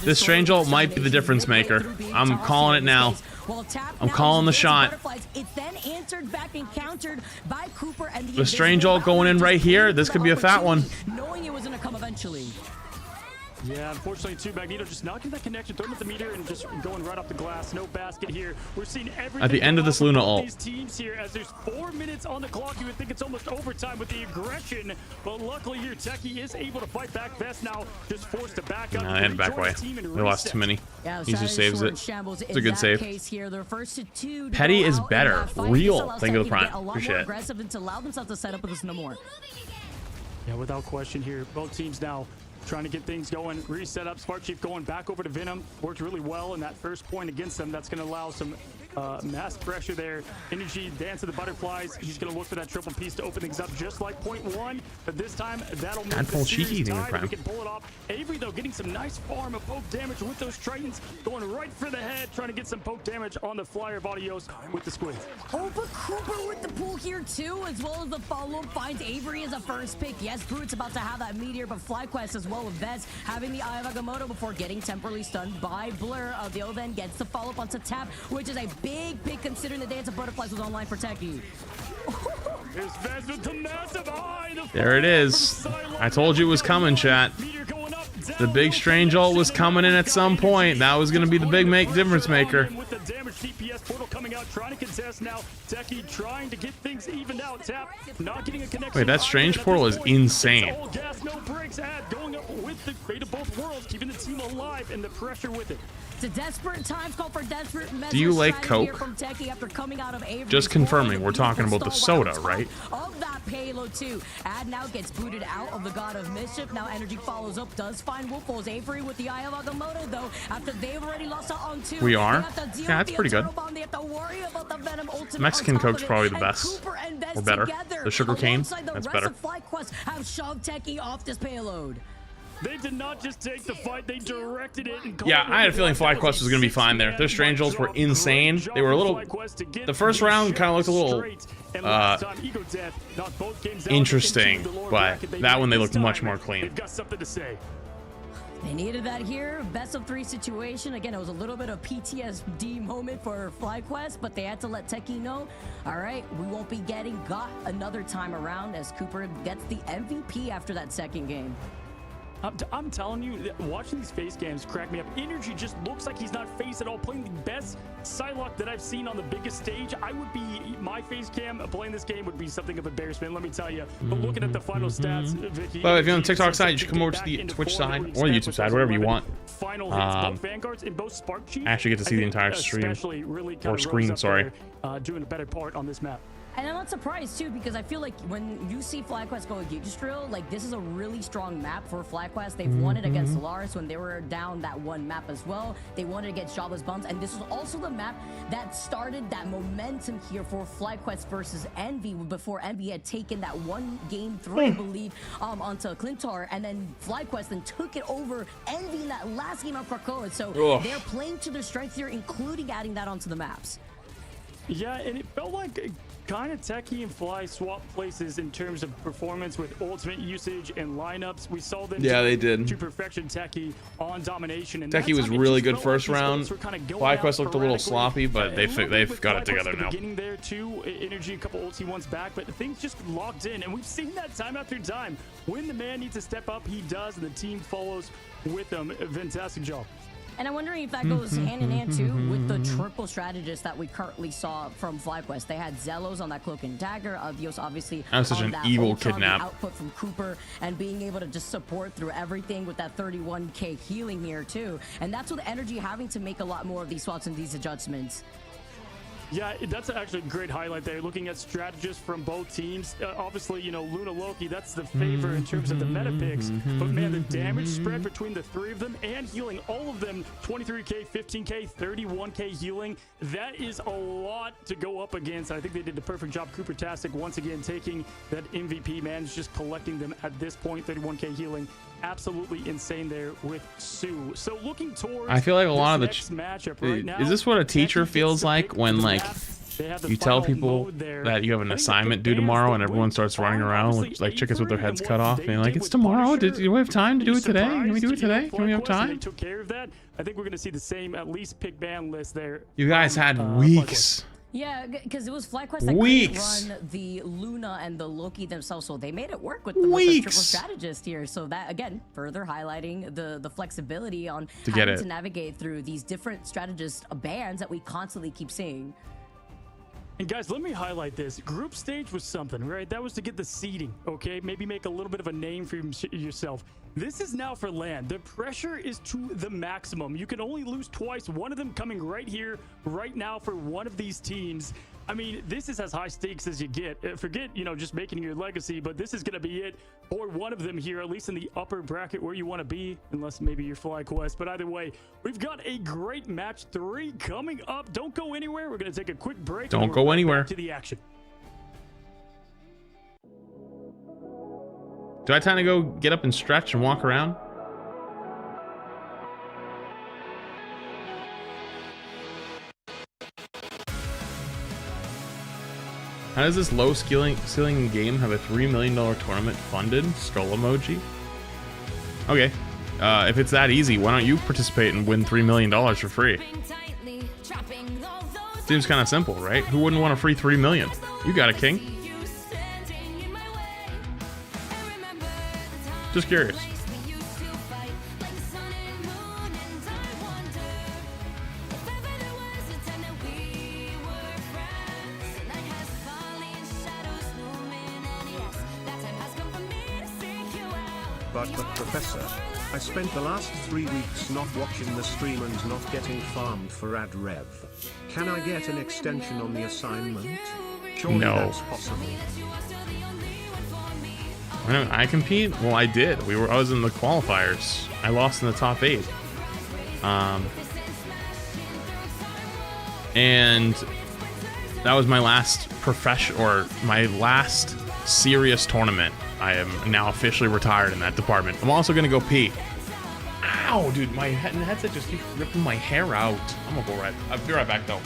This Strange ult might be the difference maker. I'm calling it now. I'm calling the shot. It's then answered back and countered by Cooper and the Strange ult going in right here. This could be a fat one. Knowing it was going to come eventually. Yeah, unfortunately, too, Magneto just not getting that connection, throwing at the meter and just going right off the glass. No basket here. We're seeing everything at the end of this Luna ult. These teams here, as there's 4 minutes on the clock, you would think it's almost overtime with the aggression, but luckily here, Techie is able to fight back. Vest now just forced to back up. Nah, they had to back away. They lost too many. He just saves it. It's a good save. Petty is better. Real. Thank you, the prime. Appreciate it. Aggressive and to allow themselves to set up with this no more. Yeah, without question here, both teams now trying to get things going. Reset up. Spark Chief going back over to Venom. Worked really well in that first point against them. That's going to allow some mass pressure there. Energy, Dance of the Butterflies. He's going to look for that triple piece to open things up just like point 1. But this time, that'll make the series tied. We can pull it off. Avery, though, getting some nice farm of poke damage with those Tritons. Going right for the head, trying to get some poke damage on the flyer of Audios with the squids. Oh, but Cooper with the pull here, too, as well as the follow-up finds Avery as a first pick. Yes, Brute's about to have that meteor, but FlyQuest as well with Vez having the Eye of Agamotto before getting temporarily stunned by Blur. Dale then gets the follow-up onto Tap, which is a big pick considering the Dance of Butterflies was online for Techie. There's Vez with the massive eye. There it is. I told you it was coming, chat. The big Strange ult was coming in at some point. That was going to be the big difference maker. With the damage DPS portal coming out, trying to contest now. Techie trying to get things evened out. Tap not getting a connection. Wait, that Strange portal is insane. All gas, no brakes. Going up with the fate of both worlds, keeping the team alive and the pressure with it. It's a desperate times call for desperate measures. Do you like Coke? From Techie after coming out of just confirming, we're talking about the soda, right? Of that payload too. Ad now gets booted out of the God of Mischief. Now Energy follows up, does find Wolfos. Avery with the Eye of Agamotto though. After they've already lost out on 2. We are? Yeah, that's pretty good. Mexican Coke's probably the best. Or better. The sugar cane, that's better. FlyQuest have shoved Techie off this payload. They did not just take the fight, they directed it. And yeah, I had a feeling FlyQuest was going to be fine there. Their Strange ults were insane. They were a little... The first round kind of looked a little... interesting, but that one they looked much more clean. They needed that here. Best of 3 situation. Again, it was a little bit of PTSD moment for FlyQuest, but they had to let Techie know, all right, we won't be getting got another time around as Cooper gets the MVP after that second game. I'm telling you, watching these face cams crack me up. Energy just looks like he's not face at all, playing the best Psylocke that I've seen on the biggest stage. I would be, my face cam playing this game would be something of embarrassment, let me tell you. But looking at the final stats, Vicky. Well, if you're on the TikTok side, you should come over to the Twitch side or the YouTube side, whatever you want. Final hits, both Vanguards and both Spark Chief. I actually get to see the entire stream. Really or screen, sorry. Doing a better part on this map. And I'm not surprised too, because I feel like when you see FlyQuest go Gigas Drill, like this is a really strong map for FlyQuest. They've won it against Solaris when they were down that one map as well. They won it against Jobless Bums, and this was also the map that started that momentum here for FlyQuest versus Envy before Envy had taken that 1-game-3, I believe, onto Clintar, and then FlyQuest then took it over Envy in that last game on Krakoa. So they're playing to their strengths here, including adding that onto the maps. Yeah, and it felt like kind of Techie and Fly swap places in terms of performance with ultimate usage and lineups. We saw them they did to perfection Techie on domination. And Techie was really good first round. FlyQuest looked a little sloppy, but they've got it together now. Beginning there too, Energy a couple ulti once back, but things just locked in, and we've seen that time after time. When the man needs to step up, he does, and the team follows with him. Fantastic job. And I'm wondering if that goes hand in hand too with the triple strategist that we currently saw from FlyQuest. They had Zelos on that Cloak and Dagger, Avios obviously that was such an evil kidnap output from Cooper, and being able to just support through everything with that 31k healing here too. And that's with Energy having to make a lot more of these swaps and these adjustments. Yeah, that's actually a great highlight there. Looking at strategists from both teams. Obviously, you know, Luna Loki, that's the favor in terms of the meta picks. But man, the damage spread between the three of them and healing all of them, 23k, 15k, 31k healing. That is a lot to go up against. I think they did the perfect job. Cooper-tastic once again taking that MVP, man, just collecting them at this point, 31k healing. Absolutely insane there with Sue. So looking towards I feel like a lot of the matchup right now, is this what a teacher feels like when like you tell people that you have an assignment due tomorrow and everyone starts running around with like chickens with their heads cut off and like, it's tomorrow, do we have time to do it today? Can we do it today? Can we have time? They took care of that. I think we're going to see the same at least pick ban list there. You guys had weeks. Yeah, because it was FlyQuest that couldn't run the Luna and the Loki themselves, so they made it work with the triple strategist here. So that, again, further highlighting the flexibility on having to navigate through these different strategist bands that we constantly keep seeing. And guys, let me highlight this. Group stage was something, right? That was to get the seeding, okay? Maybe make a little bit of a name for yourself. This is now for LAN. The pressure is to the maximum. You can only lose twice. One of them coming right here, right now for one of these teams. I mean, this is as high stakes as you get. Forget, you know, just making your legacy, but this is going to be it for one of them here, at least in the upper bracket where you want to be, unless maybe you're FlyQuest. But either way, we've got a great match 3 coming up. Don't go anywhere. We're going to take a quick break. Don't go anywhere. Back to the action. Do I have time to go get up and stretch and walk around? How does this low ceiling game have a $3 million tournament funded? Skull emoji. Okay, if it's that easy, why don't you participate and win $3 million for free? Seems kind of simple, right? Who wouldn't want a free $3 million? You got it, King. Just curious. But Professor, I spent the last 3 weeks not watching the stream and not getting farmed for Rad Rev. Can I get an extension on the assignment? Surely that's possible. I compete? Well, I did. I was in the qualifiers. I lost in the top 8. And that was my last my last serious tournament. I am now officially retired in that department. I'm also gonna go pee. Ow, dude, my headset just keeps ripping my hair out. I'm gonna go I'll be right back though.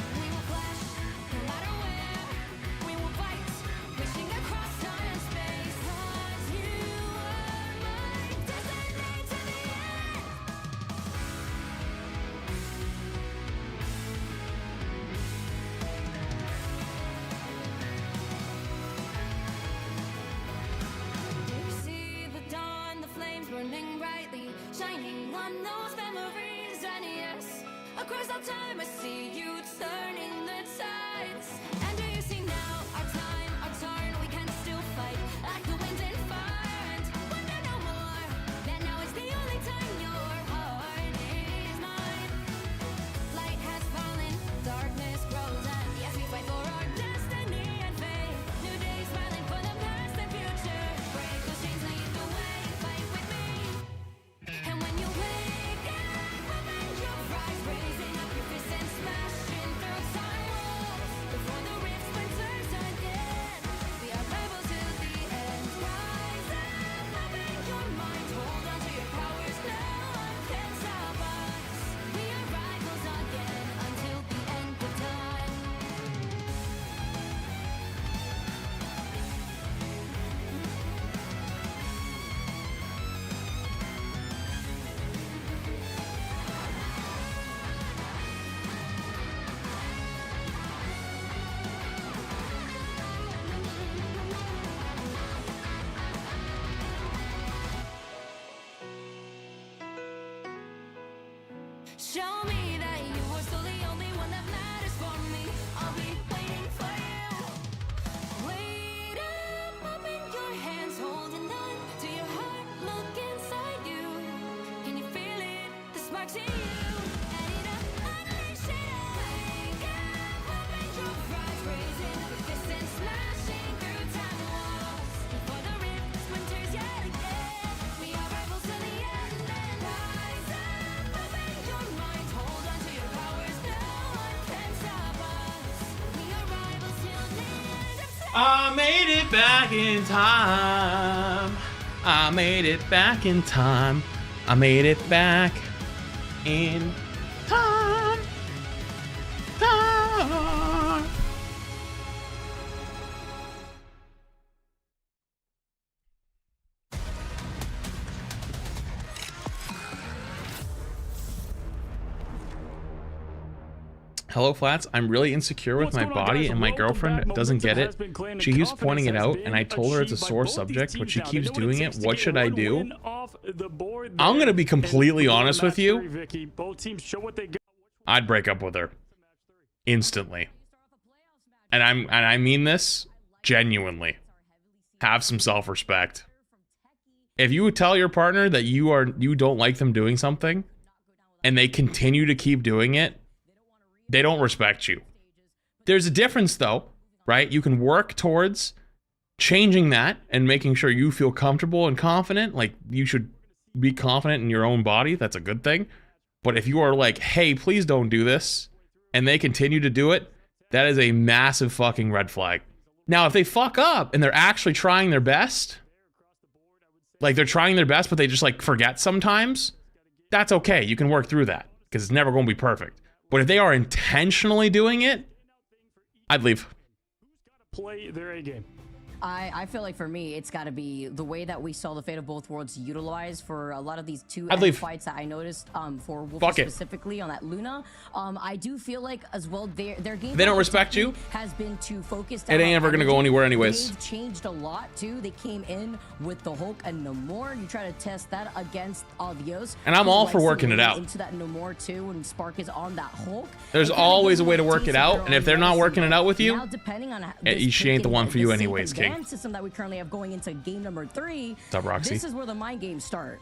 Show me that you are still the only one that matters for me. I'll be waiting for you. Wait up, open your hands, holding on to your heart. Look inside you. Can you feel it? The sparks in you. Add it up, unleash it. Wake up, open your eyes, raising your fists and smashing through time walls. Before the rift splinters yet again. We are rivals to the end and rise up, open your minds, hold on to your powers. No one can stop us. We are rivals till the end of time. I made it back in time. I made it back in time. I made it back in time. Time. Hello, Flats. I'm really insecure with my body, and my girlfriend doesn't get it. She keeps pointing it out, and I told her it's a sore subject, but she keeps doing it. What should I do? I'm gonna be completely honest with you. I'd break up with her instantly, and I mean this genuinely. Have some self-respect. If you would tell your partner that you don't like them doing something, and they continue to keep doing it, they don't respect you. There's a difference though, right? You can work towards changing that and making sure you feel comfortable and confident. Like, you should be confident in your own body. That's a good thing. But if you are like, hey, please don't do this, and they continue to do it, that is a massive fucking red flag. Now, if they fuck up and they're actually trying their best, like they're trying their best, but they just like forget sometimes, that's okay. You can work through that because it's never going to be perfect. But if they are intentionally doing it, I'd leave. Play their A game. I feel like for me, it's got to be the way that we saw the Fate of Both Worlds utilized for a lot of these fights that I noticed for Wolf specifically on that Luna. I do feel like as well their game. They don't respect you. Has been too focused. It ain't ever gonna go anywhere anyways. They've changed a lot too. They came in with the Hulk and Namor. You try to test that against Alvios. And I'm all for working it out. Into that Namor too, when Spark is on that Hulk. There's always a way to work it out, and if they're not working it out with you, depending on she ain't the one for you anyways, King. System that we currently have going into game number 3. What's up, Roxy? This is where the mind games start.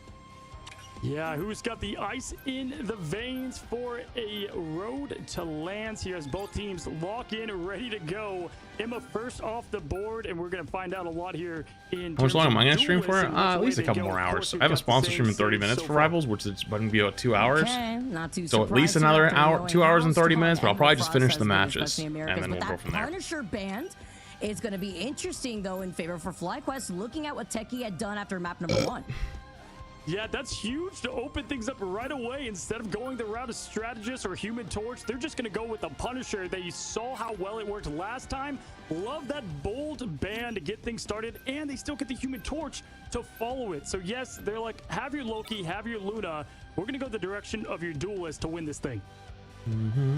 Yeah, who's got the ice in the veins for a road to lands here as both teams lock in, ready to go. Emma first off the board, and we're going to find out a lot here in how much long am I going to stream for? At least a couple more hours. I have a sponsor stream in 30 minutes for Rivals, which is going to be about 2 hours. Okay, not too so at least another hour, 2 hours and 30 minutes, but I'll probably just finish the matches, and then we'll go from there. Punisher band is going to be interesting, though, in favor for FlyQuest, looking at what Techie had done after map number 1. Yeah, that's huge to open things up right away. Instead of going the route of Strategist or Human Torch, they're just going to go with the Punisher. They saw how well it worked last time. Love that bold ban to get things started, and they still get the Human Torch to follow it. So yes, they're like, have your Loki, have your Luna. We're going to go the direction of your Duelist to win this thing.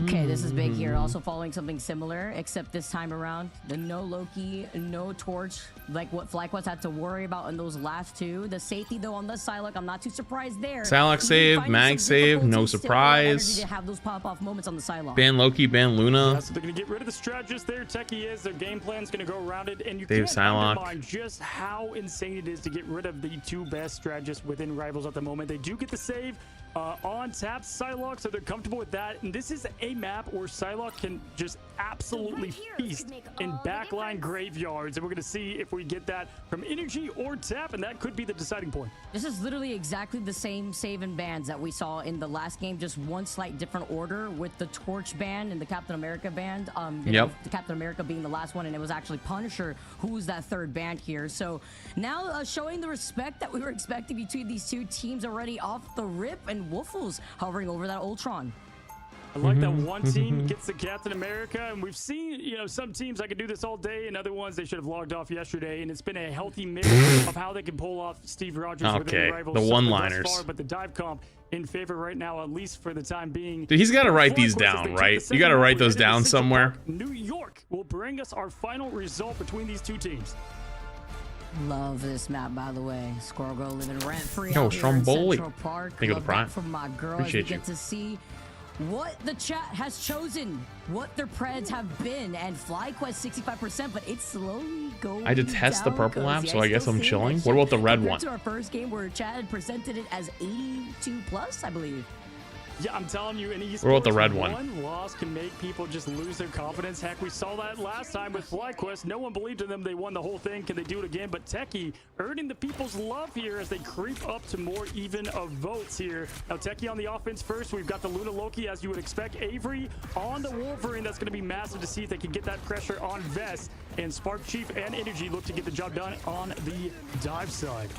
Okay, this is big here. Also following something similar, except this time around, the no Loki, no Torch, like what FlyQuest had to worry about in those last two. The safety, though, on the Psylocke, I'm not too surprised there. Psylocke save, Mag save, no surprise. To have those pop-off moments on the Psylocke. Ban Loki, ban Luna. Yeah, so they're going to get rid of the Strategist there. Techie is. Their game plan's going to go around it, and you can't undermine just how insane it is to get rid of the two best Strategists within Rivals at the moment. They do get the save. On tap Psylocke, so they're comfortable with that. And this is a map where Psylocke can just absolutely feast in backline graveyards. And we're going to see if we get that from energy or tap, and that could be the deciding point. This is literally exactly the same save and bans that we saw in the last game, just one slight different order with the Torch ban and the Captain America band. The Captain America being the last one, and it was actually Punisher who was that third band here. So now showing the respect that we were expecting between these two teams already off the rip, and Woofles hovering over that Ultron. I like that one team gets the Captain America, and we've seen, some teams I could do this all day, and other ones they should have logged off yesterday, and it's been a healthy mix of how they can pull off Steve Rogers within the Rivals. The one-liners. But the dive comp in favor right now, at least for the time being. Dude, he's got to write these down, right? You got to write those down somewhere. New York will bring us our final result between these two teams. Love this map, by the way. Squirrel Girl living rent free. Yo, Stromboli. Park. Thank you for the prime. From my girl, Appreciate as we get to see what the chat has chosen, what their preds have been, and FlyQuest 65%, but it's slowly going. I detest the down, purple map, so I guess I'm chilling. that What about the red compared one? To our first game where chat had presented it as 82 plus, I believe. Yeah, I'm telling you, in esports, What about the red one? One loss can make people just lose their confidence. Heck, we saw that last time with FlyQuest. No one believed in them. They won the whole thing. Can they do it again? But Techie earning the people's love here as they creep up to more even of votes here. Now, Techie on the offense first. We've got the Luna Loki, as you would expect. Avery on the Wolverine. That's going to be massive to see if they can get that pressure on Vest. And Spark Chief and Energy look to get the job done on the dive side.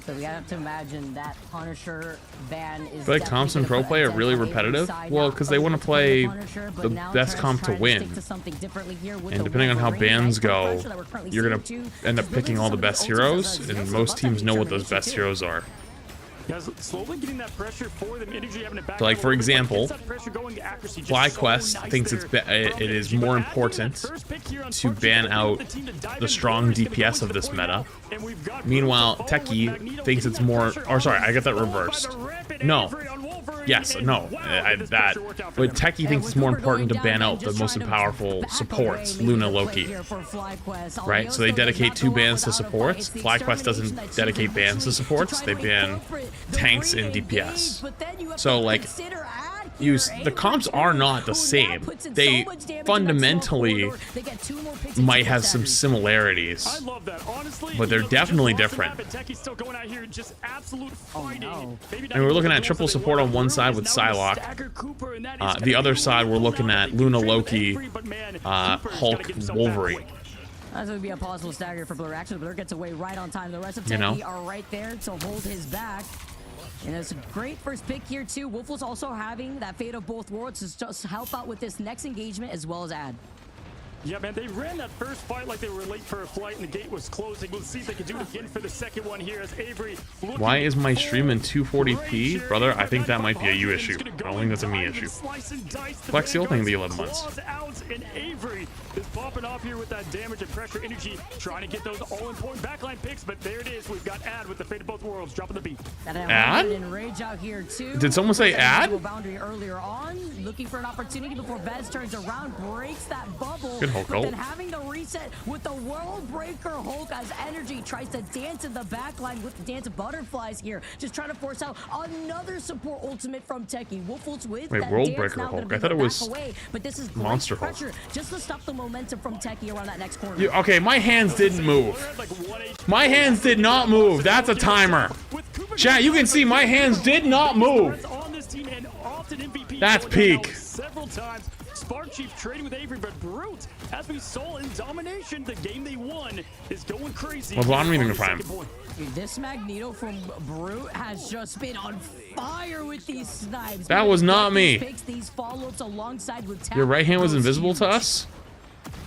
So we have to imagine that Punisher ban is. I feel like Thompson pro play are really repetitive. Well, because they want to play the best comp to win. And depending on how bans go, you're going to end up picking all the best heroes, and most teams know what those best heroes are. Yeah, slowly getting that pressure for them. Energy having it back. So like, for example, FlyQuest thinks it is more important to ban out the strong DPS of this meta. Meanwhile, Techie thinks it's more. Or sorry, I got that reversed. No. Yes, no. But Techie thinks it's more important to ban out the most powerful supports, Luna, Loki. Right? So they dedicate 2 bans to supports. FlyQuest doesn't dedicate bans to supports. They ban tanks and DPS. So like, the comps are not the same. They fundamentally might have some similarities, but they're definitely different. And we're looking at triple support on one side with Psylocke. The other side, we're looking at Luna, Loki, Hulk, Wolverine. That would be a possible stagger for Blur. Actually, Blur gets away right on time. The rest of Techie are right there to hold his back. And it's a great first pick here, too. Wolf's also having that fate of both worlds to just help out with this next engagement as well as add. Yeah, man, they ran that first fight like they were late for a flight and the gate was closing. Let's see if they can do it again for the second one here as Avery. Why is my stream in 240p? Brother, I think that might be a you issue. I don't think that's a me issue. Flexi, thing the 11 months. And Avery is popping off here with that damage and pressure. Energy trying to get those all-important backline picks, but there it is. We've got Ad with the fate of both worlds dropping the beat. Ad? Out here too. Did someone say Ad? Boundary earlier on, looking for an opportunity before Vez turns around, breaks that bubble. Good Hulk. But then having the reset with the World Breaker Hulk as Energy tries to dance in the backline with the dance of butterflies here, just trying to force out another support ultimate from Techie. Wolf's with Wait, that World dance Breaker now Hulk. I thought it was away, but this is Monster Hulk. pressure just to stop the momentum from Techie around that next corner. Okay, my hands didn't move. My hands did not move. That's a timer. Chat, you can see my hands did not move. That's peak. Several times. Spark Chief trading with Avery, but Brute, as we saw in domination, the game they won is going crazy. Well, I'm reading the prime. This Magneto from Brute has just been on fire with these snipes. That was not me. These follow-ups alongside with Your right hand was invisible to us?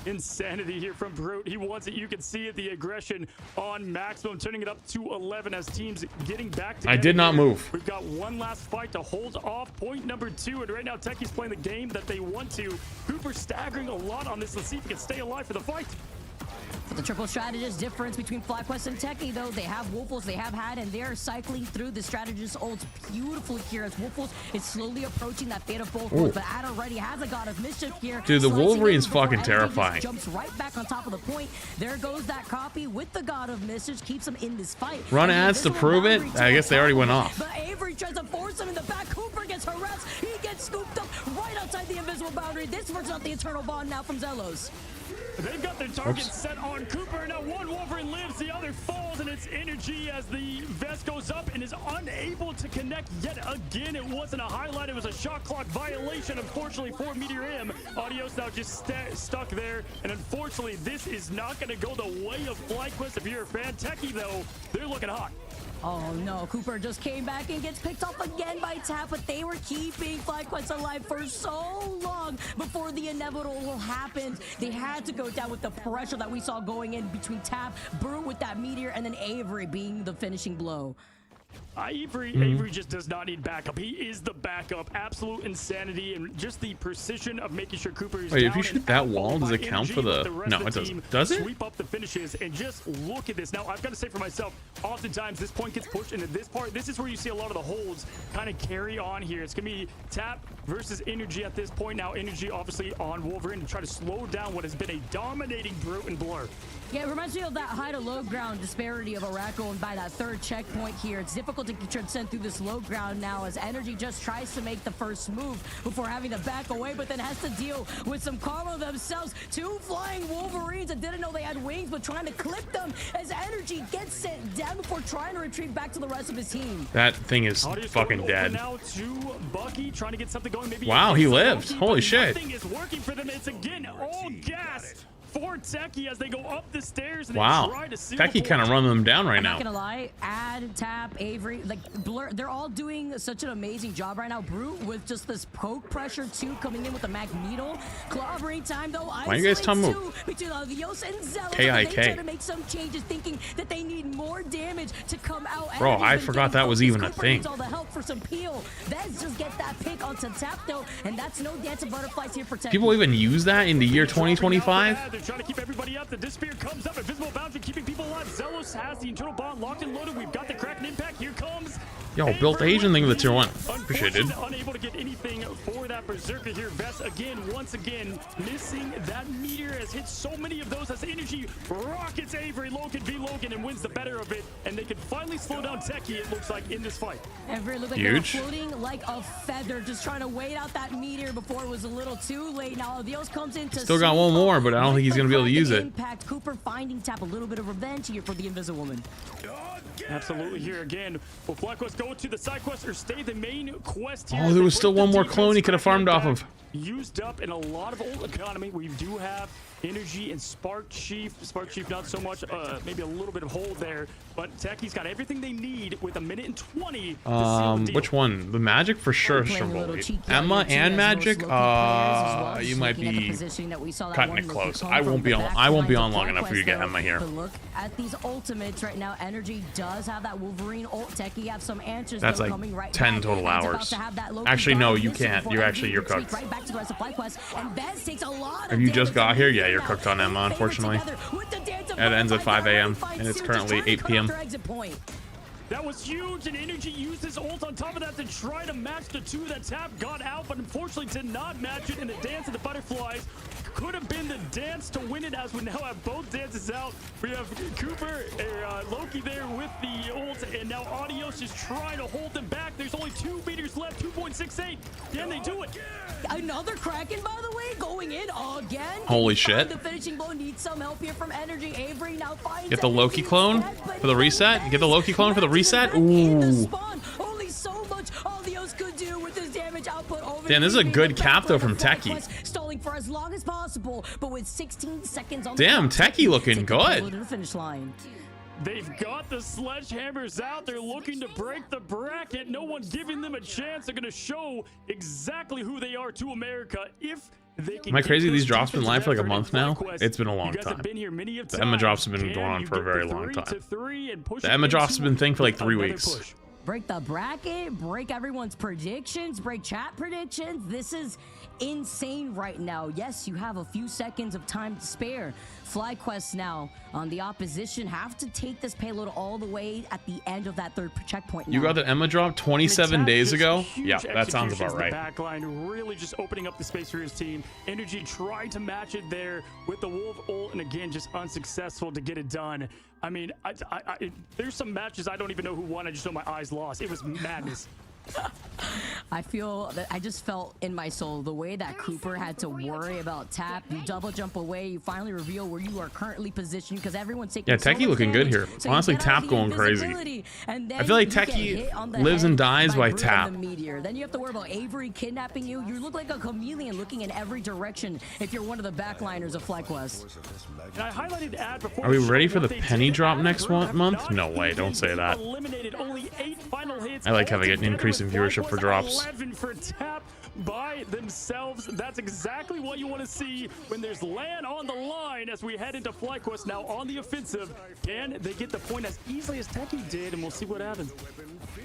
Insanity here from Brute. He wants it. You can see it, the aggression on maximum, turning it up to 11 as teams getting back together. I did not move. We've got one last fight to hold off point number 2, and right now Techie's playing the game that they want to. Cooper staggering a lot on this. Let's see if he can stay alive for the fight. For the triple strategist difference between FlyQuest and Techie, though, they have Wolfos, they have Had, and they're cycling through the strategist ults beautifully here as Wolfos is slowly approaching that fate of both worlds. But Had already has a God of Mischief here. Dude, the Wolverine's fucking terrifying. Jumps right back on top of the point. There goes that copy with the God of Mischief, keeps him in this fight. Run ads to prove it? I guess they already went off. But Avery tries to force him in the back. Cooper gets harassed. He gets scooped up right outside the invisible boundary. This versus out the Eternal Bond now from Zelos. They've got their target set on Cooper. Now one Wolverine lives, the other falls, and it's Energy as the vest goes up and is unable to connect yet again. It wasn't a highlight, it was a shot clock violation, unfortunately, for Meteor M. Adios now just stuck there, and unfortunately, this is not going to go the way of FlyQuest if you're a fan. Techie, though, they're looking hot. Oh no, Cooper just came back and gets picked off again by Tap, but they were keeping FlyQuest alive for so long before the inevitable happened. They had to go down with the pressure that we saw going in between Tap, Brute with that Meteor, and then Avery being the finishing blow. Avery just does not need backup. He is the backup. Absolute insanity and just the precision of making sure Cooper is Wait, if you shoot that wall, does it count for the... No, it doesn't. Does it? Sweep up the finishes and just look at this. Now, I've got to say for myself, oftentimes this point gets pushed into this part. This is where you see a lot of the holds kind of carry on here. It's going to be Tap versus Energy at this point. Now, Energy obviously on Wolverine to try to slow down what has been a dominating Brute and Blur. Yeah, it reminds me of that high to low ground disparity of Oracle, and by that third checkpoint here, it's difficult to transcend through this low ground now as Energy just tries to make the first move before having to back away, but then has to deal with some karma themselves. Two flying Wolverines that didn't know they had wings, but trying to clip them as Energy gets sent down before trying to retrieve back to the rest of his team. That thing is fucking dead. Now to Bucky, trying to get something going. Maybe wow, he lived. Holy shit. Nothing is working for them. It's again all gas for Techie as they go up the stairs and wow. they try to seal Techie kind of running them down right now. I'm not gonna lie, Ad, Tap, Avery, like Blur, they're all doing such an amazing job right now. Brute with just this poke pressure too, coming in with the Magneto. Clobbering time though. Why are you guys talking about between Leos and Zealous? KIK? They try to make some changes, thinking that they need more damage to come out. Bro, I forgot that was even a thing. All the help for some peel. Let's just get that pick onto Tap though, and that's no dance of butterflies here for Techie. People even use that in the year 2025? They're trying to keep everybody up. The Disappear comes up. Invisible boundary keeping people alive. Zealous has the internal bomb locked and loaded. We've got the Kraken impact. Here comes. Yo, built the Asian thing with the tier 1. Appreciated. Unable to get anything for that Berserker here. Vest again, once again, missing that meteor has hit so many of those as Energy rockets Avery. Logan v Logan and wins the better of it. And they can finally slow down Techie, it looks like, in this fight. Avery looked like they were floating like a feather, just trying to wait out that meteor before it was a little too late. Now, Dios comes in to still got one more, but I don't think he's going to be able to use it. Impact. Cooper finding Tap a little bit of revenge here for the Invisible Woman. Absolutely here again. Will FlyQuest go to the side quest or stay the main quest here? Oh, there was still one more clone he could have farmed off of. Used up in a lot of old economy. We do have Energy and Spark Chief. Spark Chief not so much, maybe a little bit of hold there, but Techie's got everything they need with 1:20 to seal the deal. Which one? The Magic for sure. Emma and Magic. You might be cutting it close. I won't be on long enough for you to get Emma here. But look at these ultimates right now. Energy does have that Wolverine ult. Techie have some answers. That's like 10 total hours. Actually, no, you can't. You're cooked. Right back to the rest of FlyQuest, and Bez takes a lot of Have you just got here? Yeah, you're cooked on Emma, unfortunately. It ends at 5 a.m. and it's currently 8 p.m. That was huge, and Energy used his ult on top of that to try to match the two that Tap got out, but unfortunately did not match it in the Dance of the Butterflies. Could have been the dance to win it, as we now have both dances out. We have Cooper, Loki there with the ult, and now Adios is trying to hold them back. There's only 2 meters left, 2.68. Can they do it? Another Kraken, by the way, going in again. Holy shit. The finishing blow needs some help here from Energy. Avery now finds Get the Loki clone for the reset. Get the Loki clone for the reset. Ooh. Only so much Adios could do with his damage output over. Damn, this is a good cap though from Techie. Stalling for as long as possible, but with 16 seconds on damn, Techie looking good. The finish line. They've got the sledgehammers out. They're looking to break the bracket. No one giving them a chance. They're going to show exactly who they are to America if they can. Am I crazy? These drops been live for like a month now. It's been a long time. The Emma drops have been going on for a very long time. The Emma drops have been thing for like 3 weeks. Break the bracket, break everyone's predictions, break chat predictions. This is insane right now. Yes, you have a few seconds of time to spare. FlyQuest now on the opposition have to take this payload all the way at the end of that third checkpoint now. You got the Emma drop 27 days ago? Yeah, that sounds about right. The backline really just opening up the space for his team. Energy tried to match it there with the Wolf ult, and again, just unsuccessful to get it done. I mean, there's some matches I don't even know who won. I just know my eyes lost. It was madness. I feel that I just felt in my soul the way that Cooper had to worry about Tap. You double jump away, you finally reveal where you are currently positioned because everyone's taking. Yeah, Techie looking good here. Honestly, Tap going crazy. I feel like Techie lives and dies by Tap. Then you have to worry about Avery kidnapping you. You look like a chameleon looking in every direction if you're one of the backliners of FlyQuest. And I highlighted Ad before. Are we ready for the penny drop next month? No way, don't say that. Eliminated only 8 final hits. I like having an increase in viewership for drops. 11 for Tap by by themselves. That's exactly what you want to see when there's LAN on the line as we head into FlyQuest now on the offensive. Can they get the point as easily as Techie did? And we'll see what happens.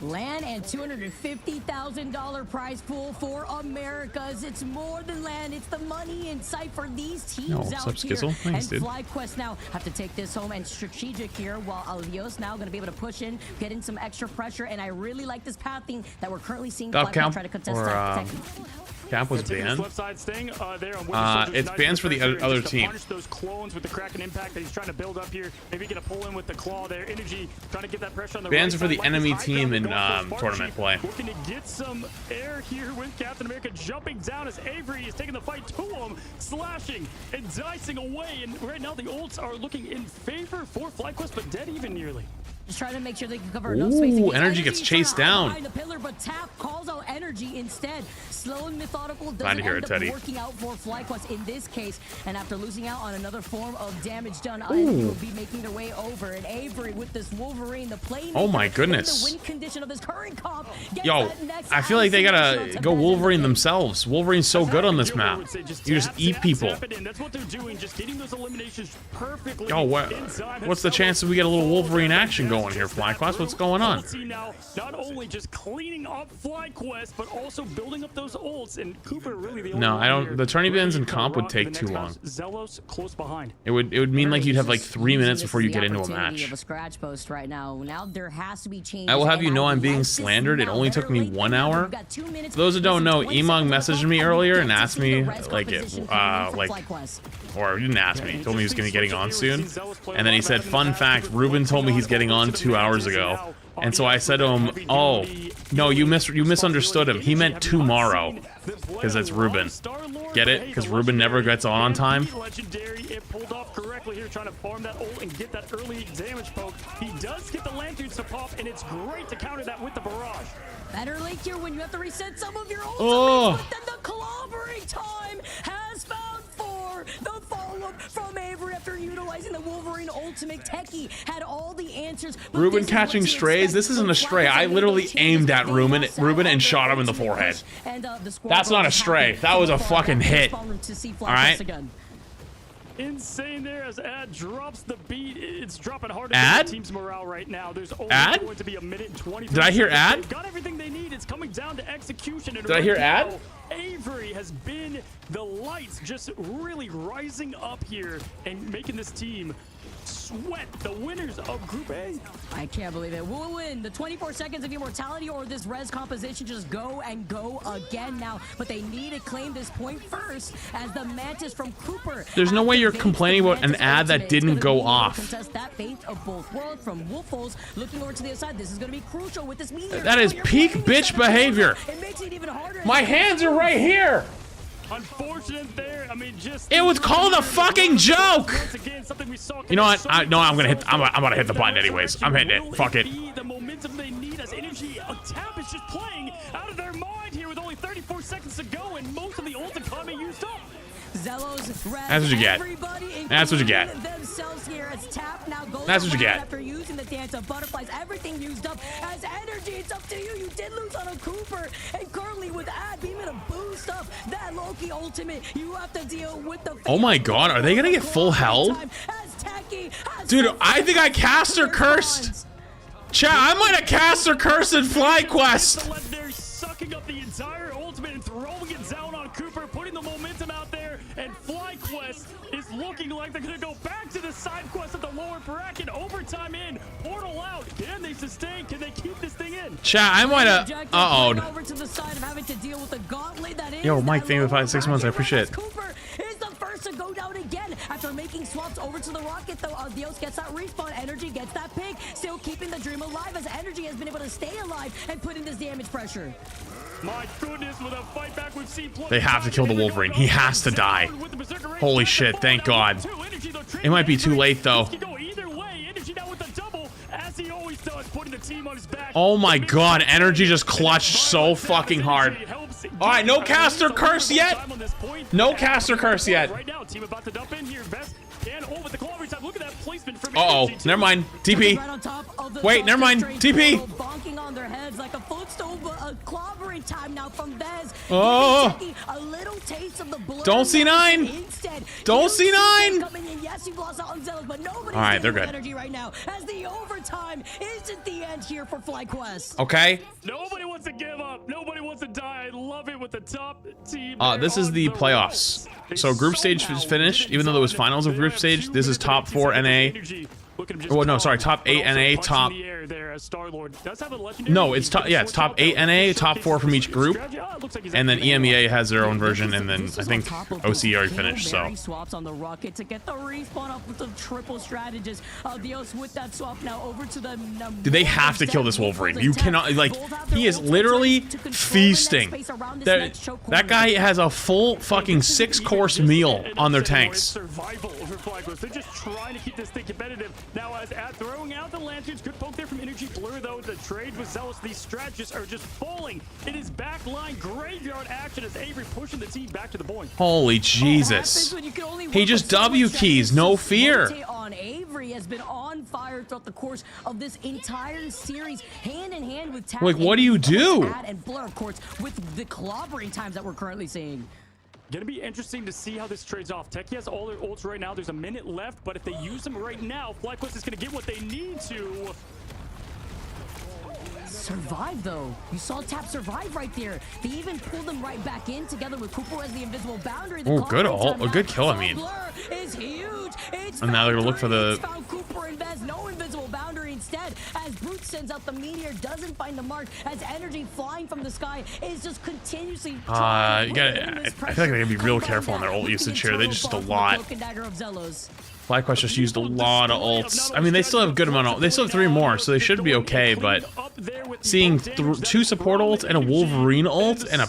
LAN and $250,000 prize pool for Americas. It's more than LAN. It's the money in sight for these teams out here. Thanks, and FlyQuest now have to take this home and strategic here, while Alios now going to be able to push in, get in some extra pressure. And I really like this pathing that we're currently seeing. Camp try to contest Camp was banned. It's banned for the other team. Those clones with the Kraken impact that he's trying to build up here. Maybe get a pull in with the claw there. Energy trying to get that pressure on the bans right for the side. enemy team in tournament play. Looking to get some air here with Captain America jumping down as Avery is taking the fight to him, slashing and dicing away. And right now the ults are looking in favor for FlyQuest, but dead even nearly. Just trying to make sure they can cover enough space. Energy gets chased down. The pillar, but Tap calls out Energy instead. Slow and methodical Glad doesn't to hear end it, up Teddy. working out for FlyQuest in this case. And after losing out on another form of damage done, Enemy will be making their way over. And Avery with this Wolverine, the plane. Oh my goodness. The win condition of his current comp. Yo, I feel like they gotta go Wolverine themselves. Wolverine's so good on this map. You just eat people. That's what they're doing, just getting those eliminations perfectly. Yo, what's the chances we get a little Wolverine action going here, FlyQuest? What's going on? Now, not only just cleaning up FlyQuest, but also building up those ults. And Cooper really the only No, I don't. The tourney bans and comp would take too long. Zelos close behind. It would mean like you'd have like 3 minutes before you get into a match. Of a scratch post right now. Now there has to be changes. I will have you know I'm being slandered. It only took me 1 hour. For those that don't know, Emong messaged me earlier and asked me or he didn't ask me. He told me he was going to be getting on soon. And then he said, fun fact, Ruben told me he's getting on 2 hours ago. And so I said to him, oh, no, you misunderstood him. He meant tomorrow. Because that's Ruben. Get it? Because Ruben never gets on time. Legendary, it pulled off correctly here, trying to farm that ult and get that early damage poke. He does get the lanterns to pop, and it's great to counter that with the barrage. Better late here when you have to reset some of your ults. Oh. But then the clobbering time has found for the follow-up from Avery after utilizing the Wolverine ultimate. Techie had all the answers. Ruben catching strays. This isn't a stray. I literally aimed at Ruben and shot him in the forehead. That's not a stray. That was a fucking hit. All right. Insane there as Ad drops the beat. It's dropping hard Ad? the team's morale right now. There's only Ad? going to be a minute and 20. Did I hear Ad? They've got everything they need. It's coming down to execution. And Did I hear Ad? Avery has been the lights just really rising up here and making this team sweat. The winners of Group A. I can't believe it. We'll win the 24 seconds of immortality, or this res composition just go and go again now. But they need to claim this point first as the Mantis from Cooper. There's no way you're complaining about an ad that didn't go off. Contest that fate of both worlds from Wolfos. Looking over to the other side. This is going to be crucial with this meteor. That is peak bitch behavior. It makes it even harder. My hands are right here. Unfortunate there. I mean, just it was called a fucking joke. Once again, something we saw. You know what? I'm gonna hit the button anyways. I'm hitting it. Fuck it. The momentum they need as Energy Tap is just playing out of their mind here with only 34 seconds to go, and most of the ult economy used up. That's what you get. That's what you get. That's what you get. After using the dance of butterflies, everything used up as Energy. It's up to you. You did lose on a Cooper, and currently with Ad being able to boost up that Loki ultimate, you have to deal with the. Oh my God, are they gonna get full held? Dude, I think I cast her cursed. Chat, I might have cast her cursed in FlyQuest. They're sucking up the entire ultimate and throwing it down on Cooper, putting the momentum out there, and FlyQuest is looking like they're gonna go back to the side quest at the lower bracket. Overtime in, portal out. Can they sustain? Can they keep this thing in? Chat, I might have. Over to the side of having to deal with the gauntlet that is. Yo, Mike, thank you for 6 months. I appreciate it. Cooper is the first to go down again after making swaps over to the rocket. Though Dios gets that respawn. Energy gets that pick, still keeping the dream alive as Energy has been able to stay alive and put in this damage pressure. My goodness, with a fight back we've seen. They have to kill the Wolverine. He has to die. Holy shit, thank God. It might be too late though. Oh my God, Energy just clutched so fucking hard. All right, no caster curse yet. No caster curse yet. Uh-oh, never mind. TP. Wait, never mind. TP. moves like a footstool, but a clobbering time now from Bez. Oh! A little taste of the blur. Don't C9! Don't C9! Yes, you've lost out on Zealous, but nobody's all right, they're good. Energy right now, as the overtime isn't the end here for FlyQuest. Okay. Nobody wants to give up. Nobody wants to die. I love it with the top team. This is the playoffs. So group stage is finished. Even though there was finals of group stage, this is top 4 NA. Oh no, sorry, top 8 NA, top. No, it's top. Yeah, it's top 8 NA, top 4 from each group, and then EMEA has their own version, and then I think OC already finished. So. Swaps on the rocket to get the respawn up with the triple strategist. Dios with that swap now over to the. Do they have to kill this Wolverine? You cannot, like, he is literally feasting. That guy has a full fucking 6-course meal on their tanks. Survival for FlyQuest. They're just trying to keep this thing competitive. Now, as at throwing out the lanterns, good poke there from Energy Blur, though. The trade with Zealous, these strategists are just falling. It is backline graveyard action as Avery pushing the team back to the point. Holy Jesus. He just W keys, no fear. On Avery has been on fire throughout the course of this entire series, hand in hand with Tap. Like, what do you do? And Blur, of course, with the clobbering times that we're currently seeing. Gonna be interesting to see how this trades off. Techie has all their ults right now. There's a minute left, but if they use them right now, FlyQuest is gonna get what they need to. Survive, though. You saw Tap survive right there. They even pulled them right back in together with Cooper as the invisible boundary. Oh, good ult. A good kill, I mean. Is huge. And now they're gonna look for the. Cooper and Bez, no invisible boundary instead. As Brute sends out the meteor, doesn't find the mark. As energy flying from the sky is just continuously. You gotta. I feel like they gotta be real careful on their ult usage here. They just a lot. FlyQuest just used a lot of ults. I mean, they still have a good amount of. They still have 3 more, so they should be okay. But seeing 2 support ults and a Wolverine ult and a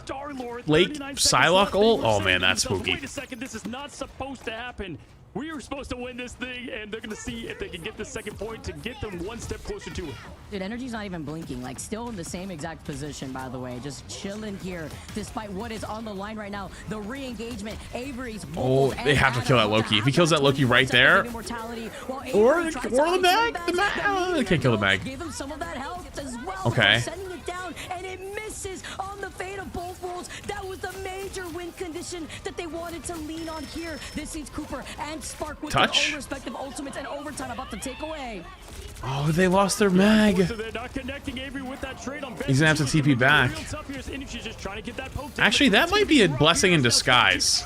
Lake Psylocke ult, oh man, that's spooky. Wait a second, this is not supposed to happen. We were supposed to win this thing, and they're going to see if they can get the second point to get them one step closer to it. Dude, Energy's not even blinking. Like, still in the same exact position, by the way. Just chilling here, despite what is on the line right now. The re-engagement, Avery's... Oh, they have to kill that Loki. If he kills that Loki right there... Or the mag! The mag! They can't kill the mag. Give him some of that health as well. Okay. Sending it down, and it misses on the fate of both worlds. That was the major win condition that they wanted to lean on here. This sees Cooper and Spark with their own respective ultimates and overtime about to take away. Oh, they lost their mag. He's gonna have to TP back. Actually, that might be a blessing in disguise.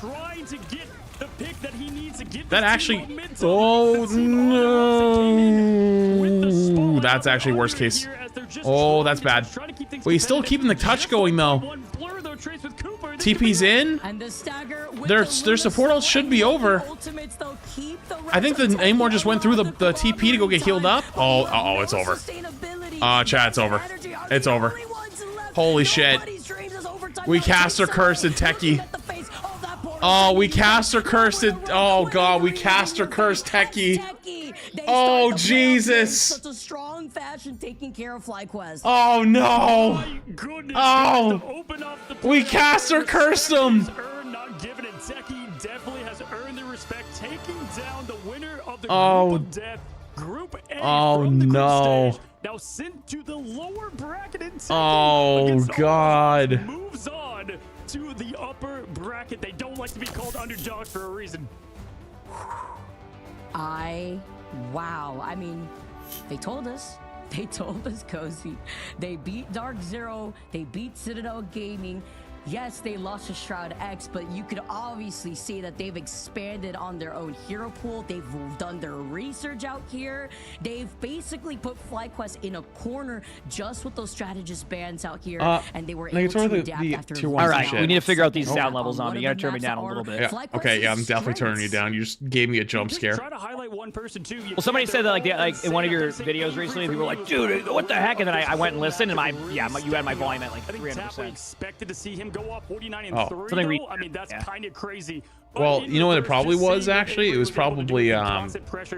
That actually... Oh, no. That's actually worst case. Oh, that's bad. Wait, he's still keeping the touch going, though. TP's in. Their support ult should be over. I think the Namor just went through the TP to go get healed up. Oh, it's over. Chat, it's over. It's over. Holy shit. We cast our cursed Techie. Oh, we cast our cursed. Oh god, we cast our cursed Techie. Oh Jesus. Such a strong fashion taking care of FlyQuest. Oh no. Oh. We cast or cursed him. Oh no. Now sent to the lower bracket and oh god. Moves on to the upper bracket. They don't like to be called underdogs for a reason. Wow. I mean, they told us. They told us, Cozy. They beat Dark Zero. They beat Citadel Gaming. Yes, they lost to Shroud X, but you could obviously see that they've expanded on their own hero pool. They've done their research out here. They've basically put FlyQuest in a corner just with those strategist bands out here, and they were able to adapt after. All right, we need to figure out these sound levels on me. You gotta turn me down a little bit. Yeah. Okay, yeah, I'm definitely turning you down. You just gave me a jump scare. Try to highlight one person too. Well, somebody said that like in one of your videos recently, people were like, "Dude, what the heck?" And then I went and listened, and you had my volume at like 300%. Expected to see him go up 49 and 3. I mean, that's kind of crazy. Well, you know what it probably was, actually? It was probably,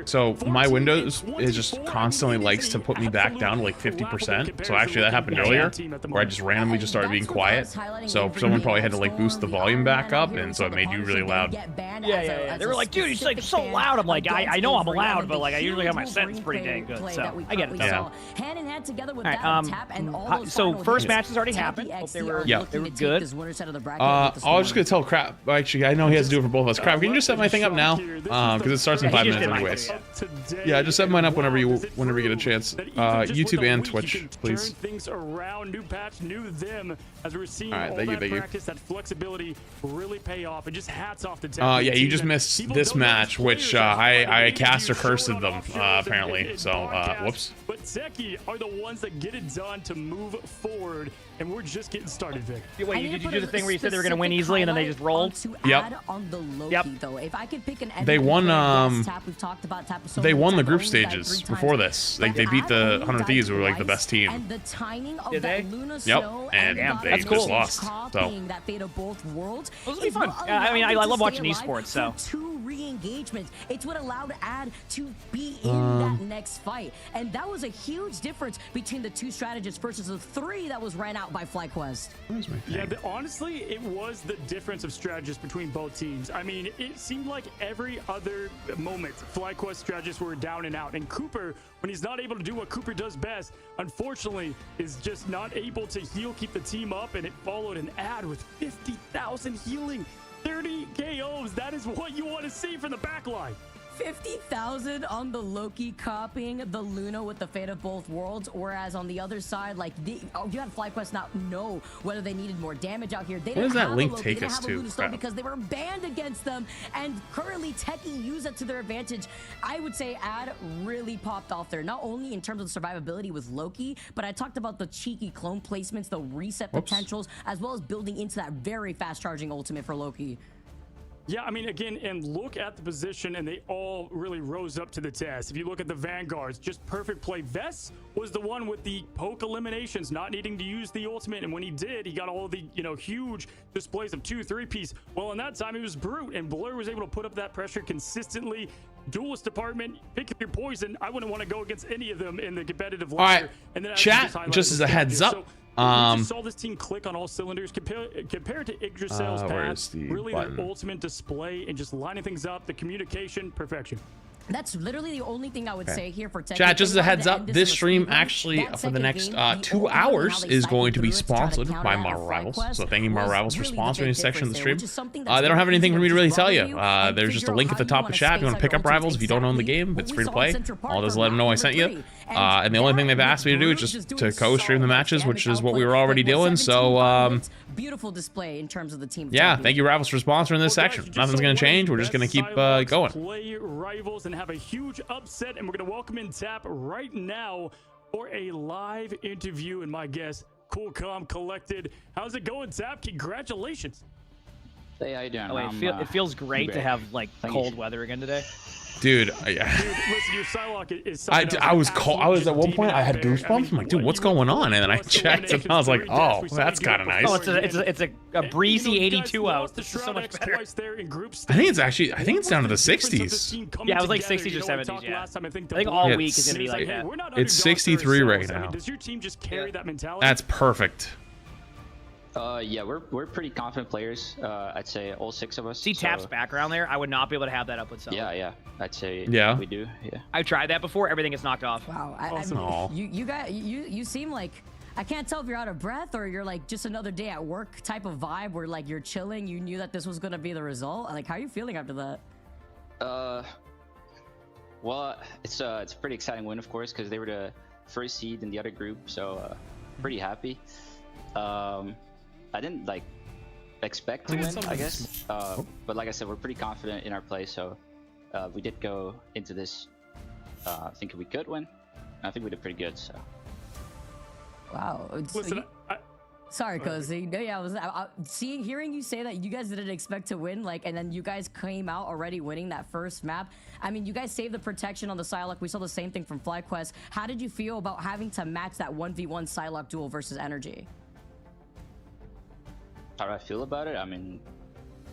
so my Windows is just constantly likes to put me back down to like 50%. So actually that happened earlier, where I just randomly just started being quiet. So someone probably had to like boost the volume back up, and so it made you really loud. Yeah. They were like, dude, he's like so loud. I'm like, I know I'm loud, but like I usually have my settings pretty dang good, so I get it. Yeah. Alright, so first match has already happened. Hope they were good. I was just gonna tell Crap. Actually, I know he has to do it for both of us. Crap, can you just set my thing up now? Because it starts in 5 minutes anyways. Yeah, just set mine up whenever you get a chance. YouTube and Twitch, please. Things around, new patch, new them, as we're seeing all that practice, that flexibility really pay off, and just hats off to yeah, you just missed this match, which I cast or cursed them apparently. So whoops. But Zeki are the ones that get it done to move forward, and we're just getting started, Vic. Wait, did you do the thing where you said they were going to win easily and then they just rolled? Yep. They won. They won the group stages before this. They beat the 100 Thieves, who were like the best team. Did they? Yep. And they just lost. So. Those will be fun. I mean, I love watching esports. So. Two re-engagements. It's what allowed Ad to be in that next fight, and that was a huge difference between the 2 strategists versus the 3 that was ran out by FlyQuest. Yeah, honestly, it was the difference of strategists between both teams. I mean, it seemed like every other moment, FlyQuest strategists were down and out, and Cooper, when he's not able to do what Cooper does best, unfortunately, is just not able to heal, keep the team up, and it followed an Ad with 50,000 healing. 30 KOs, that is what you want to see from the backline. 50,000 on the Loki copying the Luna with the Fate of Both Worlds, whereas on the other side, like, you had FlyQuest not know whether they needed more damage out here. They Where does didn't that have link a Loki, take they didn't us have a to? Luna Stone because they were banned against them, and currently Techie used it to their advantage. I would say Ad really popped off there, not only in terms of survivability with Loki, but I talked about the cheeky clone placements, the reset potentials, as well as building into that very fast charging ultimate for Loki. Yeah, I mean, again, and look at the position, and they all really rose up to the test. If you look at the Vanguards, just perfect play. Vess was the one with the poke eliminations, not needing to use the ultimate, and when he did, he got all the, huge displays of 2-3-piece. Well, in that time, it was Brute, and Blur was able to put up that pressure consistently. Duelist department, pick your poison. I wouldn't want to go against any of them in the competitive ladder. All right, and then chat, just as a heads up. So, we just saw this team click on all cylinders compared to Yggdrasil's path. Really, their ultimate display and just lining things up, the communication, perfection. That's literally the only thing I would say here for Tech. Chat, just as a heads up, this stream actually for the next 2 hours is going to be sponsored by Marvel Rivals. So thank you, Marvel Rivals, for sponsoring this section of the stream. They don't have anything for me to really tell you. There's just a link at the top of the chat if you want to pick up Rivals. If you don't own the game, it's free to play. All it does is let them know I sent you. And the only thing they've asked me to do is just to co-stream the matches, which is what we were already doing. So beautiful display in terms of the team. Yeah, thank you, Rivals, for sponsoring this section. Nothing's going to change. We're just going to keep going. Play Rivals and have a huge upset, and we're going to welcome in Tap right now for a live interview. And my guest, Cool, Calm, Collected. How's it going, Tap? Congratulations. Hey, how you doing? It feels great to have like cold weather again today. Dude, listen, your Psylocke is I was cold. I was at one point. I had goosebumps. I'm like, dude, what's going on? And then I checked, and I was like, oh, that's kind of nice. Oh, it's a breezy 82 out. This is so much better. I think it's down to the 60s. Yeah, it was like 60s or 70s. Yeah, I think all week is gonna be like that. It's 63 right now. Does your team just carry that mentality? That's perfect. Yeah, we're pretty confident players. I'd say all 6 of us. See Tap's background there? I would not be able to have that up with someone. Yeah, I'd say we do. Yeah. I've tried that before. Everything gets knocked off. Wow. I mean, you guys, you seem like, I can't tell if you're out of breath or you're like just another day at work type of vibe where like you're chilling. You knew that this was gonna be the result. Like, how are you feeling after that? Well, it's a pretty exciting win, of course, because they were the first seed in the other group. So pretty happy. I didn't expect to win, I guess. But like I said, we're pretty confident in our play, so we did go into this thinking we could win. I think we did pretty good. So. Wow. Listen, sorry, Cozy. No, yeah, I was hearing you say that you guys didn't expect to win, and then you guys came out already winning that first map. I mean, you guys saved the protection on the Psylocke. We saw the same thing from FlyQuest. How did you feel about having to match that 1v1 Psylocke duel versus Energy? How do I feel about it? I mean,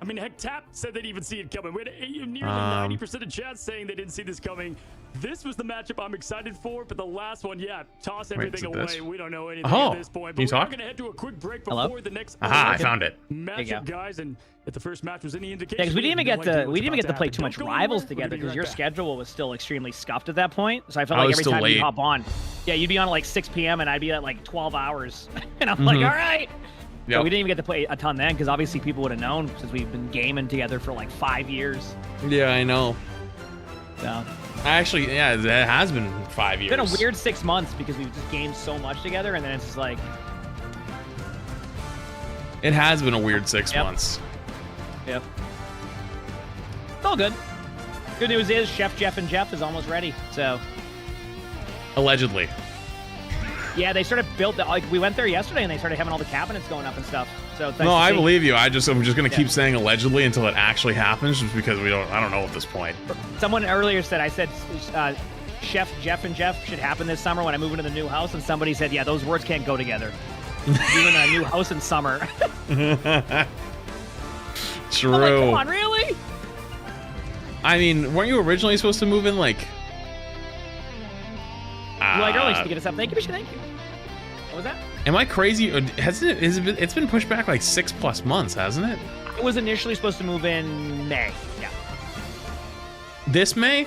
I mean, heck, Tap said they didn't even see it coming. We had nearly 90% of chat saying they didn't see this coming. This was the matchup I'm excited for, but the last one, yeah, toss everything away. This? We don't know anything at this point. But we're going to head to a quick break before the next I found it. matchup, guys. And if the first match was any indication, Yeah, because we didn't even get to play too much rivals together because your schedule was still extremely scuffed at that point. So I felt like every time you hop on, yeah, you'd be on at like 6 p.m. and I'd be at like 12 hours, and I'm like, all right. Yep. So we didn't even get to play a ton then because obviously people would have known since we've been gaming together for like 5 years. Yeah, I know. So. Actually, yeah, it has been 5 years. It's been a weird 6 months because we've just gamed so much together, and then it's just like. It has been a weird 6 months. Yep. It's all good. Good news is Chef Jeff and Jeff is almost ready. So. Allegedly. Yeah, they started like we went there yesterday and they started having all the cabinets going up and stuff. So it's nice no, I see. believe you. I'm just gonna keep saying allegedly until it actually happens, just because I don't know at this point. Someone earlier said I said Chef Jeff and Jeff should happen this summer when I move into the new house, and somebody said, yeah, those words can't go together. Doing a new house in summer. True. I'm like, come on, really? I mean, weren't you originally supposed to move in like? Like early to get us up. Thank you, thank you. What was that? Am I crazy? It's been pushed back like 6+ months, hasn't it? It was initially supposed to move in May. Yeah. This May?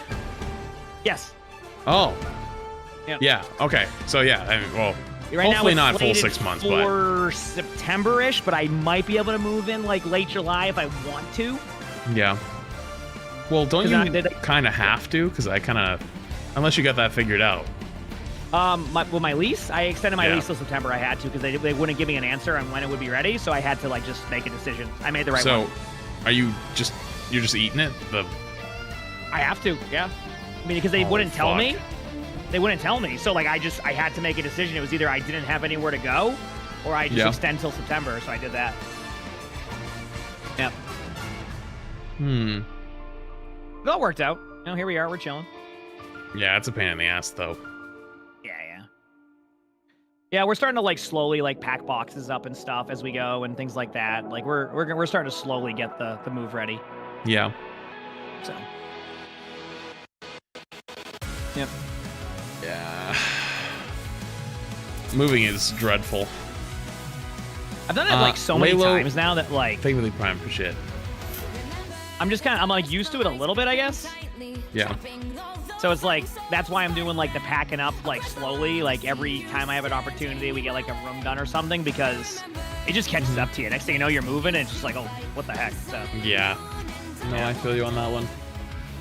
Yes. Oh. Yep. Yeah. Okay. So yeah. I mean, well, right hopefully now not full 6 months, for September-ish, but I might be able to move in like late July if I want to. Yeah. Well, don't you kind of have to? Because unless you got that figured out. My lease, I extended my lease till September. I had to because they wouldn't give me an answer on when it would be ready, so I had to like just make a decision. I made the right one. So, are you're just eating it? I have to, yeah. I mean, because they wouldn't tell me. They wouldn't tell me, so like I had to make a decision. It was either I didn't have anywhere to go, or I just extend till September. So I did that. Yep. It all worked out. You know, here we are. We're chilling. Yeah, it's a pain in the ass though. Yeah, we're starting to like slowly like pack boxes up and stuff as we go and things like that. Like we're starting to slowly get the move ready. Yeah. So. Yep. Yeah. Moving is dreadful. I've done it like so many times now that like. Thank you, Prime, for shit. I'm like used to it a little bit, I guess. Yeah. So it's like, that's why I'm doing like the packing up like slowly. Like every time I have an opportunity, we get like a room done or something because it just catches up to you. Next thing you know, you're moving and it's just like, oh, what the heck? So. Yeah. No, I feel you on that one.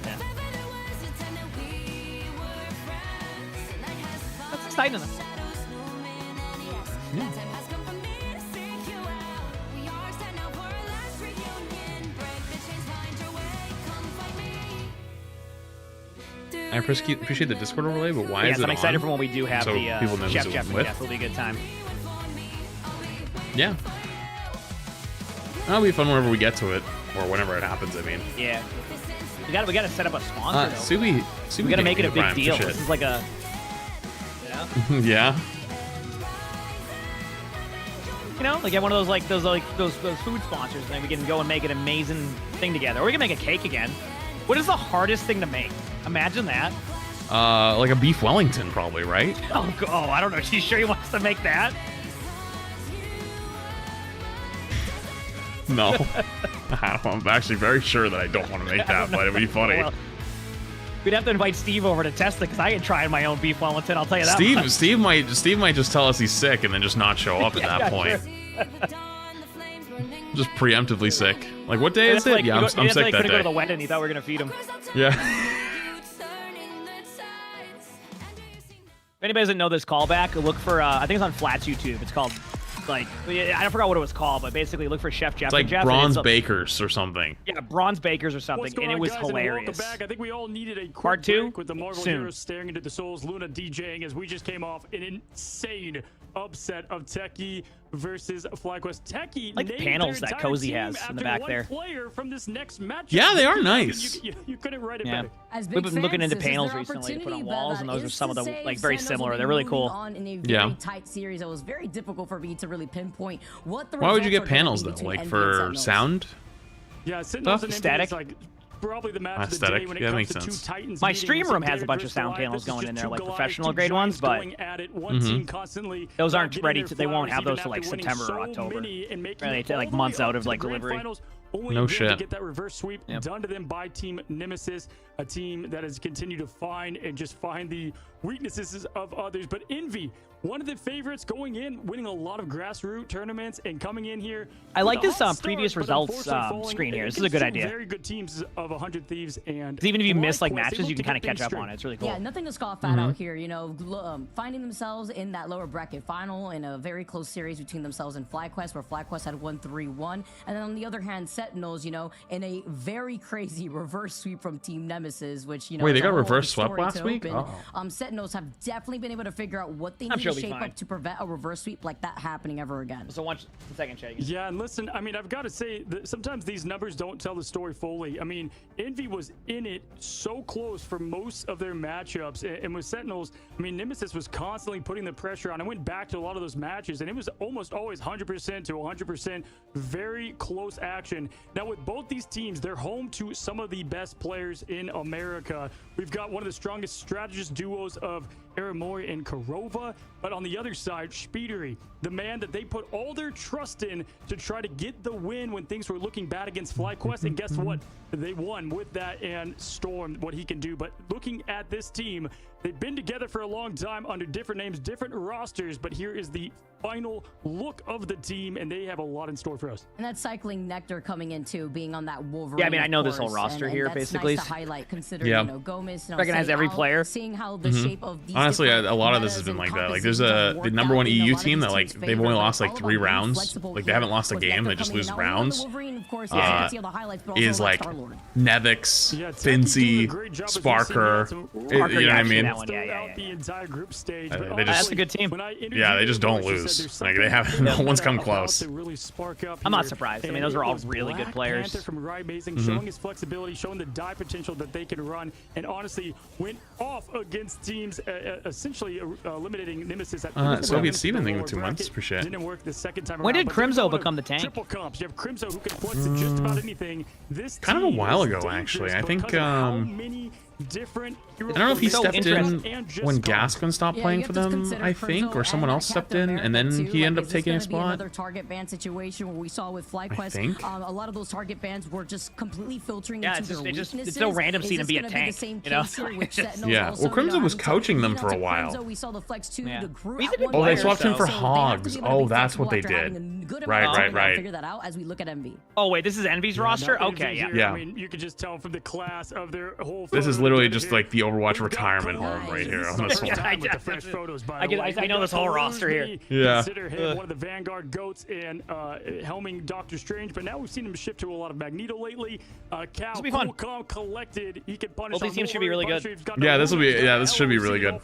Yeah. That's exciting. Yeah. I appreciate the Discord overlay, but why is it I'm excited on? for when we do have so the people know Chef who's Jeff and with? Jeff. It'll be a good time. Yeah. That'll be fun whenever we get to it, or whenever it happens, I mean. Yeah. We gotta set up a sponsor, though. Subi we gotta make it a big deal. This is like a... Yeah? Yeah. You know, like get one of those food sponsors, and then we can go and make an amazing thing together. Or we can make a cake again. What is the hardest thing to make? Imagine that. Like a beef Wellington, probably, right? Oh, I don't know. She's sure he wants to make that? No. I'm actually very sure that I don't want to make that, but it'd be funny. Well, we'd have to invite Steve over to test it because I ain't trying my own beef Wellington. I'll tell you that. Steve might just tell us he's sick and then just not show up at that point. Just preemptively sick. Like, what day is it? Yeah, I'm sick that day. Couldn't go to the wedding. He thought we were gonna feed him. Yeah. If anybody doesn't know this callback, look for I think it's on Flat's YouTube. It's called like I forgot what it was called, but basically look for Chef Jeff. It's like Jeff, Bronze Bakers or something. Yeah, Bronze Bakers or something, and it was hilarious. Welcome back. I think we all needed a quick Part 2 break with the Marvel Heroes staring into the souls. Luna DJing as we just came off an insane upset of Techie versus FlyQuest. Techie like the panels that Cozy has in the back there. Player from this next match. Yeah, they are nice. You couldn't write it better. We've been looking into panels recently to put on walls, and those are some of the like very similar. They're really cool. Yeah. Tight series. It was very difficult for me to really pinpoint what the. Why would you get panels though? Like for sound? Yeah, Sentinels and static. Like probably the match of the Aesthetic. day when it Yeah, comes makes to sense. two Titans. My stream room has a bunch of sound panels going in there, like professional grade ones, but those aren't ready to. They won't have those till like September or October. Really, like months out of like delivery. No shit. To get that reverse sweep done to them by Team Nemesis, a team that has continued to find the weaknesses of others. But Envy, one of the favorites going in, winning a lot of grassroots tournaments and coming in here. I like this previous results screen here. This is a good idea. Very good teams of 100 Thieves, and even if you miss like matches, you can kind of catch up on it. It's really cool. Yeah, nothing to scoff at out here. You know, finding themselves in that lower bracket final in a very close series between themselves and FlyQuest, where FlyQuest had won 3-1, and then on the other hand, Sentinels, you know, in a very crazy reverse sweep from Team Nemesis, which you know. Wait, they got reverse swept last week? Sentinels have definitely been able to figure out what they need to shape up to prevent a reverse sweep like that happening ever again. So one second, check. Yeah, and listen, I mean, I've got to say that sometimes these numbers don't tell the story fully. I mean, Envy was in it so close for most of their matchups, and with Sentinels, I mean, Nemesis was constantly putting the pressure on. I went back to a lot of those matches, and it was almost always 100% to 100%, very close action. Now, with both these teams, they're home to some of the best players in America. We've got one of the strongest strategist duos of Aramori and Karova, but on the other side, Speedery, the man that they put all their trust in to try to get the win when things were looking bad against FlyQuest, and guess what? They won with that, and Storm, what he can do. But looking at this team, they've been together for a long time under different names, different rosters, but here is the final look of the team, and they have a lot in store for us. And that's Cycling Nectar coming in too, being on that Wolverine. Yeah, I mean, I know this whole roster here, that's basically. Nice to highlight, considering, you know, Gomez, recognize every player. Seeing how the shape of these honestly, a lot of this has been like that. Like, there's the #1 EU team that like they've only lost like 3 rounds. Like, they haven't lost a game; they just lose rounds. Is like Nevix, Finzi, Sparker. You know what I mean? That's a good team. Yeah, they just don't lose. Like, they have no one's come close. I'm not surprised. I mean, those are all really good players. Panther from Rad Esports, showing his flexibility, showing the die potential that they can run, and honestly went off against teams, essentially eliminating Nemesis at Soviet Steven thing with 2 months. Appreciate it. Didn't work the second time when around, did Crimzo become the tank? Triple comps. You have Crimzo who can flex to just about anything. This kind of a while ago, actually. I think I don't know if he stepped in when Gascon stopped playing for them, I think, or someone else stepped in, and then he ended up taking a spot. Another target ban situation where we saw with FlyQuest, a lot of those target bans were just completely filtering into their weaknesses. It's so random seeing him be a tank, you know? Yeah, well, Crimson was coaching them for a while. We saw the flex to the group. Oh, they swapped him for Hogs. Oh, that's what they did. Right. Figure that out as we look at Envy. Oh wait, this is Envy's roster. Okay, yeah. I mean, you could just tell from the class of their whole. This is literally just like the Overwatch retirement home right here on this one. I know this whole roster here. Yeah. Consider him one of the Vanguard GOATs and helming Doctor Strange, but now we've seen him shift to a lot of Magneto lately. Cal, this will be fun. Calm, collected. He can punish. Both these teams should be really good. Yeah, this will be. Yeah, this should be really good.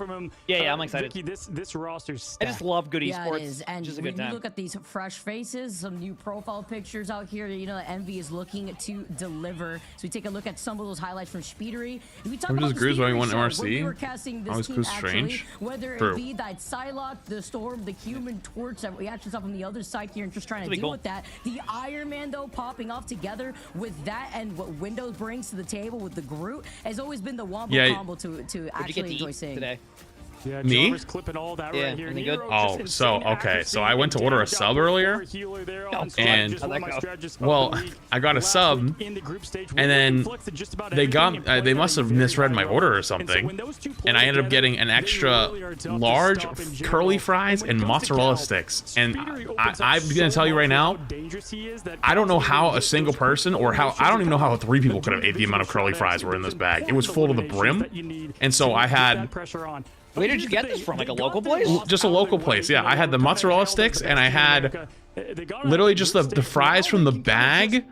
Yeah, I'm excited. Vicky, this roster's. I just love good esports. Yeah, it is. And just a good time. You look at these fresh faces, some new profile pictures out here. You know, Envy is looking to deliver. So we take a look at some of those highlights from Speedery. We talk about Grooves while you want MRC. We were casting this Always team Cruise actually, Strange. whether it be that Psylocke, the Storm, the Human Torch that we actually saw from the other side here and just trying to deal with that. The Iron Man though popping off together with that and what Windows brings to the table with the Groot has always been the wombo combo to actually enjoy seeing. Today? Yeah, me? Clipping all that right here. Good? Oh, so okay. So I went to order a sub earlier, and well, I got a sub, and then they must have misread my order or something, and I ended up getting an extra large curly fries and mozzarella sticks. And I'm gonna tell you right now, I don't know how a single person or how I don't even know how 3 people could have ate the amount of curly fries were in this bag. It was full to the brim, and so I had. Where did you get this from? Like a local place? Just a local place, yeah. I had the mozzarella sticks, and I had literally just the fries from the bag,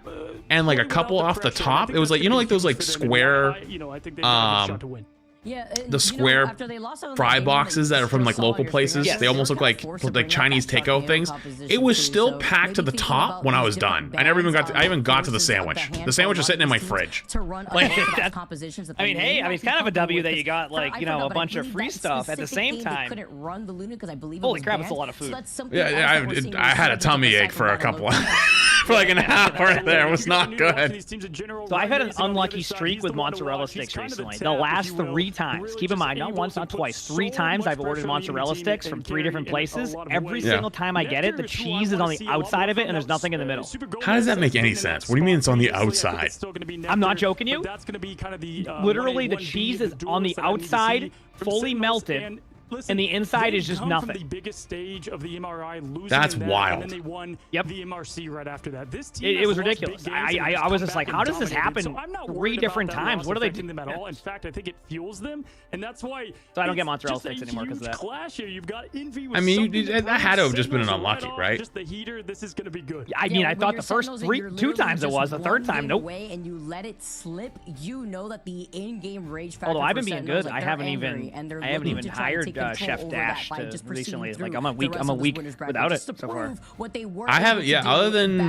and like a couple off the top. It was like, you know, like those like square, the square fry boxes that are from like local places. They almost look like Chinese takeout things. It was still packed to the top when I was done. I never even got to, I even got to the sandwich. The sandwich was sitting in my fridge. Like, I mean, hey, I mean, it's kind of a W that you got, like, you know, a bunch of free stuff at the same time. Holy crap, it's a lot of food. Yeah, I had a tummy ache for a couple of for like an hour there. It was not good. So I've had an unlucky streak with mozzarella sticks recently. The last 3 times. Keep in mind, not once, not twice. 3 times I've ordered mozzarella sticks from 3 different places. Every single time I get it, the cheese is on the outside of it and there's nothing in the middle. How does that make any sense? What do you mean it's on the outside? I'm not joking you. Literally, the cheese is on the outside, fully melted. And the inside is just nothing. The biggest stage of the MRI, losing that's wild. And then they won the MRC right after that. This team it was ridiculous. I was just like, how does this happen 3 different times? What are they doing? Them at all? In fact, I think it fuels them, and that's why. So I don't get mozzarella sticks anymore because of that. Clash here. You've got Envy with I mean, that had to have just been an unlucky, right? Just the heater. This is going to be good. I mean, I thought the first 2 times it was. The third time, nope. And you let it slip. You know that the in-game rage factor. Although I've been being good, I haven't even hired Chef Dash to recently. Like I'm a week without it so far. I haven't, yeah. Other than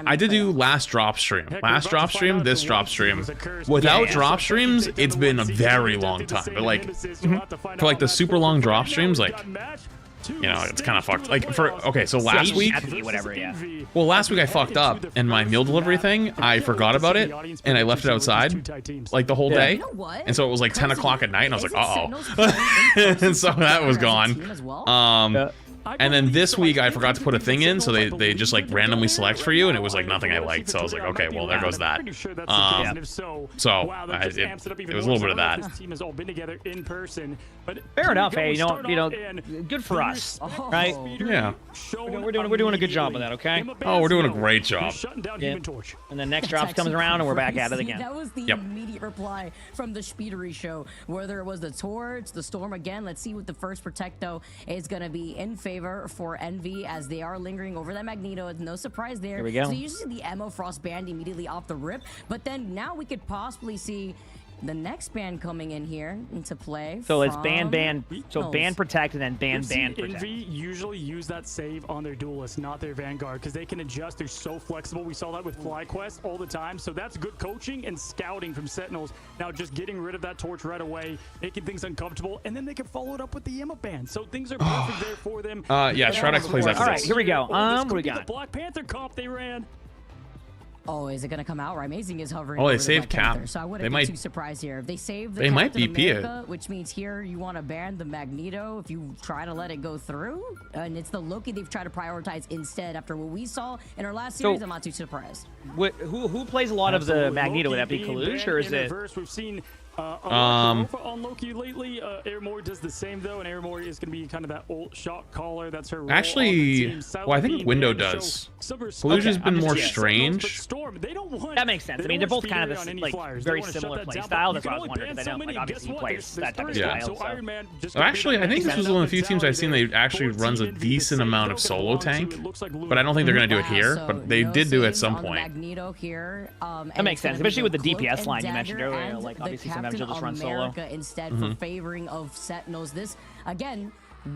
I did do last drop stream, this drop stream. Without drop streams, it's been a very long time. But like for like the super long drop streams, like you know, it's kind of fucked. Like so last week, well, last week I fucked up and my meal delivery thing, I forgot about it and I left it outside like the whole day, and so it was like 10 o'clock at night, and I was like, and so that was gone. And then this week I forgot to put a thing in, so they just like randomly select for you, and it was like nothing I liked, so I was like, okay, well there goes that. So it was a little bit of that. Fair enough. Hey, you know, good for us, right? Yeah. We're doing a good job of that. Okay. Oh, we're doing a great job. Yeah. And then next drops comes around, and we're back at it again. That was the immediate reply from the Speedery show, whether it was the Torch, the Storm again. Let's see what the first Protect though is gonna be in favor for Envy, as they are lingering over that Magneto. No surprise there. Here we go. So you see the Ammo Frost banned immediately off the rip, but then now we could possibly see the next ban coming in here into play. So it's ban, so ban Protect and then ban Protect. Envy usually use that save on their duelist, not their Vanguard, because they can adjust. They're so flexible. We saw that with FlyQuest all the time. So that's good coaching and scouting from Sentinels. Now just getting rid of that Torch right away, making things uncomfortable, and then they can follow it up with the Emma ban. So things are perfect there for them. Yeah, Shrodex plays after this. All right, here we go. What we got? The Black Panther comp they ran. Oh, is it gonna come out? Right, Amazing is hovering. Oh, they saved Cap. So I wouldn't be too surprised here if they save the they might Captain BP America, which means here you want to ban the Magneto if you try to let it go through, and it's the Loki they've tried to prioritize instead. After what we saw in our last series, I'm not too surprised. Who plays a lot of the Magneto? Would that be Kalush, or is it? We've seen on Loki lately. Airmore does the same though, and Airmore is going to be kind of that old shock caller. That's her role. Actually, well, I think Window does. Kalush has been more strange. That makes sense. I mean, they're both kind of this like very similar play style. That's what I was wondering. Because I know, like, obviously he plays that type of style. So. Actually, I think this was one of the few teams I've seen that actually runs a decent amount of solo tank, but I don't think they're going to do it here. But they did do it at some point. That makes sense, especially with the DPS line you mentioned earlier. Like obviously sometimes you'll just run solo. Instead for favoring of Sentinels. This again,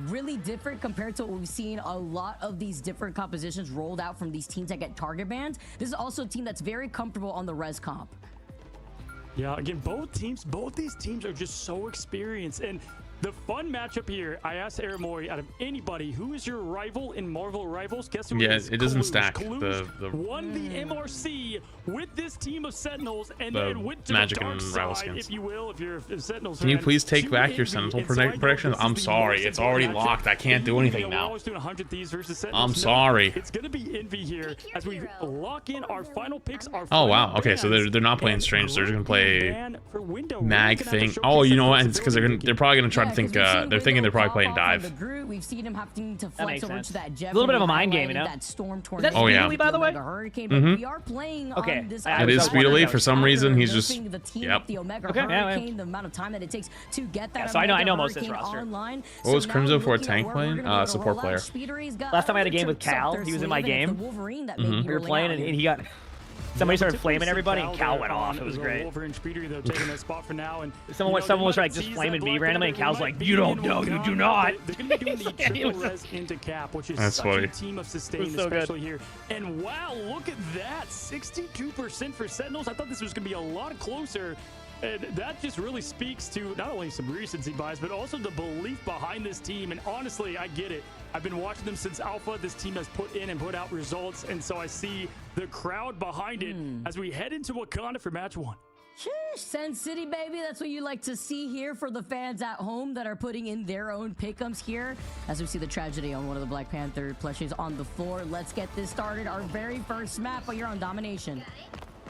really different compared to what we've seen a lot of these different compositions rolled out from these teams that get target bans. This is also a team that's very comfortable on the res comp. Yeah, again, both these teams are just so experienced. And the fun matchup here, I asked Aramori, out of anybody, who is your rival in Marvel Rivals? Guess who it is? It doesn't stack. Kalush won the MRC with this team of Sentinels, and then went to Magic the dark and Rival side, skins. if you will, if you're a Sentinels Can you fan. please take back your Sentinel predictions? I'm sorry, it's already locked. I can't do anything now. I'm sorry. It's going to be Envy here as we lock in our final picks. Oh, wow. Okay, so they're not playing Strange. They're just going to play Mag thing. Oh, you know what? It's because they're probably going to try to think, they're thinking they're probably playing Dive. We've seen him having to flex over to that a little bit of a mind game, you know? Oh, yeah. By the way? We are playing okay. It is Speedily. For some reason, he's just... Yep. The amount of time that it takes to get that. So I know most of this roster. Online. What was Crimzo for a tank playing? Support player. Last time I had a game with Cal, he was in my game. We were playing and he got... Somebody started flaming everybody, and Cal went off. It was great. Wolverine Speeder, though, taking that spot for now, and someone was like just flaming me randomly, and Cal's like, "You don't know, you do not." They're gonna be doing the triple res into Cap, which is such a team of sustain, especially here. And wow, look at that, 62% for Sentinels. I thought this was gonna be a lot closer. And that just really speaks to not only some recency bias, but also the belief behind this team. And honestly, I get it. I've been watching them since Alpha. This team has put in and put out results. And so I see the crowd behind it as we head into Wakanda for match 1. Sheesh, Sen City, baby. That's what you like to see here for the fans at home that are putting in their own pick'ems here. As we see the tragedy on one of the Black Panther plushies on the floor. Let's get this started. Our very first map, but you're on Domination.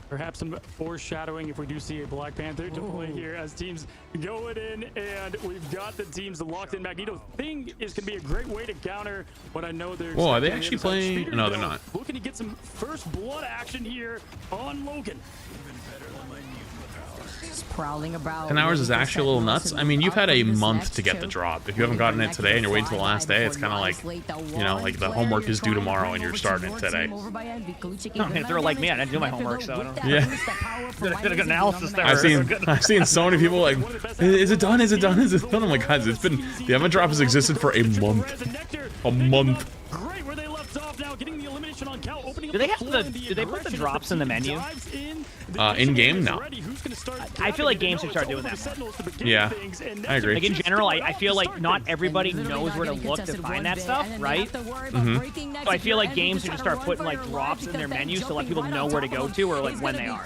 Perhaps some foreshadowing if we do see a Black Panther to play here as teams going in, and we've got the teams locked in. Magneto thing is going to be a great way to counter what I know they're. Whoa, are they actually playing? No, they're not. Looking to get some first blood action here on Logan. Prowling about. 10 hours is actually a little nuts. I mean, you've had a month to get the drop. If you haven't gotten it today and you're waiting till the last day, it's kind of like, you know, like the homework is due tomorrow and you're starting it today. If they're like me, I didn't do my homework, so I don't. Yeah. Did a good analysis there. I've seen so many people like, is it done? Is it done? Is it done? I'm like, guys, it's been, the Emma drop has existed for a month. A month. Great where they left off now, getting the elimination on Cal, opening do they have the? Do they put the drops in the menu? In game, no. I feel like games should start doing that. Yeah, I agree. Like in general, I feel like not everybody knows where to look to find that stuff, right? So I feel like games should just start putting like drops in their menus to let people know where to go to or like when they are.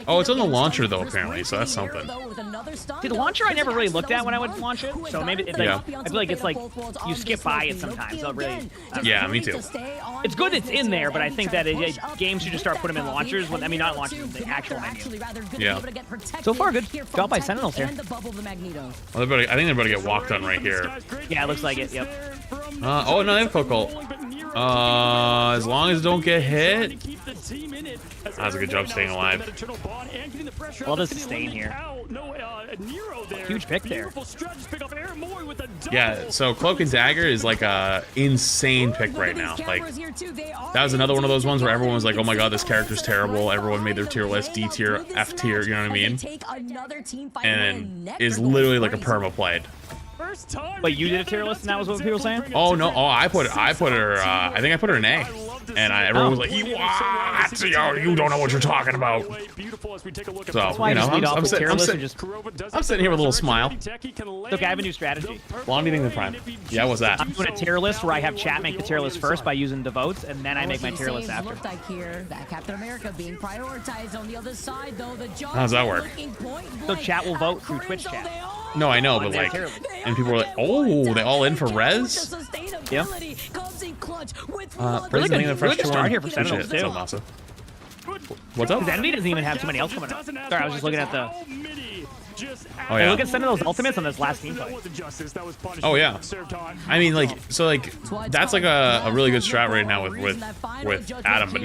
Oh, it's on the launcher though, apparently, so that's something. See, the launcher I never really looked at when I would launch it, so maybe it's like, I feel like it's like you skip by it sometimes. So really, yeah, me too. It's good it's in there, but I think that games should just start putting them in launchers. When, I mean, not launchers, the actual menu. Yeah. So far, good job by Sentinels here. Well, I think they're about to get walked on right here. Yeah, it looks like it. Yep. Oh no, they have Coco. As long as don't get hit. That's a good job staying alive. Well, does sustain here. Huge pick there. Yeah, so Cloak and Dagger is like a insane pick right now. Like, that was another one of those ones where everyone was like, oh my god, this character's terrible. Everyone made their tier list, D tier, F tier, you know what I mean? And is literally like a perma played. Wait, you did a tier list and that was what people were saying? Oh no, I put her, I think I put her in A. And everyone was like, what? You don't know what you're talking about. So, you know, I'm sitting here with a little smile. Look, I have a new strategy. Blondie thing the prime. Yeah, what's that? I'm doing a tier list where I have chat make the tier list first by using the votes, and then I make my tier list after. Captain America being prioritized on the other side, though. How does that work? So chat will vote through Twitch chat. No, I know, but like, and people were like, oh, they all in for res? Yeah. Really good start here for Sentinels, too. Awesome. What's up? Because Envy doesn't even have too many else coming up. Sorry, I was just looking at the... Oh, yeah. Look at Sentinel's ultimates on this last team fight. Oh, yeah. I mean, like, so, like, that's, like, a really good strat right now with Adam. But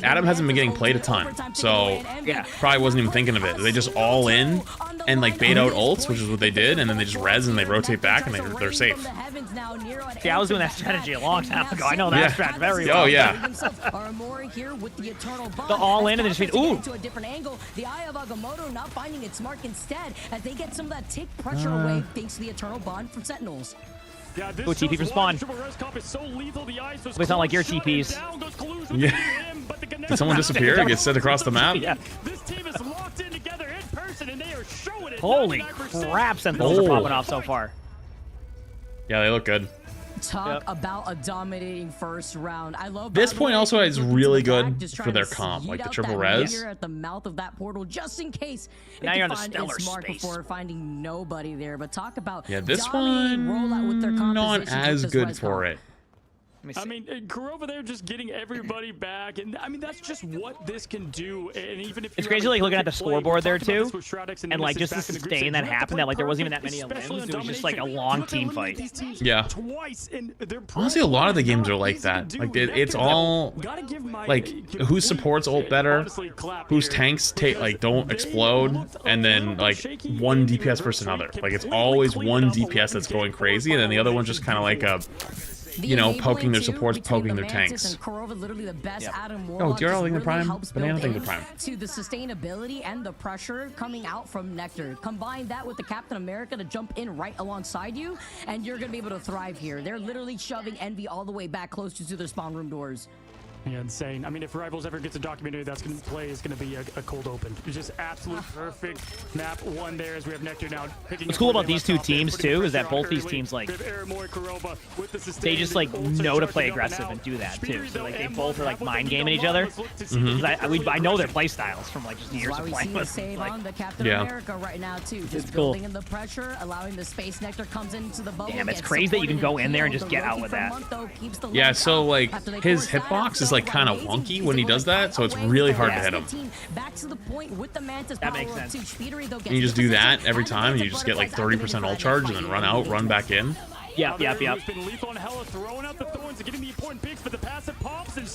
Adam hasn't been getting played a ton. So, yeah, probably wasn't even thinking of it. They just all in and, like, bait out ults, which is what they did. And then they just res and they rotate back and they're safe. Yeah, I was doing that strategy a long time ago. I know that strat very well. Oh, yeah. The all in and then just ooh. The Eye of Agamotto not finding its mark instead as they get some of that tick pressure away thanks to the Eternal Bond from Sentinels. Yeah, go TP for spawn. It's not like your TPs. Yeah. Did someone disappear and get sent across the map? Yeah. This team is locked in together in person and they are showing it. Holy crap, Sentinels are popping off so far. Yeah, they look good. Talk about a dominating first round. I love this point also is really good for their comp, like the triple res. At the mouth of that portal, just in case. Now you're on the stellar space. Before finding nobody there, but talk about this one not as good for it. I mean, Kurova there just getting everybody back, and I mean that's just what this can do. And even if it's crazy, like looking at the scoreboard there too, and like just to sustain that happened, that like there wasn't even that many limbs. It was just like a long team fight. Yeah. Honestly, a lot of the games are like that. Like it's all like whose supports ult better, whose tanks don't explode, and then like one DPS versus another. Like it's always one DPS that's going crazy, and then the other one's just kind of like a you know, poking their supports, poking their tanks. Literally the best Oh, Dior thing the prime, Banana thing the prime. To the sustainability and the pressure coming out from Nectar. Combine that with the Captain America to jump in right alongside you, and you're gonna be able to thrive here. They're literally shoving Envy all the way back close to their spawn room doors. Yeah, insane. I mean, if Rivals ever gets a documentary that's going to play, is going to be a cold open. It's just absolute perfect map one there as we have Nectar now picking. What's cool about these two teams too is that both these teams like they just like know to play aggressive and do that too. So like they both are like mind gaming each other. I know their play styles from like just years of playing with. On the Captain America right now too. Just cool. Building in the pressure, allowing the space Nectar comes into the bubble. Damn, it's crazy that you can go in there and just get out with that. Yeah, so like his hitbox is like kind of wonky when he does that, so it's really hard to hit him. That makes sense. And you just do that every time, and you just get like 30% ult charge, and then run out, run back in. Yep.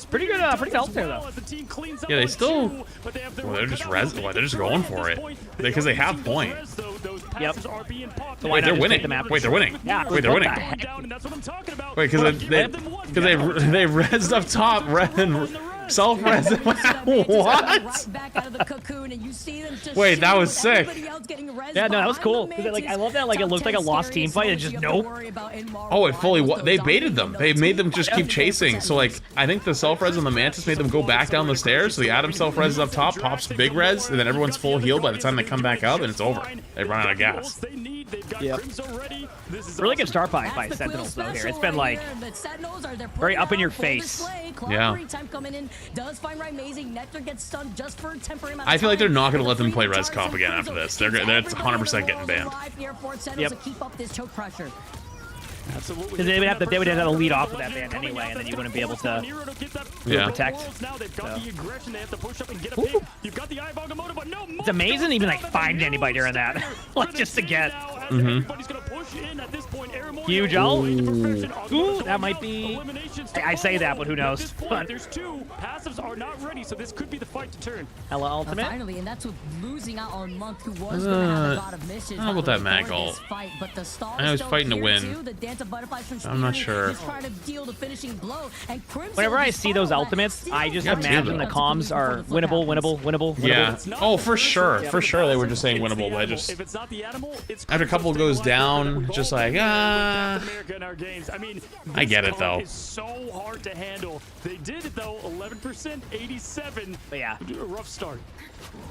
Pretty good ult there though. Yeah, they still. Well, they're just they're just going for it because they have point. Yep. So wait, they're winning. Wait, they're winning. Yeah. Wait, they're winning. Wait, because they rezzed up top, self-res. What? Wait, that was sick. Yeah, no, that was cool. Like, I love that. Like, it looked like a lost team fight. It just nope. Oh, it fully. They baited them. They made them just keep chasing. So like, I think the self-res and the Mantis made them go back down the stairs. So the Adam self-res up top, pops big res, and then everyone's full heal by the time they come back up, and it's over. They run out of gas. Yep. Really good start by Sentinels though here. It's been like very up in your face. Yeah. I feel like they're not going to let them play Res Comp again after this. That's 100% getting banned. Yep. Absolutely. Because they would have to lead off with that ban anyway, and then you wouldn't be able to protect. So. It's amazing even like find anybody during that, like just to get. Huge ult. Ooh, that might be. I say that, but who knows? But there's two passives are not ready, so this could be the fight to turn. Hella ultimate. Finally, and that's with losing out on Monk, who was going to have a lot of missions. How about that mag ult? I know he's fighting to win. I'm not sure. Whenever I see those ultimates, I just imagine the comms are winnable. Yeah. Oh, for sure. For sure, they were just saying winnable, but just after a couple goes down, just like I get it though. So hard to handle. They did it though. 11%, 87. But yeah, rough start.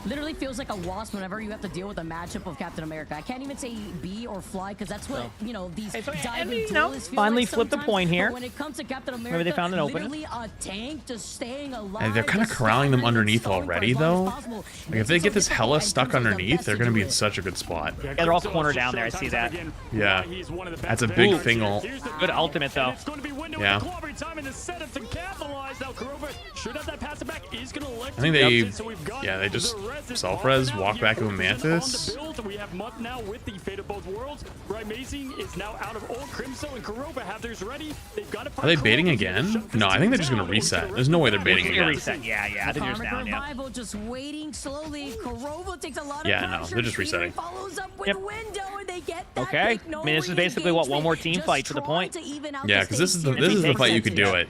Literally feels like a wasp whenever you have to deal with a matchup of Captain America. I can't even say bee or fly because that's what these diving duelists feel finally like flipped the point here. When it comes to Captain America, maybe they found an opening. Literally a tank just staying alive. And they're kind of corralling them underneath already though. Like if they get this Hella stuck underneath, they're gonna be in such a good spot. Yeah, they're all cornered down there. I see that. Yeah, that's a big thing. Good ultimate though. Yeah. I think they just self-res, walk back to a Mantis. We have Month now with the Fate of Both Worlds. Amazing is now out of Old Crimson and Kurova have theirs ready. They've got Are they baiting again? No, I think they're just gonna reset. There's no way they're baiting again. Reset. Yeah. I think they're just down. Yeah. Just waiting slowly. Kurova takes a lot of no, they're just resetting. Okay. I mean, this is basically what one more team fight to the point. Yeah, because this is the fight you could do it.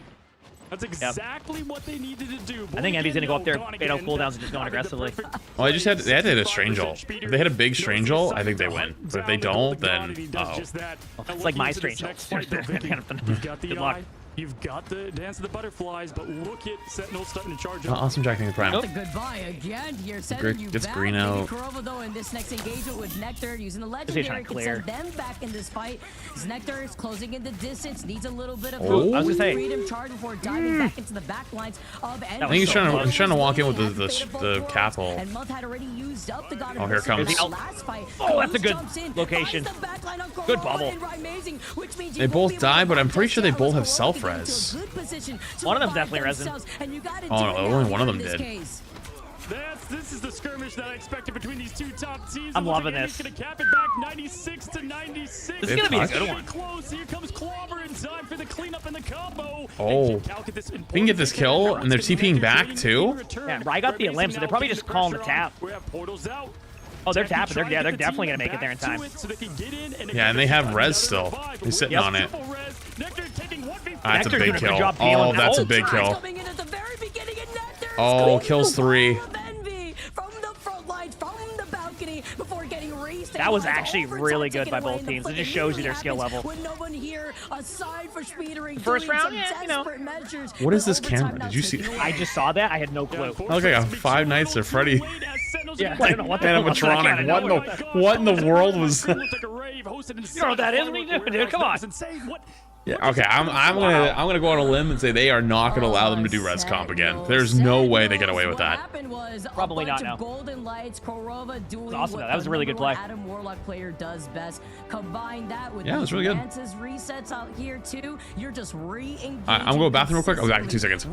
That's exactly what they needed to do. I think Envy's gonna go up there, fade out cooldowns, and just going aggressively. Well, they had to hit a strange ult. If they hit a big strange ult, I think they win. But if they don't, then it's like my strange ult. Good luck. You've got the Dance of the Butterflies, but look at Sentinel starting to charge up. Awesome jacking the prime. Goodbye again. You're sending you gets back. green out. Kurova, though, in this next engagement with Nectar, using the legendary, can send them back in this fight. Nectar is closing in the distance, needs a little bit of freedom charge before diving back into the back lines of Envy. I think he's trying to walk in with the castle. And Month had already used up the God of here comes. Oh, that's a good location. Good bubble. They both die, but I'm pretty sure they both have self-res. One of them's definitely resin. Oh no, only one of them did. This is the skirmish that I expected between these two top teams. I'm loving this. Gonna cap it back 96 to 96. This is gonna be a good one. Close. Here comes Clobber in time for the cleanup and the combo. Oh, we can get this kill, and they're TPing back too. Yeah, I got the limb, so they're probably just calling the tap. We have portals out. Oh, they're tapping. They're definitely gonna make it there in time. Yeah, and they have res still. They're sitting on it. Nectar taking 1v4 That's a big kill. Oh, that's a big kill. Oh, kills 3. That was actually really good by both teams. It just shows you their skill level. First round, yeah, you know. What is this camera? Did you see? I just saw that. I had no clue. Okay, got 5 Nights at Freddy. Yeah, I don't know what the animatronic. What in the world was that? You know what that is? What are you doing, dude? Come on. Yeah, okay, I'm gonna go on a limb and say they are not gonna allow them to do res comp again. There's no way they get away with that. Probably not now. Awesome, that was a really good play. Adam Warlock player does best. Combine that with yeah, it was really good. Resets out here too. You're just re-engaging. I'm gonna go to the bathroom real quick. I'll be back in 2 seconds.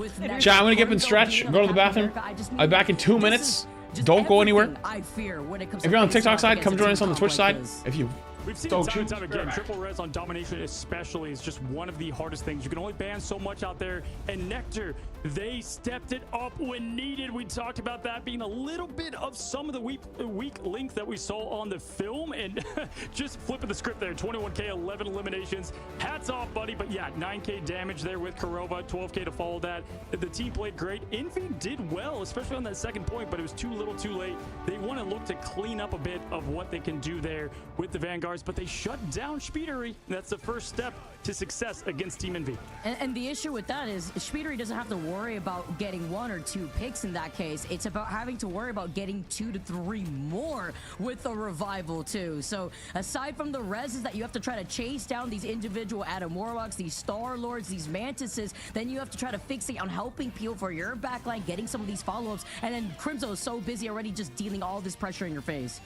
Chat, I'm gonna get up and stretch. Go to the bathroom. I'll be back in 2 minutes. Don't go anywhere. If you're on the TikTok side, come join us on the Twitch side. If you We've seen it time and time again. Triple res on domination especially is just one of the hardest things. You can only ban so much out there. And Nectar, they stepped it up when needed. We talked about that being a little bit of some of the weak link that we saw on the film. And just flipping the script there. 21k, 11 eliminations. Hats off, buddy. But yeah, 9k damage there with Kurova. 12k to follow that. The team played great. Envy did well, especially on that second point, but it was too little too late. They want to look to clean up a bit of what they can do there with the Vanguard. But they shut down Speedery. That's the first step to success against Team Envy. And the issue with that is Speedery doesn't have to worry about getting 1 or 2 picks in that case. It's about having to worry about getting 2 to 3 more with the revival too. So aside from the reses that you have to try to chase down these individual Adam Warlocks, these Star Lords, these Mantises, then you have to try to fixate on helping Peel for your backline, getting some of these follow-ups, and then Crimzo is so busy already just dealing all this pressure in your face.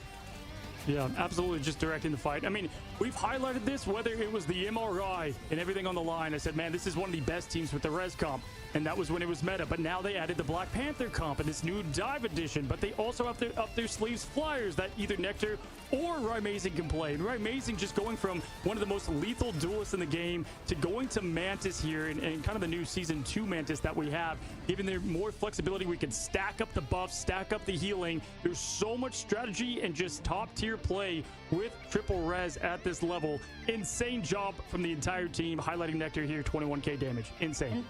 Yeah, absolutely, just directing the fight. I mean, we've highlighted this, whether it was the MRI and everything on the line. I said, man, this is one of the best teams with the res comp, and that was when it was meta. But now they added the Black Panther comp and this new dive edition. But they also have up their sleeves flyers that either Nectar or Rymazing can play. And Rymazing just going from one of the most lethal duelists in the game to going to Mantis here, and kind of the new Season 2 Mantis that we have, giving them more flexibility. We can stack up the buffs, stack up the healing. There's so much strategy and just top-tier play with triple res at this level. Insane job from the entire team, highlighting Nectar here. 21k damage, insane.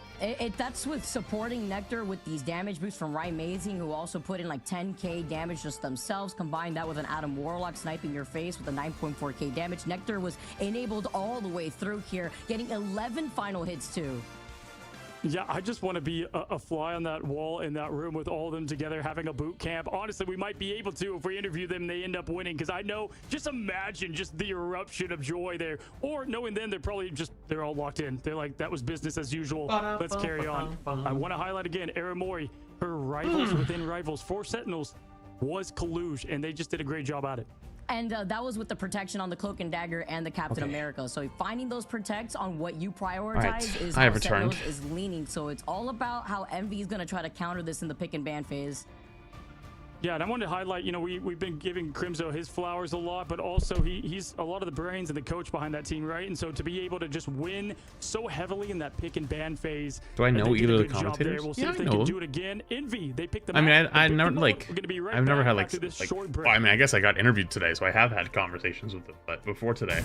That's with supporting Nectar with these damage boosts from Rymazing, who also put in like 10k damage just themselves. Combine that with an Adam Warlock sniping your face with a 9.4k damage. Nectar was enabled all the way through here, getting 11 final hits too. Yeah, I just want to be a fly on that wall in that room with all of them together having a boot camp. Honestly, we might be able to if we interview them, they end up winning, because I know, just imagine just the eruption of joy there. Or knowing then they're all locked in. They're like, that was business as usual. Let's carry on. I want to highlight again, Aramori, her rivals within rivals, 4 Sentinels, was Kaluge, and they just did a great job at it. And that was with the protection on the Cloak and Dagger and the Captain America. So finding those protects on what you prioritize is how Sentinels is leaning. So it's all about how Envy is going to try to counter this in the pick and ban phase. Yeah, and I wanted to highlight, you know, we've been giving Crimzo his flowers a lot, but also he's a lot of the brains and the coach behind that team, right? And so to be able to just win so heavily in that pick and ban phase. Do I know either of the commentators? We'll see if they can do it again. Envy, they picked them. I mean, I never like. I've never had like. Well, I mean, I guess I got interviewed today, so I have had conversations with them, but before today.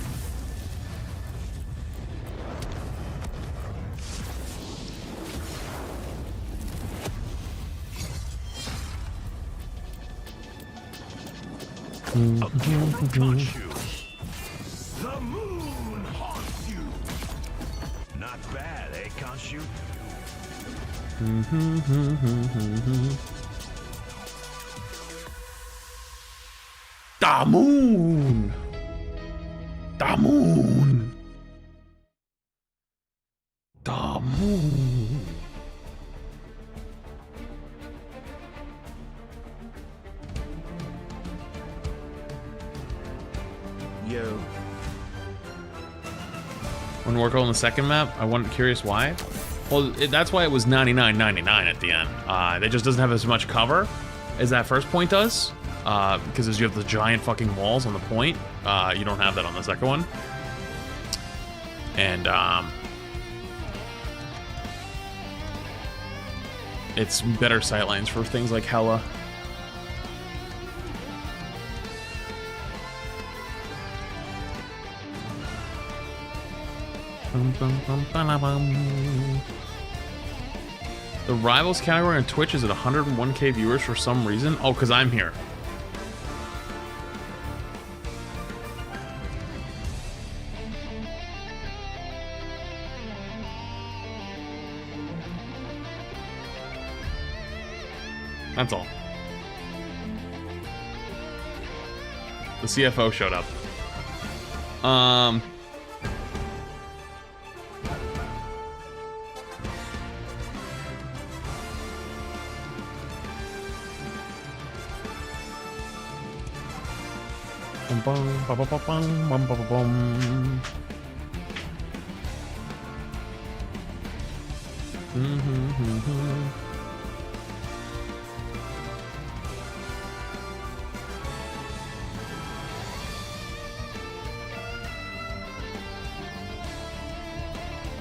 A kill from Khonshu. The moon haunts you. Not bad, eh, Khonshu? The moon. The moon. The moon. Yo. When we're going the second map, I wasn't curious why. Well, that's why it was 99.99 at the end. It just doesn't have as much cover as that first point does. Because as you have the giant fucking walls on the point, you don't have that on the second one. And it's better sightlines for things like Hella. The Rivals category on Twitch is at 101k viewers for some reason. Oh, because I'm here. That's all. The CFO showed up.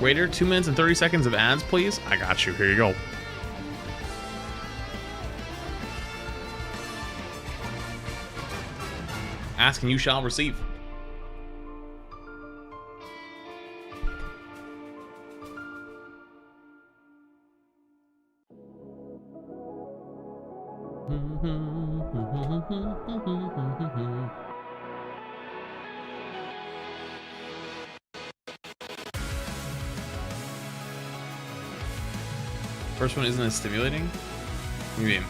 Waiter, 2 minutes and 30 seconds of ads, please. I got you. Here you go. Ask and you shall receive. First one isn't as stimulating? What do you mean?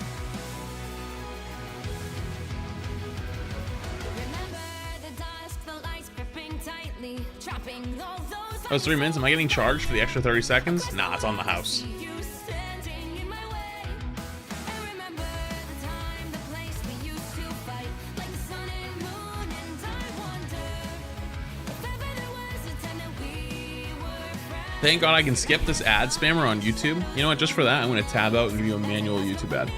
Oh, it's 3 minutes. Am I getting charged for the extra 30 seconds? Nah, it's on the house. Thank God I can skip this ad spammer on YouTube. You know what? Just for that, I'm going to tab out and give you a manual YouTube ad.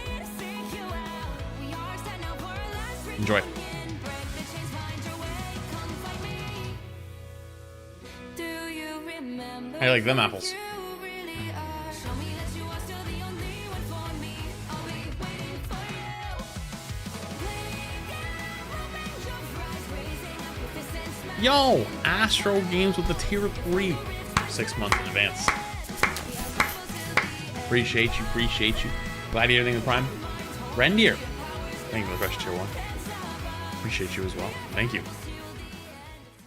Enjoy. How you like them apples? Yo, Astro Games with the tier 3. 6 months in advance. Appreciate you, appreciate you. Glad you everything in Prime. Rendier, thank you for the fresh tier 1. Appreciate you as well. Thank you.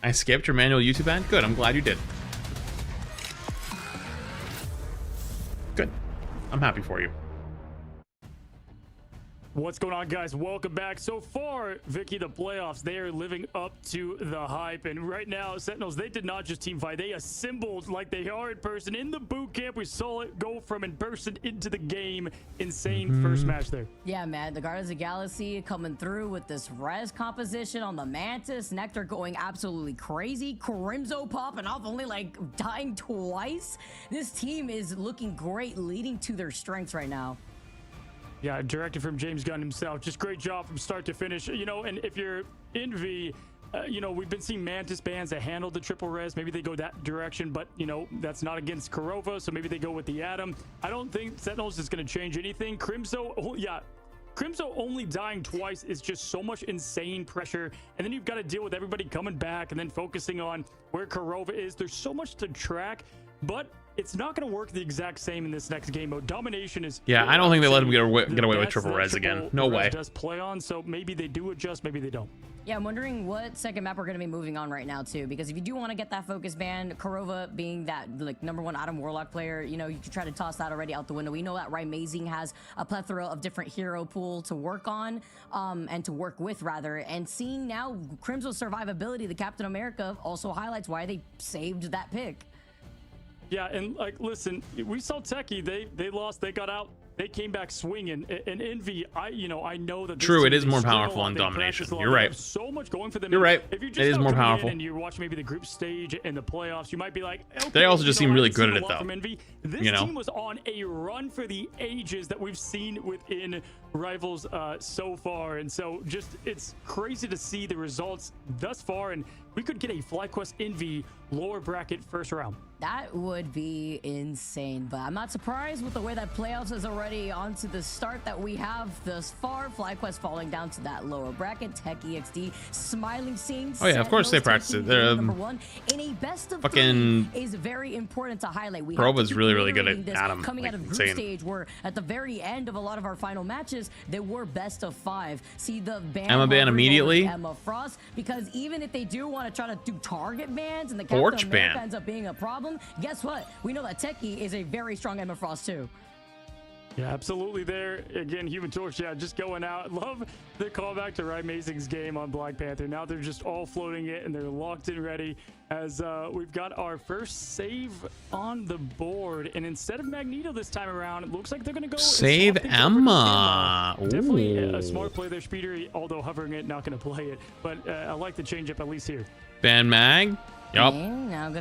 I skipped your manual YouTube ad? Good, I'm glad you did. Good. I'm happy for you. What's going on, guys? Welcome back. So far, Vicky, the playoffs, they are living up to the hype. And right now, Sentinels, they did not just team fight. They assembled like they are in person. In the boot camp, we saw it go from in person into the game. Insane first match there. Yeah, man. The Guardians of the Galaxy coming through with this res composition on the Mantis. Nectar going absolutely crazy. Crimzo popping off, only like dying twice. This team is looking great, leading to their strengths right now. Yeah, directed from James Gunn himself. Just great job from start to finish. You know, and if you're Envy, you know, we've been seeing Mantis bans that handle the triple res. Maybe they go that direction, but, you know, that's not against Kurova, so maybe they go with the Atom. I don't think Sentinels is going to change anything. Crimzo, oh, yeah. Crimzo only dying twice is just so much insane pressure. And then you've got to deal with everybody coming back and then focusing on where Kurova is. There's so much to track, but it's not going to work the exact same in this next game mode. Domination is... Yeah, I don't think they let him get away with triple res again. No way. Does play on, so maybe they do adjust, maybe they don't. Yeah, I'm wondering what second map we're going to be moving on right now, too. Because if you do want to get that focus ban, Kurova being that, like, #1 Atom Warlock player, you know, you can try to toss that already out the window. We know that Rymazing has a plethora of different hero pool to work on, and to work with, rather. And seeing now Crimso's survivability, the Captain America, also highlights why they saved that pick. Yeah, and like, listen, we saw Techie. They lost. They got out. They came back swinging. And Envy, I know that. True, it is more powerful on Domination. You're right. So much going for them. You're right. If you're just it is more powerful. And you're watching maybe the group stage and the playoffs, you might be like, okay, they also just seem really good at it, though. This team was on a run for the ages that we've seen within Rivals so far, and so just it's crazy to see the results thus far, and we could get a FlyQuest Envy lower bracket first round. That would be insane, but I'm not surprised with the way that playoffs is already onto the start that we have thus far. FlyQuest falling down to that lower bracket. Tech EXD smiling, seeing. Oh yeah, of course they practice it. They're number one in a best of fucking three is very important to highlight. We Proba's really good at Adam. Coming like, out of group insane. stage, where at the very end of a lot of our final matches, they were best of 5. See the ban Emma ban immediately. Emma Frost, because even if they do want to try to do target bans and the Torch Captain America ban ends up being a problem, guess what? We know that Techie is a very strong Emma Frost too. Yeah, absolutely there. Again, Human Torch, yeah, just going out. Love the callback to Ryan Masing's game on Black Panther. Now they're just all floating it, and they're locked and ready as we've got our first save on the board. And instead of Magneto this time around, it looks like they're going to go save Emma. Definitely a smart play there, Speeder, although hovering it, not going to play it. But I like the change up at least here. Ban Mag. Yup.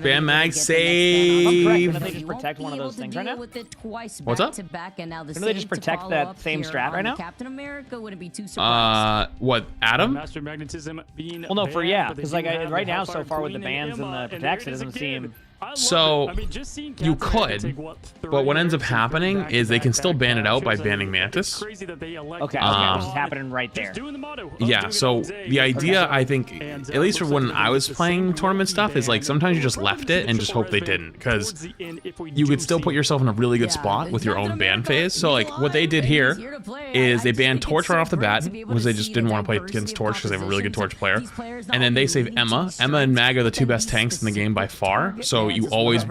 Ban Mag save. They just protect one of those things right now? What's up? Couldn't they just protect that same strat right now? Captain America wouldn't be too surprised. What, Adam? Master Magnetism being well, no, for because like right now so far with the bans and the protects, it doesn't seem. So you could, but what ends up happening is they can still ban it out by banning Mantis. Okay, which is happening right there. Yeah, so the idea, I think, at least for when I was playing tournament stuff, is like sometimes you just left it and just hope they didn't, because you could still put yourself in a really good spot with your own ban phase. So like what they did here is they banned Torch right off the bat, because they just didn't want to play against Torch because they have a really good Torch player. And then they save Emma. Emma and Mag are the two best tanks in the game by far, so you always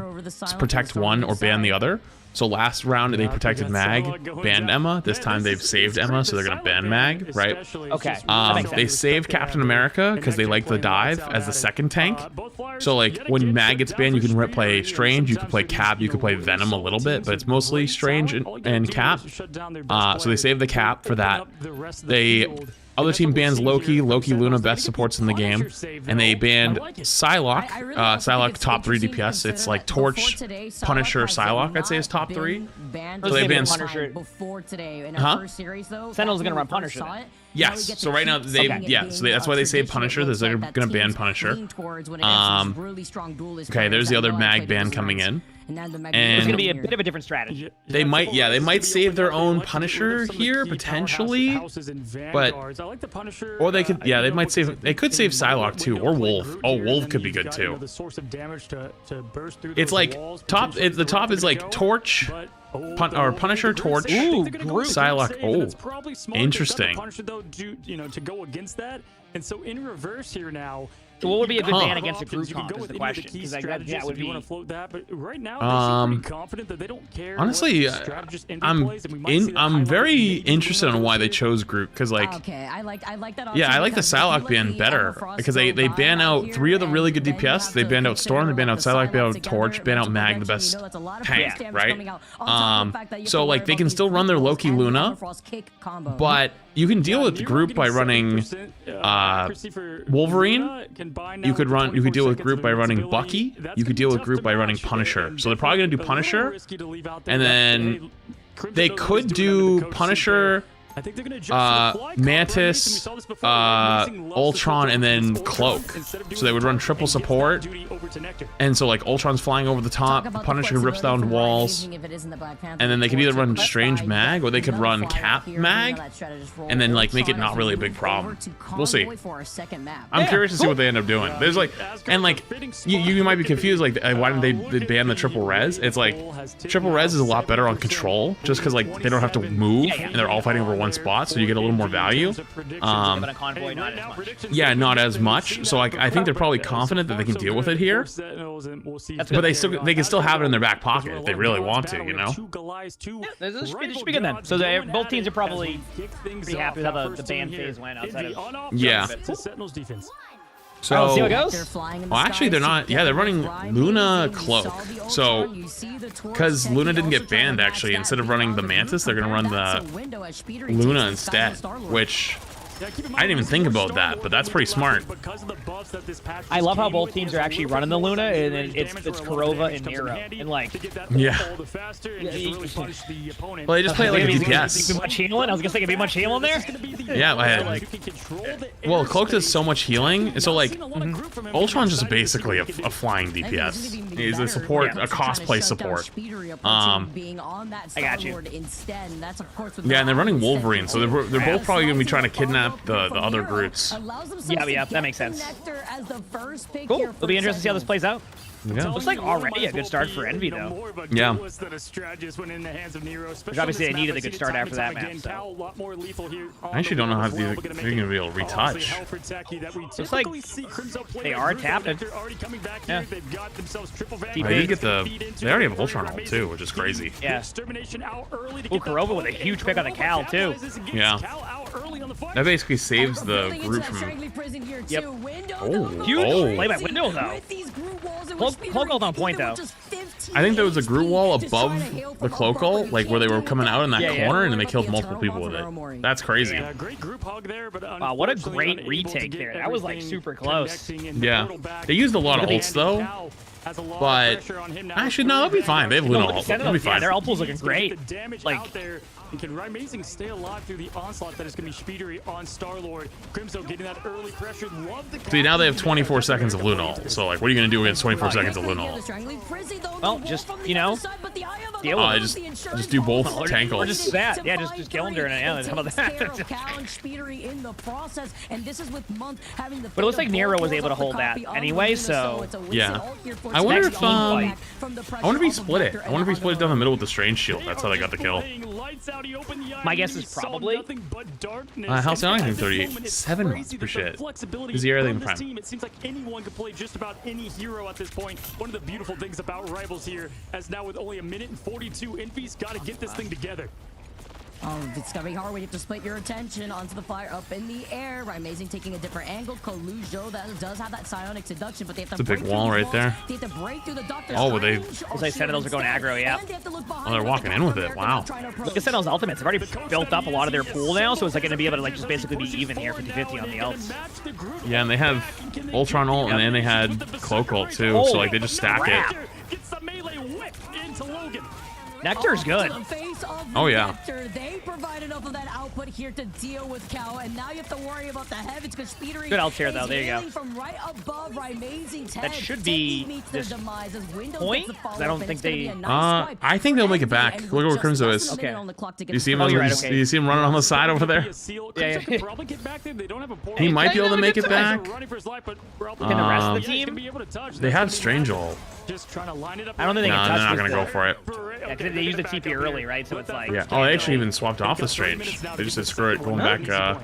protect one or ban the other. So last round they protected Mag, banned Emma. This time they've saved Emma, so they're gonna ban Mag, right? Okay. They saved Captain America because they like the dive as the second tank. So like when Mag gets banned, you can play Strange, you can play Cap, you can play Venom a little bit, but it's mostly Strange and Cap. So they saved the Cap for that. Other team bans Loki, Luna, best supports in the game, and they banned Psylocke. Psylocke top 3 DPS. It's like Torch, Punisher, Psylocke, I'd say is top 3. So they banned Punisher before today. In our first series, though, Sentinel's gonna run Punisher. Yes. So right now that's why they say Punisher. They're gonna ban Punisher. Okay, there's the other Mag ban coming in. And it's gonna be a bit of a different strategy. They might save their own Punisher here potentially, but or they could they could save Psylocke too, or Wolf. Oh, Wolf could be good too. It's like the top is like Torch, Punisher, Torch, Psylocke. Oh, interesting. To go against that, and so in reverse here now. So what would be a good ban against a group comp is the question. Because like that would be. Want to float that, but right now they seem pretty confident that they don't care. Honestly, I'm very interested in why they chose group, because like I like that. Yeah, I like the Psylocke ban better because they ban out 3 of the really good DPS. They banned out Storm, they banned out Psylocke, banned out Torch, banned out Mag, the best tank, right? So like they can still run their Loki Luna, but you can deal with the group by running Wolverine. You could deal with group by running Bucky. You could deal with group by running Punisher. So they're probably gonna do Punisher, and then they could do Punisher, Mantis, Ultron, and then Cloak. So they would run triple support, and so like Ultron's flying over the top, Punisher rips down walls, and then they could either run Strange Mag or they could run Cap Mag, and then like make it not really a big problem. We'll see. I'm curious to see what they end up doing. There's like, and like you might be confused, like why didn't they ban the triple res? It's like triple res is a lot better on control, just because like they don't have to move and they're all fighting over one spot, so you get a little more value. Yeah, not as much. So like I think they're probably confident that they can deal with it here, but they can still have it in their back pocket if they really want to, you know. This should be good then. So both teams are probably pretty happy with how the ban phase went outside of So, see how it goes? Well, actually, they're not. Yeah, they're running Luna Cloak. So, because Luna didn't get banned, actually, instead of running the Mantis, they're going to run the Luna instead, which I didn't even think about that, but that's pretty smart. I love how both teams are actually running the Luna, and it's Kurova and Nero, and like, yeah. Well, they just play it like a DPS. Be much healing. I was gonna say, could be much healing there. Yeah, well, Cloak does so much healing, so like, Ultron's just basically a flying DPS. He's a support, a cosplay support. I got you. Yeah, and they're running Wolverine, so they're both probably gonna be trying to kidnap the other Groots. Yeah, that makes sense. Cool. It'll be interesting to see how this plays out. Yeah. Looks like already a good start for Envy, though. Yeah. Which obviously they needed a good start after that map. So. I actually don't know how they're going to be able to retouch. Looks like they are tapped. Yeah. They did get they already have Ultron ult too, which is crazy. Yeah. Ooh, Kurova with a huge pick on the Cal too. Yeah. That basically saves the group from. Yep. Oh. Huge play by Window though. Cloak ult on point though. I think there was a Groot wall above the Cloak ult, like where they were coming out in that corner, and then they killed multiple people with it. That's crazy. Wow, what a great retake there. That was like super close. Yeah. They used a lot of ults though. But actually, no, they'll be fine. They have Luna ult. They'll be fine. Yeah, their ult pool's looking great. Like, and can Amazing stay alive through the onslaught that is going to be Speedery on Star-Lord? Crimso getting that early pressure. Love the see, now they have 24 seconds of Luna ult. So, like, what are you going to do against 24 seconds of Luna ult? Well, just, you know, deal with it. Just do both tank ults. Or just that. Yeah, just kill him during it. Yeah, how about that? But it looks like Nero was able to hold that anyway, so... Yeah. I wonder if he split it. I wonder if he split it down the middle with the Strange Shield. That's how they got the kill. My guess is probably. How's it only 37 months for shit? Is he early in prime? It seems like anyone could play just about any hero at this point. One of the beautiful things about Rivals here, as now with only a minute and 42, Envy's got to get this thing together. Oh, it's gonna be hard when you have to split your attention onto the fire up in the air. Amazing taking a different angle. Kalujo that does have that psionic seduction, but they have to break through the walls. Right there. They have to break through the Doctor oh, they. As I said, those are going aggro, yeah. Oh, they're walking in with it. Wow. Look at Sentinel's ultimates. They've already built up a lot of their pool now, so it's like going to be able to like just basically be even here, 50-50 on the ults. Yeah, and they have Ultron ult, and then they had Cloak ult too, so like they just stack it. Nectar's good. Oh yeah. They provide enough of that output here to deal with Cal, and now you have to worry about the heavens because Speedery good ult here though. There you go. From right above that should be this point. I don't think they. I think they'll make it back. Look where Crimso is. Okay. You see him? Do you see him running on the side over there? Yeah. He might be able to make it back. Can the rest of the team? They have Strange ult. Just trying to line it up. I don't think they can touch. They're not gonna go for it. Yeah, because they used the TP early, right? So it's like. Yeah. Oh, they actually even swapped off the Strange. They just said screw it, going back. Yeah,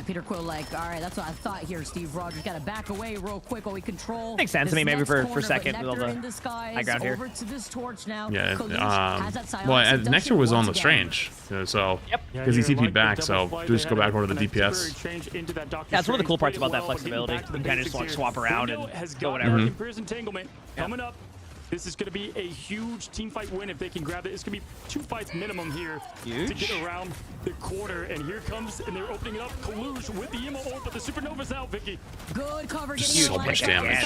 Peter Quill like, all right, that's what I thought here. Steve Rogers got to back away real quick while we control. Makes sense to me, maybe for second with all the high ground here. Yeah. Well, Nectar was on the Strange, so because he TP'd back, so just go back over to the DPS. That's one of the cool parts about that flexibility. You can kind of just like swap around and go whatever. Coming up. This is going to be a huge team fight win if they can grab it. It's going to be 2 fights minimum here to get around the corner. And here comes, and they're opening it up. Kalush with the emo ult, but the Supernova's out, Vicky. Good cover. Just so much damage.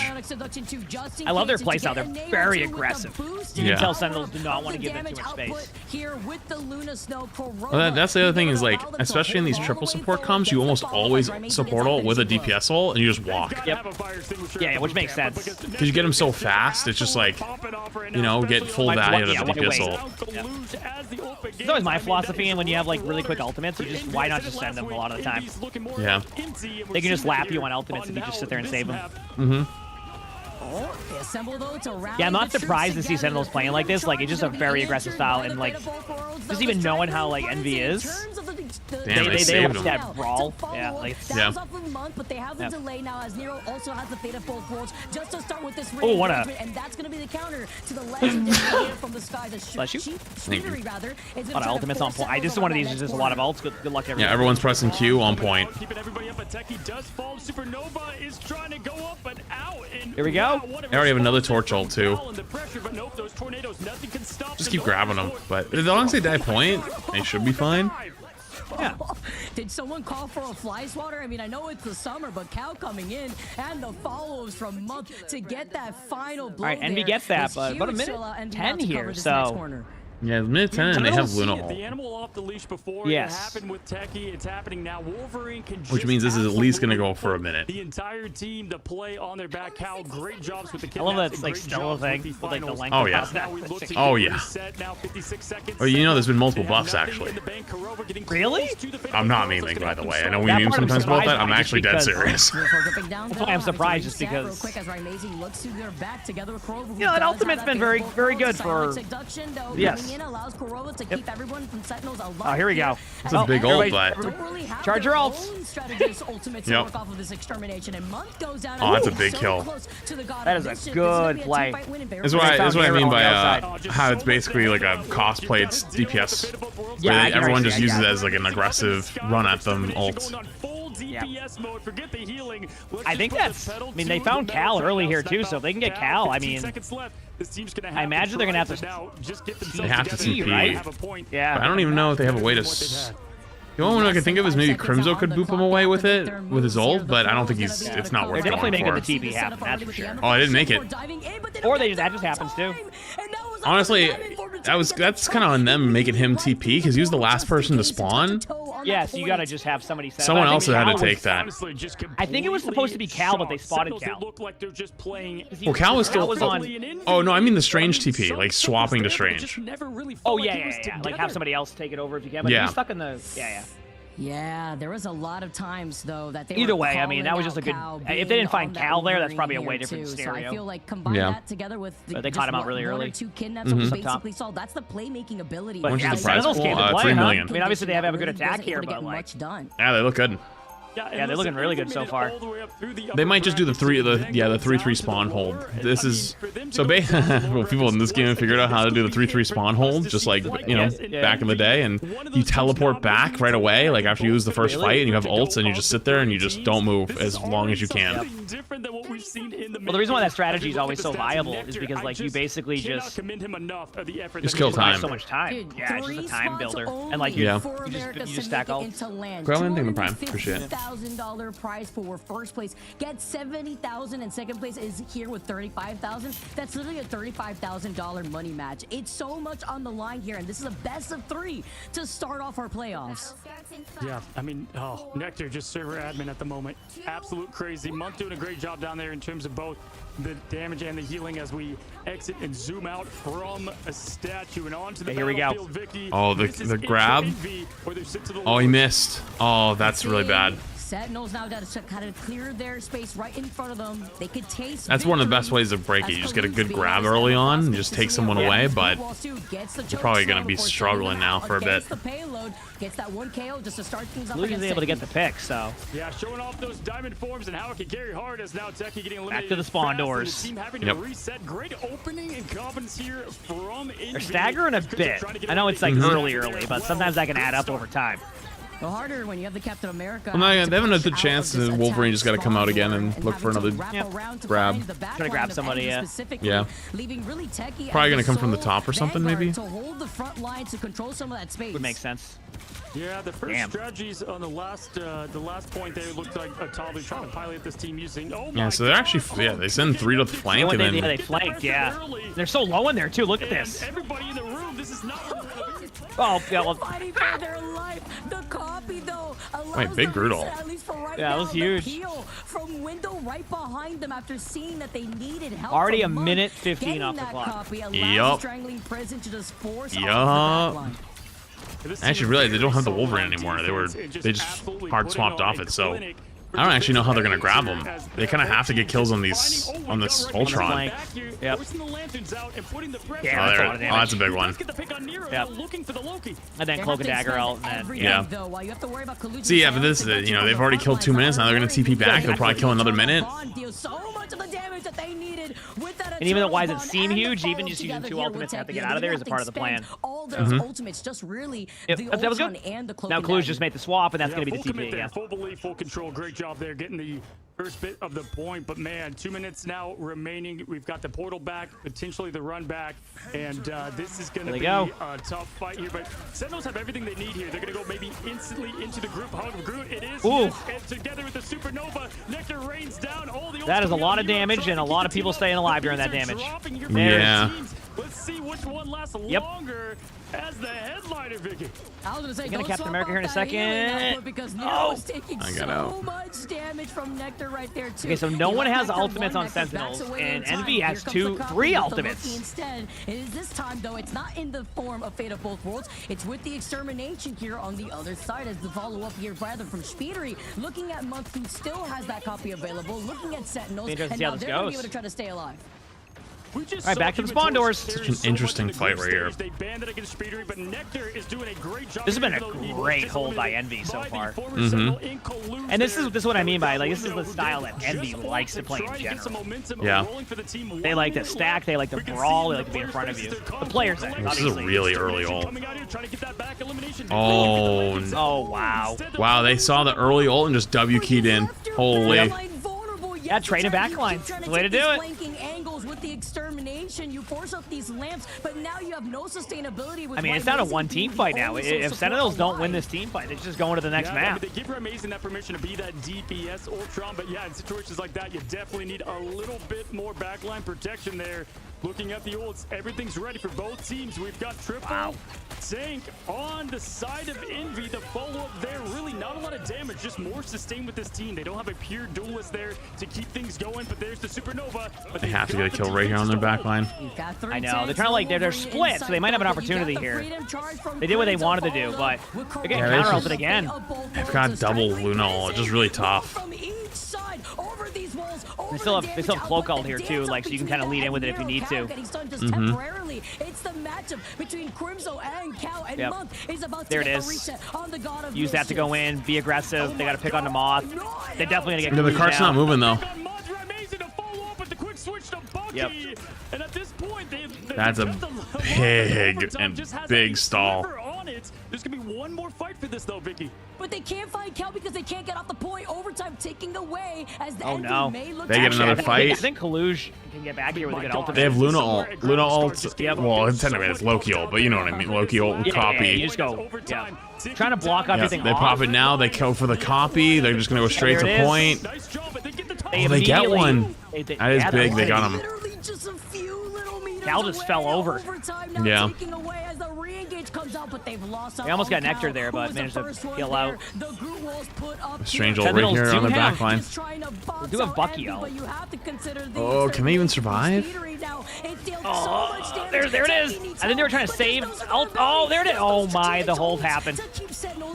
I love their playstyle. They're very aggressive. You can tell Sentinels do not want to give them too much space. Here with the Luna Snow. Well, that's the other thing is like, especially in these triple support comps, you almost always support ult with a DPS ult, and you just walk. Yep. Yeah, which makes sense. Because you get them so fast, it's just like, you know, get full value out of the DPS ult. Yep. It's always my philosophy, and when you have like really quick ultimates, you just why not just send them a lot of the time? Yeah. They can just lap you on ultimates if you just sit there and save them. Mm-hmm. Yeah, I'm not surprised to see Sentinels playing like this. Like, it's just a very aggressive style, and like, just even knowing how like Envy is. Damn, they saved him. That brawl. Yeah, like, yeah. But they have the delay now as Nero also has the fate of full forge just to start with this oh, what a and that's going to be the counter to the legendary from the sky. Bless you. Speedery, rather, a lot of ultimates on point. This is one of these is just a lot of ults. Good luck everyone. Yeah, everyone's pressing Q on point. Keeping everybody up. Techie does fall. Supernova is trying to go up but out. Here we go. They already have another torch ult too. Just keep grabbing them. But as long as they die point, they should be fine. Yeah. Did someone call for a fly swatter? I mean, I know it's the summer, but Cal coming in and the follows from Monk to get that final blow. All right, Envy gets that, but about a minute 10 here, so. Yeah, minute 10 and they have Luna Hole. The animal off the leash before. Yes. It happened with Techie. It's happening now. Wolverine can Which means this is at least going to go for a minute. The entire team to play on their back. Cal, great jobs with the kidnaps. I love that it's like still a thing with like the length. Oh yeah. Oh yeah. Oh, you know, there's been multiple buffs actually. Really? I'm not memeing, by the way. I know we meme sometimes about that. I'm actually dead serious. That's why I'm surprised, just because. You know, that ultimate's been very, very good for. Yes. To keep everyone from Sentinels alive. Oh, here we go. It's a big ult, but charge your ults. Yep. Oh, that's a big kill. That is a good play. That's what I mean by how it's basically like a cosplayed DPS. Yeah, everyone just uses it as like an aggressive run at them ult. Yeah. I think that's. I mean, they found Cal early here too, so if they can get Cal, I mean, I imagine they're gonna have to. They have to TP, right? Yeah. But I don't even know if they have a way to. The only one I can think of is maybe Crimzo could boop him away with it, with his ult, but I don't think he's. It's not worth. They're definitely going making for. the TP happen. That's for sure. Oh, I didn't make it. Or that just happens too. Honestly, that's kind of on them making him TP because he was the last person to spawn. Yeah, so you gotta just have somebody. Someone else had to take that. I think it was supposed to be Cal, but they spotted Cal. Well, Cal was still. Oh no, I mean the Strange TP, like swapping to Strange. Oh yeah. Like have somebody else take it over if you can. But he's stuck in the. Yeah. Yeah, there was a lot of times though that they either were way, I mean, that was just a good. If they didn't find Cal there, that's probably a way different scenario. So I feel like combine that together with but they caught him out really early. Two kidnaps that we basically saw. That's the playmaking ability. But yeah, the prize pool? 3 million. I mean, obviously they have a good attack here, but like. Yeah, they look good. Yeah, they're looking really good so far. They might just do the 3-3 spawn hold. This is so well, people in this game have figured out how to do the 3-3 spawn hold, just like back in the day, and you teleport back right away, like after you lose the first fight, and you have ults, and you just sit there and you just don't move as long as you can. Well, the reason why that strategy is always so viable is because like you basically just kill time. So much time. Yeah, it's just a time builder, and like you just stack ults. Grab anything the prime, appreciate it. $1,000 prize for first place. Get $70,000 and second place is here with $35,000. That's literally a $35,000 money match. It's so much on the line here, and this is a best of 3 to start off our playoffs. Yeah, I mean, Nectar just server admin at the moment. Absolute crazy. Monk doing a great job down there in terms of both the damage and the healing as we exit and zoom out from a statue and onto the battlefield. Vicky, oh, the grab. Oh, he missed. Oh, that's really bad. Sentinels now got to kind of clear their space right in front of them. They could taste. That's one of the best ways to break it. You just get a good grab early on and just take someone away, but you're probably going to be struggling now for a bit. Gets that 1 KO just to start things up. Lugi's able to get the pick, so. Yeah, showing off those diamond forms and how it can carry hard as now Techie getting eliminated. Back to the spawn doors. Team having to reset. Great opening and confidence here from They're staggering a bit. I know it's like early, but sometimes that can add up over time. Go harder when you have the Captain America. Well, they haven't had the chance. Wolverine just got to come out again and look for another grab. Trying to grab somebody, yeah. Probably going to come from the top or something, maybe. To hold the front line to control some of that space. Would make sense. Yeah, the first strategies on the last point there looked like a Talu trying to pilot this team using. Oh yeah, so they're actually they send 3 to the flank and then they flank. Yeah, they're so low in there too. Look at this. Everybody in the room. This is not. Oh yeah. Well, fighting for their life. The copy though. Wait, big brutal. Yeah, that was huge. From window right behind them after seeing that they needed help. Already a minute 15 off the clock. Yup. I actually realized they don't have the Wolverine anymore. They just hard swapped off it. So I don't actually know how they're gonna grab them. They kind of have to get kills on this Ultron. Yep. Yeah, that's a big one. Yep. And then Cloak and Dagger out. And then, yeah. See, yeah, but this is it. You know, they've already killed 2 minutes. Now they're gonna TP back. They'll probably kill another minute. And even though why does it seem huge, even just using 2 ultimates to have to get out of there is a part of the plan. all those ultimates, just really the Ultron and the Cloak. Now Kaluj just made the swap, and that's going to be the TP. Yeah, full belief, full control. Great job there, getting the first bit of the point. But man, 2 minutes now remaining. We've got the portal back, potentially the run back, and this is going to be a tough fight here. But Sentinels have everything they need here. They're going to go maybe instantly into the group hug of Groot. It is, and together with the Supernova, Nectar rains down. All the that is a lot of damage, and a lot of people staying alive during that damage. Yeah. Let's see which one lasts longer as the headliner, Vicky. I was gonna say, gonna Captain America here in a second. Because Nero's taking so much damage from Nectar right there too. Okay, so no one has ultimates on Sentinels, and Envy has 3 ultimates. Instead, it is this time though, it's not in the form of Fate of Both Worlds. It's with the Extermination here on the other side as the follow-up here, rather from Speedery. Looking at Monk, who still has that copy available. Looking at Sentinels, and now they're gonna be able to try to stay alive. All right, back to the spawn doors. Such an interesting fight right here. They banned it against Speedery, but Nectar is doing a great job. This has been a great hold by Envy so far. And this is what I mean by, like, this is the style that Envy likes to play in general. Yeah. They like to stack, they like to brawl, they like to be in front of you. The players, this is a really early ult. Oh, wow. Wow, they saw the early ult and just W keyed in. Holy. Yeah, trade and backlines. That's the way to do it. Flanking angles with the Extermination, you force up these lamps, but now you have no sustainability with. I mean, it's not a one-team fight now. If Sentinels don't win this team fight, it's just going to the next map. I mean, they give her Amazing that permission to be that DPS Ultron, but yeah, in situations like that, you definitely need a little bit more backline protection there. Looking at the ults, everything's ready for both teams. We've got triple tank on the side of Envy. The follow-up there, really not a lot of damage, just more sustained with this team. They don't have a pure duelist there to keep things going, but there's the Supernova. But they have to get a kill right here on their backline. I know, they're kind of like, they're split, so they might have an opportunity here. They did what they wanted to do, but they're getting counter-ulted again. They've got double Luna ult, it's just really tough. They still have cloak ult here too, like so you can kind of lead in with it if you need to. It's the matchup between Crimzo and Cal, and Monk is about to there it is. Use that to go in, be aggressive. They got to pick on the Moth. They're definitely gonna get. No, the cart's not moving though. Yep. And at this point, that's a big stall. There's gonna be one more fight for this though, Vicky. But they can't find Cal because they can't get off the point. Overtime taking away as the They get another fight. I think Kaluj can get back here with a good ultimate. They have Luna ult. Luna ult. Well, technically it's Loki ult, but you know what I mean. Loki ult copy. You just go. Trying to block everything. They pop it now. They kill for the copy. They're just gonna go straight to point. Oh, they get one. That is big. They got him. Cal just fell over. Yeah. They almost got Nectar there, but managed to heal out. Strange ult right here on their backline. They do have Bucky ult. Oh, can they even survive? Oh, there it is. I think they were trying to save ult. Oh, there it is. Oh my, the hold happened.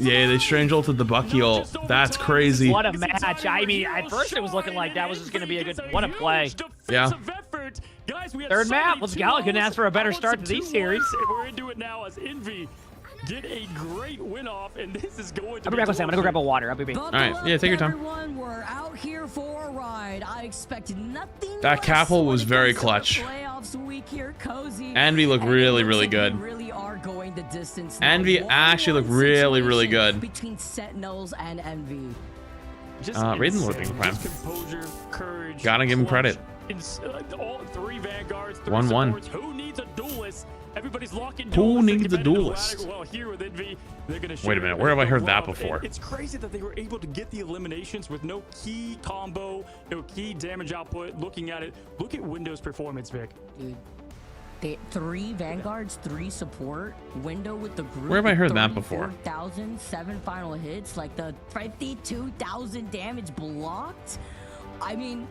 Yeah, they strange ulted the Bucky ult. That's crazy. What a match. I mean, at first it was looking like that was just going to be a good, what a play. Yeah. Third map. Let's go. Couldn't ask for a better start to these series. We're into it now as Envy get a great win off, and this is going to I'll be back with Sam. I'm gonna go grab a water. I'll be back. All right, yeah, take your time. We're out here for a ride. I expect nothing. That Capel was very clutch. Envy looked really, really good. Envy actually looked really, really good. Between Sentinels and Envy. Raiden Lord being prime. Courage, gotta give him credit. All 3 Vanguards, 1-1. Who needs a duelist? Everybody's locking. Who needs a duelist? Well, here with Envy, they're gonna wait a minute, where have I heard that before? It's crazy that they were able to get the eliminations with no key combo, no key damage output. Looking at it, look at Window's performance, Vic. Dude, 3 Vanguards, 3 support, Window with the group. Where have I heard that before? 4,000, 7 final hits, like the 52,000 damage blocked. I mean.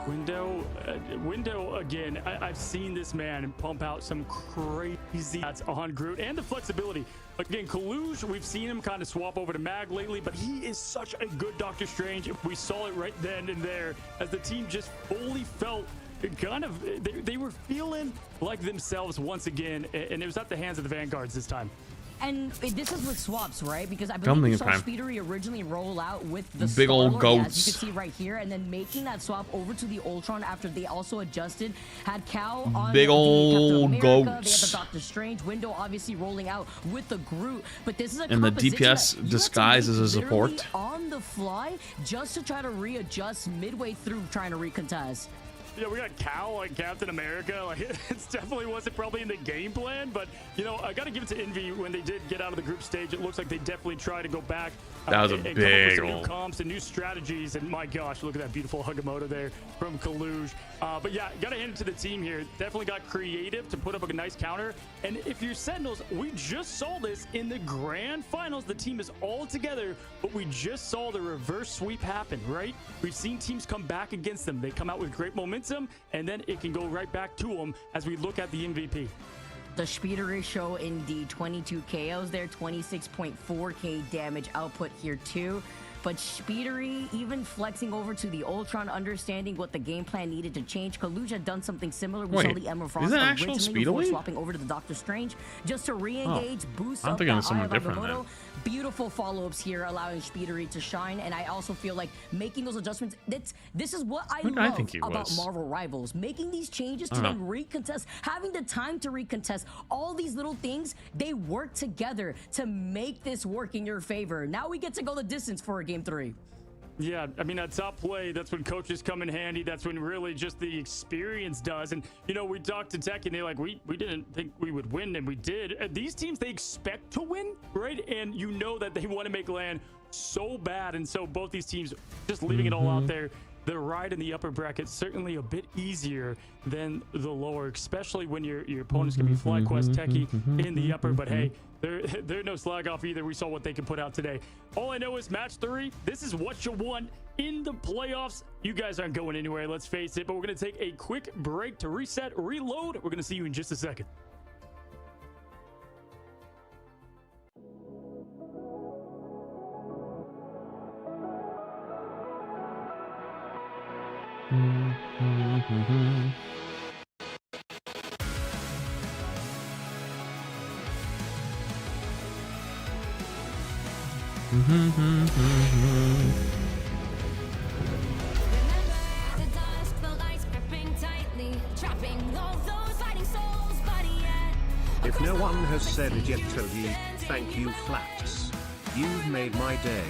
Window again. I've seen this man pump out some crazy stats on Groot and the flexibility. Again, Kaluj, we've seen him kind of swap over to Mag lately, but he is such a good Doctor Strange. We saw it right then and there as the team just fully felt kind of they were feeling like themselves once again, and it was at the hands of the Vanguards this time. And this is with swaps, right? Because I believe we saw Speedery originally roll out with the big old goats. as you can see right here, and then making that swap over to the Ultron after they also adjusted. Had Cal on big old America, goats. They had the Doctor Strange window obviously rolling out with the Groot, but this is a and the DPS disguise as a support on the fly just to try to readjust midway through trying to recontest. Yeah, we got Cal, like Captain America. Like, it definitely wasn't probably in the game plan, but, you know, I got to give it to Envy when they did get out of the group stage. It looks like they definitely tried to go back. That was a and big come up with some new comps and new strategies. And my gosh, look at that beautiful Hagamoto there from Kaluj. But yeah, got to hand it to the team here. Definitely got creative to put up a nice counter. And if you're Sentinels, we just saw this in the grand finals. The team is all together, but we just saw the reverse sweep happen, right? We've seen teams come back against them. They come out with great momentum, and then it can go right back to them as we look at the MVP. The Speedery show indeed 22 KOs there, 26.4k damage output here too. But Speedery even flexing over to the Ultron, understanding what the game plan needed to change. Kaluj had done something similar. We saw the Emma Frost originally before swapping over to the Doctor Strange just to re-engage, boost up that Eye of Agamotto. Beautiful follow-ups here, allowing Speedery to shine. And I also feel like making those adjustments, this is what I love about Marvel Rivals. Making these changes to then recontest, having the time to recontest. All these little things, they work together to make this work in your favor. Now we get to go the distance for a Game 3. Yeah, I mean, that top play, that's when coaches come in handy. That's when really just the experience does. And, you know, we talked to Tech and they're like, we didn't think we would win, and we did. These teams, they expect to win, right? And you know that they want to make land so bad. And so both these teams just leaving it all out there. The ride in the upper bracket certainly a bit easier than the lower, especially when your opponents can be FlyQuest techie in the upper. But hey, they're no slag off either. We saw what they can put out today. All I know is match 3. This is what you want in the playoffs. You guys aren't going anywhere, let's face it. But we're going to take a quick break to reset, reload. We're going to see you in just a second. If no one has said it yet, tell ye, thank you, Flats. You've made my day.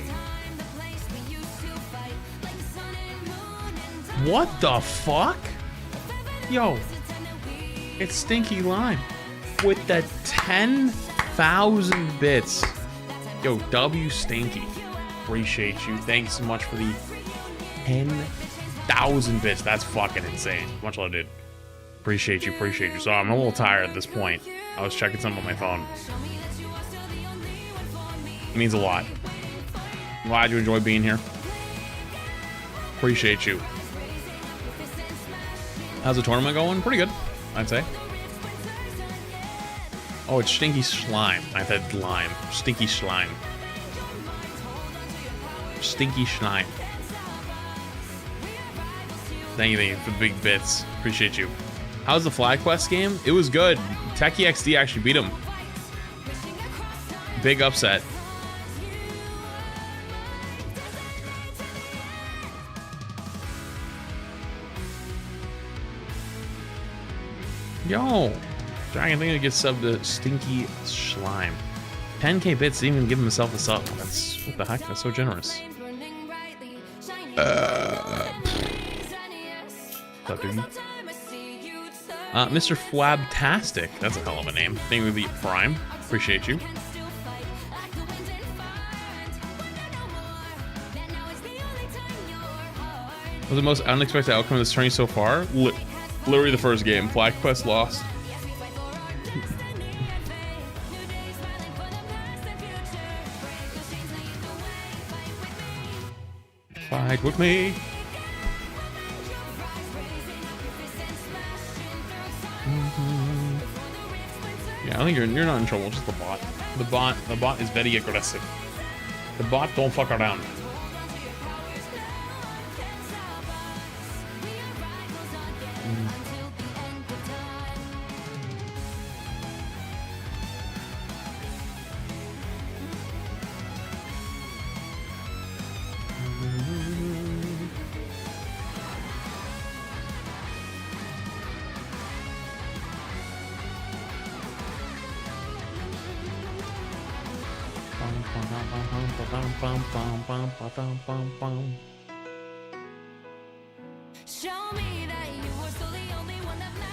What the fuck? Yo, it's Stinky Lime with the 10,000 bits. Yo, W Stinky, appreciate you. Thanks so much for the 10,000 bits. That's fucking insane. Much love, dude. Appreciate you, appreciate you. So I'm a little tired at this point. I was checking something on my phone. It means a lot. I'm glad you enjoy being here. Appreciate you. How's the tournament going? Pretty good, I'd say. Oh, it's Stinky Slime. I said lime. Stinky Slime. Stinky Slime. Thank you for the big bits. Appreciate you. How's the FlyQuest game? It was good. Techie XD actually beat him. Big upset. Yo, Dragon thing to get subbed to Stinky Slime. 10k bits didn't even give himself a sub. That's what the heck? That's so generous. What's up, dude? Mr. Flabtastic. That's a hell of a name. Thank you for the Prime. Appreciate you. What was the most unexpected outcome of this tourney so far? Literally the first game. FlyQuest lost. Fight with me. Yeah, I think you're not in trouble. Just the bot. The bot is very aggressive. The bot don't fuck around.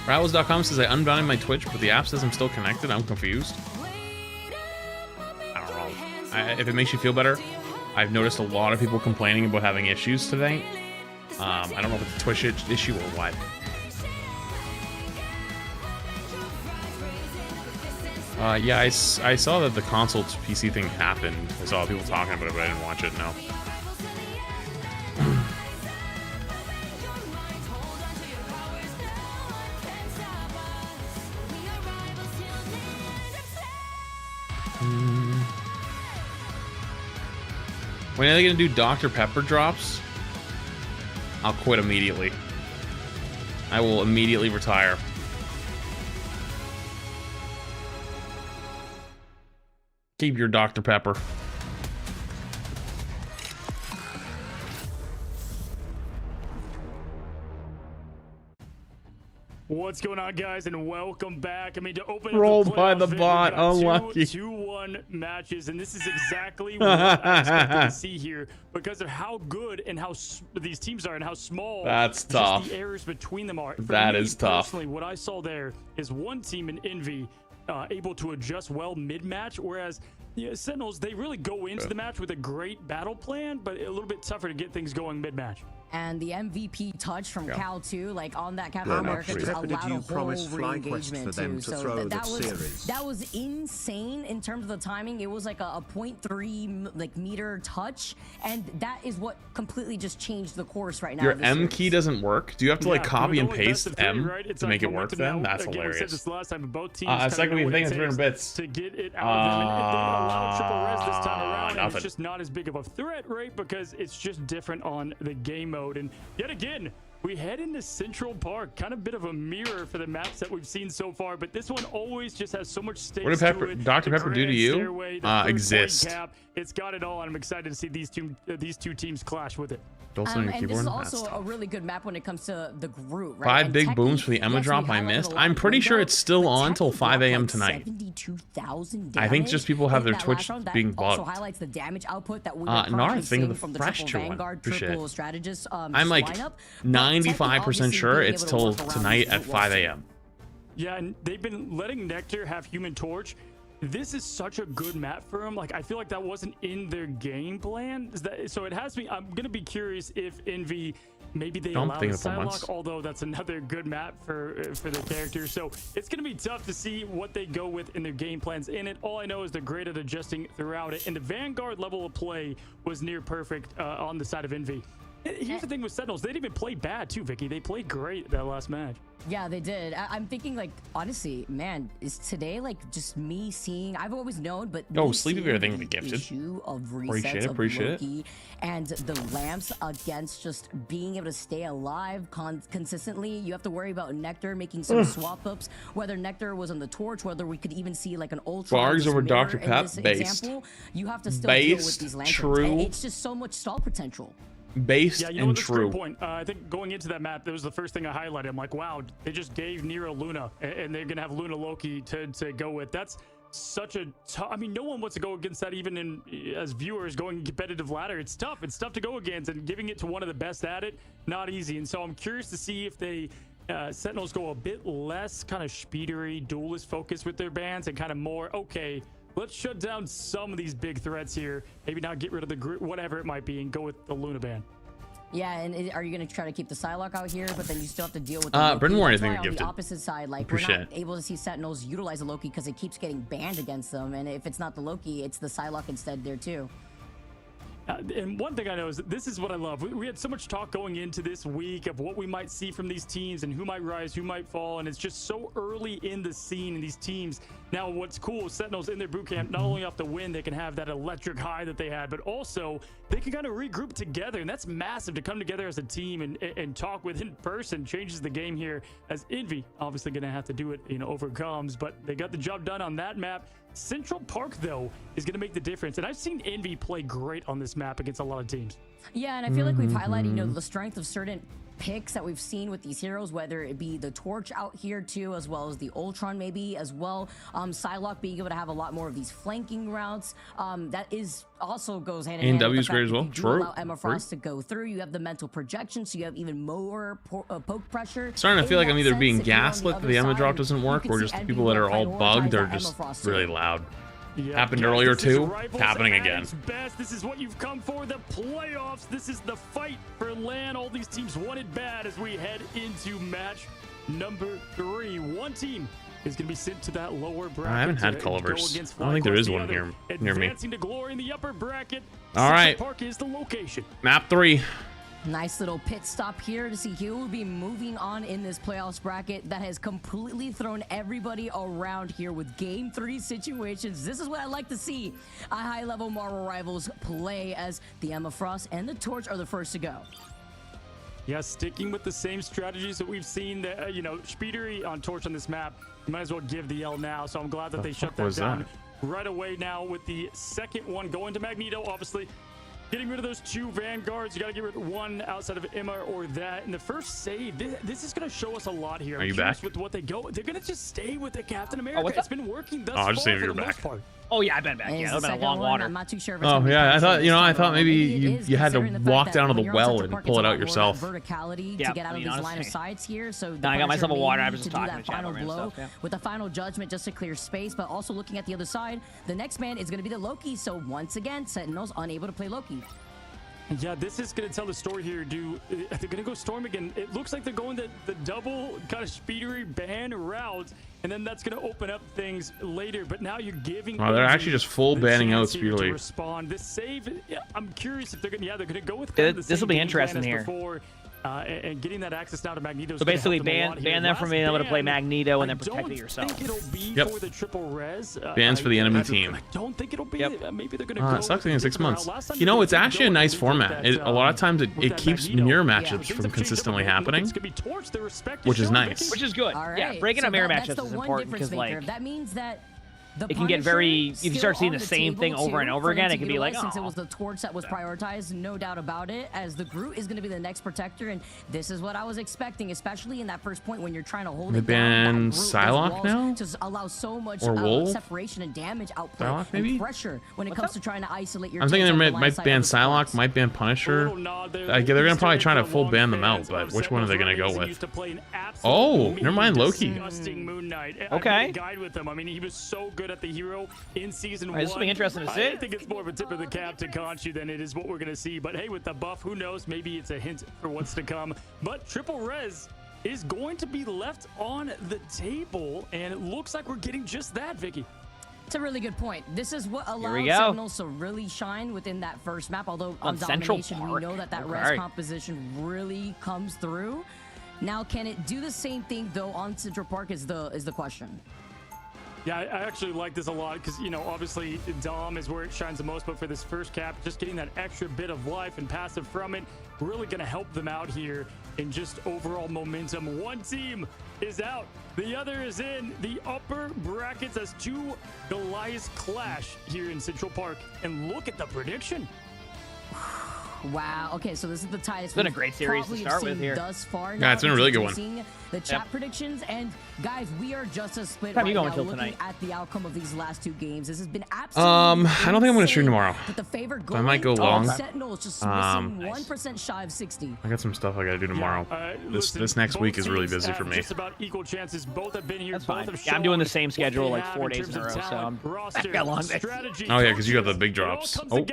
Rivals.com says I unbounded my Twitch, but the app says I'm still connected. I'm confused. I don't know. If it makes you feel better, I've noticed a lot of people complaining about having issues today. I don't know if it's a Twitch issue or what. Yeah, I saw that the console to PC thing happened. I saw people talking about it, but I didn't watch it, no. When are they gonna do Dr. Pepper drops? I'll quit immediately. I will immediately retire. Keep your Dr. Pepper. What's going on, guys, and welcome back. I mean, to open rolled up the by the bot, unlucky. 2-1 matches, and this is exactly what I expected to see here because of how good and how these teams are and how small that's tough. The errors between them are. That is tough. Personally, what I saw there is one team in Envy able to adjust well mid-match, whereas Sentinels, they really go into the match with a great battle plan, but a little bit tougher to get things going mid-match. And the MVP touch from Cal too, like on that Captain America, just allowed a whole re-engagement too. So that was insane in terms of the timing. It was like a 0.3 meter touch, and that is what completely just changed the course right now. Your M key doesn't work. Do you have to like copy and paste M to make it work? Then that's hilarious. Said this last time, both teams second week thing is 300 bits to get it out of them, and they allowed triple res this time around. And it's just not as big of a threat, right? Because it's just different on the game mode. And yet again, we head into Central Park, kind of a bit of a mirror for the maps that we've seen so far, but this one always just has so much stakes. What did Dr. Pepper do to you? Exist. It's got it all, and I'm excited to see these two teams clash with it. And this is also a really good map when it comes to the group, right? 5 big booms for the Emma drop I missed. I'm pretty sure it's still on till 5 a.m. tonight. I think just people have their Twitch being bugged. Also highlights the damage output that we not think of the fresh strategist. I'm like 95% sure it's till tonight at 5 a.m. Yeah, and they've been letting Nectar have Human Torch. This is such a good map for them. Like, I feel like that wasn't in their game plan. So it has me. I'm gonna be curious if Envy maybe they allow the Psylocke, although that's another good map for their characters. So it's gonna be tough to see what they go with in their game plans in it. All I know is they're great at adjusting throughout it, and the Vanguard level of play was near perfect on the side of Envy. Here's the thing with Sentinels, they didn't even play bad too, Vicky. They played great that last match. Yeah, they did. I'm thinking, like, honestly, man, is today like just me seeing? I've always known, but Sleepy Bear thing be gifted. Issue of resets appreciate it. And the lamps against just being able to stay alive consistently. You have to worry about Nectar making some swap ups. Whether Nectar was on the torch, whether we could even see like an ultra. Bargs over Dr. Pep based. You have to still deal with these lanterns. True. It's just so much stall potential. Based yeah, and that's true. A great point. I think going into that map, that was the first thing I highlighted. I'm like, wow, they just gave Nero Luna, and they're gonna have Luna Loki to go with. That's such a tough. I mean, no one wants to go against that, even as viewers going competitive ladder. It's tough. It's tough to go against, and giving it to one of the best at it, not easy. And so I'm curious to see if they Sentinels go a bit less kind of speedery, duelist focus with their bans, and kind of more okay. Let's shut down some of these big threats here. Maybe not get rid of the group, whatever it might be, and go with the Luna ban. Yeah, and are you going to try to keep the Psylocke out here, but then you still have to deal with the Bryn Warren, I think, on the opposite side, like we're not able to see Sentinels utilize the Loki because it keeps getting banned against them, and if it's not the Loki, it's the Psylocke instead there too. And one thing I know is that this is what I love. We had so much talk going into this week of what we might see from these teams and who might rise, who might fall, and it's just so early in the scene in these teams. Now, what's cool is Sentinels in their boot camp, not only off the win, they can have that electric high that they had, but also they can kind of regroup together, and that's massive to come together as a team and talk with in person. Changes the game here, as Envy obviously going to have to do it, overcomes, but they got the job done on that map. Central Park, though, is going to make the difference, and I've seen Envy play great on this map against a lot of teams. Yeah, and I feel like we've highlighted, the strength of certain picks that we've seen with these heroes, whether it be the Torch out here too, as well as the Ultron maybe as well. Psylocke being able to have a lot more of these flanking routes. That is also goes hand in hand. W's great as well. True. Allow Emma Frost to go through. You have the mental projection, so you have even more poke pressure. Starting to feel like I'm either being gaslit that the Emma drop doesn't work, or just the people that are all bugged are just really loud. Yeah, happened earlier too. Happening again. Best. This is what you've come for, the playoffs. This is the fight for LAN. All these teams want it bad as we head into match number 3. One team is going to be sent to that lower bracket. I haven't had Culliver's. I don't think there is one here near me. Advancing to glory in the upper bracket. All right. Park is the location. Map 3. Nice little pit stop here to see who will be moving on in this playoffs bracket that has completely thrown everybody around here with game 3 situations. This is what I like to see. A high-level Marvel Rivals play as the Emma Frost and the Torch are the first to go. Yeah, sticking with the same strategies that we've seen. That Speedery on Torch on this map, you might as well give the L now. So I'm glad that they shut that down right away now with the second one going to Magneto, obviously. Getting rid of those 2 Vanguards. You got to get rid of one outside of Emma or that. And the first save, this is going to show us a lot here. Are you back? With what they go, they're going to just stay with the Captain America. It's been working thus far. I'll just say you're back. Oh yeah, I've been back. Yeah, it's been a long water. I'm not too sure. Oh yeah, I thought maybe you had to walk down to the well and pull it out yourself. Verticality to get out of these line of sights here. So I got myself a water. I was just talking that final blow with the final judgment just to clear space, but also looking at the other side, the next man is going to be the Loki. So once again, Sentinels unable to play Loki. Yeah, this is going to tell the story here. They're going to go Storm again. It looks like they're going the double kind of Speedery ban route, and then that's going to open up things later. But now you're giving. Oh, they're actually just full banning out Speedery. Respond. This save. Yeah, I'm curious if they're going to. Yeah, they're going to go with. This will be interesting here. Before, and getting that access now to Magneto. So basically, ban them from being able to play Magneto and then protect it yourself. I think it'll be for the triple res. Bans for the enemy team. I don't think it'll be. Maybe they're going to. It sucks in 6 months. You know, it's actually a nice format. A lot of times it keeps mirror matchups from consistently happening, which is nice. Which is good. Yeah, breaking up mirror matchups is important because like that means that. It can get very, if you start seeing the same thing over and over again, it can be like, since it was the Torch that was prioritized, no doubt about it, as the Groot is going to be the next protector, and this is what I was expecting, especially in that first point when you're trying to hold it down. Psylocke now? To allow so much separation and damage output and pressure when it comes to trying to isolate your I'm thinking they might ban Psylocke, might ban Punisher. They're going to probably try to full ban them out, but which one are they going to go with? Oh, never mind Loki. Okay. I mean, he was so good at the hero in season 1. This will be interesting to see. I think it's more of a tip of the cap to Conchu than it is what we're going to see. But hey, with the buff, who knows? Maybe it's a hint for what's to come. But triple res is going to be left on the table, and it looks like we're getting just that, Vicky. It's a really good point. This is what allows Sentinels to really shine within that first map. Although on Domination, we know that res composition really comes through. Now, can it do the same thing though on Central Park is the question. Yeah, I actually like this a lot because, obviously Dom is where it shines the most, but for this first cap, just getting that extra bit of life and passive from it, really going to help them out here in just overall momentum. One team is out, the other is in the upper brackets as 2 Goliaths clash here in Central Park. And look at the prediction. Wow. Okay, so this is the tightest. It's been a great series to start with here. Thus far. Yeah, it's been a really good one. The chat predictions, and guys, we are just as split right now looking tonight at the outcome of these last 2 games. This has been absolutely I don't think I'm going to stream tomorrow. But the favorite I might go long. Sentinels just missing 1% shy of 60. I got some stuff I got to do tomorrow. This next week is really busy for me. Just about equal chances. Both have been here. That's fine. Yeah, I'm doing the same schedule like 4 days in a row, so I got long days. Oh yeah, because you got the big drops. Oh,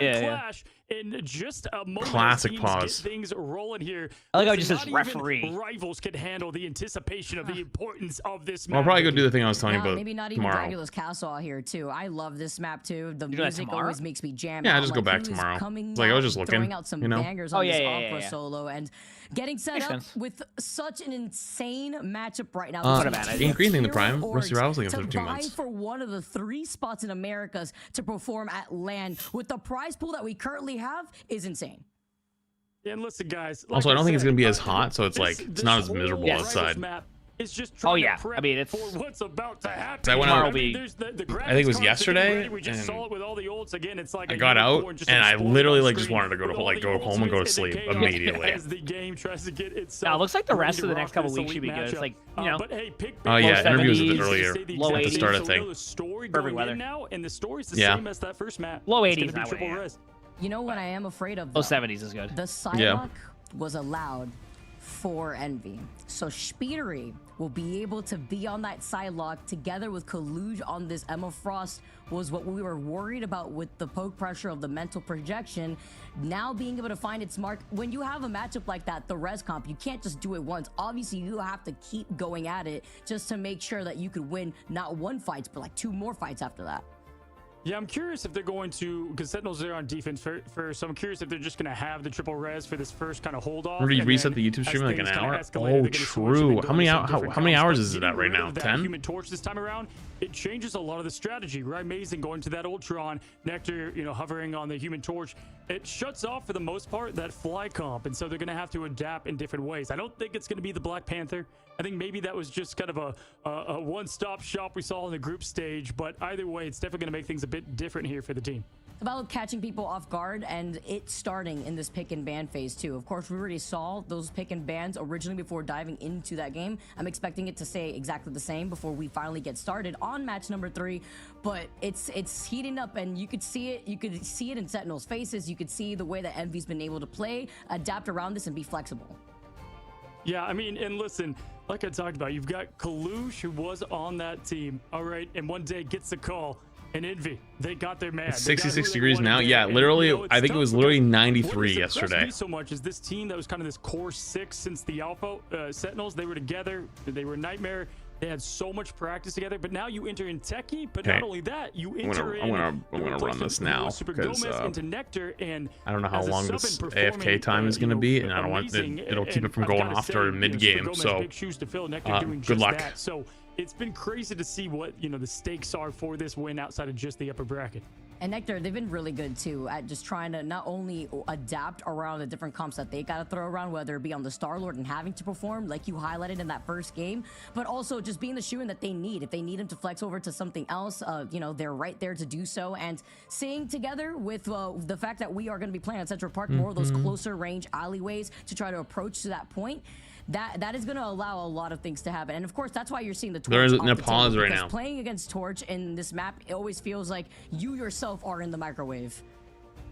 yeah. In just a moment, classic pause. Things rolling here. I like how it just says referee. Rivals can handle the anticipation of the importance of this map. I'll probably go do the thing I was telling you about maybe not even tomorrow. Dracula's Castle out here too. I love this map too. The music always makes me jam. Yeah, I just go back tomorrow. Like I was just looking, out some bangers on this opera solo and getting set up with such an insane matchup right now. Ain't Green thing the Prime. Rusty Rivals like in 15 months. For one of the 3 spots in Americas to perform at LAN with the prize pool that we currently have is insane. And listen, guys. Also, I don't think it's gonna be as hot, so it's like it's not as miserable outside. is just trying to prep I mean, it's for what's about to happen. So I went out. I think it was yesterday. We just saw it with all the ults. Again, it's like I got out and I literally like just wanted to go home and go to sleep immediately. As the game tries to get itself. Now, it looks like the rest of the next couple weeks should be good. It's like, you know. Oh yeah, interviews a bit earlier low at the 80s, start of thing. Perfect weather. Now, and the story's the same as that first map. Low 80s that way. You know what I am afraid of? Low 70s is good. The Psylocke was allowed for Envy. So Speedery will be able to be on that Psylocke together with Kaluj on this Emma Frost was what we were worried about with the poke pressure of the mental projection. Now being able to find its mark. When you have a matchup like that, the res comp, you can't just do it once. Obviously, you have to keep going at it just to make sure that you could win not one fight, but like 2 more fights after that. Yeah, I'm curious if they're going to, because Sentinels are on defense first, so I'm curious if they're just going to have the triple res for this first kind of hold off. Did you reset the YouTube stream in like an hour? Oh, true. How many hours is it at right now? 10? Human Torch this time around, it changes a lot of the strategy, right? Amazing going to that Ultron, Nectar, you know, hovering on the Human Torch. It shuts off for the most part that fly comp, and so they're going to have to adapt in different ways. I don't think it's going to be the Black Panther. I think maybe that was just kind of a one-stop shop we saw in the group stage, but either way, it's definitely going to make things a bit different here for the team. It's about catching people off guard and it starting in this pick and ban phase too. Of course, we already saw those pick and bans originally before diving into that game. I'm expecting it to stay exactly the same before we finally get started on match number 3, but it's heating up and you could see it. You could see it in Sentinel's faces. You could see the way that Envy's been able to play, adapt around this, and be flexible. Yeah, I mean, and listen, like I talked about, you've got Kalush, who was on that team, all right, and one day gets the call, and Envy, they got their man. It's 66 degrees now. Yeah, literally, you know, I think it was literally 93 yesterday. Me so much is this team that was kind of this core 6 since the Alpha Sentinels. They were together. They were Nightmare. They had so much practice together, but now you enter in Techie, but not only that, you enter I'm gonna run this now because into Nectar, and I don't know how long this AFK time is gonna be, and I don't want it'll keep it from going off during mid game. So good luck. So it's been crazy to see what the stakes are for this win outside of just the upper bracket. And Nectar, they've been really good too at just trying to not only adapt around the different comps that they got to throw around, whether it be on the Star-Lord and having to perform like you highlighted in that first game, but also just being the shoe-in that they need. If they need him to flex over to something else, they're right there to do so. And seeing together with the fact that we are going to be playing at Central Park, more of those closer range alleyways to try to approach to that point, that is going to allow a lot of things to happen. And of course, that's why you're seeing the Torch. They're in a pause right now. Playing against Torch in this map, it always feels like you yourself are in the microwave.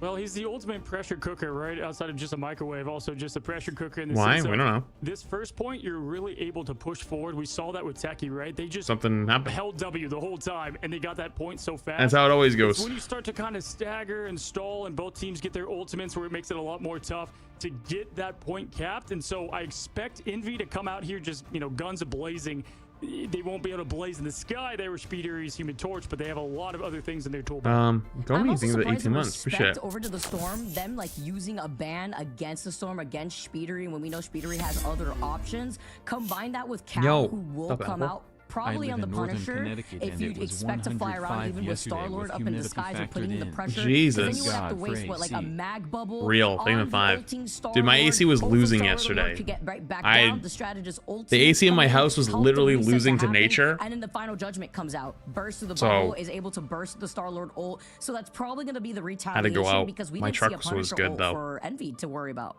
Well, he's the ultimate pressure cooker, right? Outside of just a microwave, also just a pressure cooker in the Why? sense We don't know. This first point, you're really able to push forward. We saw that with Techie, right? They just something happened. Held W the whole time, and they got that point so fast. That's how it always goes. It's when you start to kind of stagger and stall, and both teams get their ultimates, where it makes it a lot more tough to get that point capped. And so I expect Envy to come out here just, guns a-blazing. They won't be able to blaze in the sky. They were Speedery's Human Torch, but they have a lot of other things in their toolbox. Don't you think about 18 months? Appreciate it. Over to the Storm, them like using a ban against the Storm against Speedery when we know Speedery has other options. Combine that with Cal, who will come out probably on the Punisher if you expect to fly around even with Star-Lord up in the skies and putting the pressure. Jesus. Then you would have to waste like a mag bubble. Real, Thing 5. Dude, my AC was losing yesterday. The AC in my house was literally losing to nature. And then the final judgment comes out. Burst of the bubble is able to burst the Star-Lord ult. So that's probably going to be the retaliation because we didn't see a Punisher ult for Envy to worry about.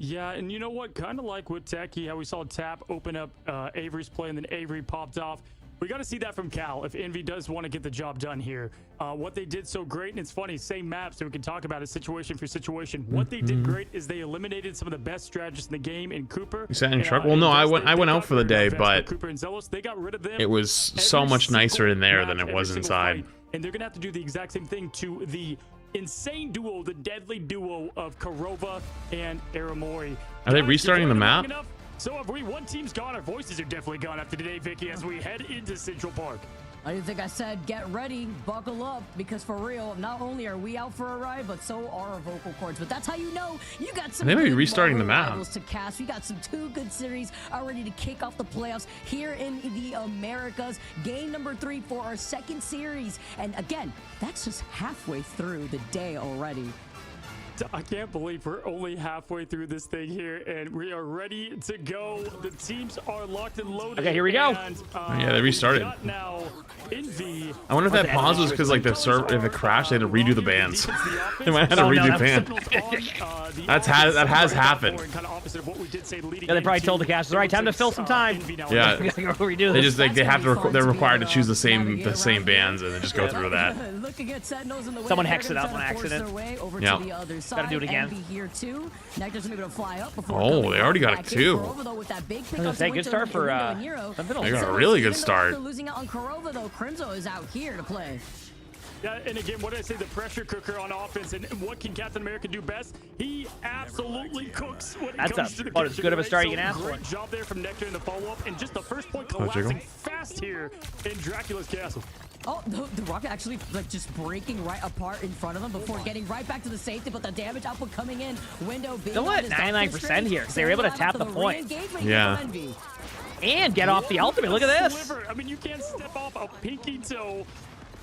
Yeah, and you know what? Kind of like with Techie, how we saw Tap open up Avery's play and then Avery popped off. We got to see that from Cal if Envy does want to get the job done here. What they did so great, and it's funny, same map, so we can talk about it situation for situation. What they did great is they eliminated some of the best strategists in the game in Cooper. You sat in truck? Well, no, I went out for the day, but Cooper and Zealous, they got rid of them. It was so much nicer in there than it was inside. And they're going to have to do the exact same thing to the insane duo, the deadly duo of Karova and Aramori. Are they restarting the map? So if one team's gone, our voices are definitely gone after today, Vicky, as we head into Central Park. I didn't think I said get ready, buckle up, because for real, not only are we out for a ride, but so are our vocal cords. But that's how you know you got some. They may be restarting the map to cast. We got some 2 good series already to kick off the playoffs here in the Americas. Game number 3 for our second series, and again, that's just halfway through the day already. I can't believe we're only halfway through this thing here, and we are ready to go. The teams are locked and loaded. Okay, here we go. And, yeah, they restarted. Now, Envy. I wonder if that pause was because like the server, if it crashed, they had to redo the bans. They might have to redo ban. That has happened. Yeah, they probably told the casters, all right, time to fill some time. Yeah, they just like they have to. They're required to choose the same bands and then just go through that. Someone hexed it up on accident. Yeah. Gotta do it again. Oh, they already got it too. I was gonna say, good start for Sentinels. They got a really good start. Losing out on Corova though, Crimzo is out here to play. Yeah, and again, what did I say? The pressure cooker on offense, and what can Captain America do best? He absolutely cooks when it comes to the about as good of a start you can ask for. Great job there from Nectar in the follow-up, and just the first point collapsing fast here in Dracula's castle. Oh, the rocket actually like just breaking right apart in front of him before getting right back to the safety, but the damage output coming in. Window being still at 99% here because they were able to tap the point. Yeah. And get off the ultimate. Look at this. I mean, you can't step off a pinky toe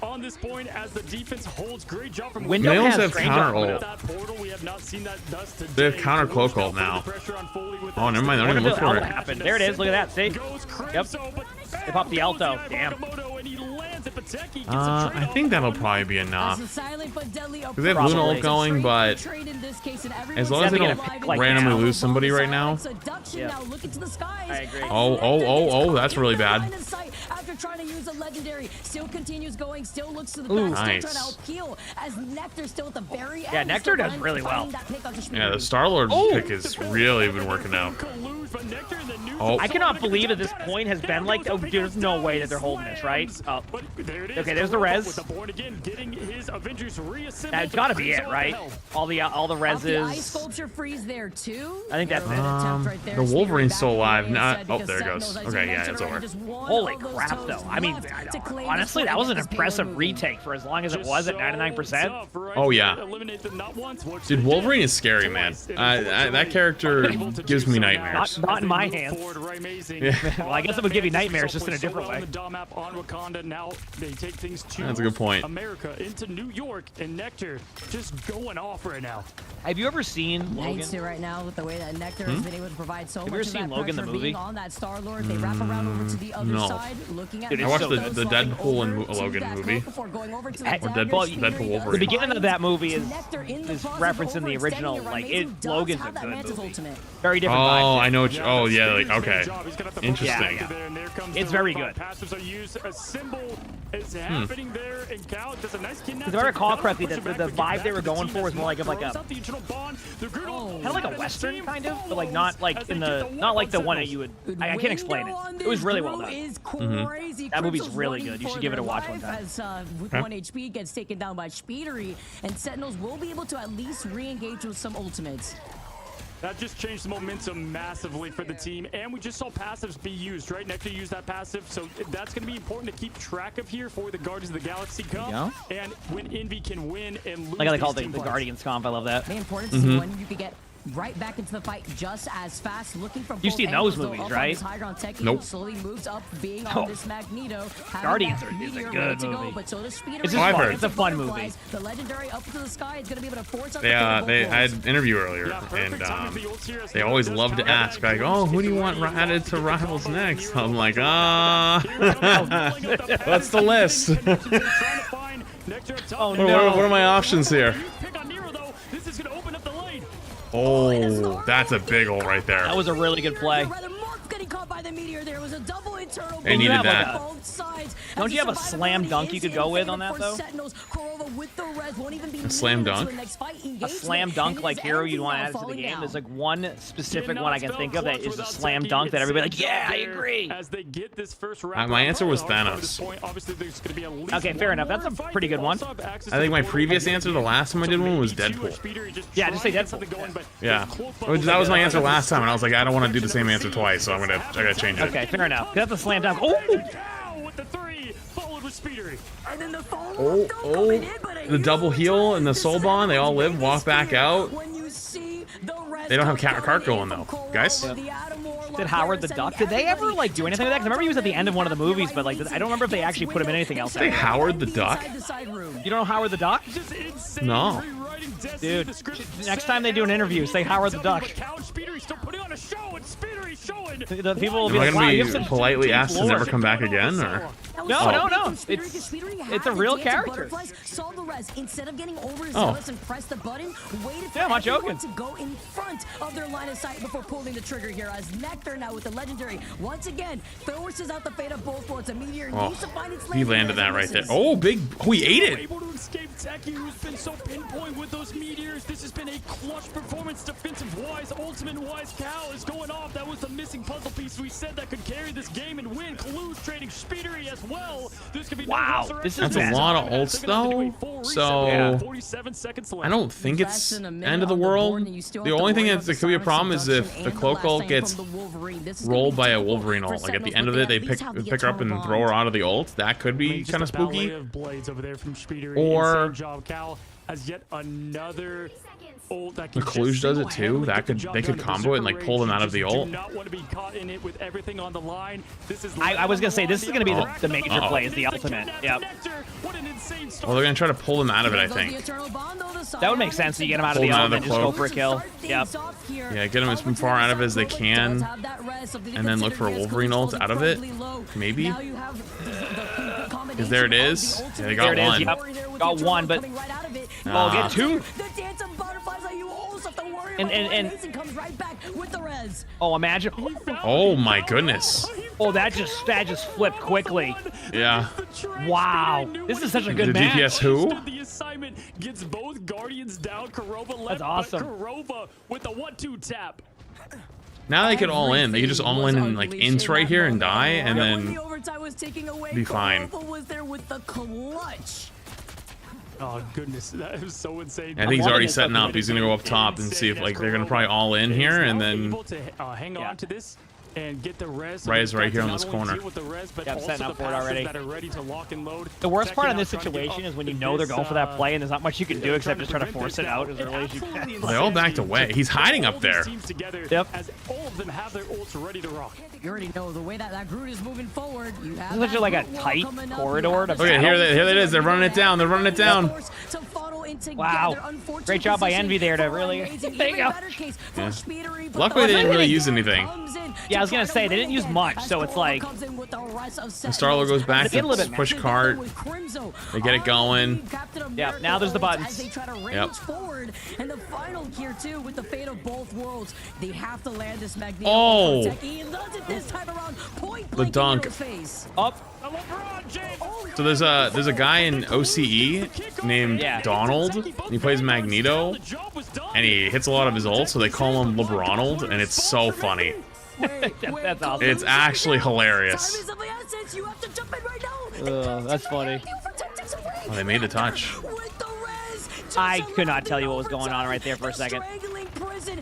on this point as the defense holds. Great job from Window. They also have counter ult. They have counter cloak ult now. Oh, never mind. They're not even look for it. There it is. Look at that. See? Yep. They popped the Alto. Damn. I think that'll probably be enough. Because they have Luna ult going, but as long as they don't randomly lose somebody right now. Yeah. I agree. Oh, that's really bad. After trying to use a legendary, still continues going, still looks to the back, nice. Still trying to help heal as Nectar still at the very end. Yeah, Nectar does really well. Yeah, the Star-Lord pick has really been working out. Oh. I cannot believe at this point has been like, oh, there's no way that they're holding this, right? Oh. Okay, there's the res. That's got to be it, right? All the reses. Ice sculpture freeze there too. I think that's it. The Wolverine's still alive. Oh, there it goes. Okay, yeah, it's over. Holy crap, though. I mean, honestly, that was an impressive retake for as long as it was at 99%. Oh, yeah. Dude, Wolverine is scary, man. That character gives me nightmares. Not in my hands. Yeah. Well, I guess it would give you nightmares just in a different way. That's a good point. America into New York, and Nectar just going off right now. Have you ever seen Logan? Right now with the way that Nectar has been able to provide so much. Have you ever seen Logan the movie? On that Star-Lord, they wrap around over to the other side, looking at. Dude, I watched the Deadpool and Logan movie. Or Deadpool Wolverine. The beginning of that movie is referencing the original. Like Logan's a good movie. Very different. Oh, I know. Oh, yeah. Like, okay. Interesting. Yeah. It's very good. Because if I recall correctly, the vibe they were going for was more like a kind of like a western kind of, but like not like the one that you would. I can't explain it. It was really well done. That movie's really good. You should give it a watch one time. As with 1 HP gets taken down by Speedery, and Sentinels will be able to at least re-engage with some ultimates. That just changed the momentum massively for the team, and we just saw passives be used, right? Nectar used that passive, so that's going to be important to keep track of here for the Guardians of the Galaxy Cup. Yeah. And when Envy can win and lose, like how they call it the Guardians comp. I love that. The important to see when you could get right back into the fight just as fast, looking from you've seen those movies, right? Nope. Slowly moves up, being on this Magneto. Guardians is a good movie. But so does it's just fun. It's a fun movie. The legendary up to the sky is going to be able to force they had an interview earlier, and they always love to ask, like, oh, who do you want added to Rivals next? I'm like, what's the list? Oh, no. What are my options here? Oh, that's a big ult right there. That was a really good play. They needed that. Don't you have a slam dunk you could go with on that, though? A slam dunk? A slam dunk like hero you'd want to add to the game. There's like one specific one I can think of that is a slam dunk that everybody like, yeah, I agree. My answer was Thanos. Okay, fair enough. That's a pretty good one. I think my previous answer, the last time I did one, was Deadpool. Yeah, just say Deadpool. Yeah. That was my answer last time, and I was like, I don't want to do the same answer twice, so I gotta change it. Okay, fair enough. That's a slam dunk. Oh! The double heal and the soul bond, they all live, walk back out. They don't have cart going though, guys. Did Howard the Duck? Did they ever like do anything with that? Because I remember he was at the end of one of the movies, but like I don't remember if they actually put him in anything else. Did they Howard the Duck? You don't know Howard the Duck? No. writing Destiny. Dude, next time they do an interview, say Howard the Duck. Speedery's still putting on a show, and Speedery's showing. The people will be Am I like, gonna be politely asked to never come back again, or? No. It's a real character. Saw the res instead of getting overzealous and press the button. Waited for I'm joking. to go in front of their line of sight before pulling the trigger here. As Nectar now with the legendary once again forces out the fate of both worlds. A meteor needs to find its He landed that right there. Oh, big! Oh, he ate it. Able to escape Techie, who's been so pinpoint with those meteors. This has been a clutch performance, defensive-wise, ultimate-wise. Cal is going off. That was the missing puzzle piece we said that could carry this game and win. Kalu's trading Speedery as well. This could be this is That's a lot of ults though. So 47 seconds left. I don't think it's end of the world. The only thing that could be a problem is if the cloak ult gets rolled by a Wolverine ult. Like at the end of it, they pick her up and throw her out of the ult. That could be kind of spooky. Or Cal has yet another ult that the Kalush does it too. They could combo it and like pull them out of the ult. Not want to be caught in it with everything on the line. This is I was gonna say this is gonna be the major play, is the ultimate. Yep. Well, they're gonna try to pull them out of it, I think. That would make sense. You get them out of the ult and just go for a kill. Yep. Yeah, get them as far out of it as they can, and then look for a Wolverine ult out of it. Maybe. Because there it is. Yeah, they got one. Yep. Got one, but get two. And oh, imagine. Oh my goodness. Oh, that just flipped quickly. Yeah. Wow. This is such a good match. DPS who? The assignment gets both Guardians down. Kurova left. That's awesome. Kurova with the 1-2 tap. Now they could all in. They could just all in and like int right here and die, and then be fine. Oh goodness, that was so insane. I think he's already setting up. He's gonna go up top and see if like they're gonna probably all in here, and then able to hang on to this and get the res. Res right here on this corner. I'm setting up for it already. That are ready to lock and load. The worst part in this situation is when you know they're going for that play and there's not much you can do except just try to force it out as early as you can. They all backed away. He's hiding up there. Yep. As all of them have their ults ready to rock. You already know the way that Groot is moving forward. You have this is like a tight corridor. Okay, here it is. They're running it down. They're running it down. Wow. Great job by Envy there to really. There you go. Yeah. Luckily, they didn't really use anything. Yeah, I was gonna say they didn't use much, so it's like. The Star-Lord goes back to push cart. They get it going. Yeah, now there's the buttons. Yep. And the final gear too, with the fate of both worlds, they have to land this Magneto. Oh! The dunk. Up. So there's a guy in OCE named Donald. He plays Magneto, and he hits a lot of his ults, so they call him LeBronald, and it's so funny. That's awesome. It's actually hilarious. That's funny. Oh, they made the touch. I could not tell you what was going on right there for a second.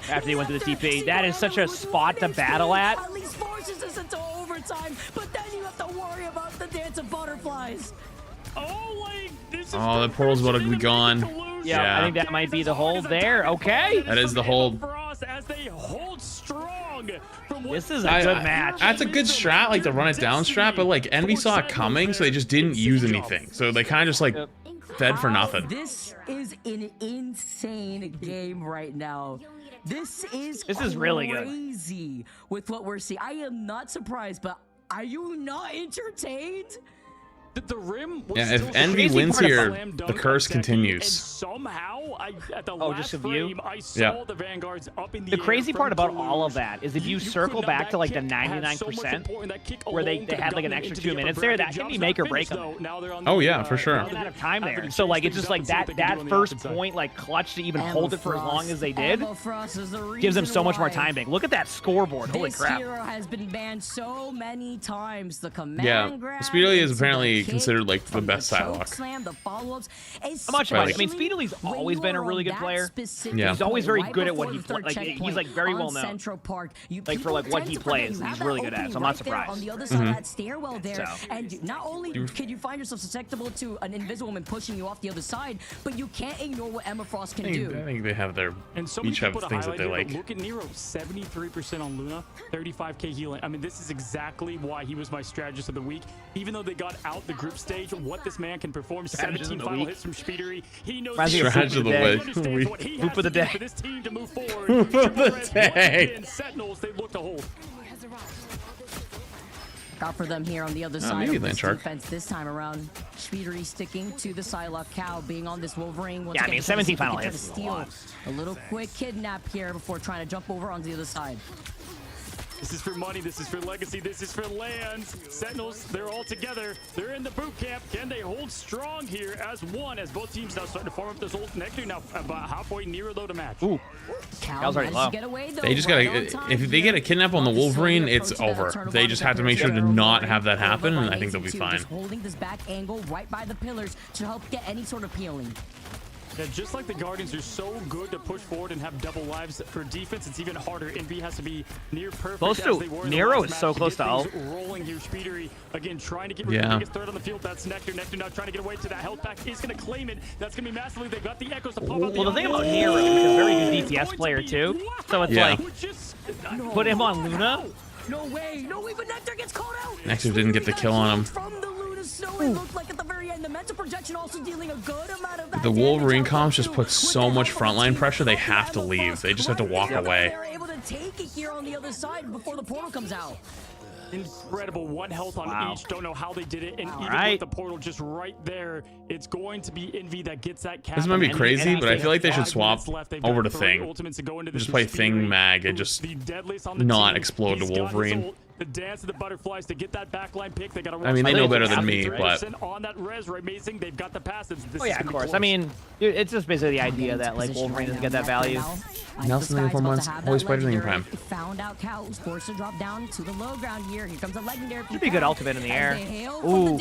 After he went to the TP. That is such a spot to battle at. At least forces us into overtime, but then you have to worry about the dance of butterflies. Oh, the portal's about to be gone. Yeah, I think that might be the hold there. Okay. That is the hold. This is a good match. That's a good strat, like the run it down strat, but like Envy saw it coming, so they just didn't use anything. So they kind of just like fed for nothing. This is an insane game right now. This is really good. Crazy with what we're seeing. I am not surprised, but are you not entertained? The rim was if Envy wins here, the curse continues. And somehow, at the last just a frame, view? I saw the Vanguards up in the The crazy part about all of that is if you circle back to like the 99% where they had like an extra 2 minutes there, that can be make or break them. Oh yeah, for sure. They didn't have time there. So like it's just like that first point, like clutch to even hold it for as long as they did, gives them so much more time bank. Look at that scoreboard. Holy crap. This hero has been banned so many times. The command Speedily is apparently considered like the best Psylocke. I mean, Speedily always been a really good player. Yeah. He's always very good at what he plays. Like he's like very well known. Like for like what he plays, he's really good at. So I'm not surprised. On the other side of that stairwell there, and not only can you find yourself susceptible to an Invisible Woman pushing you off the other side, but you can't ignore what Emma Frost can do. I think they have their each have things that they like. Look at Nero, 73% on Luna, 35k healing. I mean, this is exactly why he was my strategist of the week. Even though they got out the the group stage, what this man can perform. 17 final hits from Speedery. He knows strategy of the understands what he has to do for this team to move forward. Hoop of the day. Sentinels, they look to hold. Got for them here on the other side of this defense this time around. Speedery sticking to the Psylocke. Cow being on this Wolverine. Yeah, I mean, 17 final hits. Steal a little quick kidnap here before trying to jump over onto the other side. This is for money, this is for legacy, this is for lands. Sentinels, they're all together. They're in the boot camp. Can they hold strong here as one, as both teams now starting to form up this old Nectar now about halfway near low to match. Ooh. Cal's already low. They just gotta, if they get a kidnap on the Wolverine, it's over. They just have to make sure to not have that happen, and I think they'll be fine. Just holding this back angle right by the pillars to help get any sort of peeling. Yeah, just like the Guardians are so good to push forward and have double lives for defense, it's even harder. Envy has to be near perfect. Close to Nero is so close to ult. Rolling here, Speedery again trying to get rid of the biggest threat on the field. That's Nectar. Nectar now trying to get away to that health pack. Is going to claim it. That's going to be massively. They've got the echoes to pop out. Well, the thing about Nero is he's a very good DPS player too. So it's like put him on Luna. No way, but Nectar gets called out. Nectar didn't get the kill on him. From the Luna Snow, it looked like at the very end, the mental projection also dealing a good amount of that. The Wolverine comms just put so much frontline pressure, they have to leave. They just have to walk away. They're able to take it here on the other side before the portal comes out. Incredible. 1 health on each. Don't know how they did it. And even with the portal just right there, it's going to be Envy that gets that cap. This might be crazy, but I feel like they should swap over to Thing. Just play Thing Mag and just not explode the Wolverine. The dance of the butterflies to get that backline pick. They got to. I mean, they know better than me, but on that res, right, Amazing. They've got the passes. Oh yeah, of course. I mean, it's just basically the idea that like Wolverine doesn't get that value. Nelson in 4 months, always played in prime. Found out Cal was forced to drop down to the low ground here. Here comes a legendary. Should be a good ultimate in the air. Ooh.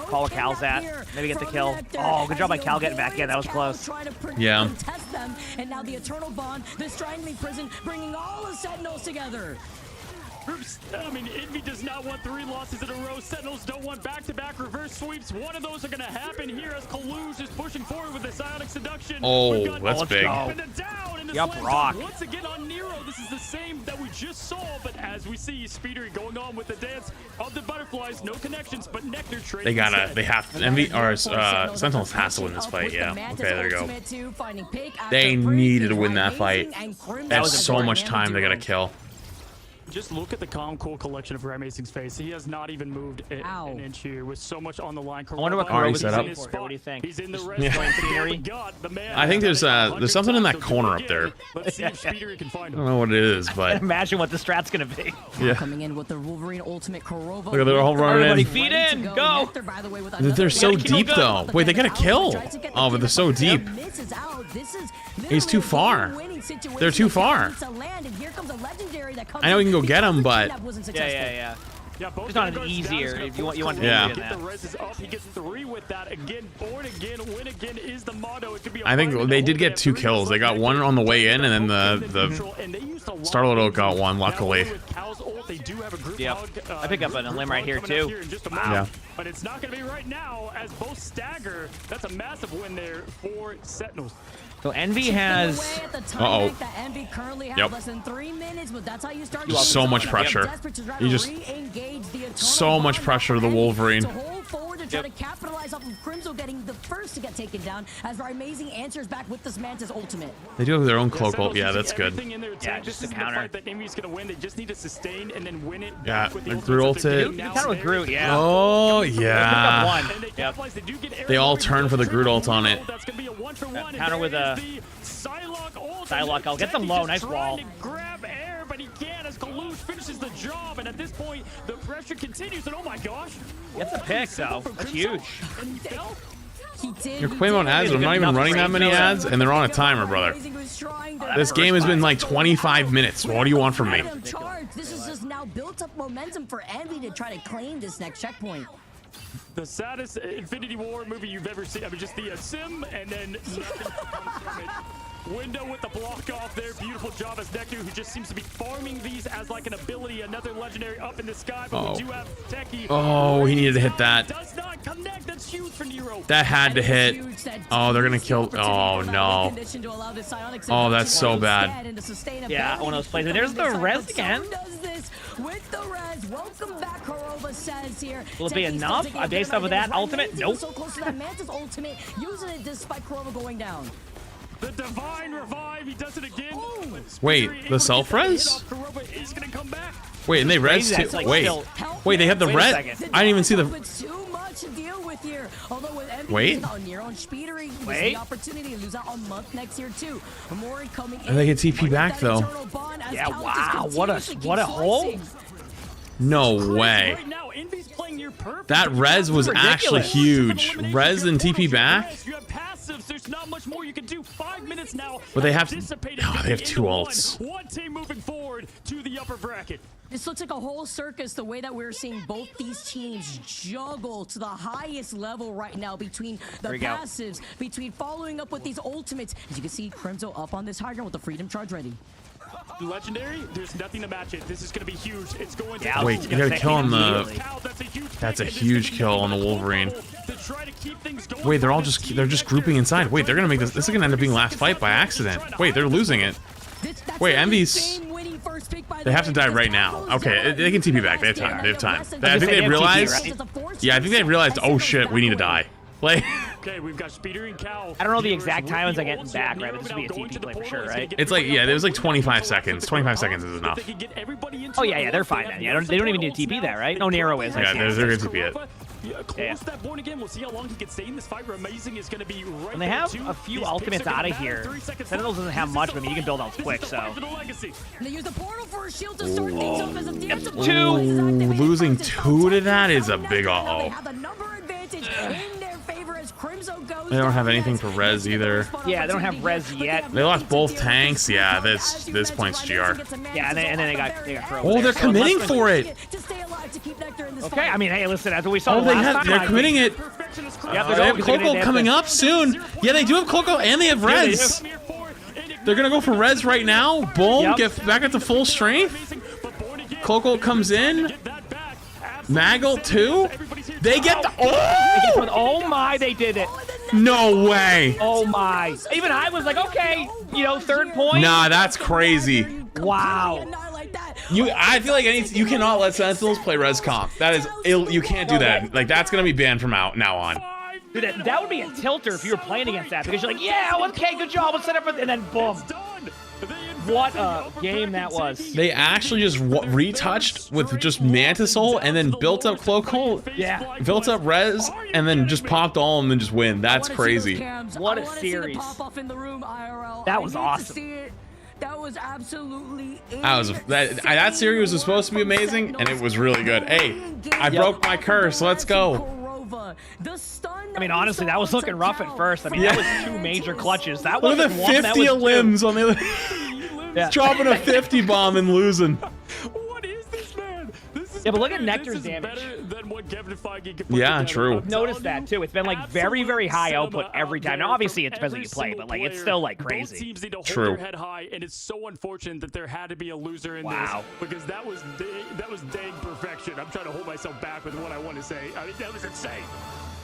Call a Cal's at. Maybe get the kill. Oh, good job by Cal getting back in. That was close. Yeah. And now the Eternal Bond, the Strangling Prison, bringing all the Sentinels together. I mean, Envy does not want 3 losses in a row. Sentinels don't want back-to-back reverse sweeps. One of those are going to happen here as Kaluge is pushing forward with this Ionic Seduction. Oh, that's big. Yup, rock. Once again on Nero, this is the same that we just saw, but as we see Speedery going on with the dance of the butterflies, no connections, but Nectar trade. They have to. Envy or Sentinels has to win this fight. Yeah. Okay, there you go. They needed to win that fight. That was so much time they got to kill. Just look at the calm, cool collection of Amazing's face. He has not even moved an inch here with so much on the line. I wonder what Kurova's set up. What do you think? He's in the I think there's something in that corner up there. Let's see if Speedery can find him. I don't know what it is, but imagine what the strat's gonna be. Yeah. Coming in with the Wolverine Ultimate Kurova. Look at they're all running in. Feed in, go. They're so deep though. Wait, they gotta kill. Oh, but they're so deep. He's too far. They're too far. I know we can go get him, but yeah. It's not an easier if you want to do that. The res is up. He gets 3 with that. Again, born again, win again is the motto. It could be I think they did get 2 kills. They got 1 on the way in, and then the Starlord ult got 1, luckily. Yep. I pick up a limb right here too. Yeah. But it's not going to be right now as both stagger. That's a massive win there for Sentinels. So Envy has. Yep. So much pressure. You just so much pressure to the Wolverine. Try to capitalize off of Crimzo getting the first to get taken down as our Amazing answers back with this Mantis ultimate. They do have their own cloak ult. Yeah, that's good. Yeah, just a counter. That Envy's gonna win. They just need to sustain and then win it. Yeah, the Groot ulted. Counter with Groot, yeah. Oh yeah. Yep. They all turn for the Groot ult on it. Counter with a Psylocke. I'll get them low. Nice wall. Grab air, but he can't as Kaluge finishes the job. And at this point, the pressure continues. And oh my gosh, gets a pick though. That's huge. You're playing on ads. I'm not even running that many ads, and they're on a timer, brother. This game has been like 25 minutes. What do you want from me? This is just now built up momentum for Envy to try to claim this next checkpoint. The saddest Infinity War movie you've ever seen. I mean, just the sim, and then nothing comes from it. Window with the block off there. Beautiful job as Nectar, who just seems to be farming these as like an ability. Another legendary up in the sky, but we do have Techie. Oh, he needed to hit that. Does not connect. That's huge for Nero. That had to hit. Oh, they're gonna kill. Oh no. Oh, that's so bad. Yeah, one of those plays. There's the res again. With the res, welcome back, Kurova. says here. Will it be enough? Based off of that ultimate? Nope. So close to that Mantis ultimate, using it despite Kurova going down. The divine revive, he does it again. Wait, the self-res? Is gonna come back. Wait, and they res too? Like wait, they have the res? I didn't even see the... Too much to deal with here. Although with MVP Wait. on your own speedering, the opportunity to lose out on month next year too. More coming in. And they get TP back though. Yeah, wow, what a hole. No way. Right now, Envy's playing near perfect. That res was actually huge. Res and TP back. You have passives. There's not much more you can do. 5 minutes now. But they have 2 ults. One team moving forward to the upper bracket. This looks like a whole circus, the way that we're seeing both these teams juggle to the highest level right now between the passives, between following up with these ultimates. As you can see, Crimzo up on this high ground with the Freedom Charge ready. Legendary, there's nothing to match it. This is going to be huge. It's going to... Yeah, wait, you gotta kill on the... That's a huge kill on the Wolverine. Wait, they're just grouping inside. Wait, they're gonna make this... This is gonna end up being last fight by accident. Wait, they're losing it. Wait, Envy's... They have to die right now. Okay, they can TP back. They have time. They have time. I think they realized... Yeah, I think they realized, oh shit, we need to die. Like... Okay, we've got Speeder and Cal. I don't know the exact timings I get back, right? But this will be a TP play for sure, right? It's like, yeah, there was like 25 seconds. 25 seconds is enough. Oh, yeah, they're fine then. Yeah, they don't even need to TP that, right? No, Nero is. Yeah, they're going to TP it. Close that point again. We'll see how long he can stay in this fight. Amazing is going to be right. And they have a few ultimates out of here. Sentinels doesn't have much, but I mean, you can build out quick, so. They use the portal for a shield to start things off as a dance of losing 2 to that is a big uh-oh. They don't have anything for res either. Yeah, they don't have res yet. They lost both tanks. Yeah, this point's GR. Yeah, and then they got Crow. Oh, they're committing for it. Okay, I mean, hey, listen, that's what we saw they're committing it. Yeah, they have Coco coming up soon. Yeah, they do have Coco and they have res. They're gonna go for res right now. Boom, get back at the full strength. Coco comes in. Maggle too. They get the oh my, they did it. No way. Oh my. Even I was like, okay, you know, 3rd point. Nah, that's crazy. Wow. I feel like you cannot let Sentinels play res comp. That is you can't do that. Like that's gonna be banned from now on. Dude, that would be a tilter if you were playing against that because you're like, yeah, okay, good job, let's set up, and then boom. What a game that was. They actually just retouched with just Mantis Soul and then built up Cloak. Yeah. Built up res and then just popped all of them and just win. That's crazy. What a series. That was awesome. That was absolutely that series was supposed to be amazing and it was really good. Hey, I broke my curse. Let's go. I mean, honestly, that was looking rough at first. I mean, that was 2 major clutches. That was the 50 limbs on the other. Dropping a 50 bomb and losing. What is this, man? Yeah, but look at Nectar's damage. Than what Kevin Feige can put together. True. I've noticed that too. It's been like very, very high output every time. Now, obviously, it depends on you play, but like it's still like crazy. Both teams need to hold their head high, and it's so unfortunate that there had to be a loser in this because that was dang perfection. I'm trying to hold myself back with what I want to say. I mean, that was insane.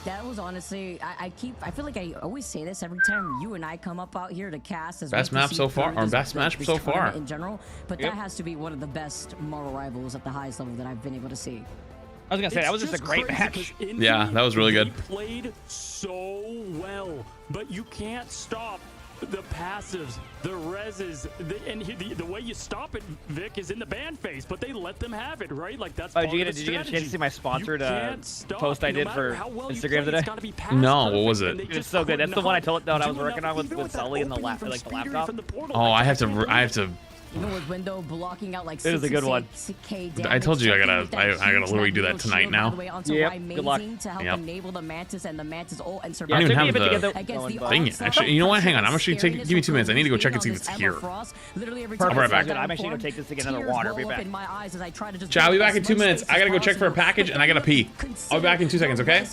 That was honestly, I feel like I always say this every time you and I come up out here to cast as best map so far, or best match so far in general. But that has to be one of the best Mortal Rivals at the highest level that I've been able to see. I was gonna say that was just a great match. Yeah, that was really good. Played so well, but you can't stop the passives, the reses, and the way you stop it, Vic, is in the ban phase, but they let them have it, right? Like that's. Oh, did you get a chance to see my sponsored post I did for Instagram today? No, what was it? It's so good. That's the one I told that I was working on with Sully and the laptop. Oh, I have to. Even with window blocking out like it is a good one. I told you I gotta literally do that tonight now. Yeah, good luck. To help enable the Mantis and the Mantis ult and I don't even have the thing. Actually, you know what? Hang on. I'm actually give me 2 minutes. I need to go check and see if it's here. I'll be right back. I'm actually gonna take this to get another water. Be back. Chad, I'll be back in 2 minutes. I gotta go check for a package and I gotta pee. I'll be back in 2 seconds. Okay?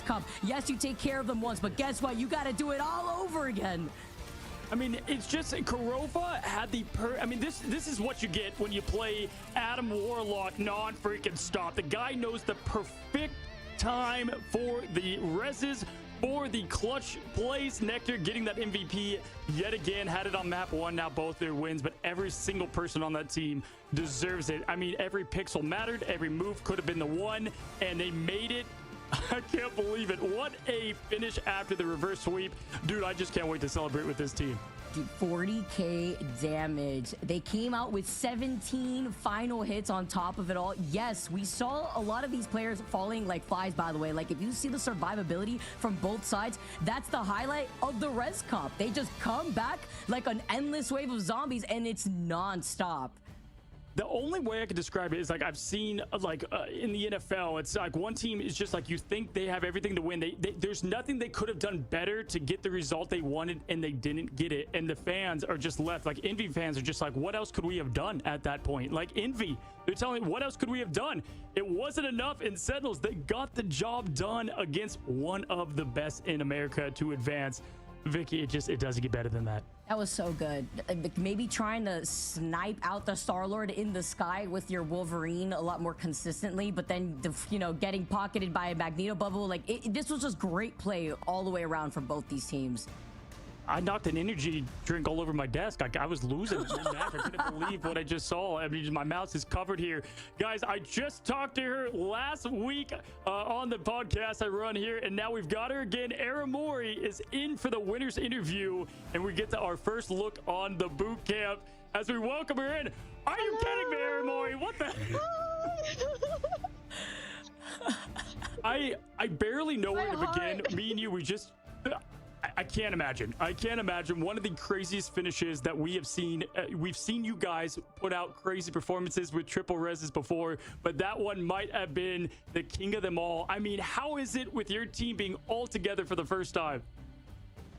Yes, you take care of them once, but guess what? You gotta do it all over again. I mean, it's just Kurova had the I mean, this is what you get when you play Adam Warlock non-freaking stop. The guy knows the perfect time for the reses for the clutch plays. Nectar getting that MVP yet again, had it on map 1, now both their wins, but every single person on that team deserves it. I mean, every pixel mattered, every move could have been the one, and they made it. I can't believe it. What a finish after the reverse sweep. Dude, I just can't wait to celebrate with this team. 40k damage. They came out with 17 final hits on top of it all. Yes, we saw a lot of these players falling like flies, by the way. Like, if you see the survivability from both sides, that's the highlight of the res comp. They just come back like an endless wave of zombies, and it's non-stop. The only way I could describe it is like I've seen like in the NFL, it's like one team is just like you think they have everything to win. There's nothing they could have done better to get the result they wanted, and they didn't get it. And the fans are just left, like Envy fans are just like, what else could we have done at that point? Like Envy, they're telling me, what else could we have done? It wasn't enough in Sentinels. They got the job done against one of the best in America to advance. Vicky, it doesn't get better than that. That was so good. Maybe trying to snipe out the Star-Lord in the sky with your Wolverine a lot more consistently, but then, getting pocketed by a Magneto bubble. Like, this was just great play all the way around from both these teams. I knocked an energy drink all over my desk. I was losing. I couldn't believe what I just saw. I mean, my mouse is covered here. Guys, I just talked to her last week on the podcast I run here, and now we've got her again. Aramori is in for the winner's interview, and we get to our first look on the boot camp as we welcome her in. Are you kidding me, Aramori? What the? I barely know where to begin. Me and you, we just... I can't imagine. I can't imagine one of the craziest finishes that we have seen. We've seen you guys put out crazy performances with triple reses before, but that one might have been the king of them all. I mean, how is it with your team being all together for the first time?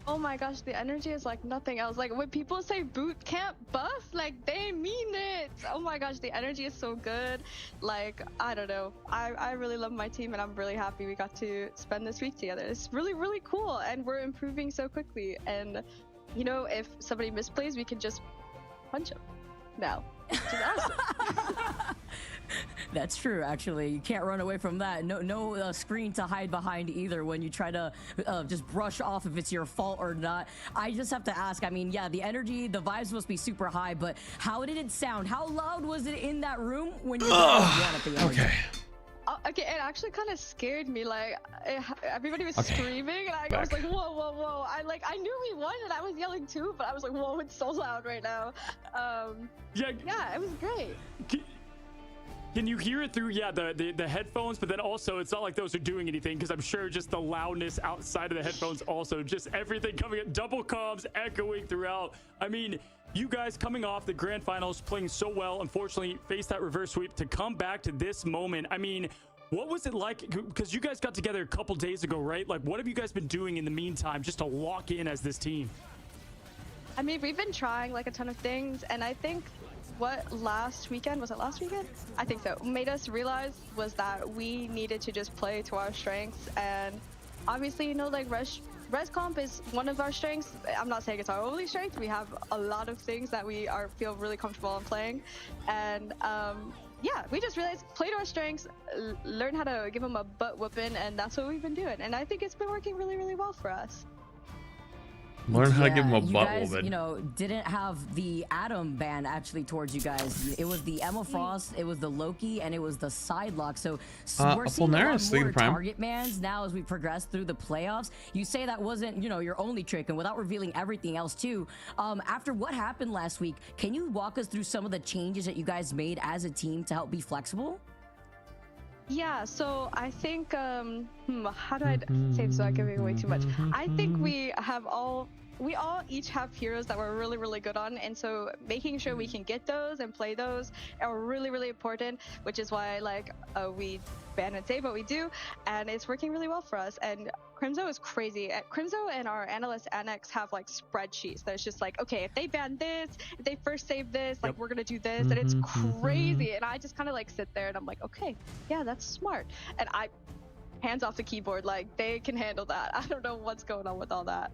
Oh my gosh, the energy is like nothing else. Like, when people say boot camp buff, like, they mean it. Oh my gosh, the energy is so good. Like, I don't know. I really love my team, and I'm really happy we got to spend this week together. It's really, really cool, and we're improving so quickly. And, if somebody misplays, we can just punch them now. Which is awesome. That's true, actually. You can't run away from that. No screen to hide behind either when you try to just brush off if it's your fault or not. I just have to ask, I mean, yeah, the energy, the vibes must be super high, but how did it sound? How loud was it in that room when you won at the end? Okay. Okay, it actually kind of scared me. Like, everybody was screaming, and I was like, whoa, whoa, whoa. I knew we won, and I was yelling too, but I was like, whoa, it's so loud right now. Yeah, it was great. Can you hear it through, the headphones? But then also, it's not like those are doing anything, because I'm sure just the loudness outside of the headphones also, just everything coming at double comms, echoing throughout. I mean, you guys coming off the grand finals, playing so well, unfortunately faced that reverse sweep to come back to this moment. I mean, what was it like? Because you guys got together a couple days ago, right? Like, what have you guys been doing in the meantime just to lock in as this team? I mean, we've been trying like a ton of things, and I think last weekend, was it last weekend? I think so. Made us realize was that we needed to just play to our strengths, and obviously, like res comp is one of our strengths. I'm not saying it's our only strength. We have a lot of things that we feel really comfortable in playing, and yeah, we just realized play to our strengths, learn how to give them a butt whooping, and that's what we've been doing. And I think it's been working really, really well for us. Learn how to give him a butt whooping. You guys, didn't have the Atom ban actually towards you guys. It was the Emma Frost, it was the Loki, and it was the Sidelock. So we're seeing a lot more target bans now as we progress through the playoffs. You say that wasn't, your only trick, and without revealing everything else too, after what happened last week, can you walk us through some of the changes that you guys made as a team to help be flexible? Yeah, so I think, how do I say this without giving away too much? I think we all each have heroes that we're really, really good on, and so making sure we can get those and play those are really, really important, which is why we ban and save what we do, and it's working really well for us. And Crimzo is crazy. Crimzo and our analyst Annex have like spreadsheets that's just like, okay, if they ban this, if they first save this, like we're gonna do this, and it's crazy. And I just kind of like sit there and I'm like, okay, yeah, that's smart. And I hands off the keyboard, like they can handle that. I don't know what's going on with all that.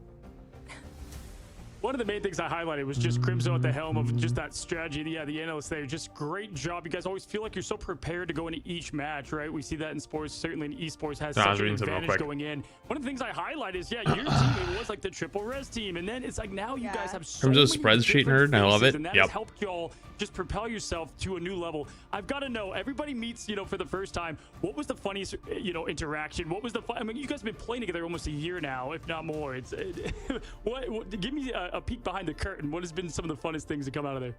one of the main things I highlighted was just Crimzo at the helm of just that strategy. Yeah, the analysts there, just great job. You guys always feel like you're so prepared to go into each match, right? We see that in sports, certainly in esports has such an advantage going in. One of the things I highlight is, yeah, your team, it was like the triple res team, and then it's like now you guys have so many spreadsheet nerd, I love it. And that has helped y'all just propel yourself to a new level. I've got to know, everybody meets, you know, for the first time. What was the funniest, you know, interaction? What was the I mean, you guys have been playing together almost a year now, if not more. It's give me a peek behind the curtain. What has been some of the funnest things to come out of there?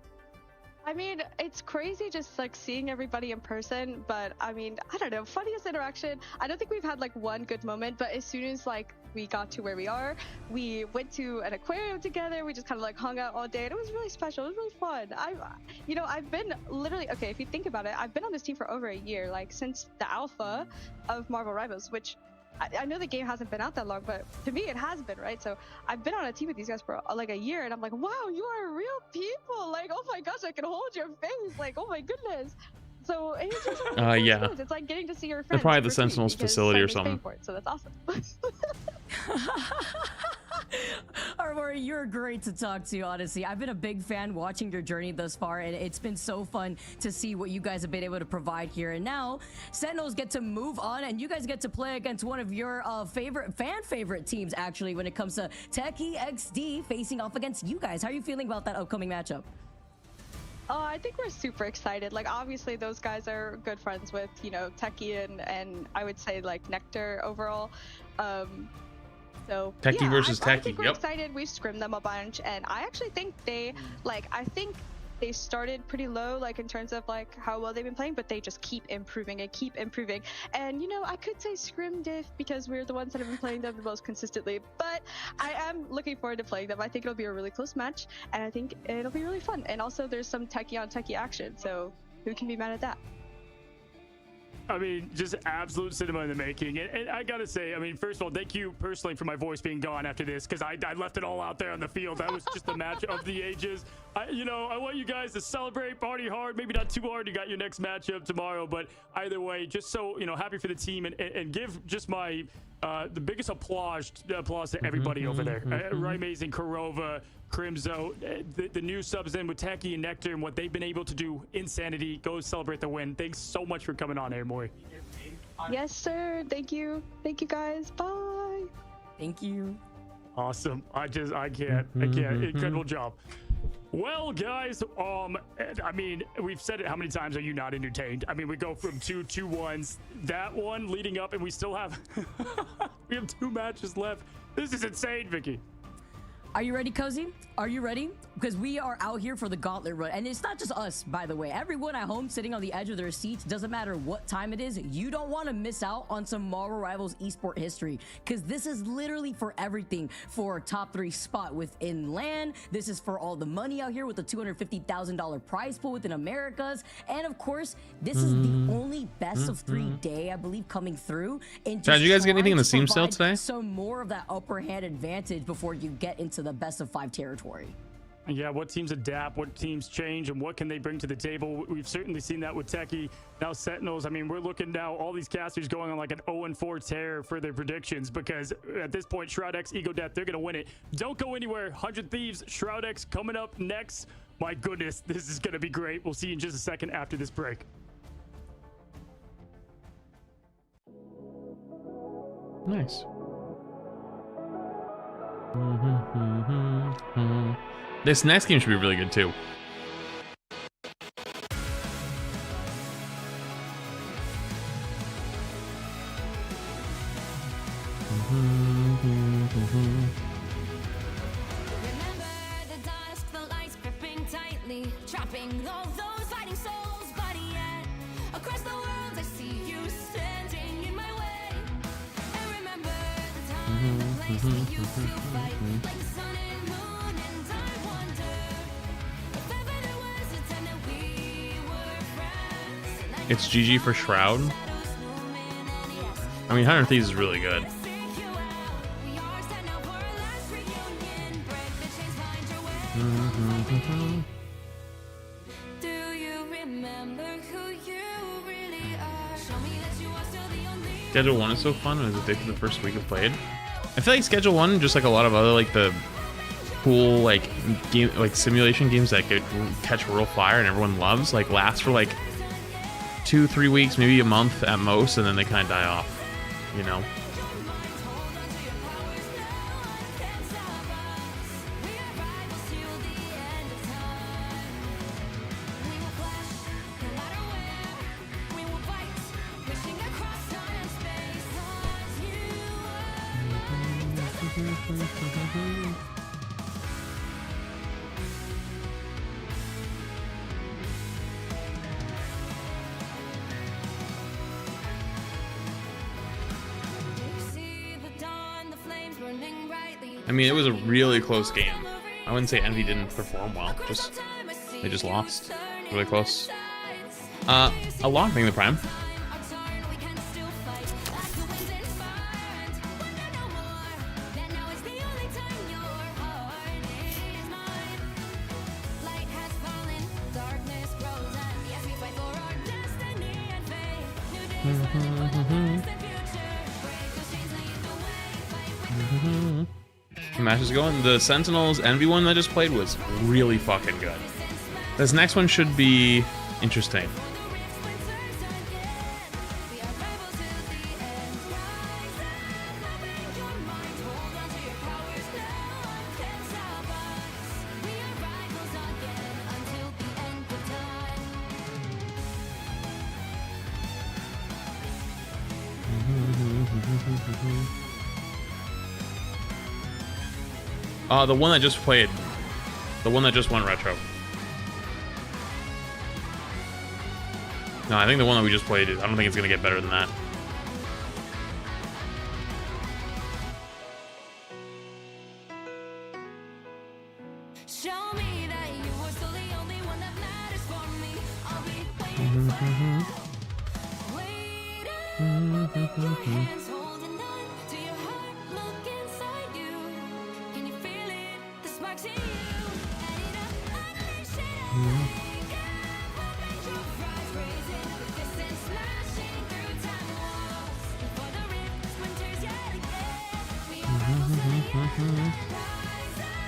I mean, it's crazy just like seeing everybody in person, but I mean, I don't know, funniest interaction. I don't think we've had like one good moment, but as soon as like we got to where we are, we went to an aquarium together. We just kind of like hung out all day, and it was really special. It was really fun. I've been literally, okay, if you think about it, I've been on this team for over a year, like since the alpha of Marvel Rivals, which I know the game hasn't been out that long, but to me it has been, right? So I've been on a team with these guys for like a year, and I'm like, wow, you are real people. Like, oh my gosh, I can hold your face. Like, oh my goodness. So it's just yeah. It's like getting to see your friends. They're probably the Sentinels facility or something. So that's awesome. Armor, you're great to talk to, honestly. I've been a big fan watching your journey thus far, and it's been so fun to see what you guys have been able to provide here. And now, Sentinels get to move on, and you guys get to play against one of your favorite teams, actually, when it comes to Techie XD facing off against you guys. How are you feeling about that upcoming matchup? Oh, I think we're super excited. Like, obviously, those guys are good friends with, you know, Techie and I would say, like, Nectar overall. So Techie versus Techie. I think we're excited. We scrimmed them a bunch, and I actually think they they started pretty low, like in terms of like how well they've been playing, but they just keep improving and keep improving. And you know, I could say scrim diff because we're the ones that have been playing them the most consistently, but I am looking forward to playing them. I think it'll be a really close match, and I think it'll be really fun. And also, there's some Techie on Techie action, so who can be mad at that? I mean, just absolute cinema in the making. And I gotta say, I mean, first of all, thank you personally for my voice being gone after this, because I left it all out there on the field. That was just the match of the ages. I want you guys to celebrate, party hard, maybe not too hard. You got your next matchup tomorrow, but either way, just so, you know, happy for the team, and give just my the biggest applause to everybody over there. Right, amazing. Korova, Crimzo, the new subs in with Techie and Nectar, and what they've been able to do. Insanity. Go celebrate the win. Thanks so much for coming on here, Maury. Yes, sir. Thank you. Thank you, guys. Bye. Thank you. Awesome. I can't. Incredible job. Well, guys, I mean, we've said it. How many times are you not entertained? I mean, we go from 2-2-1s, that one leading up, and we still have we have 2 matches left. This is insane, Vicky. Are you ready, Cozy? Are you ready? Because we are out here for the gauntlet run. And it's not just us, by the way. Everyone at home sitting on the edge of their seats, doesn't matter what time it is, you don't want to miss out on some Marvel Rivals esport history. Because this is literally for everything. For top 3 spot within LAN. This is for all the money out here with the $250,000 prize pool within Americas. And of course, this is the only best of 3 day, I believe, coming through. And did you guys get anything in the Steam sale today? So more of that upper hand advantage before you get into the best of 5 territory. Yeah, what teams adapt, what teams change, and what can they bring to the table? We've certainly seen that with Techie. Now Sentinels, I mean, we're looking now, all these casters going on like an 0-4 tear for their predictions, because at this point, Shroud X, Ego Death, they're going to win it. Don't go anywhere. 100 Thieves, Shroud X coming up next. My goodness, this is going to be great. We'll see you in just a second after this break. Nice. This next game should be really good too. Remember the dusk, the lights gripping tightly, trapping all those fighting souls, but yet across the world I see you standing in my way. And remember the time, the place we used to fight, like the sun and moon, and I wonder if ever there was a time that we were friends. It's GG for Shroud. I mean, 100 Thieves is really good. Do you remember who you really are? Show me that you are still the only. Schedule 1 is so fun. It was addicted the first week of played. I feel like Schedule 1, just like a lot of other like the cool like game, like simulation games that could catch real fire and everyone loves, like last for like 2-3 weeks, maybe a month at most, and then they kind of die off, you know. I mean, it was a really close game. I wouldn't say Envy didn't perform well. They just lost. Really close. A lot being the prime. The match is going. The Sentinels Envy one that I just played was really fucking good. This next one should be interesting. The one I just played. The one that just went retro. No, I think the one that we just played, I don't think it's gonna get better than that. Show me that you are still the only one that matters for me. I'll be waiting for your hands holding on to your heart. Look inside you. Can you feel it? The sparks in you. And it unleash it. Open your eyes, raising the distance, smashing through time walls. Before the rift splinters yet again. We are rivals to the end. Rise up.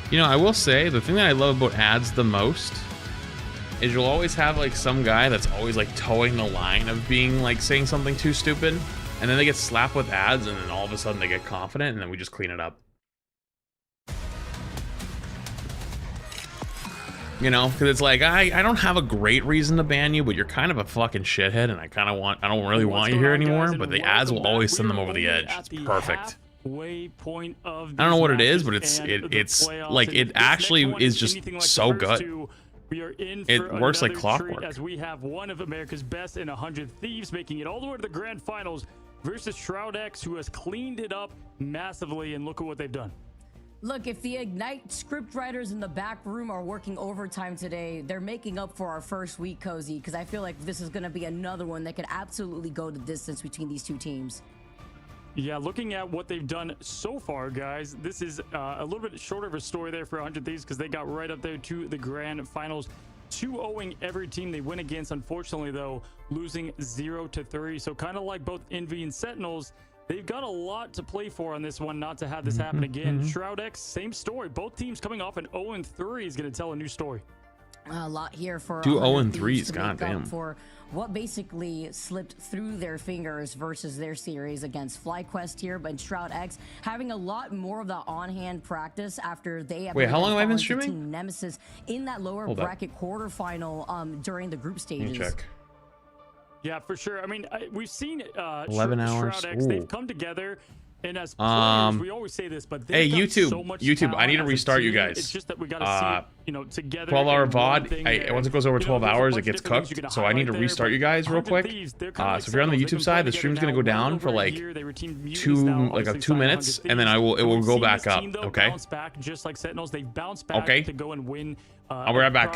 You know, I will say the thing that I love about ads the most is you'll always have like some guy that's always like towing the line of being like saying something too stupid, and then they get slapped with ads, and then all of a sudden they get confident, and then we just clean it up. You know, because it's like, I don't have a great reason to ban you, but you're kind of a fucking shithead, and I don't really want you here anymore, but the ads will always send them over the edge. It's perfect. I don't know what it is, but it's like, it actually is just so good. It works like clockwork. As we have one of America's best in 100 Thieves making it all the way to the grand finals versus ShroudX, who has cleaned it up massively, and look at what they've done. Look, if the Ignite script writers in the back room are working overtime today, they're making up for our first week, Cozy, because I feel like this is going to be another one that could absolutely go the distance between these two teams. Yeah, looking at what they've done so far, guys, this is a little bit shorter of a story there for 100 Thieves, because they got right up there to the grand finals, 2-0ing every team they win against. Unfortunately, though, losing 0-3. So kind of like both Envy and Sentinels, they've got a lot to play for on this one, not to have this happen again. ShroudX, same story. Both teams coming off an 0-3 is going to tell a new story. A lot here for 2 0-3s, goddamn. For what basically slipped through their fingers versus their series against FlyQuest here, but ShroudX having a lot more of the on-hand practice after they have. Wait, how long have I been streaming? Team Nemesis in that lower bracket quarterfinal during the group stages. Let me check. Yeah, for sure. I mean, we've seen 11 hours. ShroudX, they've come together, and as players, we always say this, but hey, YouTube, so much I need to restart you guys. It's just that we got to see it, you know, together. 12-hour VOD. Once it goes over 12 hours, it gets cooked. So I need to restart you guys real quick. So if you're on the YouTube side, the stream's gonna go down for like 2 minutes, and then it will go back up. Okay. Just like Sentinels, they bounce back to go and win. I'll be right back.